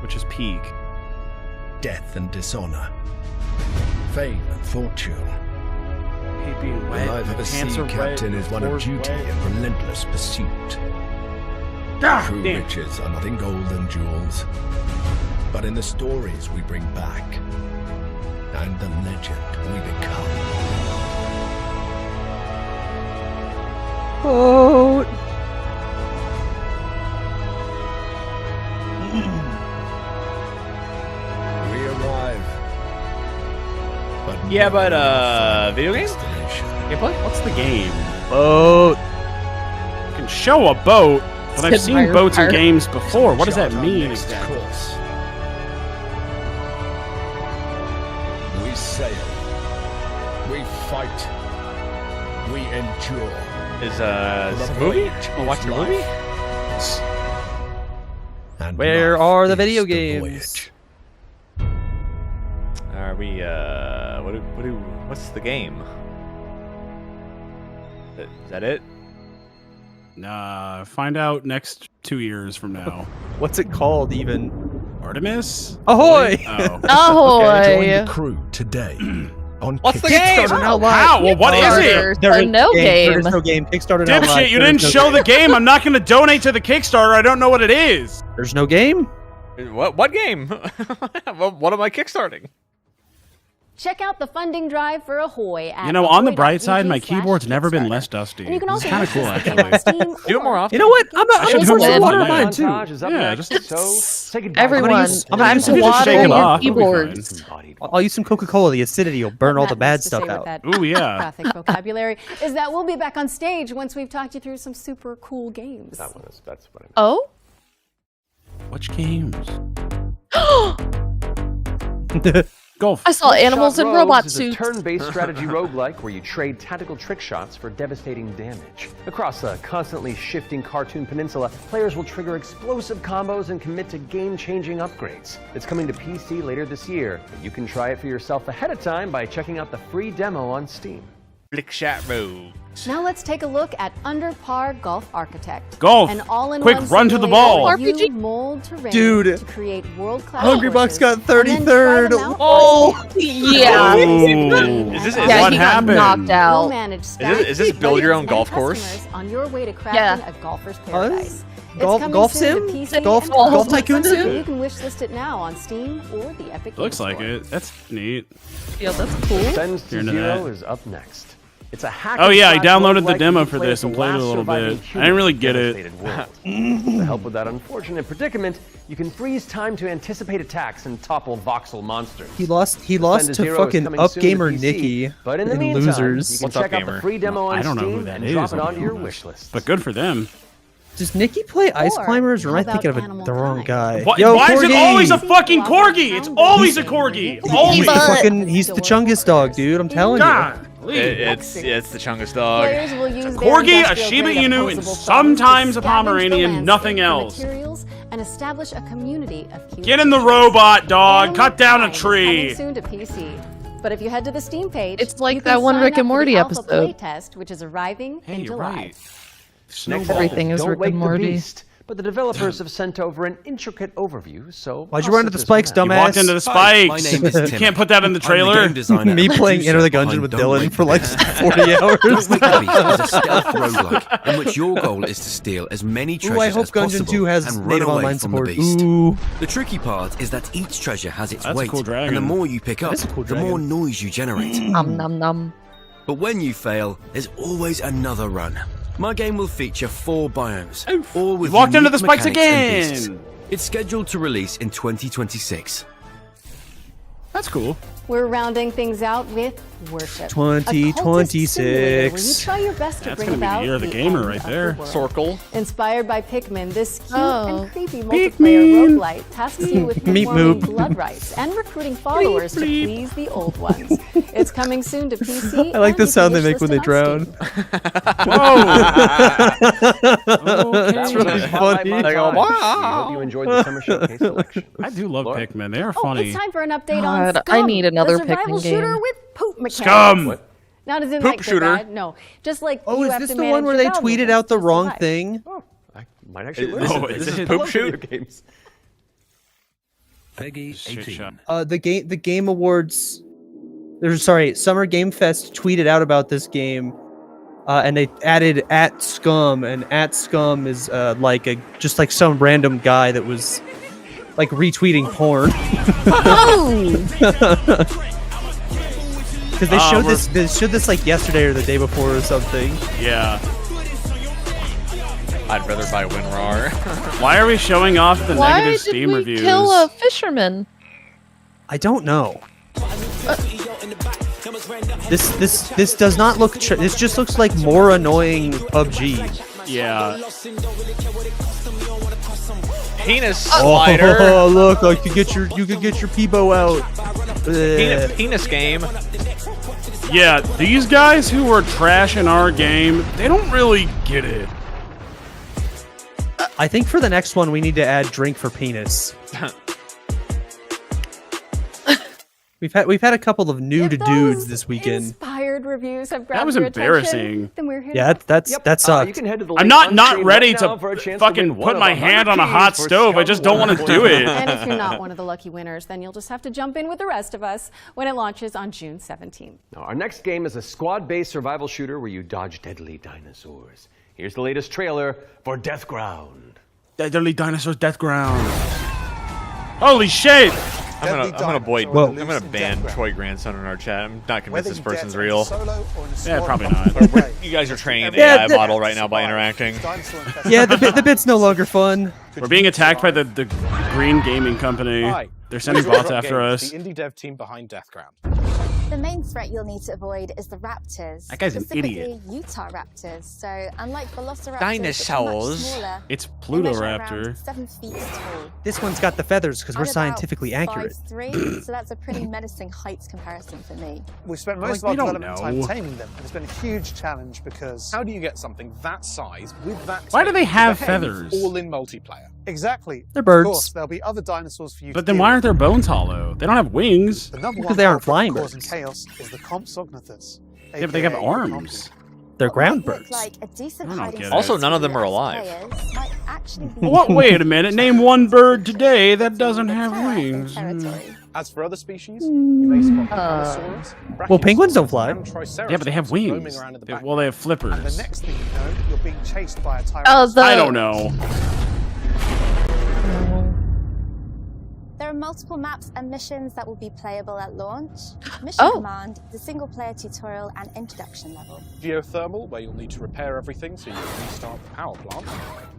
Speaker 2: Which is peak.
Speaker 19: Death and dishonor. Fame and fortune.
Speaker 2: Hate being
Speaker 19: The
Speaker 2: wet.
Speaker 19: life of a sea
Speaker 2: Pants are
Speaker 19: captain
Speaker 2: wet,
Speaker 19: is one of
Speaker 2: floor's
Speaker 19: duty
Speaker 2: wet.
Speaker 19: and relentless pursuit. True riches are not in gold and jewels, but in the stories we bring back and the legend we become.
Speaker 28: Boat.
Speaker 19: We arrive.
Speaker 14: Yeah, but video game? Gameplay?
Speaker 2: What's the game?
Speaker 28: Boat.
Speaker 2: You can show a boat, but I've seen
Speaker 3: Admire
Speaker 2: boats in
Speaker 3: pirate.
Speaker 2: games before. What does that
Speaker 19: Chart our
Speaker 2: mean
Speaker 19: next
Speaker 2: exactly?
Speaker 19: course. We sail. We fight. We endure.
Speaker 14: Is
Speaker 19: The
Speaker 14: this a movie?
Speaker 19: voyage
Speaker 14: I'll watch
Speaker 19: is
Speaker 14: the movie?
Speaker 19: life. And
Speaker 28: Where
Speaker 19: life
Speaker 28: are the
Speaker 19: is
Speaker 28: video
Speaker 19: the
Speaker 28: games?
Speaker 19: voyage.
Speaker 14: Are we what's the game? Is that it?
Speaker 2: Nah, find out next 2 years from now.
Speaker 28: What's it called even?
Speaker 2: Artemis?
Speaker 28: Ahoy!
Speaker 2: Oh.
Speaker 3: Ahoy!
Speaker 19: Join the crew today. On
Speaker 14: What's the
Speaker 19: Kickstarter.
Speaker 14: game?
Speaker 28: Now live.
Speaker 2: How? Well, what is it?
Speaker 3: There's
Speaker 28: There is
Speaker 3: no game.
Speaker 28: There is no game. Kickstarter now live.
Speaker 2: Dipshit, you
Speaker 28: There
Speaker 2: didn't
Speaker 28: is no
Speaker 2: show
Speaker 28: game.
Speaker 2: the game. I'm not going to donate to the Kickstarter. I don't know what it is.
Speaker 28: There's no game?
Speaker 14: What game? What am I kickstarting?
Speaker 7: Check out the funding drive for Ahoy at
Speaker 2: You know, on the bright side, my
Speaker 7: ahoy.gg/Kickstarter.
Speaker 2: keyboard's never been less dusty.
Speaker 7: And you can
Speaker 2: It's
Speaker 7: also
Speaker 2: kind of cool,
Speaker 7: watch this game on
Speaker 2: actually.
Speaker 7: Steam
Speaker 14: Do it more
Speaker 7: or
Speaker 14: often.
Speaker 28: You know what? I'm
Speaker 2: should
Speaker 28: gonna
Speaker 2: do
Speaker 28: put some
Speaker 2: it.
Speaker 28: water in mine too.
Speaker 21: Montage is up
Speaker 2: Yeah,
Speaker 21: next,
Speaker 2: just-
Speaker 21: so say goodbye.
Speaker 3: Everyone,
Speaker 28: I'm gonna
Speaker 3: time
Speaker 28: use
Speaker 3: to
Speaker 28: some-
Speaker 2: just shake
Speaker 3: water
Speaker 2: it
Speaker 3: your
Speaker 2: off, it'll be
Speaker 3: keyboards.
Speaker 28: I'll use some Coca-Cola. The acidity will burn all the
Speaker 7: Matt
Speaker 28: bad
Speaker 7: wants to
Speaker 28: stuff
Speaker 7: say with
Speaker 28: out.
Speaker 7: that
Speaker 2: Ooh, yeah.
Speaker 7: graphic vocabulary is that we'll be back on stage once we've talked you through some super cool games.
Speaker 21: That's what I meant.
Speaker 3: Oh?
Speaker 2: Which games? Golf.
Speaker 3: I saw animals in
Speaker 21: Shot
Speaker 3: robot
Speaker 21: Rogues
Speaker 3: suits.
Speaker 21: is a turn-based strategy roguelike where you trade tactical trick shots for devastating damage. Across a constantly shifting cartoon peninsula, players will trigger explosive combos and commit to game-changing upgrades. It's coming to PC later this year, but you can try it for yourself ahead of time by checking out the free demo on Steam.
Speaker 14: Flick Shot Rogue.
Speaker 7: Now let's take a look at Under Par Golf Architect.
Speaker 2: Golf.
Speaker 7: An all-in-one
Speaker 2: Quick, run to the
Speaker 7: simulator
Speaker 2: ball.
Speaker 7: where you
Speaker 3: RPG.
Speaker 7: mold terrain
Speaker 28: Dude.
Speaker 7: to create world-class
Speaker 28: Hungry Bucks
Speaker 7: courses
Speaker 28: got
Speaker 7: and then try
Speaker 28: 33rd.
Speaker 7: them out
Speaker 28: Oh,
Speaker 3: Yeah.
Speaker 2: Ooh.
Speaker 14: Is this
Speaker 3: Yeah,
Speaker 2: what
Speaker 3: he got
Speaker 2: happened?
Speaker 3: knocked
Speaker 7: You'll
Speaker 3: out.
Speaker 7: manage
Speaker 14: Is
Speaker 7: stacks,
Speaker 14: this build your own
Speaker 7: players,
Speaker 14: golf
Speaker 7: and
Speaker 14: course?
Speaker 7: customers on your way to crafting
Speaker 3: Yeah.
Speaker 7: a golfer's paradise. It's
Speaker 28: Golf-
Speaker 7: coming
Speaker 28: golf
Speaker 7: soon to
Speaker 28: sim?
Speaker 7: PC
Speaker 28: Golf-
Speaker 7: and
Speaker 28: golf
Speaker 7: consoles.
Speaker 28: tycoon sim?
Speaker 7: You can wishlist it now on Steam or the Epic
Speaker 2: Looks
Speaker 7: Games
Speaker 2: like
Speaker 7: Store.
Speaker 2: it. That's neat.
Speaker 3: Yeah, that's cool.
Speaker 21: Sends to
Speaker 2: You're into
Speaker 21: Zero
Speaker 2: that.
Speaker 21: is up next. It's a hack
Speaker 2: Oh
Speaker 21: and
Speaker 2: yeah, I
Speaker 21: slash
Speaker 2: downloaded the
Speaker 21: roguelike
Speaker 2: demo
Speaker 21: where you
Speaker 2: for
Speaker 21: play
Speaker 2: this
Speaker 21: as
Speaker 2: and
Speaker 21: the
Speaker 2: played it a
Speaker 21: last
Speaker 2: little
Speaker 21: surviving
Speaker 2: bit. I
Speaker 21: human
Speaker 2: didn't really
Speaker 21: in a
Speaker 2: get it.
Speaker 21: devastated world. To help with that unfortunate predicament, you can freeze time to anticipate attacks and topple voxel monsters.
Speaker 28: he lost
Speaker 21: Send
Speaker 28: to
Speaker 21: Zero is
Speaker 28: fucking
Speaker 21: coming soon to
Speaker 28: Upgamer
Speaker 21: PC,
Speaker 28: Nikki
Speaker 21: but in the
Speaker 28: and
Speaker 21: meantime,
Speaker 28: Losers.
Speaker 21: you can
Speaker 14: What's
Speaker 21: check out
Speaker 14: Upgamer?
Speaker 21: the free demo on
Speaker 2: I don't know
Speaker 21: Steam
Speaker 2: who that
Speaker 21: and
Speaker 2: is.
Speaker 21: drop it
Speaker 2: I'll
Speaker 21: onto
Speaker 2: be
Speaker 21: your
Speaker 2: honest.
Speaker 21: wish list.
Speaker 2: But good for them.
Speaker 28: Does Nikki play Ice
Speaker 7: Or
Speaker 28: Climbers, or am I
Speaker 7: how
Speaker 28: thinking
Speaker 7: about
Speaker 28: of
Speaker 7: Animal
Speaker 28: the wrong
Speaker 7: Time?
Speaker 28: guy?
Speaker 2: Why,
Speaker 28: Yo,
Speaker 2: why is it
Speaker 28: Corgi!
Speaker 2: always a fucking corgi? It's always a corgi. Always.
Speaker 28: He's the Chungus dog, dude. I'm telling you.
Speaker 2: God.
Speaker 14: It's the Chungus dog.
Speaker 7: Players will use their
Speaker 2: Corgi, a
Speaker 7: industrial
Speaker 2: Shiba
Speaker 7: grade
Speaker 2: Inu, and
Speaker 7: opposable
Speaker 2: sometimes a
Speaker 7: thumbs to scavenge the
Speaker 2: Pomeranian,
Speaker 7: landscape
Speaker 2: nothing
Speaker 7: for
Speaker 2: else.
Speaker 7: materials and establish a community of cute
Speaker 2: Get in the
Speaker 7: creatures.
Speaker 2: robot, dog.
Speaker 7: Animal
Speaker 2: Cut down a
Speaker 7: Time is
Speaker 2: tree.
Speaker 7: coming soon to PC. But if you head to the Steam page,
Speaker 3: It's like
Speaker 7: you can
Speaker 3: that one
Speaker 7: sign
Speaker 3: Rick
Speaker 7: up
Speaker 3: and
Speaker 7: for the
Speaker 3: Morty
Speaker 7: alpha
Speaker 3: episode.
Speaker 7: playtest, which is arriving
Speaker 2: Hey,
Speaker 7: in
Speaker 2: you're
Speaker 7: July.
Speaker 2: right.
Speaker 21: Next
Speaker 3: Everything
Speaker 21: up,
Speaker 3: is
Speaker 21: Don't
Speaker 3: Rick
Speaker 21: Wake
Speaker 3: and
Speaker 21: the
Speaker 3: Morty.
Speaker 21: Beast, but the developers have sent over an intricate overview, so
Speaker 28: Why'd you
Speaker 21: I'll
Speaker 28: run into
Speaker 21: sit
Speaker 28: the
Speaker 21: this
Speaker 28: spikes,
Speaker 21: one out.
Speaker 2: You walked
Speaker 28: dumbass?
Speaker 2: into the
Speaker 5: Hi, my
Speaker 2: spikes.
Speaker 5: name is
Speaker 2: You
Speaker 5: Tim.
Speaker 2: can't put that in the
Speaker 5: I'm the
Speaker 2: trailer.
Speaker 5: game designer
Speaker 28: Me
Speaker 5: and
Speaker 28: playing
Speaker 5: producer
Speaker 28: Enter the
Speaker 5: behind
Speaker 28: Gungeon with
Speaker 5: Don't
Speaker 28: Dillon
Speaker 5: Wake
Speaker 28: for
Speaker 5: the
Speaker 28: like
Speaker 5: Beast.
Speaker 28: 40 hours.
Speaker 5: Don't Wake the Beast is a stealth roguelike in which your goal is to steal as many treasures
Speaker 28: Ooh, I hope
Speaker 5: as
Speaker 28: Gungeon
Speaker 5: possible
Speaker 28: 2 has
Speaker 5: and run
Speaker 28: native
Speaker 5: away
Speaker 28: online
Speaker 5: from
Speaker 28: support.
Speaker 5: the beast.
Speaker 28: Ooh.
Speaker 5: The tricky part is that each treasure has its
Speaker 2: That's a
Speaker 5: weight,
Speaker 2: cool
Speaker 5: and
Speaker 2: dragon.
Speaker 5: the more you pick up,
Speaker 28: is a cool
Speaker 5: the more
Speaker 28: dragon.
Speaker 5: noise you generate.
Speaker 3: Nom nom nom.
Speaker 5: But when you fail, there's always another run. My game will feature 4 biomes, all with
Speaker 2: walked into
Speaker 5: unique
Speaker 2: the spikes
Speaker 5: mechanics and beasts.
Speaker 2: again.
Speaker 5: It's scheduled to release in 2026.
Speaker 2: That's cool.
Speaker 7: We're rounding things out with Worship.
Speaker 28: 2026.
Speaker 7: Where you try your best to
Speaker 2: That's
Speaker 7: bring
Speaker 2: gonna be the
Speaker 7: about
Speaker 2: year of the gamer right there.
Speaker 14: Circle.
Speaker 7: Inspired by Pikmin, this cute and creepy
Speaker 2: Pikmin.
Speaker 7: multiplayer roguelite tasks you with
Speaker 28: Meep
Speaker 7: performing
Speaker 28: moop.
Speaker 7: blood rites and recruiting followers to please the old ones. It's coming soon to PC.
Speaker 28: I like the
Speaker 7: and
Speaker 28: sound they
Speaker 7: PC
Speaker 28: make when they
Speaker 7: wishlist
Speaker 28: drown.
Speaker 21: That's
Speaker 28: really funny.
Speaker 21: They go, wow. We hope you enjoyed the Summer Showcase selection.
Speaker 2: I do love Pikmin. They are
Speaker 7: Oh,
Speaker 2: funny.
Speaker 7: it's time for an update
Speaker 3: God,
Speaker 7: on
Speaker 3: I
Speaker 7: Scum,
Speaker 3: need another
Speaker 7: the survival
Speaker 3: Pikmin
Speaker 7: shooter
Speaker 3: game.
Speaker 7: with poop mechanics.
Speaker 2: Scum!
Speaker 21: What?
Speaker 7: Not as in
Speaker 14: Poop
Speaker 7: like they're
Speaker 14: shooter.
Speaker 7: bad, no. Just like
Speaker 28: Oh,
Speaker 7: you
Speaker 28: is
Speaker 7: have
Speaker 28: this
Speaker 7: to
Speaker 28: the one
Speaker 7: manage
Speaker 28: where
Speaker 7: your
Speaker 28: they
Speaker 7: bowel
Speaker 28: tweeted
Speaker 7: movements
Speaker 28: out the
Speaker 7: to
Speaker 28: wrong
Speaker 7: survive.
Speaker 28: thing?
Speaker 21: I might actually learn something.
Speaker 2: this is
Speaker 21: I
Speaker 2: poop
Speaker 21: love
Speaker 2: shooter?
Speaker 21: video games.
Speaker 5: Peggy 18.
Speaker 28: The Game Awards. Summer Game Fest tweeted out about this game, and they added @scum, and @scum is just like some random guy that was like retweeting porn. Because they showed this. They showed this like yesterday or the day before or something.
Speaker 2: Yeah.
Speaker 14: I'd rather buy WinRAR.
Speaker 2: Why are we showing off the
Speaker 3: Why
Speaker 2: negative
Speaker 3: did
Speaker 2: Steam
Speaker 3: we
Speaker 2: reviews?
Speaker 3: kill a fisherman?
Speaker 28: I don't know. This does not look. This just looks like more annoying PUBG.
Speaker 2: Yeah.
Speaker 14: Penis slider.
Speaker 28: Oh, look! You could get your Peebo out.
Speaker 14: Penis game.
Speaker 2: Yeah, these guys who are trashing our game, they don't really get it.
Speaker 28: I think for the next one we need to add drink for penis. We've had a couple of nude dudes this weekend.
Speaker 7: Inspired reviews have grabbed
Speaker 2: That was
Speaker 7: your
Speaker 2: embarrassing.
Speaker 7: attention, then we're here.
Speaker 28: Yeah, that sucked.
Speaker 21: You can head to the
Speaker 2: I'm
Speaker 21: link on
Speaker 2: not
Speaker 21: screen
Speaker 2: ready
Speaker 21: right
Speaker 2: to
Speaker 21: now for a chance
Speaker 2: fucking
Speaker 21: win one
Speaker 2: put
Speaker 21: of
Speaker 2: my
Speaker 21: 100
Speaker 2: hand on a hot
Speaker 21: keys for
Speaker 2: stove. I
Speaker 21: Scum
Speaker 2: just don't want to do it.
Speaker 7: And if you're not one of the lucky winners, then you'll just have to jump in with the rest of us when it launches on June 17th.
Speaker 21: Now, our next game is a squad-based survival shooter where you dodge deadly dinosaurs. Here's the latest trailer for Death Ground.
Speaker 2: Deadly Dinosaurs Death Ground. Holy shit!
Speaker 14: I'm gonna ban Troy Grandson in our chat. I'm not convinced this person's real.
Speaker 2: Yeah, probably not.
Speaker 14: You guys are training an AI model right now by interacting.
Speaker 28: Yeah, the bit's no longer fun.
Speaker 2: We're being attacked by the Green Gaming Company.
Speaker 4: Hi.
Speaker 2: They're sending bots after us.
Speaker 4: The indie dev team behind Deathground.
Speaker 9: The main threat you'll need to avoid is the raptors.
Speaker 2: That guy's an
Speaker 9: specifically
Speaker 2: idiot.
Speaker 9: Utah raptors. So unlike velociraptors,
Speaker 14: Dinosaurs.
Speaker 2: It's
Speaker 9: they measure
Speaker 2: Plutoraptor.
Speaker 9: around 7 feet tall.
Speaker 28: This one's got the feathers because we're
Speaker 9: I'm about
Speaker 28: scientifically accurate.
Speaker 9: 5'3", so that's a pretty menacing heights comparison for me.
Speaker 4: We've spent
Speaker 2: Like,
Speaker 4: most of our
Speaker 2: we don't
Speaker 4: development time
Speaker 2: know.
Speaker 4: taming them, and it's been a huge challenge because how do you get something that size with that?
Speaker 2: Why do they
Speaker 4: tame to
Speaker 2: have
Speaker 4: behave
Speaker 2: feathers?
Speaker 4: All in multiplayer. Exactly.
Speaker 28: They're birds.
Speaker 4: Of course, there'll be other dinosaurs for you.
Speaker 2: But
Speaker 4: to
Speaker 2: then
Speaker 4: deal
Speaker 2: why
Speaker 4: with.
Speaker 2: aren't their bones hollow? They don't have wings.
Speaker 4: The number
Speaker 28: Because
Speaker 4: one
Speaker 28: they aren't
Speaker 4: culprit
Speaker 28: flying
Speaker 4: causing
Speaker 28: birds.
Speaker 4: chaos is the Compsognathus.
Speaker 2: Yeah, but they have
Speaker 4: aka
Speaker 2: arms.
Speaker 28: They're
Speaker 9: What
Speaker 28: ground
Speaker 9: might look
Speaker 28: birds.
Speaker 9: like a decent
Speaker 2: I don't
Speaker 9: hiding
Speaker 2: get it.
Speaker 9: spot
Speaker 14: Also, none of
Speaker 9: for
Speaker 14: them are
Speaker 9: US
Speaker 14: alive.
Speaker 9: players might actually be
Speaker 2: What?
Speaker 9: in
Speaker 2: Wait a minute. Name one bird today that doesn't have
Speaker 9: terror in
Speaker 2: wings.
Speaker 9: territory.
Speaker 4: As for other species, you may spot Allosaurus,
Speaker 28: Well, penguins don't fly.
Speaker 4: and Triceratops
Speaker 2: Yeah, but they have
Speaker 4: roaming
Speaker 2: wings.
Speaker 4: around in the
Speaker 2: Well,
Speaker 4: background.
Speaker 2: they have flippers.
Speaker 4: And the next thing you know, you're being chased by a
Speaker 3: Oh,
Speaker 4: Tyrannosaurus.
Speaker 2: I don't know.
Speaker 9: There are multiple maps and missions that will be playable at launch. Mission
Speaker 3: Oh.
Speaker 9: Command, the single-player tutorial and introduction level.
Speaker 4: Geothermal, where you'll need to repair everything so you can restart the power plant.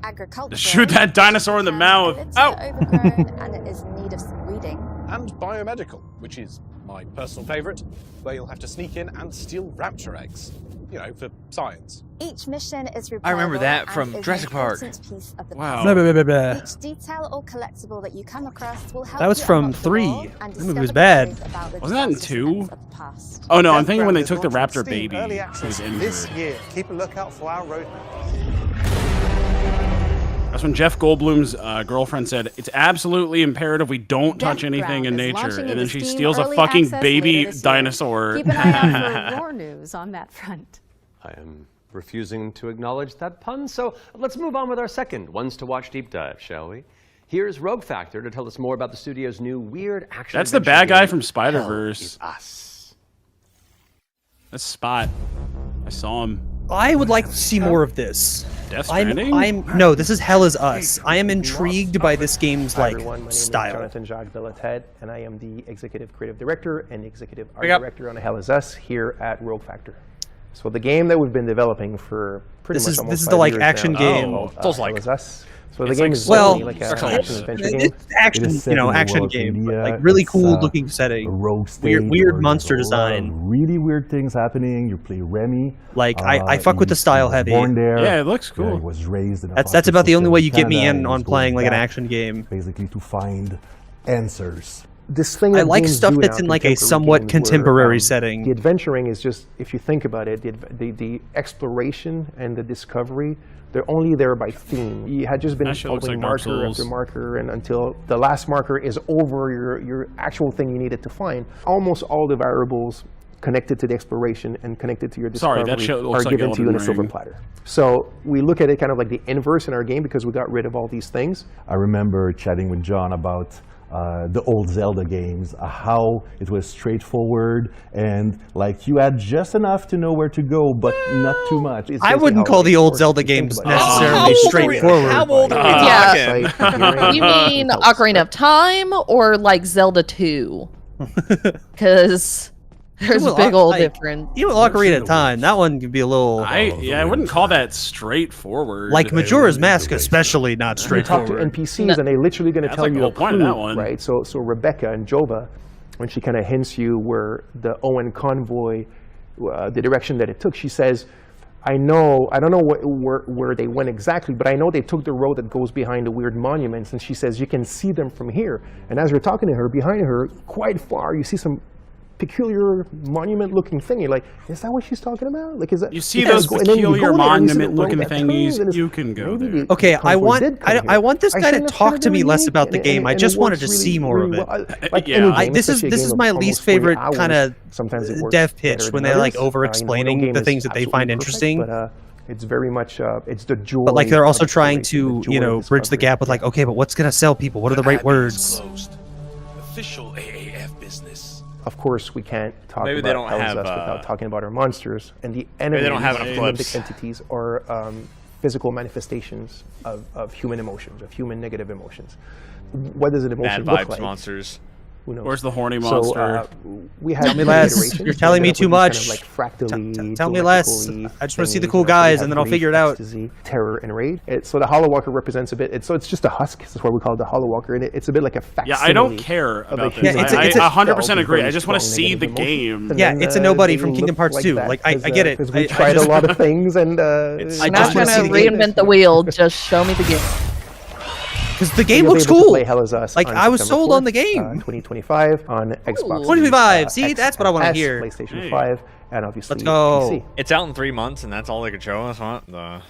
Speaker 9: Agricultural.
Speaker 2: Shoot that dinosaur in the mouth.
Speaker 9: It's
Speaker 2: Ow!
Speaker 9: overgrown and it is in need of some weeding.
Speaker 4: And biomedical, which is my personal favourite, where you'll have to sneak in and steal raptor eggs. You know, for science.
Speaker 9: Each mission is replayable
Speaker 14: I remember that
Speaker 9: and
Speaker 14: from
Speaker 9: is an
Speaker 14: Jurassic Park.
Speaker 9: important piece of the
Speaker 2: Wow.
Speaker 28: Blah,
Speaker 9: puzzle.
Speaker 28: blah, blah, blah, blah.
Speaker 9: Each detail or collectible that you come across will help
Speaker 28: That was
Speaker 9: you
Speaker 28: from
Speaker 9: unlock the
Speaker 28: 3.
Speaker 9: lore and
Speaker 28: That movie
Speaker 9: discover
Speaker 28: was
Speaker 9: the
Speaker 28: bad.
Speaker 9: truth about the
Speaker 2: Wasn't that in
Speaker 9: disastrous
Speaker 2: 2?
Speaker 9: events of the past.
Speaker 2: Oh no, I'm thinking
Speaker 4: Deathground
Speaker 2: when they
Speaker 4: is
Speaker 2: took the
Speaker 4: launching
Speaker 2: raptor
Speaker 4: Steam
Speaker 2: baby.
Speaker 4: Early
Speaker 2: He
Speaker 4: access
Speaker 2: was
Speaker 4: this
Speaker 2: injured.
Speaker 4: year. Keep a lookout for our roadmap.
Speaker 2: That's when Jeff Goldblum's girlfriend said, "It's absolutely imperative we don't touch
Speaker 7: Death
Speaker 2: anything
Speaker 7: Ground
Speaker 2: in
Speaker 7: is
Speaker 2: nature."
Speaker 7: launching
Speaker 2: And then
Speaker 7: into
Speaker 2: she
Speaker 7: Steam
Speaker 2: steals a
Speaker 7: Early
Speaker 2: fucking
Speaker 7: Access
Speaker 2: baby
Speaker 7: later this year.
Speaker 2: dinosaur.
Speaker 7: Keep an eye out for more news on that front.
Speaker 21: I am refusing to acknowledge that pun, so let's move on with our second Ones to Watch deep dive, shall we? Here's Rogue Factor to tell us more about the studio's new weird action.
Speaker 2: That's the
Speaker 21: adventure
Speaker 2: bad guy
Speaker 21: game,
Speaker 2: from
Speaker 21: Hell
Speaker 2: Spider-Verse.
Speaker 21: Is Us.
Speaker 2: That's Spot. I saw him.
Speaker 28: I would like to see more of this.
Speaker 2: Death Stranding?
Speaker 28: No, this is Hell is Us. I am intrigued by this game's
Speaker 22: Hi
Speaker 28: like
Speaker 22: everyone, my name
Speaker 28: style.
Speaker 22: is Jonathan Jacques Bellated, and I am the Executive Creative Director and Executive Art
Speaker 14: Pick up.
Speaker 22: Director on Hell is Us here at Rogue Factor. So the game that we've been developing for pretty much almost
Speaker 28: this is
Speaker 22: 5
Speaker 28: the like
Speaker 22: years
Speaker 28: action
Speaker 22: now,
Speaker 28: game.
Speaker 22: Hell Is Us. So the
Speaker 28: It's
Speaker 22: game
Speaker 28: like-
Speaker 22: is
Speaker 28: well,
Speaker 22: really like an action adventure game.
Speaker 28: It's action, you know, action game, but like really cool looking setting. Weird monster design.
Speaker 8: Really weird things happening. You play Remy.
Speaker 28: Like I fuck with the style heavy.
Speaker 8: Born there.
Speaker 2: Yeah, it looks cool.
Speaker 8: He was raised in a
Speaker 28: That's
Speaker 8: foster
Speaker 28: about the only
Speaker 8: system
Speaker 28: way you get me
Speaker 8: Canada,
Speaker 28: in
Speaker 8: and
Speaker 28: on
Speaker 8: he's
Speaker 28: playing
Speaker 8: going
Speaker 28: like an
Speaker 8: back
Speaker 28: action game.
Speaker 8: Basically to find answers.
Speaker 22: This thing
Speaker 28: I
Speaker 22: that
Speaker 28: like
Speaker 22: games
Speaker 28: stuff
Speaker 22: do
Speaker 28: that's
Speaker 22: now,
Speaker 28: in like a
Speaker 22: contemporary
Speaker 28: somewhat
Speaker 22: games, where,
Speaker 28: contemporary setting.
Speaker 22: The adventuring is just, if you think about it, the exploration and the discovery, they're only there by theme. You had just been
Speaker 2: That shit looks
Speaker 22: opening
Speaker 2: like Dark
Speaker 22: marker
Speaker 2: Souls.
Speaker 22: after marker, and until the last marker is over your actual thing you needed to find. Almost all the variables connected to the exploration and connected to your
Speaker 2: Sorry,
Speaker 22: discovery
Speaker 2: that shit
Speaker 22: are
Speaker 2: looks like
Speaker 22: given to you in a
Speaker 2: Elden
Speaker 22: silver
Speaker 2: Ring.
Speaker 22: platter. So we look at it kind of like the inverse in our game because we got rid of all these things.
Speaker 8: I remember chatting with John about the old Zelda games, how it was straightforward and like you had just enough to know where to go, but not too much. It's
Speaker 28: I
Speaker 8: basically
Speaker 28: wouldn't
Speaker 8: how
Speaker 28: call
Speaker 8: it
Speaker 28: the old
Speaker 8: works.
Speaker 28: Zelda
Speaker 8: If you think
Speaker 28: games
Speaker 8: about it.
Speaker 28: necessarily straightforward.
Speaker 14: How old are we
Speaker 3: Yeah.
Speaker 14: talking?
Speaker 3: You mean Ocarina of Time or like Zelda 2? Because there's a big old difference.
Speaker 28: Even Ocarina of Time, that one could be a little.
Speaker 2: I wouldn't call that straightforward.
Speaker 28: Like Majora's Mask, especially not
Speaker 22: You talk to
Speaker 28: straightforward.
Speaker 22: NPCs and they're literally going to
Speaker 2: That's
Speaker 22: tell
Speaker 2: like the
Speaker 22: you
Speaker 2: whole
Speaker 22: a
Speaker 2: point of
Speaker 22: clue,
Speaker 2: that one.
Speaker 22: right? So Rebecca and Jova, when she kind of hints you where the Owen convoy, the direction that it took, she says, I don't know where they went exactly, but I know they took the road that goes behind the weird monuments. And she says, you can see them from here. And as you're talking to her, behind her, quite far, you see some peculiar monument-looking thing. You're like, is that what she's talking about? Like, is that
Speaker 2: You see those
Speaker 22: and then you go
Speaker 2: peculiar
Speaker 22: there and you see the road
Speaker 2: monument-looking
Speaker 22: that
Speaker 2: thingies,
Speaker 22: turns and it's-
Speaker 2: you can go
Speaker 22: maybe
Speaker 2: there.
Speaker 22: the
Speaker 28: Okay, I
Speaker 22: convoy
Speaker 28: want
Speaker 22: did come
Speaker 28: I want this
Speaker 22: here.
Speaker 28: guy to
Speaker 22: think that's
Speaker 28: talk
Speaker 22: kinda
Speaker 28: to me
Speaker 22: very
Speaker 28: less
Speaker 22: unique,
Speaker 28: about the
Speaker 22: and-
Speaker 28: game.
Speaker 22: and
Speaker 28: I
Speaker 22: it
Speaker 28: just wanted
Speaker 22: works
Speaker 28: to see more of
Speaker 22: really
Speaker 28: it.
Speaker 22: well. Like
Speaker 2: Yeah,
Speaker 22: any
Speaker 2: I-
Speaker 22: game,
Speaker 28: this is
Speaker 22: especially a game
Speaker 28: my
Speaker 22: of
Speaker 28: least
Speaker 22: almost 40
Speaker 28: favorite
Speaker 22: hours,
Speaker 28: kinda
Speaker 22: sometimes it works
Speaker 28: dev
Speaker 22: better
Speaker 28: pitch
Speaker 22: than
Speaker 28: when they're like
Speaker 22: others. No
Speaker 28: over-explaining
Speaker 22: game
Speaker 28: the
Speaker 22: is
Speaker 28: things that they find
Speaker 22: absolutely
Speaker 28: interesting.
Speaker 22: perfect, but it's very much it's the joy.
Speaker 28: But like they're also
Speaker 22: of
Speaker 28: trying
Speaker 22: exploration,
Speaker 28: to,
Speaker 22: the
Speaker 28: you
Speaker 22: joy
Speaker 28: know,
Speaker 22: of
Speaker 28: bridge the
Speaker 22: discovery.
Speaker 28: gap with like, okay, but what's gonna sell people? What are the right words?
Speaker 20: Official AAF business.
Speaker 22: Of course, we can't talk
Speaker 14: Maybe they
Speaker 22: about
Speaker 14: don't
Speaker 22: Hell's
Speaker 14: have,
Speaker 22: Us without talking about our monsters. And the enemies,
Speaker 14: they don't have enough
Speaker 22: Olympic
Speaker 14: clips.
Speaker 22: entities, are physical manifestations of human emotions, of human negative emotions. What does an emotion
Speaker 14: Bad
Speaker 22: look
Speaker 14: vibes
Speaker 22: like?
Speaker 14: monsters.
Speaker 22: Who knows?
Speaker 2: Where's the horny
Speaker 22: So,
Speaker 2: monster?
Speaker 22: we have
Speaker 28: Tell me
Speaker 22: different
Speaker 28: less.
Speaker 22: iterations.
Speaker 28: You're telling me
Speaker 22: We
Speaker 28: too
Speaker 22: end up with
Speaker 28: much.
Speaker 22: these kind of like fractally,
Speaker 28: Tell me less.
Speaker 22: geometrically
Speaker 28: I just wanna see the
Speaker 22: thingies,
Speaker 28: cool
Speaker 22: you know, so we
Speaker 28: guys,
Speaker 22: have
Speaker 28: and then I'll
Speaker 22: grief,
Speaker 28: figure it out.
Speaker 22: ecstasy, terror, and rage. So the Hollow Walker represents a bit. It's just a husk. That's why we call it the Hollow Walker, and it's a bit like a facsimile.
Speaker 2: Yeah, I don't care
Speaker 22: of a
Speaker 2: about
Speaker 22: human
Speaker 2: this.
Speaker 28: Yeah, it's a-
Speaker 2: I 100%
Speaker 22: self,
Speaker 2: agree.
Speaker 22: very
Speaker 2: I just want to
Speaker 22: strong
Speaker 2: see the
Speaker 22: negative emotion.
Speaker 2: game.
Speaker 22: And
Speaker 28: Yeah,
Speaker 22: then,
Speaker 28: it's a nobody
Speaker 22: they
Speaker 28: from Kingdom
Speaker 22: look
Speaker 28: Hearts
Speaker 22: like
Speaker 28: 2.
Speaker 22: that
Speaker 28: Like, I get it.
Speaker 22: Because we
Speaker 28: I
Speaker 22: tried
Speaker 28: just-
Speaker 22: a lot of things, and
Speaker 28: I
Speaker 3: I'm
Speaker 28: just
Speaker 3: not
Speaker 28: wanna
Speaker 3: trying
Speaker 28: see
Speaker 3: to
Speaker 28: the game.
Speaker 3: reinvent the wheel. Just show me the game.
Speaker 28: Because the game
Speaker 22: You'll be
Speaker 28: looks
Speaker 22: able to
Speaker 28: cool.
Speaker 22: play Hell Is Us
Speaker 28: Like
Speaker 22: on
Speaker 28: I was
Speaker 22: September
Speaker 28: sold on
Speaker 22: 4th,
Speaker 28: the game.
Speaker 22: 2025 on Xbox.
Speaker 28: 2025. See,
Speaker 22: X,
Speaker 28: that's what I want to
Speaker 22: S,
Speaker 28: hear.
Speaker 22: PlayStation
Speaker 2: Hey.
Speaker 22: 5, and obviously
Speaker 28: Let's go.
Speaker 22: PC.
Speaker 14: It's out in 3 months, and that's all they could show us. What the?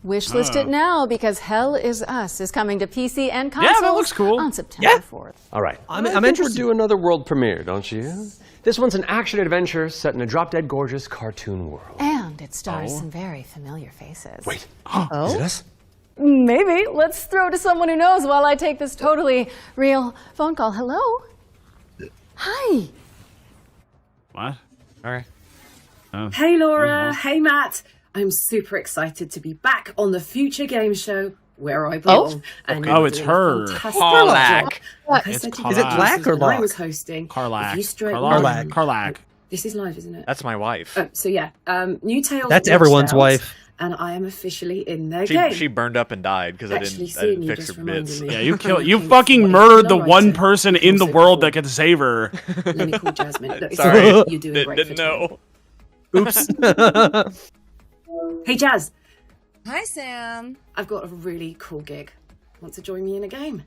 Speaker 7: Wishlist it now because Hell Is Us is coming to PC and consoles
Speaker 2: Yeah, that looks cool.
Speaker 7: on September 4th.
Speaker 21: All right.
Speaker 28: I'm
Speaker 21: I think
Speaker 28: interested.
Speaker 21: We're due another world premiere, don't you? This one's an action adventure set in a drop-dead gorgeous cartoon world.
Speaker 7: And it stars some very familiar faces.
Speaker 21: Wait,
Speaker 3: Oh?
Speaker 21: is it us?
Speaker 7: Maybe. Let's throw to someone who knows while I take this totally real phone call. Hello? Hi.
Speaker 2: What?
Speaker 14: All right.
Speaker 12: Hey Laura, hey Matt. I'm super excited to be back on the Future Game Show where I belong. And
Speaker 2: Oh,
Speaker 12: you're
Speaker 2: it's
Speaker 12: doing a
Speaker 2: her.
Speaker 12: fantastic
Speaker 14: Carlac.
Speaker 12: job. Like I
Speaker 2: It's
Speaker 12: said to you,
Speaker 2: Carlac.
Speaker 28: Is it Lack or
Speaker 12: when I
Speaker 28: Lock?
Speaker 12: was hosting.
Speaker 2: Carlac.
Speaker 12: If you straight
Speaker 2: Carlac.
Speaker 12: line-
Speaker 2: Carlac.
Speaker 12: This is live, isn't it?
Speaker 14: That's my wife.
Speaker 12: So yeah, new Tales.
Speaker 28: That's
Speaker 12: launched
Speaker 28: everyone's
Speaker 12: out,
Speaker 28: wife.
Speaker 12: And I am officially in their
Speaker 14: She
Speaker 12: game.
Speaker 14: burned up and died because I
Speaker 12: Actually,
Speaker 14: didn't
Speaker 12: seeing you
Speaker 14: fix
Speaker 12: just
Speaker 14: her bits.
Speaker 12: reminded me.
Speaker 2: Yeah, you
Speaker 12: I'm
Speaker 2: kill. You
Speaker 12: looking
Speaker 2: fucking
Speaker 12: for a
Speaker 2: murdered the
Speaker 12: killer
Speaker 2: one
Speaker 12: writer.
Speaker 2: person in the
Speaker 12: Also
Speaker 2: world
Speaker 12: cool.
Speaker 2: that could save her.
Speaker 12: Let me call Jasmine. Look, it's
Speaker 14: Sorry,
Speaker 12: fine. You're doing great
Speaker 14: didn't
Speaker 12: for
Speaker 14: know.
Speaker 28: Oops.
Speaker 12: Hey Jazz,
Speaker 16: Hi, Sam.
Speaker 12: I've got a really cool gig. Want to join me in a game?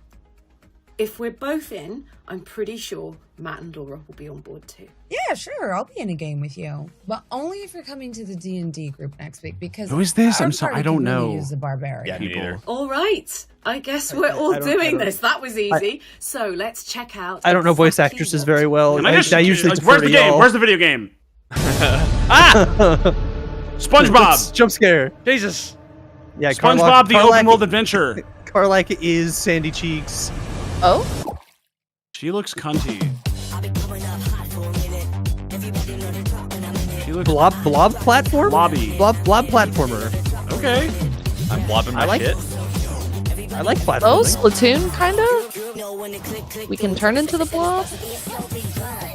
Speaker 12: If we're both in, I'm pretty sure Matt and Laura will be on board too.
Speaker 16: Yeah, sure. I'll be in a game with you, but only if you're coming to the D&D group next week because
Speaker 2: Who is this?
Speaker 16: our
Speaker 2: I'm sorry,
Speaker 16: party
Speaker 2: I don't
Speaker 16: could really
Speaker 2: know.
Speaker 16: Use the barbarian.
Speaker 14: Yeah, me neither.
Speaker 12: All right. I guess we're all
Speaker 28: I
Speaker 12: doing
Speaker 28: don't-
Speaker 12: this. That was easy. So let's check out.
Speaker 28: I don't know voice
Speaker 12: exactly
Speaker 28: actresses
Speaker 12: what
Speaker 28: very well.
Speaker 2: Can
Speaker 28: I usually
Speaker 2: like,
Speaker 28: defer
Speaker 2: where's
Speaker 28: to
Speaker 2: the game?
Speaker 28: y'all.
Speaker 2: Where's the video game? Ah! SpongeBob.
Speaker 28: Jump scare.
Speaker 14: Jesus.
Speaker 28: Yeah,
Speaker 2: SpongeBob: The Open World Adventure.
Speaker 28: Carlac is Sandy Cheeks.
Speaker 3: Oh?
Speaker 2: She looks cunty. She looks
Speaker 28: Blob platform?
Speaker 2: blobby.
Speaker 28: Blob platformer.
Speaker 2: Okay.
Speaker 14: I'm blobbing my
Speaker 28: I like
Speaker 14: shit.
Speaker 28: I like platforming.
Speaker 3: Oh, Splatoon, kind of? We can turn into the blob?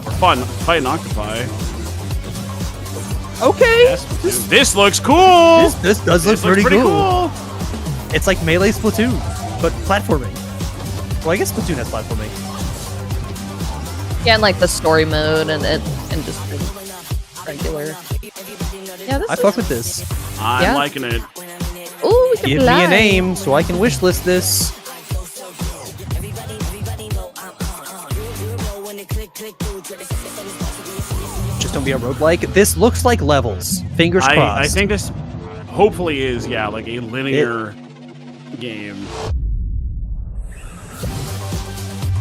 Speaker 2: Or fun. Fighting octopi.
Speaker 28: Okay.
Speaker 2: This looks cool.
Speaker 28: This does look pretty cool. It's like Melee Splatoon, but platforming. Well, I guess Splatoon has platforming.
Speaker 3: Yeah, and like the story mode and just the regular. Yeah,
Speaker 28: I fuck with this.
Speaker 2: I'm liking it.
Speaker 3: Ooh, we can
Speaker 28: Give me a name so I can wishlist this. Just don't be a roguelike. This looks like levels. Fingers crossed.
Speaker 2: I think this hopefully is, yeah, like a linear game.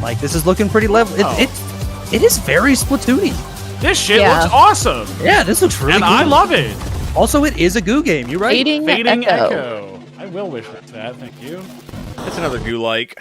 Speaker 28: Like, this is looking pretty level. It is very Splatoony.
Speaker 2: This shit looks awesome.
Speaker 28: Yeah, this looks really
Speaker 2: and
Speaker 28: good.
Speaker 2: I love it.
Speaker 28: Also, it is a goo game. You're right.
Speaker 3: Fading
Speaker 2: Echo. I will wish that. Thank you.
Speaker 14: It's another goo-like.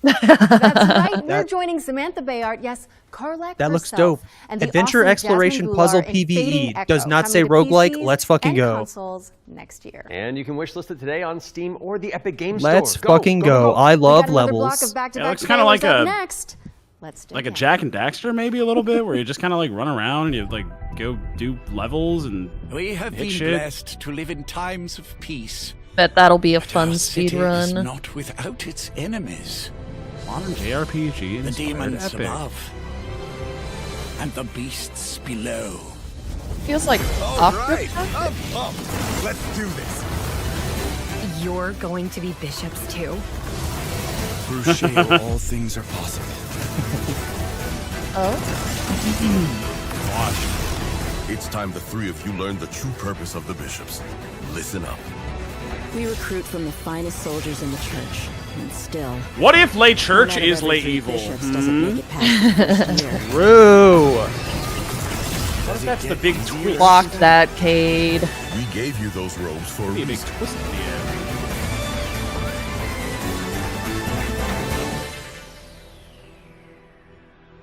Speaker 7: That's right. We're joining Samantha Bayard. Yes, Karlak
Speaker 28: That looks
Speaker 7: herself,
Speaker 28: dope.
Speaker 7: and the
Speaker 28: Adventure
Speaker 7: awesome
Speaker 28: Exploration
Speaker 7: Jasmine
Speaker 28: Puzzle
Speaker 7: Goulart in Fading
Speaker 28: PvE
Speaker 7: Echo,
Speaker 28: does not say
Speaker 7: coming to
Speaker 28: roguelike.
Speaker 7: PCs
Speaker 28: Let's fucking
Speaker 7: and
Speaker 28: go.
Speaker 7: consoles next year.
Speaker 21: And you can wishlist it today on Steam or the Epic Games
Speaker 28: Let's
Speaker 21: Store.
Speaker 28: fucking go. I love
Speaker 7: We got another block
Speaker 28: levels.
Speaker 7: of back-to-back
Speaker 2: It looks kind of like
Speaker 7: trailers up
Speaker 2: a
Speaker 7: next. Let's do
Speaker 2: like a Jack and Daxter maybe a little bit, where you just kind of like run around and you like go do levels and
Speaker 10: We have
Speaker 2: hit
Speaker 10: been
Speaker 2: shit.
Speaker 10: blessed to live in times of peace.
Speaker 3: Bet that'll be a fun
Speaker 10: Our
Speaker 3: speed
Speaker 10: city is
Speaker 3: run.
Speaker 10: not without its enemies.
Speaker 2: Modern JRPG
Speaker 10: The
Speaker 2: inspired
Speaker 10: demons
Speaker 2: epic.
Speaker 10: above and the beasts below.
Speaker 3: Feels like Octopath.
Speaker 10: Up. Let's do this.
Speaker 11: You're going to be bishops too?
Speaker 10: Through Shale, all things are possible.
Speaker 3: Oh.
Speaker 20: It's time the three of you learn the true purpose of the bishops. Listen up.
Speaker 18: We recruit from the finest soldiers in the church, and still.
Speaker 2: What if lay church
Speaker 18: one out of
Speaker 2: is
Speaker 18: every
Speaker 2: lay
Speaker 18: 3
Speaker 2: evil?
Speaker 18: bishops doesn't make it past the first year.
Speaker 28: True.
Speaker 2: What if that's the big twist?
Speaker 3: Block that, Cade.
Speaker 20: We gave you those robes for a
Speaker 2: Be a big
Speaker 20: reason.
Speaker 2: twist at the end.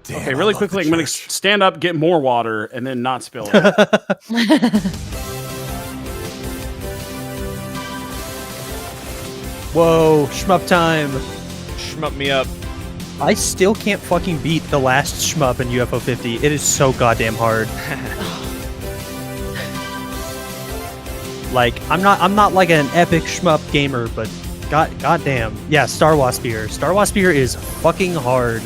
Speaker 20: Damn,
Speaker 2: Okay,
Speaker 20: I
Speaker 2: really
Speaker 20: love
Speaker 2: quickly,
Speaker 20: the
Speaker 2: I'm going to
Speaker 20: church.
Speaker 2: stand up, get more water, and then not spill it.
Speaker 28: Whoa, shmup time.
Speaker 14: Shmup me up.
Speaker 28: I still can't fucking beat the last shmup in UFO 50. It is so goddamn hard. Like, I'm not like an epic shmup gamer, but goddamn. Yeah, Star Waspier. Star Waspier is fucking hard.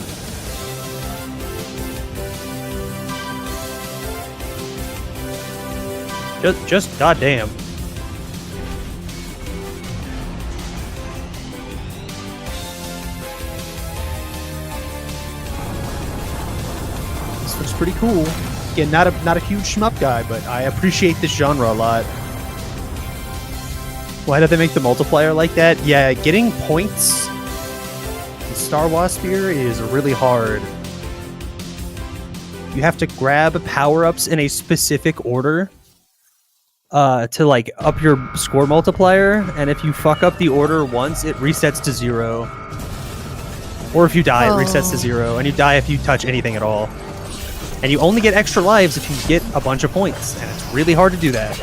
Speaker 28: Just goddamn. This looks pretty cool. Again, not a huge shmup guy, but I appreciate this genre a lot. Why did they make the multiplier like that? Yeah, getting points in Star Waspier is really hard. You have to grab power-ups in a specific order to like up your score multiplier, and if you fuck up the order once, it resets to 0. Or if you die, it resets to 0, and you die if you touch anything at all. And you only get extra lives if you get a bunch of points, and it's really hard to do that.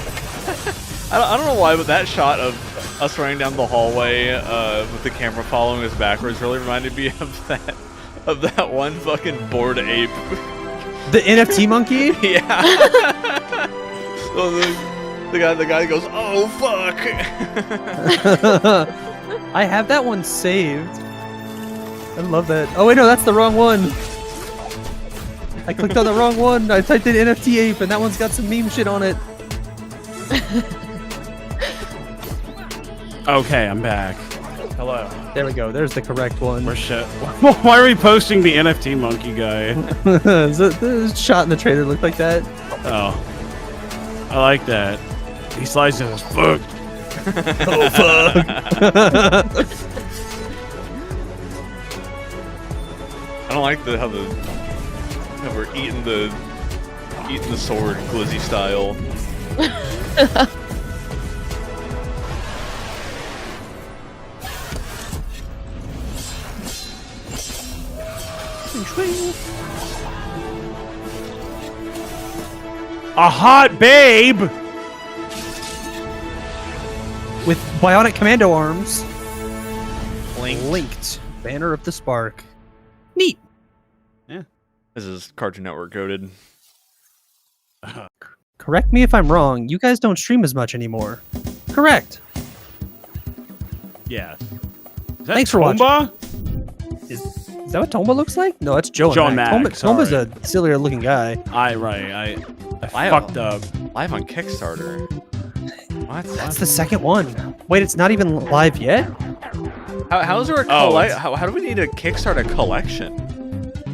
Speaker 14: I don't know why, but that shot of us running down the hallway with the camera following us backwards really reminded me of that one fucking bored ape.
Speaker 28: The NFT monkey?
Speaker 14: Yeah. So the guy goes, oh fuck.
Speaker 28: I have that one saved. I love that. Oh wait, no, that's the wrong one. I clicked on the wrong one. I typed in NFT ape, and that one's got some meme shit on it.
Speaker 2: Okay, I'm back. Hello.
Speaker 28: There we go. There's the correct one.
Speaker 2: We're shit. Why are we posting the NFT monkey guy?
Speaker 28: The shot in the trailer looked like that.
Speaker 2: Oh. I like that. He slides in his fuck.
Speaker 28: Oh, fuck.
Speaker 14: I don't like how we're eating the sword Glizzy style.
Speaker 2: A hot babe
Speaker 28: with bionic commando arms.
Speaker 14: Linked.
Speaker 28: Banner of the Spark. Neat.
Speaker 2: Yeah.
Speaker 14: This is Cartoon Network coded.
Speaker 28: correct me if I'm wrong, you guys don't stream as much anymore. Correct.
Speaker 2: Yeah.
Speaker 28: Thanks for watching. Is that what Tomba looks like? No, that's Joe and Mac. Tomba's a sillier looking guy.
Speaker 2: I fucked up.
Speaker 14: Live on Kickstarter. What?
Speaker 28: That's the second one. Wait, it's not even live yet?
Speaker 14: How is there a how do we need to kickstart a collection?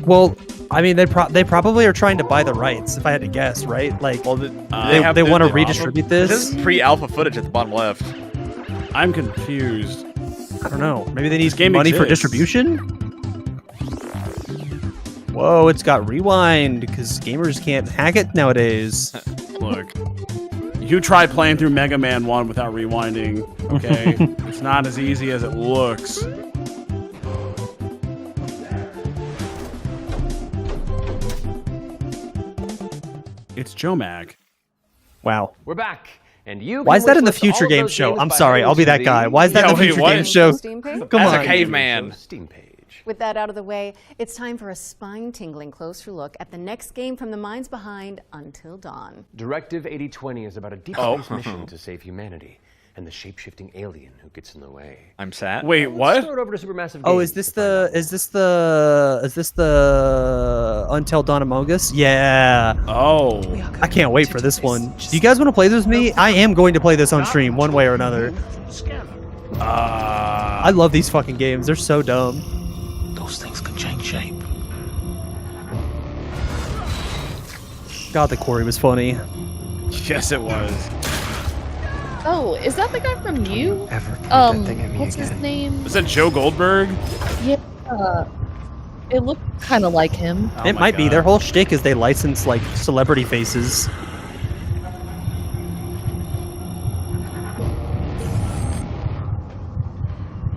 Speaker 28: Well, I mean, they probably are trying to buy the rights, if I had to guess, right? Like,
Speaker 2: well,
Speaker 28: they want to redistribute this.
Speaker 14: This is pre-alpha footage at the bottom left.
Speaker 2: I'm confused.
Speaker 28: I don't know. Maybe they need
Speaker 2: game
Speaker 28: money for
Speaker 2: exists.
Speaker 28: distribution? Whoa, it's got rewind, because gamers can't hack it nowadays.
Speaker 2: Look, you try playing through Mega Man 1 without rewinding, okay? It's not as easy as it looks. It's Joe Mag.
Speaker 28: Wow.
Speaker 21: We're back. And you
Speaker 28: Why is that in the future game show? I'm sorry, I'll be that guy. Why is that in the future game show? Come
Speaker 14: As
Speaker 28: on.
Speaker 14: a caveman.
Speaker 21: Steam page.
Speaker 7: With that out of the way, it's time for a spine-tingling closer look at the next game from the minds behind Until Dawn.
Speaker 21: Directive 8020 is about a deep space mission to save humanity and the shape-shifting alien who gets in the way.
Speaker 14: I'm sad.
Speaker 2: Wait, what?
Speaker 21: Throw it over to Supermassive
Speaker 28: Oh,
Speaker 21: Games
Speaker 28: is this the Until Dawn Among Us? Yeah.
Speaker 2: Oh.
Speaker 28: I can't wait for this one. Do you guys want to play this with me? I am going to play this on stream one way or another. I love these fucking games. They're so dumb.
Speaker 10: Those things can change shape.
Speaker 28: God, the quarry was funny.
Speaker 2: Yes, it was.
Speaker 3: Oh, is that the guy from You? What's his name?
Speaker 2: Is that Joe Goldberg?
Speaker 3: Yeah. It looked kind of like him.
Speaker 28: It might be. Their whole shtick is they license like celebrity faces.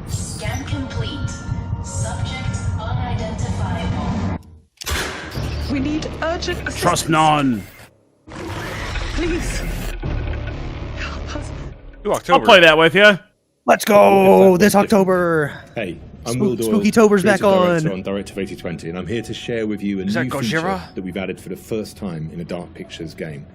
Speaker 6: Scan complete. Subject unidentifiable.
Speaker 12: We need urgent assistance.
Speaker 2: Trust none.
Speaker 12: Please.
Speaker 2: I'll play that with you.
Speaker 28: Let's go this October.
Speaker 13: Hey, I'm Will Doyle,
Speaker 28: Spooky Tober's back
Speaker 13: creative
Speaker 28: on.
Speaker 13: director Directive 8020, and I'm here to share with you a
Speaker 14: Is that
Speaker 13: new
Speaker 14: Gojira?
Speaker 13: feature that we've added for the first time in a Dark Pictures game.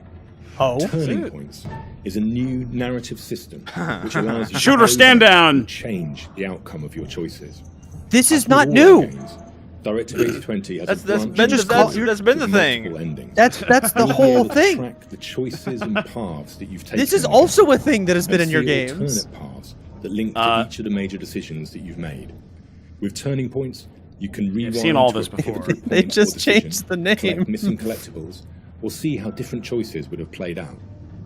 Speaker 28: Oh,
Speaker 13: Turning Points is a new narrative system which allows you
Speaker 2: Shooter,
Speaker 13: to
Speaker 2: stand down.
Speaker 13: change the outcome of your choices.
Speaker 28: This is
Speaker 13: As with
Speaker 28: not
Speaker 13: all
Speaker 28: new.
Speaker 13: our games, Directive 8020 has
Speaker 14: That's
Speaker 13: a
Speaker 14: been
Speaker 28: that's
Speaker 14: been the
Speaker 13: with
Speaker 14: thing.
Speaker 13: multiple endings.
Speaker 28: That's the
Speaker 13: You'll be
Speaker 28: whole
Speaker 13: able to
Speaker 28: thing.
Speaker 13: track the choices and paths that you've taken.
Speaker 28: This is
Speaker 13: in
Speaker 28: also
Speaker 13: the
Speaker 28: a thing that has been
Speaker 13: and
Speaker 28: in your
Speaker 13: see
Speaker 28: games.
Speaker 13: alternate paths that link to each of the major decisions that you've made. With Turning Points, you can rewind.
Speaker 2: seen all
Speaker 13: to
Speaker 2: this
Speaker 13: a
Speaker 2: before.
Speaker 13: pivotal
Speaker 28: They
Speaker 13: point
Speaker 28: just
Speaker 13: or decision,
Speaker 28: changed the name.
Speaker 13: collect missing collectibles, or see how different choices would have played out.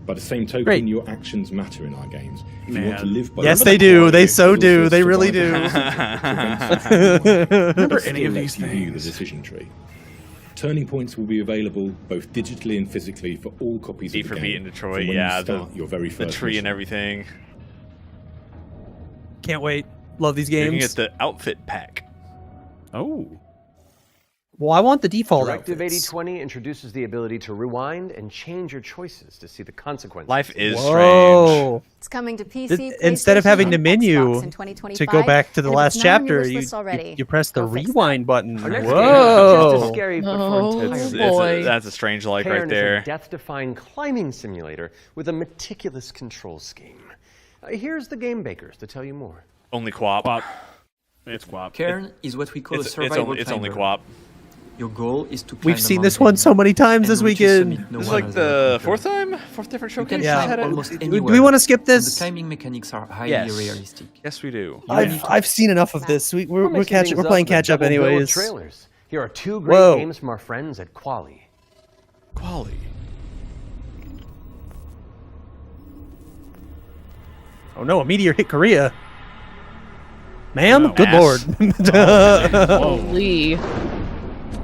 Speaker 13: By the same token,
Speaker 28: Great.
Speaker 13: your actions matter in our games. If you want to
Speaker 2: Man.
Speaker 13: live by
Speaker 28: Yes,
Speaker 13: the
Speaker 28: they do.
Speaker 13: core
Speaker 28: They
Speaker 13: ethics,
Speaker 28: so
Speaker 13: but
Speaker 28: do.
Speaker 13: also
Speaker 28: They really
Speaker 13: survival
Speaker 28: do.
Speaker 13: principles to prevent
Speaker 2: Remember
Speaker 13: Still
Speaker 2: any of
Speaker 13: lets
Speaker 2: these
Speaker 13: you view the
Speaker 2: things?
Speaker 13: decision tree. Turning Points will be available both digitally and physically for all copies
Speaker 14: Beat
Speaker 13: of
Speaker 14: for
Speaker 13: the
Speaker 14: beat
Speaker 13: game.
Speaker 14: in Detroit,
Speaker 13: from when
Speaker 14: yeah.
Speaker 13: you start your very
Speaker 14: The
Speaker 13: first
Speaker 14: tree and
Speaker 13: mission.
Speaker 14: everything.
Speaker 28: Can't wait. Love these
Speaker 14: You can
Speaker 28: games.
Speaker 14: get the outfit pack.
Speaker 2: Oh.
Speaker 28: Well, I want the default
Speaker 21: Directive
Speaker 28: outfits.
Speaker 21: 8020 introduces the ability to rewind and change your choices to see the consequences.
Speaker 14: Life is
Speaker 28: Whoa.
Speaker 14: strange.
Speaker 7: It's coming to PC,
Speaker 28: Instead of
Speaker 7: PlayStation,
Speaker 28: having the
Speaker 7: and
Speaker 28: menu
Speaker 7: Xbox in 2025,
Speaker 28: to go back to the
Speaker 7: and if
Speaker 28: last
Speaker 7: it's not on your
Speaker 28: chapter,
Speaker 7: wish list already,
Speaker 28: you press the
Speaker 7: go fix
Speaker 28: rewind button.
Speaker 21: Our next game is
Speaker 28: Whoa.
Speaker 21: just as scary, but for entirely
Speaker 14: It's that's a strange like
Speaker 21: Cairn
Speaker 14: right
Speaker 21: is a
Speaker 14: there.
Speaker 21: death-defying climbing simulator with a meticulous control scheme. Here's the game bakers to tell you more.
Speaker 14: Only QWOP.
Speaker 2: It's QWOP.
Speaker 10: Cairn is what we call a
Speaker 14: It's
Speaker 10: survival
Speaker 14: it's only
Speaker 10: climber.
Speaker 14: QWOP.
Speaker 10: Your goal is to climb
Speaker 28: We've seen
Speaker 10: a
Speaker 28: this
Speaker 10: mountain
Speaker 28: one so many times this
Speaker 10: and reach a
Speaker 28: weekend.
Speaker 10: summit no
Speaker 14: This is
Speaker 10: one
Speaker 14: like
Speaker 10: has
Speaker 14: the
Speaker 10: ever conquered.
Speaker 14: fourth different
Speaker 10: You can
Speaker 14: showcase.
Speaker 10: climb
Speaker 14: Had it?
Speaker 10: almost
Speaker 28: Do
Speaker 10: anywhere.
Speaker 28: we want to skip
Speaker 10: and
Speaker 28: this?
Speaker 10: the climbing mechanics are highly
Speaker 14: Yes.
Speaker 10: realistic.
Speaker 14: Yes, we do.
Speaker 28: I've seen enough of this. We're
Speaker 21: mixing things
Speaker 28: we're
Speaker 21: up
Speaker 28: playing
Speaker 21: with a
Speaker 28: catch up
Speaker 21: double bill of
Speaker 28: anyways.
Speaker 21: Trailers. Here are two great
Speaker 28: Whoa.
Speaker 21: games from our friends at Quali.
Speaker 14: Quality.
Speaker 28: Oh no, a meteor hit Korea. Ma'am,
Speaker 2: Oh,
Speaker 28: good
Speaker 2: ass.
Speaker 28: lord.
Speaker 3: Holy.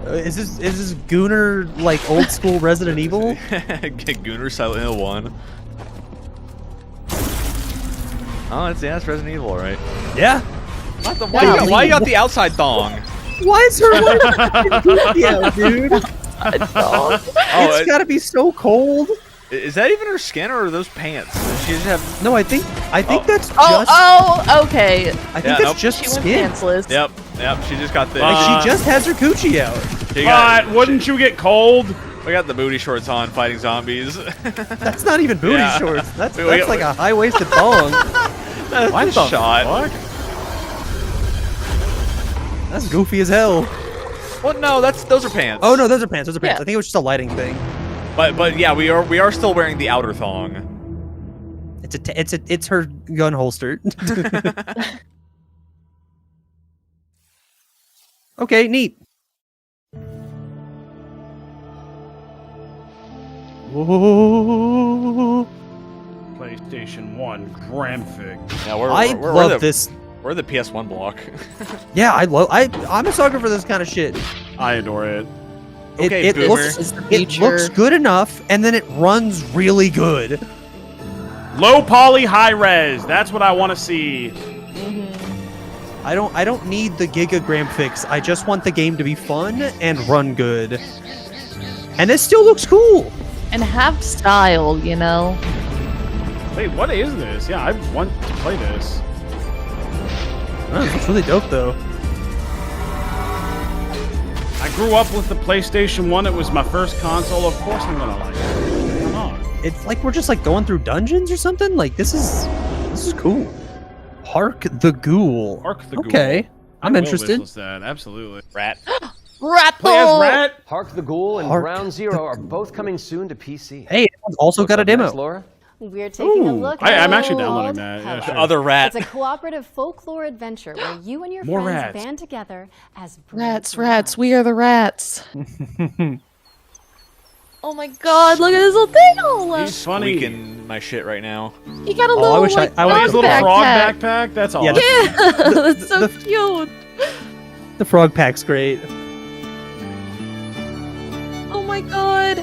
Speaker 28: Is this Gooner like old school Resident Evil?
Speaker 14: Gooner Silent Hill 1. Oh, it's Resident Evil, right?
Speaker 28: Yeah.
Speaker 14: What the, why you got the outside thong?
Speaker 28: Why is her yeah, dude?
Speaker 14: Oh,
Speaker 28: It's gotta be so cold.
Speaker 14: Is that even her skin or are those pants? Does she just have?
Speaker 28: No, I think that's just.
Speaker 3: Oh, okay.
Speaker 28: I think that's just
Speaker 3: She went
Speaker 28: skin.
Speaker 3: pantsless.
Speaker 14: Yep. She just got the.
Speaker 28: Like she just has her coochie out.
Speaker 2: But wouldn't you get cold?
Speaker 14: We got the booty shorts on fighting zombies.
Speaker 28: That's not even booty shorts. That's like a high-waisted thong.
Speaker 14: That's
Speaker 28: What
Speaker 14: a
Speaker 28: the
Speaker 14: shot.
Speaker 28: That's goofy as hell.
Speaker 14: Well, no, those are pants.
Speaker 28: Oh no, those are pants. Those are pants.
Speaker 14: Yeah.
Speaker 28: I think it was just a lighting thing.
Speaker 14: But yeah, we are still wearing the outer thong.
Speaker 28: It's her gun holster. Okay, neat. Whoa.
Speaker 2: PlayStation 1 Gramfig.
Speaker 14: Yeah,
Speaker 28: I love this.
Speaker 14: We're the PS1 block.
Speaker 28: Yeah, I'm a sucker for this kind of shit.
Speaker 2: I adore it.
Speaker 14: Okay,
Speaker 28: it looks good enough, and then it runs really good.
Speaker 2: Low poly, high res. That's what I want to see.
Speaker 28: I don't need the gigagram fix. I just want the game to be fun and run good. And this still looks cool.
Speaker 3: And have style, you know?
Speaker 2: Wait, what is this? Yeah, I want to play this.
Speaker 28: Oh, it's really dope, though.
Speaker 2: I grew up with the PlayStation 1. It was my first console. Of course I'm gonna like it. Come on.
Speaker 28: It's like we're just like going through dungeons or something. Like this is cool. Hark the Ghoul.
Speaker 2: Hark the Ghoul.
Speaker 28: Okay, I'm
Speaker 2: I will
Speaker 28: interested.
Speaker 2: wishlist that. Absolutely.
Speaker 14: Rat.
Speaker 3: Rat.
Speaker 2: Play as Rat.
Speaker 21: Hark the Ghoul and Ground Zero are both coming soon to PC.
Speaker 28: Hey, it's also got a demo.
Speaker 21: Next, Laura?
Speaker 7: We're taking a look at
Speaker 2: I'm actually downloading that. Yeah, sure.
Speaker 14: The other rat.
Speaker 7: It's a cooperative folklore adventure where you and your
Speaker 2: More
Speaker 7: friends
Speaker 2: rats.
Speaker 7: band together as
Speaker 3: Rats. We are the rats. Oh my god, look at this little thing!
Speaker 2: He's funny.
Speaker 14: Squeaking my shit right now.
Speaker 3: You got a little,
Speaker 28: I wish
Speaker 3: like,
Speaker 28: I
Speaker 2: His
Speaker 28: would
Speaker 2: little
Speaker 3: frog
Speaker 2: frog backpack. That's all.
Speaker 28: Yeah,
Speaker 3: Yeah, that's so cute.
Speaker 28: the frog pack's great.
Speaker 3: Oh my god.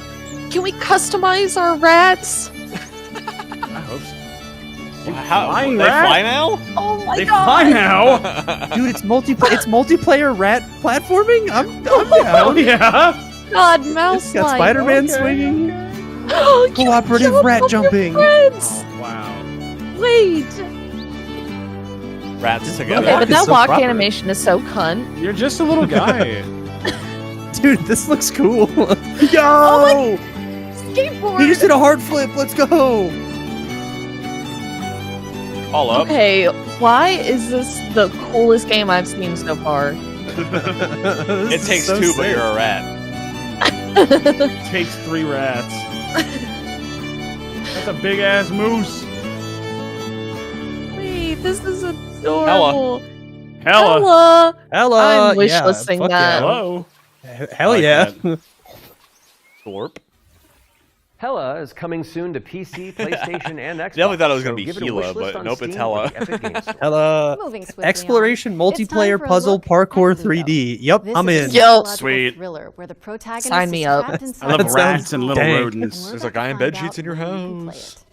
Speaker 3: Can we customize our rats?
Speaker 2: I hope so.
Speaker 14: How
Speaker 2: flying
Speaker 14: they
Speaker 2: rat?
Speaker 14: fly now?
Speaker 3: Oh my
Speaker 2: They
Speaker 3: god.
Speaker 2: fly now.
Speaker 28: Dude, it's multiplayer rat platforming. I'm
Speaker 2: Oh
Speaker 28: down.
Speaker 2: yeah.
Speaker 3: God, mouse
Speaker 28: It's got Spider-Man swinging.
Speaker 3: Oh, you
Speaker 28: Cooperative
Speaker 3: jump
Speaker 28: rat
Speaker 3: off your
Speaker 28: jumping.
Speaker 3: friends.
Speaker 2: Oh, wow.
Speaker 3: Wait.
Speaker 14: Rats together.
Speaker 3: Okay, but that
Speaker 28: so
Speaker 3: walk
Speaker 28: proper.
Speaker 3: animation is so cunt.
Speaker 2: You're just a little guy.
Speaker 28: Dude, this looks cool. Yo!
Speaker 3: Oh Skateboard.
Speaker 28: He just did a hard flip. Let's go.
Speaker 14: All up.
Speaker 3: Okay, why is this the coolest game I've seen so far?
Speaker 14: It takes two, but you're a rat.
Speaker 2: Takes 3 rats. That's a big ass moose.
Speaker 3: Wait, this is adorable.
Speaker 2: Hella.
Speaker 28: Hella.
Speaker 3: I'm wishlisting
Speaker 28: fuck
Speaker 3: that.
Speaker 2: Hello.
Speaker 28: Hell
Speaker 2: I like
Speaker 28: yeah.
Speaker 2: that.
Speaker 14: Thorpe.
Speaker 21: Hella is coming soon to PC, PlayStation, and Xbox.
Speaker 14: Definitely thought it was gonna
Speaker 21: so
Speaker 14: be
Speaker 21: give it a
Speaker 14: Gila,
Speaker 21: wish list
Speaker 14: but
Speaker 21: on
Speaker 14: nope, it's
Speaker 21: Steam
Speaker 14: Hella.
Speaker 21: with the Epic Games Store.
Speaker 28: Hella.
Speaker 7: Moving swiftly
Speaker 28: Exploration
Speaker 7: on. It's time
Speaker 28: multiplayer
Speaker 7: for a
Speaker 28: puzzle
Speaker 7: look
Speaker 28: parkour
Speaker 7: at Ludo.
Speaker 28: 3D. Yep,
Speaker 7: This
Speaker 28: I'm
Speaker 7: is
Speaker 28: in.
Speaker 7: a psychological
Speaker 2: Sweet.
Speaker 7: thriller where the protagonist
Speaker 3: Sign me
Speaker 7: is
Speaker 3: up.
Speaker 7: trapped
Speaker 2: I
Speaker 7: inside
Speaker 2: love
Speaker 28: That
Speaker 7: a
Speaker 2: rats and little
Speaker 28: dank.
Speaker 2: rodents.
Speaker 14: There's a guy in bed sheets in your house.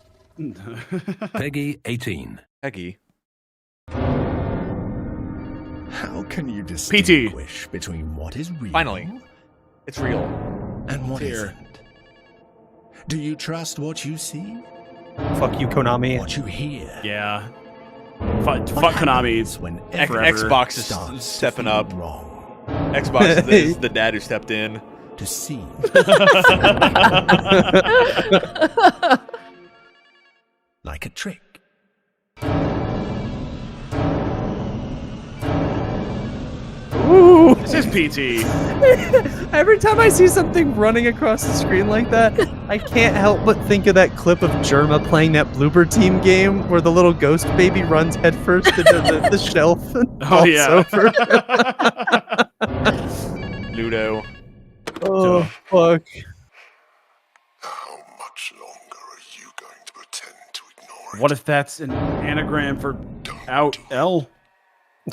Speaker 10: Peggy 18.
Speaker 14: Peggy.
Speaker 10: How can you
Speaker 2: PT.
Speaker 10: distinguish between what is real
Speaker 14: Finally. It's real.
Speaker 10: and what
Speaker 2: Here.
Speaker 10: isn't? Do you trust what you see?
Speaker 28: Fuck you, Konami.
Speaker 10: What you hear?
Speaker 2: Yeah. Fuck Konami.
Speaker 10: When
Speaker 14: Xbox is
Speaker 10: starts
Speaker 14: stepping
Speaker 10: to feel
Speaker 14: up.
Speaker 10: wrong.
Speaker 14: Xbox is the dad who stepped in.
Speaker 10: To see. Like a trick.
Speaker 28: Ooh.
Speaker 2: This is PT.
Speaker 28: Every time I see something running across the screen like that, I can't help but think of that clip of Germa playing that Bloober Team game where the little ghost baby runs headfirst into the shelf. And
Speaker 2: Oh
Speaker 28: falls
Speaker 2: yeah.
Speaker 28: over.
Speaker 14: Ludo.
Speaker 28: Oh fuck.
Speaker 19: How much longer are you going to pretend to ignore it?
Speaker 2: What if that's an anagram for out L?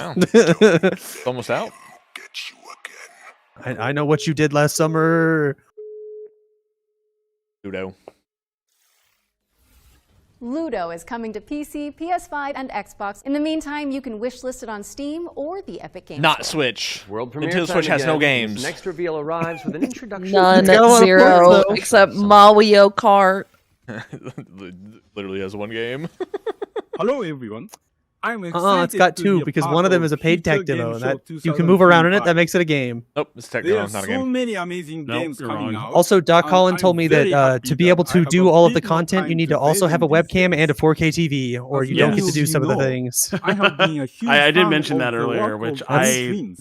Speaker 14: Oh. It's almost out.
Speaker 19: Get you again.
Speaker 28: I know what you did last summer.
Speaker 14: Ludo.
Speaker 7: Ludo is coming to PC, PS5, and Xbox. In the meantime, you can wishlist it on Steam or the Epic Games
Speaker 14: Not
Speaker 7: Store.
Speaker 14: Switch.
Speaker 21: World premiere
Speaker 14: Until
Speaker 21: time
Speaker 14: Switch has no
Speaker 21: again.
Speaker 14: games.
Speaker 21: This next reveal arrives with an introduction.
Speaker 3: None,
Speaker 28: Got a lot of
Speaker 3: zero,
Speaker 28: points, though.
Speaker 3: except Mario Kart.
Speaker 14: Literally has one game.
Speaker 1: Hello everyone. It's got two because one of them is a paid tech demo. And that you can move around in it. That makes it a game.
Speaker 14: Nope, it's tech demo, not a game.
Speaker 10: Many amazing games coming out.
Speaker 1: Also, Doc Holland told me that to be able to do all of the content, you need to also have a webcam and a 4K TV, or you don't get to do some of the things.
Speaker 2: I did mention that earlier, which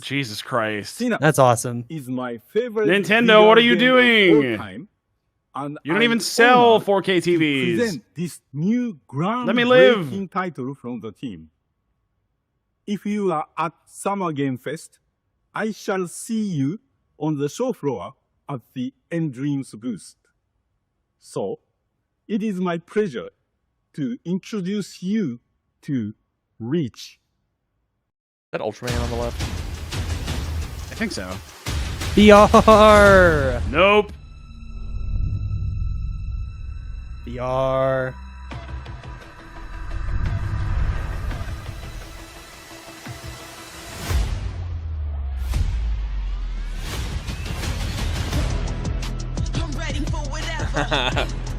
Speaker 2: Jesus Christ.
Speaker 1: That's awesome.
Speaker 10: Is my favorite
Speaker 2: Nintendo, what are you doing?
Speaker 10: And
Speaker 2: you don't even sell 4K TVs.
Speaker 10: This new
Speaker 2: Let me live.
Speaker 10: Title from the team. If you are at Summer Game Fest, I shall see you on the show floor at the Dreams booth. So, it is my pleasure to introduce you to Reach.
Speaker 14: That Ultraman on the left?
Speaker 2: I think so.
Speaker 1: VR.
Speaker 2: Nope.
Speaker 1: VR.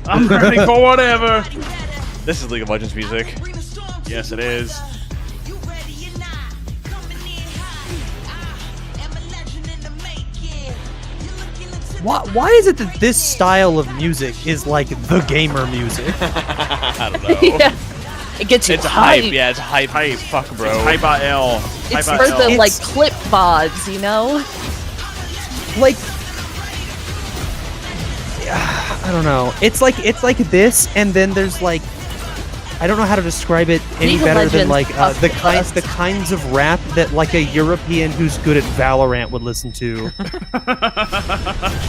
Speaker 2: I'm ready for whatever.
Speaker 14: This is League of Legends music.
Speaker 2: Yes, it is.
Speaker 1: Why is it that this style of music is like the gamer music?
Speaker 14: I don't know.
Speaker 3: Yeah. It gets you
Speaker 14: It's
Speaker 3: hype.
Speaker 14: hype. Yeah, it's hype. Fuck, bro.
Speaker 2: It's hype L.
Speaker 3: It's for the like clip bods, you know?
Speaker 1: Like, I don't know. It's like this, and then there's like, I don't know how to describe it any
Speaker 3: League of
Speaker 1: better than
Speaker 3: Legends
Speaker 1: like the kinds of rap that like a European who's good at Valorant would listen to.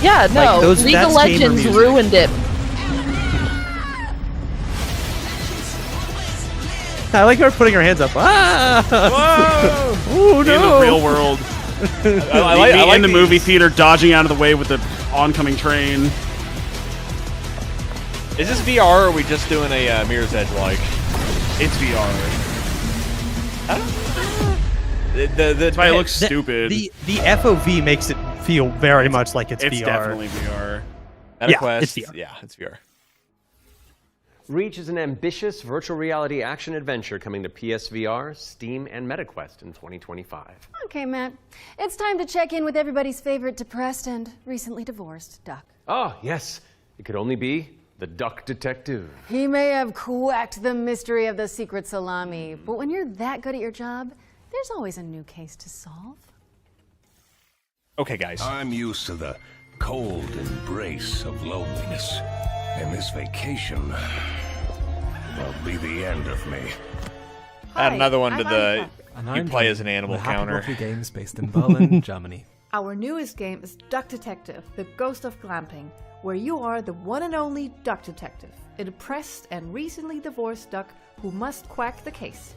Speaker 3: Yeah, no.
Speaker 1: Like
Speaker 3: League of
Speaker 1: that's gamer
Speaker 3: Legends
Speaker 1: music.
Speaker 3: ruined it.
Speaker 1: I like her putting her hands up. Ah!
Speaker 2: Whoa!
Speaker 1: Oh no!
Speaker 2: In the real world. I like in the movie theater dodging out of the way with the oncoming train.
Speaker 14: Is this VR or are we just doing a Mirror's Edge like?
Speaker 2: It's VR.
Speaker 14: That's
Speaker 2: why it looks stupid.
Speaker 1: The FOV makes it feel very much like it's VR.
Speaker 2: It's definitely VR.
Speaker 14: MetaQuest,
Speaker 1: it's VR.
Speaker 14: Yeah, it's VR.
Speaker 21: Reach is an ambitious virtual reality action adventure coming to PSVR, Steam, and MetaQuest in 2025.
Speaker 7: Okay, Matt. It's time to check in with everybody's favorite depressed and recently divorced Duck.
Speaker 21: Oh, yes. It could only be the Duck Detective.
Speaker 7: He may have cracked the mystery of the secret salami, but when you're that good at your job, there's always a new case to solve.
Speaker 14: Okay, guys.
Speaker 19: I'm used to the cold embrace of loneliness, and this vacation will be the end of me.
Speaker 14: Add another one to
Speaker 15: I'm
Speaker 14: the
Speaker 15: Annika.
Speaker 14: you play as an animal
Speaker 15: We're Happy
Speaker 14: counter.
Speaker 15: Coffee Games based in Berlin, Germany.
Speaker 17: Our newest game is Duck Detective, the Ghost of Glamping, where you are the one and only Duck Detective, a depressed and recently divorced duck who must quack the case.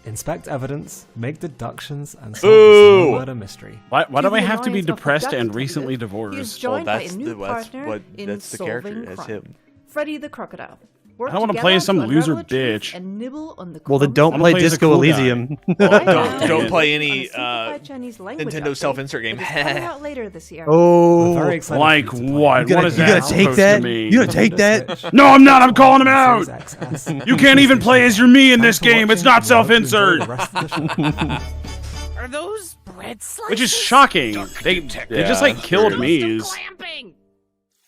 Speaker 15: Inspect evidence, make deductions, and solve the small murder mystery.
Speaker 2: Why do I have to be
Speaker 17: annoyance of the
Speaker 2: depressed
Speaker 17: Duck
Speaker 2: and
Speaker 17: Detective,
Speaker 2: recently
Speaker 17: he is
Speaker 2: divorced?
Speaker 17: joined by a new partner in
Speaker 14: that's the character.
Speaker 17: solving
Speaker 14: That's
Speaker 17: crime.
Speaker 14: him.
Speaker 17: Freddy the Crocodile. Work
Speaker 2: I don't want to play as some
Speaker 17: together
Speaker 2: loser
Speaker 17: unravel the truth
Speaker 2: bitch.
Speaker 17: and nibble on the
Speaker 1: Well, then
Speaker 17: crumbs
Speaker 1: don't
Speaker 17: of
Speaker 1: play
Speaker 2: play as a
Speaker 1: Disco
Speaker 2: cool guy.
Speaker 1: Elysium.
Speaker 14: Don't play any
Speaker 17: simplified Chinese language
Speaker 14: Nintendo
Speaker 17: update
Speaker 14: self-insert game.
Speaker 17: that is coming out later this year.
Speaker 1: Oh,
Speaker 15: We're very excited
Speaker 2: like
Speaker 15: for you to play.
Speaker 2: what?
Speaker 1: You
Speaker 2: What is
Speaker 1: gonna
Speaker 2: that
Speaker 1: take
Speaker 2: supposed
Speaker 1: that?
Speaker 2: to mean?
Speaker 1: You gonna take that?
Speaker 2: No, I'm not. I'm calling him out.
Speaker 15: Series XS.
Speaker 2: You can't even play as your me in this
Speaker 15: Thanks for
Speaker 2: game. It's
Speaker 15: watching,
Speaker 2: not
Speaker 15: and we hope you enjoy
Speaker 2: self-insert.
Speaker 15: the rest of the show.
Speaker 23: Are those bread slices?
Speaker 2: Which is shocking. They just like killed me's.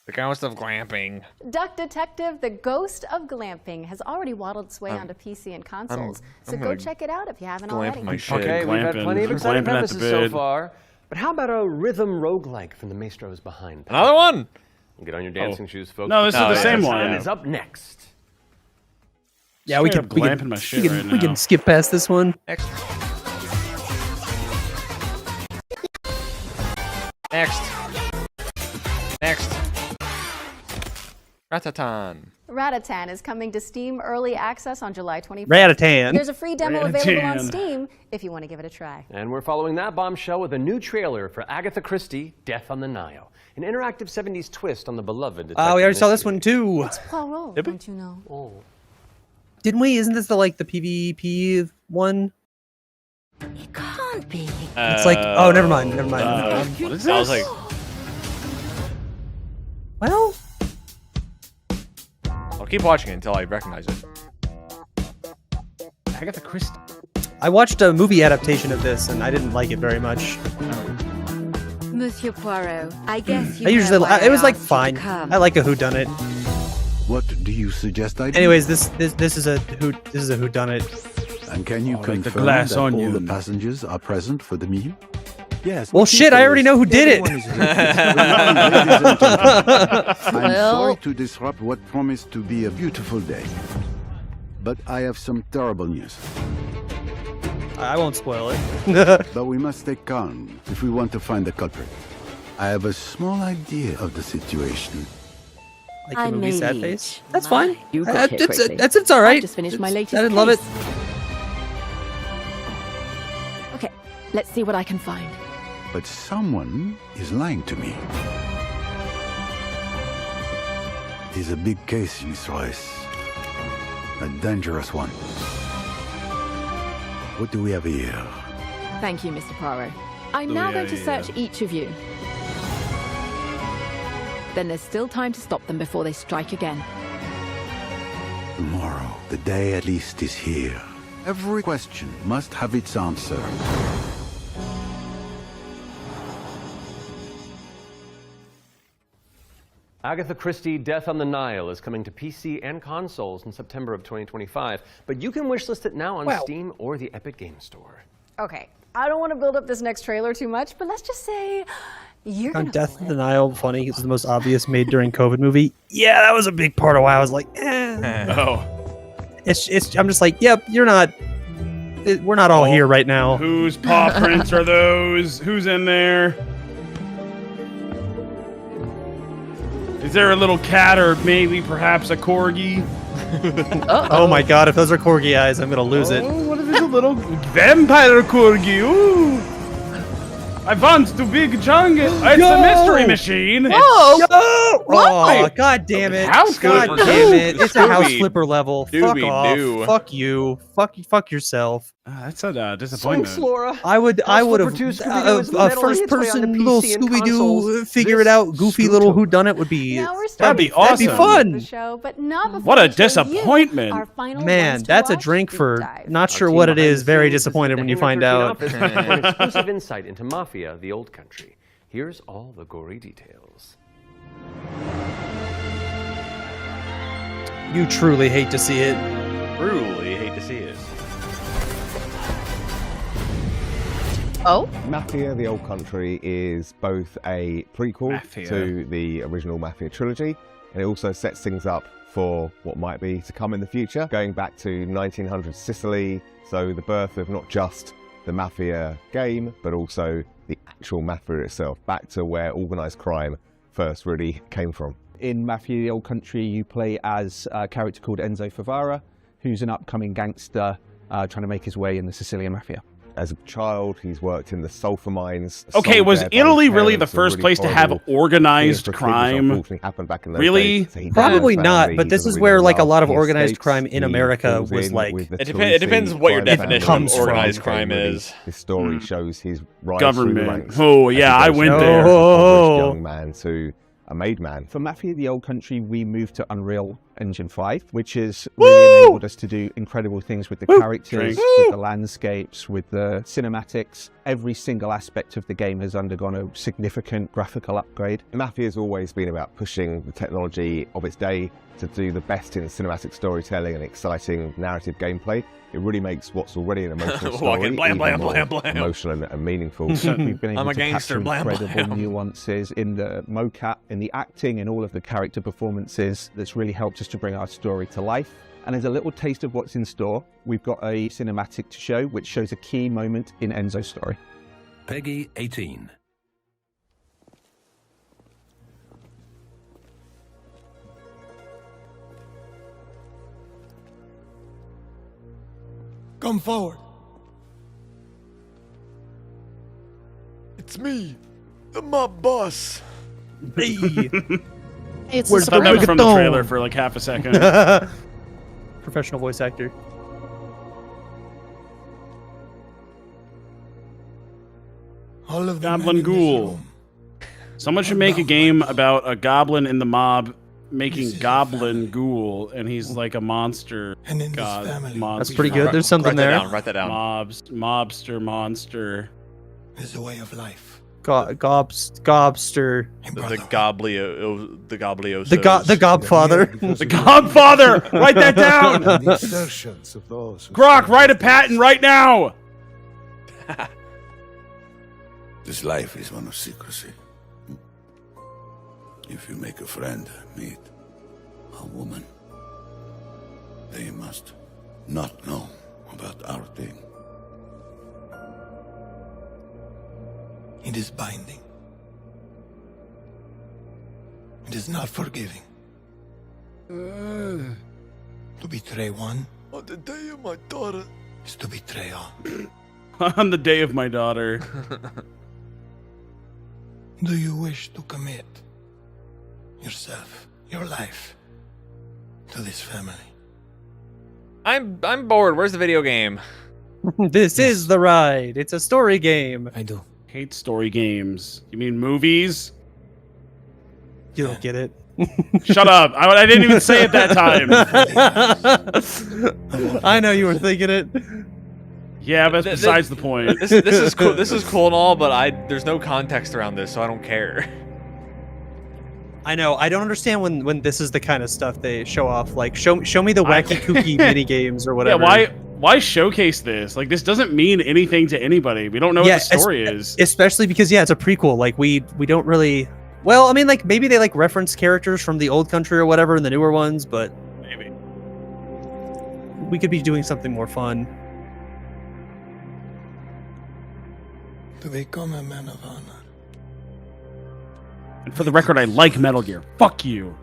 Speaker 14: The Ghost of Glamping.
Speaker 7: Duck Detective, the Ghost of Glamping, has already waddled its way onto PC and consoles, so
Speaker 14: I'm
Speaker 7: go
Speaker 14: gonna
Speaker 7: check it out if you haven't
Speaker 14: glamp
Speaker 7: already.
Speaker 14: my shit.
Speaker 21: Okay, we've had
Speaker 2: glamping.
Speaker 21: plenty of
Speaker 2: I'm
Speaker 21: exciting
Speaker 2: glamping at the
Speaker 21: premises so
Speaker 2: bid.
Speaker 21: far. But how about a rhythm roguelike from the maestros behind that?
Speaker 14: Another one.
Speaker 21: Get on your dancing shoes, folks.
Speaker 2: No, this is the same one.
Speaker 21: Time is up next.
Speaker 1: Yeah, we
Speaker 2: Straight
Speaker 1: can
Speaker 2: up glamping my shit right
Speaker 1: we
Speaker 2: now.
Speaker 1: can skip past this one.
Speaker 14: Next. Next. Next. Ratatan.
Speaker 7: Ratatan is coming to Steam Early Access on July 21st.
Speaker 1: Ratatan.
Speaker 7: There's a free demo available on
Speaker 2: Ratatan.
Speaker 7: Steam if you want to give it a try.
Speaker 21: And we're following that bombshell with a new trailer for Agatha Christie, Death on the Nile. An interactive 70s twist on the beloved detective
Speaker 1: Oh, we already saw this
Speaker 21: mystery.
Speaker 1: one too.
Speaker 7: It's Poirot,
Speaker 14: Did we?
Speaker 7: don't you know?
Speaker 21: Oh.
Speaker 1: Didn't we? Isn't this the PvP one?
Speaker 18: It can't be.
Speaker 1: It's like, oh, never mind.
Speaker 2: What is
Speaker 14: I was
Speaker 2: this?
Speaker 14: like,
Speaker 1: Well,
Speaker 14: I'll keep watching it until I recognize it.
Speaker 2: Agatha Christie.
Speaker 1: I watched a movie adaptation of this, and I didn't like it very much.
Speaker 11: Monsieur Poirot, I guess you
Speaker 1: I usually,
Speaker 11: know why
Speaker 1: it was like
Speaker 11: asked you to
Speaker 1: fine.
Speaker 11: come.
Speaker 1: I like a whodunit.
Speaker 4: What do you suggest I do?
Speaker 1: Anyways, this is a whodunit.
Speaker 4: And can you
Speaker 2: like the
Speaker 4: confirm
Speaker 2: glass
Speaker 4: that all
Speaker 2: onion.
Speaker 4: the passengers are present for the meal? Yes.
Speaker 1: Well,
Speaker 4: what you
Speaker 1: shit, I
Speaker 4: say
Speaker 1: already
Speaker 4: is
Speaker 1: know who did it.
Speaker 4: everyone is ready. Ladies and gentlemen, I'm
Speaker 3: Well-
Speaker 4: sorry to disrupt what promised to be a beautiful day, but I have some terrible news.
Speaker 1: I won't spoil it.
Speaker 4: But we must stay calm if we want to find the culprit. I have a small idea of the situation.
Speaker 1: Like
Speaker 11: I
Speaker 1: the movie
Speaker 11: may
Speaker 1: Sad
Speaker 11: lead.
Speaker 1: Face. That's fine.
Speaker 11: You got here quickly.
Speaker 1: It's all right.
Speaker 11: I just finished my
Speaker 1: It's-
Speaker 11: latest
Speaker 1: I didn't love it.
Speaker 11: case. Okay, let's see what I can find.
Speaker 4: But someone is lying to me. It is a big case, Miss Royce. A dangerous one. What do we have here?
Speaker 11: Thank you, Mr. Poirot. I'm now going to search each of you. Then there's still time to stop them before they strike again.
Speaker 4: Tomorrow, the day at least is here. Every question must have its answer.
Speaker 21: Agatha Christie Death on the Nile is coming to PC and consoles in September of 2025, but you can wishlist it now on Steam or the Epic Games Store.
Speaker 7: Okay, I don't want to build up this next trailer too much, but let's just say you're
Speaker 1: On
Speaker 7: gonna
Speaker 1: Death of the Nile, funny. It's the most obvious made during COVID movie. Yeah, that was a big part of why I was like, eh.
Speaker 2: Oh.
Speaker 1: It's. I'm just like, yep. You're not. We're not all here right now.
Speaker 2: Whose paw prints are those? Who's in there? Is there a little cat or maybe perhaps a corgi?
Speaker 1: Oh my god, if those are corgi eyes, I'm gonna lose it.
Speaker 2: What if it's a little vampire corgi? Ooh! I want to big jungle. It's a mystery machine.
Speaker 1: Oh, god damn it.
Speaker 2: House
Speaker 1: God
Speaker 2: flipper.
Speaker 1: damn it. It's a house
Speaker 2: Scooby.
Speaker 1: flipper level. Fuck
Speaker 2: Scooby-Doo.
Speaker 1: off. Fuck you. Fuck yourself.
Speaker 2: That's a disappointment.
Speaker 1: I would have a first person little Scooby Doo figure it out goofy little whodunit would be
Speaker 2: That'd be awesome.
Speaker 1: That'd be fun.
Speaker 7: the show, but not before
Speaker 2: What a
Speaker 7: we show you
Speaker 2: disappointment.
Speaker 7: our final
Speaker 1: Man,
Speaker 7: ones to
Speaker 1: that's a
Speaker 7: watch.
Speaker 1: drink for not
Speaker 21: Our
Speaker 1: sure
Speaker 21: team
Speaker 1: what it
Speaker 21: behind
Speaker 1: is.
Speaker 21: the
Speaker 1: Very
Speaker 21: scenes is
Speaker 1: disappointed
Speaker 21: the
Speaker 1: when you
Speaker 21: Hangar
Speaker 1: find
Speaker 21: 13
Speaker 1: out.
Speaker 21: office for an exclusive insight into Mafia, the old country. Here's all the gory details.
Speaker 1: You truly hate to see it.
Speaker 14: Truly hate to see it.
Speaker 3: Oh?
Speaker 5: Mafia, the Old Country is both a prequel
Speaker 2: Mafia.
Speaker 5: to the original Mafia trilogy, and it also sets things up for what might be to come in the future, going back to 1900s Sicily, so the birth of not just the Mafia game, but also the actual Mafia itself, back to where organised crime first really came from.
Speaker 9: In Mafia the Old Country, you play as a character called Enzo Favara, who's an upcoming gangster trying to make his way in the Sicilian Mafia.
Speaker 5: As a child, he's worked in the sulfur mines.
Speaker 2: Okay,
Speaker 5: sold
Speaker 2: was
Speaker 5: there by
Speaker 2: Italy
Speaker 5: his
Speaker 2: really the
Speaker 5: parents, a
Speaker 2: first place to have
Speaker 5: horrible
Speaker 2: organized
Speaker 5: thing for kids, which
Speaker 2: crime?
Speaker 5: unfortunately happened back in those
Speaker 2: Really?
Speaker 5: days. So he
Speaker 1: Probably
Speaker 5: found
Speaker 1: not,
Speaker 5: family,
Speaker 1: but this
Speaker 5: he
Speaker 1: is
Speaker 5: doesn't
Speaker 1: where
Speaker 5: really
Speaker 1: like a
Speaker 5: love,
Speaker 1: lot of
Speaker 5: he
Speaker 1: organized
Speaker 5: escapes,
Speaker 1: crime in
Speaker 5: he
Speaker 1: America
Speaker 5: falls
Speaker 1: was
Speaker 5: in
Speaker 1: like
Speaker 5: with the
Speaker 14: It depends
Speaker 5: Tulsi
Speaker 14: what your
Speaker 5: crime
Speaker 14: definition
Speaker 5: family.
Speaker 14: of organized crime
Speaker 5: Really,
Speaker 14: is.
Speaker 5: His story shows his rise
Speaker 2: Government.
Speaker 5: through the ranks.
Speaker 2: Oh,
Speaker 5: as he
Speaker 2: yeah, I
Speaker 5: goes
Speaker 2: went
Speaker 5: from
Speaker 2: there.
Speaker 5: a impoverished young man to a made man.
Speaker 9: For Mafia the Old Country, we moved to Unreal Engine 5, which has really enabled us to do incredible things with the characters, with the landscapes, with the cinematics. Every single aspect of the game has undergone a significant graphical upgrade.
Speaker 5: Mafia has always been about pushing the technology of its day to do the best in cinematic storytelling and exciting narrative gameplay. It really makes what's already an emotional story
Speaker 14: Walking, blam,
Speaker 5: even
Speaker 14: blam,
Speaker 5: more
Speaker 14: blam, blam.
Speaker 5: emotional and meaningful.
Speaker 9: We've been able
Speaker 14: I'm a
Speaker 9: to
Speaker 14: gangster,
Speaker 9: capture
Speaker 14: blam,
Speaker 9: incredible
Speaker 14: blam.
Speaker 9: nuances in the mocap, in the acting, in all of the character performances. That's really helped us to bring our story to life. And as a little taste of what's in store, we've got a cinematic to show, which shows a key moment in Enzo's story.
Speaker 20: Peggy 18.
Speaker 23: Come forward. It's me, the mob boss.
Speaker 1: Hey. It's
Speaker 2: Where's that was from the trailer for like half a second.
Speaker 1: Professional voice actor.
Speaker 23: All of the
Speaker 2: Goblin
Speaker 23: men in this
Speaker 2: Ghoul.
Speaker 23: room
Speaker 2: Someone should make a game about a goblin in the mob making Goblin Ghoul, and he's like a monster.
Speaker 23: And in
Speaker 2: god,
Speaker 23: this family,
Speaker 2: monster.
Speaker 1: That's pretty good. There's something there.
Speaker 14: Write that down.
Speaker 2: Mobster, monster.
Speaker 23: is a way of life.
Speaker 1: Gobster.
Speaker 14: The Goblio.
Speaker 1: The Gobfather.
Speaker 2: The Gobfather. Write that down.
Speaker 23: The assertions of those.
Speaker 2: Grok, write a patent right now.
Speaker 19: This life is one of secrecy. If you make a friend, meet a woman, they must not know about our thing.
Speaker 23: It is binding. It is not forgiving. To betray one on the day of my daughter is to betray all.
Speaker 2: On the day of my daughter.
Speaker 23: Do you wish to commit yourself, your life, to this family?
Speaker 14: I'm bored. Where's the video game?
Speaker 1: This is the ride. It's a story game.
Speaker 23: I do.
Speaker 2: Hate story games. You mean movies?
Speaker 1: You don't get it.
Speaker 2: Shut up. I didn't even say it that time.
Speaker 1: I know you were thinking it.
Speaker 2: Yeah, but that's besides the point.
Speaker 14: This is cool. This is cool and all, but there's no context around this, so I don't care.
Speaker 1: I know. I don't understand when this is the kind of stuff they show off. Like, show me the wacky kooky mini games or whatever.
Speaker 2: Yeah, why showcase this? Like, this doesn't mean anything to anybody. We don't know what the story is.
Speaker 1: Especially because it's a prequel. Like, we don't really. Well, I mean, like maybe they like reference characters from the old country or whatever in the newer ones, but
Speaker 2: maybe
Speaker 1: we could be doing something more fun.
Speaker 23: To become a man of honor.
Speaker 2: And for the record, I like Metal Gear. Fuck you.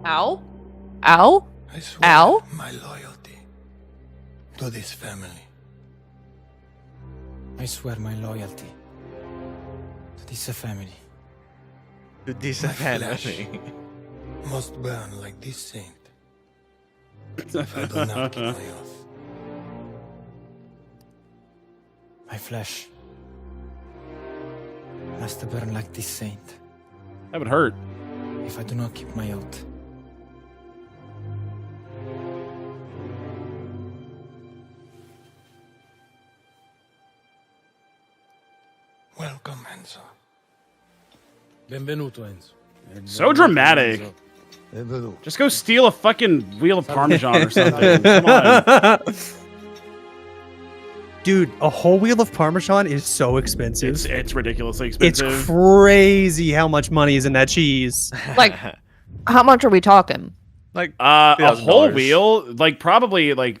Speaker 3: Ow. Ow.
Speaker 23: I swear
Speaker 3: Ow.
Speaker 23: my loyalty to this family. I swear my loyalty to this family.
Speaker 14: To this
Speaker 23: My
Speaker 14: family.
Speaker 23: flesh must burn like this saint if I do not keep my oath. My flesh must burn like this saint.
Speaker 2: That would hurt.
Speaker 23: If I do not keep my oath. Welcome, Enzo. Benvenuto, Enzo.
Speaker 2: So dramatic. Just go steal a fucking wheel of Parmesan or something. Come on.
Speaker 1: Dude, a whole wheel of Parmesan is so expensive.
Speaker 2: It's ridiculously expensive.
Speaker 1: It's crazy how much money is in that cheese.
Speaker 3: Like, how much are we talking?
Speaker 14: Like
Speaker 2: a whole wheel, like probably like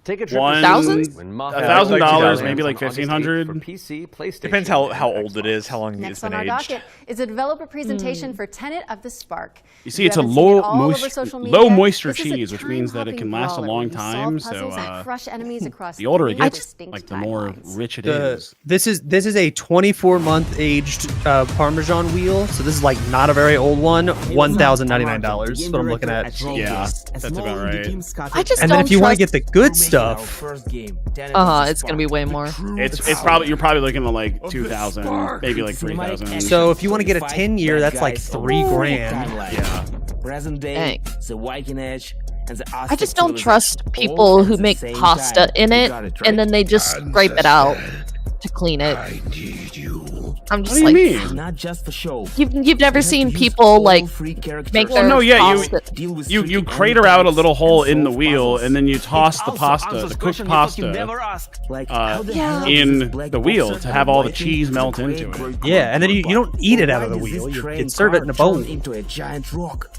Speaker 21: Take a trip
Speaker 3: $1,000?
Speaker 2: $1,000, maybe like $1,500
Speaker 21: for PC, PlayStation.
Speaker 14: Depends how old it is, how long
Speaker 7: Next
Speaker 14: it's been
Speaker 7: on our
Speaker 14: aged.
Speaker 7: docket is a developer presentation for Tenet of the Spark.
Speaker 2: You see, it's a low moisture cheese, which means that it can last a long time. So the older it gets, like the more rich it is.
Speaker 1: This is a 24-month aged Parmesan wheel. So this is like not a very old one. $1,099 is what I'm looking at.
Speaker 2: Yeah, that's about right.
Speaker 3: I just
Speaker 1: and
Speaker 3: don't
Speaker 1: then if you want to
Speaker 3: trust-
Speaker 1: get the good stuff,
Speaker 3: it's gonna be way more.
Speaker 2: It's probably you're probably looking at like 2,000, maybe like 3,000.
Speaker 1: So if you want to get a 10-year, that's like $3,000.
Speaker 2: Yeah.
Speaker 6: Present day, the Viking Age, and the
Speaker 3: I just don't trust people who make pasta in it and then they just scrape it out to clean it. I'm just
Speaker 2: What do you
Speaker 3: like,
Speaker 2: mean?
Speaker 6: Not just for show.
Speaker 3: you've never seen people like make their pasta.
Speaker 2: you crater out a little hole in the wheel and then you toss the pasta, the cooked pasta, in the wheel to have all the cheese melt into it.
Speaker 1: Yeah, and then you don't eat it out of the wheel. You serve it in a bowl.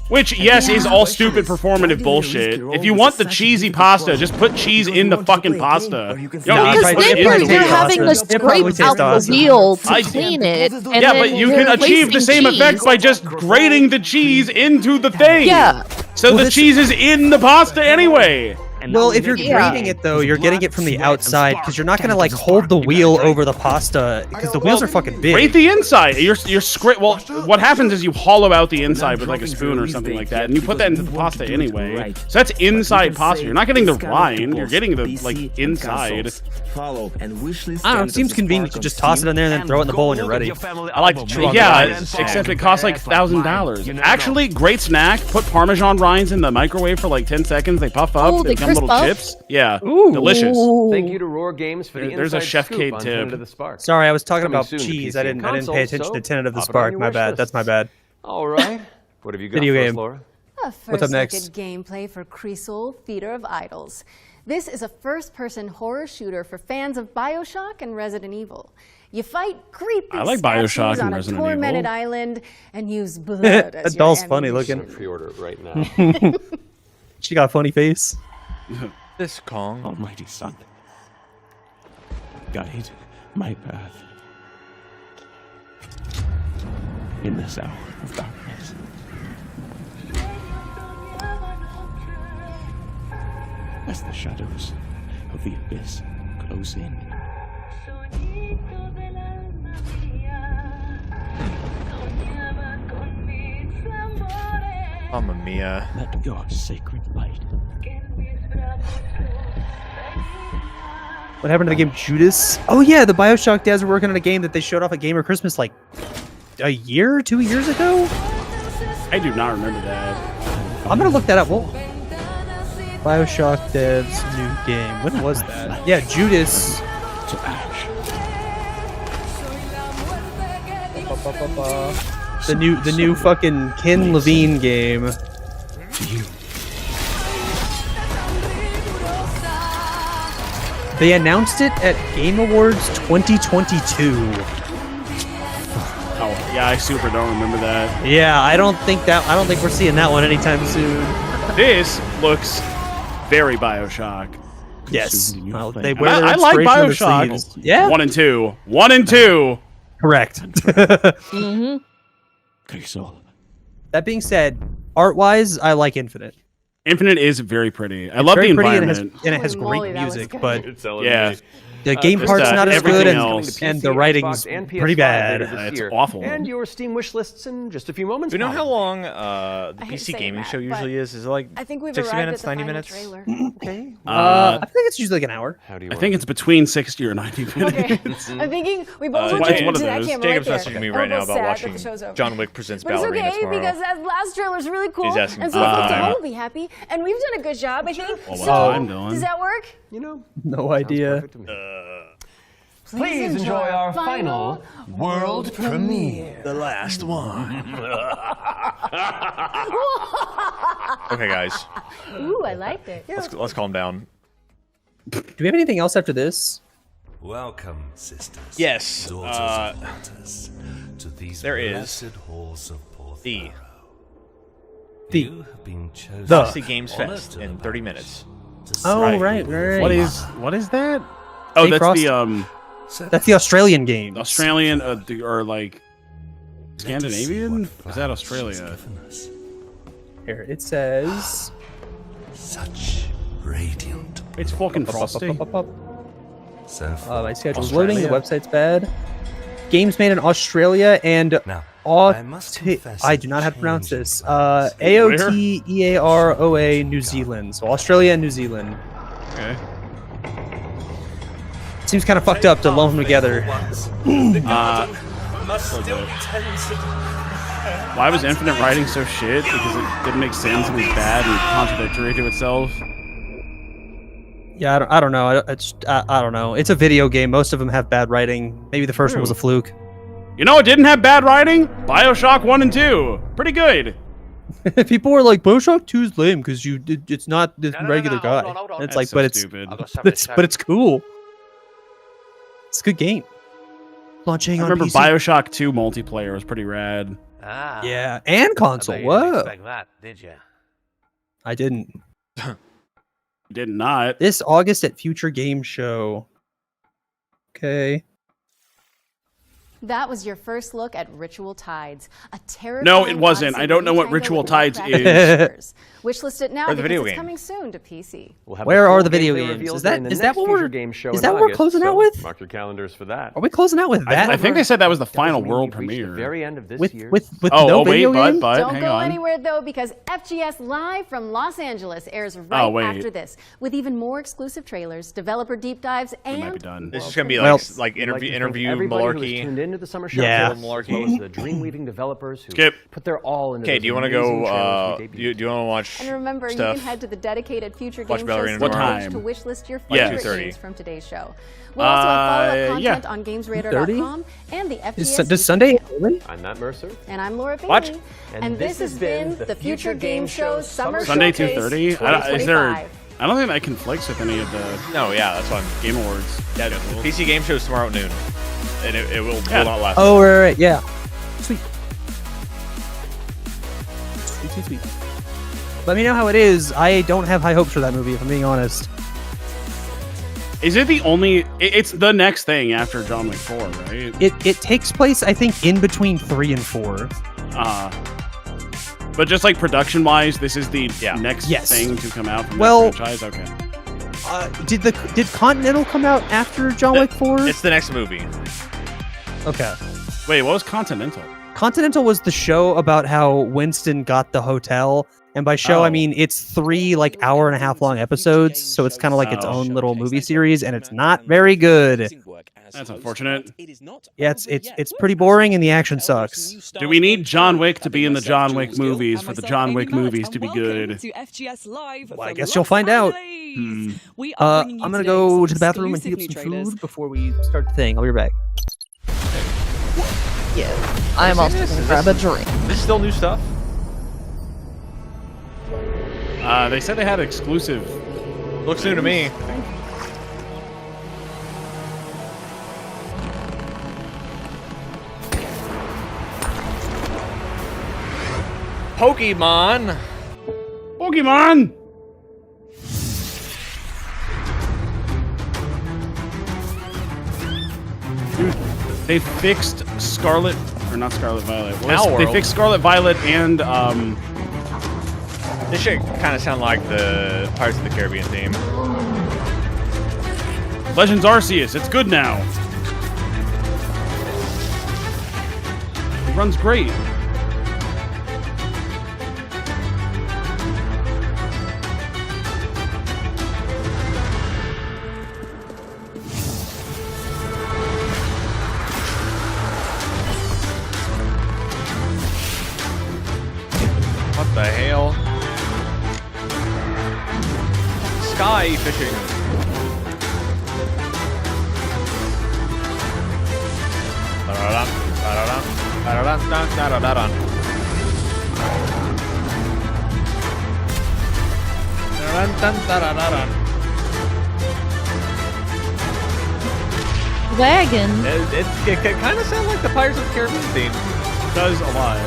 Speaker 2: Which, yes, is all stupid performative bullshit. If you want the cheesy pasta, just put cheese in the fucking pasta. You don't need to put it in the
Speaker 3: You're
Speaker 2: wheel.
Speaker 3: having to scrape out the wheel to clean it. And
Speaker 2: Yeah, but you can achieve the same effect by just grating the cheese into the thing.
Speaker 3: Yeah.
Speaker 2: So the cheese is in the pasta anyway.
Speaker 1: Well, if you're grading it though, you're getting it from the outside because you're not gonna like hold the wheel over the pasta because the wheels are fucking big.
Speaker 2: Grate the inside. You're well, what happens is you hollow out the inside with like a spoon or something like that, and you put that into the pasta anyway. So that's inside pasta. You're not getting the rind. You're getting the like inside.
Speaker 1: I don't know. It seems convenient to just toss it in there and then throw it in the bowl when you're ready.
Speaker 14: I like to chew on the
Speaker 2: Yeah,
Speaker 14: rinds.
Speaker 2: except it costs like $1,000. Actually, great snack. Put Parmesan rinds in the microwave for like 10 seconds. They puff up. They become little chips. Yeah, delicious.
Speaker 21: Thank you to Roar Games for the
Speaker 2: There's a
Speaker 21: inside
Speaker 2: Chef
Speaker 21: scoop
Speaker 2: Cade
Speaker 21: on
Speaker 2: tip.
Speaker 21: Tenet of the Spark.
Speaker 1: Sorry, I was talking
Speaker 21: Coming
Speaker 1: about
Speaker 21: soon to
Speaker 1: cheese.
Speaker 21: PC
Speaker 1: I
Speaker 21: and
Speaker 1: didn't pay
Speaker 21: consoles,
Speaker 1: attention
Speaker 21: so
Speaker 1: to Tenet of the
Speaker 21: pop it on
Speaker 1: Spark.
Speaker 21: your
Speaker 1: My
Speaker 21: wish
Speaker 1: bad.
Speaker 21: lists.
Speaker 1: That's my bad.
Speaker 21: All right. What have you got
Speaker 1: Video
Speaker 21: for us,
Speaker 1: game.
Speaker 21: Laura?
Speaker 7: A first
Speaker 1: What's up
Speaker 7: look
Speaker 1: next?
Speaker 7: at gameplay for Creasel, Feeder of Idols. This is a first-person horror shooter for fans of BioShock and Resident Evil. You fight creepy
Speaker 2: I like
Speaker 7: statues
Speaker 2: BioShock and
Speaker 7: on a
Speaker 2: Resident
Speaker 7: tormented
Speaker 2: Evil.
Speaker 7: island and use blood
Speaker 1: That
Speaker 7: as your
Speaker 1: doll's funny
Speaker 7: ammunition.
Speaker 1: looking.
Speaker 21: Pre-order it right now.
Speaker 1: She got a funny face.
Speaker 14: This Kong.
Speaker 6: Almighty Son, guide my path in this hour of darkness. As the shadows of the abyss close in.
Speaker 14: Mamma mia.
Speaker 6: Let your sacred light.
Speaker 1: What happened to the game Judas? Oh yeah, the BioShock devs were working on a game that they showed off at Gamer Christmas like a year, 2 years ago.
Speaker 2: I do not remember that.
Speaker 1: I'm gonna look that up. Well, BioShock devs new game. When was that? Yeah, Judas.
Speaker 6: To ash.
Speaker 1: The new fucking Ken Levine game. They announced it at Game Awards 2022.
Speaker 2: Oh yeah, I super don't remember that.
Speaker 1: Yeah, I don't think we're seeing that one anytime soon.
Speaker 2: This looks very BioShock.
Speaker 1: Yes. Well, they
Speaker 2: And
Speaker 1: wear their
Speaker 2: I like
Speaker 1: inspiration on their
Speaker 2: BioShock.
Speaker 1: sleeves. Yeah.
Speaker 2: 1 and 2. 1 and 2.
Speaker 1: Correct.
Speaker 7: Mm-hmm.
Speaker 1: That being said, art-wise, I like Infinite.
Speaker 2: Infinite is very pretty. I
Speaker 1: It's
Speaker 2: love the
Speaker 1: very pretty
Speaker 2: environment.
Speaker 1: and it has
Speaker 7: Holy moly,
Speaker 1: great
Speaker 7: that was
Speaker 1: music,
Speaker 7: good.
Speaker 1: but
Speaker 2: Yeah.
Speaker 1: the game
Speaker 2: Just,
Speaker 1: part's not as
Speaker 2: everything
Speaker 1: good,
Speaker 2: else.
Speaker 1: and the writing's
Speaker 21: and
Speaker 1: pretty
Speaker 21: PS5
Speaker 1: bad.
Speaker 21: later this
Speaker 2: It's
Speaker 21: year.
Speaker 2: awful.
Speaker 21: And your Steam wish lists in just a few moments.
Speaker 14: Do you know
Speaker 21: Paul.
Speaker 14: how long the
Speaker 7: I hate
Speaker 14: PC
Speaker 7: saying
Speaker 14: gaming
Speaker 7: that,
Speaker 14: show
Speaker 7: but
Speaker 14: usually is? Is it like
Speaker 7: I think we've
Speaker 14: 60
Speaker 7: arrived
Speaker 14: minutes,
Speaker 7: at the
Speaker 14: 90
Speaker 7: final
Speaker 14: minutes?
Speaker 7: trailer.
Speaker 21: Okay.
Speaker 1: I think it's usually like an hour.
Speaker 21: How do you
Speaker 2: I think it's between 60 or 90 minutes.
Speaker 7: I'm thinking we both
Speaker 2: It's
Speaker 7: looked
Speaker 2: one
Speaker 7: into
Speaker 2: of
Speaker 7: that
Speaker 2: those.
Speaker 7: camera
Speaker 14: Jacob's
Speaker 7: right
Speaker 14: messaging
Speaker 7: there.
Speaker 14: me
Speaker 7: And
Speaker 14: right
Speaker 7: we're
Speaker 14: now
Speaker 7: both
Speaker 14: about
Speaker 7: sad that
Speaker 14: watching
Speaker 7: the show's over.
Speaker 14: John Wick Presents
Speaker 7: But it's
Speaker 14: Ballerina
Speaker 7: okay
Speaker 14: tomorrow.
Speaker 7: because that last trailer is really cool,
Speaker 14: He's asking
Speaker 7: and
Speaker 14: for
Speaker 7: so I think
Speaker 14: time.
Speaker 7: Dillon will be happy, and we've done a good job, I think.
Speaker 2: Well,
Speaker 7: So
Speaker 2: time, Dillon.
Speaker 7: does that work?
Speaker 21: You know,
Speaker 1: No idea.
Speaker 21: please enjoy our final world premiere.
Speaker 14: The last one. Okay, guys,
Speaker 7: Ooh, I liked it.
Speaker 14: let's calm down.
Speaker 1: Do we have anything else after this?
Speaker 20: Welcome, sisters.
Speaker 14: Yes,
Speaker 20: daughters and martyrs, to these
Speaker 14: there is
Speaker 20: blessed halls of
Speaker 14: the
Speaker 20: You have been chosen.
Speaker 14: Odyssey Games Fest in 30 minutes.
Speaker 1: Oh, right.
Speaker 2: What is that? Oh,
Speaker 1: Stay
Speaker 2: that's
Speaker 1: frosty.
Speaker 2: the
Speaker 1: That's the Australian game.
Speaker 2: Australian or like Scandinavian? Is that Australia?
Speaker 1: Here it says.
Speaker 20: Such radiant.
Speaker 2: It's fucking frosty.
Speaker 20: So
Speaker 1: My schedule's loading. The website's bad. Games made in Australia and I do not know how to pronounce this. AOTEAROA New Zealand. So Australia and New Zealand.
Speaker 2: Okay.
Speaker 1: Seems kind of fucked up to lump them together.
Speaker 2: Why was Infinite writing so shit? Because it didn't make sense and was bad and contradictory to itself.
Speaker 1: Yeah, I don't know. I don't know. It's a video game. Most of them have bad writing. Maybe the first one was a fluke.
Speaker 2: You know, it didn't have bad writing. BioShock 1 and 2, pretty good.
Speaker 1: People were like, BioShock 2 is lame because it's not the regular guy.
Speaker 2: hold on.
Speaker 1: And it's
Speaker 2: That's
Speaker 1: like,
Speaker 2: so
Speaker 1: but it's
Speaker 2: stupid.
Speaker 1: but it's cool. It's a good game. Launching
Speaker 2: I
Speaker 1: on
Speaker 2: remember
Speaker 1: PC.
Speaker 2: BioShock 2 multiplayer was pretty rad.
Speaker 1: Yeah, and console. Whoa.
Speaker 20: that, did you?
Speaker 1: I didn't.
Speaker 2: Did not.
Speaker 1: This August at Future Game Show. Okay.
Speaker 7: That was your first look at Ritual Tides, a terrifying.
Speaker 2: No, it wasn't. I don't know what Ritual Tides is.
Speaker 7: Wishlist it now because it's coming soon to PC.
Speaker 1: Where are the video games? Is that what we're closing out with?
Speaker 21: Mark your calendars for that.
Speaker 1: Are we closing out with that?
Speaker 2: I think they said that was the final world premiere.
Speaker 21: The very end of this year.
Speaker 1: With no video game?
Speaker 2: But
Speaker 7: Don't
Speaker 2: hang
Speaker 7: go
Speaker 2: on.
Speaker 7: anywhere though, because FGS Live from Los Angeles airs right after this, with even more exclusive trailers, developer deep dives, and
Speaker 14: This is gonna be like interview malarkey.
Speaker 21: Tuned into the summer show,
Speaker 14: Yeah.
Speaker 21: as well as the dream-weaving developers who put their all into.
Speaker 14: Okay, do you want to go? Do you want to watch?
Speaker 7: And remember,
Speaker 14: stuff?
Speaker 7: you can head to the dedicated Future
Speaker 14: Watch
Speaker 7: Game
Speaker 14: Ballerina
Speaker 7: Show
Speaker 14: tomorrow.
Speaker 7: page to wishlist your
Speaker 14: Yeah.
Speaker 7: favorite
Speaker 14: 2:30.
Speaker 7: games from today's show. We'll also have follow-up content on GamesRadar.com and the FGS.
Speaker 1: Does Sunday?
Speaker 21: I'm Matt Mercer.
Speaker 7: And I'm Laura Bailey.
Speaker 21: What?
Speaker 7: And this has been the Future Game Show Summer
Speaker 2: Sunday
Speaker 7: Showcase
Speaker 2: 2:30. Is there? I don't think that conflicts with any of the.
Speaker 14: No, yeah, that's fine.
Speaker 2: Game Awards.
Speaker 14: Yeah, PC Game Show's tomorrow at noon, and it will not last.
Speaker 1: Oh, right, yeah. Sweet. Sweet. Let me know how it is. I don't have high hopes for that movie, if I'm being honest.
Speaker 2: Is it the only? It's the next thing after John Wick 4, right?
Speaker 1: It takes place, I think, in between 3 and 4.
Speaker 2: But just like production-wise, this is the next thing to come out from that franchise. Okay.
Speaker 1: Did Continental come out after John Wick 4?
Speaker 14: It's the next movie.
Speaker 1: Okay.
Speaker 2: Wait, what was Continental?
Speaker 1: Continental was the show about how Winston got the hotel. And by show, I mean it's 3 hour-and-a-half long episodes, so it's kind of like its own little movie series, and it's not very good.
Speaker 2: That's unfortunate.
Speaker 1: Yeah, it's pretty boring, and the action sucks.
Speaker 2: Do we need John Wick to be in the John Wick movies for the John Wick movies to be good?
Speaker 1: Well, I guess you'll find out. I'm gonna go to the bathroom and heat up some food before we start the thing. I'll be right back.
Speaker 3: Yeah, I'm also gonna grab a drink.
Speaker 14: This is still new stuff.
Speaker 2: They said they had exclusive.
Speaker 14: Looks new to me. Pokemon.
Speaker 2: Dude, they fixed Scarlet, or not Scarlet Violet.
Speaker 14: Palworld.
Speaker 2: They fixed Scarlet Violet and
Speaker 14: This should kind of sound like the Pirates of the Caribbean theme.
Speaker 2: Legends Arceus. It's good now. It runs great.
Speaker 14: What the hell? Sky fishing.
Speaker 3: Wagon.
Speaker 14: It kind of sounds like the Pirates of the Caribbean theme.
Speaker 2: It does a lot.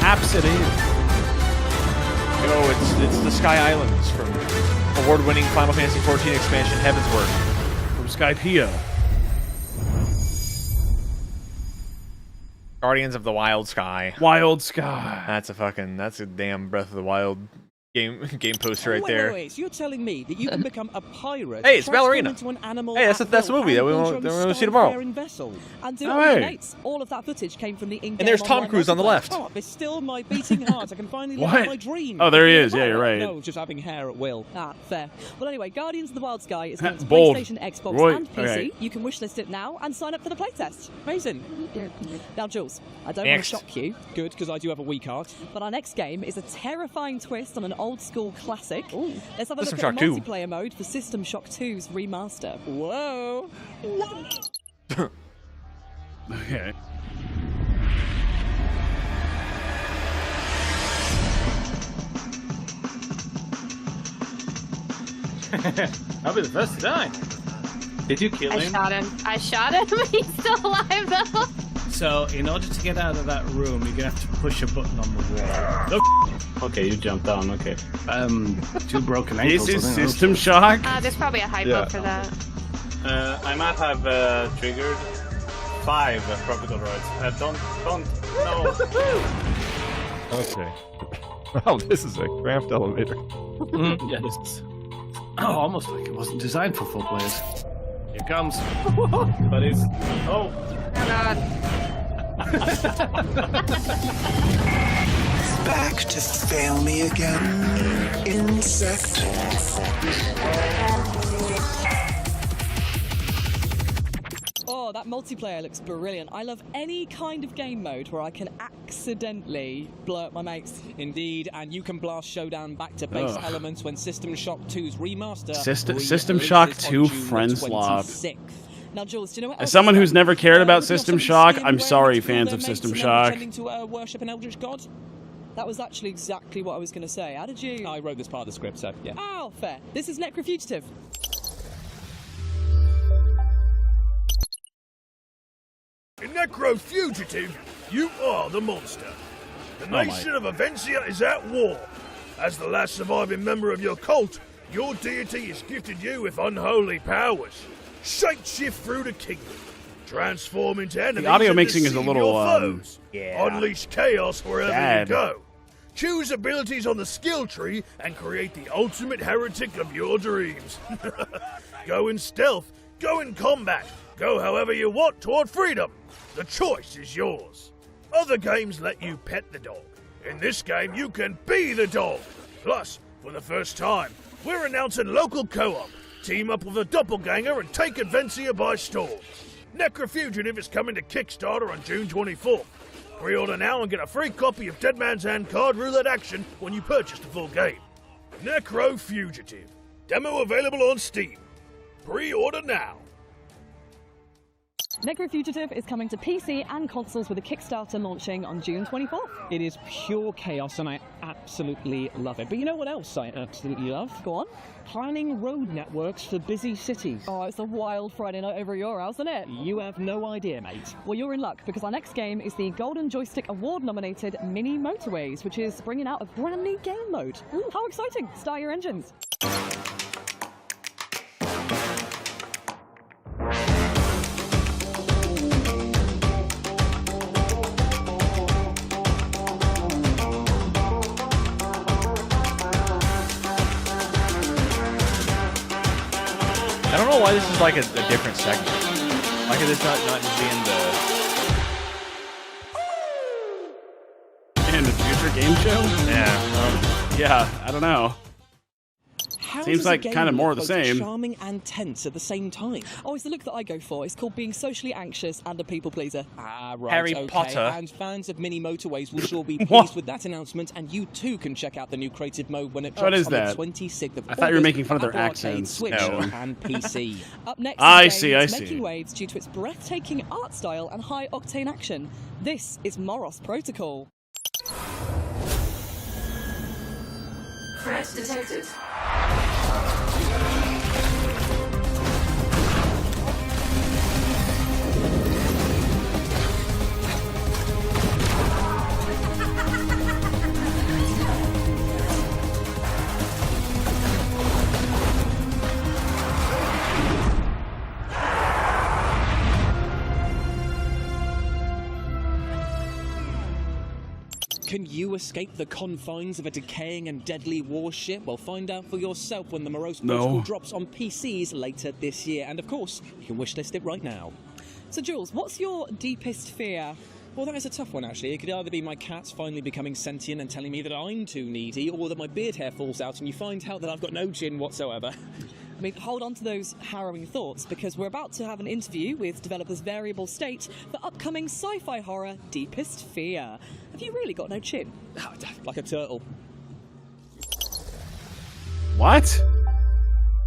Speaker 2: Taps it in.
Speaker 14: It's the Sky Islands from award-winning Final Fantasy XIV expansion Heavensward.
Speaker 2: From Skypiea.
Speaker 14: Guardians of the Wild Sky.
Speaker 2: Wild Sky.
Speaker 14: That's a damn Breath of the Wild game poster right there.
Speaker 8: Wait, so you're telling me that you can become a pirate?
Speaker 14: Hey, it's Ballerina.
Speaker 8: Into an animal
Speaker 14: Hey, that's the movie that we want to see tomorrow.
Speaker 8: Vessel, and do
Speaker 14: Oh,
Speaker 8: it
Speaker 14: hey.
Speaker 8: mates. All of that footage came from the in-game.
Speaker 14: And there's Tom
Speaker 8: online
Speaker 14: Cruise on the
Speaker 8: multiplayer.
Speaker 14: left.
Speaker 8: Oh, it's still my beating heart. I can finally live
Speaker 2: What?
Speaker 8: out my dream.
Speaker 2: Oh, there he is. Yeah, you're right.
Speaker 8: No, just having hair at will. Ah, fair. Well, anyway, Guardians of the Wild Sky is on
Speaker 2: Bold.
Speaker 8: PlayStation, Xbox,
Speaker 2: Roy-
Speaker 8: and PC.
Speaker 2: okay.
Speaker 8: You can wishlist it now and sign up for the playtest. Amazing. Now, Jules, I don't
Speaker 14: Next.
Speaker 8: want to shock you. Good, because I do have a weak heart. But our next game is a terrifying twist on an old-school classic. Let's have a
Speaker 14: System
Speaker 8: look at the
Speaker 14: Shock 2.
Speaker 8: multiplayer mode for System Shock 2's remaster. Whoa!
Speaker 2: Okay.
Speaker 12: I'll be the first to die. Did you kill him?
Speaker 16: I shot him. He's still alive though.
Speaker 12: So, in order to get out of that room, you're gonna have to push a button on the wall.
Speaker 13: Okay, you jumped down. Okay. 2 broken ankles.
Speaker 2: This is System Shock.
Speaker 16: There's probably a hypo for that.
Speaker 13: I might have triggered 5 tropical roids. Don't, no.
Speaker 5: Okay. Oh, this is a cramped elevator.
Speaker 13: Yeah, this is almost like it wasn't designed for 4 players. Here comes. But it's... Oh.
Speaker 16: Oh god.
Speaker 22: Back to fail me again, insect.
Speaker 8: Oh, that multiplayer looks brilliant. I love any kind of game mode where I can accidentally blow up my mates.
Speaker 24: Indeed, and you can blast Showdown back to base elements when System Shock 2's remaster.
Speaker 2: System Shock 2 Friend Swap.
Speaker 8: Now, Jules, do you know what
Speaker 2: As someone who's never cared about System Shock, I'm sorry, fans of System Shock.
Speaker 8: To worship an eldritch god? That was actually exactly what I was going to say. How did you...
Speaker 24: I wrote this part of the script, so yeah.
Speaker 8: Oh, fair. This is Necrofugitive.
Speaker 20: In Necrofugitive, you are the monster. The nation of Avencia is at war. As the last surviving member of your cult, your deity has gifted you with unholy powers. Shapeshift through the kingdom. Transform into enemies.
Speaker 2: The audio
Speaker 20: and
Speaker 2: mixing is a
Speaker 20: deceive
Speaker 2: little
Speaker 20: your foes. Unleash chaos wherever
Speaker 2: bad.
Speaker 20: you go. Choose abilities on the skill tree and create the ultimate heretic of your dreams. Go in stealth. Go in combat. Go however you want toward freedom. The choice is yours. Other games let you pet the dog. In this game, you can be the dog. Plus, for the first time, we're announcing local co-op. Team up with a doppelganger and take Avencia by storm. Necrofugitive is coming to Kickstarter on June 24th. Pre-order now and get a free copy of Dead Man's Hand card roulette action when you purchase the full game. Necrofugitive. Demo available on Steam. Pre-order now.
Speaker 8: Necrofugitive is coming to PC and consoles with a Kickstarter launching on June 24th.
Speaker 24: It is pure chaos and I absolutely love it. But you know what else I absolutely love?
Speaker 8: Go on.
Speaker 24: Planning road networks for busy cities.
Speaker 8: Oh, it's a wild Friday night over at your house, isn't it?
Speaker 24: You have no idea, mate.
Speaker 8: Well, you're in luck because our next game is the Golden Joystick Award-nominated Mini Motorways, which is bringing out a brand new game mode. Ooh, how exciting! Start your engines.
Speaker 14: I don't know why this is like a different segment. Why could this not just be
Speaker 2: in the future game show?
Speaker 14: Yeah.
Speaker 2: Yeah, I don't know.
Speaker 8: How
Speaker 2: Seems
Speaker 8: does a
Speaker 2: like
Speaker 8: game
Speaker 2: kind of more of the
Speaker 8: look
Speaker 2: same.
Speaker 8: Charming and tense at the same time. Oh, it's the look that I go for. It's called being socially anxious and a people pleaser.
Speaker 24: Ah, right.
Speaker 14: Harry
Speaker 24: okay.
Speaker 14: Potter.
Speaker 24: And fans of Mini Motorways will sure be pleased with that announcement, and you too can check out the new creative mode when it drops
Speaker 2: What is
Speaker 24: on
Speaker 2: that?
Speaker 24: the 26th of
Speaker 2: I thought you were
Speaker 24: August
Speaker 2: making fun of their
Speaker 24: for arcade,
Speaker 2: accents.
Speaker 24: Switch,
Speaker 2: No.
Speaker 24: and PC.
Speaker 8: Up next,
Speaker 2: I
Speaker 8: is a
Speaker 2: see,
Speaker 8: game
Speaker 2: I
Speaker 8: that's
Speaker 2: see.
Speaker 8: making waves due to its breathtaking art style and high-octane action. This is Moros Protocol.
Speaker 18: Threat detected.
Speaker 24: Can you escape the confines of a decaying and deadly warship? Well, find out for yourself when the Morose Protocol drops on PCs later this year. And of course, you can wishlist it right now.
Speaker 8: So, Jules, what's your deepest fear?
Speaker 24: Well, that is a tough one, actually. It could either be my cats finally becoming sentient and telling me that I'm too needy, or that my beard hair falls out and you find out that I've got no chin whatsoever.
Speaker 8: I mean, hold on to those harrowing thoughts, because we're about to have an interview with developers Variable State for upcoming sci-fi horror Deepest Fear. Have you really got no chin?
Speaker 24: Like a turtle.
Speaker 2: What?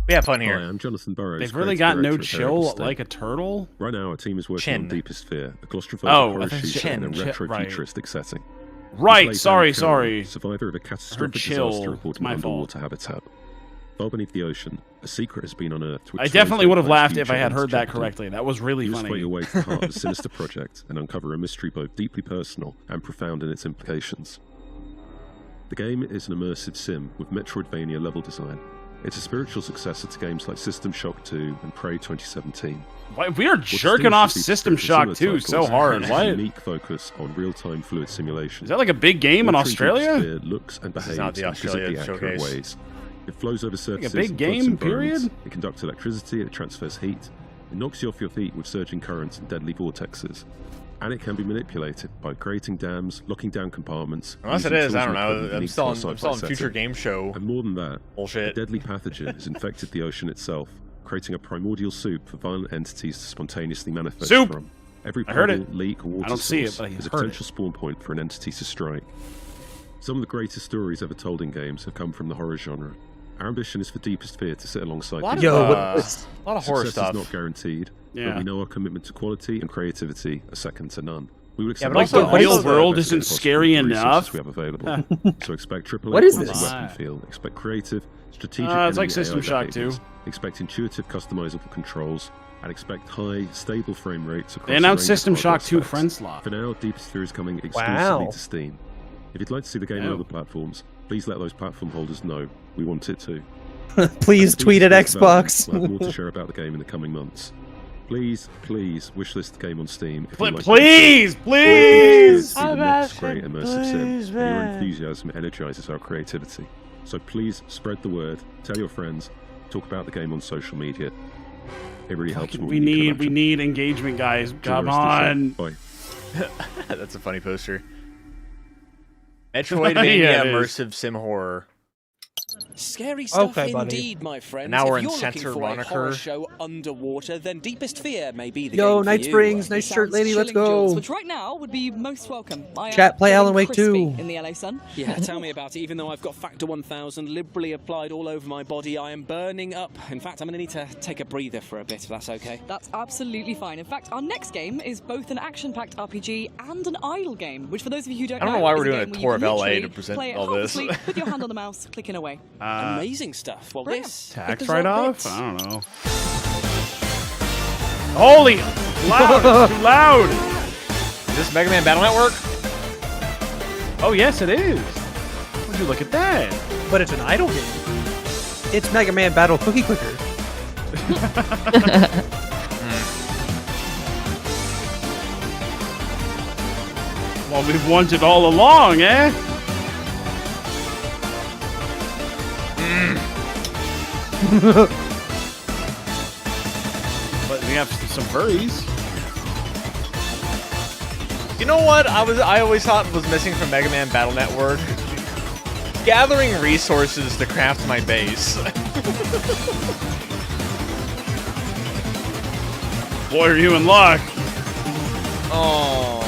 Speaker 14: We have fun here.
Speaker 25: Hi, I'm Jonathan Burrows.
Speaker 2: They've really got no chill like a turtle?
Speaker 25: Right now, our team is working
Speaker 2: Chin.
Speaker 25: on Deepest Fear, a claustrophobic
Speaker 2: Oh, I
Speaker 25: horror
Speaker 2: think
Speaker 25: shooter in a
Speaker 2: chin.
Speaker 25: retro-futuristic setting.
Speaker 2: Right,
Speaker 25: This lays
Speaker 2: sorry,
Speaker 25: down Karen,
Speaker 2: sorry.
Speaker 25: survivor of a catastrophic
Speaker 2: chill.
Speaker 25: disaster reported
Speaker 2: It's my
Speaker 25: underwater
Speaker 2: fault.
Speaker 25: habitat. Far beneath the ocean, a secret has been unearthed.
Speaker 2: I definitely would have laughed if I had heard that correctly. That was really funny.
Speaker 25: Illustrate your way to the heart of a sinister project and uncover a mystery both deeply personal and profound in its implications. The game is an immersive sim with Metroidvania level design. It's a spiritual successor to games like System Shock 2 and Prey 2017.
Speaker 2: Why, we are jerking off System Shock 2 so hard.
Speaker 25: Has
Speaker 2: Why?
Speaker 25: a unique focus on real-time fluid simulation.
Speaker 2: Is that like a big game in Australia?
Speaker 25: Sphere looks and behaves
Speaker 14: not the
Speaker 25: in
Speaker 14: Australia
Speaker 25: physically accurate
Speaker 14: showcase.
Speaker 25: ways. It flows over surfaces.
Speaker 2: Like a big
Speaker 25: and floats
Speaker 2: game,
Speaker 25: in bones.
Speaker 2: period?
Speaker 25: It conducts electricity. It transfers heat. It knocks you off your feet with surging currents and deadly vortexes. And it can be manipulated by creating dams, locking down compartments.
Speaker 14: Unless it
Speaker 25: using
Speaker 14: is, I
Speaker 25: tools
Speaker 14: don't know.
Speaker 25: recovered
Speaker 14: I'm
Speaker 25: beneath
Speaker 14: still
Speaker 25: our
Speaker 14: on
Speaker 25: sci-fi
Speaker 14: future
Speaker 25: setting.
Speaker 14: game show.
Speaker 25: And more than that,
Speaker 14: bullshit.
Speaker 25: a deadly pathogen has infected the ocean itself, creating a primordial soup for violent entities to spontaneously manifest
Speaker 2: Soup!
Speaker 25: from. Every
Speaker 2: I heard
Speaker 25: puddle,
Speaker 2: it.
Speaker 25: leak, or water
Speaker 2: I don't see it,
Speaker 25: source
Speaker 2: but I
Speaker 25: is a
Speaker 2: heard it.
Speaker 25: potential spawn point for an entity to strike. Some of the greatest stories ever told in games have come from the horror genre. Our ambition is for Deepest Fear to sit alongside
Speaker 14: A lot
Speaker 25: these
Speaker 14: of,
Speaker 25: games.
Speaker 14: a lot of horror
Speaker 25: Success
Speaker 14: stuff.
Speaker 25: is not guaranteed,
Speaker 2: Yeah.
Speaker 25: but we know our commitment to quality and creativity are second to none. We will
Speaker 2: Yeah,
Speaker 25: accept
Speaker 2: but also
Speaker 25: all
Speaker 2: the real
Speaker 25: the
Speaker 2: world
Speaker 25: best
Speaker 2: isn't
Speaker 25: possible
Speaker 2: scary
Speaker 25: resources
Speaker 2: enough.
Speaker 25: we have available. So expect triple
Speaker 1: What is
Speaker 25: A
Speaker 1: this?
Speaker 25: weapon feel. Expect creative, strategic.
Speaker 2: It's like
Speaker 25: enemy
Speaker 2: System
Speaker 25: AI
Speaker 2: Shock
Speaker 25: behaviors.
Speaker 2: 2.
Speaker 25: Expect intuitive, customizable controls, and expect high, stable frame rates across
Speaker 2: They
Speaker 25: a
Speaker 2: announced
Speaker 25: range of
Speaker 2: System
Speaker 25: hardware
Speaker 2: Shock 2
Speaker 25: specs.
Speaker 2: friend slot.
Speaker 25: For now, Deepest Fear is coming exclusively
Speaker 1: Wow.
Speaker 25: to Steam. If you'd like to see the game on
Speaker 2: Oh.
Speaker 25: other platforms, please let those platform holders know. We want it too.
Speaker 1: Please tweet at Xbox.
Speaker 25: We'll have more to share about the game in the coming months. Please, please wishlist the game on Steam. If you like
Speaker 2: Please,
Speaker 25: it.
Speaker 2: please!
Speaker 25: It's the next great immersive sim, and your enthusiasm energizes our creativity. So please spread the word, tell your friends, talk about the game on social media. It really helps. more
Speaker 2: We
Speaker 25: than you can
Speaker 2: need
Speaker 25: imagine.
Speaker 2: engagement, guys.
Speaker 25: Enjoy
Speaker 2: Come
Speaker 25: the rest of
Speaker 2: on.
Speaker 25: the show. Bye.
Speaker 14: That's a funny poster. Metroidvania
Speaker 2: Yeah, it is.
Speaker 14: immersive sim horror.
Speaker 8: Scary stuff
Speaker 1: Okay, buddy.
Speaker 8: indeed, my friends.
Speaker 14: Now we're
Speaker 8: if
Speaker 14: in
Speaker 8: you're
Speaker 14: Center
Speaker 8: looking for a
Speaker 14: Moniker.
Speaker 8: horror show underwater, then Deepest Fear may be the
Speaker 1: Yo,
Speaker 8: game for
Speaker 1: Night
Speaker 8: you.
Speaker 1: Springs,
Speaker 8: It
Speaker 1: nice shirt
Speaker 8: sounds
Speaker 1: lady, let's
Speaker 8: chilling, Jules,
Speaker 1: go.
Speaker 8: which right now would be most welcome. I am
Speaker 1: Chat, play
Speaker 8: getting
Speaker 1: Alan Wake
Speaker 8: crispy
Speaker 1: 2.
Speaker 8: in the LA sun. Yeah, tell me about it. Even though I've got Factor 1000 liberally applied all over my body, I am burning up. In fact, I'm going to need to take a breather for a bit, if that's okay.
Speaker 4: That's absolutely fine. In fact, our next game is both an action-packed RPG and an idle game, which for those of you who don't
Speaker 14: I don't know
Speaker 4: know,
Speaker 14: why
Speaker 4: is
Speaker 14: we're doing
Speaker 4: game
Speaker 14: a
Speaker 4: where you
Speaker 14: tour
Speaker 4: can
Speaker 14: of LA
Speaker 4: literally
Speaker 14: to present
Speaker 4: play it
Speaker 14: all
Speaker 4: half
Speaker 14: this.
Speaker 4: asleep with your hand on the mouse, clicking away.
Speaker 8: Amazing stuff. Well,
Speaker 4: Brilliant.
Speaker 8: this
Speaker 2: Tax
Speaker 8: is
Speaker 2: write-off? I don't know. Holy! Loud! Too loud!
Speaker 14: Is this Mega Man Battle Network?
Speaker 2: Oh, yes, it is. Would you look at that?
Speaker 1: But it's an idle game. It's Mega Man Battle Cookie Clicker.
Speaker 2: Well, we've wanted all along, eh? But we have some furries.
Speaker 14: You know what? I always thought was missing from Mega Man Battle Network. Gathering resources to craft my base.
Speaker 2: Boy, are you in luck.
Speaker 14: Oh.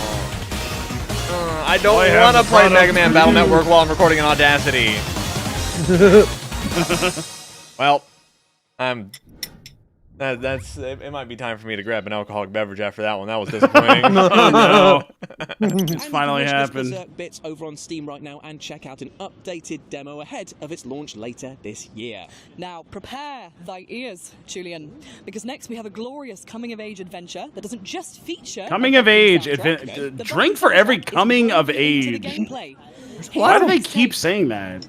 Speaker 14: I don't
Speaker 2: Boy, have
Speaker 14: want to
Speaker 2: the
Speaker 14: play
Speaker 2: product
Speaker 14: Mega Man
Speaker 2: for
Speaker 14: Battle
Speaker 2: you.
Speaker 14: Network while I'm recording in Audacity. Well, it might be time for me to grab an alcoholic beverage after that one. That was disappointing.
Speaker 2: Oh, no. It's
Speaker 8: And
Speaker 2: finally
Speaker 8: you can watch this
Speaker 2: happened.
Speaker 8: Berserk bits over on Steam right now and check out an updated demo ahead of its launch later this year.
Speaker 4: Now, prepare thy ears, Julian, because next we have a glorious coming-of-age adventure that doesn't just feature...
Speaker 2: Coming
Speaker 4: a
Speaker 2: of age.
Speaker 4: soundtrack. The
Speaker 2: Drink for every
Speaker 4: soundtrack is
Speaker 2: coming of
Speaker 4: woven into the
Speaker 2: age.
Speaker 4: gameplay.
Speaker 2: Why do they keep saying that?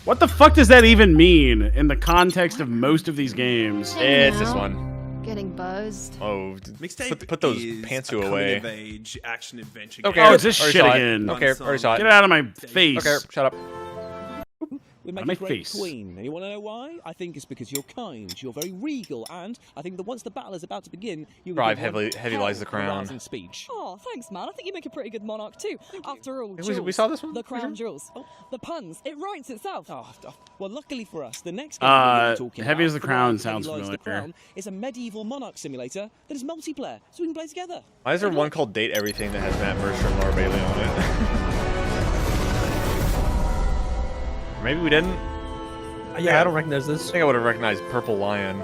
Speaker 2: What the fuck does that even mean in the context of most of these games?
Speaker 14: It's this one.
Speaker 7: Getting buzzed.
Speaker 14: Oh,
Speaker 10: Mixtape
Speaker 14: put those
Speaker 10: is
Speaker 14: pantsu
Speaker 10: a
Speaker 14: away.
Speaker 10: coming-of-age action adventure
Speaker 14: Okay,
Speaker 10: game.
Speaker 2: Oh, it's this
Speaker 14: already
Speaker 2: shit
Speaker 14: saw it.
Speaker 2: again.
Speaker 14: Okay, already saw it.
Speaker 2: Get out of my face.
Speaker 14: Okay, shut up.
Speaker 8: We make
Speaker 2: my
Speaker 8: a great
Speaker 2: face.
Speaker 8: queen, and you want to know why? I think it's because you're kind, you're very regal, and I think that once the battle is about to begin, you will
Speaker 14: Drive
Speaker 8: give one
Speaker 14: heavy lies the crown.
Speaker 8: rousing speech.
Speaker 4: Oh, thanks, man. I think you make a pretty good monarch, too. After all,
Speaker 14: We
Speaker 4: jewels,
Speaker 14: saw this one?
Speaker 4: the crown jewels. The puns. It writes itself.
Speaker 8: Well, luckily for us, the next game we're talking
Speaker 2: Heavy
Speaker 8: about,
Speaker 2: as the Crown
Speaker 8: Heavy
Speaker 2: sounds
Speaker 8: Lies the
Speaker 2: familiar.
Speaker 8: Crown, is a medieval monarch simulator that is multiplayer, so we can play together.
Speaker 14: Why is there one called Date Everything that has Matt Mercer and Laura Bailey on it? Maybe we didn't.
Speaker 1: Yeah, I don't recognize this.
Speaker 14: I think I would have recognized Purple Lion.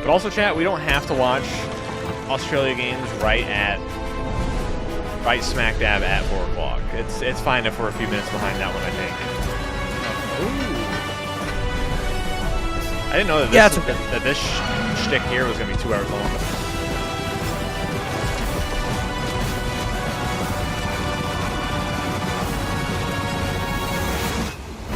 Speaker 14: But also, chat, we don't have to watch Australia games right smack dab at 4 o'clock. It's fine if we're a few minutes behind that one, I think. I didn't know that this shtick here was going to be 2 hours long.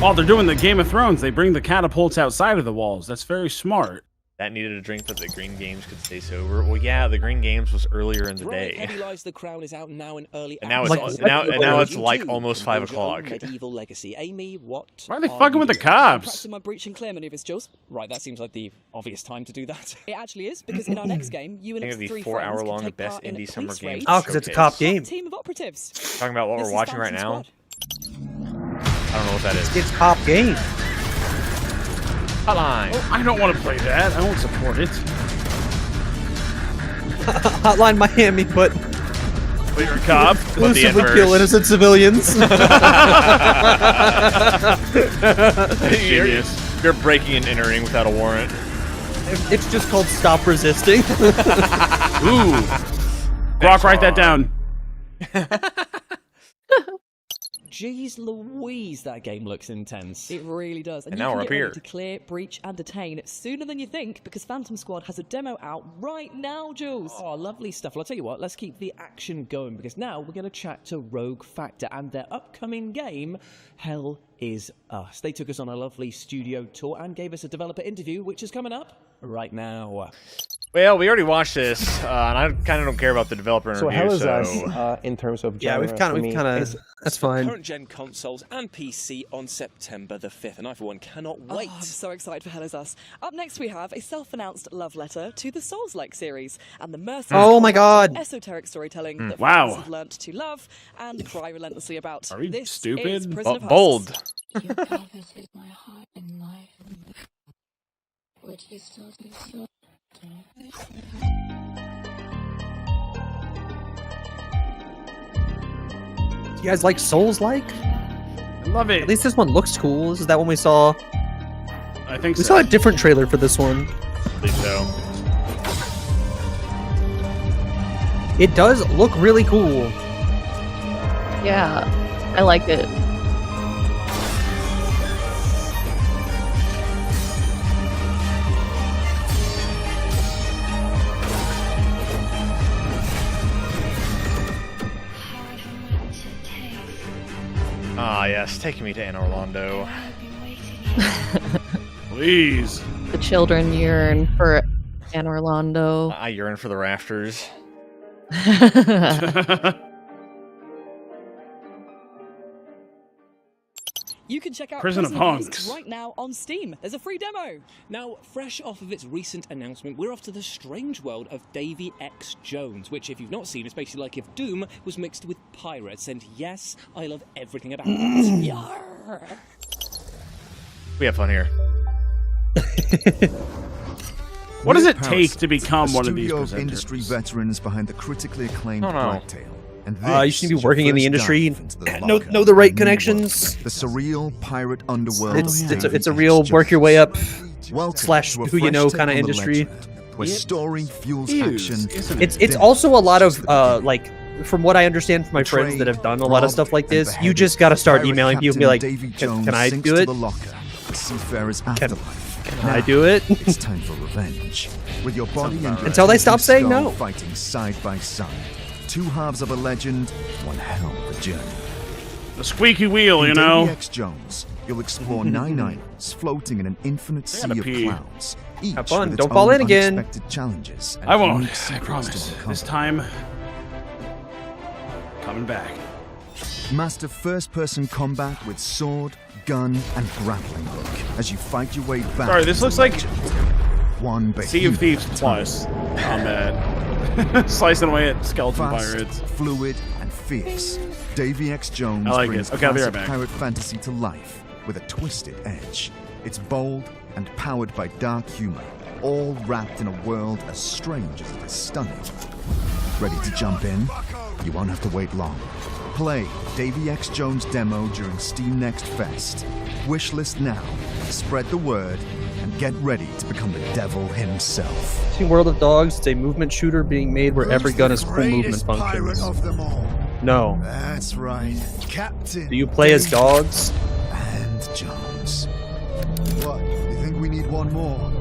Speaker 2: Oh, they're doing the Game of Thrones. They bring the catapults outside of the walls. That's very smart.
Speaker 14: That needed a drink that the Green Games could stay sober. Well, yeah, the Green Games was earlier in the day.
Speaker 24: Heavy Lies the Crown is out now in early
Speaker 14: and now it's like almost 5 o'clock.
Speaker 24: Medieval legacy. Amy, what?
Speaker 2: Why are they fucking with the cops?
Speaker 4: Practicing my breach and clear maneuvers, Jules.
Speaker 24: Right, that seems like the obvious time to do that.
Speaker 4: It actually is, because in our next game, you and its 3 friends can take part in a
Speaker 14: summer game.
Speaker 1: Oh, because it's a cop game.
Speaker 4: Team of operatives.
Speaker 14: Talking about what we're watching right now. I don't know what that is.
Speaker 1: It's cop game.
Speaker 14: Hotline.
Speaker 2: Oh, I don't want to play that. I won't support it.
Speaker 1: Hotline Miami, but
Speaker 2: you're a cop.
Speaker 1: Exclusively kill innocent civilians.
Speaker 14: You're breaking and entering without a warrant.
Speaker 1: It's just called Stop Resisting.
Speaker 2: Ooh. Brock, write that down.
Speaker 24: Jeez Louise, that game looks intense.
Speaker 4: It really does.
Speaker 14: And
Speaker 4: you
Speaker 14: now
Speaker 4: can
Speaker 14: we're
Speaker 4: get
Speaker 14: up here.
Speaker 4: ready to clear, breach, and detain sooner than you think, because Phantom Squad has a demo out right now, Jules.
Speaker 24: Oh, lovely stuff. Well, I'll tell you what, let's keep the action going, because now we're going to chat to Rogue Factor and their upcoming game, Hell Is Us. They took us on a lovely studio tour and gave us a developer interview, which is coming up right now.
Speaker 14: Well, we already watched this, and I kind of don't care about the developer interview.
Speaker 9: So Hell Is Us, in terms of genre,
Speaker 1: we've kind of that's fine.
Speaker 24: Current gen consoles and PC on September the 5th, and I for one cannot wait.
Speaker 4: Oh, I'm so excited for Hell Is Us. Up next we have a self-announced love letter to the Souls-like series and the merciless esoteric storytelling that fans have learnt to love and cry relentlessly about.
Speaker 2: Are we
Speaker 4: this
Speaker 2: stupid?
Speaker 4: Is Prison of
Speaker 14: Bold.
Speaker 11: You coveted my heart in life. Would you still do so?
Speaker 1: You guys like Souls-like?
Speaker 2: I love it.
Speaker 1: At least this one looks cool. This is that one we saw.
Speaker 2: I think
Speaker 1: we saw a different trailer for this one.
Speaker 14: I think so.
Speaker 1: It does look really cool.
Speaker 3: Yeah, I like it.
Speaker 14: Ah, yes, taking me to Anne Orlando.
Speaker 2: Please.
Speaker 3: The children yearn for Anne Orlando.
Speaker 14: I yearn for the rafters.
Speaker 4: You can check out
Speaker 2: Prison of Punks
Speaker 4: right now on Steam. There's a free demo.
Speaker 24: Now, fresh off of its recent announcement, we're off to the strange world of Davy X. Jones, which, if you've not seen, is basically like if Doom was mixed with pirates. And yes, I love everything about that. Yarr.
Speaker 14: We have fun here.
Speaker 2: What does it take to become one of these
Speaker 15: presenters? Industry veterans behind the critically acclaimed Black Tail. And
Speaker 1: you shouldn't be working in the industry. Know the right connections.
Speaker 15: The surreal pirate underworld.
Speaker 1: It's a real work your way up slash who you know kind of industry.
Speaker 15: Where story fuels action.
Speaker 1: It's also a lot of like, from what I understand from my friends that have done a lot of stuff like this, you just got to start emailing people and be like, can I do it? Can I do it?
Speaker 15: It's time for revenge. With your body and
Speaker 1: until they stop saying no.
Speaker 15: Fighting side by side. Two halves of a legend, one hell of a journey.
Speaker 2: The squeaky wheel, you know.
Speaker 15: Davy X. Jones, you'll explore 9 islands floating in an infinite sea of clouds. Each
Speaker 1: have fun.
Speaker 15: With
Speaker 1: Don't
Speaker 15: its
Speaker 1: fall
Speaker 15: own
Speaker 1: in again.
Speaker 15: unexpected challenges.
Speaker 2: I won't. I promise. This time, coming back.
Speaker 15: Master first-person combat with sword, gun, and grappling hook as you fight your way back.
Speaker 2: Sorry, this looks like
Speaker 15: one
Speaker 2: Sea of Thieves plus combat. Slicing away at skeleton pirates.
Speaker 15: Fluid, and fierce. Davy X. Jones brings
Speaker 2: Okay, I'll be right back.
Speaker 15: pirate fantasy to life with a twisted edge. It's bold and powered by dark humor, all wrapped in a world as strange as it is stunning. Ready to jump in? You won't have to wait long. Play Davy X. Jones demo during Steam Next Fest. Wishlist now. Spread the word. and get ready to become the devil himself.
Speaker 1: In World of Dogs, it's a movement shooter being made where every gun has full movement functions.
Speaker 15: Of them all?
Speaker 1: No.
Speaker 15: That's right, Captain.
Speaker 1: Do you play as dogs?
Speaker 15: And Jones. What? You think we need one more?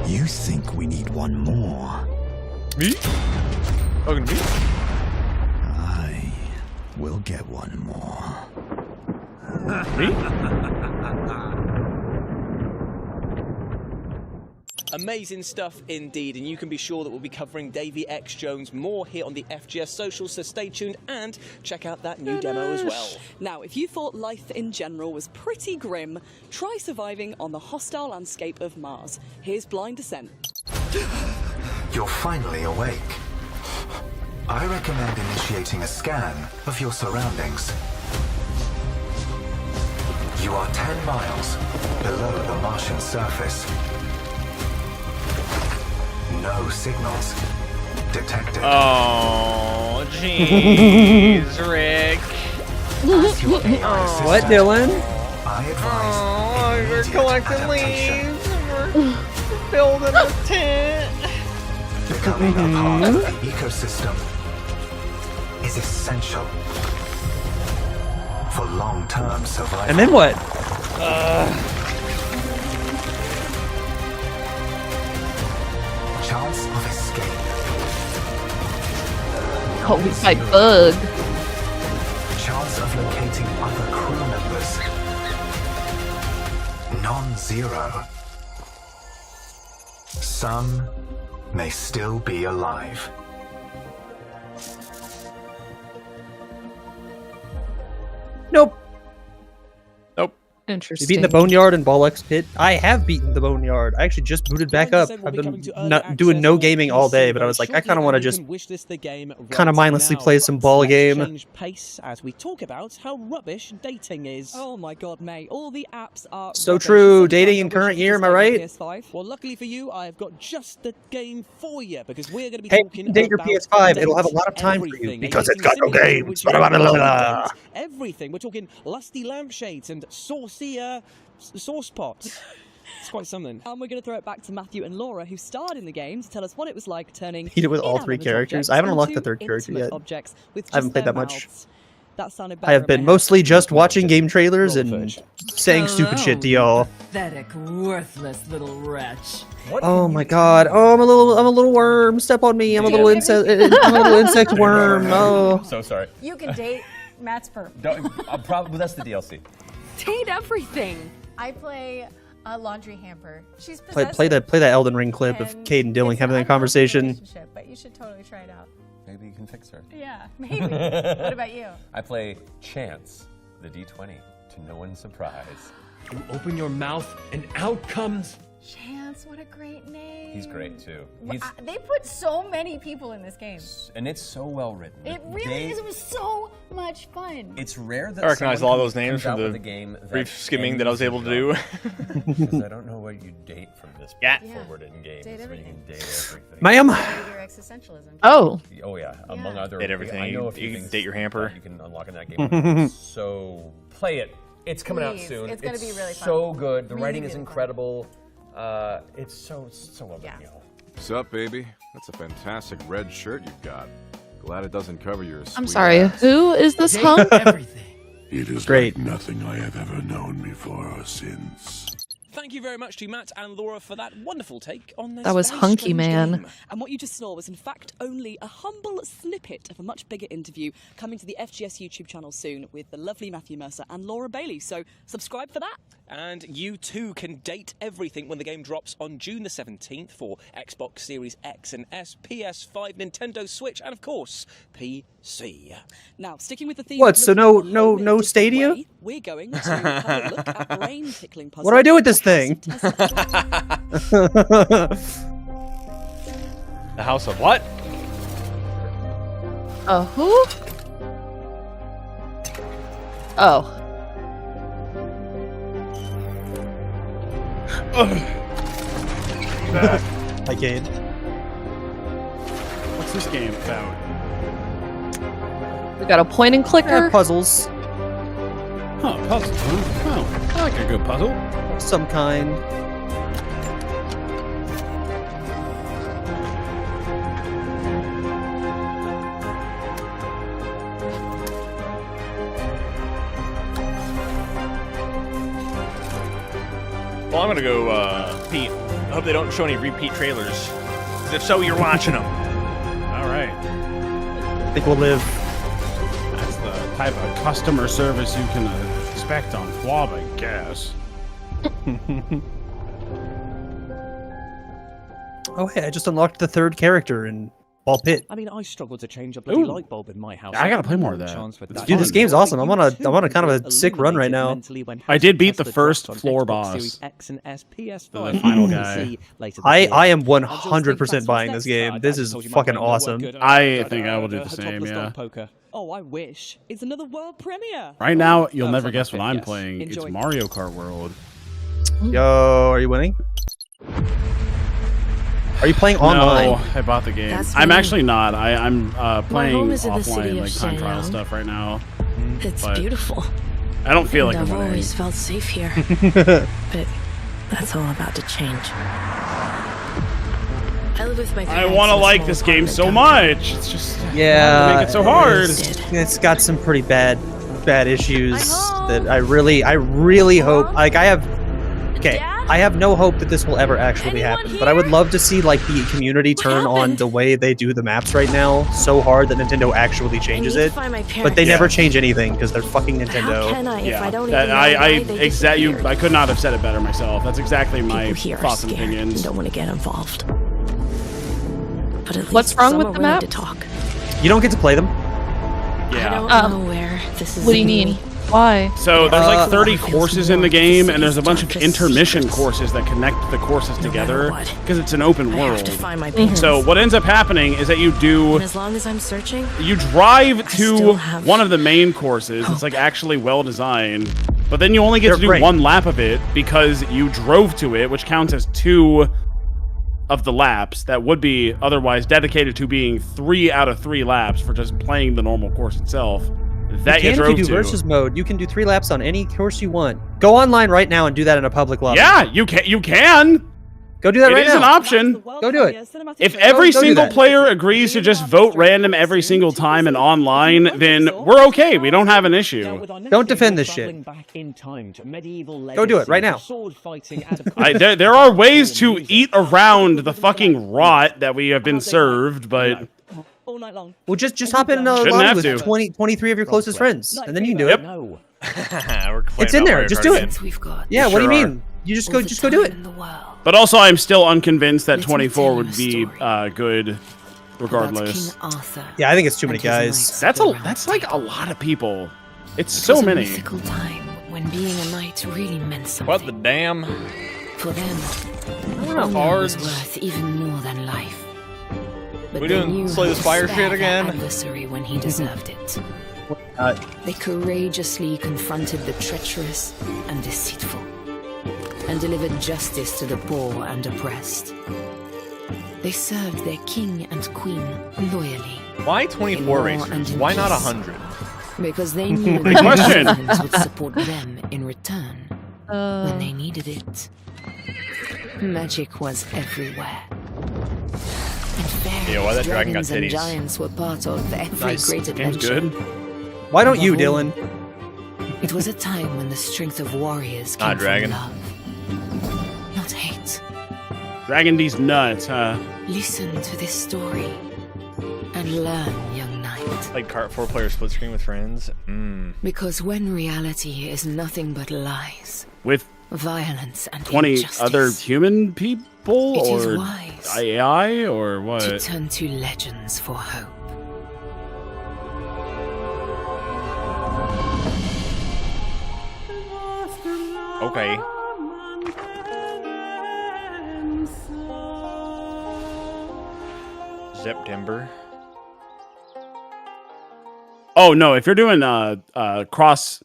Speaker 15: You think we need one more?
Speaker 14: Me? Talking to me?
Speaker 15: I will get one more.
Speaker 14: Me?
Speaker 24: Amazing stuff indeed, and you can be sure that we'll be covering Davy X Jones more here on the FGS socials, so stay tuned and check out that new demo as well.
Speaker 4: Now, if you thought life in general was pretty grim, try surviving on the hostile landscape of Mars. Here's Blind Descent.
Speaker 22: You're finally awake. I recommend initiating a scan of your surroundings. You are 10 miles below the Martian surface. No signals detected.
Speaker 14: Oh, jeez, Rick.
Speaker 1: What, Dillon?
Speaker 22: I advise
Speaker 14: we're collecting leaves. We're building a tent.
Speaker 22: Becoming a part of the ecosystem is essential for long-term survival.
Speaker 1: And then what?
Speaker 22: Chance of escape.
Speaker 3: Oh, we fight Bug.
Speaker 22: Chance of locating other crew members. Non-zero. Some may still be alive.
Speaker 1: Nope.
Speaker 14: Nope.
Speaker 3: Interesting.
Speaker 1: You beaten the Boneyard and Bollock's Pit? I have beaten the Boneyard. I actually just booted back up. I've been doing no gaming all day, but I was like, I kind of want to just kind of mindlessly play some ball game.
Speaker 24: Change pace as we talk about how rubbish dating is.
Speaker 4: Oh my god, mate. All the apps are
Speaker 1: So
Speaker 4: rubbish.
Speaker 1: true. Dating in current year, am I right?
Speaker 4: PS5.
Speaker 24: Well, luckily for you, I've got just the game for you because we're going to be
Speaker 1: Hey,
Speaker 24: talking
Speaker 1: date your
Speaker 24: about
Speaker 1: PS5. It'll have a lot of time for you
Speaker 24: everything.
Speaker 1: because
Speaker 24: A
Speaker 1: it's got no
Speaker 24: dating
Speaker 1: games.
Speaker 24: simulator which everything. We're talking lusty lampshades and saucy sauce pots. It's quite something.
Speaker 4: And we're going to throw it back to Matthew and Laura, who starred in the game, to tell us what it was like turning
Speaker 1: Beat it with all three
Speaker 4: inanimate
Speaker 1: characters.
Speaker 4: objects
Speaker 1: I haven't unlocked the
Speaker 4: into
Speaker 1: third character
Speaker 4: intimate
Speaker 1: yet.
Speaker 4: Objects with
Speaker 1: I haven't
Speaker 4: just
Speaker 1: played
Speaker 4: their
Speaker 1: that much.
Speaker 4: mouths. That sounded
Speaker 1: I have
Speaker 4: better
Speaker 1: been
Speaker 4: in my head.
Speaker 1: mostly just watching game trailers and saying stupid shit to y'all.
Speaker 6: Pathetic, worthless little wretch.
Speaker 1: Oh my god. Oh, I'm a little worm. Step on me. I'm a little insect. I'm a little insect worm. Oh.
Speaker 17: So sorry.
Speaker 19: You can date Matt's fur.
Speaker 17: Probably that's the DLC.
Speaker 19: Date everything. I play a laundry hamper. She's possessive.
Speaker 1: Play that Elden Ring clip of Cade and Dillon having that conversation.
Speaker 19: But you should totally try it out.
Speaker 17: Maybe you can fix her.
Speaker 19: Yeah, maybe. What about you?
Speaker 17: I play Chance, the D20, to no one's surprise.
Speaker 21: You open your mouth and out comes...
Speaker 19: Chance, what a great name.
Speaker 17: He's great too.
Speaker 19: They put so many people in this game.
Speaker 17: And it's so well written.
Speaker 19: It really is. It was so much fun.
Speaker 17: It's rare that
Speaker 14: I recognize a lot of those names
Speaker 17: comes
Speaker 14: from
Speaker 17: out
Speaker 14: the
Speaker 17: with a game
Speaker 14: brief skimming that I was able to do.
Speaker 17: Because I don't know what you date from this point forward in games.
Speaker 19: Date everything.
Speaker 17: You can date everything.
Speaker 1: Ma'am.
Speaker 19: Date your existentialism.
Speaker 3: Oh.
Speaker 17: Oh yeah, among other.
Speaker 14: Date everything.
Speaker 17: I know a
Speaker 14: You
Speaker 17: few
Speaker 14: can
Speaker 17: things
Speaker 14: date your hamper.
Speaker 17: that you can unlock in that game. So play it. It's coming out
Speaker 19: Please.
Speaker 17: soon.
Speaker 19: It's gonna be really fun.
Speaker 17: So good. The
Speaker 19: Really,
Speaker 17: writing is
Speaker 19: really fun.
Speaker 17: incredible. It's so well done.
Speaker 23: Sup, baby? That's a fantastic red shirt you've got. Glad it doesn't cover your.
Speaker 3: I'm sorry. Who is this hunk?
Speaker 26: It is
Speaker 1: great.
Speaker 26: Like nothing I have ever known before or since.
Speaker 24: Thank you very much to Matt and Laura for that wonderful take on this.
Speaker 3: That was
Speaker 24: very
Speaker 3: hunky,
Speaker 24: strange
Speaker 3: man.
Speaker 24: game.
Speaker 4: And what you just saw was, in fact, only a humble snippet of a much bigger interview coming to the FGS YouTube channel soon with the lovely Matthew Mercer and Laura Bailey. So subscribe for that.
Speaker 24: And you too can date everything when the game drops on June the 17th for Xbox Series X and S, PS5, Nintendo Switch, and of course, PC.
Speaker 4: Now, sticking with the theme.
Speaker 1: What?
Speaker 4: of
Speaker 1: So
Speaker 4: looking
Speaker 1: no
Speaker 4: home in a different
Speaker 1: Stadia?
Speaker 4: way, we're going to have a look at brain-tickling puzzles.
Speaker 1: What do I do with this thing?
Speaker 14: The house of what?
Speaker 3: Who? Oh.
Speaker 1: Hi, Cade.
Speaker 2: What's this game about?
Speaker 3: We got a point and clicker.
Speaker 1: Puzzles.
Speaker 2: Huh, puzzles, huh? Oh, I like a good puzzle.
Speaker 1: some kind.
Speaker 14: Well, I'm gonna go, Pete. I hope they don't show any repeat trailers. 'Cause if so, you're watching them.
Speaker 2: All right.
Speaker 1: I think we'll live.
Speaker 2: That's the type of customer service you can expect on FWOB, I guess.
Speaker 1: Oh, hey, I just unlocked the third character in Ball Pit.
Speaker 24: I mean, I struggled to change a bloody light bulb in my house.
Speaker 2: I gotta play more of that.
Speaker 1: Dude, this game's awesome. I'm on a kind of a sick run right now.
Speaker 2: I did beat the first floor boss. The final guy.
Speaker 1: I am 100% buying this game. This is fucking awesome.
Speaker 2: I think I will do the same, yeah.
Speaker 8: Oh, I wish. It's another world premiere.
Speaker 2: Right now, you'll never guess what I'm playing. It's Mario Kart World.
Speaker 1: Yo, are you winning? Are you playing online?
Speaker 2: No, I bought the game. I'm actually not. I'm playing offline, like time trial stuff right now.
Speaker 11: It's beautiful.
Speaker 2: I don't feel like I'm
Speaker 11: I've
Speaker 2: winning.
Speaker 11: always felt safe here. But that's all about to change. I live with my
Speaker 2: I want to like this game so much. It's just
Speaker 1: yeah,
Speaker 2: make it so hard.
Speaker 1: It's got some pretty bad issues that I really hope. Like I have no hope that this will ever actually happen, but I would love to see like the community turn on the way they do the maps right now so hard that Nintendo actually changes it. But they never change anything because they're fucking Nintendo.
Speaker 2: I could not have said it better myself. That's exactly my thoughts and opinions.
Speaker 11: Don't want to get involved. But at
Speaker 3: what's wrong with the map?
Speaker 11: To talk.
Speaker 1: You don't get to play them.
Speaker 2: Yeah.
Speaker 11: I don't know where this is.
Speaker 3: What do you mean? Why?
Speaker 2: So there's like 30 courses in the game, and there's a bunch of intermission courses that connect the courses together because it's an open world. So what ends up happening is that you do.
Speaker 11: And as long as I'm searching,
Speaker 2: you drive to one of the main courses. It's like actually well designed, but then you only get to do one lap of it because you drove to it, which counts as 2 of the laps that would be otherwise dedicated to being 3 out of 3 laps for just playing the normal course itself. That you drove
Speaker 1: if you do versus mode, you can do 3 laps on any course you want. Go online right now and do that in a public lobby.
Speaker 2: Yeah, you can.
Speaker 1: Go do that right now.
Speaker 2: It is an option.
Speaker 1: Go do it.
Speaker 2: If every single player agrees to just vote random every single time and online, then we're okay. We don't have an issue.
Speaker 1: Don't defend this shit. Go do it right now.
Speaker 2: There are ways to eat around the fucking rot that we have been served, but
Speaker 8: all night long.
Speaker 1: Well, just hop in another lobby with 23 of your closest friends, and then you can do it.
Speaker 14: No.
Speaker 1: It's in there. Just do it. Yeah. What do you mean? You just go do it.
Speaker 2: But also, I'm still unconvinced that 24 would be good, regardless.
Speaker 1: Yeah, I think it's too many guys.
Speaker 2: That's like a lot of people. It's so many.
Speaker 11: Time when being a knight really meant something.
Speaker 14: What the damn?
Speaker 11: For them,
Speaker 14: cards
Speaker 11: was worth even more than life. But
Speaker 14: we doing Slay the Spire shit again?
Speaker 11: Adversary when he deserved it. They courageously confronted the treacherous and deceitful, and delivered justice to the poor and oppressed. They served their king and queen loyally.
Speaker 14: Why 24 racers? Why not 100?
Speaker 11: Because they knew the Dragons would support them in return when they needed it. Magic was everywhere.
Speaker 14: Yeah, why that dragon got
Speaker 11: and
Speaker 14: titties?
Speaker 11: Giants were part of every great adventure.
Speaker 2: Good.
Speaker 1: Why don't you, Dillon?
Speaker 11: It was a time when the strength of warriors came
Speaker 14: dragon.
Speaker 11: from love, not hate.
Speaker 2: Dragon these nuts, huh?
Speaker 11: Listen to this story and learn, young knight.
Speaker 14: Like 4-player split screen with friends.
Speaker 11: Because when reality is nothing but lies,
Speaker 2: with
Speaker 11: violence and
Speaker 2: 20
Speaker 11: injustice,
Speaker 2: other human people,
Speaker 11: it is
Speaker 2: or
Speaker 11: wise
Speaker 2: AI, or what?
Speaker 11: to turn to legends for hope.
Speaker 14: Okay. September.
Speaker 2: Oh no! If you're doing cross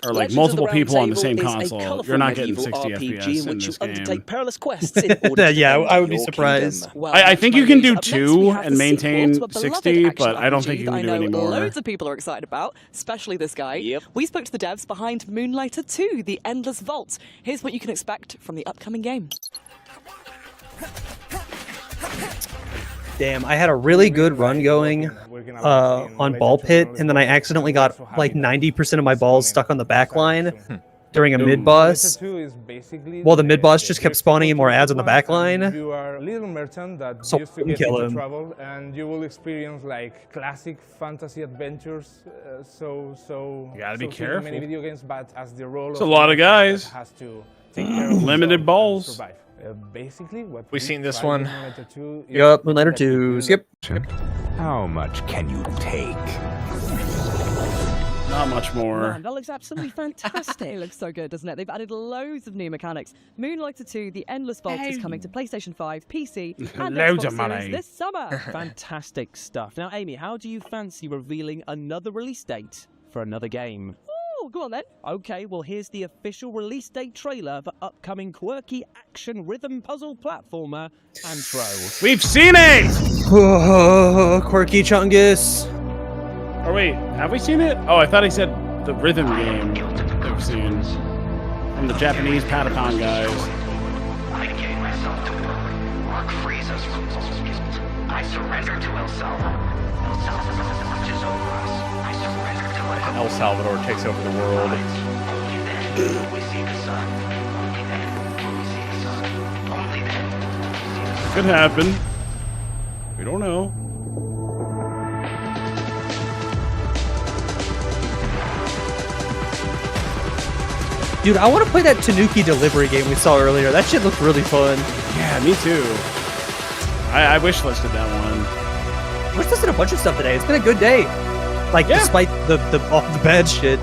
Speaker 2: or like multiple people on the same console, you're not getting 60 FPS in this game.
Speaker 24: Perilous quests in order
Speaker 1: yeah, I would be surprised.
Speaker 2: I think you can do 2 and maintain 60, but I don't think you can do any more.
Speaker 4: Loads of people are excited about, especially this guy. Yep. We spoke to the devs behind Moonlighter 2, The Endless Vault. Here's what you can expect from the upcoming game.
Speaker 1: Damn, I had a really good run going on Ball Pit, and then I accidentally got like 90% of my balls stuck on the back line during a mid-boss. Well, the mid-boss just kept spawning in more ads on the back line.
Speaker 5: You are a little merchant that
Speaker 1: so
Speaker 5: used to get into trouble, and you will experience like classic fantasy adventures.
Speaker 2: You gotta be careful.
Speaker 5: Many video games, but as the role
Speaker 2: it's a lot of guys.
Speaker 5: Has to take care of
Speaker 2: limited balls.
Speaker 5: Survive. Basically, what
Speaker 14: we've seen this one.
Speaker 1: Yup, Moonlighter 2. Yep.
Speaker 22: How much can you take?
Speaker 2: Not much more.
Speaker 4: Man, that looks absolutely fantastic. It looks so good, doesn't it? They've added loads of new mechanics. Moonlighter 2, The Endless Vault is coming to PlayStation 5, PC, and
Speaker 2: loads
Speaker 4: Xbox
Speaker 2: of money
Speaker 4: this summer.
Speaker 24: Fantastic stuff. Now, Amy, how do you fancy revealing another release date for another game?
Speaker 4: Oh, go on then.
Speaker 24: Okay, well, here's the official release date trailer for upcoming quirky action rhythm puzzle platformer Antro.
Speaker 2: We've seen it!
Speaker 1: Quirky Chungus.
Speaker 2: Oh, wait, have we seen it? Oh, I thought he said the rhythm game that we've seen from the Japanese Patapon guys.
Speaker 12: I gave myself to work frees us from all. I surrender to El Salvador. El Salvador watches over us. I surrender to whatever.
Speaker 14: El Salvador takes over the world.
Speaker 12: Only then will we see the sun. Only then will we see the sun. Only then will we see the sun.
Speaker 2: Could happen. We don't know.
Speaker 1: Dude, I want to play that Tanuki delivery game we saw earlier. That shit looked really fun.
Speaker 2: Yeah, me too. I wishlisted that one.
Speaker 1: Wishlisted a bunch of stuff today. It's been a good day. Like, despite the bad shit.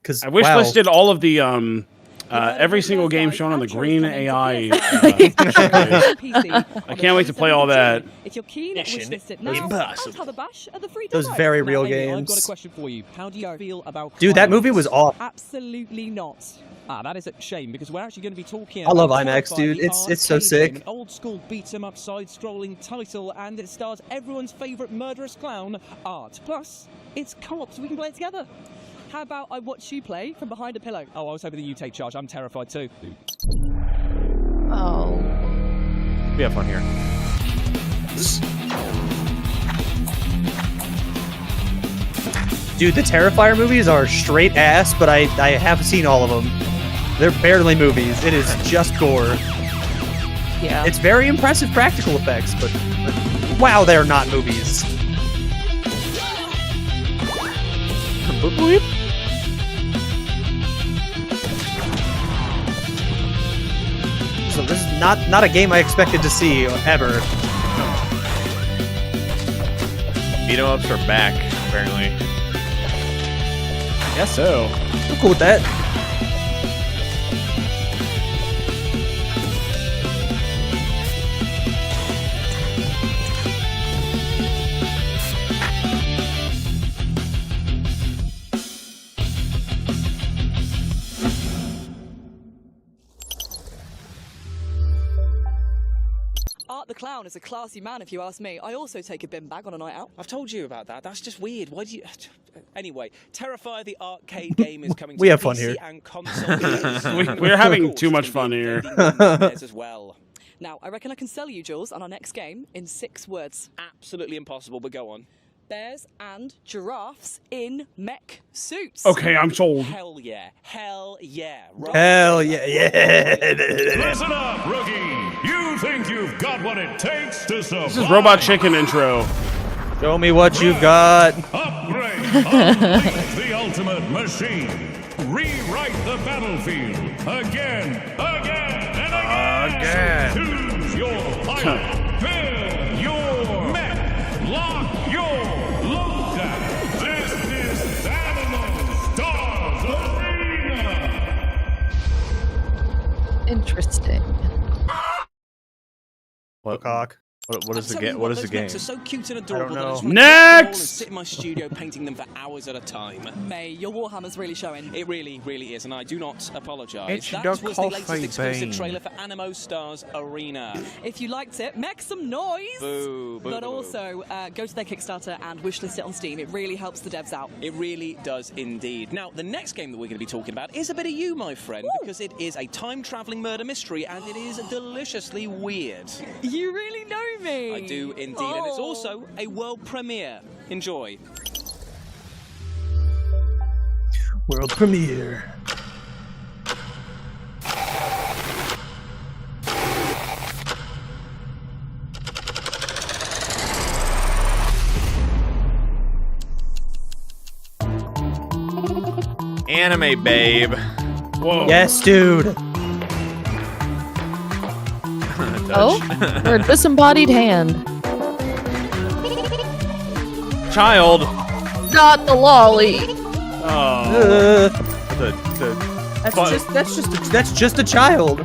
Speaker 1: Because
Speaker 2: I wishlisted all of the every single game shown on the Green AI. I can't wait to play all that.
Speaker 4: If you're keen, wishlist it now.
Speaker 1: Those very real games.
Speaker 24: I've got a question for you. How do you feel about
Speaker 1: Dude, that movie was awesome.
Speaker 4: Absolutely not.
Speaker 24: That is a shame because we're actually going to be talking
Speaker 1: I love IMAX, dude. It's so sick.
Speaker 24: An old school beat 'em up side-scrolling title, and it stars everyone's favorite murderous clown, Art. Plus, it's co-op, so we can play it together.
Speaker 4: How about I watch you play from behind a pillow?
Speaker 24: Oh, I was hoping that you take charge. I'm terrified too.
Speaker 3: Oh.
Speaker 14: We have fun here.
Speaker 1: Dude, the Terrifier movies are straight ass, but I have seen all of them. They're barely movies. It is just gore.
Speaker 3: Yeah.
Speaker 1: It's very impressive practical effects, but wow, they're not movies. Boop, boop. So this is not a game I expected to see ever.
Speaker 14: Beat 'em ups are back, apparently.
Speaker 2: I guess so.
Speaker 1: I'm cool with that.
Speaker 4: Art the Clown is a classy man, if you ask me. I also take a bin bag on a night out.
Speaker 24: I've told you about that. That's just weird. Why do you... Anyway, Terrifier the arcade game is coming to
Speaker 1: we have
Speaker 24: PC
Speaker 1: fun here.
Speaker 24: And console.
Speaker 2: We're having too much fun here.
Speaker 24: As well.
Speaker 4: Now, I reckon I can sell you, Jules, on our next game in 6 words.
Speaker 24: Absolutely impossible, but go on.
Speaker 4: Bears and giraffes in mech suits.
Speaker 2: Okay, I'm sold.
Speaker 24: Hell yeah. Hell yeah. Right.
Speaker 1: Hell yeah, yeah.
Speaker 13: Listen up, rookie. You think you've got what it takes to survive?
Speaker 2: This is Robot Chicken intro.
Speaker 1: Show me what you've got.
Speaker 13: Upgrade, unleash the ultimate machine. Rewrite the battlefield again, and again. Choose your pilot. Build your mech. Lock your loadout. This is Animal Stars Arena.
Speaker 3: Interesting.
Speaker 1: What cock?
Speaker 14: What is the game? What is the game?
Speaker 24: Are so cute and adorable that I just
Speaker 2: Next!
Speaker 24: want to sit in my studio painting them for hours at a time.
Speaker 8: May, your Warhammer's really showing.
Speaker 24: It really, really is, and I do not apologise.
Speaker 17: It's
Speaker 24: That
Speaker 17: your
Speaker 24: was the latest
Speaker 17: coffee
Speaker 24: exclusive
Speaker 17: bean.
Speaker 24: trailer for Animo Stars Arena.
Speaker 8: If you liked it, make some noise.
Speaker 24: Boo, boo,
Speaker 8: But
Speaker 24: boo.
Speaker 8: also, go to their Kickstarter and wishlist it on Steam. It really helps the devs out.
Speaker 24: It really does indeed. Now, the next game that we're going to be talking about is a bit of you, my friend, because it is a time-travelling murder mystery, and it is deliciously weird.
Speaker 8: You really know me.
Speaker 24: I do indeed, and it's also a world premiere. Enjoy.
Speaker 1: World premiere.
Speaker 14: Anime babe.
Speaker 2: Whoa.
Speaker 1: Yes, dude.
Speaker 3: Oh, or a disembodied hand.
Speaker 14: Child.
Speaker 3: Not the lolly.
Speaker 14: Oh.
Speaker 1: That's just a child.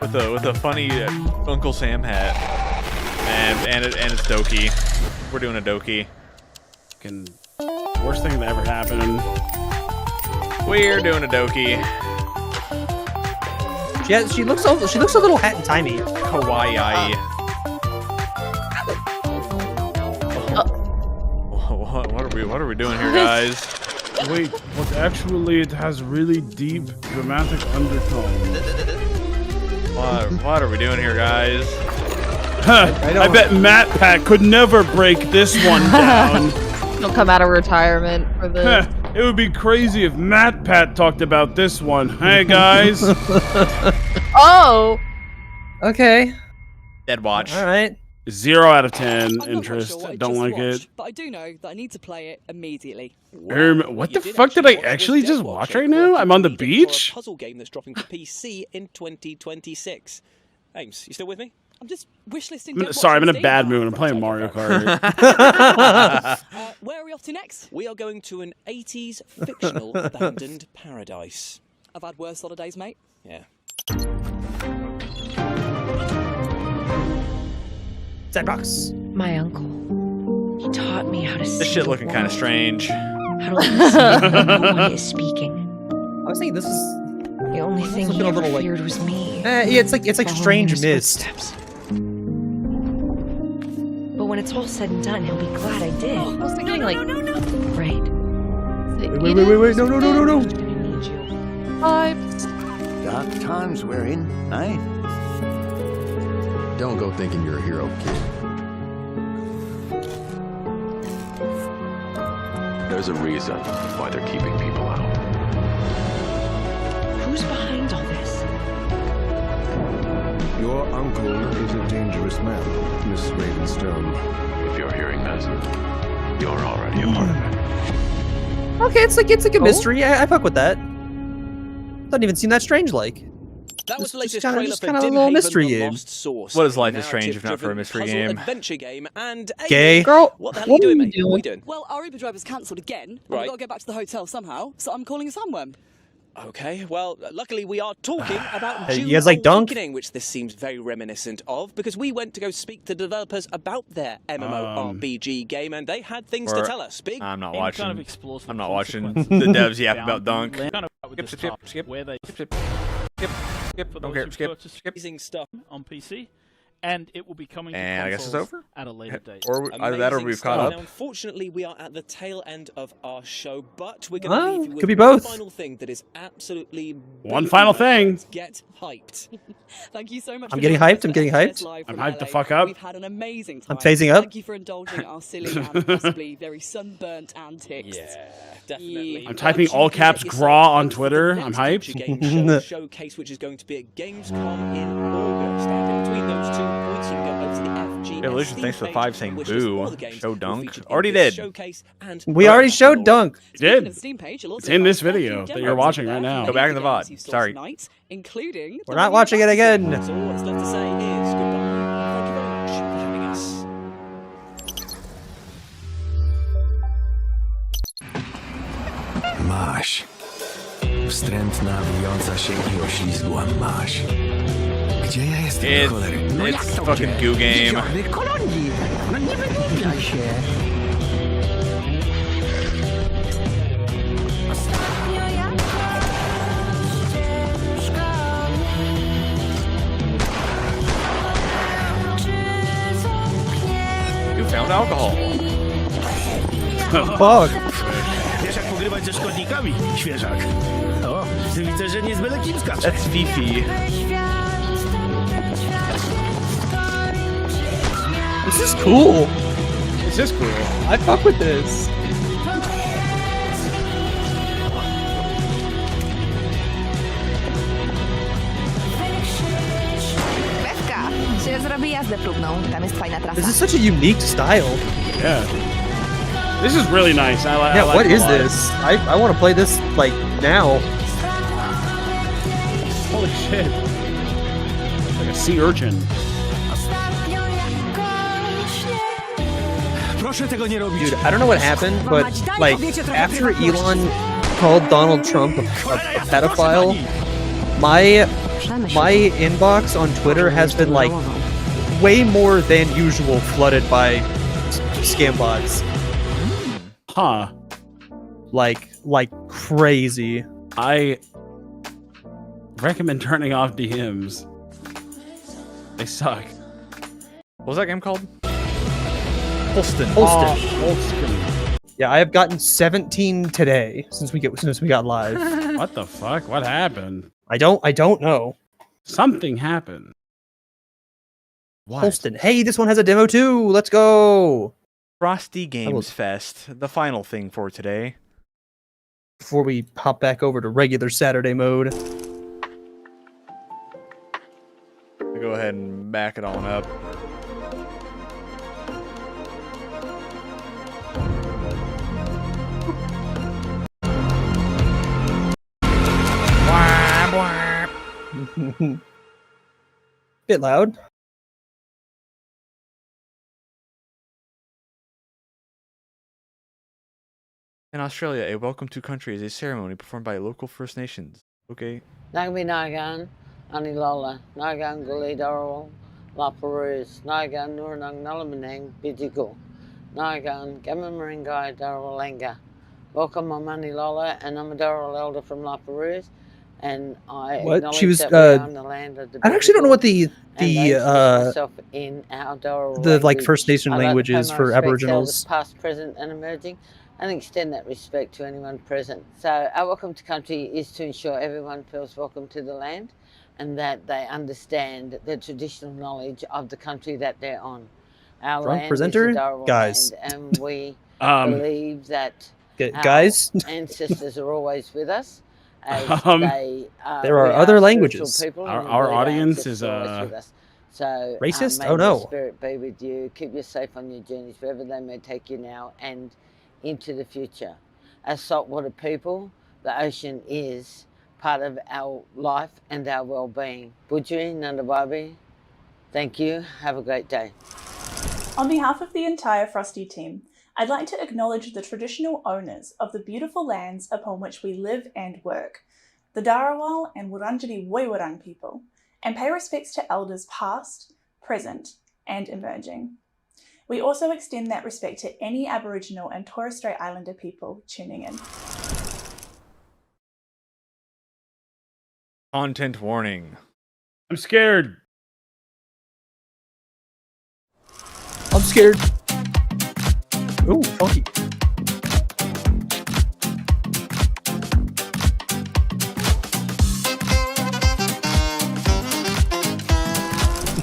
Speaker 14: With a funny Uncle Sam hat. And it's Doki. We're doing a Doki.
Speaker 2: Fucking worst thing that ever happened.
Speaker 14: We're doing a Doki.
Speaker 1: She looks a little hat and timey.
Speaker 14: Kawaii. What are we doing here, guys?
Speaker 2: Wait, but actually it has really deep dramatic undertones.
Speaker 14: What are we doing here, guys?
Speaker 2: I bet MatPat could never break this one down.
Speaker 3: Don't come out of retirement for this.
Speaker 2: It would be crazy if MatPat talked about this one. Hey, guys.
Speaker 3: Oh.
Speaker 1: Okay.
Speaker 14: Dead watch.
Speaker 1: All right.
Speaker 2: 0 out of 10
Speaker 8: I'm
Speaker 2: interest.
Speaker 8: not sure
Speaker 2: Don't like it.
Speaker 8: But I do know that I need to play it immediately.
Speaker 2: What the fuck did I actually just watch right now? I'm on the beach?
Speaker 24: A puzzle game that's dropping to PC in 2026. Ames, you still with me?
Speaker 8: I'm just wishlisting.
Speaker 2: Sorry, I'm in a bad mood. I'm playing Mario Kart.
Speaker 8: Where are we off to next?
Speaker 24: We are going to an 80s fictional abandoned paradise.
Speaker 8: I've had worse holidays, mate.
Speaker 24: Yeah.
Speaker 1: Sandbox.
Speaker 11: My uncle. He taught me how to see.
Speaker 14: This shit looking kind of strange.
Speaker 11: How to listen when no one is speaking.
Speaker 1: I was thinking this is.
Speaker 11: The only thing he ever feared was me.
Speaker 1: Yeah, it's like Strange Mist.
Speaker 11: But when it's all said and done, he'll be glad I did.
Speaker 3: I was thinking like
Speaker 11: Right.
Speaker 1: Wait, no.
Speaker 3: Vibes.
Speaker 22: Dark times we're in, eh?
Speaker 7: Don't go thinking you're a hero, kid.
Speaker 10: There's a reason why they're keeping people out.
Speaker 11: Who's behind all this?
Speaker 22: Your uncle is a dangerous man, Miss Ravenstone.
Speaker 10: If you're hearing this, you're already a part of it.
Speaker 1: Okay, it's like a mystery. I fuck with that. Doesn't even seem that strange like.
Speaker 24: That was the latest
Speaker 1: kinda,
Speaker 24: trailer for
Speaker 1: a
Speaker 24: Dim
Speaker 1: little
Speaker 24: Haven,
Speaker 1: mystery
Speaker 24: The
Speaker 1: game.
Speaker 24: Lost Source.
Speaker 14: What is Life is Strange if not for a mystery
Speaker 24: puzzle
Speaker 14: game?
Speaker 24: Adventure game and
Speaker 1: Gay.
Speaker 3: Girl,
Speaker 24: what the hell are you doing, mate? What are you doing?
Speaker 8: Well, our Uber driver's cancelled again. And
Speaker 24: Right.
Speaker 8: we've got to get back to the hotel somehow, so I'm calling a sandworm.
Speaker 24: Okay, well, luckily we are talking about
Speaker 1: Hey,
Speaker 24: June
Speaker 1: you guys like Dunk?
Speaker 24: Awakening, which this seems very reminiscent of, because we went to go speak to developers about their MMORPG game, and they had things to tell us. Big.
Speaker 14: I'm not
Speaker 16: It
Speaker 14: watching.
Speaker 16: kind of explores
Speaker 14: I'm
Speaker 16: the
Speaker 14: not watching the
Speaker 16: consequences
Speaker 14: devs yap
Speaker 16: down
Speaker 14: about Dunk.
Speaker 16: kind of with this
Speaker 14: Skip,
Speaker 16: task
Speaker 14: skip,
Speaker 16: where they
Speaker 14: skip.
Speaker 16: for
Speaker 14: Don't
Speaker 16: those
Speaker 14: care,
Speaker 16: who
Speaker 14: skip,
Speaker 16: purchase
Speaker 14: skip.
Speaker 24: Amazing stuff
Speaker 16: on PC, and it will be coming to
Speaker 14: And I guess it's
Speaker 16: consoles
Speaker 14: over?
Speaker 16: at a later date.
Speaker 14: Or either that or
Speaker 24: Amazing
Speaker 14: we've
Speaker 24: stuff.
Speaker 14: caught
Speaker 24: Now,
Speaker 14: up.
Speaker 24: unfortunately, we are at the tail end of our show, but we're going to leave you with
Speaker 1: could be
Speaker 24: one
Speaker 1: both.
Speaker 24: final thing that is absolutely
Speaker 2: One final thing.
Speaker 24: Get hyped.
Speaker 8: Thank you so much.
Speaker 1: I'm
Speaker 8: for
Speaker 1: getting
Speaker 8: joining
Speaker 1: hyped,
Speaker 8: us
Speaker 1: I'm
Speaker 8: at
Speaker 1: getting
Speaker 8: SBS
Speaker 1: hyped.
Speaker 8: Live
Speaker 2: I'm
Speaker 8: from
Speaker 2: hyped the
Speaker 8: LA.
Speaker 2: fuck up.
Speaker 8: We've had an amazing time.
Speaker 1: I'm phasing up.
Speaker 8: Thank you for indulging our silly and possibly very sunburnt antics.
Speaker 24: Yeah, definitely.
Speaker 2: I'm typing all caps GRAW on Twitter. I'm hyped.
Speaker 24: Game show showcase, which is going to be at Gamescom in August. And in between those 2 points, you can go over to the FGS
Speaker 14: Evolution, thanks for the
Speaker 24: page,
Speaker 14: 5 saying
Speaker 24: which lists
Speaker 14: boo.
Speaker 24: all the games
Speaker 14: Show
Speaker 24: that will
Speaker 14: Dunk.
Speaker 24: feature in
Speaker 14: Already
Speaker 24: this
Speaker 14: did.
Speaker 24: showcase and
Speaker 1: We already showed Dunk.
Speaker 8: Speaking
Speaker 2: Did.
Speaker 8: of Steam page, you'll also
Speaker 2: It's in this
Speaker 8: find
Speaker 2: video
Speaker 8: plenty
Speaker 2: that
Speaker 8: of
Speaker 2: you're
Speaker 8: demos
Speaker 2: watching
Speaker 8: there
Speaker 2: right
Speaker 8: for
Speaker 2: now.
Speaker 8: all
Speaker 14: Go back in the
Speaker 8: games
Speaker 14: VOD.
Speaker 8: you've saw
Speaker 14: Sorry.
Speaker 8: tonight, including
Speaker 1: We're not watching it again.
Speaker 24: So all that's left to say is goodbye. Thank you very much for having us.
Speaker 22: Masz. Wstrętna, wijąca się i oślizgła masz.
Speaker 14: It's fucking goo game. You found alcohol.
Speaker 1: Fuck.
Speaker 7: Wiesz jak pogrywać ze szkodnikami, świeżak? O, widzę, że nie z byle kim skacze.
Speaker 14: That's Fifi.
Speaker 1: This is cool.
Speaker 2: This is cool.
Speaker 1: I fuck with this.
Speaker 19: Bewka, czy zrobię jazdę próbną? Tam jest fajna trasa.
Speaker 1: This is such a unique style.
Speaker 2: Yeah. This is really nice. I like.
Speaker 1: Yeah, what is
Speaker 2: it a lot.
Speaker 1: this? I want to play this like now.
Speaker 2: Holy shit! Like a sea urchin.
Speaker 1: Dude, I don't know what happened, but like after Elon called Donald Trump a pedophile, my inbox on Twitter has been like way more than usual flooded by scam bots.
Speaker 2: Huh.
Speaker 1: Like crazy.
Speaker 2: I recommend turning off DMs. They suck.
Speaker 14: What was that game called? Holston.
Speaker 2: Holston.
Speaker 1: Yeah, I have gotten 17 today since we got live.
Speaker 2: What the fuck? What happened?
Speaker 1: I don't know.
Speaker 2: Something happened. What?
Speaker 1: Holston. Hey, this one has a demo too. Let's go.
Speaker 14: Frosty Games Fest, the final thing for today.
Speaker 1: Before we hop back over to regular Saturday mode.
Speaker 14: I'll go ahead and back it on up.
Speaker 1: Bit loud.
Speaker 14: In Australia, a welcome to country is a ceremony performed by local First Nations. Okay.
Speaker 9: Nagami Nagan, Anilola, Nagan Guli Darwal, La Perouse, Nagan Nurnang Nalamanang, Bidigo, Nagan Gamamaringai Darwalenga. Welcome, I'm Anilola, and I'm a Darwal elder from La Perouse, and I
Speaker 1: What? She was
Speaker 9: that we are on the land of the
Speaker 1: I actually don't know what the
Speaker 9: myself in our Darwal
Speaker 1: like
Speaker 9: language.
Speaker 1: First Nation
Speaker 9: I'd like to
Speaker 1: language
Speaker 9: pay
Speaker 1: is
Speaker 9: my
Speaker 1: for
Speaker 9: respects to
Speaker 1: Aboriginals.
Speaker 9: elders past, present, and emerging, and extend that respect to anyone present. So our welcome to country is to ensure everyone feels welcome to the land and that they understand the traditional knowledge of the country that they're on. Our
Speaker 1: Drunk
Speaker 9: land
Speaker 1: presenter?
Speaker 9: is a Darwin
Speaker 1: Guys.
Speaker 9: land, and we believe that
Speaker 1: guys?
Speaker 9: our ancestors are always with us. As they,
Speaker 1: there are
Speaker 9: we
Speaker 1: other
Speaker 9: spiritual
Speaker 1: languages.
Speaker 9: people,
Speaker 2: Our
Speaker 9: and we believe our
Speaker 2: audience
Speaker 9: ancestors
Speaker 2: is,
Speaker 9: are always with us. So,
Speaker 1: Racist?
Speaker 9: May
Speaker 1: Oh,
Speaker 9: the
Speaker 1: no.
Speaker 9: Spirit be with you. Keep you safe on your journeys, wherever they may take you now and into the future. As saltwater people, the ocean is part of our life and our well-being. Budjuri Nandababi, thank you. Have a great day.
Speaker 15: On behalf of the entire Frosty team, I'd like to acknowledge the traditional owners of the beautiful lands upon which we live and work, the Darawal and Wurundjeri Woiwurrung people, and pay respects to elders past, present, and emerging. We also extend that respect to any Aboriginal and Torres Strait Islander people tuning in.
Speaker 14: Content warning.
Speaker 2: I'm scared.
Speaker 1: I'm scared. Ooh, funky.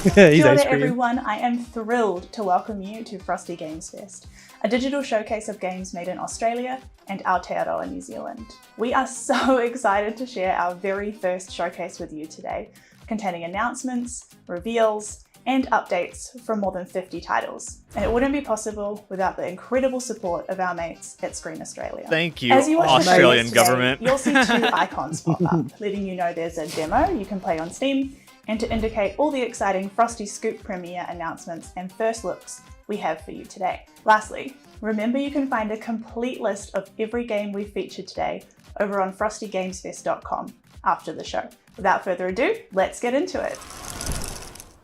Speaker 1: He's
Speaker 15: Kia ora
Speaker 1: ice cream.
Speaker 15: everyone, I am thrilled to welcome you to Frosty Games Fest, a digital showcase of games made in Australia and Aotearoa, New Zealand. We are so excited to share our very first showcase with you today, containing announcements, reveals, and updates from more than 50 titles. And it wouldn't be possible without the incredible support of our mates at Screen Australia.
Speaker 14: Thank you,
Speaker 15: As you watch the
Speaker 14: Australian
Speaker 15: showcase
Speaker 14: government.
Speaker 15: today, you'll see 2 icons pop up, letting you know there's a demo you can play on Steam, and to indicate all the exciting Frosty Scoop premiere announcements and first looks we have for you today. Lastly, remember you can find a complete list of every game we've featured today over on frostygamesfest.com after the show. Without further ado, let's get into it.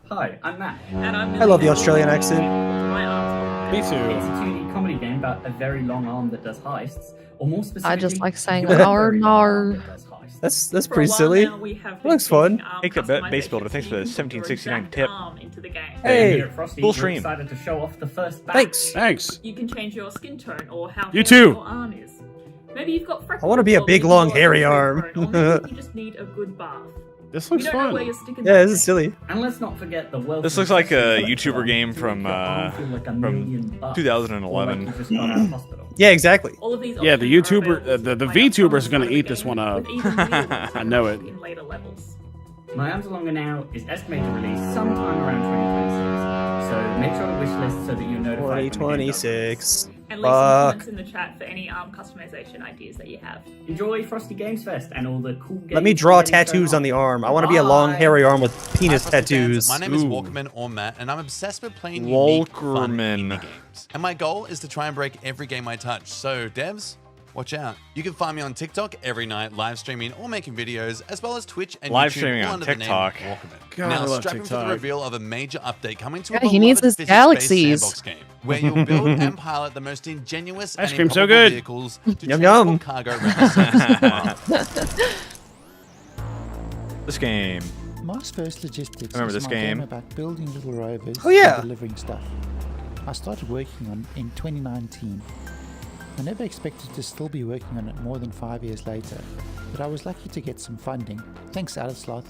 Speaker 6: Hi, I'm Matt. And I'm
Speaker 1: I love the Australian accent.
Speaker 2: Me too.
Speaker 6: It's a 2D comedy game about a very long arm that does heists, or more specifically,
Speaker 3: I just like saying nar.
Speaker 1: That's pretty silly. It looks fun.
Speaker 14: Hey, Base Builder, thanks for the 1769 tip.
Speaker 1: Hey,
Speaker 14: full stream.
Speaker 6: Decided to show off the first
Speaker 2: Thanks.
Speaker 18: You can change your skin tone or how
Speaker 2: You
Speaker 18: hairy
Speaker 2: too.
Speaker 18: your arm is. Maybe you've got freckles.
Speaker 1: I want to be a
Speaker 18: or
Speaker 1: big,
Speaker 18: maybe
Speaker 1: long,
Speaker 18: you're
Speaker 1: hairy
Speaker 18: different,
Speaker 1: arm.
Speaker 18: or maybe you just need a good bath.
Speaker 2: This
Speaker 18: We
Speaker 2: looks
Speaker 18: don't know
Speaker 2: fun.
Speaker 18: where you're sticking
Speaker 1: Yeah,
Speaker 18: that
Speaker 1: this is silly.
Speaker 6: And let's not forget the world.
Speaker 14: This looks like a YouTuber game from 2011.
Speaker 1: Yeah, exactly.
Speaker 18: All of these
Speaker 2: Yeah, the
Speaker 18: options are
Speaker 2: YouTuber,
Speaker 18: available
Speaker 2: the
Speaker 18: to
Speaker 2: VTubers are
Speaker 18: play
Speaker 2: gonna eat this one up.
Speaker 18: with even real
Speaker 2: I know it.
Speaker 18: in later levels.
Speaker 6: My Arms Are Longer Now is estimated to release sometime around 2026. So make sure to wishlist so that you're notified. when the game does.
Speaker 1: 2026.
Speaker 18: And leave some comments in the chat for any ARM customization ideas that you have.
Speaker 6: Enjoy Frosty Games Fest and all the cool games.
Speaker 1: Let me draw
Speaker 6: already shown
Speaker 1: tattoos
Speaker 6: off.
Speaker 1: on the arm. I want to be a long, hairy arm with penis
Speaker 20: Hi, Frosty
Speaker 1: tattoos.
Speaker 20: fans. My name is Walkerman or Matt, and I'm obsessed with playing unique, fun indie games. And my goal is to try and break every game I touch. So, devs, watch out. You can find me on TikTok every night, live streaming or making videos, as well as Twitch and
Speaker 14: Live
Speaker 20: YouTube,
Speaker 14: streaming
Speaker 20: all
Speaker 14: on
Speaker 20: under the name
Speaker 14: TikTok.
Speaker 20: Walkerman.
Speaker 14: God, I
Speaker 20: now,
Speaker 14: love
Speaker 20: strap in for the
Speaker 14: TikTok.
Speaker 20: reveal of a major update coming to
Speaker 3: Yeah,
Speaker 20: a
Speaker 3: he needs
Speaker 20: beloved
Speaker 3: his
Speaker 20: physics-based
Speaker 3: galaxies.
Speaker 20: sandbox game, where you'll build and pilot the most ingenuous
Speaker 2: Ice
Speaker 20: and
Speaker 2: cream so
Speaker 20: improbable
Speaker 2: good.
Speaker 20: vehicles to
Speaker 1: Yum,
Speaker 20: transport
Speaker 1: yum.
Speaker 20: cargo around the surface of the world.
Speaker 14: This game.
Speaker 21: Mars First Logistics
Speaker 14: Remember
Speaker 21: is
Speaker 14: this
Speaker 21: my game
Speaker 14: game?
Speaker 21: about building little rovers
Speaker 1: Oh, yeah.
Speaker 21: and delivering stuff. I started working on it in 2019. I never expected to still be working on it more than 5 years later, but I was lucky to get some funding. Thanks, Alislath.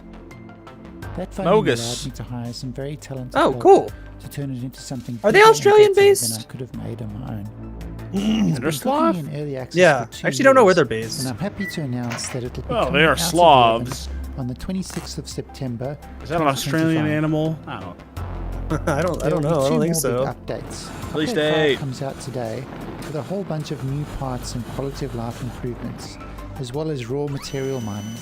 Speaker 21: That funding
Speaker 14: Mogus.
Speaker 21: allowed me to hire some very talented
Speaker 1: Oh,
Speaker 21: help
Speaker 1: cool.
Speaker 21: to turn it into something
Speaker 1: Are they
Speaker 21: bigger and
Speaker 1: Australian
Speaker 21: better
Speaker 1: based?
Speaker 21: than I could have made on my own.
Speaker 2: They're
Speaker 21: It's been
Speaker 2: Slav?
Speaker 21: cooking in early access
Speaker 1: Yeah,
Speaker 21: for
Speaker 1: I
Speaker 21: 2
Speaker 1: actually don't know where
Speaker 21: years,
Speaker 1: they're based.
Speaker 21: And I'm happy to announce that it'll be
Speaker 2: Well,
Speaker 21: coming
Speaker 2: they are
Speaker 21: out of
Speaker 2: Slavs.
Speaker 21: development on the 26th of September.
Speaker 2: Is that an Australian
Speaker 21: 2025.
Speaker 2: animal? I don't.
Speaker 1: I don't
Speaker 21: There will
Speaker 1: know.
Speaker 21: be
Speaker 1: I don't
Speaker 21: two
Speaker 1: think
Speaker 21: more
Speaker 1: so.
Speaker 21: big updates.
Speaker 14: Release
Speaker 21: Update 5
Speaker 14: date.
Speaker 21: comes out today with a whole bunch of new parts and quality of life improvements, as well as raw material mining.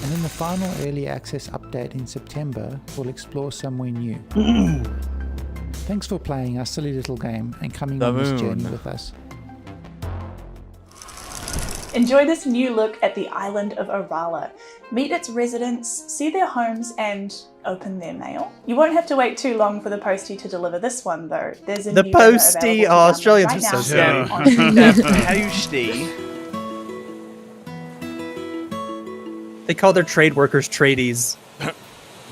Speaker 21: And then the final early access update in September will explore somewhere new. Thanks for playing our silly little game and coming
Speaker 14: The
Speaker 21: on this
Speaker 14: moon.
Speaker 21: journey with us.
Speaker 15: Enjoy this new look at the island of Orala. Meet its residents, see their homes, and open their mail. You won't have to wait too long for the postie to deliver this one, though. There's a
Speaker 1: The
Speaker 15: new demo
Speaker 1: postie,
Speaker 15: available to
Speaker 1: oh,
Speaker 15: download
Speaker 1: Australians
Speaker 15: right
Speaker 1: are
Speaker 15: now
Speaker 1: so
Speaker 15: on
Speaker 1: silly.
Speaker 15: Steam.
Speaker 1: They call their trade workers tradies.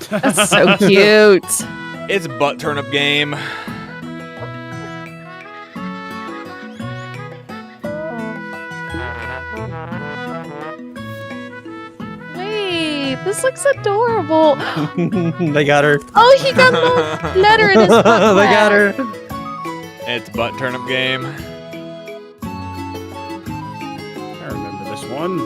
Speaker 3: That's so cute.
Speaker 14: It's a butt turnip game.
Speaker 3: Wait, this looks adorable.
Speaker 1: They got her.
Speaker 3: Oh, he got the letter in his butt
Speaker 1: They got
Speaker 3: crack.
Speaker 1: her.
Speaker 14: It's butt turnip game.
Speaker 2: I remember this one.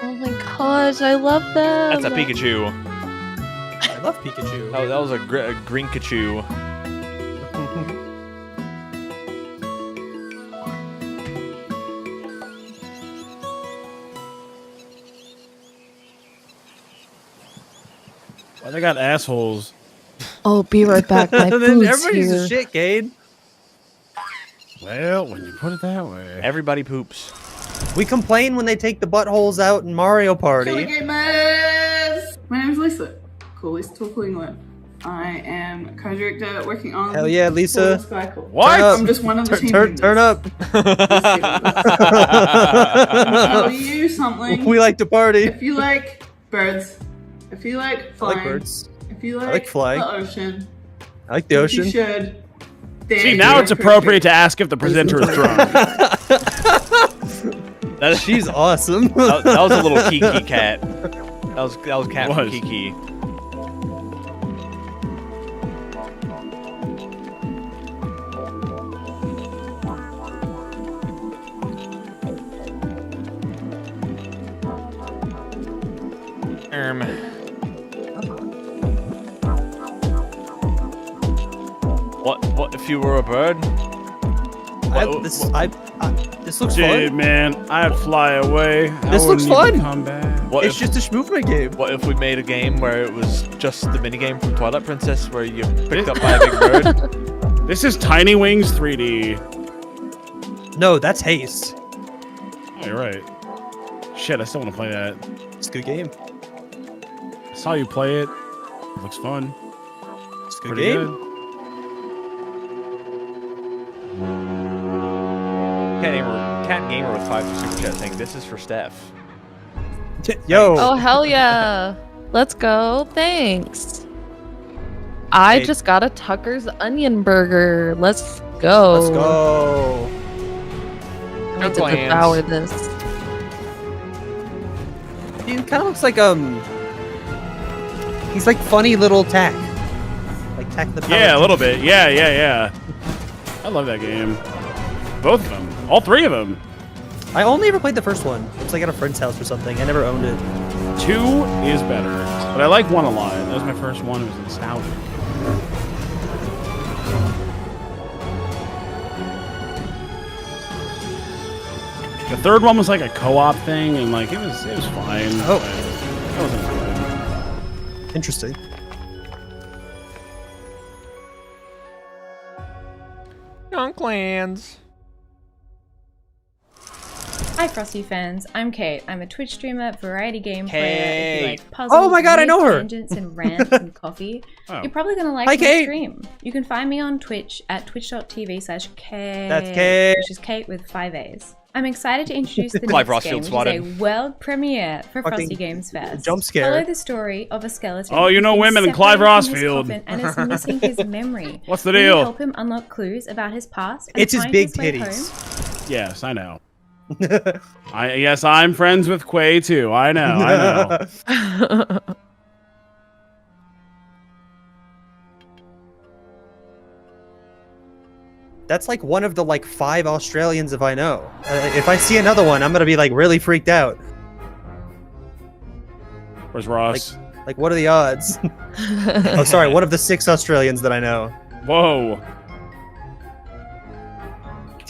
Speaker 3: Oh my gosh, I love them.
Speaker 14: That's a Pikachu.
Speaker 1: I love Pikachu.
Speaker 14: Oh, that was a green Pikachu.
Speaker 2: Why they got assholes?
Speaker 3: Oh, be right back. My
Speaker 1: Then
Speaker 3: food's
Speaker 1: everybody's
Speaker 3: here.
Speaker 1: a shit, Cade.
Speaker 2: Well, when you put it that way.
Speaker 14: Everybody poops.
Speaker 1: We complain when they take the buttholes out in Mario Party.
Speaker 23: Gamers! My name is Lisa. Cool, Lisa Talk England. I am co-director working on
Speaker 1: Hell yeah, Lisa.
Speaker 23: Sky Call.
Speaker 1: What?
Speaker 23: I'm just one of the team members.
Speaker 1: Turn up.
Speaker 23: I'll tell you something.
Speaker 1: We like to party.
Speaker 23: If you like birds, if you like
Speaker 1: I
Speaker 23: flying,
Speaker 1: like birds.
Speaker 23: if you like,
Speaker 1: like flying.
Speaker 23: the ocean,
Speaker 1: I like the ocean.
Speaker 23: you should.
Speaker 2: See, now it's appropriate to ask if the presenter is drunk.
Speaker 1: She's awesome.
Speaker 14: That was a little Kiki cat. That was cat from Kiki. What if you were a bird?
Speaker 1: This looks
Speaker 2: Dude,
Speaker 1: fun.
Speaker 2: man, I'd fly away.
Speaker 1: This looks fun.
Speaker 2: Come back.
Speaker 14: What
Speaker 1: It's
Speaker 14: if,
Speaker 1: just a movement game.
Speaker 14: What if we made a game where it was just the minigame from Twilight Princess where you picked up by a big bird?
Speaker 2: This is Tiny Wings 3D.
Speaker 1: No, that's Haste.
Speaker 2: Oh, you're right. shit, I still want to play that.
Speaker 1: It's a good game.
Speaker 2: I saw you play it. It looks fun.
Speaker 1: It's a good game.
Speaker 2: Good.
Speaker 14: Cat Gamer with 5 super chat saying this is for Steph.
Speaker 1: Yo.
Speaker 3: Oh hell yeah! Let's go. Thanks. I just got a Tucker's onion burger. Let's go.
Speaker 1: Let's go.
Speaker 3: I need to devour this.
Speaker 1: He kind of looks like he's like funny little Tack. Like Tack the Power.
Speaker 2: Yeah, a little bit. Yeah. I love that game. Both of them. All 3 of them.
Speaker 1: I only ever played the first one. It's like at a friend's house or something. I never owned it.
Speaker 2: 2 is better, but I like 1 a lot. That was my first one. It was nostalgic. The 3rd one was like a co-op thing, and like it was fine.
Speaker 1: Oh,
Speaker 2: that wasn't good.
Speaker 1: Interesting.
Speaker 14: Young clans.
Speaker 4: Hi Frosty fans, I'm Cade. I'm a Twitch streamer, variety game player. If you like puzzles,
Speaker 1: Oh my god, I know her!
Speaker 4: Tangents and rants and coffee, you're probably gonna like
Speaker 1: Hi,
Speaker 4: my
Speaker 1: Kate.
Speaker 4: stream. You can find me on Twitch at twitch.tv/Cade.
Speaker 1: That's Kate.
Speaker 4: Which is Kate with 5 A's. I'm excited to introduce the
Speaker 14: Clive
Speaker 4: next
Speaker 14: Rothschild
Speaker 4: game,
Speaker 14: swatted.
Speaker 4: which is a world premiere for
Speaker 1: Fucking
Speaker 4: Frosty Games Fest.
Speaker 1: jump scare.
Speaker 4: Follow the story of a skeleton.
Speaker 2: Oh, you know
Speaker 4: who's been
Speaker 2: women and Clive
Speaker 4: separated from his
Speaker 2: Rothschild.
Speaker 4: coffin and is missing his memory.
Speaker 2: What's the
Speaker 4: Will you
Speaker 2: deal?
Speaker 4: help him unlock clues about his past and
Speaker 1: It's his
Speaker 4: find
Speaker 1: big
Speaker 4: way
Speaker 1: titties.
Speaker 4: home?
Speaker 2: Yes, I know. Yes, I'm friends with Quay too. I know.
Speaker 1: That's like one of the like 5 Australians if I know. If I see another one, I'm gonna be like really freaked out.
Speaker 2: Where's Ross?
Speaker 1: Like what are the odds? Oh, sorry, one of the 6 Australians that I know.
Speaker 2: Whoa.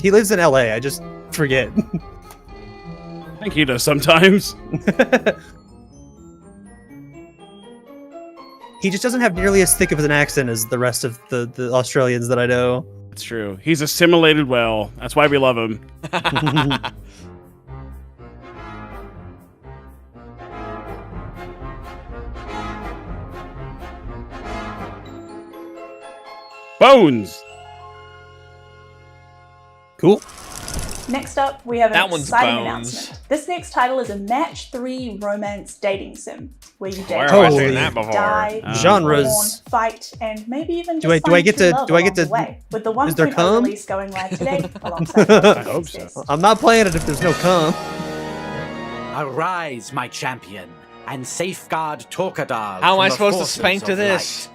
Speaker 1: He lives in LA. I just forget.
Speaker 2: I think he does sometimes.
Speaker 1: He just doesn't have nearly as thick of an accent as the rest of the Australians that I know.
Speaker 2: It's true. He's assimilated well. That's why we love him. Bones.
Speaker 1: Cool.
Speaker 15: Next up, we have an
Speaker 14: That one's
Speaker 15: exciting
Speaker 14: Bones.
Speaker 15: announcement. This next title is a match 3 romance dating sim, where you date,
Speaker 14: Where have I seen that before?
Speaker 15: die,
Speaker 1: Genres.
Speaker 15: mourn, fight, and maybe even
Speaker 1: Do I
Speaker 15: just
Speaker 1: get
Speaker 15: find true
Speaker 1: to-
Speaker 15: love
Speaker 1: do I
Speaker 15: along
Speaker 1: get
Speaker 15: the
Speaker 1: to-
Speaker 15: way, with the
Speaker 1: is there
Speaker 15: 1.0
Speaker 1: cum?
Speaker 15: release going live today alongside Frosty Games Fest.
Speaker 1: I'm not playing it if there's no cum.
Speaker 5: Arise, my champion, and safeguard Torkadal.
Speaker 14: How am I
Speaker 5: from the
Speaker 14: supposed to
Speaker 5: forces
Speaker 14: spank to
Speaker 5: of
Speaker 14: this?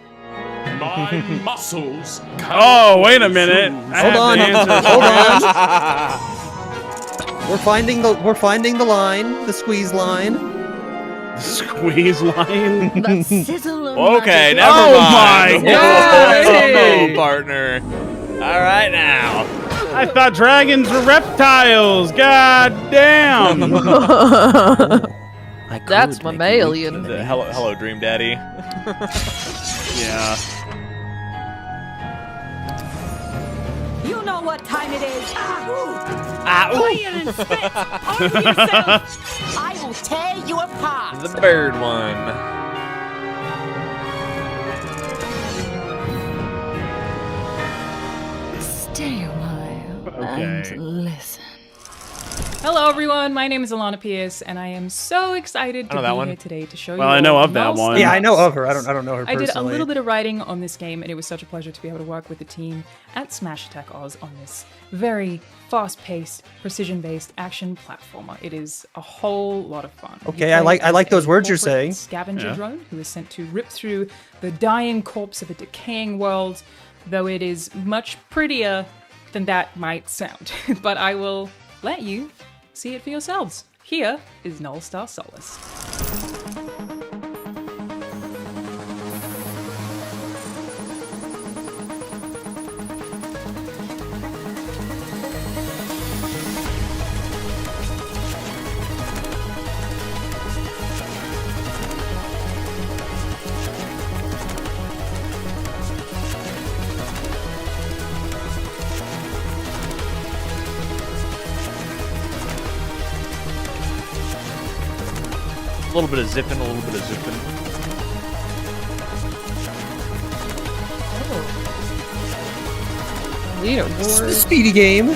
Speaker 10: My muscles.
Speaker 2: Oh, wait a minute.
Speaker 1: Hold on. Hold on. We're finding the line, the squeeze line.
Speaker 2: Squeeze line.
Speaker 11: The sizzle of
Speaker 14: Okay,
Speaker 11: magic.
Speaker 14: never mind.
Speaker 2: my God.
Speaker 14: Oh, partner. All right now.
Speaker 2: I thought dragons were reptiles. God damn.
Speaker 3: That's mammalian.
Speaker 14: Hello, Dream Daddy.
Speaker 2: Yeah.
Speaker 11: You know what time it is.
Speaker 14: Fire
Speaker 11: and spit on yourself. I will tear you apart.
Speaker 14: The bird one.
Speaker 11: Stay a while and listen.
Speaker 18: Hello everyone, my name is Alana Pierce, and I am so excited
Speaker 14: I know
Speaker 18: to
Speaker 14: that
Speaker 18: be
Speaker 14: one.
Speaker 18: here today to show you.
Speaker 2: Well, I know of that
Speaker 18: Lost
Speaker 2: one.
Speaker 1: Yeah, I know
Speaker 18: Arks.
Speaker 1: of her. I don't know her
Speaker 18: I
Speaker 1: personally.
Speaker 18: did a little bit of writing on this game, and it was such a pleasure to be able to work with the team at Smash Attack Oz on this very fast-paced, precision-based action platformer. It is a whole lot of fun. You
Speaker 1: Okay, I
Speaker 18: play
Speaker 1: like
Speaker 18: as
Speaker 1: those
Speaker 18: a
Speaker 1: words you're
Speaker 18: corporate
Speaker 1: saying.
Speaker 18: Scavenger
Speaker 1: Yeah.
Speaker 18: drone who is sent to rip through the dying corpse of a decaying world, though it is much prettier than that might sound. But I will let you see it for yourselves. Here is Null Star Solace.
Speaker 14: A little bit of zipping, a little bit of zipping.
Speaker 1: This is a speedy game.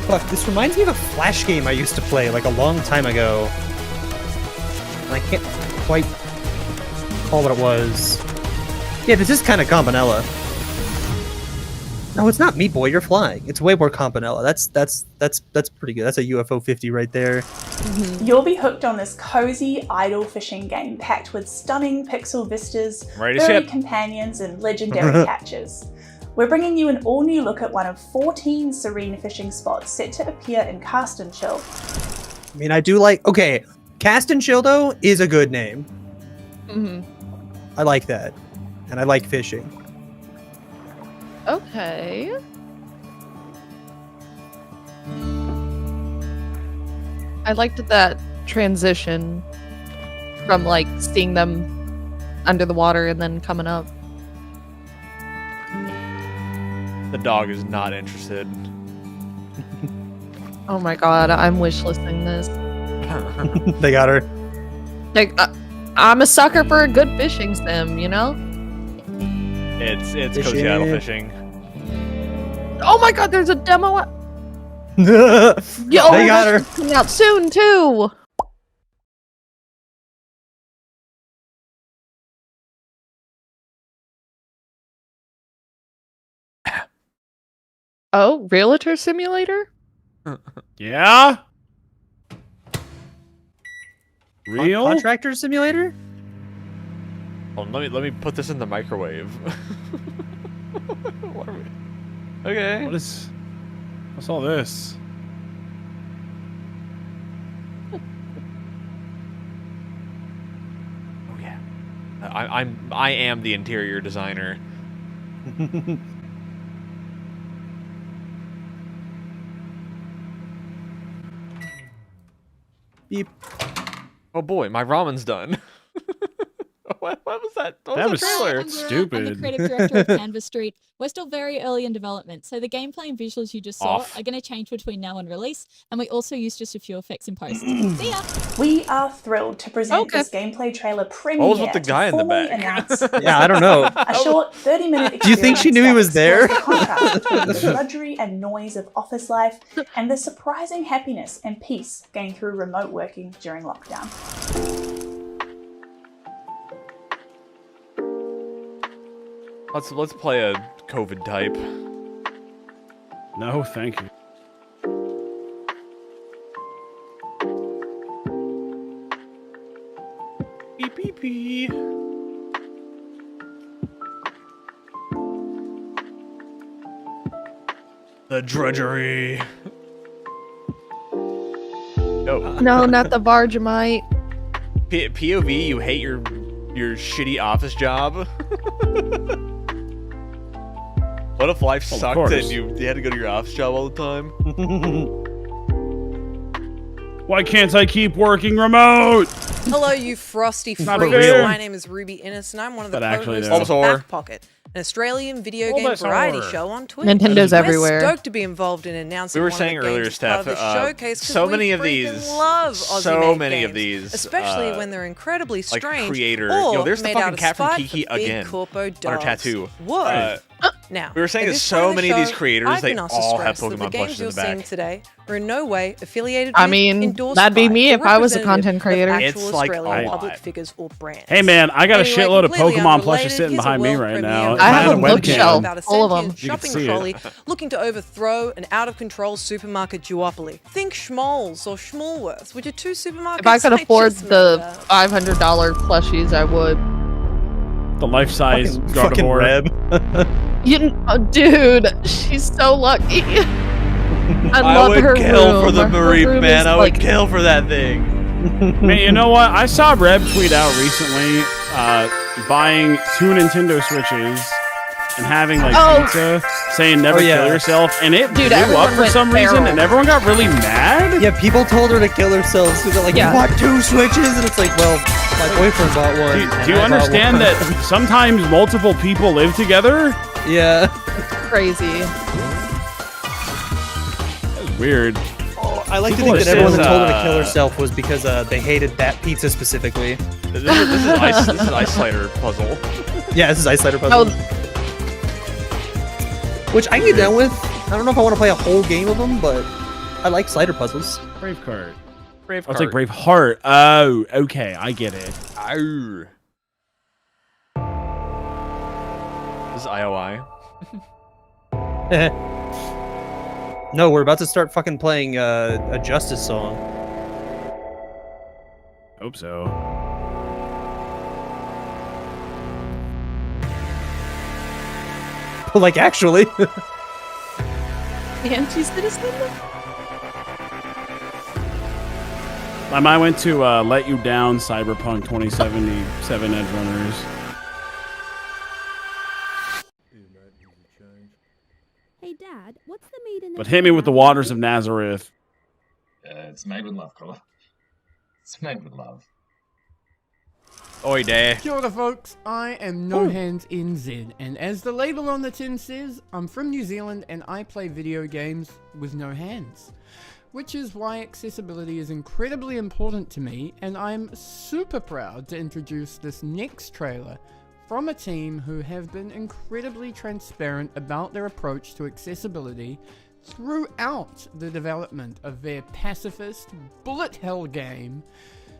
Speaker 1: Fuck, this reminds me of a Flash game I used to play like a long time ago. And I can't quite recall what it was. Yeah, this is kind of Campanella. No, it's not Meat Boy. You're flying. It's way more Campanella. That's pretty good. That's a UFO 50 right there.
Speaker 15: You'll be hooked on this cozy idle fishing game packed with stunning pixel vistas, varied companions, and legendary catches. We're bringing you an all-new look at one of 14 serene fishing spots set to appear in Cast and Chill.
Speaker 1: I mean, I do like... Okay, Cast and Chill, though, is a good name. I like that. And I like fishing.
Speaker 3: Okay. I liked that transition from like seeing them under the water and then coming up.
Speaker 14: The dog is not interested.
Speaker 3: Oh my god, I'm wishlisting this.
Speaker 1: They got her.
Speaker 3: Like, I'm a sucker for a good fishing sim, you know?
Speaker 14: It's cozy idle fishing.
Speaker 3: Oh my god, there's a demo.
Speaker 1: Yo, they got her.
Speaker 3: Coming out soon too. Oh, Realtor Simulator?
Speaker 2: Yeah? Real?
Speaker 1: Contractor Simulator?
Speaker 14: Hold on, let me put this in the microwave. What are we? Okay.
Speaker 2: What's all this?
Speaker 14: Oh yeah. I am the interior designer.
Speaker 1: Beep.
Speaker 14: Oh boy, my ramen's done. What was that? What was the trailer?
Speaker 2: Stupid.
Speaker 12: I'm the creative director of Canvas Street. We're still very early in development, so the gameplay and visuals you just saw are going to change between now and release, and we also use just a few effects in post. See ya!
Speaker 15: We are thrilled to present this gameplay trailer premiere.
Speaker 14: What was with the guy in the back?
Speaker 1: Yeah, I don't know.
Speaker 15: A short 30-minute experience.
Speaker 1: Do you think she knew he was there?
Speaker 15: The contrast between the drudgery and noise of office life and the surprising happiness and peace gained through remote working during lockdown.
Speaker 14: Let's play a COVID type.
Speaker 2: No, thank you.
Speaker 14: Beep beep beep. The drudgery. Oh.
Speaker 3: No, not the Vargamite.
Speaker 14: POV, you hate your shitty office job. What if life sucked and you had to go to your office job all the time?
Speaker 2: Why can't I keep working remote?
Speaker 13: Hello, you frosty freaks.
Speaker 2: real.
Speaker 13: My name is Ruby Innes, and I'm one of the co-hosts
Speaker 2: no.
Speaker 13: of Back Pocket, an Australian video game variety show on Twitch.
Speaker 3: Nintendo's everywhere.
Speaker 13: We're stoked to be involved in announcing
Speaker 14: We were
Speaker 13: one
Speaker 14: saying
Speaker 13: of the
Speaker 14: earlier,
Speaker 13: games
Speaker 14: Steph,
Speaker 13: as part of the showcase, 'cause
Speaker 14: so
Speaker 13: we
Speaker 14: many of
Speaker 13: freaking
Speaker 14: these,
Speaker 13: love Aussie-made games, especially when they're incredibly
Speaker 14: like
Speaker 13: strange
Speaker 14: creator.
Speaker 13: or
Speaker 14: Yo, there's the
Speaker 13: made
Speaker 14: fucking
Speaker 13: out of
Speaker 14: cat from
Speaker 13: spite
Speaker 14: Kiki
Speaker 13: for big
Speaker 14: again
Speaker 13: corpo
Speaker 14: on her
Speaker 13: dogs.
Speaker 14: tattoo.
Speaker 13: Whoa. Now,
Speaker 14: we were saying
Speaker 13: at
Speaker 14: that
Speaker 13: this
Speaker 14: so
Speaker 13: point
Speaker 14: many
Speaker 13: the
Speaker 14: of these
Speaker 13: show,
Speaker 14: creators,
Speaker 13: I've
Speaker 14: they
Speaker 13: been asked to
Speaker 14: all have
Speaker 13: stress that
Speaker 14: Pokemon
Speaker 13: the games
Speaker 14: plushes in
Speaker 13: you're
Speaker 14: the back.
Speaker 13: seeing today are in no way affiliated
Speaker 3: I
Speaker 13: with,
Speaker 3: mean,
Speaker 13: endorsed
Speaker 3: that'd be
Speaker 13: by,
Speaker 3: me
Speaker 13: or
Speaker 3: if I was a
Speaker 13: representative
Speaker 3: content creator.
Speaker 13: of actual
Speaker 2: It's like
Speaker 13: Australian
Speaker 2: a
Speaker 13: public
Speaker 2: lot.
Speaker 13: figures or brands.
Speaker 2: Hey man, I got a
Speaker 13: Anyway,
Speaker 2: shitload of
Speaker 13: completely
Speaker 2: Pokemon plushes
Speaker 13: unrelated,
Speaker 2: sitting
Speaker 13: here's a
Speaker 2: behind me
Speaker 13: world
Speaker 2: right
Speaker 13: premiere
Speaker 2: now.
Speaker 13: of
Speaker 3: I have a
Speaker 13: webcam
Speaker 3: bookshelf
Speaker 13: about a
Speaker 3: full of
Speaker 13: sentient
Speaker 3: them.
Speaker 13: shopping
Speaker 2: see it.
Speaker 13: trolley looking to overthrow an out-of-control supermarket duopoly. Think Schmalls or Schmalworths, which are two supermarkets.
Speaker 3: If I could
Speaker 13: I
Speaker 3: afford
Speaker 13: just
Speaker 3: the
Speaker 13: made up.
Speaker 3: $500 plushies, I would.
Speaker 2: The life-size
Speaker 1: Fucking
Speaker 2: Gardevoir.
Speaker 1: Reb.
Speaker 3: Dude, she's so lucky. I love
Speaker 14: would
Speaker 3: her
Speaker 14: kill
Speaker 3: room.
Speaker 14: for the
Speaker 3: Her
Speaker 14: Marie,
Speaker 3: room
Speaker 14: man.
Speaker 3: is
Speaker 14: I would
Speaker 3: like-
Speaker 14: kill for that thing.
Speaker 2: Man, you know what? I saw Reb tweet out recently buying 2 Nintendo Switches and having like pizza, saying never kill yourself, and it
Speaker 3: Dude,
Speaker 2: blew
Speaker 3: everyone
Speaker 2: up for
Speaker 3: went
Speaker 2: some reason,
Speaker 3: feral.
Speaker 2: and everyone got really mad.
Speaker 1: Yeah, people told her to kill herself. So they're like,
Speaker 3: Yeah.
Speaker 1: you bought 2 Switches? And it's like, well, my boyfriend bought one.
Speaker 2: Do
Speaker 1: and
Speaker 2: you
Speaker 1: I bought
Speaker 2: understand
Speaker 1: one.
Speaker 2: that sometimes multiple people live together?
Speaker 1: Yeah.
Speaker 3: Crazy.
Speaker 2: That's weird.
Speaker 1: I like to think that everyone that told her to kill herself was because they hated that pizza specifically.
Speaker 14: This is Ice Slider puzzle.
Speaker 1: Yeah, this is Ice Slider puzzle. Which I can get down with. I don't know if I want to play a whole game of them, but I like slider puzzles.
Speaker 2: Braveheart.
Speaker 14: Braveheart.
Speaker 2: I'll take Braveheart. Oh, okay, I get it.
Speaker 14: Ow. This is IOI.
Speaker 1: No, we're about to start fucking playing a Justice song.
Speaker 2: Hope so.
Speaker 1: Like, actually.
Speaker 3: Anti-citizen?
Speaker 2: My mind went to Let You Down, Cyberpunk 2077 Edge Runners.
Speaker 8: Hey Dad, what's the meat in
Speaker 2: But hit me with the waters of Nazareth.
Speaker 10: It's made with love, Crawler. It's made with love.
Speaker 14: Oi there.
Speaker 16: Kia ora, folks. I am No Hands NZ, and as the label on the tin says, I'm from New Zealand and I play video games with no hands. Which is why accessibility is incredibly important to me, and I'm super proud to introduce this next trailer from a team who have been incredibly transparent about their approach to accessibility throughout the development of their pacifist bullet hell game.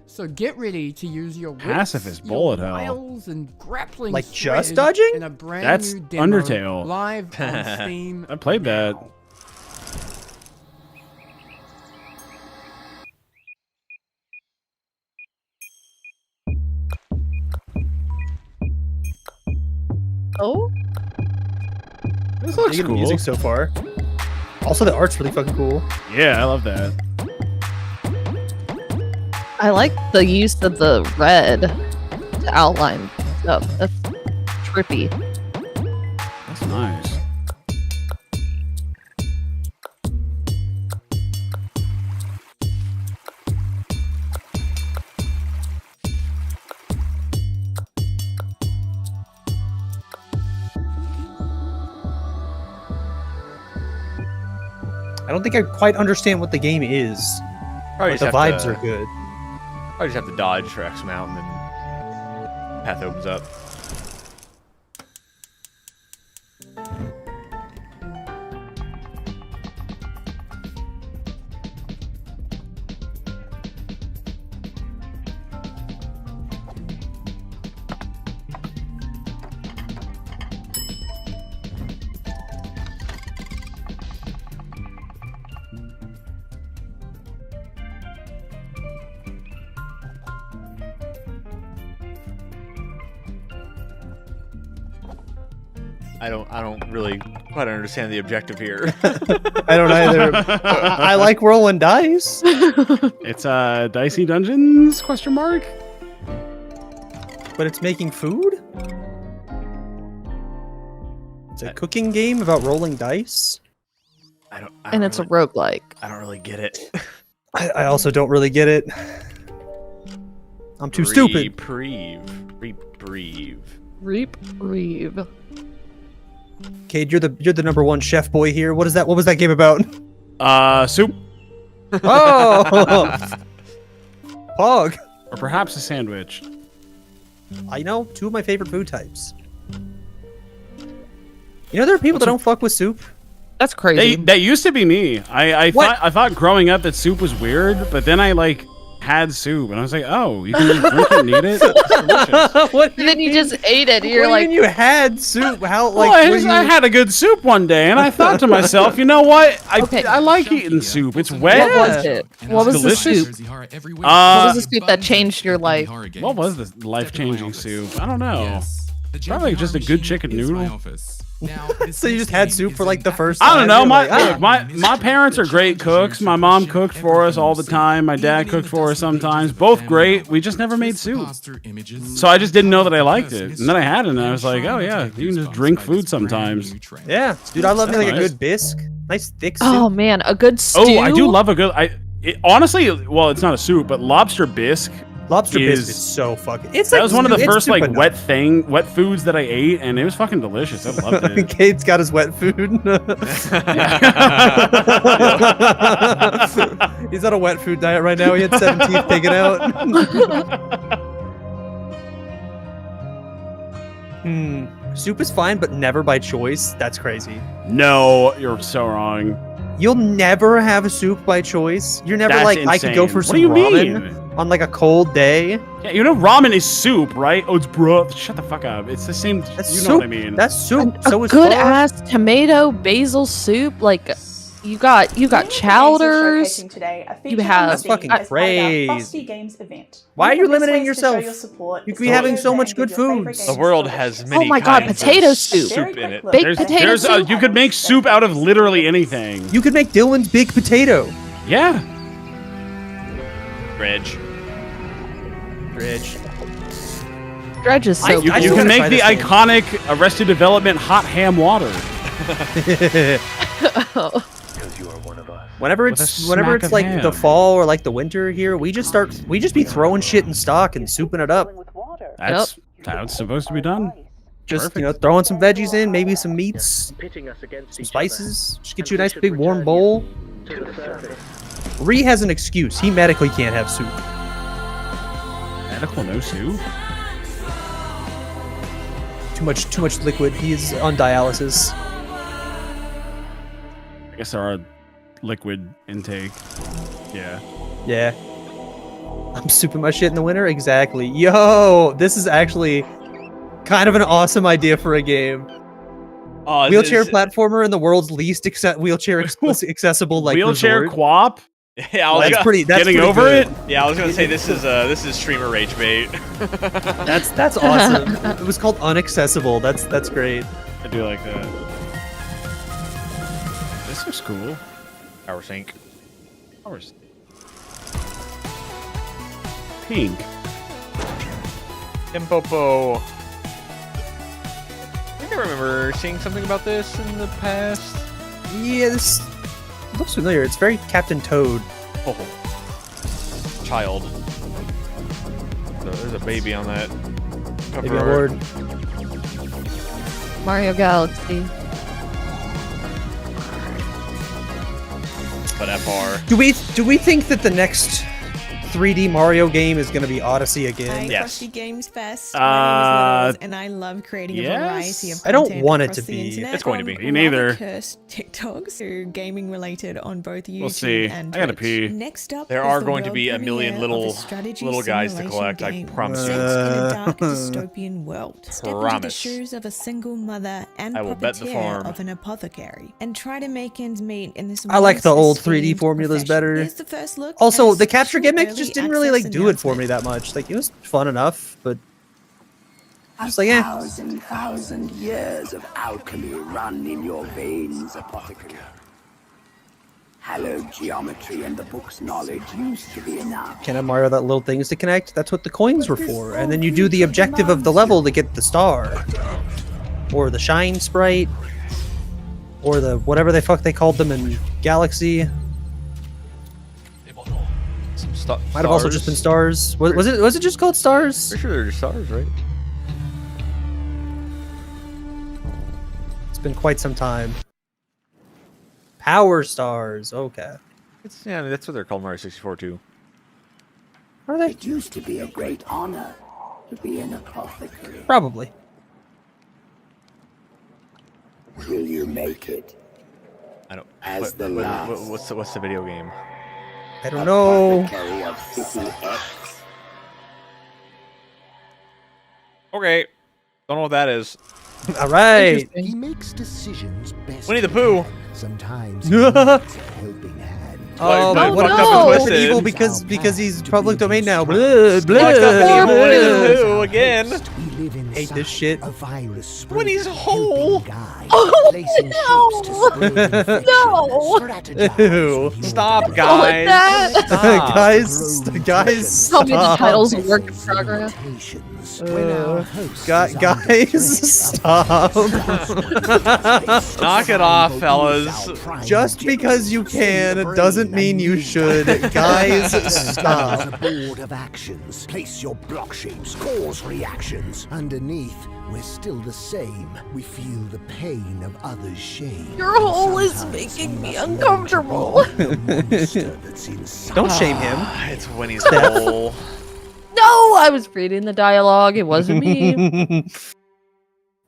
Speaker 16: So get ready to use your
Speaker 2: Pacifist bullet hell.
Speaker 16: wiles and grappling
Speaker 1: Like
Speaker 16: thread
Speaker 1: just dodging?
Speaker 16: in a brand
Speaker 2: That's
Speaker 16: new demo
Speaker 2: Undertale.
Speaker 16: live on Steam.
Speaker 2: I played that.
Speaker 3: Oh?
Speaker 2: This looks
Speaker 1: Digging the
Speaker 2: cool.
Speaker 1: music so far. Also, the art's really fucking cool.
Speaker 2: Yeah, I love that.
Speaker 3: I like the use of the red to outline stuff. That's trippy.
Speaker 2: That's nice.
Speaker 1: I don't think I quite understand what the game is.
Speaker 14: Probably
Speaker 1: But the
Speaker 14: just
Speaker 1: vibes
Speaker 14: have to-
Speaker 1: are good.
Speaker 14: I just have to dodge for X amount and then path opens up. I don't really quite understand the objective here.
Speaker 1: I don't either. I like rolling dice.
Speaker 2: It's Dicey Dungeons ?
Speaker 1: But it's making food? It's a cooking game about rolling dice?
Speaker 3: And it's a roguelike.
Speaker 14: I don't really get it.
Speaker 1: I also don't really get it. I'm too stupid.
Speaker 3: Reprieve.
Speaker 1: Cade, you're the #1 chef boy here. What is that? What was that game about?
Speaker 2: Soup.
Speaker 1: Oh! Pog.
Speaker 2: Or perhaps a sandwich.
Speaker 1: I know, 2 of my favorite food types. You know there are people that don't fuck with soup?
Speaker 3: That's crazy.
Speaker 2: That used to be me. I thought growing up that soup was weird, but then I like had soup and I was like, oh, you can just drink it and eat it? It's delicious.
Speaker 1: What?
Speaker 3: And then you just ate it. And you're
Speaker 1: What
Speaker 3: like,
Speaker 1: do you mean you had soup? How like?
Speaker 2: Well, I had a good soup one day, and I thought to myself, you know what? I like eating soup. It's wet.
Speaker 3: What was it? What was the soup? What was the soup that changed your life?
Speaker 2: What was the life-changing soup? I don't know. Probably just a good chicken noodle.
Speaker 1: So you just had soup for like the first
Speaker 2: I
Speaker 1: time?
Speaker 2: don't know.
Speaker 1: You're like,
Speaker 2: My parents are great cooks. My mom cooked for us all the time. My dad cooked for us sometimes. Both great. We just never made soup. So I just didn't know that I liked it. And then I had it and I was like, oh yeah, you can just drink food sometimes.
Speaker 1: Yeah, dude, I love me like a
Speaker 2: Nice.
Speaker 1: good bisque. Nice thick soup.
Speaker 3: Oh man, a good stew.
Speaker 2: Oh, I do love a good. Honestly, well, it's not a soup, but lobster bisque
Speaker 1: Lobster biscuit is so fucking.
Speaker 2: That was one of the first like wet foods that I ate, and it was fucking delicious. I loved it.
Speaker 1: Cade's got his wet food. He's on a wet food diet right now. He had 7 teeth taken out. Soup is fine, but never by choice. That's crazy.
Speaker 2: No, you're so wrong.
Speaker 1: You'll never have a soup by choice. You're never like, I could go for some ramen on like a cold day.
Speaker 2: Yeah, you know ramen is soup, right? Oh, it's broth. Shut the fuck up. It's the same.
Speaker 1: That's
Speaker 2: you
Speaker 1: soup.
Speaker 2: know what I mean?
Speaker 1: That's soup.
Speaker 3: A
Speaker 1: So is
Speaker 3: good
Speaker 1: pho.
Speaker 3: ass tomato basil soup. Like you got chowders. You have
Speaker 1: That's fucking crazy.
Speaker 15: Frosty Games event.
Speaker 1: Why are you
Speaker 15: One of the best
Speaker 1: limiting
Speaker 15: ways to
Speaker 1: yourself?
Speaker 15: show your support
Speaker 1: You
Speaker 15: is
Speaker 1: could be
Speaker 15: to
Speaker 1: having
Speaker 15: show
Speaker 1: so
Speaker 15: that
Speaker 1: much
Speaker 15: any
Speaker 1: good
Speaker 15: of your favorite
Speaker 1: foods.
Speaker 15: games
Speaker 14: The world
Speaker 15: are
Speaker 14: has
Speaker 15: delicious.
Speaker 14: many
Speaker 3: Oh my god,
Speaker 14: kinds
Speaker 3: potato
Speaker 14: of
Speaker 3: soup.
Speaker 14: soup in it.
Speaker 3: Baked potato soup.
Speaker 2: You could make soup out of literally anything.
Speaker 1: You could make Dillon's big potato.
Speaker 2: Yeah.
Speaker 14: Dredge.
Speaker 3: Dredge is so
Speaker 2: You
Speaker 3: good.
Speaker 2: can make the iconic Arrested Development hot ham water.
Speaker 1: Whenever
Speaker 2: With a
Speaker 1: it's
Speaker 2: smack of
Speaker 1: like
Speaker 2: ham.
Speaker 1: the fall or like the winter here, we just be throwing shit in stock and souping it up.
Speaker 2: That's how it's supposed to be done.
Speaker 1: Just throwing some veggies in, maybe some meats, some spices. Just get you a nice big warm bowl. Ree has an excuse. He medically can't have soup.
Speaker 2: Medical no soup?
Speaker 1: Too much liquid. He's on dialysis.
Speaker 2: I guess our liquid intake. Yeah.
Speaker 1: Yeah. I'm souping my shit in the winter? Exactly. Yo, this is actually kind of an awesome idea for a game. Wheelchair platformer in the world's least wheelchair accessible like
Speaker 2: wheelchair
Speaker 1: resort.
Speaker 2: quap?
Speaker 14: Yeah, I was
Speaker 1: That's pretty
Speaker 2: getting
Speaker 1: pretty
Speaker 2: over
Speaker 1: good.
Speaker 2: it.
Speaker 14: Yeah, I was gonna say this is streamer rage bait.
Speaker 1: That's awesome. It was called unaccessible. That's great.
Speaker 2: I do like that. This looks cool.
Speaker 14: Power sync.
Speaker 2: Pink.
Speaker 14: Impopo. I think I remember seeing something about this in the past.
Speaker 1: Yeah, this looks familiar. It's very Captain Toad.
Speaker 14: Oh. Child. There's a baby on that cover
Speaker 1: Baby
Speaker 14: art.
Speaker 1: Lord.
Speaker 3: Mario Galaxy.
Speaker 14: But FR.
Speaker 1: Do we think that the next 3D Mario game is going to be Odyssey again?
Speaker 7: Hi, Frosty Games Fest. My name is Littles, and I love creating a variety of
Speaker 1: I don't
Speaker 7: content
Speaker 1: want it
Speaker 7: across
Speaker 1: to
Speaker 7: the
Speaker 1: be.
Speaker 7: internet
Speaker 2: It's going to be.
Speaker 7: on
Speaker 2: Me neither.
Speaker 7: rather cursed TikToks, so gaming related on both YouTube
Speaker 2: We'll see.
Speaker 7: and
Speaker 2: I gotta
Speaker 7: Twitch.
Speaker 2: pee.
Speaker 7: Next up,
Speaker 14: There
Speaker 7: is
Speaker 14: are
Speaker 7: the
Speaker 14: going to
Speaker 7: world
Speaker 14: be a million
Speaker 7: premiere of
Speaker 14: little
Speaker 7: a strategy
Speaker 14: guys to
Speaker 7: simulation
Speaker 14: collect. I
Speaker 7: game
Speaker 14: promise
Speaker 7: set
Speaker 14: you.
Speaker 7: in a dark dystopian world. Step into the
Speaker 14: Promise.
Speaker 7: shoes of a single mother and
Speaker 14: I will bet the
Speaker 7: puppeteer
Speaker 14: farm.
Speaker 7: of an apothecary, and try to make ends meet in this.
Speaker 1: I like the old
Speaker 7: monstrous
Speaker 1: 3D
Speaker 7: themed
Speaker 1: formulas
Speaker 7: profession.
Speaker 1: better.
Speaker 7: Here's the first look
Speaker 1: Also,
Speaker 7: at a
Speaker 1: the capture
Speaker 7: special
Speaker 1: gimmicks
Speaker 7: early
Speaker 1: just didn't really like
Speaker 7: access
Speaker 1: do it for me that much. Like it was fun enough, but just like
Speaker 17: 1,000 years of alchemy run in your veins, apothecary. Hallowed geometry and the book's knowledge used to be enough.
Speaker 1: Can't have Mario that little things to connect. That's what the coins were for. And then you do the objective of the level to get the star, or the shine sprite, or the whatever the fuck they called them in Galaxy. Might have also just been stars. Was it just called stars?
Speaker 14: Pretty sure they're just stars, right?
Speaker 1: It's been quite some time. Power stars. Okay.
Speaker 14: Yeah, that's what they're called Mario 64 too.
Speaker 1: Are they?
Speaker 17: It used to be a great honor to be an apothecary.
Speaker 1: Probably.
Speaker 17: Will you make it?
Speaker 14: I don't.
Speaker 17: As the last.
Speaker 14: What's the video game?
Speaker 1: I don't know.
Speaker 17: Apothecary of City X.
Speaker 14: Okay. Don't know what that is.
Speaker 1: All right.
Speaker 17: He makes decisions best.
Speaker 14: Winnie the Pooh.
Speaker 17: Sometimes he needs a helping hand.
Speaker 1: Oh,
Speaker 14: But
Speaker 1: what
Speaker 14: fucked
Speaker 1: up
Speaker 14: up and
Speaker 1: and
Speaker 14: twisted.
Speaker 1: evil because he's public domain now. Blah, blah,
Speaker 14: Fucked up and evil Winnie the
Speaker 1: blah.
Speaker 14: Pooh again.
Speaker 17: live inside
Speaker 1: hate this shit.
Speaker 17: a virus
Speaker 14: When he's whole.
Speaker 3: Oh, no!
Speaker 1: Ew.
Speaker 14: Stop, guys. Stop.
Speaker 1: Guys,
Speaker 3: Tell me the
Speaker 1: stop.
Speaker 3: title's a work in progress.
Speaker 1: Guys, stop.
Speaker 14: Knock it off, fellas.
Speaker 1: Just because you can doesn't mean you should. Guys, stop.
Speaker 17: A board of actions. Place your block shapes, cause reactions. Underneath, we're still the same. We feel the pain of others' shame.
Speaker 3: Your hole is making me uncomfortable.
Speaker 1: Don't shame him.
Speaker 14: It's when he's whole.
Speaker 3: No, I was reading the dialogue. It wasn't me.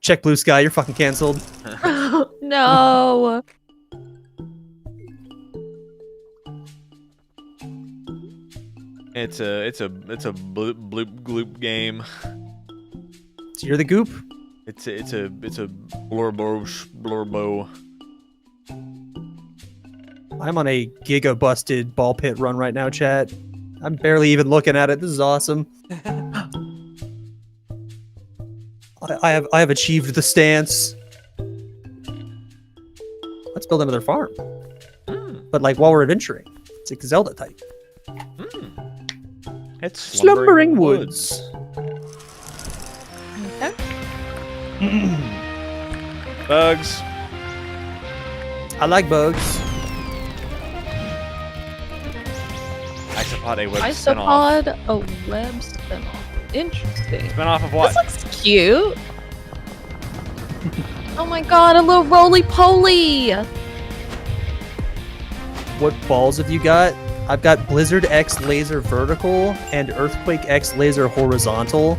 Speaker 1: Check Blue Sky. You're fucking canceled.
Speaker 3: No.
Speaker 14: It's a bloop gloop game.
Speaker 1: So you're the goop?
Speaker 14: It's a blurbo.
Speaker 1: I'm on a giga busted ball pit run right now, chat. I'm barely even looking at it. This is awesome. I have achieved the stance. Let's build another farm. But like while we're adventuring. It's like Zelda type.
Speaker 14: It's
Speaker 1: Slumbering Woods.
Speaker 14: Bugs.
Speaker 1: I like bugs.
Speaker 14: Isopod a web spinoff.
Speaker 3: Isopod, a web spinoff. Interesting.
Speaker 14: Spinoff of what?
Speaker 3: This looks cute. Oh my god, a little roly-poly.
Speaker 1: What balls have you got? I've got Blizzard X Laser Vertical and Earthquake X Laser Horizontal.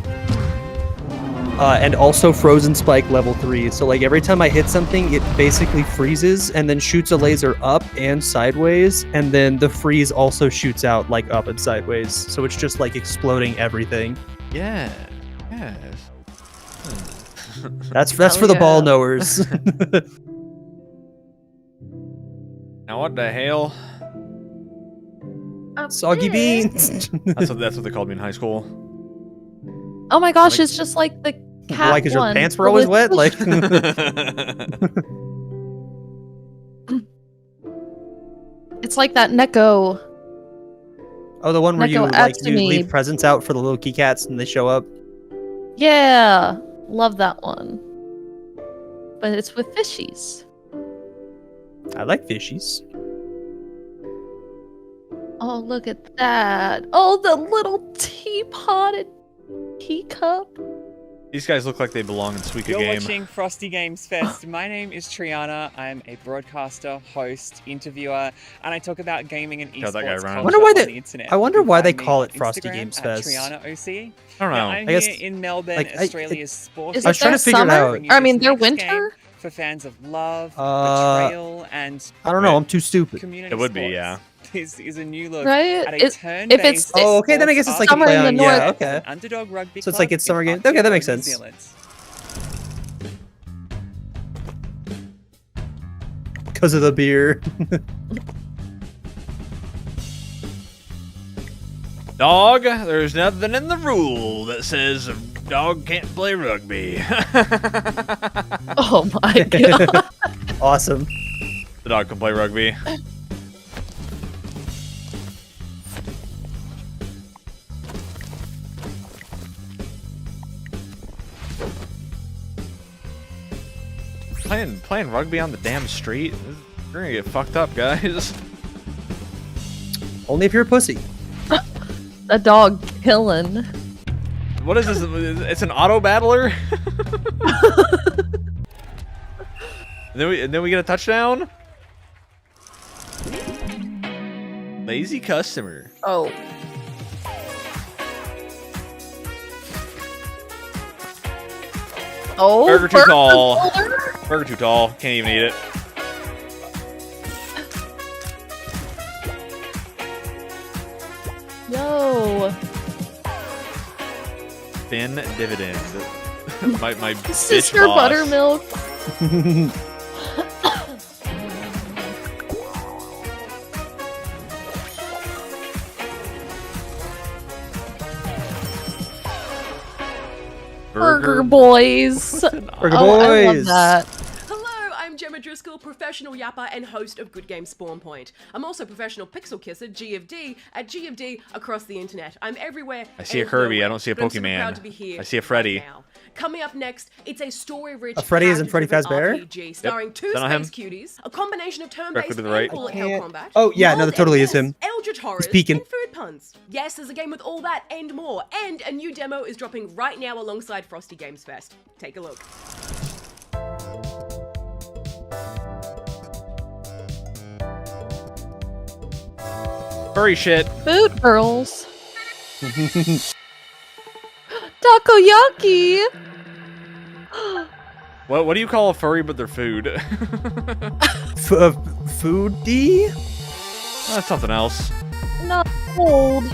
Speaker 1: And also Frozen Spike level 3. So like every time I hit something, it basically freezes and then shoots a laser up and sideways. And then the freeze also shoots out like up and sideways. So it's just like exploding everything.
Speaker 14: Yeah. Yes.
Speaker 1: That's for the ball knowers.
Speaker 14: Now what the hell?
Speaker 1: Soggy beans.
Speaker 14: That's what they called me in high school.
Speaker 3: Oh my gosh, it's just like the cat
Speaker 1: Why, because your
Speaker 3: one.
Speaker 1: pants were always wet? Like
Speaker 3: it's like that Neko.
Speaker 1: Oh, the one where you
Speaker 3: Neko
Speaker 1: like you
Speaker 3: Atsumi.
Speaker 1: leave presents out for the little key cats and they show up.
Speaker 3: Yeah, love that one. But it's with fishies.
Speaker 1: I like fishies.
Speaker 3: Oh, look at that. Oh, the little teapot and teacup.
Speaker 14: These guys look like they belong in Suika
Speaker 9: You're
Speaker 14: Game.
Speaker 9: watching Frosty Games Fest. My name is Triana. I'm a broadcaster, host, interviewer, and I talk about gaming and esports
Speaker 14: that guy running.
Speaker 9: culture on the internet.
Speaker 1: I wonder
Speaker 9: You
Speaker 1: why
Speaker 9: can
Speaker 1: they
Speaker 9: find me
Speaker 1: call
Speaker 9: on
Speaker 1: it Frosty
Speaker 9: Instagram
Speaker 1: Games
Speaker 9: at
Speaker 1: Fest.
Speaker 9: Triana OC.
Speaker 14: I don't know.
Speaker 9: I'm
Speaker 1: I guess,
Speaker 9: here in Melbourne,
Speaker 1: like,
Speaker 9: Australia's sports.
Speaker 3: Is
Speaker 1: I was trying to figure it out.
Speaker 3: I mean, they're winter.
Speaker 9: For fans of love, betrayal, and
Speaker 1: I don't know. I'm too stupid.
Speaker 9: community
Speaker 14: It would be,
Speaker 9: sports.
Speaker 14: yeah.
Speaker 9: This is a new look
Speaker 3: Right?
Speaker 9: at a
Speaker 3: If it's
Speaker 9: turn-based
Speaker 1: Oh, okay, then I guess it's like a
Speaker 3: summer
Speaker 1: play
Speaker 3: in the
Speaker 1: on.
Speaker 3: north.
Speaker 1: Yeah, okay.
Speaker 9: underdog rugby
Speaker 1: So it's
Speaker 9: club
Speaker 1: like it's
Speaker 9: in
Speaker 1: summer game. Okay, that makes
Speaker 9: Aotearoa, New
Speaker 1: sense.
Speaker 9: Zealand.
Speaker 1: Because of the beer.
Speaker 14: Dog, there's nothing in the rule that says a dog can't play rugby.
Speaker 3: Oh my god.
Speaker 1: Awesome.
Speaker 14: The dog can play rugby. Playing rugby on the damn street? We're gonna get fucked up, guys.
Speaker 1: Only if you're a pussy.
Speaker 3: A dog killing.
Speaker 14: What is this? It's an auto battler? and then we get a touchdown? Lazy customer.
Speaker 3: Oh. Oh,
Speaker 14: Burger too tall.
Speaker 3: holder?
Speaker 14: Burger too tall. Can't even eat it.
Speaker 3: Yo.
Speaker 14: Thin dividend. my bitch
Speaker 3: Sister
Speaker 14: boss.
Speaker 3: Buttermilk. Burger Boys.
Speaker 1: Burger
Speaker 3: I love
Speaker 1: Boys.
Speaker 3: that.
Speaker 6: Hello, I'm Gemma Driscoll, professional yapper and host of Good Game Spawn Point. I'm also professional pixel kisser, GFD, at GFD across the internet. I'm everywhere.
Speaker 14: I see a Kirby. I don't see a Pokemon. I see a Freddy.
Speaker 6: Coming up next, it's a story-rich
Speaker 1: A Freddy isn't Freddy Fazbear?
Speaker 6: RPG starring two
Speaker 14: Yep.
Speaker 6: space cuties, a combination of turn-based
Speaker 14: Directly to the right.
Speaker 6: and bullet hell combat.
Speaker 1: Oh, yeah, no,
Speaker 6: wild
Speaker 1: that totally is
Speaker 6: enemies,
Speaker 1: him.
Speaker 6: Eldritch horrors,
Speaker 1: He's peeking.
Speaker 6: and food puns. Yes, there's a game with all that and more, and a new demo is dropping right now alongside Frosty Games Fest. Take a look.
Speaker 14: Furry shit.
Speaker 3: Food girls. Takoyaki.
Speaker 14: What do you call a furry but they're food?
Speaker 1: Foodie?
Speaker 14: That's something else.
Speaker 3: Not old.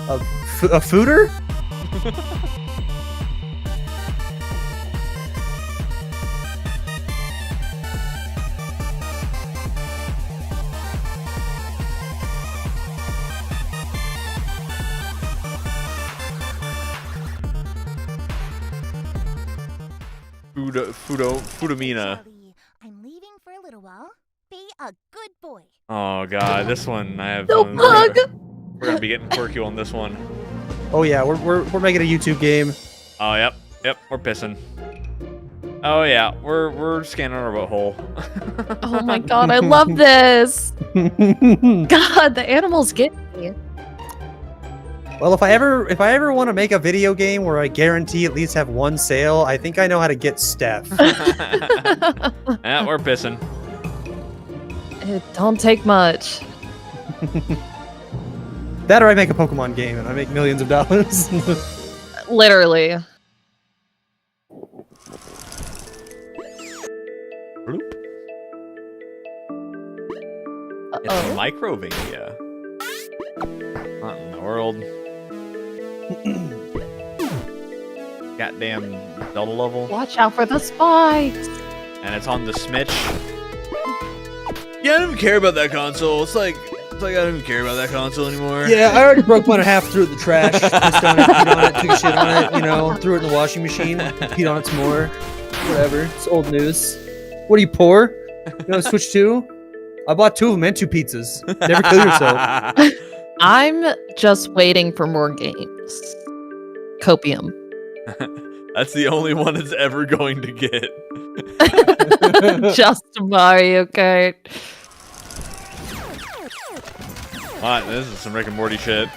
Speaker 1: A fooder?
Speaker 14: Fudamina.
Speaker 19: I'm leaving for a little while. Be a good boy.
Speaker 14: Oh god, this one I have.
Speaker 3: No bug.
Speaker 14: We're gonna be getting quirky on this one.
Speaker 1: Oh yeah, we're making a YouTube game.
Speaker 14: Oh yep, we're pissing. Oh yeah, we're scanning our butthole.
Speaker 3: Oh my god, I love this. God, the animals get me.
Speaker 1: Well, if I ever want to make a video game where I guarantee at least have one sale, I think I know how to get Steph.
Speaker 14: Yeah, we're pissing.
Speaker 3: It don't take much.
Speaker 1: That or I make a Pokemon game and I make millions of dollars.
Speaker 3: Literally.
Speaker 14: It's Microvania. Not in the world. Goddamn Zelda level.
Speaker 3: Watch out for the spikes.
Speaker 14: And it's on the Switch. Yeah, I don't even care about that console. It's like I don't even care about that console anymore.
Speaker 1: Yeah, I already broke one in half, threw it in the trash, pissed on it, peed on it, took a shit on it, you know, threw it in the washing machine, peed on it some more. Whatever. It's old news. What are you, poor? You know, Switch 2? I bought 2 of them and 2 pizzas. Never kill yourself.
Speaker 3: I'm just waiting for more games. Copium.
Speaker 14: That's the only one it's ever going to get.
Speaker 3: Just Mario Kart.
Speaker 14: What? This is some Rick and Morty shit.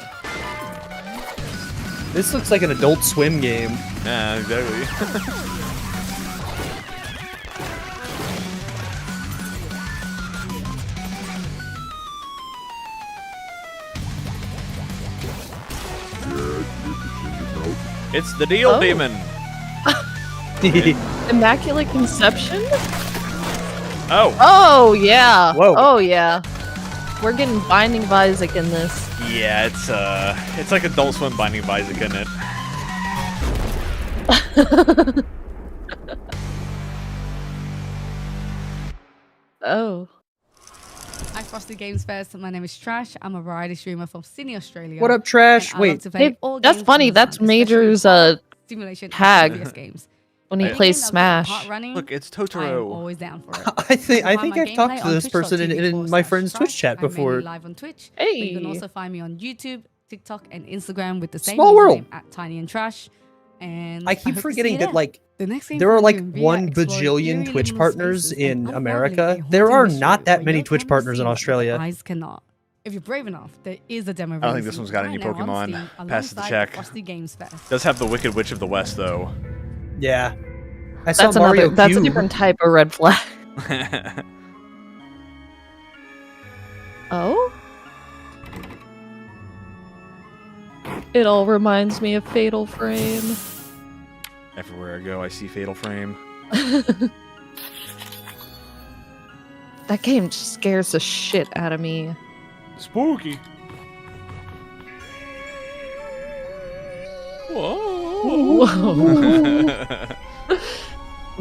Speaker 1: This looks like an Adult Swim game.
Speaker 14: Yeah, exactly. It's the Deal Demon.
Speaker 3: Immaculate Conception?
Speaker 14: Oh.
Speaker 3: Oh, yeah.
Speaker 1: Whoa.
Speaker 3: Oh, yeah. We're getting Binding of Isaac in this.
Speaker 14: Yeah, it's like Adult Swim Binding of Isaac, isn't it?
Speaker 3: Oh.
Speaker 22: Hi, Frosty Games Fest. My name is Trash. I'm a variety streamer from Sydney, Australia.
Speaker 1: What up, Trash? Wait,
Speaker 3: that's funny. That's Major's
Speaker 22: simulation
Speaker 3: tag
Speaker 22: games.
Speaker 3: when he plays Smash.
Speaker 14: Look, it's Totoro.
Speaker 22: I'm always down for it.
Speaker 1: I think I've talked to this person in my friend's Twitch chat before.
Speaker 22: I'm mainly live on Twitch.
Speaker 3: Hey.
Speaker 22: But you can also find me on YouTube, TikTok, and Instagram with the same
Speaker 1: Small world.
Speaker 22: username at Tiny and Trash. And
Speaker 1: I keep
Speaker 22: hope to see
Speaker 1: forgetting
Speaker 22: you
Speaker 1: that
Speaker 22: there.
Speaker 1: like
Speaker 22: The next game
Speaker 1: there are
Speaker 22: for
Speaker 1: like
Speaker 22: you, we
Speaker 1: 1
Speaker 22: explore
Speaker 1: bajillion
Speaker 22: eerie
Speaker 1: Twitch
Speaker 22: liminal
Speaker 1: partners
Speaker 22: spaces
Speaker 1: in
Speaker 22: and
Speaker 1: America.
Speaker 22: unraveling a
Speaker 1: There
Speaker 22: haunting
Speaker 1: are
Speaker 22: mystery
Speaker 1: not that
Speaker 22: where
Speaker 1: many
Speaker 22: your
Speaker 1: Twitch
Speaker 22: camera
Speaker 1: partners in
Speaker 22: sees
Speaker 1: Australia.
Speaker 22: what eyes cannot. If you're brave enough, there is a demo.
Speaker 14: I don't think this one's got any
Speaker 22: right now on
Speaker 14: Pokemon.
Speaker 22: Steam
Speaker 14: Pass the
Speaker 22: alongside
Speaker 14: check.
Speaker 22: Frosty Games Fest.
Speaker 14: Does have the Wicked Witch of the West though.
Speaker 1: Yeah. I saw
Speaker 3: That's
Speaker 1: Mario
Speaker 3: another. That's a
Speaker 1: Cube.
Speaker 3: different type of red flag. Oh. It all reminds me of Fatal Frame.
Speaker 14: Everywhere I go, I see Fatal Frame.
Speaker 3: That game just scares the shit out of me.
Speaker 14: Spooky.
Speaker 3: Whoa.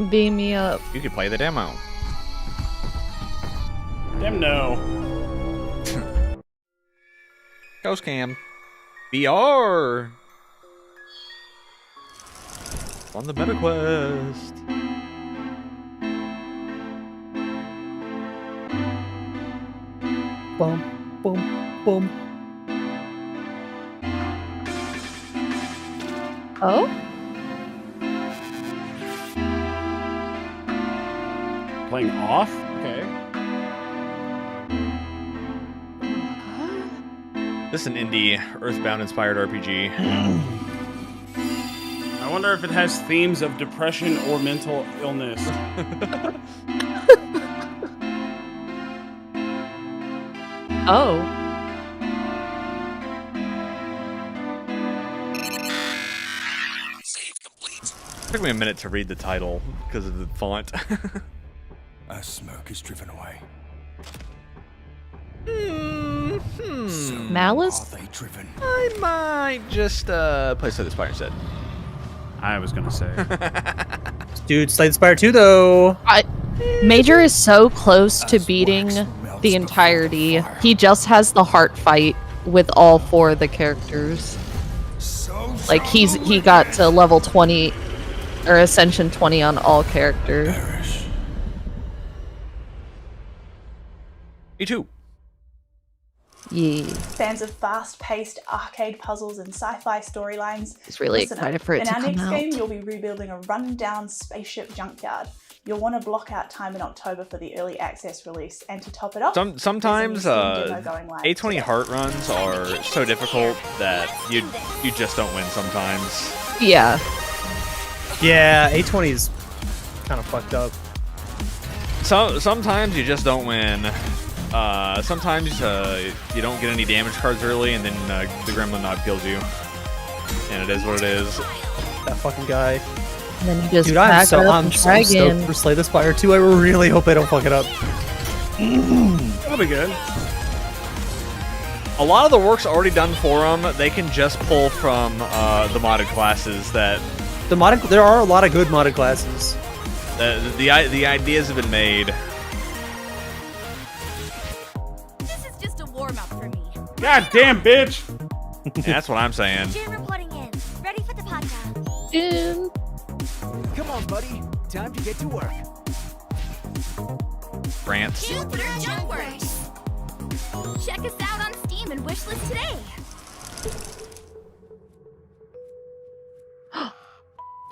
Speaker 3: Beam me up.
Speaker 14: You can play the demo.
Speaker 2: No.
Speaker 14: Ghost Cam. VR. On the meta quest.
Speaker 1: Boom, boom, boom.
Speaker 3: Oh?
Speaker 2: Playing off? Okay.
Speaker 14: This is an indie, Earthbound-inspired RPG.
Speaker 2: I wonder if it has themes of depression or mental illness.
Speaker 3: Oh.
Speaker 14: It took me a minute to read the title because of the font.
Speaker 17: As smoke is driven away.
Speaker 3: Malice?
Speaker 17: Are they driven?
Speaker 14: I might just play Slay the Spire instead.
Speaker 2: I was gonna say.
Speaker 1: Dude, Slay the Spire 2 though.
Speaker 3: Major is so close to beating the entirety. He just has the heart fight with all 4 of the characters. Like he got to level 20 or Ascension 20 on all characters.
Speaker 14: Me too.
Speaker 3: Yeah.
Speaker 15: Fans of fast-paced arcade puzzles and sci-fi storylines.
Speaker 3: It's really
Speaker 15: listen
Speaker 3: excited
Speaker 15: up.
Speaker 3: for it
Speaker 15: In
Speaker 3: to
Speaker 15: our
Speaker 3: come
Speaker 15: next
Speaker 3: out.
Speaker 15: game, you'll be rebuilding a run-down spaceship junkyard. You'll want to block out time in October for the early access release, and to top it off,
Speaker 14: Sometimes
Speaker 15: there's a new Steam demo going live
Speaker 14: A20
Speaker 15: today.
Speaker 14: heart runs are so difficult that you just don't win sometimes.
Speaker 3: Yeah.
Speaker 1: Yeah, A20 is kind of fucked up.
Speaker 14: Sometimes you just don't win. Sometimes you don't get any damage cards early, and then the Gremlin Knob kills you. And it is what it is.
Speaker 1: That fucking guy.
Speaker 3: And then you just
Speaker 1: Dude, I'm
Speaker 3: pack
Speaker 1: so
Speaker 3: up
Speaker 1: I'm
Speaker 3: and
Speaker 1: so
Speaker 3: try
Speaker 1: stoked
Speaker 3: again.
Speaker 1: for Slay the Spire 2. I really hope they don't fuck it up.
Speaker 2: That'll be good.
Speaker 14: A lot of the work's already done for them. They can just pull from the modded classes that.
Speaker 1: There are a lot of good modded classes.
Speaker 14: The ideas have been made.
Speaker 19: This is just a warm-up for me.
Speaker 2: God damn, bitch!
Speaker 14: Yeah, that's what I'm saying.
Speaker 19: Jim reporting in. Ready for the podcast.
Speaker 3: Jim.
Speaker 5: Come on, buddy. Time to get to work.
Speaker 14: Rant.
Speaker 19: Jupiter Junkworks. Check us out on Steam and wishlist today.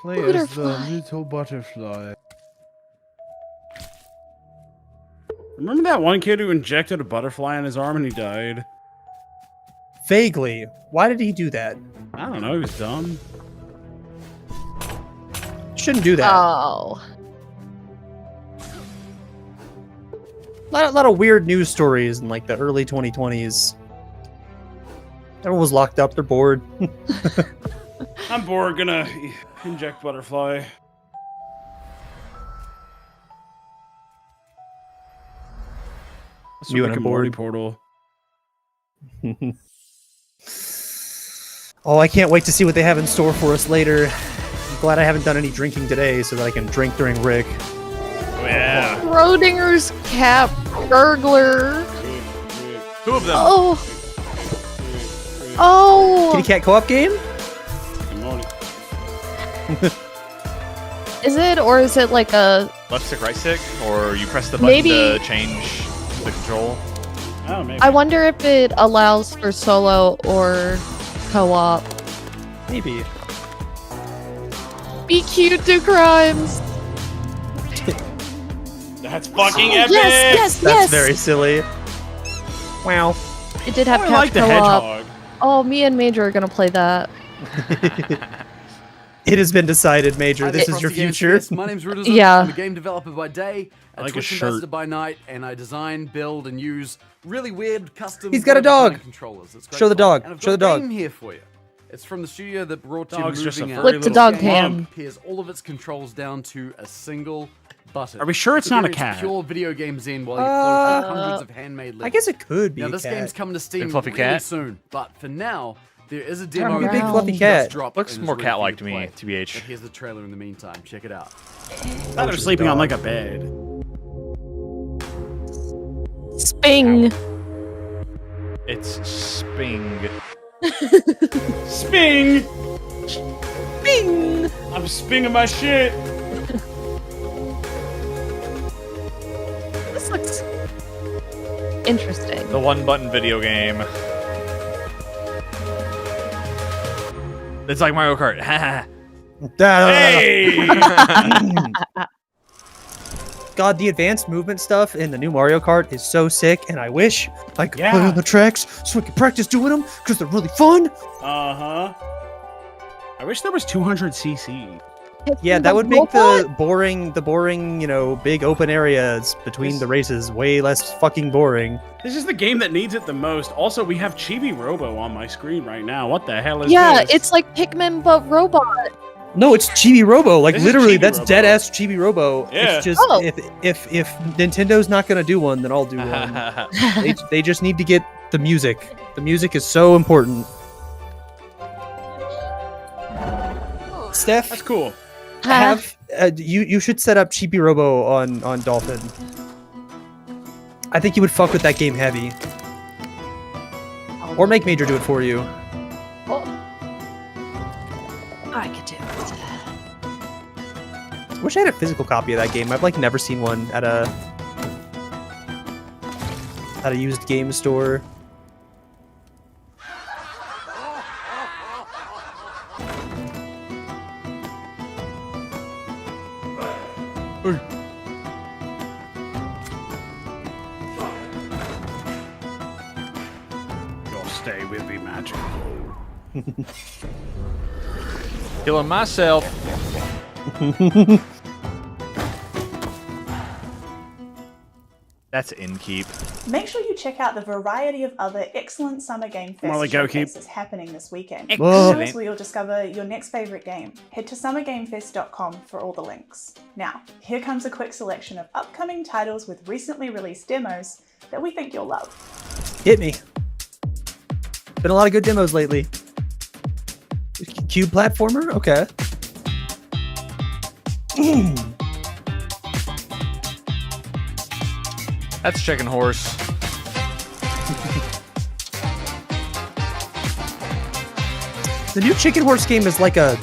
Speaker 20: Play as the little butterfly.
Speaker 2: Remember that one kid who injected a butterfly in his arm and he died?
Speaker 1: Vaguely. Why did he do that?
Speaker 2: I don't know, he was dumb.
Speaker 1: Shouldn't do that.
Speaker 3: Oh.
Speaker 1: A lot of weird news stories in like the early 2020s. Everyone was locked up. They're bored.
Speaker 2: I'm bored. Gonna inject butterfly.
Speaker 1: You and
Speaker 2: Rick
Speaker 1: I'm
Speaker 2: Morty
Speaker 1: bored.
Speaker 2: portal.
Speaker 1: Oh, I can't wait to see what they have in store for us later. I'm glad I haven't done any drinking today so that I can drink during Rick.
Speaker 2: Oh, yeah.
Speaker 3: Schrodinger's cat burglar.
Speaker 14: 2 of them.
Speaker 3: Oh. Oh.
Speaker 1: Kitty cat co-op game?
Speaker 3: Is it, or is it like a...
Speaker 14: Left stick, right stick, or you press the button
Speaker 3: Maybe-
Speaker 14: to change the control.
Speaker 2: Oh, maybe.
Speaker 3: I wonder if it allows for solo or co-op.
Speaker 1: Maybe.
Speaker 3: Be cute, do crimes.
Speaker 2: That's fucking
Speaker 3: Oh,
Speaker 2: epic!
Speaker 3: yes,
Speaker 1: That's very silly. Wow.
Speaker 3: It did have
Speaker 2: I
Speaker 3: couch
Speaker 2: like the
Speaker 3: co-op.
Speaker 2: hedgehog.
Speaker 3: Oh, me and Major are gonna play that.
Speaker 1: It has been decided, Major. This is your future.
Speaker 21: My name's Rudizen.
Speaker 3: Yeah.
Speaker 21: I'm a game developer by day,
Speaker 2: I
Speaker 21: a
Speaker 2: like
Speaker 21: Twitch
Speaker 2: his shirt.
Speaker 21: ambassador by night, and I design, build, and use really weird custom.
Speaker 1: He's got a
Speaker 21: one-of-a-kind
Speaker 1: dog.
Speaker 21: Controllers. It's great
Speaker 1: Show the
Speaker 21: fun.
Speaker 1: dog.
Speaker 21: And I've
Speaker 1: Show
Speaker 21: got
Speaker 1: the
Speaker 21: a
Speaker 1: dog.
Speaker 21: game here for you. It's from the studio that brought you
Speaker 2: Dog's just a
Speaker 21: Moving Out.
Speaker 2: furry
Speaker 3: Flip the
Speaker 2: little
Speaker 3: dog
Speaker 2: thing.
Speaker 3: cam.
Speaker 21: Pairs all of its controls down to a single button.
Speaker 2: Are we sure it's not a
Speaker 21: Experience
Speaker 2: cat?
Speaker 21: Pure video games in while you flow through hundreds of handmade levels.
Speaker 1: I guess it could be
Speaker 21: Now
Speaker 1: a
Speaker 21: this
Speaker 1: cat.
Speaker 21: game's coming to Steam
Speaker 14: Big fluffy
Speaker 21: really
Speaker 14: cat?
Speaker 21: soon, but for now there is a
Speaker 1: Turn
Speaker 21: demo.
Speaker 1: me a big
Speaker 21: that
Speaker 1: fluffy
Speaker 21: just
Speaker 1: cat.
Speaker 21: dropped
Speaker 14: Looks
Speaker 21: and is
Speaker 14: more
Speaker 21: ready for you
Speaker 14: cat-like to
Speaker 21: to
Speaker 14: me,
Speaker 21: play.
Speaker 14: TBH.
Speaker 21: But here's the trailer in the meantime. Check it out.
Speaker 2: Thought they're sleeping on like a bed.
Speaker 3: Sping.
Speaker 14: It's Sping.
Speaker 2: Sping!
Speaker 3: Sping.
Speaker 2: I'm spinging my shit.
Speaker 3: This looks interesting.
Speaker 14: The one-button video game. It's like Mario Kart.
Speaker 1: Hey! God, the advanced movement stuff in the new Mario Kart is so sick, and I wish I could play on the tracks so I could practice doing them because they're really fun.
Speaker 2: Uh-huh. I wish there was 200cc.
Speaker 1: Yeah, that would make the boring, you know, big open areas between the races way less fucking boring.
Speaker 2: This is the game that needs it the most. Also, we have Chibi Robo on my screen right now. What the hell is
Speaker 3: Yeah,
Speaker 2: this?
Speaker 3: it's like Pikmin but robot.
Speaker 1: No, it's Chibi Robo. Like
Speaker 2: This is
Speaker 1: literally,
Speaker 2: Chibi
Speaker 1: that's
Speaker 2: Robo.
Speaker 1: dead ass Chibi Robo.
Speaker 2: Yeah.
Speaker 1: It's just if Nintendo's not gonna do one, then I'll do one. they just need to get the music. The music is so important. Steph,
Speaker 2: that's cool.
Speaker 1: Have you should set up Chibi Robo on Dolphin. I think you would fuck with that game heavy. Or make Major do it for you.
Speaker 3: I could do it.
Speaker 1: Wish I had a physical copy of that game. I've like never seen one at a used game store.
Speaker 2: You'll stay with me, magic.
Speaker 14: Killing myself. That's Inkeep.
Speaker 15: Make sure you check out the variety of other excellent Summer Game Fest
Speaker 2: Come on, go, Keep.
Speaker 15: showcases happening this weekend.
Speaker 2: Excellent.
Speaker 15: This is where you'll discover your next favourite game. Head to summergamefest.com for all the links. Now, here comes a quick selection of upcoming titles with recently released demos that we think you'll love.
Speaker 1: Hit me. Been a lot of good demos lately. Cube platformer? Okay.
Speaker 14: That's Chicken Horse.
Speaker 1: The new Chicken Horse game is like a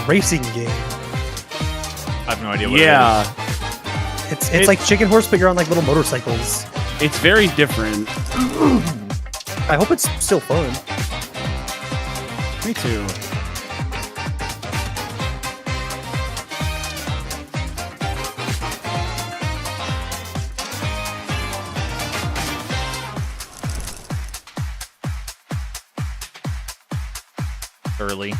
Speaker 1: racing game.
Speaker 14: I have no idea what it is.
Speaker 1: It's like Chicken Horse, but you're on like little motorcycles.
Speaker 2: It's very different.
Speaker 1: I hope it's still fun.
Speaker 2: Me too.
Speaker 14: Early.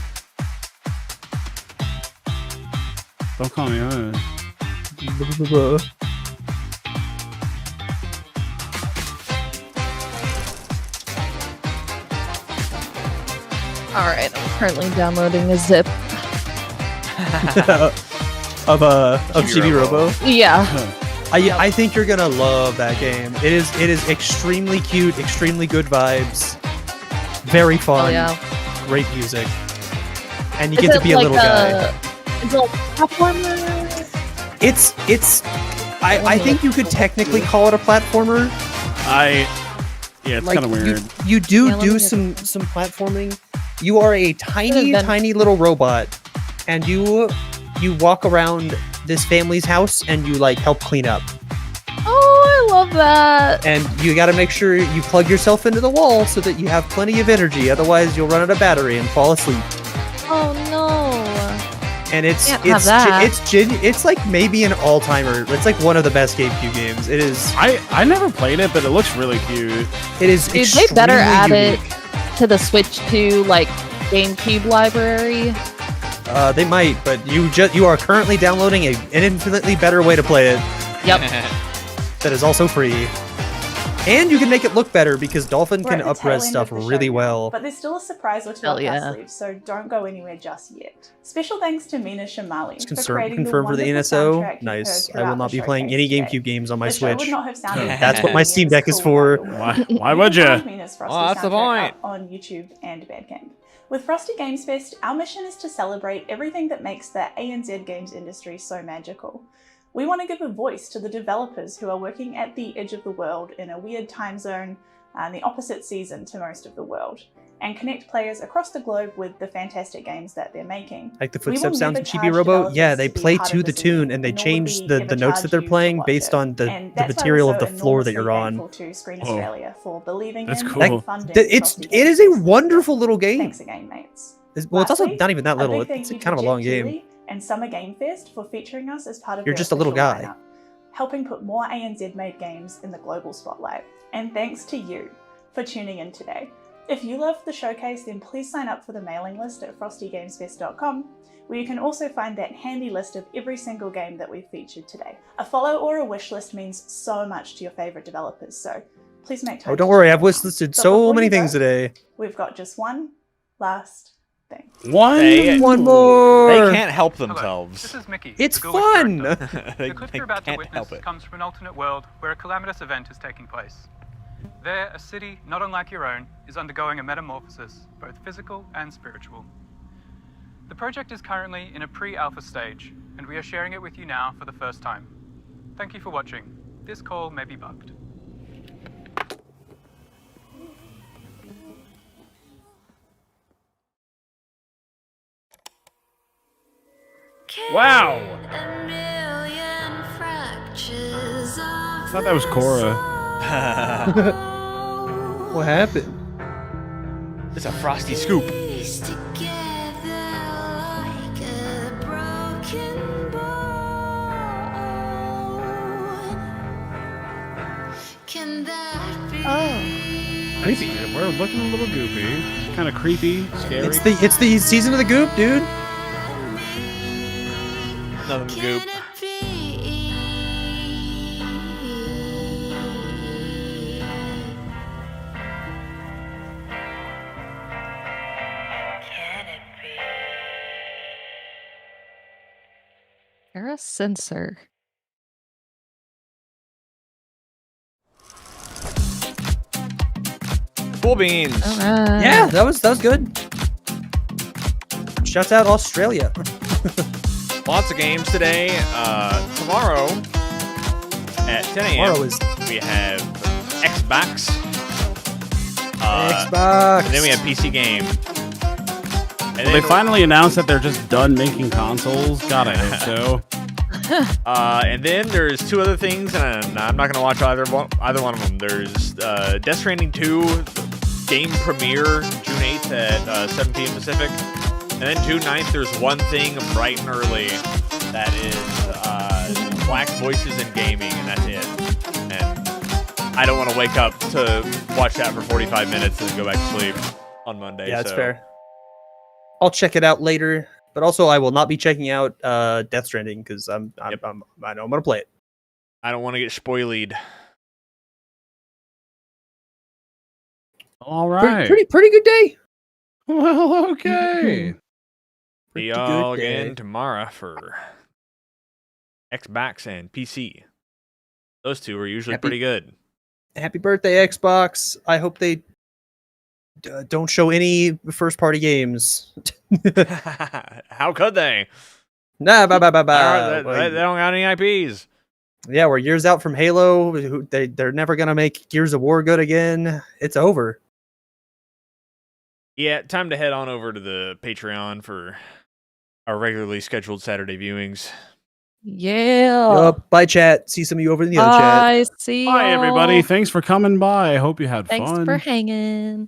Speaker 2: Don't call me on.
Speaker 3: Alright, I'm currently downloading a zip.
Speaker 1: of Chibi Robo.
Speaker 3: Yeah.
Speaker 1: I think you're gonna love that game. It is extremely cute, extremely good vibes, very fun, great music, and you get to be a little guy.
Speaker 3: Is it like a platformer?
Speaker 1: I think you could technically call it a platformer.
Speaker 2: Yeah, it's
Speaker 1: Like,
Speaker 2: kind of weird.
Speaker 1: You do some platforming. You are a tiny little robot, and you walk around this family's house and you like help clean up.
Speaker 3: Oh, I love that.
Speaker 1: And you got to make sure you plug yourself into the wall so that you have plenty of energy. Otherwise, you'll run out of battery and fall asleep.
Speaker 3: Oh no.
Speaker 1: And it's like maybe an all-timer. It's like one of the best GameCube games. It is.
Speaker 2: I never played it, but it looks really cute.
Speaker 1: It is.
Speaker 3: Dude, they better add
Speaker 1: unique.
Speaker 3: it to the Switch 2 like GameCube library.
Speaker 1: They might, but you are currently downloading an infinitely better way to play it.
Speaker 3: Yep.
Speaker 1: That is also free. And you can make it look better because Dolphin
Speaker 15: We're
Speaker 1: can
Speaker 15: at the tail
Speaker 1: up-res
Speaker 15: end
Speaker 1: stuff
Speaker 15: of the show
Speaker 1: really
Speaker 15: now,
Speaker 1: well.
Speaker 15: But there's still a surprise or two up our sleeves, so don't go anywhere just yet. Special thanks to Mina Shamali for creating
Speaker 1: Confirmed for the
Speaker 15: wonderful
Speaker 1: NSO.
Speaker 15: soundtrack you
Speaker 1: Nice.
Speaker 15: heard
Speaker 1: I will
Speaker 15: throughout
Speaker 1: not
Speaker 15: the
Speaker 1: be playing
Speaker 15: showcase
Speaker 1: any
Speaker 15: today.
Speaker 1: GameCube games on my
Speaker 15: The show
Speaker 1: Switch.
Speaker 15: would not have sounded
Speaker 1: That's what my Steam Deck is for.
Speaker 2: Why would you?
Speaker 15: Mina's Frosty
Speaker 14: Oh, that's the
Speaker 15: soundtrack
Speaker 14: point.
Speaker 15: up on YouTube and Bandcamp. With Frosty Games Fest, our mission is to celebrate everything that makes the ANZ games industry so magical. We want to give a voice to the developers who are working at the edge of the world in a weird time zone and the opposite season to most of the world. and connect players across the globe with the fantastic games that they're making.
Speaker 1: Like the
Speaker 15: We will
Speaker 1: footsteps sounds
Speaker 15: never
Speaker 1: of Chibi
Speaker 15: charge
Speaker 1: Robo? Yeah,
Speaker 15: developers
Speaker 1: they
Speaker 15: to be
Speaker 1: play
Speaker 15: part
Speaker 1: to
Speaker 15: of
Speaker 1: the
Speaker 15: this
Speaker 1: tune
Speaker 15: event,
Speaker 1: and they
Speaker 15: nor
Speaker 1: change
Speaker 15: would we
Speaker 1: the
Speaker 15: ever
Speaker 1: notes that
Speaker 15: charge
Speaker 1: they're
Speaker 15: you to
Speaker 1: playing
Speaker 15: watch
Speaker 1: based
Speaker 15: it.
Speaker 1: on the
Speaker 15: And that's why
Speaker 1: material
Speaker 15: we're
Speaker 1: of
Speaker 15: so
Speaker 1: the floor that
Speaker 15: enormously
Speaker 1: you're on.
Speaker 15: thankful to Screen Australia for believing
Speaker 2: That's
Speaker 15: in
Speaker 2: cool.
Speaker 15: and funding
Speaker 1: It is a wonderful little game.
Speaker 15: Thanks again, mates.
Speaker 1: Well, it's also
Speaker 15: Lastly,
Speaker 1: not even that
Speaker 15: a
Speaker 1: little.
Speaker 15: big thank
Speaker 1: It's
Speaker 15: you
Speaker 1: kind of
Speaker 15: to
Speaker 1: a long
Speaker 15: Jet
Speaker 1: game.
Speaker 15: Keighley and Summer Game Fest for featuring us as part of
Speaker 1: You're
Speaker 15: their
Speaker 1: just a little
Speaker 15: official
Speaker 1: guy.
Speaker 15: lineup, helping put more ANZ-made games in the global spotlight. And thanks to you for tuning in today. If you love the showcase, then please sign up for the mailing list at frostygamesfest.com, where you can also find that handy list of every single game that we've featured today. A follow or a wish list means so much to your favourite developers, so please make time.
Speaker 1: Oh, don't worry. I've wish listed so many things today.
Speaker 15: We've got just one last thing.
Speaker 1: One more.
Speaker 14: They can't help themselves.
Speaker 4: This is Mickey.
Speaker 1: It's
Speaker 4: the Gullish
Speaker 1: fun.
Speaker 4: Director.
Speaker 14: They
Speaker 4: The clip you're about to
Speaker 14: can't help
Speaker 4: witness
Speaker 14: it.
Speaker 4: comes from an alternate world where a calamitous event is taking place. There, a city not unlike your own is undergoing a metamorphosis, both physical and spiritual. The project is currently in a pre-alpha stage, and we are sharing it with you now for the first time. Thank you for watching. This call may be bugged.
Speaker 2: Wow. I thought that was Cora.
Speaker 1: What happened?
Speaker 14: It's a frosty scoop.
Speaker 2: Creepy. We're looking a little goopy. Kind of creepy, scary.
Speaker 1: It's the season of the goop, dude.
Speaker 14: Nothing goop.
Speaker 3: You're a censor.
Speaker 14: Cool beans.
Speaker 3: Alright.
Speaker 1: Yeah, that was good. Shouts out Australia.
Speaker 14: Lots of games today. Tomorrow at 10 a.m.
Speaker 1: Tomorrow is
Speaker 14: we have Xbox.
Speaker 1: Xbox.
Speaker 14: And then we have PC game. And
Speaker 2: Well, they finally announced that they're just done making consoles. God, I hope so.
Speaker 14: And then there's two other things, and I'm not going to watch either one of them. There's Death Stranding 2 game premiere June 8th at 7 p.m. Pacific. And then June 9th, there's one thing bright and early that is Black Voices in Gaming, and that's it. And I don't want to wake up to watch that for 45 minutes and then go back to sleep on Monday.
Speaker 1: Yeah, that's
Speaker 14: so.
Speaker 1: fair. I'll check it out later, but also I will not be checking out Death Stranding because I know I'm gonna play it.
Speaker 14: I don't want to get spoiled.
Speaker 2: All right.
Speaker 1: Pretty good day.
Speaker 2: Well, okay.
Speaker 14: See y'all again tomorrow for Xbox and PC. Those two are usually pretty good.
Speaker 1: Happy birthday, Xbox. I hope they don't show any first-party games.
Speaker 14: How could they?
Speaker 1: Nah,
Speaker 14: They don't got any IPs.
Speaker 1: Yeah, we're years out from Halo. They're never gonna make Gears of War good again. It's over.
Speaker 14: Yeah, time to head on over to the Patreon for our regularly scheduled Saturday viewings.
Speaker 3: Yeah.
Speaker 1: Yup. Bye, chat. See some of you over in the other chat.
Speaker 3: I see.
Speaker 2: Bye, everybody. Thanks for coming by. I hope you had
Speaker 3: Thanks
Speaker 2: fun.
Speaker 3: for hanging.